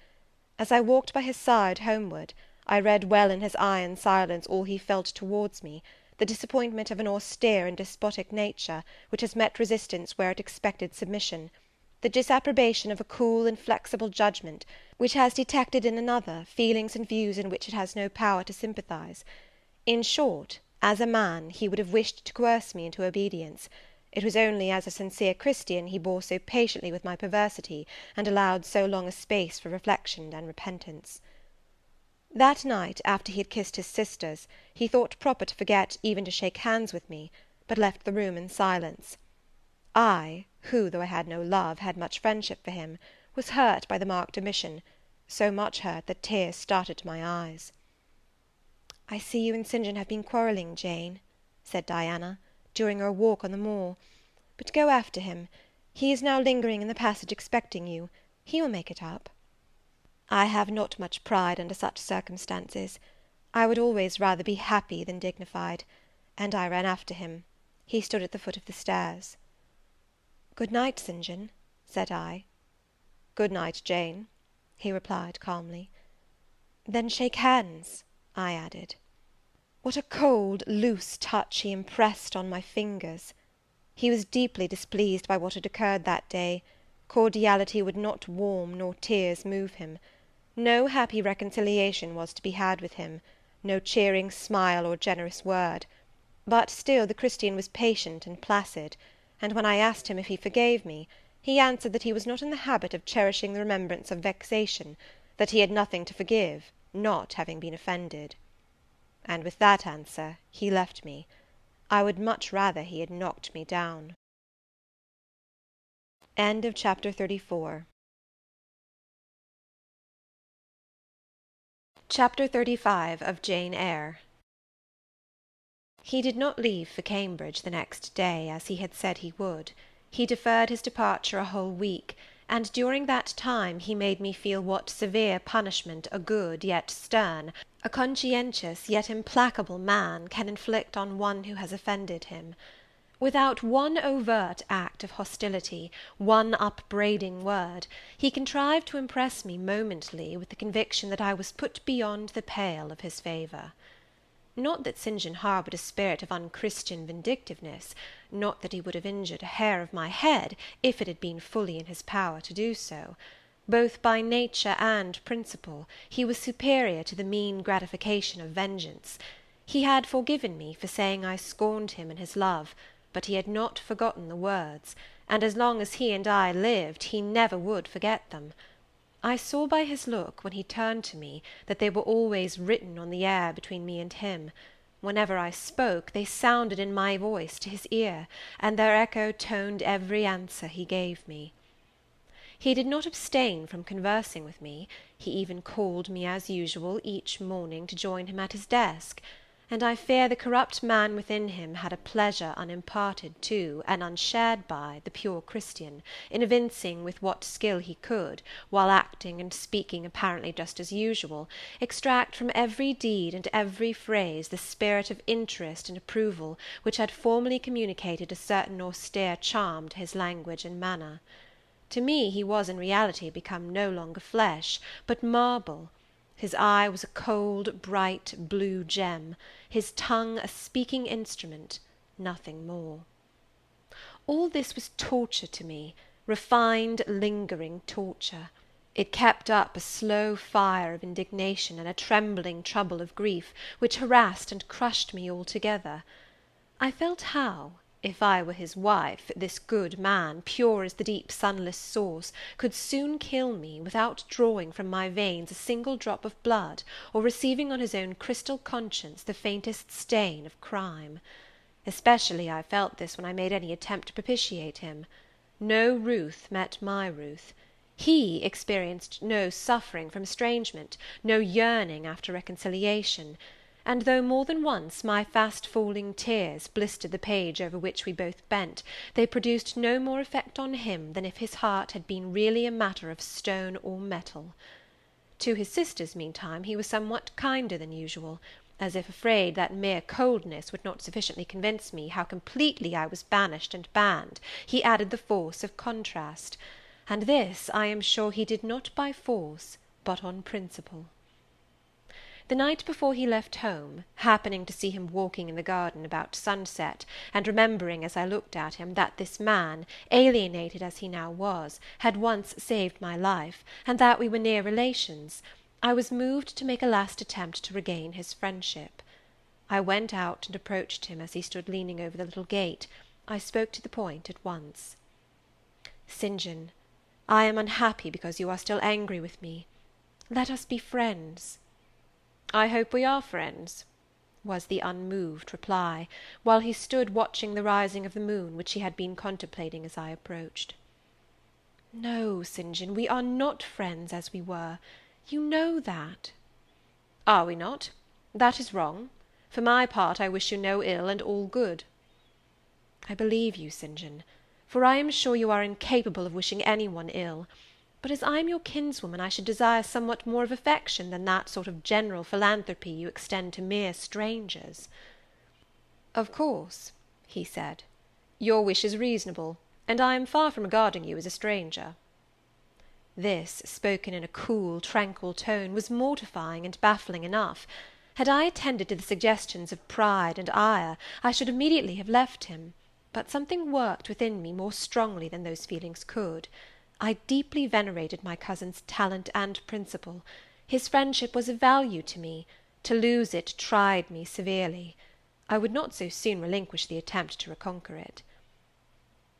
As I walked by his side homeward, I read well in his iron silence all he felt towards me, the disappointment of an austere and despotic nature, which has met resistance where it expected submission, the disapprobation of a cool, inflexible judgment, which has detected in another feelings and views in which it has no power to sympathize. In short, as a man, he would have wished to coerce me into obedience. It was only as a sincere Christian he bore so patiently with my perversity, and allowed so long a space for reflection and repentance. That night, after he had kissed his sisters, he thought proper to forget even to shake hands with me, but left the room in silence. I, who, though I had no love, had much friendship for him, was hurt by the marked omission, so much hurt that tears started to my eyes. "I see you and St. John have been quarrelling, Jane," said Diana, during our walk on the moor, "but go after him. He is now lingering in the passage expecting you. He will make it up." I have not much pride under such circumstances. I would always rather be happy than dignified, and I ran after him. He stood at the foot of the stairs. "Good night, St. John," said I. "Good night, Jane," he replied calmly. "Then shake hands," I added. What a cold, loose touch he impressed on my fingers! He was deeply displeased by what had occurred that day. Cordiality would not warm, nor tears move him. No happy reconciliation was to be had with him, no cheering smile or generous word. But still the Christian was patient and placid, and when I asked him if he forgave me, he answered that he was not in the habit of cherishing the remembrance of vexation, that he had nothing to forgive, not having been offended. And with that answer he left me. I would much rather he had knocked me down. Chapter 35 of Jane Eyre. He did not leave for Cambridge the next day, as he had said he would. He deferred his departure a whole week, and during that time he made me feel what severe punishment a good yet stern, a conscientious yet implacable man can inflict on one who has offended him. Without one overt act of hostility, one upbraiding word, he contrived to impress me momently with the conviction that I was put beyond the pale of his favour. Not that St. John harboured a spirit of unchristian vindictiveness, not that he would have injured a hair of my head, if it had been fully in his power to do so. Both by nature and principle, he was superior to the mean gratification of vengeance. He had forgiven me for saying I scorned him in his love, but he had not forgotten the words, and as long as he and I lived, he never would forget them. I saw by his look, when he turned to me, that they were always written on the air between me and him. Whenever I spoke, they sounded in my voice to his ear, and their echo toned every answer he gave me. He did not abstain from conversing with me. He even called me as usual each morning to join him at his desk, and I fear the corrupt man within him had a pleasure unimparted to, and unshared by, the pure Christian, in evincing with what skill he could, while acting and speaking apparently just as usual, extract from every deed and every phrase the spirit of interest and approval which had formerly communicated a certain austere charm to his language and manner. To me he was in reality become no longer flesh, but marble. His eye was a cold, bright, blue gem, his tongue a speaking instrument, nothing more. All this was torture to me, refined, lingering torture. It kept up a slow fire of indignation and a trembling trouble of grief, which harassed and crushed me altogether. I felt how, if I were his wife, this good man, pure as the deep sunless source, could soon kill me, without drawing from my veins a single drop of blood, or receiving on his own crystal conscience the faintest stain of crime. Especially I felt this when I made any attempt to propitiate him. No Ruth met my Ruth. He experienced no suffering from estrangement, no yearning after reconciliation; and though more than once my fast-falling tears blistered the page over which we both bent, they produced no more effect on him than if his heart had been really a matter of stone or metal. To his sisters, meantime, he was somewhat kinder than usual, as if afraid that mere coldness would not sufficiently convince me how completely I was banished and banned. He added the force of contrast, and this I am sure he did not by force, but on principle. The night before he left home, happening to see him walking in the garden about sunset, and remembering as I looked at him that this man, alienated as he now was, had once saved my life, and that we were near relations, I was moved to make a last attempt to regain his friendship. I went out and approached him as he stood leaning over the little gate. I spoke to the point at once. "St. John, I am unhappy because you are still angry with me. Let us be friends." "I hope we are friends," was the unmoved reply, while he stood watching the rising of the moon, which he had been contemplating as I approached. "No, St. John, we are not friends as we were. You know that." "Are we not? That is wrong. For my part, I wish you no ill, and all good." "I believe you, St. John, for I am sure you are incapable of wishing any one ill; but as I am your kinswoman, I should desire somewhat more of affection than that sort of general philanthropy you extend to mere strangers." "Of course," he said, "your wish is reasonable, and I am far from regarding you as a stranger." This, spoken in a cool, tranquil tone, was mortifying and baffling enough. Had I attended to the suggestions of pride and ire, I should immediately have left him; but something worked within me more strongly than those feelings could. I deeply venerated my cousin's talent and principle. His friendship was of value to me; to lose it tried me severely. I would not so soon relinquish the attempt to reconquer it.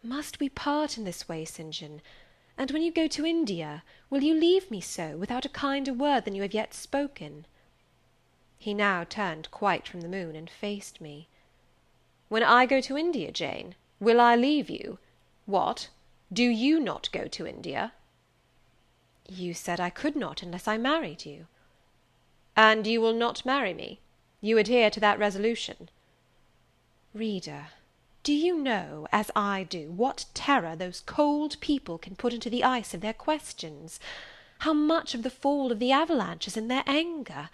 "Must we part in this way, St. John? And when you go to India, will you leave me so, without a kinder word than you have yet spoken?" He now turned quite from the moon, and faced me. "When I go to India, Jane, will I leave you? What? Do you not go to India?" "You said I could not unless I married you." "And you will not marry me? You adhere to that resolution?" Reader, do you know, as I do, what terror those cold people can put into the ice of their questions? How much of the fall of the avalanche is in their anger,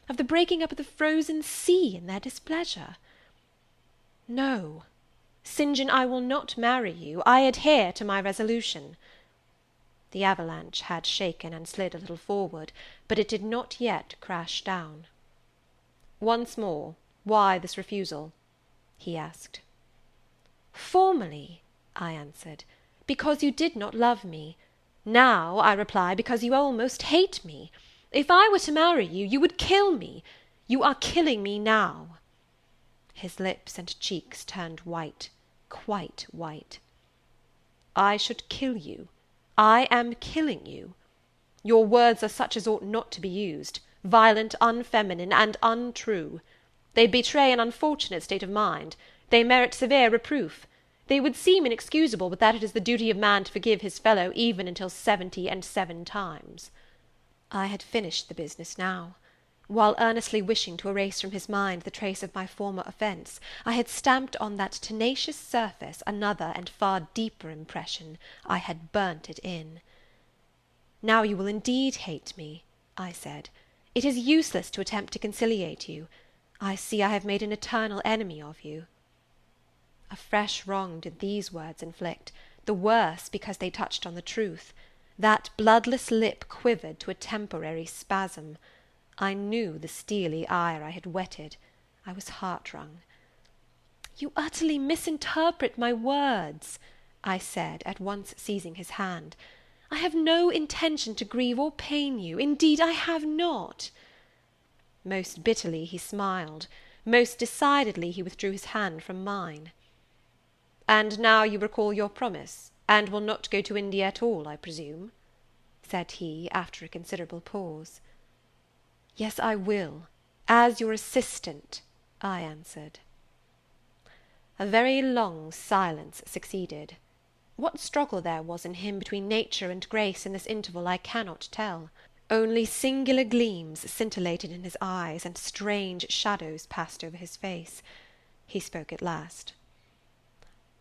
of the breaking up of the frozen sea in their displeasure? No, St. John, I will not marry you. I adhere to my resolution. The avalanche had shaken and slid a little forward, but it did not yet crash down. "Once more, why this refusal?" he asked. "Formerly," I answered, "because you did not love me. Now, I reply, because you almost hate me. If I were to marry you, you would kill me. You are killing me now." His lips and cheeks turned white, quite white. "I should kill you? I am killing you? Your words are such as ought not to be used, violent, unfeminine, and untrue. They betray an unfortunate state of mind. They merit severe reproof. They would seem inexcusable, but that it is the duty of man to forgive his fellow even until 77 times. I had finished the business now. While earnestly wishing to erase from his mind the trace of my former offence, I had stamped on that tenacious surface another and far deeper impression. I had burnt it in. "Now you will indeed hate me," I said. "It is useless to attempt to conciliate you. I see I have made an eternal enemy of you." A fresh wrong did these words inflict, the worse because they touched on the truth. That bloodless lip quivered to a temporary spasm. I knew the steely ire I had whetted. I was heart-wrung. "You utterly misinterpret my words," I said, at once seizing his hand. "I have no intention to grieve or pain you. Indeed, I have not." Most bitterly he smiled. Most decidedly he withdrew his hand from mine. "And now you recall your promise, and will not go to India at all, I presume?" said he, after a considerable pause. "Yes, I will, as your assistant," I answered. A very long silence succeeded. What struggle there was in him between nature and grace in this interval I cannot tell. Only singular gleams scintillated in his eyes, and strange shadows passed over his face. He spoke at last.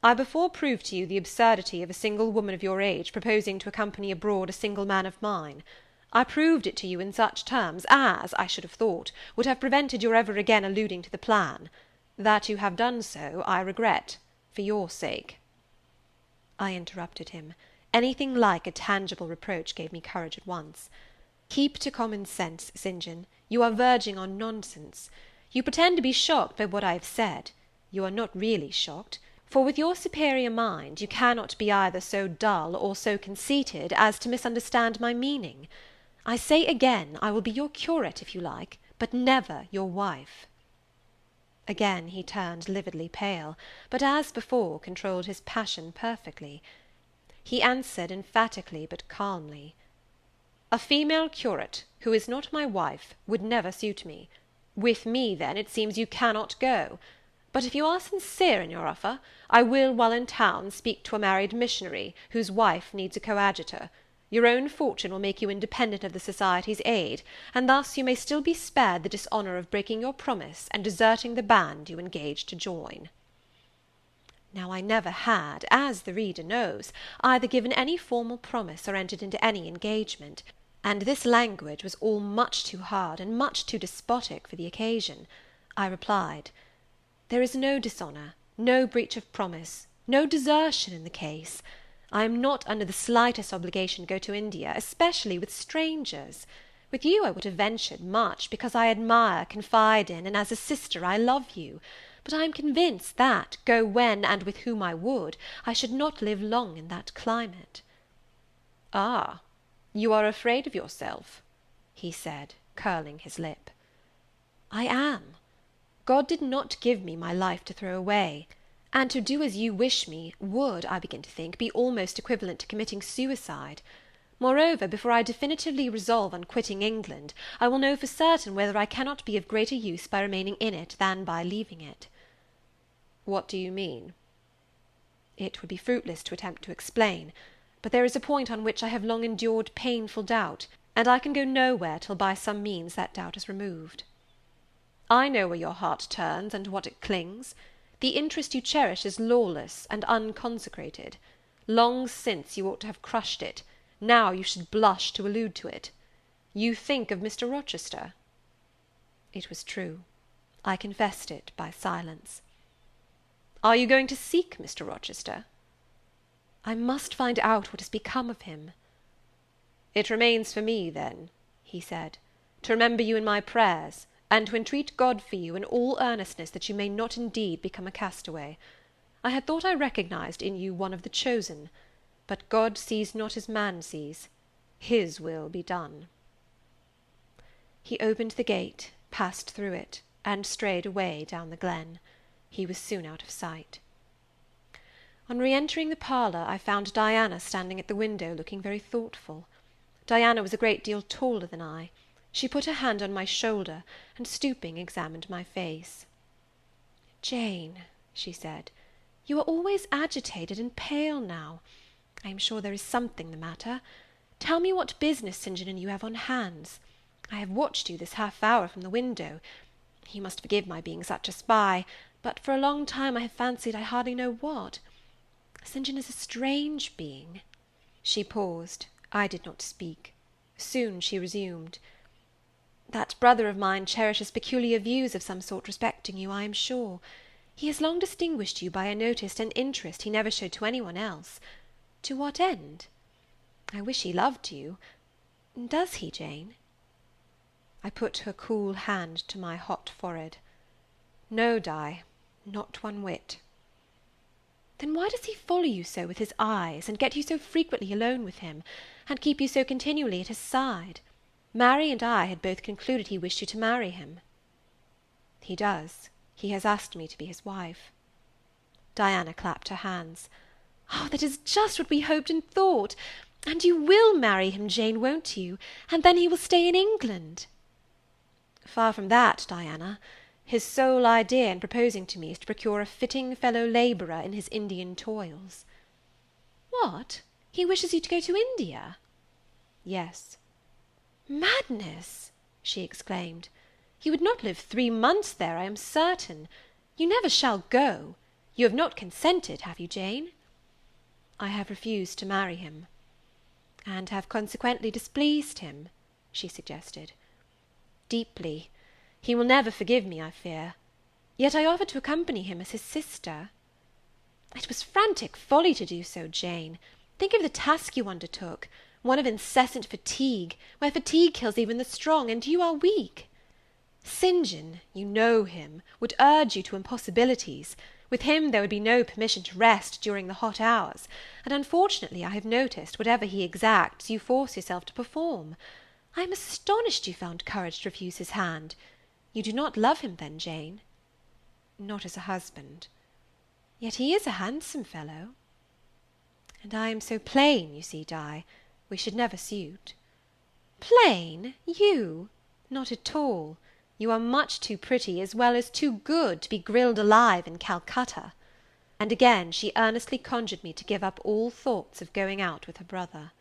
"I before proved to you the absurdity of a single woman of your age proposing to accompany abroad a single man of mine. I proved it to you in such terms as, I should have thought, would have prevented your ever again alluding to the plan. That you have done so, I regret, for your sake." I interrupted him. Anything like a tangible reproach gave me courage at once. "Keep to common sense, St. John. You are verging on nonsense. You pretend to be shocked by what I have said. You are not really shocked, for with your superior mind you cannot be either so dull or so conceited as to misunderstand my meaning. I say again, I will be your curate if you like, but never your wife." Again he turned lividly pale, but as before controlled his passion perfectly. He answered emphatically but calmly, "A female curate, who is not my wife, would never suit me. With me, then, it seems you cannot go. But if you are sincere in your offer, I will, while in town, speak to a married missionary, whose wife needs a coadjutor. Your own fortune will make you independent of the Society's aid, and thus you may still be spared the dishonour of breaking your promise and deserting the band you engaged to join." Now I never had, as the reader knows, either given any formal promise or entered into any engagement, and this language was all much too hard and much too despotic for the occasion. I replied, "There is no dishonour, no breach of promise, no desertion in the case. I am not under the slightest obligation to go to India, especially with strangers. With you I would have ventured much, because I admire, confide in, and as a sister I love you. But I am convinced that, go when and with whom I would, I should not live long in that climate." "Ah, you are afraid of yourself," he said, curling his lip. "I am. God did not give me my life to throw away, and to do as you wish me would, I begin to think, be almost equivalent to committing suicide. Moreover, before I definitively resolve on quitting England, I will know for certain whether I cannot be of greater use by remaining in it than by leaving it." "What do you mean?" It would be fruitless to attempt to explain, but there is a point on which I have long endured painful doubt, and I can go nowhere till by some means that doubt is removed. I know where your heart turns and to what it clings. The interest you cherish is lawless and unconsecrated. Long since you ought to have crushed it. Now you should blush to allude to it. You think of Mr. Rochester." It was true. I confessed it by silence. "Are you going to seek Mr. Rochester?" "I must find out what has become of him." "It remains for me, then," he said, "to remember you in my prayers, and to entreat God for you in all earnestness that you may not indeed become a castaway. I had thought I recognized in you one of the chosen, but God sees not as man sees. His will be done." He opened the gate, passed through it, and strayed away down the glen. He was soon out of sight. On re-entering the parlour, I found Diana standing at the window, looking very thoughtful. Diana was a great deal taller than I. She put her hand on my shoulder, and stooping, examined my face. "Jane," she said, "you are always agitated and pale now. I am sure there is something the matter. Tell me what business St. John and you have on hands. I have watched you this half-hour from the window. You must forgive my being such a spy, but for a long time I have fancied I hardly know what. St. John is a strange being." She paused. I did not speak. Soon she resumed. "That brother of mine cherishes peculiar views of some sort respecting you, I am sure. He has long distinguished you by a notice and interest he never showed to anyone else. To what end? I wish he loved you. Does he, Jane?" I put her cool hand to my hot forehead. "No, Di, not one whit." "Then why does he follow you so with his eyes, and get you so frequently alone with him, and keep you so continually at his side? Mary and I had both concluded he wished you to marry him." "He does. He has asked me to be his wife." Diana clapped her hands. "Oh, that is just what we hoped and thought! And you will marry him, Jane, won't you? And then he will stay in England." "Far from that, Diana. His sole idea in proposing to me is to procure a fitting fellow labourer in his Indian toils." "What? He wishes you to go to India?" "Yes." "Madness!" she exclaimed. "You would not live 3 months there, I am certain. You never shall go. You have not consented, have you, Jane?" "I have refused to marry him." "And have consequently displeased him?" she suggested. "Deeply. He will never forgive me, I fear. Yet I offered to accompany him as his sister." "It was frantic folly to do so, Jane. Think of the task you undertook, one of incessant fatigue, where fatigue kills even the strong, and you are weak. St. John, you know him, would urge you to impossibilities. With him there would be no permission to rest during the hot hours, and unfortunately I have noticed, whatever he exacts, you force yourself to perform. I am astonished you found courage to refuse his hand. You do not love him, then, Jane?" "Not as a husband." "Yet he is a handsome fellow." "And I am so plain, you see, Di. We should never suit." "Plain? You? Not at all. You are much too pretty, as well as too good, to be grilled alive in Calcutta." And again she earnestly conjured me to give up all thoughts of going out with her brother.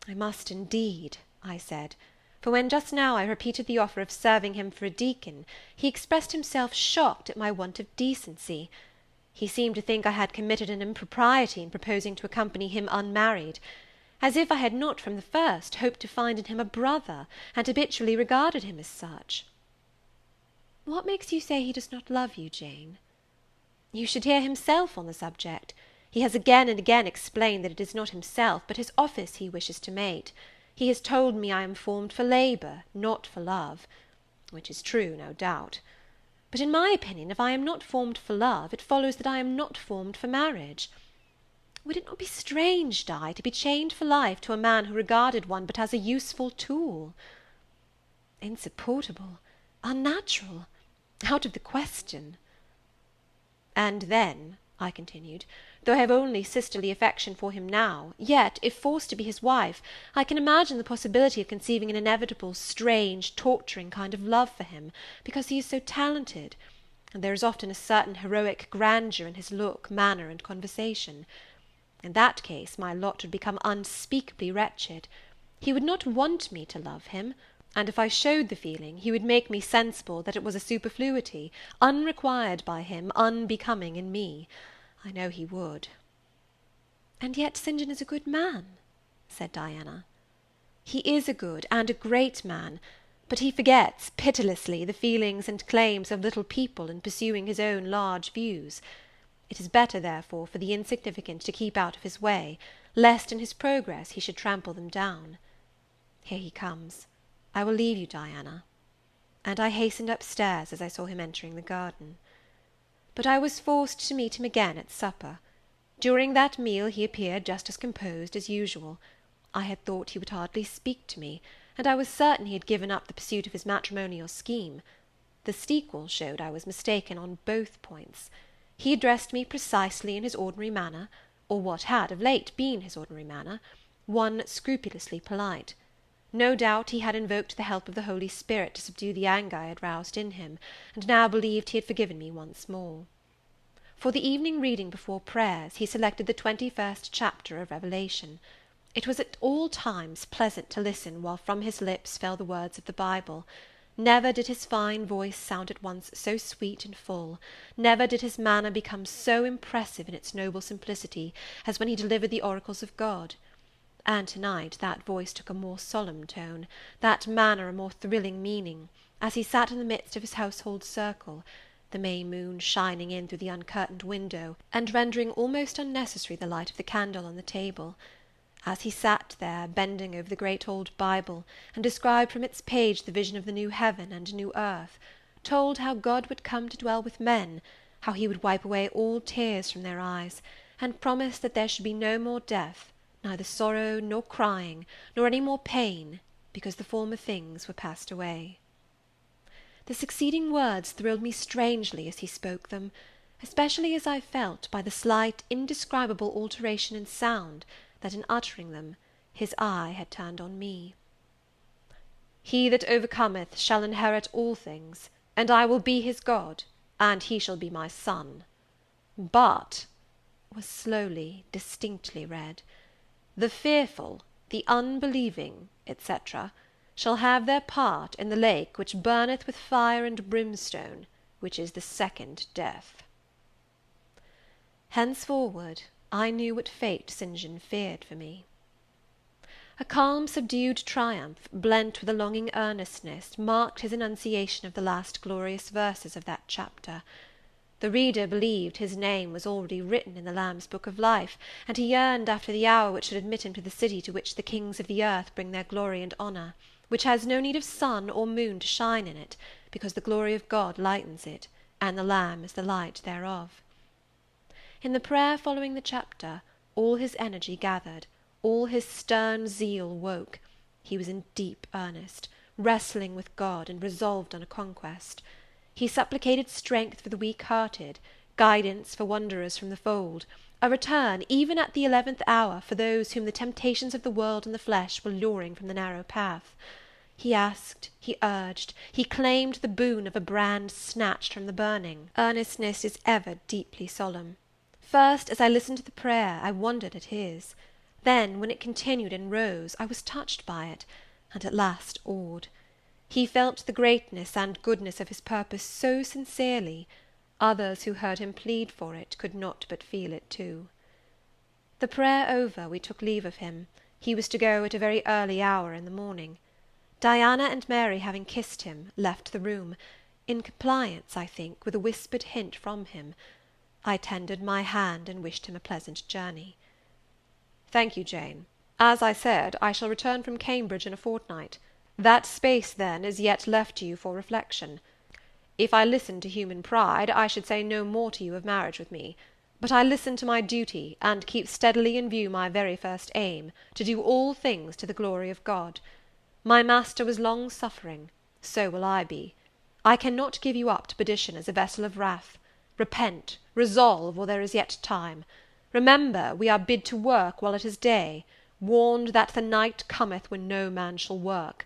"I must indeed," I said, for when just now I repeated the offer of serving him for a deacon, he expressed himself shocked at my want of decency. He seemed to think I had committed an impropriety in proposing to accompany him unmarried, as if I had not from the first hoped to find in him a brother, and habitually regarded him as such. "What makes you say he does not love you, Jane?" "You should hear himself on the subject. He has again and again explained that it is not himself, but his office he wishes to mate. He has told me I am formed for labour, not for love, which is true, no doubt. But in my opinion, if I am not formed for love, it follows that I am not formed for marriage. Would it not be strange, Di, to be chained for life to a man who regarded one but as a useful tool?" "Insupportable, unnatural, out of the question." "And then," I continued, "though I have only sisterly affection for him now, yet, if forced to be his wife, I can imagine the possibility of conceiving an inevitable, strange, torturing kind of love for him, because he is so talented, and there is often a certain heroic grandeur in his look, manner, and conversation. In that case my lot would become unspeakably wretched. He would not want me to love him, and if I showed the feeling, he would make me sensible that it was a superfluity, unrequired by him, unbecoming in me. I know he would." "And yet St. John is a good man," said Diana. "He is a good and a great man, but he forgets, pitilessly, the feelings and claims of little people in pursuing his own large views. It is better, therefore, for the insignificant to keep out of his way, lest in his progress he should trample them down. Here he comes. I will leave you, Diana." And I hastened upstairs as I saw him entering the garden. But I was forced to meet him again at supper. During that meal he appeared just as composed as usual. I had thought he would hardly speak to me, and I was certain he had given up the pursuit of his matrimonial scheme. The sequel showed I was mistaken on both points. He addressed me precisely in his ordinary manner, or what had of late been his ordinary manner, one scrupulously polite. No doubt he had invoked the help of the Holy Spirit to subdue the anger I had roused in him, and now believed he had forgiven me once more. For the evening reading before prayers, he selected the 21st chapter of Revelation. It was at all times pleasant to listen while from his lips fell the words of the Bible. Never did his fine voice sound at once so sweet and full, never did his manner become so impressive in its noble simplicity, as when he delivered the oracles of God. And to-night that voice took a more solemn tone, that manner a more thrilling meaning, as he sat in the midst of his household circle, the May moon shining in through the uncurtained window, and rendering almost unnecessary the light of the candle on the table. As he sat there, bending over the great old Bible, and described from its page the vision of the new heaven and new earth, told how God would come to dwell with men, how he would wipe away all tears from their eyes, and promised that there should be no more death, neither sorrow nor crying, nor any more pain, because the former things were passed away. The succeeding words thrilled me strangely as he spoke them, especially as I felt, by the slight, indescribable alteration in sound, that in uttering them his eye had turned on me. "He that overcometh shall inherit all things," and I will be his God, and he shall be my son. But," was slowly, distinctly read, "the fearful, the unbelieving, etc., shall have their part in the lake which burneth with fire and brimstone, which is the second death." Henceforward I knew what fate St. John feared for me. A calm subdued triumph, blent with a longing earnestness, marked his enunciation of the last glorious verses of that chapter. The reader believed his name was already written in the Lamb's book of life, and he yearned after the hour which should admit him to the city to which the kings of the earth bring their glory and honour, which has no need of sun or moon to shine in it, because the glory of God lightens it, and the Lamb is the light thereof. In the prayer following the chapter, all his energy gathered, all his stern zeal woke. He was in deep earnest, wrestling with God, and resolved on a conquest. He supplicated strength for the weak-hearted, guidance for wanderers from the fold, a return, even at the 11th hour, for those whom the temptations of the world and the flesh were luring from the narrow path. He asked, he urged, he claimed the boon of a brand snatched from the burning. Earnestness is ever deeply solemn. First, as I listened to the prayer, I wondered at his. Then, when it continued and rose, I was touched by it, and at last awed. He felt the greatness and goodness of his purpose so sincerely, others who heard him plead for it could not but feel it too. The prayer over, we took leave of him. He was to go at a very early hour in the morning. Diana and Mary, having kissed him, left the room, in compliance, I think, with a whispered hint from him. I tendered my hand, and wished him a pleasant journey. "Thank you, Jane. As I said, I shall return from Cambridge in a fortnight. That space, then, is yet left to you for reflection. If I listened to human pride, I should say no more to you of marriage with me; but I listen to my duty, and keep steadily in view my very first aim, to do all things to the glory of God. My master was long-suffering, so will I be. I cannot give you up to perdition as a vessel of wrath. Repent, resolve, while there is yet time. Remember, we are bid to work while it is day, warned that the night cometh when no man shall work.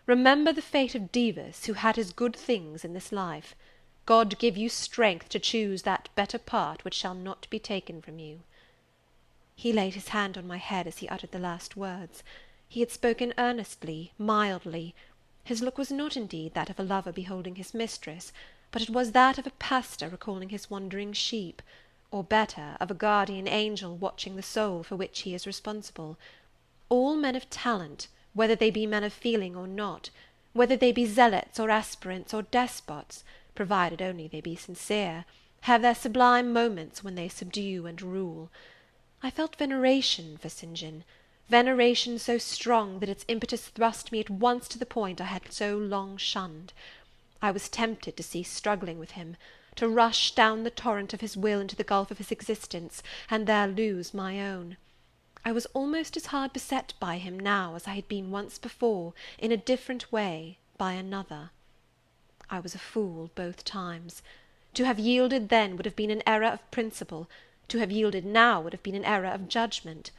Remember the fate of Dives, who had his good things in this life. God give you strength to choose that better part which shall not be taken from you." He laid his hand on my head as he uttered the last words. He had spoken earnestly, mildly. His look was not indeed that of a lover beholding his mistress, but it was that of a pastor recalling his wandering sheep, or better, of a guardian angel watching the soul for which he is responsible. All men of talent, whether they be men of feeling or not, whether they be zealots or aspirants or despots, provided only they be sincere, have their sublime moments when they subdue and rule. I felt veneration for St. John, veneration so strong that its impetus thrust me at once to the point I had so long shunned. I was tempted to cease struggling with him, to rush down the torrent of his will into the gulf of his existence, and there lose my own. I was almost as hard beset by him now as I had been once before, in a different way, by another. I was a fool both times. To have yielded then would have been an error of principle; to have yielded now would have been an error of judgment.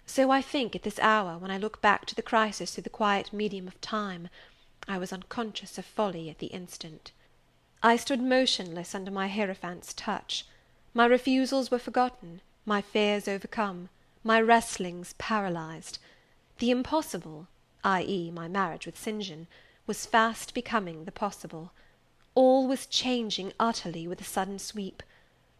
So I think at this hour, when I look back to the crisis through the quiet medium of time, I was unconscious of folly at the instant. I stood motionless under my hierophant's touch. My refusals were forgotten, my fears overcome, my wrestlings paralysed. The impossible, i.e. my marriage with St. John, was fast becoming the possible. All was changing utterly with a sudden sweep.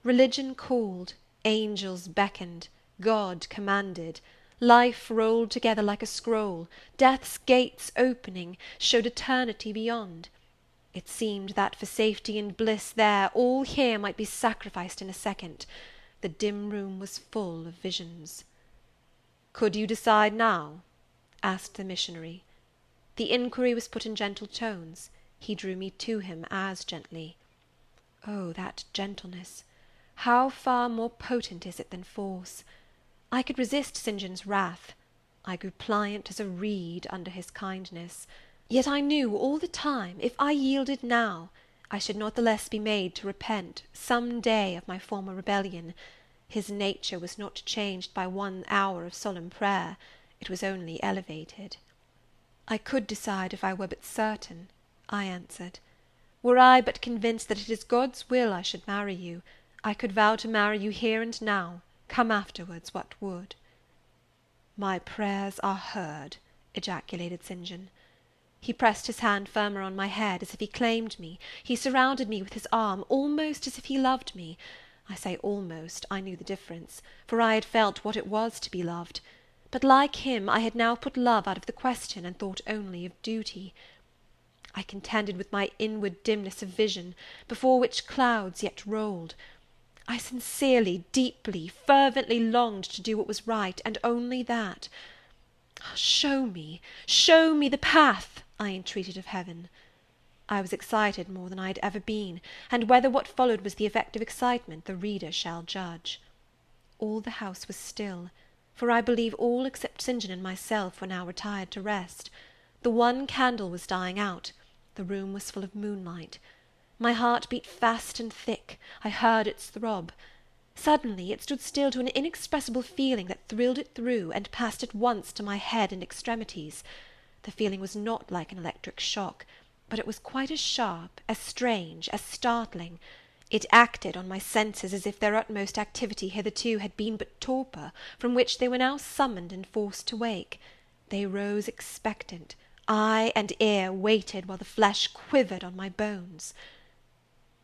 Religion called, angels beckoned, God commanded, life rolled together like a scroll, death's gates opening, showed eternity beyond. It seemed that for safety and bliss there, all here might be sacrificed in a second. The dim room was full of visions. "Could you decide now?" asked the missionary. The inquiry was put in gentle tones. He drew me to him as gently. Oh, that gentleness! How far more potent is it than force! I could resist St. John's wrath. I grew pliant as a reed under his kindness. Yet I knew all the time, if I yielded now, I should not the less be made to repent, some day, of my former rebellion. His nature was not changed by 1 hour of solemn prayer; it was only elevated. "I could decide if I were but certain," I answered. Were I but convinced that it is God's will I should marry you, I could vow to marry you here and now, come afterwards what would." "My prayers are heard," ejaculated St. John. He pressed his hand firmer on my head, as if he claimed me. He surrounded me with his arm, almost as if he loved me. I say almost, I knew the difference, for I had felt what it was to be loved. But like him, I had now put love out of the question, and thought only of duty. I contended with my inward dimness of vision, before which clouds yet rolled. I sincerely, deeply, fervently longed to do what was right, and only that. Show me the path," I entreated of heaven. I was excited more than I had ever been, and whether what followed was the effect of excitement the reader shall judge. All the house was still, for I believe all except St. John and myself were now retired to rest. The one candle was dying out. The room was full of moonlight. My heart beat fast and thick. I heard its throb. Suddenly it stood still to an inexpressible feeling that thrilled it through, and passed at once to my head and extremities. The feeling was not like an electric shock, but it was quite as sharp, as strange, as startling. It acted on my senses as if their utmost activity hitherto had been but torpor, from which they were now summoned and forced to wake. They rose expectant. Eye and ear waited, while the flesh quivered on my bones.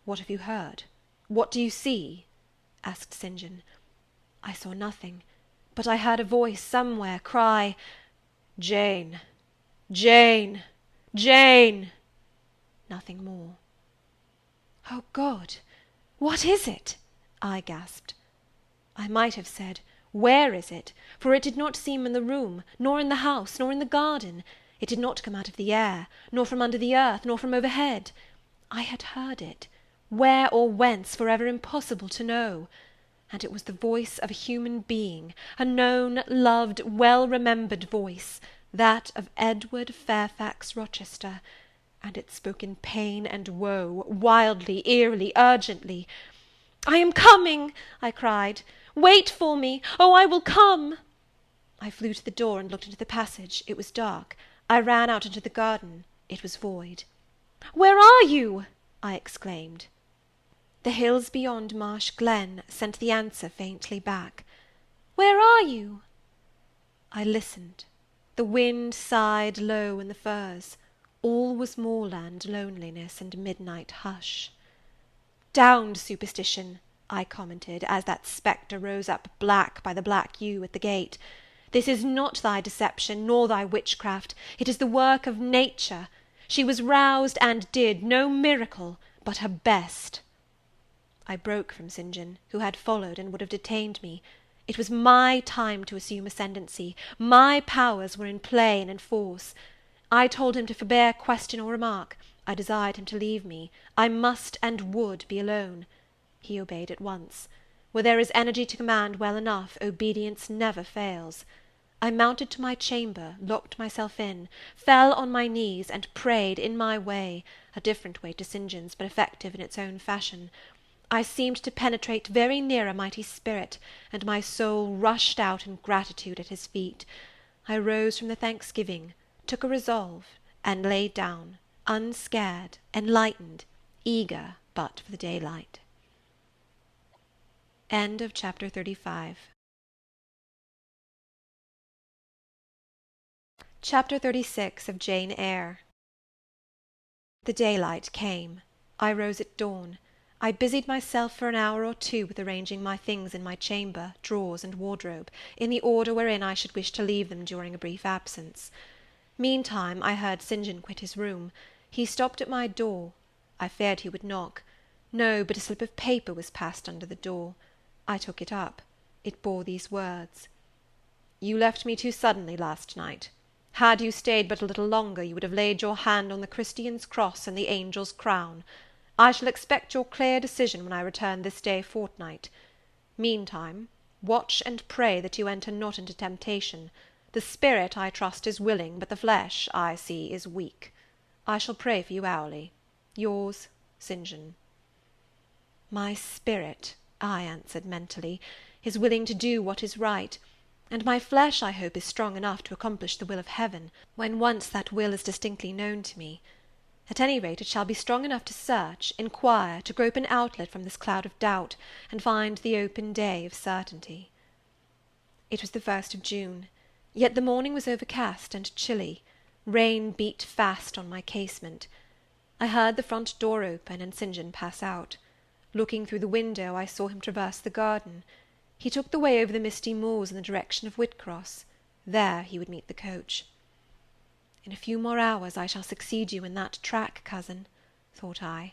"What have you heard? What do you see?" asked St. John. I saw nothing, but I heard a voice somewhere cry, "Jane! Jane! Jane!" Nothing more. "Oh, God! What is it?" I gasped. I might have said, "Where is it?" for it did not seem in the room, nor in the house, nor in the garden. It did not come out of the air, nor from under the earth, nor from overhead. I had heard it. Where or whence, forever impossible to know. And it was the voice of a human being, a known, loved, well-remembered voice, that of Edward Fairfax Rochester, and it spoke in pain and woe, wildly, eerily, urgently. "I am coming," I cried. "Wait for me. Oh, I will come." I flew to the door and looked into the passage. It was dark. I ran out into the garden. It was void. "Where are you?" I exclaimed. The hills beyond Marsh Glen sent the answer faintly back. "Where are you?" I listened. The wind sighed low in the firs. All was moorland loneliness and midnight hush. "Down, superstition!" I commented, as that spectre rose up black by the black yew at the gate. "This is not thy deception, nor thy witchcraft. It is the work of nature. She was roused, and did no miracle, but her best." I broke from St. John, who had followed, and would have detained me. It was my time to assume ascendancy. My powers were in play and in force. I told him to forbear question or remark. I desired him to leave me. I must and would be alone. He obeyed at once. Where there is energy to command well enough, obedience never fails. I mounted to my chamber, locked myself in, fell on my knees, and prayed in my way, a different way to St. John's, but effective in its own fashion. I seemed to penetrate very near a mighty spirit, and my soul rushed out in gratitude at his feet. I rose from the thanksgiving, took a resolve, and lay down, unscared, enlightened, eager but for the daylight. End of chapter 35. Chapter 36 of Jane Eyre. The daylight came. I rose at dawn. I busied myself for an hour or two with arranging my things in my chamber, drawers, and wardrobe, in the order wherein I should wish to leave them during a brief absence. Meantime I heard St. John quit his room. He stopped at my door. I feared he would knock. No, but a slip of paper was passed under the door. I took it up. It bore these words: "You left me too suddenly last night. Had you stayed but a little longer, you would have laid your hand on the Christian's cross and the angel's crown. I shall expect your clear decision when I return this day fortnight. Meantime, watch and pray that you enter not into temptation. The spirit, I trust, is willing, but the flesh, I see, is weak. I shall pray for you hourly. Yours, St. John." My spirit, I answered mentally, is willing to do what is right, and my flesh, I hope, is strong enough to accomplish the will of heaven, when once that will is distinctly known to me. At any rate, it shall be strong enough to search, inquire, to grope an outlet from this cloud of doubt, and find the open day of certainty. It was the 1st of June, yet the morning was overcast and chilly. Rain beat fast on my casement. I heard the front door open and St. John pass out. Looking through the window, I saw him traverse the garden. He took the way over the misty moors in the direction of Whitcross. There he would meet the coach. In a few more hours I shall succeed you in that track, cousin, thought I.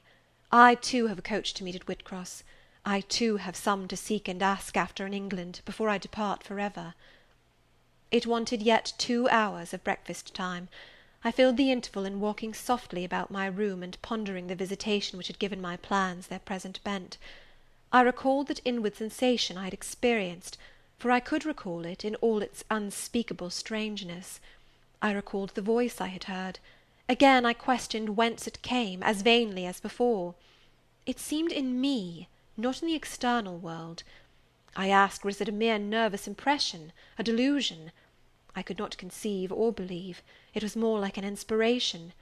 I too have a coach to meet at Whitcross. I too have some to seek and ask after in England, before I depart for ever. It wanted yet 2 hours of breakfast time. I filled the interval in walking softly about my room, and pondering the visitation which had given my plans their present bent. I recalled that inward sensation I had experienced, for I could recall it in all its unspeakable strangeness. I recalled the voice I had heard. Again I questioned whence it came, as vainly as before. It seemed in me, not in the external world. I asked, was it a mere nervous impression, a delusion? I could not conceive or believe. It was more like an inspiration.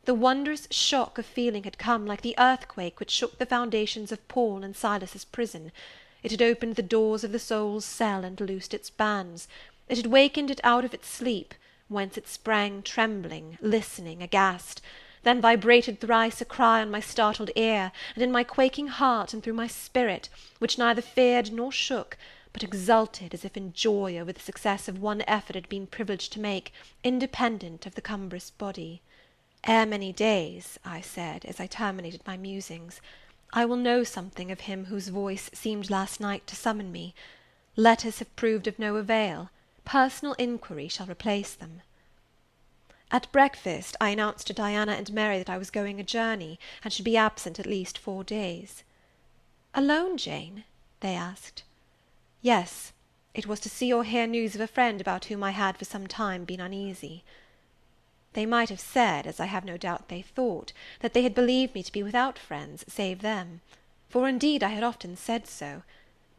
The wondrous shock of feeling had come like the earthquake which shook the foundations of Paul and Silas's prison. It had opened the doors of the soul's cell and loosed its bands. It had wakened it out of its sleep, whence it sprang trembling, listening, aghast, then vibrated thrice a cry on my startled ear, and in my quaking heart, and through my spirit, which neither feared nor shook, but exulted as if in joy over the success of one effort it had been privileged to make, independent of the cumbrous body. Ere many days, I said, as I terminated my musings, I will know something of him whose voice seemed last night to summon me. Letters have proved of no avail. Personal inquiry shall replace them. At breakfast I announced to Diana and Mary that I was going a journey, and should be absent at least 4 days. "Alone, Jane?" they asked. Yes, it was to see or hear news of a friend about whom I had for some time been uneasy. They might have said, as I have no doubt they thought, that they had believed me to be without friends, save them; for indeed I had often said so,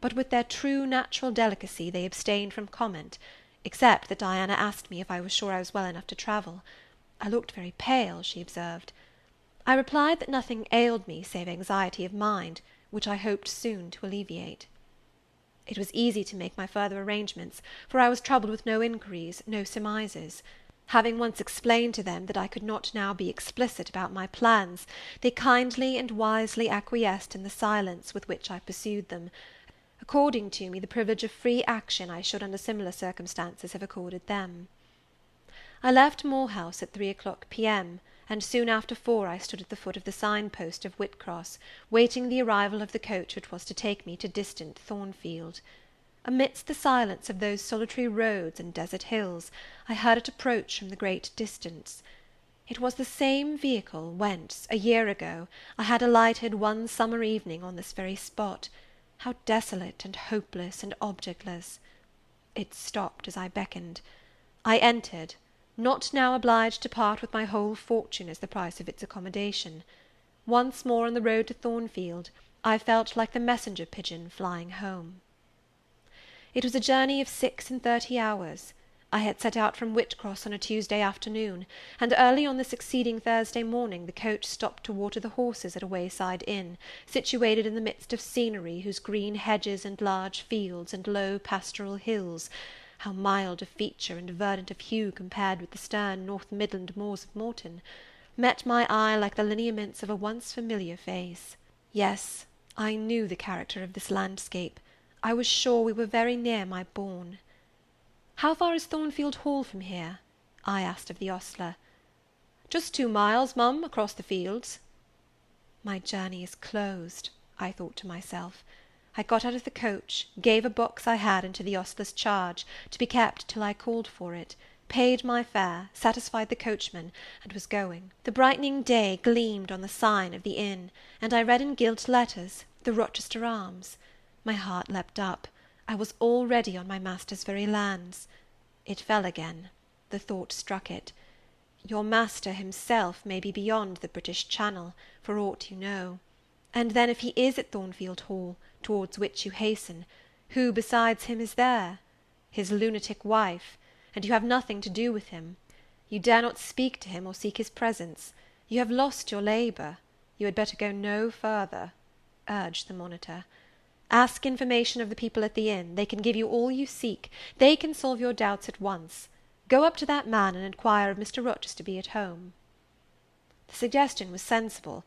but with their true natural delicacy they abstained from comment, except that Diana asked me if I was sure I was well enough to travel. I looked very pale, she observed. I replied that nothing ailed me save anxiety of mind, which I hoped soon to alleviate. It was easy to make my further arrangements, for I was troubled with no inquiries, no surmises. Having once explained to them that I could not now be explicit about my plans, they kindly and wisely acquiesced in the silence with which I pursued them, according to me the privilege of free action I should under similar circumstances have accorded them. I left Moor House at 3 o'clock P.M., and soon after 4 I stood at the foot of the sign-post of Whitcross, waiting the arrival of the coach which was to take me to distant Thornfield. Amidst the silence of those solitary roads and desert hills, I heard it approach from the great distance. It was the same vehicle whence, a year ago, I had alighted one summer evening on this very spot. How desolate and hopeless and objectless! It stopped as I beckoned. I entered, not now obliged to part with my whole fortune as the price of its accommodation. Once more on the road to Thornfield, I felt like the messenger pigeon flying home. It was a journey of 36 hours. I had set out from Whitcross on a Tuesday afternoon, and early on the succeeding Thursday morning the coach stopped to water the horses at a wayside inn, situated in the midst of scenery whose green hedges and large fields and low pastoral hills, how mild of feature and verdant of hue compared with the stern North Midland moors of Morton, met my eye like the lineaments of a once familiar face. Yes, I knew the character of this landscape. I was sure we were very near my bourne. "How far is Thornfield Hall from here?" I asked of the ostler. "Just 2 miles, mum, across the fields." My journey is closed, I thought to myself. I got out of the coach, gave a box I had into the ostler's charge, to be kept till I called for it, paid my fare, satisfied the coachman, and was going. The brightening day gleamed on the sign of the inn, and I read in gilt letters, "The Rochester Arms." My heart leapt up. I was already on my master's very lands. It fell again. The thought struck it. Your master himself may be beyond the British Channel, for aught you know. And then if he is at Thornfield Hall, towards which you hasten, who besides him is there? His lunatic wife, and you have nothing to do with him. You dare not speak to him or seek his presence. You have lost your labour. You had better go no further," urged the monitor. "Ask information of the people at the inn. They can give you all you seek. They can solve your doubts at once. Go up to that man and inquire if Mr. Rochester be at home." The suggestion was sensible,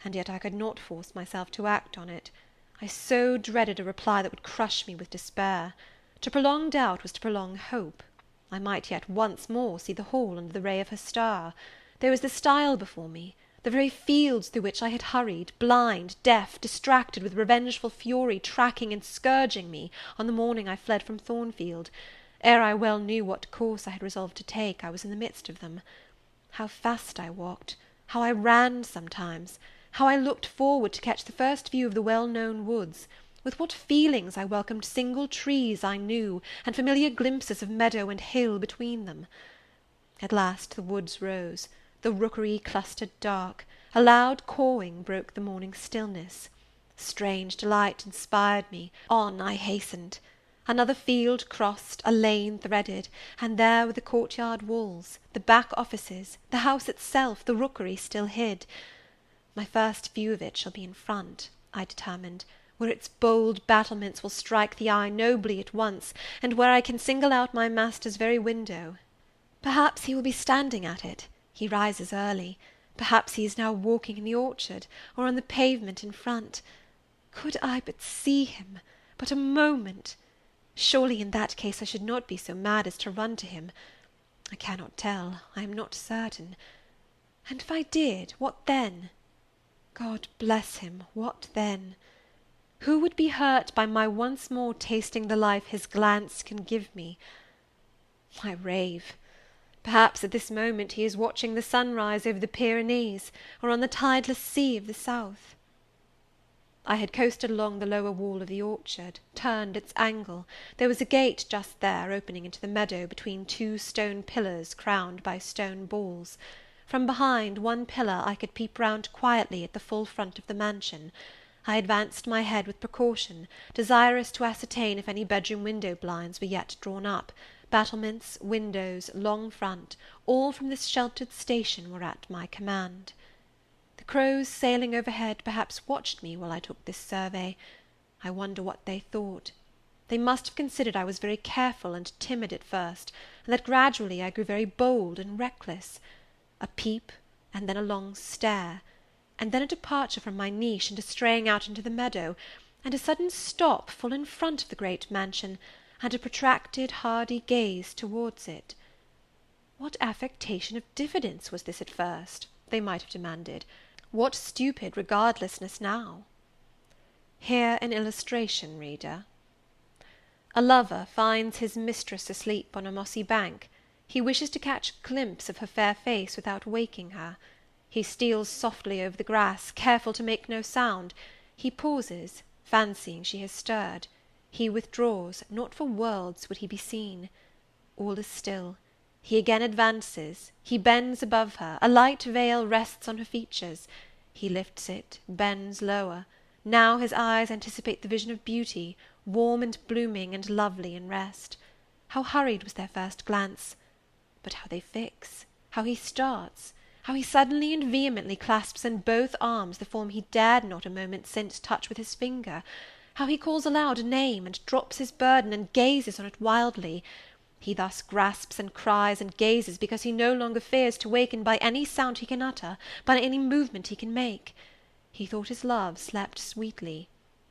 and yet I could not force myself to act on it. I so dreaded a reply that would crush me with despair. To prolong doubt was to prolong hope. I might yet once more see the Hall under the ray of her star. There was the stile before me, the very fields through which I had hurried, blind, deaf, distracted with revengeful fury, tracking and scourging me on the morning I fled from Thornfield. Ere I well knew what course I had resolved to take, I was in the midst of them. How fast I walked! How I ran sometimes! How I looked forward to catch the first view of the well-known woods! With what feelings I welcomed single trees I knew, and familiar glimpses of meadow and hill between them! At last the woods rose, the rookery clustered dark, a loud cawing broke the morning stillness. Strange delight inspired me, on I hastened. Another field crossed, a lane threaded, and there were the courtyard walls, the back offices, the house itself, the rookery still hid. My first view of it shall be in front, I determined, where its bold battlements will strike the eye nobly at once, and where I can single out my master's very window. Perhaps he will be standing at it. He rises early. Perhaps he is now walking in the orchard, or on the pavement in front. Could I but see him! But a moment! Surely in that case I should not be so mad as to run to him. I cannot tell. I am not certain. And if I did, what then? God bless him, what then? Who would be hurt by my once more tasting the life his glance can give me? I rave. Perhaps at this moment he is watching the sunrise over the Pyrenees, or on the tideless sea of the south. I had coasted along the lower wall of the orchard, turned its angle. There was a gate just there, opening into the meadow between two stone pillars crowned by stone balls. From behind one pillar I could peep round quietly at the full front of the mansion. I advanced my head with precaution, desirous to ascertain if any bedroom window blinds were yet drawn up. Battlements, windows, long front, all from this sheltered station were at my command. The crows sailing overhead perhaps watched me while I took this survey. I wonder what they thought. They must have considered I was very careful and timid at first, and that gradually I grew very bold and reckless. A peep, and then a long stare, and then a departure from my niche and a straying out into the meadow, and a sudden stop full in front of the great mansion, and a protracted hardy gaze towards it. What affectation of diffidence was this at first? They might have demanded. What stupid regardlessness now? Hear an illustration, reader. A lover finds his mistress asleep on a mossy bank. He wishes to catch a glimpse of her fair face without waking her. He steals softly over the grass, careful to make no sound. He pauses, fancying she has stirred. He withdraws, not for worlds would he be seen. All is still. He again advances, he bends above her, a light veil rests on her features. He lifts it, bends lower. Now his eyes anticipate the vision of beauty, warm and blooming and lovely in rest. How hurried was their first glance! But how they fix! How he starts! How he suddenly and vehemently clasps in both arms the form he dared not a moment since touch with his finger! How he calls aloud a name, and drops his burden, and gazes on it wildly! He thus grasps and cries and gazes because he no longer fears to waken by any sound he can utter, by any movement he can make. He thought his love slept sweetly.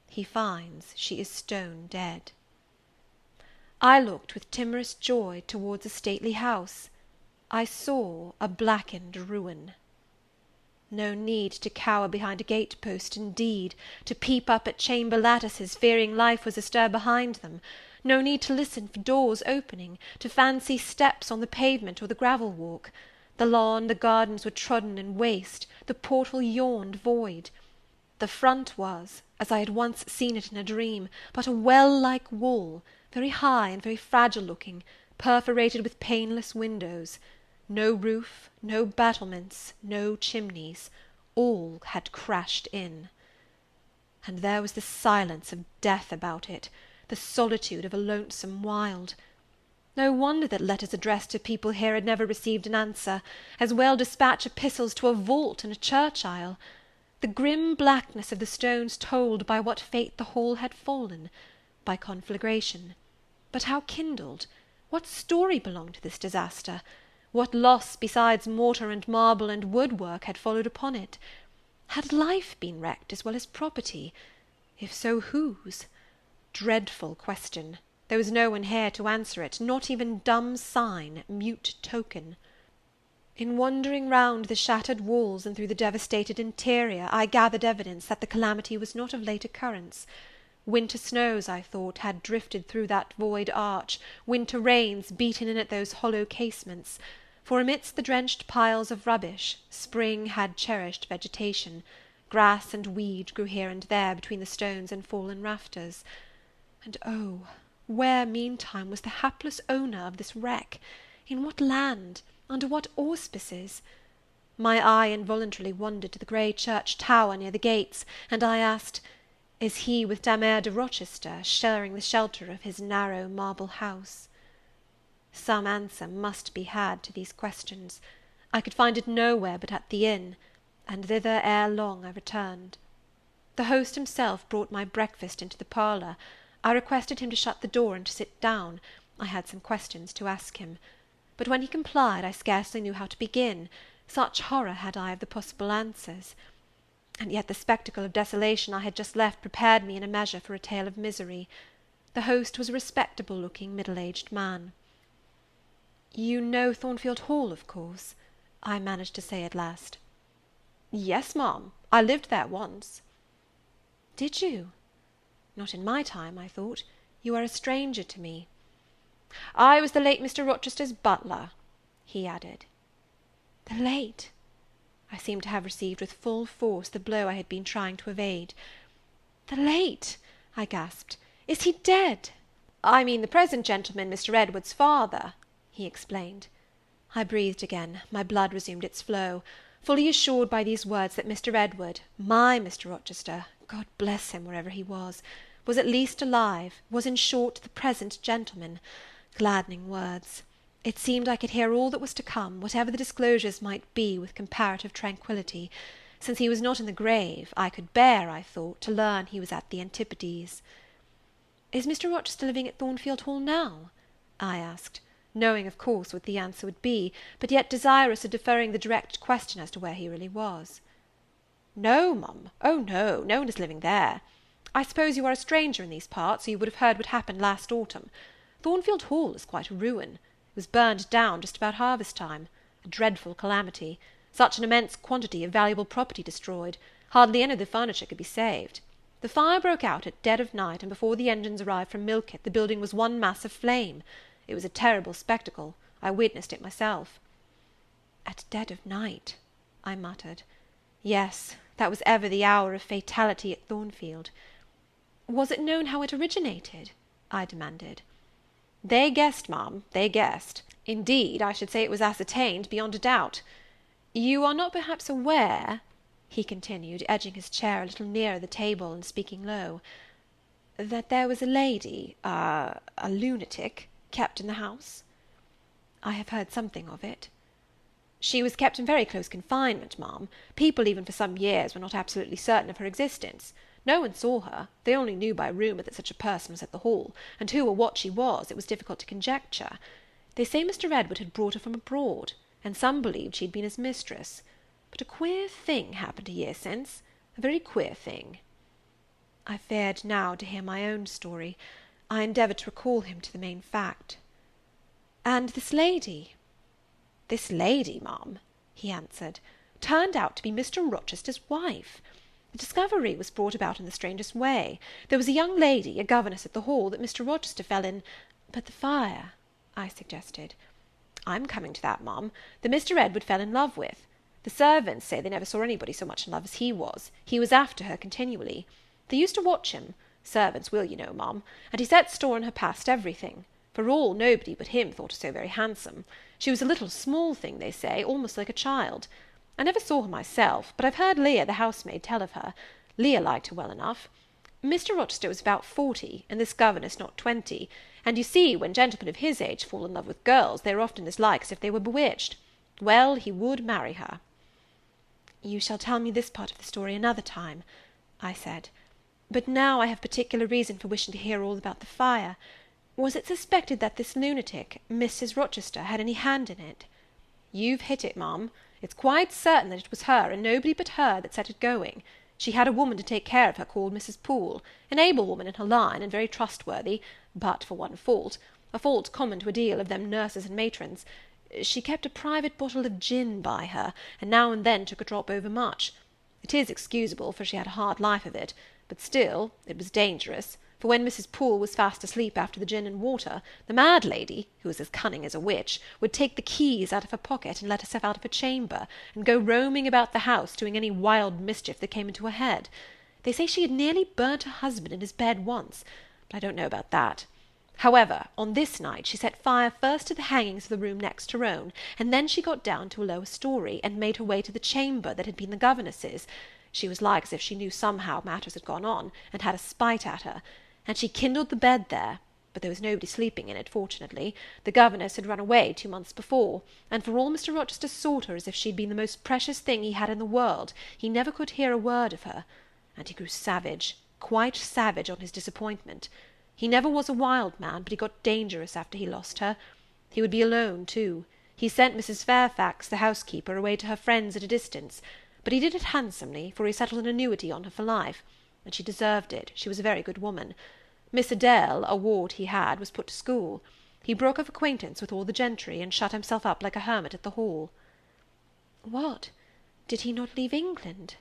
He finds she is stone dead. I looked with timorous joy towards a stately house. I saw a blackened ruin. No need to cower behind a gate-post, indeed, to peep up at chamber lattices, fearing life was astir behind them. No need to listen for doors opening, to fancy steps on the pavement or the gravel walk. The lawn, the gardens were trodden and waste, the portal yawned void. The front was, as I had once seen it in a dream, but a well-like wall, very high and very fragile-looking, perforated with paneless windows. No roof, no battlements, no chimneys, all had crashed in. And there was the silence of death about it, the solitude of a lonesome wild. No wonder that letters addressed to people here had never received an answer, as well dispatch epistles to a vault in a church aisle. The grim blackness of the stones told by what fate the hall had fallen, by conflagration. But how kindled? What story belonged to this disaster? What loss besides mortar and marble and woodwork had followed upon it? Had life been wrecked as well as property? If so, whose? Dreadful question! There was no one here to answer it, not even dumb sign, mute token. In wandering round the shattered walls and through the devastated interior, I gathered evidence that the calamity was not of late occurrence. Winter snows, I thought, had drifted through that void arch, winter rains beaten in at those hollow casements, for amidst the drenched piles of rubbish, spring had cherished vegetation. Grass and weed grew here and there between the stones and fallen rafters. And oh, where, meantime, was the hapless owner of this wreck? In what land? Under what auspices? My eye involuntarily wandered to the grey church tower near the gates, and I asked, is he with Dame Eyre de Rochester sharing the shelter of his narrow marble house? Some answer must be had to these questions. I could find it nowhere but at the inn, and thither ere long I returned. The host himself brought my breakfast into the parlour. I requested him to shut the door and to sit down. I had some questions to ask him. But when he complied, I scarcely knew how to begin, such horror had I of the possible answers. And yet the spectacle of desolation I had just left prepared me in a measure for a tale of misery. The host was a respectable-looking, middle-aged man. "You know Thornfield Hall, of course?" I managed to say at last. "Yes, ma'am, I lived there once." "Did you? Not in my time, I thought. You are a stranger to me." "I was the late Mr. Rochester's butler," he added. The late? I seemed to have received with full force the blow I had been trying to evade. "The late?" I gasped. "Is he dead?" "I mean the present gentleman, Mr. Edward's father," he explained. I breathed again, my blood resumed its flow, fully assured by these words that Mr. Edward, my Mr. Rochester, God bless him wherever he was at least alive, was in short the present gentleman. Gladdening words! It seemed I could hear all that was to come, whatever the disclosures might be, with comparative tranquillity. Since he was not in the grave, I could bear, I thought, to learn he was at the Antipodes. "Is Mr. Rochester living at Thornfield Hall now?" I asked, knowing, of course, what the answer would be, but yet desirous of deferring the direct question as to where he really was. "No, mum, oh no, no one is living there. I suppose you are a stranger in these parts, or you would have heard what happened last autumn. Thornfield Hall is quite a ruin. It was burned down just about harvest time. A dreadful calamity. Such an immense quantity of valuable property destroyed. Hardly any of the furniture could be saved. The fire broke out at dead of night, and before the engines arrived from Millcote, the building was one mass of flame. It was a terrible spectacle. I witnessed it myself." "At dead of night," I muttered. Yes, that was ever the hour of fatality at Thornfield. "Was it known how it originated?" I demanded. "They guessed, ma'am, they guessed. Indeed, I should say it was ascertained beyond a doubt. You are not perhaps aware," he continued, edging his chair a little nearer the table and speaking low, "that there was a lady, a lunatic, kept in the house?" "I have heard something of it." "She was kept in very close confinement, ma'am. People even for some years were not absolutely certain of her existence. No one saw her. They only knew by rumour that such a person was at the Hall, and who or what she was, it was difficult to conjecture. They say Mr. Edward had brought her from abroad, and some believed she had been his mistress. But a queer thing happened a year since, a very queer thing." I feared now to hear my own story. I endeavoured to recall him to the main fact. "And this lady?" "This lady, ma'am," he answered, "turned out to be Mr. Rochester's wife. The discovery was brought about in the strangest way. There was a young lady, a governess at the Hall, that Mr. Rochester fell in—" "But the fire," I suggested. "I'm coming to that, ma'am. The Mr. Edward fell in love with. The servants say they never saw anybody so much in love as he was. He was after her continually. They used to watch him. Servants will, you know, ma'am. And he set store on her past everything. For all, nobody but him thought her so very handsome. She was a little small thing, they say, almost like a child. I never saw her myself, but I've heard Leah, the housemaid, tell of her. Leah liked her well enough. Mr. Rochester was about 40, and this governess not 20, And you see, when gentlemen of his age fall in love with girls, they are often as like as if they were bewitched. Well, he would marry her." "You shall tell me this part of the story another time," I said. "But now I have particular reason for wishing to hear all about the fire. Was it suspected that this lunatic, Mrs. Rochester, had any hand in it?" "You've hit it, ma'am. It's quite certain that it was her, and nobody but her, that set it going. She had a woman to take care of her called Mrs. Poole, an able woman in her line, and very trustworthy, but for one fault, a fault common to a deal of them nurses and matrons. She kept a private bottle of gin by her, and now and then took a drop overmuch. It is excusable, for she had a hard life of it, but still it was dangerous, for when Mrs. Poole was fast asleep after the gin and water, the mad lady, who was as cunning as a witch, would take the keys out of her pocket and let herself out of her chamber, and go roaming about the house, doing any wild mischief that came into her head. They say she had nearly burnt her husband in his bed once, but I don't know about that. However, on this night she set fire first to the hangings of the room next her own, and then she got down to a lower story, and made her way to the chamber that had been the governess's. She was like as if she knew somehow matters had gone on, and had a spite at her, and she kindled the bed there, but there was nobody sleeping in it, fortunately. The governess had run away 2 months before, and for all Mr. Rochester sought her as if she'd been the most precious thing he had in the world, he never could hear a word of her, and he grew savage, quite savage on his disappointment. He never was a wild man, but he got dangerous after he lost her. He would be alone, too. He sent Mrs. Fairfax, the housekeeper, away to her friends at a distance, but he did it handsomely, for he settled an annuity on her for life, and she deserved it. She was a very good woman. Miss Adele, a ward he had, was put to school. He broke off acquaintance with all the gentry, and shut himself up like a hermit at the Hall." "What? Did he not leave England?"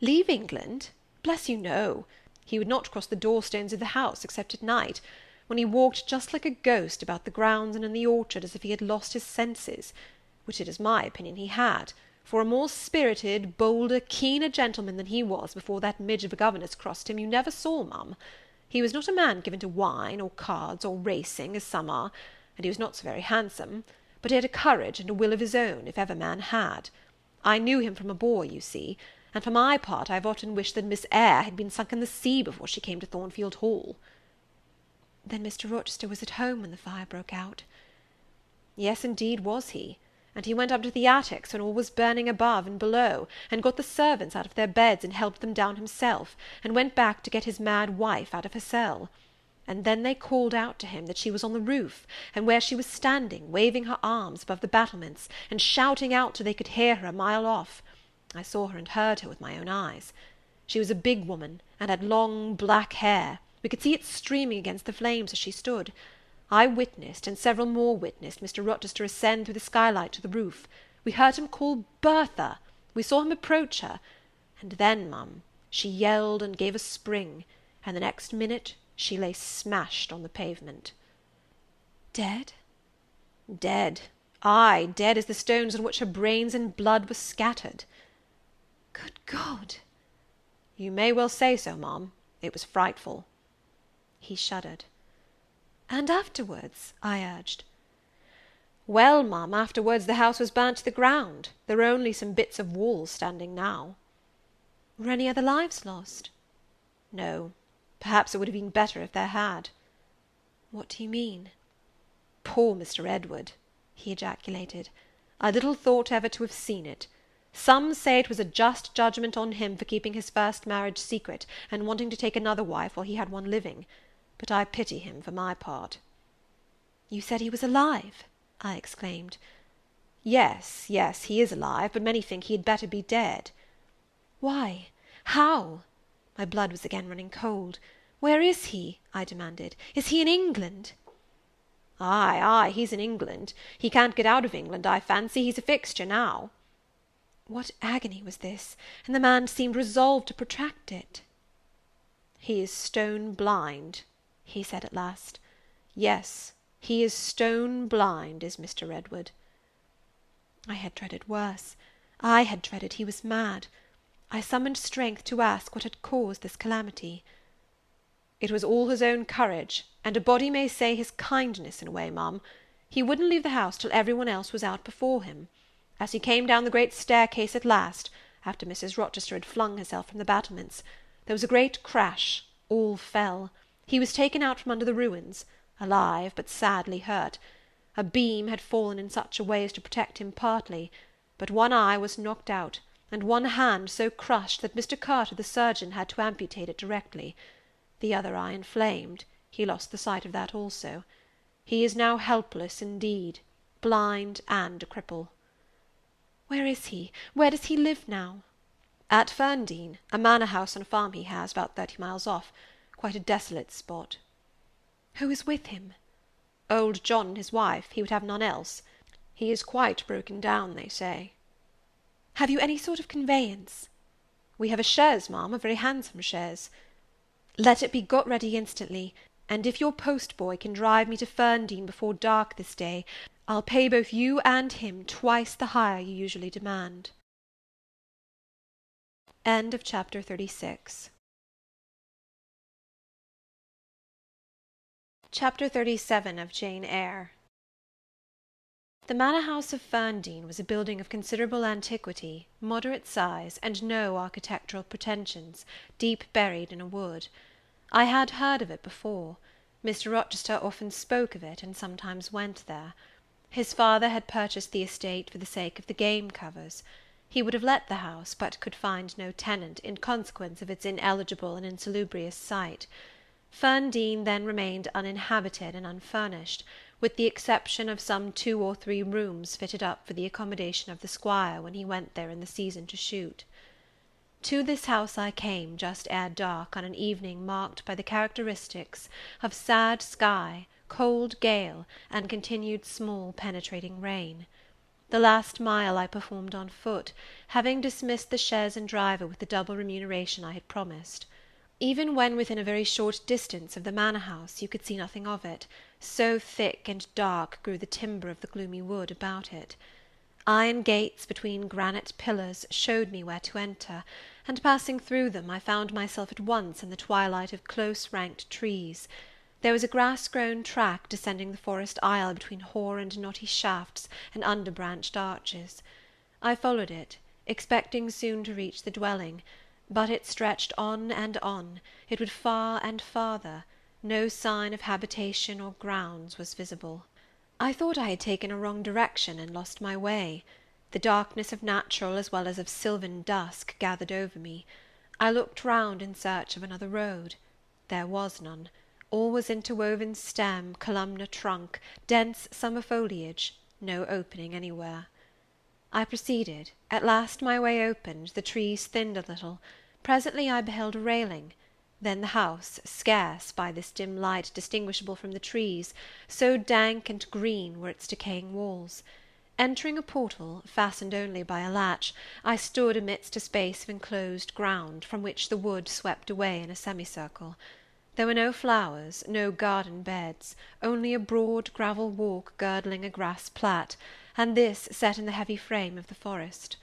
"Leave England? Bless you, no. He would not cross the door-stones of the house, except at night, when he walked just like a ghost about the grounds and in the orchard, as if he had lost his senses, which it is my opinion he had, for a more spirited, bolder, keener gentleman than he was before that midge of a governess crossed him you never saw, mum. He was not a man given to wine, or cards, or racing, as some are, and he was not so very handsome, but he had a courage and a will of his own, if ever man had. I knew him from a boy, you see, and for my part I have often wished that Miss Eyre had been sunk in the sea before she came to Thornfield Hall." "Then Mr. Rochester was at home when the fire broke out?" "Yes, indeed was he, and he went up to the attics when all was burning above and below, and got the servants out of their beds, and helped them down himself, and went back to get his mad wife out of her cell. And then they called out to him that she was on the roof, and where she was standing, waving her arms above the battlements, and shouting out till they could hear her a mile off. I saw her and heard her with my own eyes. She was a big woman, and had long black hair. We could see it streaming against the flames as she stood. I witnessed, and several more witnessed, Mr. Rochester ascend through the skylight to the roof. We heard him call Bertha. We saw him approach her. And then, mum, she yelled and gave a spring, and the next minute she lay smashed on the pavement." "Dead?" "Dead. Ay, dead as the stones on which her brains and blood were scattered." "Good God!" "You may well say so, ma'am. It was frightful." He shuddered. "And afterwards?" I urged. "Well, ma'am, afterwards the house was burnt to the ground. There are only some bits of walls standing now." "Were any other lives lost?" "No. Perhaps it would have been better if there had." "What do you mean?" "Poor Mr. Edward!" he ejaculated. "I little thought ever to have seen it. Some say it was a just judgment on him for keeping his first marriage secret, and wanting to take another wife while he had one living. But I pity him for my part." "You said he was alive?" I exclaimed. Yes, he is alive, but many think he had better be dead." "Why? How?" My blood was again running cold. "Where is he?" I demanded. "Is he in England?" Ay, he's in England. He can't get out of England, I fancy. He's a fixture now." What agony was this! And the man seemed resolved to protract it. "He is stone blind," he said at last. "Yes, he is stone blind, is Mr. Edward." I had dreaded worse. I had dreaded he was mad. I summoned strength to ask what had caused this calamity. "It was all his own courage, and a body may say his kindness in a way, ma'am. He wouldn't leave the house till every one else was out before him. As he came down the great staircase at last, after Mrs. Rochester had flung herself from the battlements, there was a great crash, all fell. He was taken out from under the ruins. alive, but sadly hurt. A beam had fallen in such a way as to protect him partly, but one eye was knocked out, and one hand so crushed that Mr. Carter, the surgeon, had to amputate it directly. The other eye inflamed, he lost the sight of that also. He is now helpless indeed, blind and a cripple. Where is he? Where does he live now? At Ferndean, a manor house on a farm he has, about 30 miles off. Quite a desolate spot. Who is with him? Old John and his wife. He would have none else. He is quite broken down, they say. Have you any sort of conveyance? We have a chaise, ma'am, a very handsome chaise. Let it be got ready instantly, and if your post-boy can drive me to Ferndean before dark this day, I'll pay both you and him twice the hire you usually demand. End of chapter 36. Chapter 37 of Jane Eyre. The manor house of Ferndean was a building of considerable antiquity, moderate size, and no architectural pretensions, deep buried in a wood. I had heard of it before. Mr. Rochester often spoke of it, and sometimes went there. His father had purchased the estate for the sake of the game covers. He would have let the house, but could find no tenant, in consequence of its ineligible and insalubrious site. Ferndean then remained uninhabited and unfurnished, with the exception of some 2 or 3 rooms fitted up for the accommodation of the squire when he went there in the season to shoot. To this house I came just ere dark on an evening marked by the characteristics of sad sky, cold gale, and continued small penetrating rain. The last mile I performed on foot, having dismissed the chaise and driver with the double remuneration I had promised. Even when within a very short distance of the manor house, you could see nothing of it, so thick and dark grew the timber of the gloomy wood about it. Iron gates between granite pillars showed me where to enter, and passing through them, I found myself at once in the twilight of close-ranked trees. There was a grass-grown track descending the forest aisle between hoar and knotty shafts and under-branched arches. I followed it, expecting soon to reach the dwelling, but it stretched on and on, it would far and farther, no sign of habitation or grounds was visible. I thought I had taken a wrong direction and lost my way. The darkness of natural as well as of sylvan dusk gathered over me. I looked round in search of another road. There was none. All was interwoven stem, columnar trunk, dense summer foliage, no opening anywhere. I proceeded. At last my way opened, the trees thinned a little. Presently I beheld a railing. Then the house, scarce, by this dim light, distinguishable from the trees, so dank and green were its decaying walls. Entering a portal, fastened only by a latch, I stood amidst a space of enclosed ground, from which the wood swept away in a semicircle. There were no flowers, no garden beds, only a broad gravel walk girdling a grass plat, and this set in the heavy frame of the forest.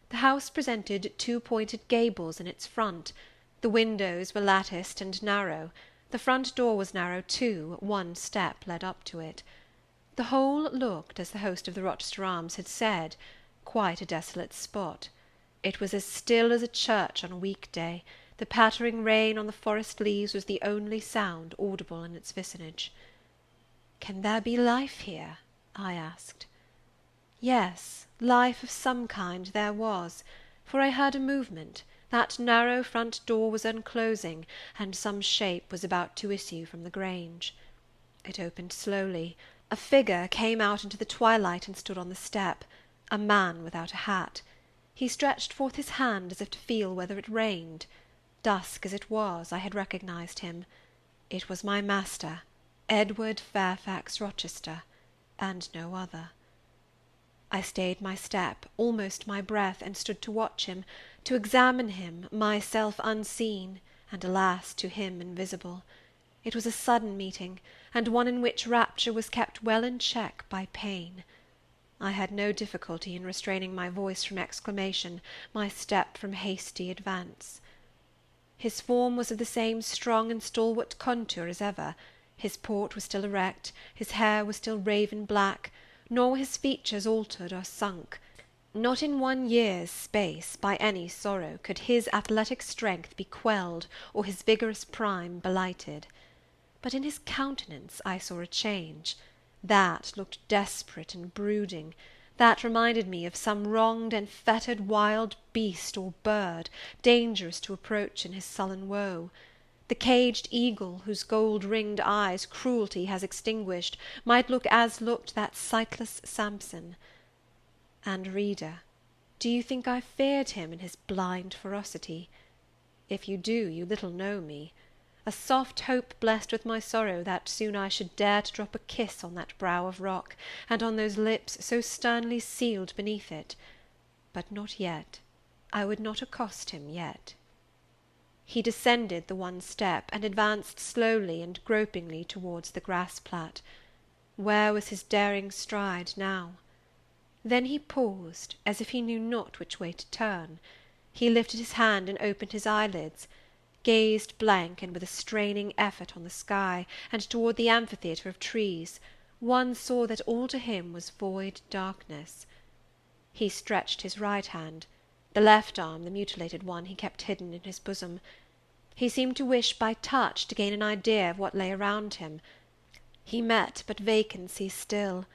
The house presented 2 pointed gables in its front. The windows were latticed and narrow. The front door was narrow too, 1 step led up to it. The whole looked, as the host of the Rochester Arms had said, quite a desolate spot. It was as still as a church on a week-day. The pattering rain on the forest leaves was the only sound audible in its vicinage. "Can there be life here?" I asked. Yes, life of some kind there was, for I heard a movement. That narrow front door was unclosing, and some shape was about to issue from the grange. It opened slowly. A figure came out into the twilight and stood on the step, a man without a hat. He stretched forth his hand as if to feel whether it rained. Dusk as it was, I had recognized him. It was my master, Edward Fairfax Rochester, and no other. I stayed my step, almost my breath, and stood to watch him, to examine him, myself unseen, and, alas, to him invisible. It was a sudden meeting, and one in which rapture was kept well in check by pain. I had no difficulty in restraining my voice from exclamation, my step from hasty advance. His form was of the same strong and stalwart contour as ever. His port was still erect, his hair was still raven black, nor were his features altered or sunk. Not in 1 year's space, by any sorrow, could his athletic strength be quelled, or his vigorous prime blighted. but in his countenance I saw a change. That looked desperate and brooding. That reminded me of some wronged and fettered wild beast or bird, dangerous to approach in his sullen woe. The caged eagle, whose gold-ringed eyes cruelty has extinguished, might look as looked that sightless Samson. And, reader, do you think I feared him in his blind ferocity? If you do, you little know me. A soft hope blessed with my sorrow that soon I should dare to drop a kiss on that brow of rock, and on those lips so sternly sealed beneath it. But not yet. I would not accost him yet. He descended the one step, and advanced slowly and gropingly towards the grass-plat. Where was his daring stride now? Then he paused, as if he knew not which way to turn. He lifted his hand and opened his eyelids, gazed blank and with a straining effort on the sky, and toward the amphitheatre of trees. One saw that all to him was void darkness. He stretched his right hand. The left arm, the mutilated one, he kept hidden in his bosom. He seemed to wish by touch to gain an idea of what lay around him. He met but vacancy still,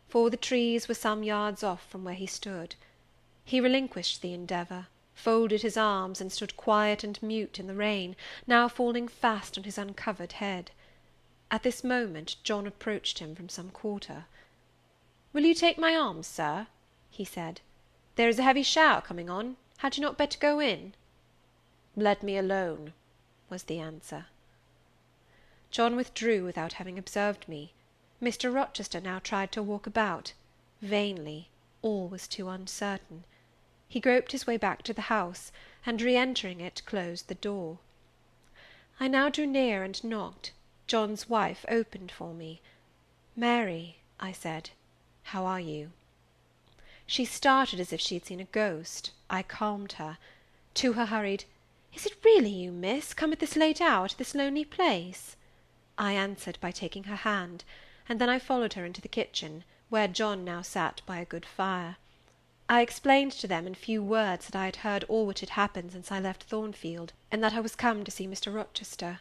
for the trees were some yards off from where he stood. He relinquished the endeavour, folded his arms, and stood quiet and mute in the rain, now falling fast on his uncovered head. At this moment John approached him from some quarter. "Will you take my arm, sir?" he said. "There is a heavy shower coming on. Had you not better go in?" "Let me alone," was the answer. John withdrew without having observed me. Mr. Rochester now tried to walk about. Vainly. All was too uncertain. He groped his way back to the house, and re-entering it, closed the door. I now drew near and knocked. John's wife opened for me. "Mary," I said, "how are you?" She started as if she had seen a ghost. I calmed her. To her hurried, "Is it really you, miss, come at this late hour to this lonely place?" I answered by taking her hand, and then I followed her into the kitchen, where John now sat by a good fire. I explained to them in few words that I had heard all which had happened since I left Thornfield, and that I was come to see Mr. Rochester.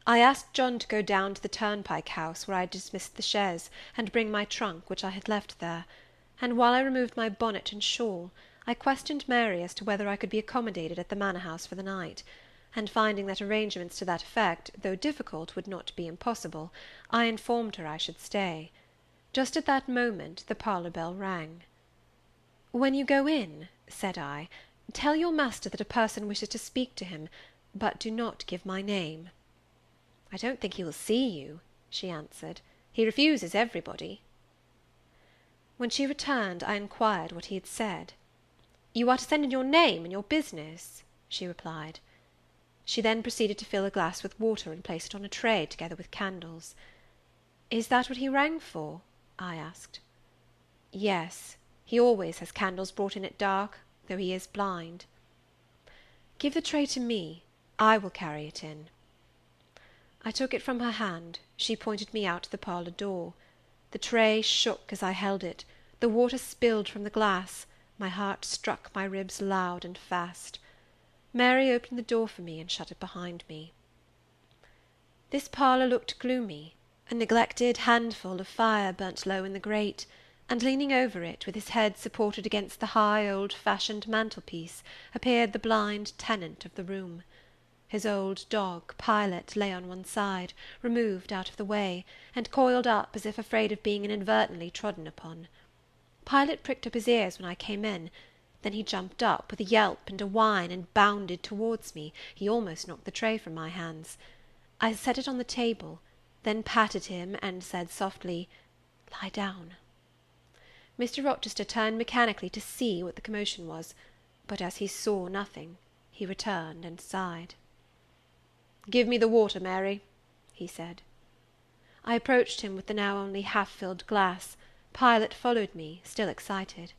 I asked John to go down to the turnpike house where I had dismissed the chaise, and bring my trunk, which I had left there; and while I removed my bonnet and shawl, I questioned Mary as to whether I could be accommodated at the manor house for the night; and finding that arrangements to that effect, though difficult, would not be impossible, I informed her I should stay. Just at that moment the parlour bell rang. "When you go in," said I, "tell your master that a person wishes to speak to him, but do not give my name." "I don't think he will see you," she answered. "He refuses everybody." When she returned, I inquired what he had said. "You are to send in your name and your business," she replied. She then proceeded to fill a glass with water and place it on a tray, together with candles. "Is that what he rang for?" I asked. "Yes. He always has candles brought in at dark, though he is blind." "Give the tray to me. I will carry it in." I took it from her hand. She pointed me out to the parlour door. The tray shook as I held it. The water spilled from the glass. My heart struck my ribs loud and fast. Mary opened the door for me and shut it behind me. This parlour looked gloomy. A neglected handful of fire burnt low in the grate, and leaning over it, with his head supported against the high old-fashioned mantelpiece, appeared the blind tenant of the room. His old dog, Pilot, lay on one side, removed out of the way, and coiled up as if afraid of being inadvertently trodden upon. Pilot pricked up his ears when I came in. Then he jumped up, with a yelp and a whine, and bounded towards me. He almost knocked the tray from my hands. I set it on the table, then patted him, and said softly, "Lie down." Mr. Rochester turned mechanically to see what the commotion was, but as he saw nothing, he returned and sighed. "Give me the water, Mary," he said. I approached him with the now only half-filled glass. Pilot followed me, still excited.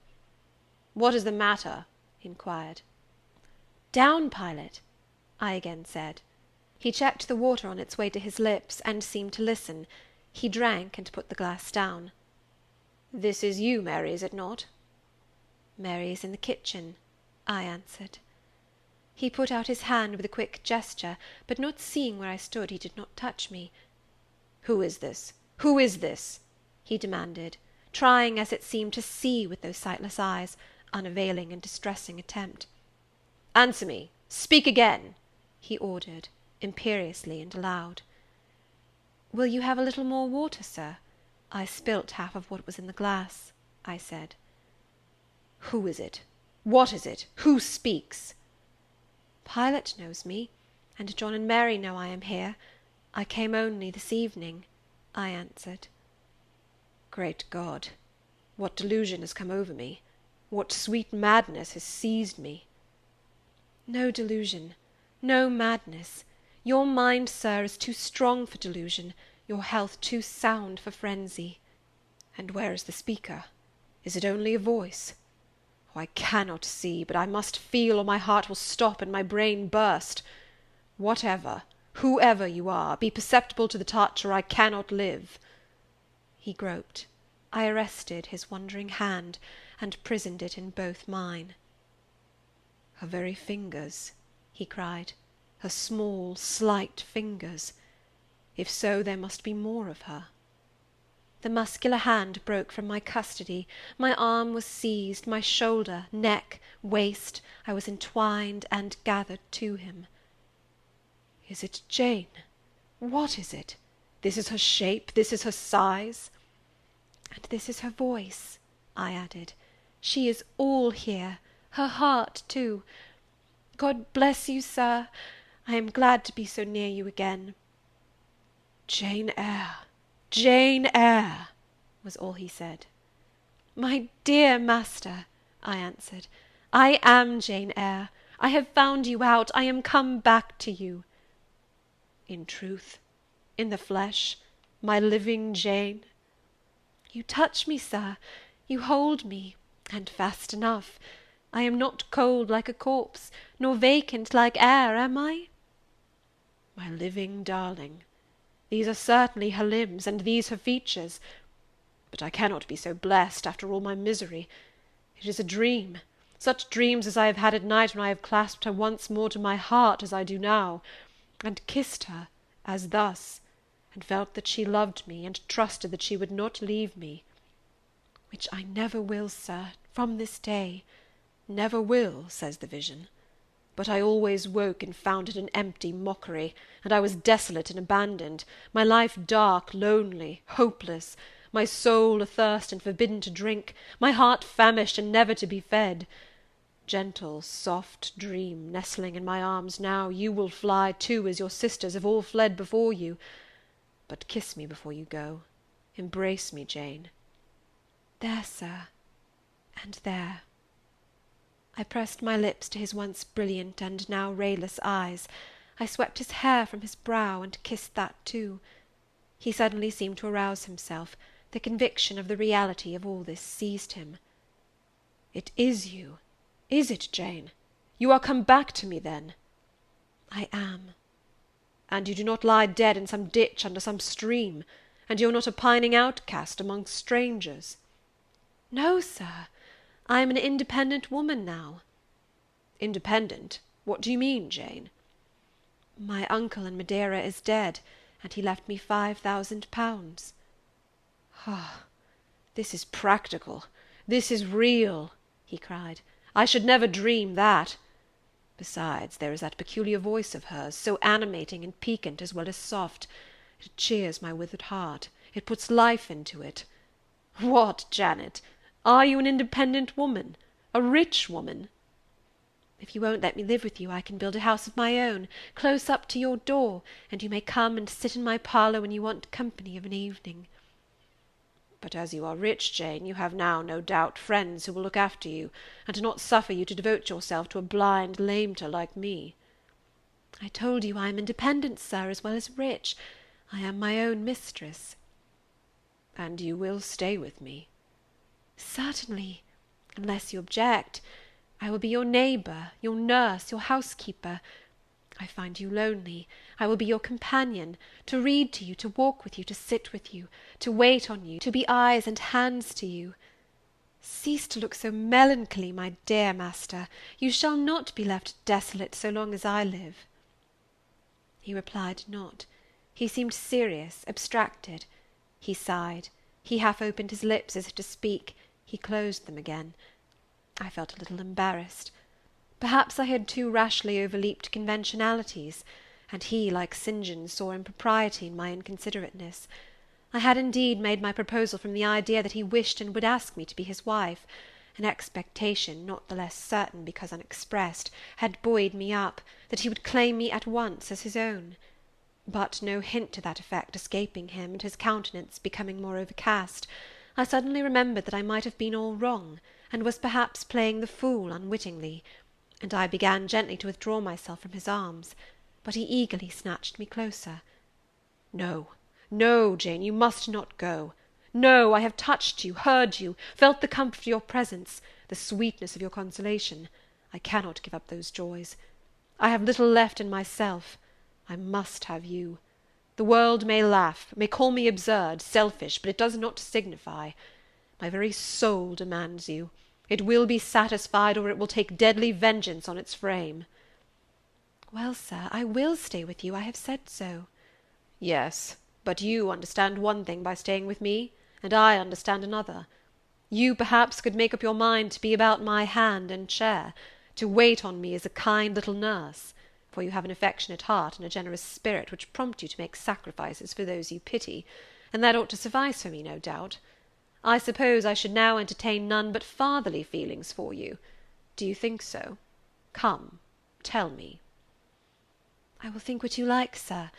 "What is the matter?" he inquired. "Down, Pilot," I again said. He checked the water on its way to his lips, and seemed to listen. He drank, and put the glass down. "This is you, Mary, is it not?" "Mary is in the kitchen," I answered. He put out his hand with a quick gesture, but not seeing where I stood, he did not touch me. Who is this? Who is this?" he demanded, trying, as it seemed, to see with those sightless eyes, unavailing and distressing attempt. "Answer me! Speak again!" he ordered, imperiously and aloud. "Will you have a little more water, sir? I spilt half of what was in the glass," I said. "Who is it? What is it? Who speaks?" "Pilot knows me, and John and Mary know I am here. I came only this evening," I answered. Great God! What delusion has come over me? What sweet madness has seized me? "No delusion, no madness. Your mind, sir, is too strong for delusion, your health too sound for frenzy." "And where is the speaker? Is it only a voice? Oh, I cannot see, but I must feel, or my heart will stop and my brain burst. Whatever, whoever you are, be perceptible to the touch, or I cannot live." He groped. I arrested his wandering hand, and prisoned it in both mine. "Her very fingers," he cried, "her small, slight fingers. If so, there must be more of her." The muscular hand broke from my custody, my arm was seized, my shoulder, neck, waist, I was entwined and gathered to him. "Is it Jane? What is it? This is her shape, this is her size?" "And this is her voice," I added. "She is all here, her heart too. God bless you, sir. I am glad to be so near you again." "Jane Eyre, Jane Eyre," was all he said. "My dear master," I answered, "I am Jane Eyre. I have found you out. I am come back to you." "In truth? In the flesh? My living Jane?" "You touch me, sir. You hold me, and fast enough. I am not cold like a corpse, nor vacant like air, am I?" "My living darling. These are certainly her limbs, and these her features. But I cannot be so blessed, after all my misery. It is a dream, such dreams as I have had at night when I have clasped her once more to my heart, as I do now, and kissed her, as thus, and felt that she loved me, and trusted that she would not leave me." "Which I never will, sir, from this day." "Never will," says the vision. But I always woke and found it an empty mockery, and I was desolate and abandoned, my life dark, lonely, hopeless, my soul athirst and forbidden to drink, my heart famished and never to be fed. Gentle, soft dream, nestling in my arms now, you will fly too, as your sisters have all fled before you. But kiss me before you go. Embrace me, Jane." "There, sir, and there." I pressed my lips to his once brilliant and now rayless eyes. I swept his hair from his brow, and kissed that too. He suddenly seemed to arouse himself. The conviction of the reality of all this seized him. "It is you, is it, Jane? You are come back to me, then?" "I am." "And you do not lie dead in some ditch under some stream? And you are not a pining outcast among strangers?" "No, sir. I am an independent woman now." "Independent? What do you mean, Jane?" "My uncle in Madeira is dead, and he left me £5,000. "Ah, this is practical, this is real," he cried. "I should never dream that. Besides, there is that peculiar voice of hers, so animating and piquant as well as soft. It cheers my withered heart. It puts life into it. What, Janet? Are you an independent woman? A rich woman?" "If you won't let me live with you, I can build a house of my own, close up to your door, and you may come and sit in my parlour when you want company of an evening." "But as you are rich, Jane, you have now, no doubt, friends who will look after you, and not suffer you to devote yourself to a blind lamenter like me." "I told you I am independent, sir, as well as rich. I am my own mistress." "And you will stay with me?" "Certainly, unless you object. I will be your neighbour, your nurse, your housekeeper. I find you lonely. I will be your companion, to read to you, to walk with you, to sit with you, to wait on you, to be eyes and hands to you. Cease to look so melancholy, my dear master. You shall not be left desolate so long as I live." He replied not. He seemed serious, abstracted. He sighed. He half opened his lips as if to speak. He closed them again. I felt a little embarrassed. Perhaps I had too rashly overleaped conventionalities, and he, like St. John, saw impropriety in my inconsiderateness. I had indeed made my proposal from the idea that he wished and would ask me to be his wife. An expectation, not the less certain because unexpressed, had buoyed me up, that he would claim me at once as his own. But no hint to that effect escaping him, and his countenance becoming more overcast, I suddenly remembered that I might have been all wrong, and was perhaps playing the fool unwittingly, and I began gently to withdraw myself from his arms, but he eagerly snatched me closer. "No, no, Jane, you must not go. No, I have touched you, heard you, felt the comfort of your presence, the sweetness of your consolation. I cannot give up those joys. I have little left in myself. I must have you. The world may laugh, may call me absurd, selfish, but it does not signify. My very soul demands you. It will be satisfied, or it will take deadly vengeance on its frame." "Well, sir, I will stay with you. I have said so." "Yes, but you understand one thing by staying with me, and I understand another. You, perhaps, could make up your mind to be about my hand and chair, to wait on me as a kind little nurse, for you have an affectionate heart and a generous spirit which prompt you to make sacrifices for those you pity, and that ought to suffice for me, no doubt. I suppose I should now entertain none but fatherly feelings for you. Do you think so? Come, tell me." "I will think what you like, sir.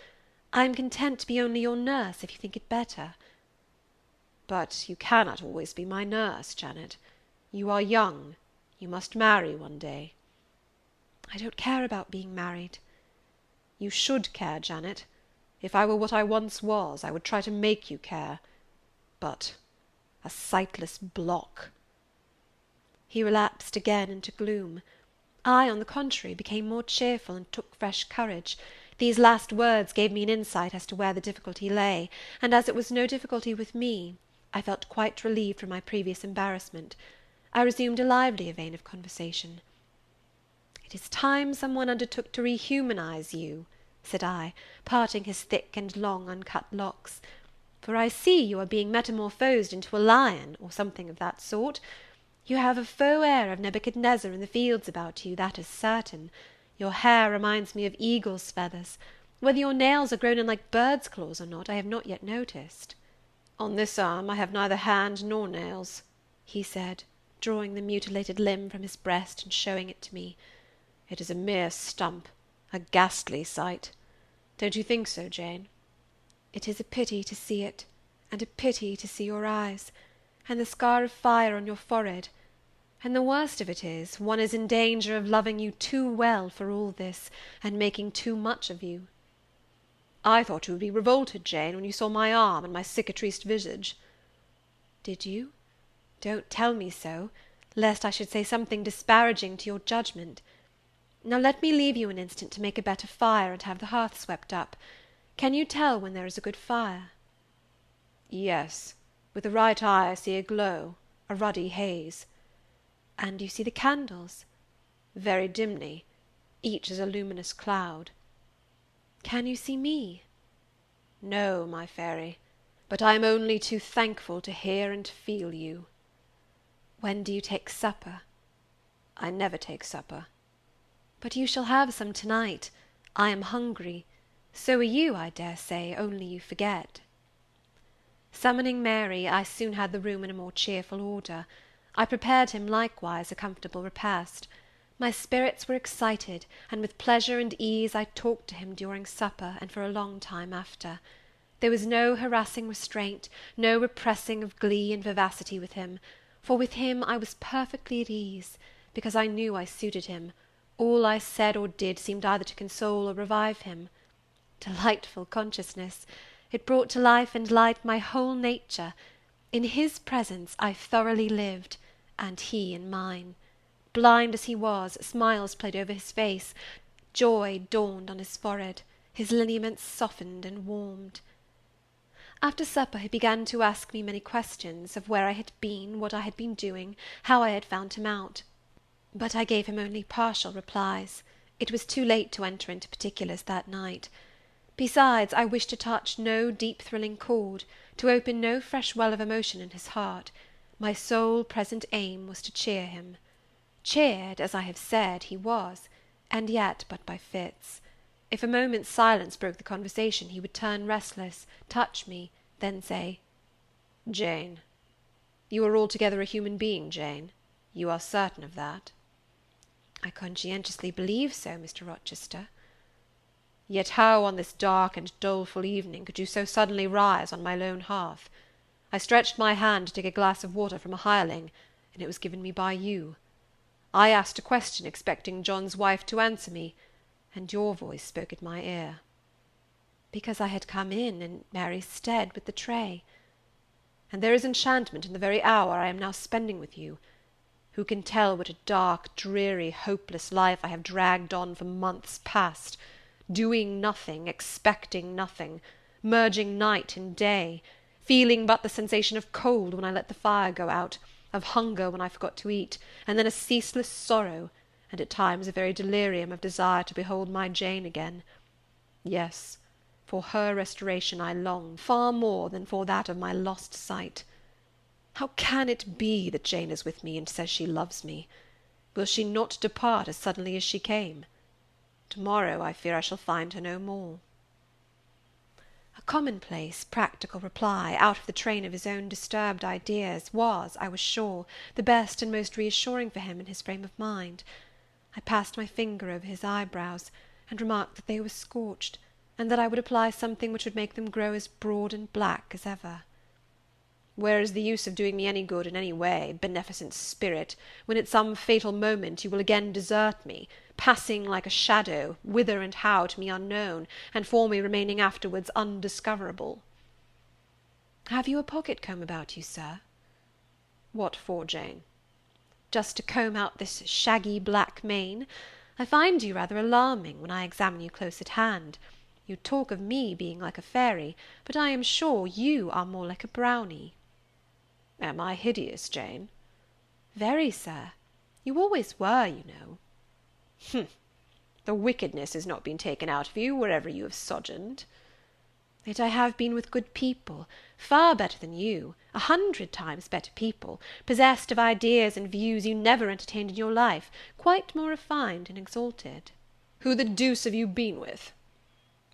I am content to be only your nurse, if you think it better." "But you cannot always be my nurse, Janet. You are young. You must marry one day." "I don't care about being married." "You should care, Janet. If I were what I once was, I would try to make you care. But a sightless block." He relapsed again into gloom. I, on the contrary, became more cheerful and took fresh courage. These last words gave me an insight as to where the difficulty lay, and as it was no difficulty with me, I felt quite relieved from my previous embarrassment. I resumed a livelier vein of conversation. "It is time some one undertook to rehumanize you," said I, parting his thick and long uncut locks, "for I see you are being metamorphosed into a lion, or something of that sort. You have a faux air of Nebuchadnezzar in the fields about you, that is certain. Your hair reminds me of eagle's feathers. Whether your nails are grown in like bird's claws or not, I have not yet noticed." "On this arm I have neither hand nor nails," he said, drawing the mutilated limb from his breast and showing it to me. "It is a mere stump, a ghastly sight. Don't you think so, Jane?" "It is a pity to see it, and a pity to see your eyes, and the scar of fire on your forehead, and the worst of it is, one is in danger of loving you too well for all this, and making too much of you." "I thought you would be revolted, Jane, when you saw my arm and my cicatriced visage." "Did you? Don't tell me so, lest I should say something disparaging to your judgment. Now let me leave you an instant to make a better fire and have the hearth swept up. Can you tell when there is a good fire?" "Yes. With the right eye I see a glow, a ruddy haze." "And you see the candles?" "Very dimly. Each is a luminous cloud." "Can you see me?" "No, my fairy, but I am only too thankful to hear and feel you." "When do you take supper?" "I never take supper." "But you shall have some tonight. I am hungry. So are you, I dare say, only you forget." Summoning Mary, I soon had the room in a more cheerful order. I prepared him likewise a comfortable repast. My spirits were excited, and with pleasure and ease I talked to him during supper, and for a long time after. There was no harassing restraint, no repressing of glee and vivacity with him, for with him I was perfectly at ease, because I knew I suited him. All I said or did seemed either to console or revive him. Delightful consciousness! It brought to life and light my whole nature. In his presence I thoroughly lived, and he in mine. Blind as he was, smiles played over his face, joy dawned on his forehead, his lineaments softened and warmed. After supper he began to ask me many questions, of where I had been, what I had been doing, how I had found him out. But I gave him only partial replies. It was too late to enter into particulars that night. Besides, I wished to touch no deep thrilling chord, to open no fresh well of emotion in his heart. My sole present aim was to cheer him. Cheered, as I have said, he was, and yet but by fits. If a moment's silence broke the conversation, he would turn restless, touch me, then say, "Jane, you are altogether a human being, Jane? You are certain of that?" "I conscientiously believe so, Mr. Rochester." "Yet how on this dark and doleful evening could you so suddenly rise on my lone hearth? I stretched my hand to take a glass of water from a hireling, and it was given me by you. I asked a question, expecting John's wife to answer me, and your voice spoke at my ear." "Because I had come in Mary's stead with the tray." "And there is enchantment in the very hour I am now spending with you. Who can tell what a dark, dreary, hopeless life I have dragged on for months past, doing nothing, expecting nothing, merging night in day, feeling but the sensation of cold when I let the fire go out, of hunger when I forgot to eat, and then a ceaseless sorrow, and at times a very delirium of desire to behold my Jane again. Yes, for her restoration I long, far more than for that of my lost sight. How can it be that Jane is with me and says she loves me? Will she not depart as suddenly as she came? To-morrow I fear I shall find her no more." A commonplace, practical reply, out of the train of his own disturbed ideas, was, I was sure, the best and most reassuring for him in his frame of mind. I passed my finger over his eyebrows, and remarked that they were scorched, and that I would apply something which would make them grow as broad and black as ever. "Where is the use of doing me any good in any way, beneficent spirit, when at some fatal moment you will again desert me, passing like a shadow, whither and how to me unknown, and for me remaining afterwards undiscoverable?" "Have you a pocket comb about you, sir?" "What for, Jane?" "Just to comb out this shaggy black mane. I find you rather alarming, when I examine you close at hand. You talk of me being like a fairy, but I am sure you are more like a brownie." "Am I hideous, Jane?" "Very, sir. You always were, you know." "Humph! The wickedness has not been taken out of you, wherever you have sojourned." "Yet I have been with good people, far better than you, 100 times better people, possessed of ideas and views you never entertained in your life, quite more refined and exalted." "Who the deuce have you been with?"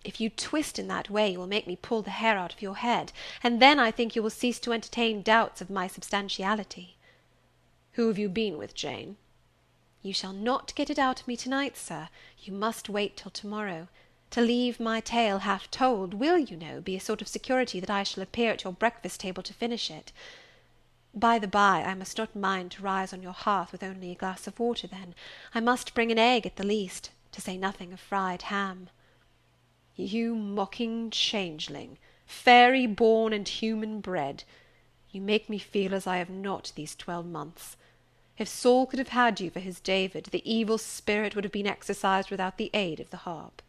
"If you twist in that way, you will make me pull the hair out of your head, and then I think you will cease to entertain doubts of my substantiality." "Who have you been with, Jane?" "You shall not get it out of me to-night, sir. You must wait till to-morrow. To leave my tale half told will, you know, be a sort of security that I shall appear at your breakfast-table to finish it. By the by, I must not mind to rise on your hearth with only a glass of water then. I must bring an egg at the least, to say nothing of fried ham." "You mocking changeling, fairy born and human bred, you make me feel as I have not these 12 months. If Saul could have had you for his David, the evil spirit would have been exorcised without the aid of the harp."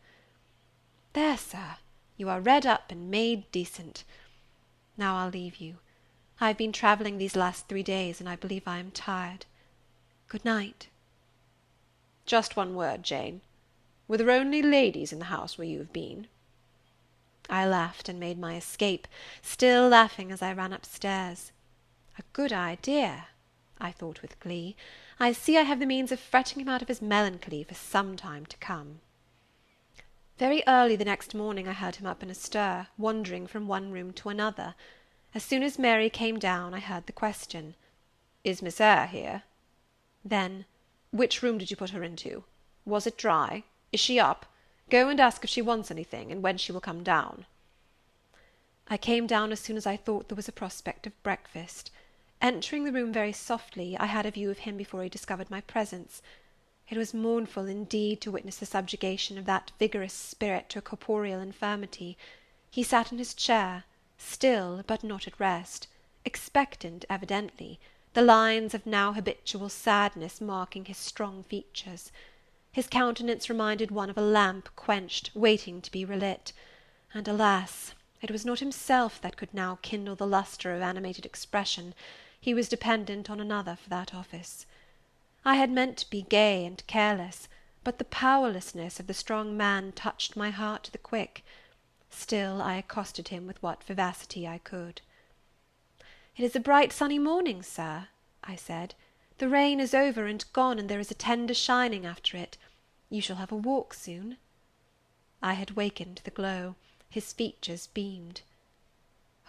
"There, sir, you are redd up and made decent. Now I'll leave you. I have been travelling these last 3 days, and I believe I am tired. Good night." "Just one word, Jane. Were there only ladies in the house where you have been?" I laughed and made my escape, still laughing as I ran upstairs. A good idea, I thought with glee. I see I have the means of fretting him out of his melancholy for some time to come. Very early the next morning I heard him up in a stir, wandering from one room to another. As soon as Mary came down, I heard the question, "Is Miss Eyre here?" Then, "Which room did you put her into? Was it dry? Is she up? Go and ask if she wants anything, and when she will come down." I came down as soon as I thought there was a prospect of breakfast. Entering the room very softly, I had a view of him before he discovered my presence. It was mournful indeed to witness the subjugation of that vigorous spirit to a corporeal infirmity. He sat in his chair, still, but not at rest, expectant evidently, the lines of now habitual sadness marking his strong features. His countenance reminded one of a lamp quenched, waiting to be relit, and alas! it was not himself that could now kindle the lustre of animated expression. He was dependent on another for that office. I had meant to be gay and careless, but the powerlessness of the strong man touched my heart to the quick. Still I accosted him with what vivacity I could. "It is a bright sunny morning, sir," I said. "The rain is over and gone, and there is a tender shining after it. You shall have a walk soon." I had wakened the glow. His features beamed.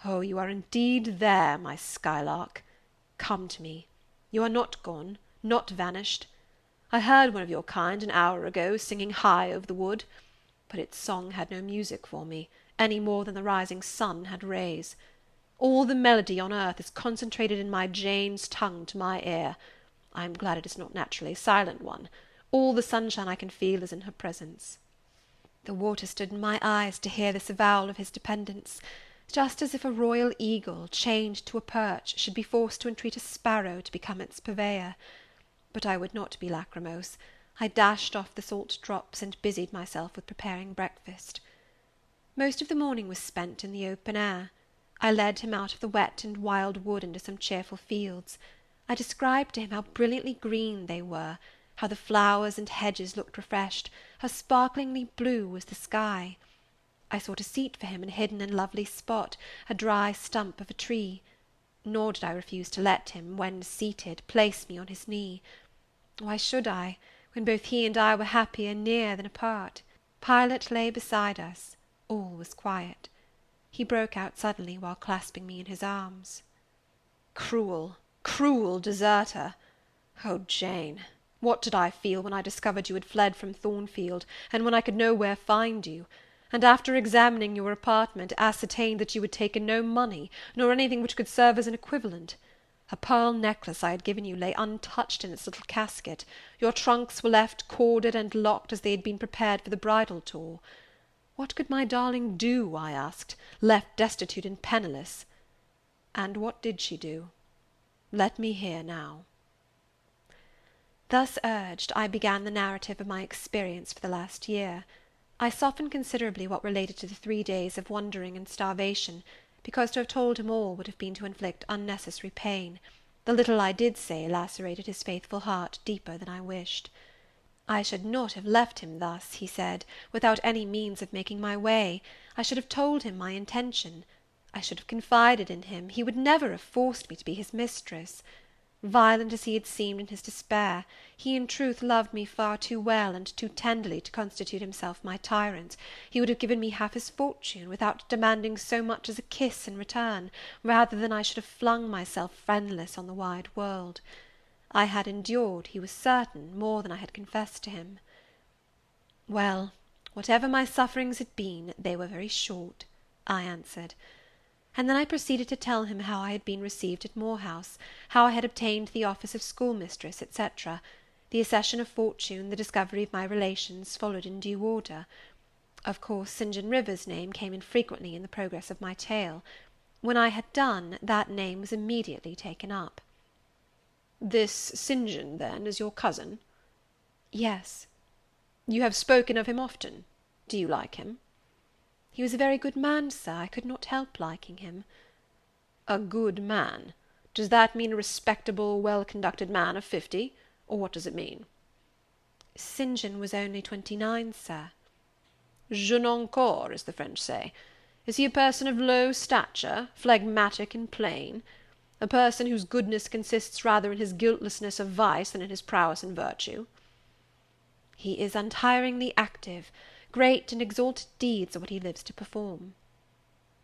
"Oh, you are indeed there, my skylark. Come to me. You are not gone, not vanished. I heard one of your kind an hour ago singing high over the wood, but its song had no music for me, any more than the rising sun had rays. All the melody on earth is concentrated in my Jane's tongue to my ear. I am glad it is not naturally a silent one. All the sunshine I can feel is in her presence." The water stood in my eyes to hear this avowal of his dependence, just as if a royal eagle, chained to a perch, should be forced to entreat a sparrow to become its purveyor. But I would not be lachrymose. I dashed off the salt drops, and busied myself with preparing breakfast. Most of the morning was spent in the open air. I led him out of the wet and wild wood into some cheerful fields. I described to him how brilliantly green they were, how the flowers and hedges looked refreshed, how sparklingly blue was the sky. I sought a seat for him in a hidden and lovely spot, a dry stump of a tree. Nor did I refuse to let him, when seated, place me on his knee. Why should I, when both he and I were happier near than apart? Pilot lay beside us. All was quiet. He broke out suddenly while clasping me in his arms. "Cruel, cruel deserter! Oh, Jane, what did I feel when I discovered you had fled from Thornfield, and when I could nowhere find you, and after examining your apartment, ascertained that you had taken no money, nor anything which could serve as an equivalent. A pearl necklace I had given you lay untouched in its little casket. Your trunks were left corded and locked as they had been prepared for the bridal tour. What could my darling do, I asked, left destitute and penniless? And what did she do? Let me hear now." Thus urged, I began the narrative of my experience for the last year. I softened considerably what related to the 3 days of wandering and starvation, because to have told him all would have been to inflict unnecessary pain. The little I did say lacerated his faithful heart deeper than I wished. I should not have left him thus, he said, without any means of making my way. I should have told him my intention. I should have confided in him. He would never have forced me to be his mistress. Violent as he had seemed in his despair, he in truth loved me far too well and too tenderly to constitute himself my tyrant. He would have given me half his fortune, without demanding so much as a kiss in return, rather than I should have flung myself friendless on the wide world. I had endured, he was certain, more than I had confessed to him. Well, whatever my sufferings had been, they were very short, I answered. And then I proceeded to tell him how I had been received at Moor House, how I had obtained the office of schoolmistress, etc. The accession of fortune, the discovery of my relations, followed in due order. Of course, St. John Rivers' name came in frequently in the progress of my tale. When I had done, that name was immediately taken up. "This St. John, then, is your cousin?" "Yes." "You have spoken of him often. Do you like him?" "He was a very good man, sir. I could not help liking him." "A good man? Does that mean a respectable, well-conducted man of 50, or what does it mean?" "St. John was only 29, sir." "Jeune encore, as the French say. Is he a person of low stature, phlegmatic and plain? A person whose goodness consists rather in his guiltlessness of vice than in his prowess in virtue?" "He is untiringly active. Great and exalted deeds are what he lives to perform."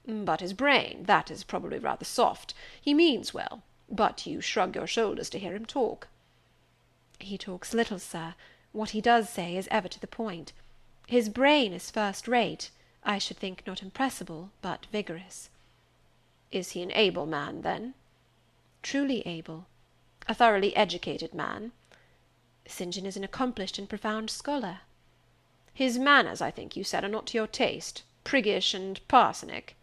"But his brain, that is probably rather soft. He means well, but you shrug your shoulders to hear him talk." "He talks little, sir. What he does say is ever to the point. His brain is first rate. I should think not impressible, but vigorous." "Is he an able man, then?" "Truly able." "A thoroughly educated man?" "St. John is an accomplished and profound scholar." "His manners, I think you said, are not to your taste, priggish and parsonic?"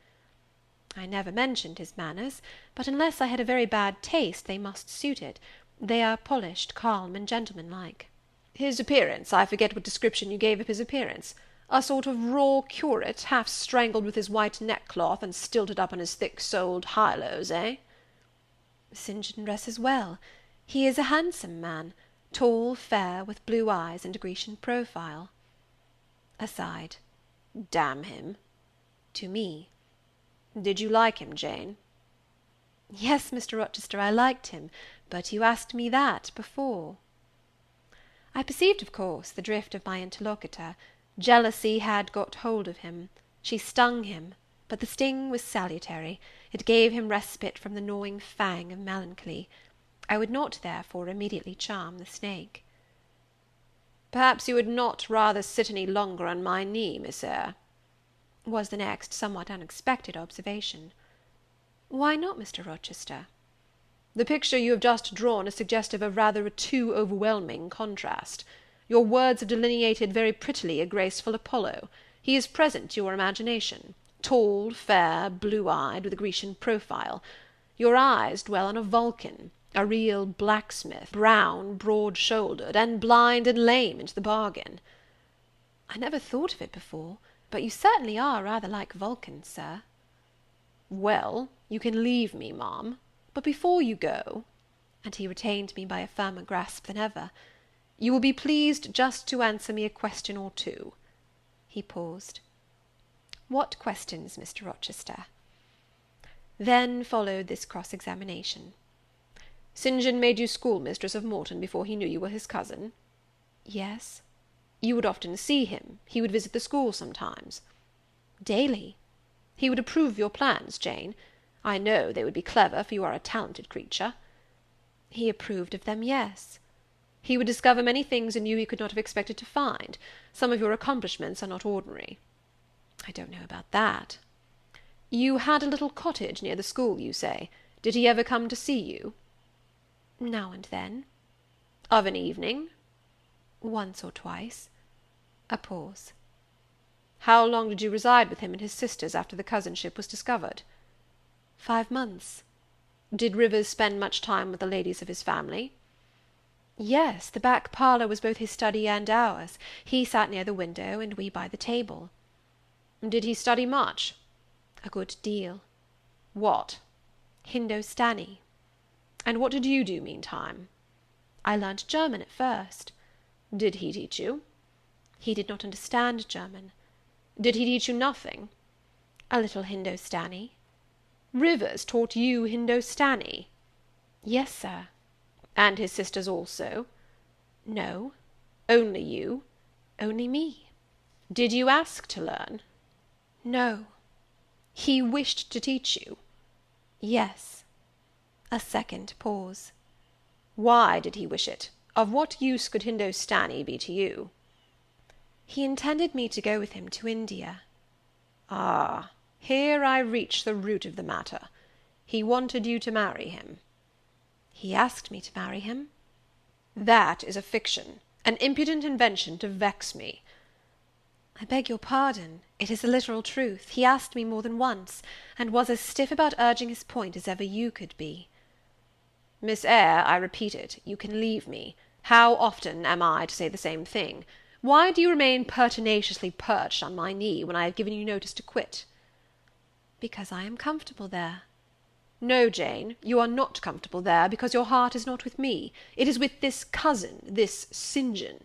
"I never mentioned his manners, but unless I had a very bad taste, they must suit it. They are polished, calm, and gentlemanlike." "His appearance, I forget what description you gave of his appearance. A sort of raw curate, half strangled with his white neckcloth, and stilted up on his thick-soled high-lows, eh?" "St. John dresses well. He is a handsome man, tall, fair, with blue eyes and a Grecian profile." Aside. "Damn him." to me. Did you like him, Jane? Yes, Mr. Rochester, I liked him, but you asked me that before. I perceived, of course, the drift of my interlocutor. Jealousy had got hold of him. She stung him, but the sting was salutary. It gave him respite from the gnawing fang of melancholy. I would not, therefore, immediately charm the snake. Perhaps you would not rather sit any longer on my knee, Miss Eyre? Was the next somewhat unexpected observation. Why not, Mr. Rochester? The picture you have just drawn is suggestive of rather a too overwhelming contrast. Your words have delineated very prettily a graceful Apollo. He is present to your imagination, tall, fair, blue-eyed, with a Grecian profile. Your eyes dwell on a Vulcan, a real blacksmith, brown, broad-shouldered, and blind and lame into the bargain. I never thought of it before, but you certainly are rather like Vulcan, sir. Well, you can leave me, ma'am, but before you go," and he retained me by a firmer grasp than ever, "you will be pleased just to answer me a question or two." He paused. What questions, Mr. Rochester? Then followed this cross-examination. St. John made you schoolmistress of Morton before he knew you were his cousin? Yes. You would often see him? He would visit the school sometimes? Daily. He would approve of your plans, Jane? I know they would be clever, for you are a talented creature. He approved of them, yes. He would discover many things in you he could not have expected to find. Some of your accomplishments are not ordinary. I don't know about that. You had a little cottage near the school, you say. Did he ever come to see you? Now and then. Of an evening? Once or twice. A pause. How long did you reside with him and his sisters after the cousinship was discovered? 5 months. Did Rivers spend much time with the ladies of his family? Yes, the back parlour was both his study and ours. He sat near the window, and we by the table. Did he study much? A good deal. What? Hindostani. And what did you do meantime? I learnt German at first. Did he teach you? He did not understand German. Did he teach you nothing? A little Hindostani. Rivers taught you Hindostani? Yes, sir. And his sisters also? No. Only you? Only me. Did you ask to learn? No. He wished to teach you? Yes. A second pause. Why did he wish it? Of what use could Hindostani be to you? He intended me to go with him to India. Ah, here I reach the root of the matter. He wanted you to marry him. He asked me to marry him. That is a fiction, an impudent invention to vex me. I beg your pardon. It is the literal truth. He asked me more than once, and was as stiff about urging his point as ever you could be. Miss Eyre, I repeat it, you can leave me. How often am I to say the same thing? Why do you remain pertinaciously perched on my knee when I have given you notice to quit? Because I am comfortable there. No, Jane, you are not comfortable there, because your heart is not with me. It is with this cousin, this St. John.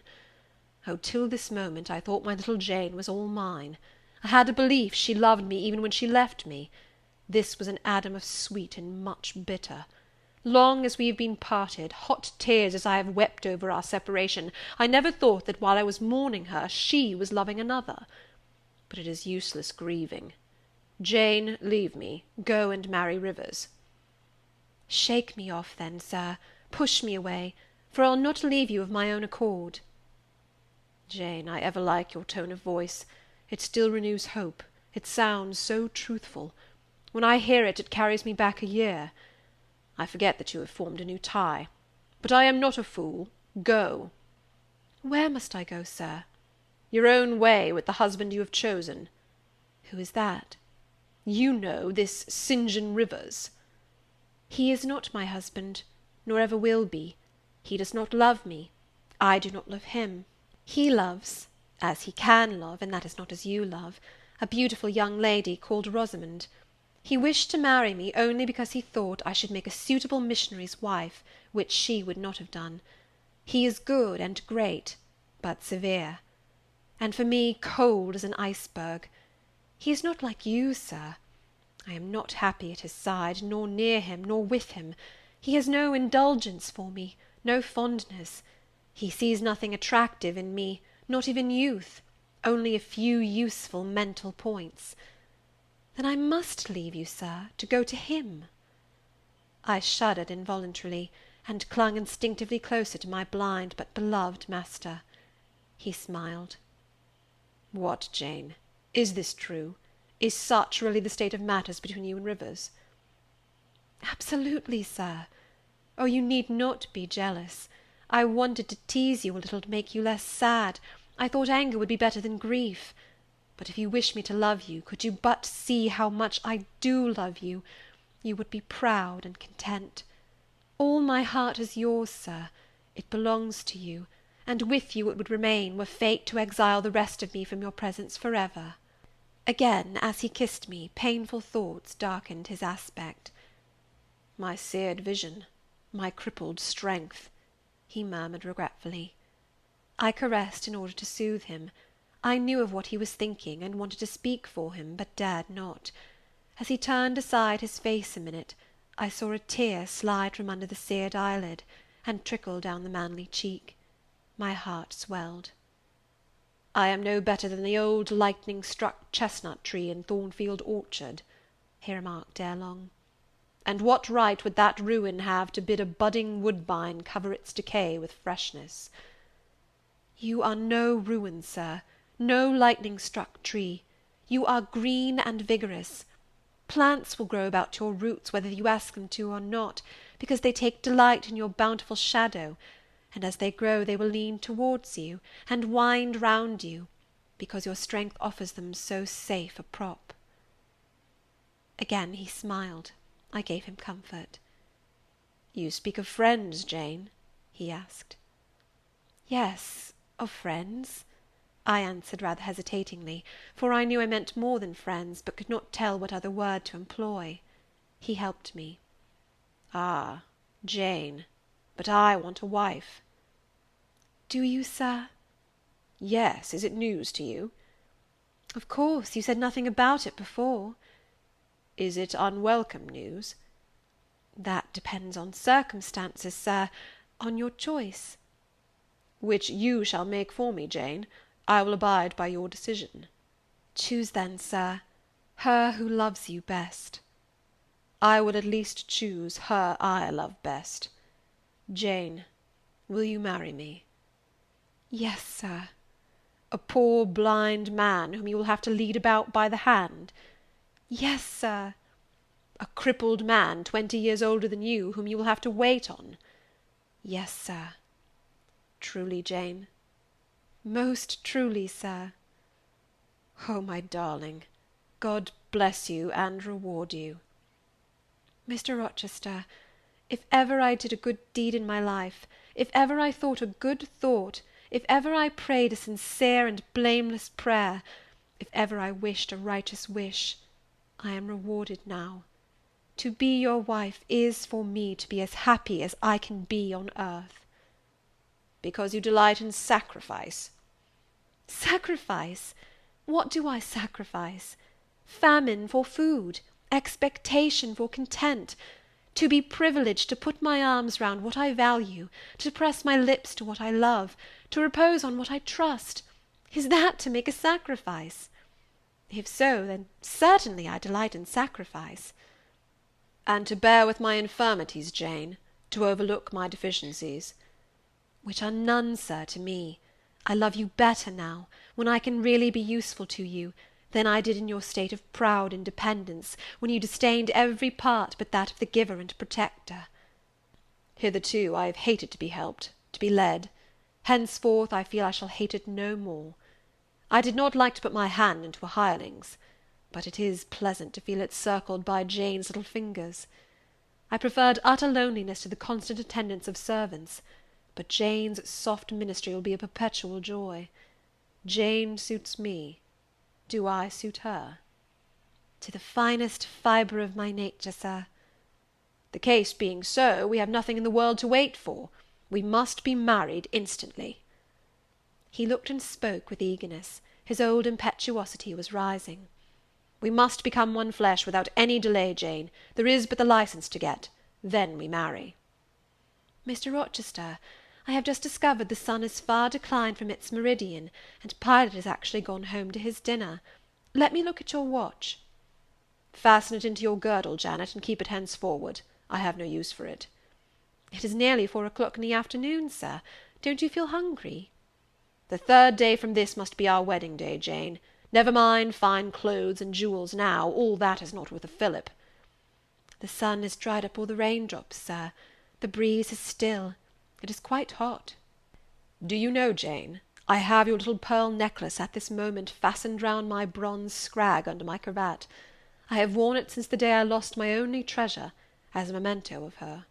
Oh, till this moment I thought my little Jane was all mine. I had a belief she loved me even when she left me. This was an Adam of sweet and much bitter. Long as we have been parted, hot tears as I have wept over our separation, I never thought that while I was mourning her, she was loving another. But it is useless grieving. Jane, leave me. Go and marry Rivers. Shake me off, then, sir. Push me away, for I'll not leave you of my own accord. Jane, I ever like your tone of voice. It still renews hope. It sounds so truthful. When I hear it, it carries me back a year. I forget that you have formed a new tie. But I am not a fool. Go. Where must I go, sir? Your own way, with the husband you have chosen. Who is that? You know, this St. John Rivers. He is not my husband, nor ever will be. He does not love me. I do not love him. He loves, as he can love, and that is not as you love, a beautiful young lady called Rosamond. He wished to marry me only because he thought I should make a suitable missionary's wife, which she would not have done. He is good and great, but severe, and for me cold as an iceberg. He is not like you, sir. I am not happy at his side, nor near him, nor with him. He has no indulgence for me, no fondness. He sees nothing attractive in me, not even youth, only a few useful mental points. Then I must leave you, sir, to go to him." I shuddered involuntarily, and clung instinctively closer to my blind but beloved master. He smiled. "What, Jane, is this true? Is such really the state of matters between you and Rivers?" "Absolutely, sir. Oh, you need not be jealous. I wanted to tease you a little to make you less sad. I thought anger would be better than grief. But if you wish me to love you, could you but see how much I do love you, you would be proud and content. All my heart is yours, sir. It belongs to you, and with you it would remain, were fate to exile the rest of me from your presence forever." Again, as he kissed me, painful thoughts darkened his aspect. "My seared vision, my crippled strength," he murmured regretfully. I caressed in order to soothe him. I knew of what he was thinking, and wanted to speak for him, but dared not. As he turned aside his face a minute, I saw a tear slide from under the seared eyelid, and trickle down the manly cheek. My heart swelled. "I am no better than the old lightning-struck chestnut tree in Thornfield orchard," he remarked ere long. "And what right would that ruin have to bid a budding woodbine cover its decay with freshness?" "You are no ruin, sir, no lightning-struck tree. You are green and vigorous. Plants will grow about your roots whether you ask them to or not, because they take delight in your bountiful shadow, and as they grow they will lean towards you, and wind round you, because your strength offers them so safe a prop." Again he smiled. I gave him comfort. "You speak of friends, Jane?" he asked. "Yes, of friends," I answered rather hesitatingly, for I knew I meant more than friends, but could not tell what other word to employ. He helped me. "Ah, Jane, but I want a wife." "Do you, sir?" "Yes. Is it news to you?" "Of course. You said nothing about it before." "Is it unwelcome news?" "That depends on circumstances, sir, on your choice." "Which you shall make for me, Jane. I will abide by your decision." "Choose then, sir, her who loves you best." "I would at least choose her I love best. Jane, will you marry me?" "Yes, sir." "A poor blind man whom you will have to lead about by the hand?" "Yes, sir." "A crippled man 20 years older than you, whom you will have to wait on?" "Yes, sir." "Truly, Jane?" "Most truly, sir." Oh, my darling, God bless you and reward you." "Mr. Rochester, if ever I did a good deed in my life, if ever I thought a good thought, if ever I prayed a sincere and blameless prayer, if ever I wished a righteous wish, I am rewarded now. To be your wife is for me to be as happy as I can be on earth." "Because you delight in sacrifice?" "Sacrifice? What do I sacrifice? Famine for food, expectation for content, to be privileged to put my arms round what I value, to press my lips to what I love, to repose on what I trust, is that to make a sacrifice? If so, then certainly I delight in sacrifice." "And to bear with my infirmities, Jane, to overlook my deficiencies?" "Which are none, sir, to me. I love you better now, when I can really be useful to you, than I did in your state of proud independence, when you disdained every part but that of the giver and protector." "Hitherto I have hated to be helped, to be led. Henceforth I feel I shall hate it no more. I did not like to put my hand into a hireling's, but it is pleasant to feel it circled by Jane's little fingers. I preferred utter loneliness to the constant attendance of servants, but Jane's soft ministry will be a perpetual joy. Jane suits me. Do I suit her?" "To the finest fibre of my nature, sir." "The case being so, we have nothing in the world to wait for. We must be married instantly." He looked and spoke with eagerness. His old impetuosity was rising. We must become one flesh without any delay, Jane. There is but the licence to get. Then we marry." "Mr. Rochester, I have just discovered the sun is far declined from its meridian, and Pilot has actually gone home to his dinner. Let me look at your watch." "Fasten it into your girdle, Janet, and keep it henceforward. I have no use for it." "It is nearly 4 o'clock in the afternoon, sir. Don't you feel hungry?" "The 3rd day from this must be our wedding day, Jane. Never mind fine clothes and jewels now, all that is not worth a fillip." "The sun has dried up all the raindrops, sir. The breeze is still. It is quite hot." "Do you know, Jane, I have your little pearl necklace at this moment fastened round my bronze scrag under my cravat. I have worn it since the day I lost my only treasure, as a memento of her."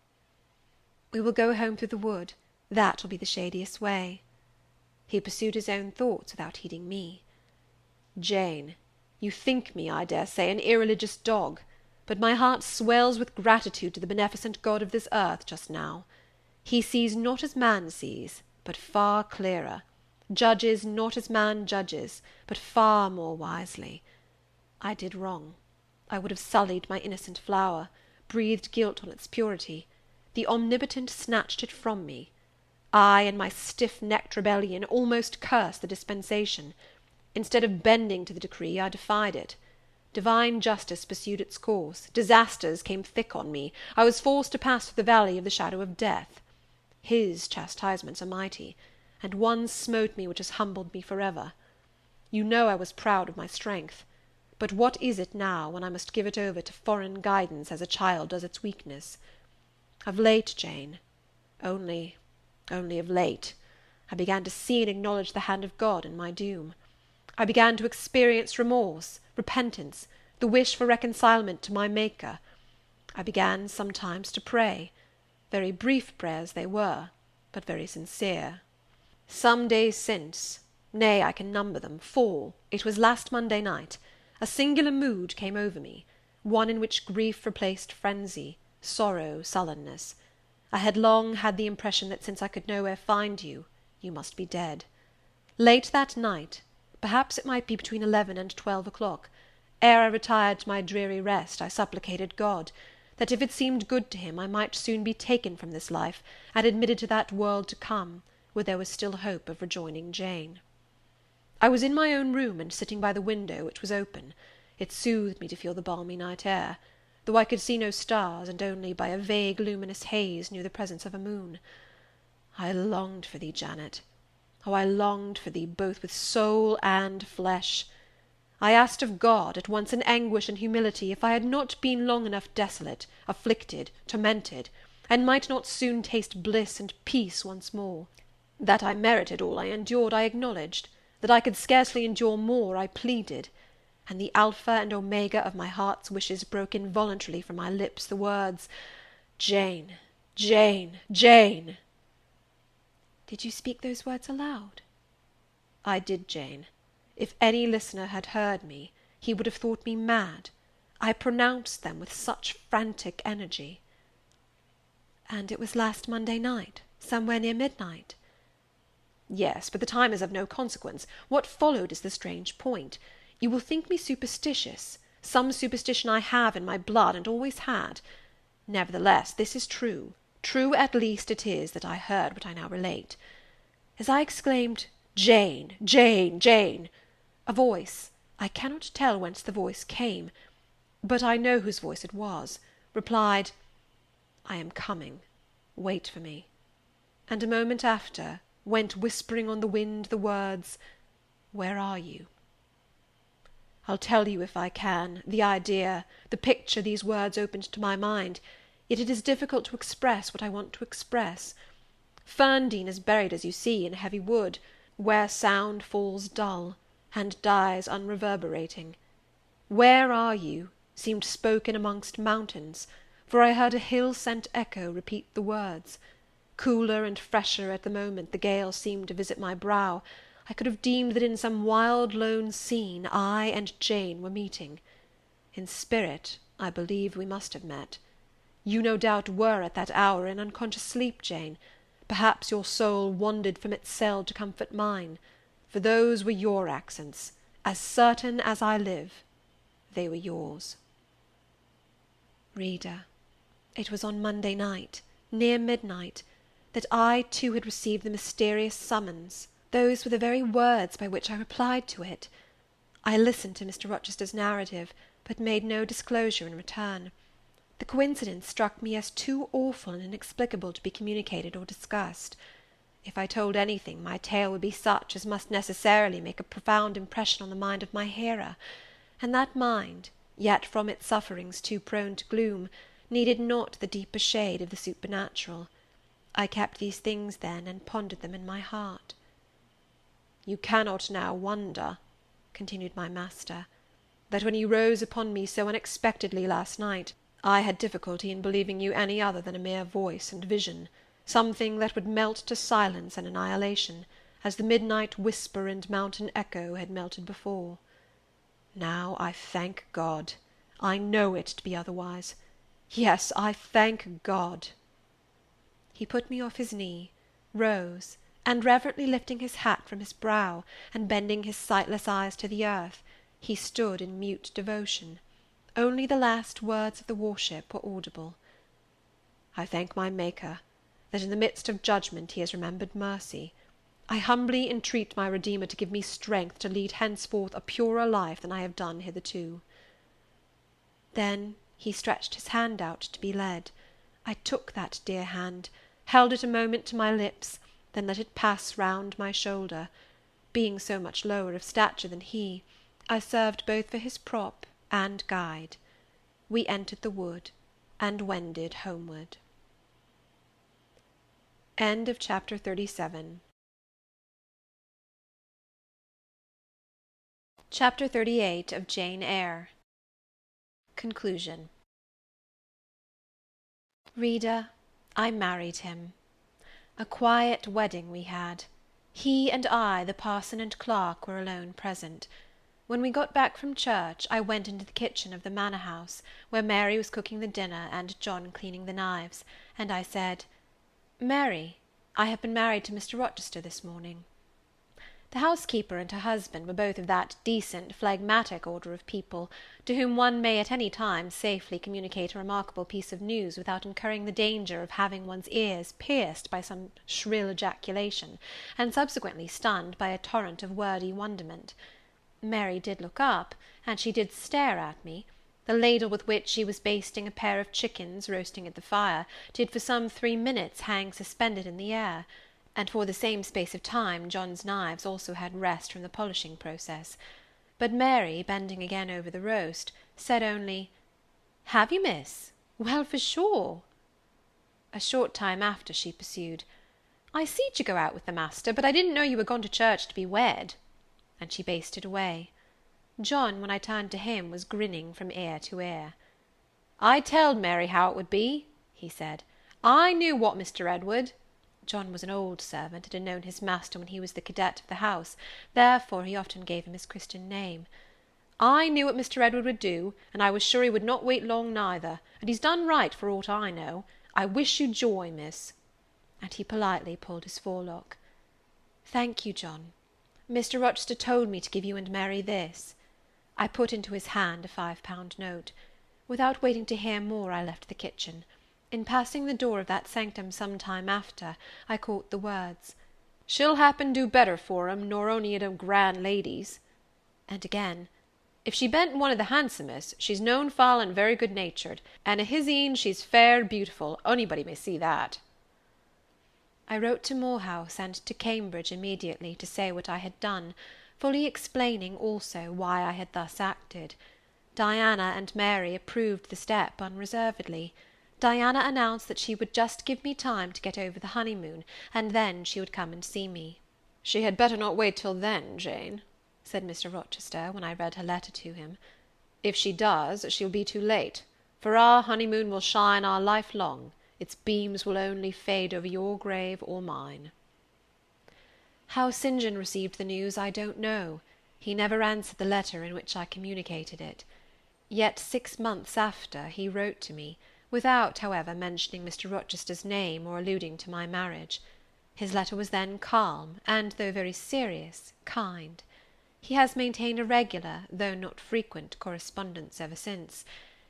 "We will go home through the wood. That will be the shadiest way." He pursued his own thoughts without heeding me. "Jane, you think me, I dare say, an irreligious dog, but my heart swells with gratitude to the beneficent God of this earth just now. He sees not as man sees, but far clearer; judges not as man judges, but far more wisely. I did wrong. I would have sullied my innocent flower, breathed guilt on its purity. The Omnipotent snatched it from me. I, in my stiff-necked rebellion, almost cursed the dispensation. Instead of bending to the decree, I defied it. Divine justice pursued its course. Disasters came thick on me. I was forced to pass through the valley of the shadow of death. His chastisements are mighty, and one smote me which has humbled me forever. You know I was proud of my strength. But what is it now, when I must give it over to foreign guidance as a child does its weakness? Of late, Jane, only of late, I began to see and acknowledge the hand of God in my doom. I began to experience remorse, repentance, the wish for reconcilement to my Maker. I began sometimes to pray. Very brief prayers they were, but very sincere. Some days since, nay, I can number them, 4, it was last Monday night, a singular mood came over me, one in which grief replaced frenzy, sorrow sullenness. I had long had the impression that since I could nowhere find you, you must be dead. Late that night, perhaps it might be between 11 and 12 o'clock, ere I retired to my dreary rest, I supplicated God, that if it seemed good to him, I might soon be taken from this life, and admitted to that world to come, where there was still hope of rejoining Jane. I was in my own room, and sitting by the window, which was open. It soothed me to feel the balmy night air, though I could see no stars, and only by a vague luminous haze knew the presence of a moon. I longed for thee, Janet. Oh, I longed for thee both with soul and flesh. I asked of God, at once in anguish and humility, if I had not been long enough desolate, afflicted, tormented, and might not soon taste bliss and peace once more. That I merited all I endured, I acknowledged; that I could scarcely endure more, I pleaded; and the alpha and omega of my heart's wishes broke involuntarily from my lips the words, "Jane, Jane, Jane!" "Did you speak those words aloud?" "I did, Jane. If any listener had heard me, he would have thought me mad. I pronounced them with such frantic energy." "And it was last Monday night, somewhere near midnight?" "Yes, but the time is of no consequence. What followed is the strange point. You will think me superstitious. Some superstition I have in my blood, and always had. Nevertheless, this is true. True at least it is that I heard what I now relate. As I exclaimed, 'Jane, Jane, Jane!' a voice, I cannot tell whence the voice came, but I know whose voice it was, replied, 'I am coming, wait for me,' and a moment after went whispering on the wind the words, 'Where are you?' I'll tell you if I can, the idea, the picture these words opened to my mind, yet it is difficult to express what I want to express. Ferndean is buried, as you see, in a heavy wood, where sound falls dull, and dies unreverberating. 'Where are you?' seemed spoken amongst mountains, for I heard a hill-sent echo repeat the words. Cooler and fresher at the moment the gale seemed to visit my brow, I could have deemed that in some wild lone scene I and Jane were meeting. In spirit, I believe we must have met. You no doubt were at that hour in unconscious sleep, Jane. Perhaps your soul wandered from its cell to comfort mine, for those were your accents, as certain as I live. they were yours. Reader, it was on Monday night, near midnight, that I too had received the mysterious summons. Those were the very words by which I replied to it. I listened to Mr. Rochester's narrative, but made no disclosure in return. The coincidence struck me as too awful and inexplicable to be communicated or discussed. If I told anything, my tale would be such as must necessarily make a profound impression on the mind of my hearer, and that mind, yet from its sufferings too prone to gloom, needed not the deeper shade of the supernatural. I kept these things then, and pondered them in my heart. You cannot now wonder, continued my master, that when you rose upon me so unexpectedly last night, I had difficulty in believing you any other than a mere voice and vision, something that would melt to silence and annihilation, as the midnight whisper and mountain echo had melted before. Now I thank God, I know it to be otherwise. Yes, I thank God. He put me off his knee, rose, and reverently lifting his hat from his brow, and bending his sightless eyes to the earth, he stood in mute devotion. Only the last words of the worship were audible. I thank my Maker, that in the midst of judgment he has remembered mercy. I humbly entreat my Redeemer to give me strength to lead henceforth a purer life than I have done hitherto. Then he stretched his hand out to be led. I took that dear hand, held it a moment to my lips, then let it pass round my shoulder. Being so much lower of stature than he, I served both for his prop and guide. We entered the wood, and wended homeward. End of chapter 37. Chapter 38 of Jane Eyre. Conclusion. Reader, I married him. A quiet wedding we had. He and I, the parson and clerk, were alone present. When we got back from church, I went into the kitchen of the manor house, where Mary was cooking the dinner and John cleaning the knives, and I said, "Mary, I have been married to Mr. Rochester this morning." The housekeeper and her husband were both of that decent, phlegmatic order of people, to whom one may at any time safely communicate a remarkable piece of news without incurring the danger of having one's ears pierced by some shrill ejaculation, and subsequently stunned by a torrent of wordy wonderment. Mary did look up, and she did stare at me. The ladle with which she was basting a pair of chickens roasting at the fire did for some 3 minutes hang suspended in the air, and for the same space of time John's knives also had rest from the polishing process. But Mary, bending again over the roast, said only, "Have you, miss? Well, for sure." A short time after she pursued, "I seed you go out with the master, but I didn't know you were gone to church to be wed," and she basted away. John, when I turned to him, was grinning from ear to ear. "I telled Mary how it would be," he said. "I knew what Mr. Edward—" John was an old servant, and had known his master when he was the cadet of the house, therefore he often gave him his Christian name. "I knew what Mr. Edward would do, and I was sure he would not wait long neither, and he's done right for aught I know. I wish you joy, miss." And he politely pulled his forelock. "Thank you, John. Mr. Rochester told me to give you and Mary this." I put into his hand a £5 note. Without waiting to hear more, I left the kitchen. In passing the door of that sanctum some time after, I caught the words, "She'll happen do better for 'em nor ony of them grand ladies." And again, "If she ben't one of the handsomest, she's known foul and very good-natured, and a his een she's fair beautiful, onybody may see that." I wrote to Moor House and to Cambridge immediately to say what I had done, fully explaining also why I had thus acted. Diana and Mary approved the step unreservedly. Diana announced that she would just give me time to get over the honeymoon, and then she would come and see me. "She had better not wait till then, Jane," said Mr. Rochester, when I read her letter to him. "If she does, she'll be too late, for our honeymoon will shine our life long. Its beams will only fade over your grave or mine." How St. John received the news I don't know. He never answered the letter in which I communicated it. Yet 6 months after he wrote to me, without, however, mentioning Mr. Rochester's name or alluding to my marriage. His letter was then calm, and, though very serious, kind. He has maintained a regular, though not frequent, correspondence ever since.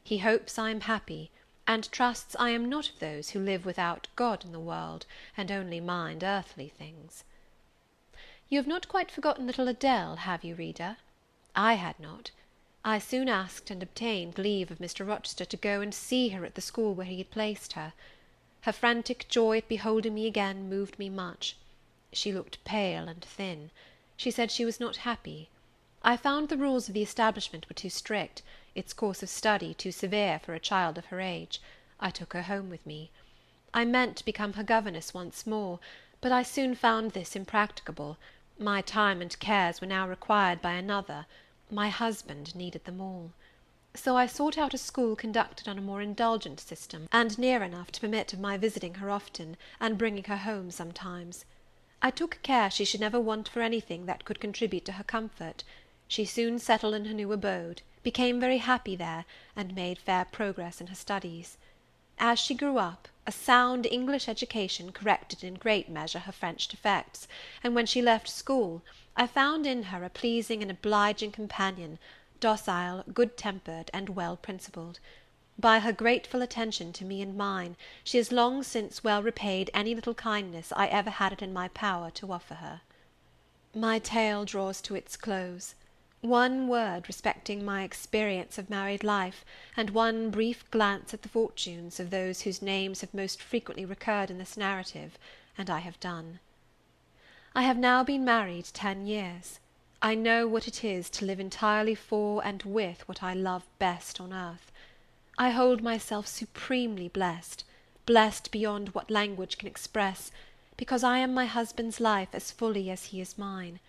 He hopes I am happy, and trusts I am not of those who live without God in the world, and only mind earthly things. You have not quite forgotten little Adele, have you, reader? I had not. I soon asked and obtained leave of Mr. Rochester to go and see her at the school where he had placed her. Her frantic joy at beholding me again moved me much. She looked pale and thin. She said she was not happy. I found the rules of the establishment were too strict, its course of study too severe for a child of her age. I took her home with me. I meant to become her governess once more, but I soon found this impracticable. My time and cares were now required by another. My husband needed them all. So I sought out a school conducted on a more indulgent system, and near enough to permit of my visiting her often, and bringing her home sometimes. I took care she should never want for anything that could contribute to her comfort. She soon settled in her new abode, became very happy there, and made fair progress in her studies. As she grew up, a sound English education corrected in great measure her French defects, and when she left school, I found in her a pleasing and obliging companion, docile, good-tempered, and well-principled. By her grateful attention to me and mine, she has long since well repaid any little kindness I ever had it in my power to offer her. My tale draws to its close. One word respecting my experience of married life, and one brief glance at the fortunes of those whose names have most frequently recurred in this narrative, and I have done. I have now been married 10 years. I know what it is to live entirely for and with what I love best on earth. I hold myself supremely blessed, blessed beyond what language can express, because I am my husband's life as fully as he is mine.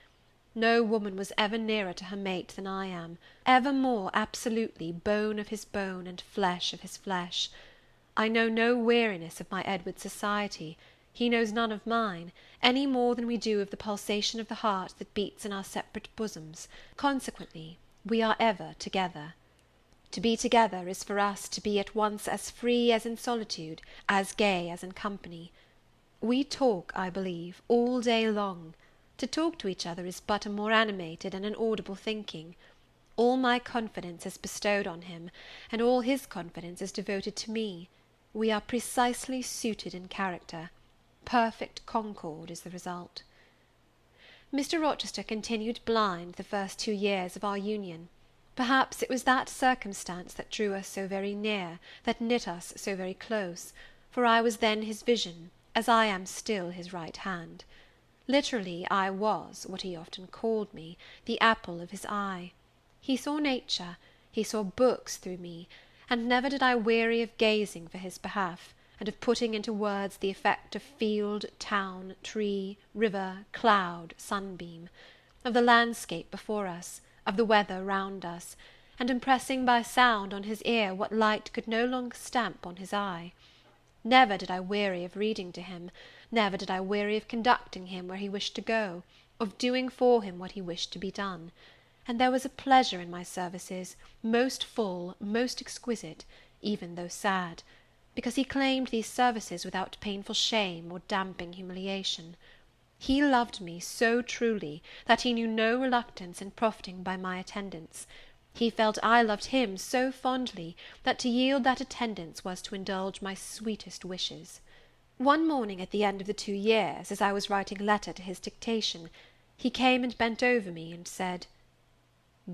No woman was ever nearer to her mate than I am, ever more absolutely bone of his bone and flesh of his flesh. I know no weariness of my Edward's society. He knows none of mine, any more than we do of the pulsation of the heart that beats in our separate bosoms. Consequently, we are ever together. To be together is for us to be at once as free as in solitude, as gay as in company. We talk, I believe, all day long. To talk to each other is but a more animated and an audible thinking. All my confidence is bestowed on him, and all his confidence is devoted to me. We are precisely suited in character. Perfect concord is the result. Mr. Rochester continued blind the first 2 years of our union. Perhaps it was that circumstance that drew us so very near, that knit us so very close, for I was then his vision, as I am still his right hand. Literally, I was, what he often called me, the apple of his eye. He saw nature, he saw books through me, and never did I weary of gazing for his behalf, and of putting into words the effect of field, town, tree, river, cloud, sunbeam; of the landscape before us, of the weather round us, and impressing by sound on his ear what light could no longer stamp on his eye. Never did I weary of reading to him, never did I weary of conducting him where he wished to go, of doing for him what he wished to be done; and there was a pleasure in my services, most full, most exquisite, even though sad, because he claimed these services without painful shame or damping humiliation. He loved me so truly, that he knew no reluctance in profiting by my attendance. He felt I loved him so fondly, that to yield that attendance was to indulge my sweetest wishes. One morning at the end of the 2 years, as I was writing a letter to his dictation, he came and bent over me, and said,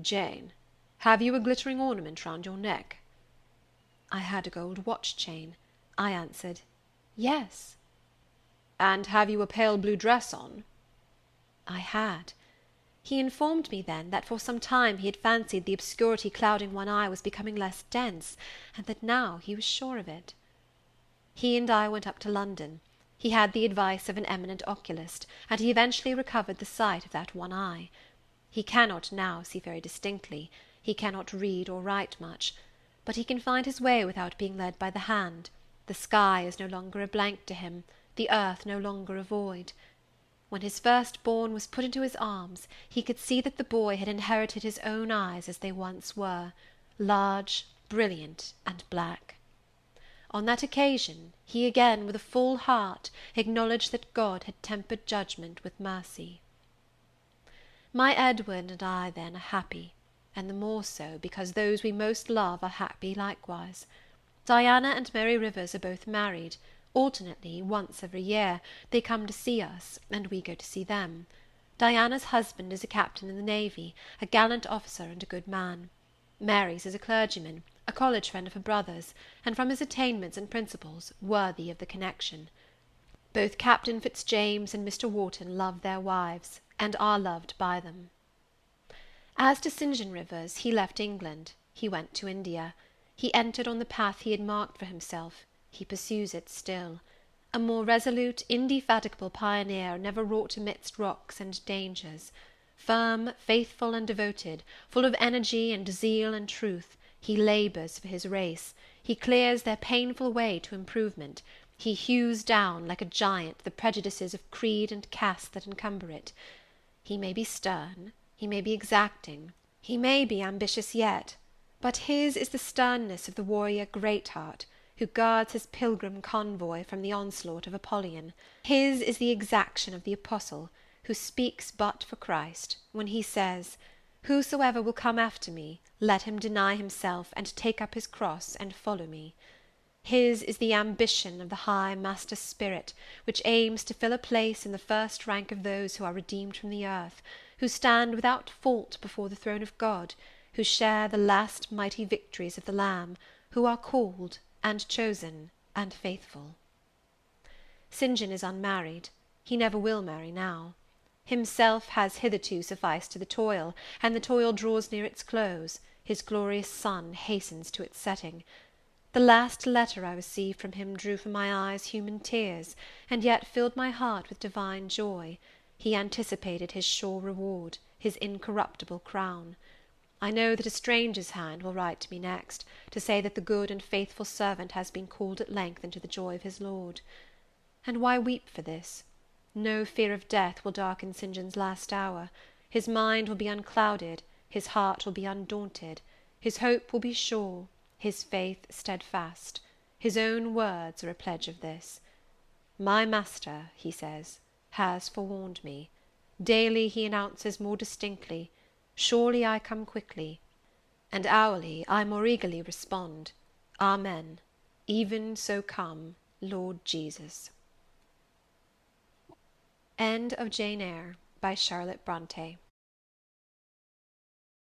"Jane, have you a glittering ornament round your neck?" I had a gold watch chain. I answered, "Yes." "And have you a pale blue dress on?" I had. He informed me then, that for some time he had fancied the obscurity clouding one eye was becoming less dense, and that now he was sure of it. He and I went up to London. He had the advice of an eminent oculist, and he eventually recovered the sight of that one eye. He cannot now see very distinctly, he cannot read or write much, but he can find his way without being led by the hand. The sky is no longer a blank to him, the earth no longer a void. When his first-born was put into his arms, he could see that the boy had inherited his own eyes as they once were, large, brilliant, and black. On that occasion, he again, with a full heart, acknowledged that God had tempered judgment with mercy. My Edward and I, then, are happy, and the more so, because those we most love are happy likewise. Diana and Mary Rivers are both married. Alternately, once every year, they come to see us, and we go to see them. Diana's husband is a captain in the navy, a gallant officer and a good man. Mary's is a clergyman, a college friend of her brother's, and from his attainments and principles, worthy of the connection. Both Captain Fitzjames and Mr. Wharton love their wives, and are loved by them. As to St. John Rivers, he left England, he went to India. He entered on the path he had marked for himself, he pursues it still. A more resolute, indefatigable pioneer never wrought amidst rocks and dangers. Firm, faithful, and devoted, full of energy and zeal and truth, he labours for his race, he clears their painful way to improvement, he hews down, like a giant, the prejudices of creed and caste that encumber it. He may be stern, he may be exacting, he may be ambitious yet, but his is the sternness of the warrior Greatheart, who guards his pilgrim convoy from the onslaught of Apollyon. His is the exaction of the apostle, who speaks but for Christ, when he says, "Whosoever will come after me, let him deny himself, and take up his cross, and follow me." His is the ambition of the high master spirit, which aims to fill a place in the first rank of those who are redeemed from the earth, who stand without fault before the throne of God, who share the last mighty victories of the Lamb, who are called, and chosen, and faithful. St. John is unmarried. He never will marry now. Himself has hitherto sufficed to the toil, and the toil draws near its close, his glorious sun hastens to its setting. The last letter I received from him drew from my eyes human tears, and yet filled my heart with divine joy. He anticipated his sure reward, his incorruptible crown. I know that a stranger's hand will write to me next, to say that the good and faithful servant has been called at length into the joy of his Lord. And why weep for this? No fear of death will darken St. John's last hour. His mind will be unclouded, his heart will be undaunted, his hope will be sure, his faith steadfast. His own words are a pledge of this. "My master," he says, "has forewarned me. Daily he announces more distinctly, 'Surely I come quickly,' and hourly I more eagerly respond, 'Amen, even so come, Lord Jesus.'" End of Jane Eyre, by Charlotte Brontë.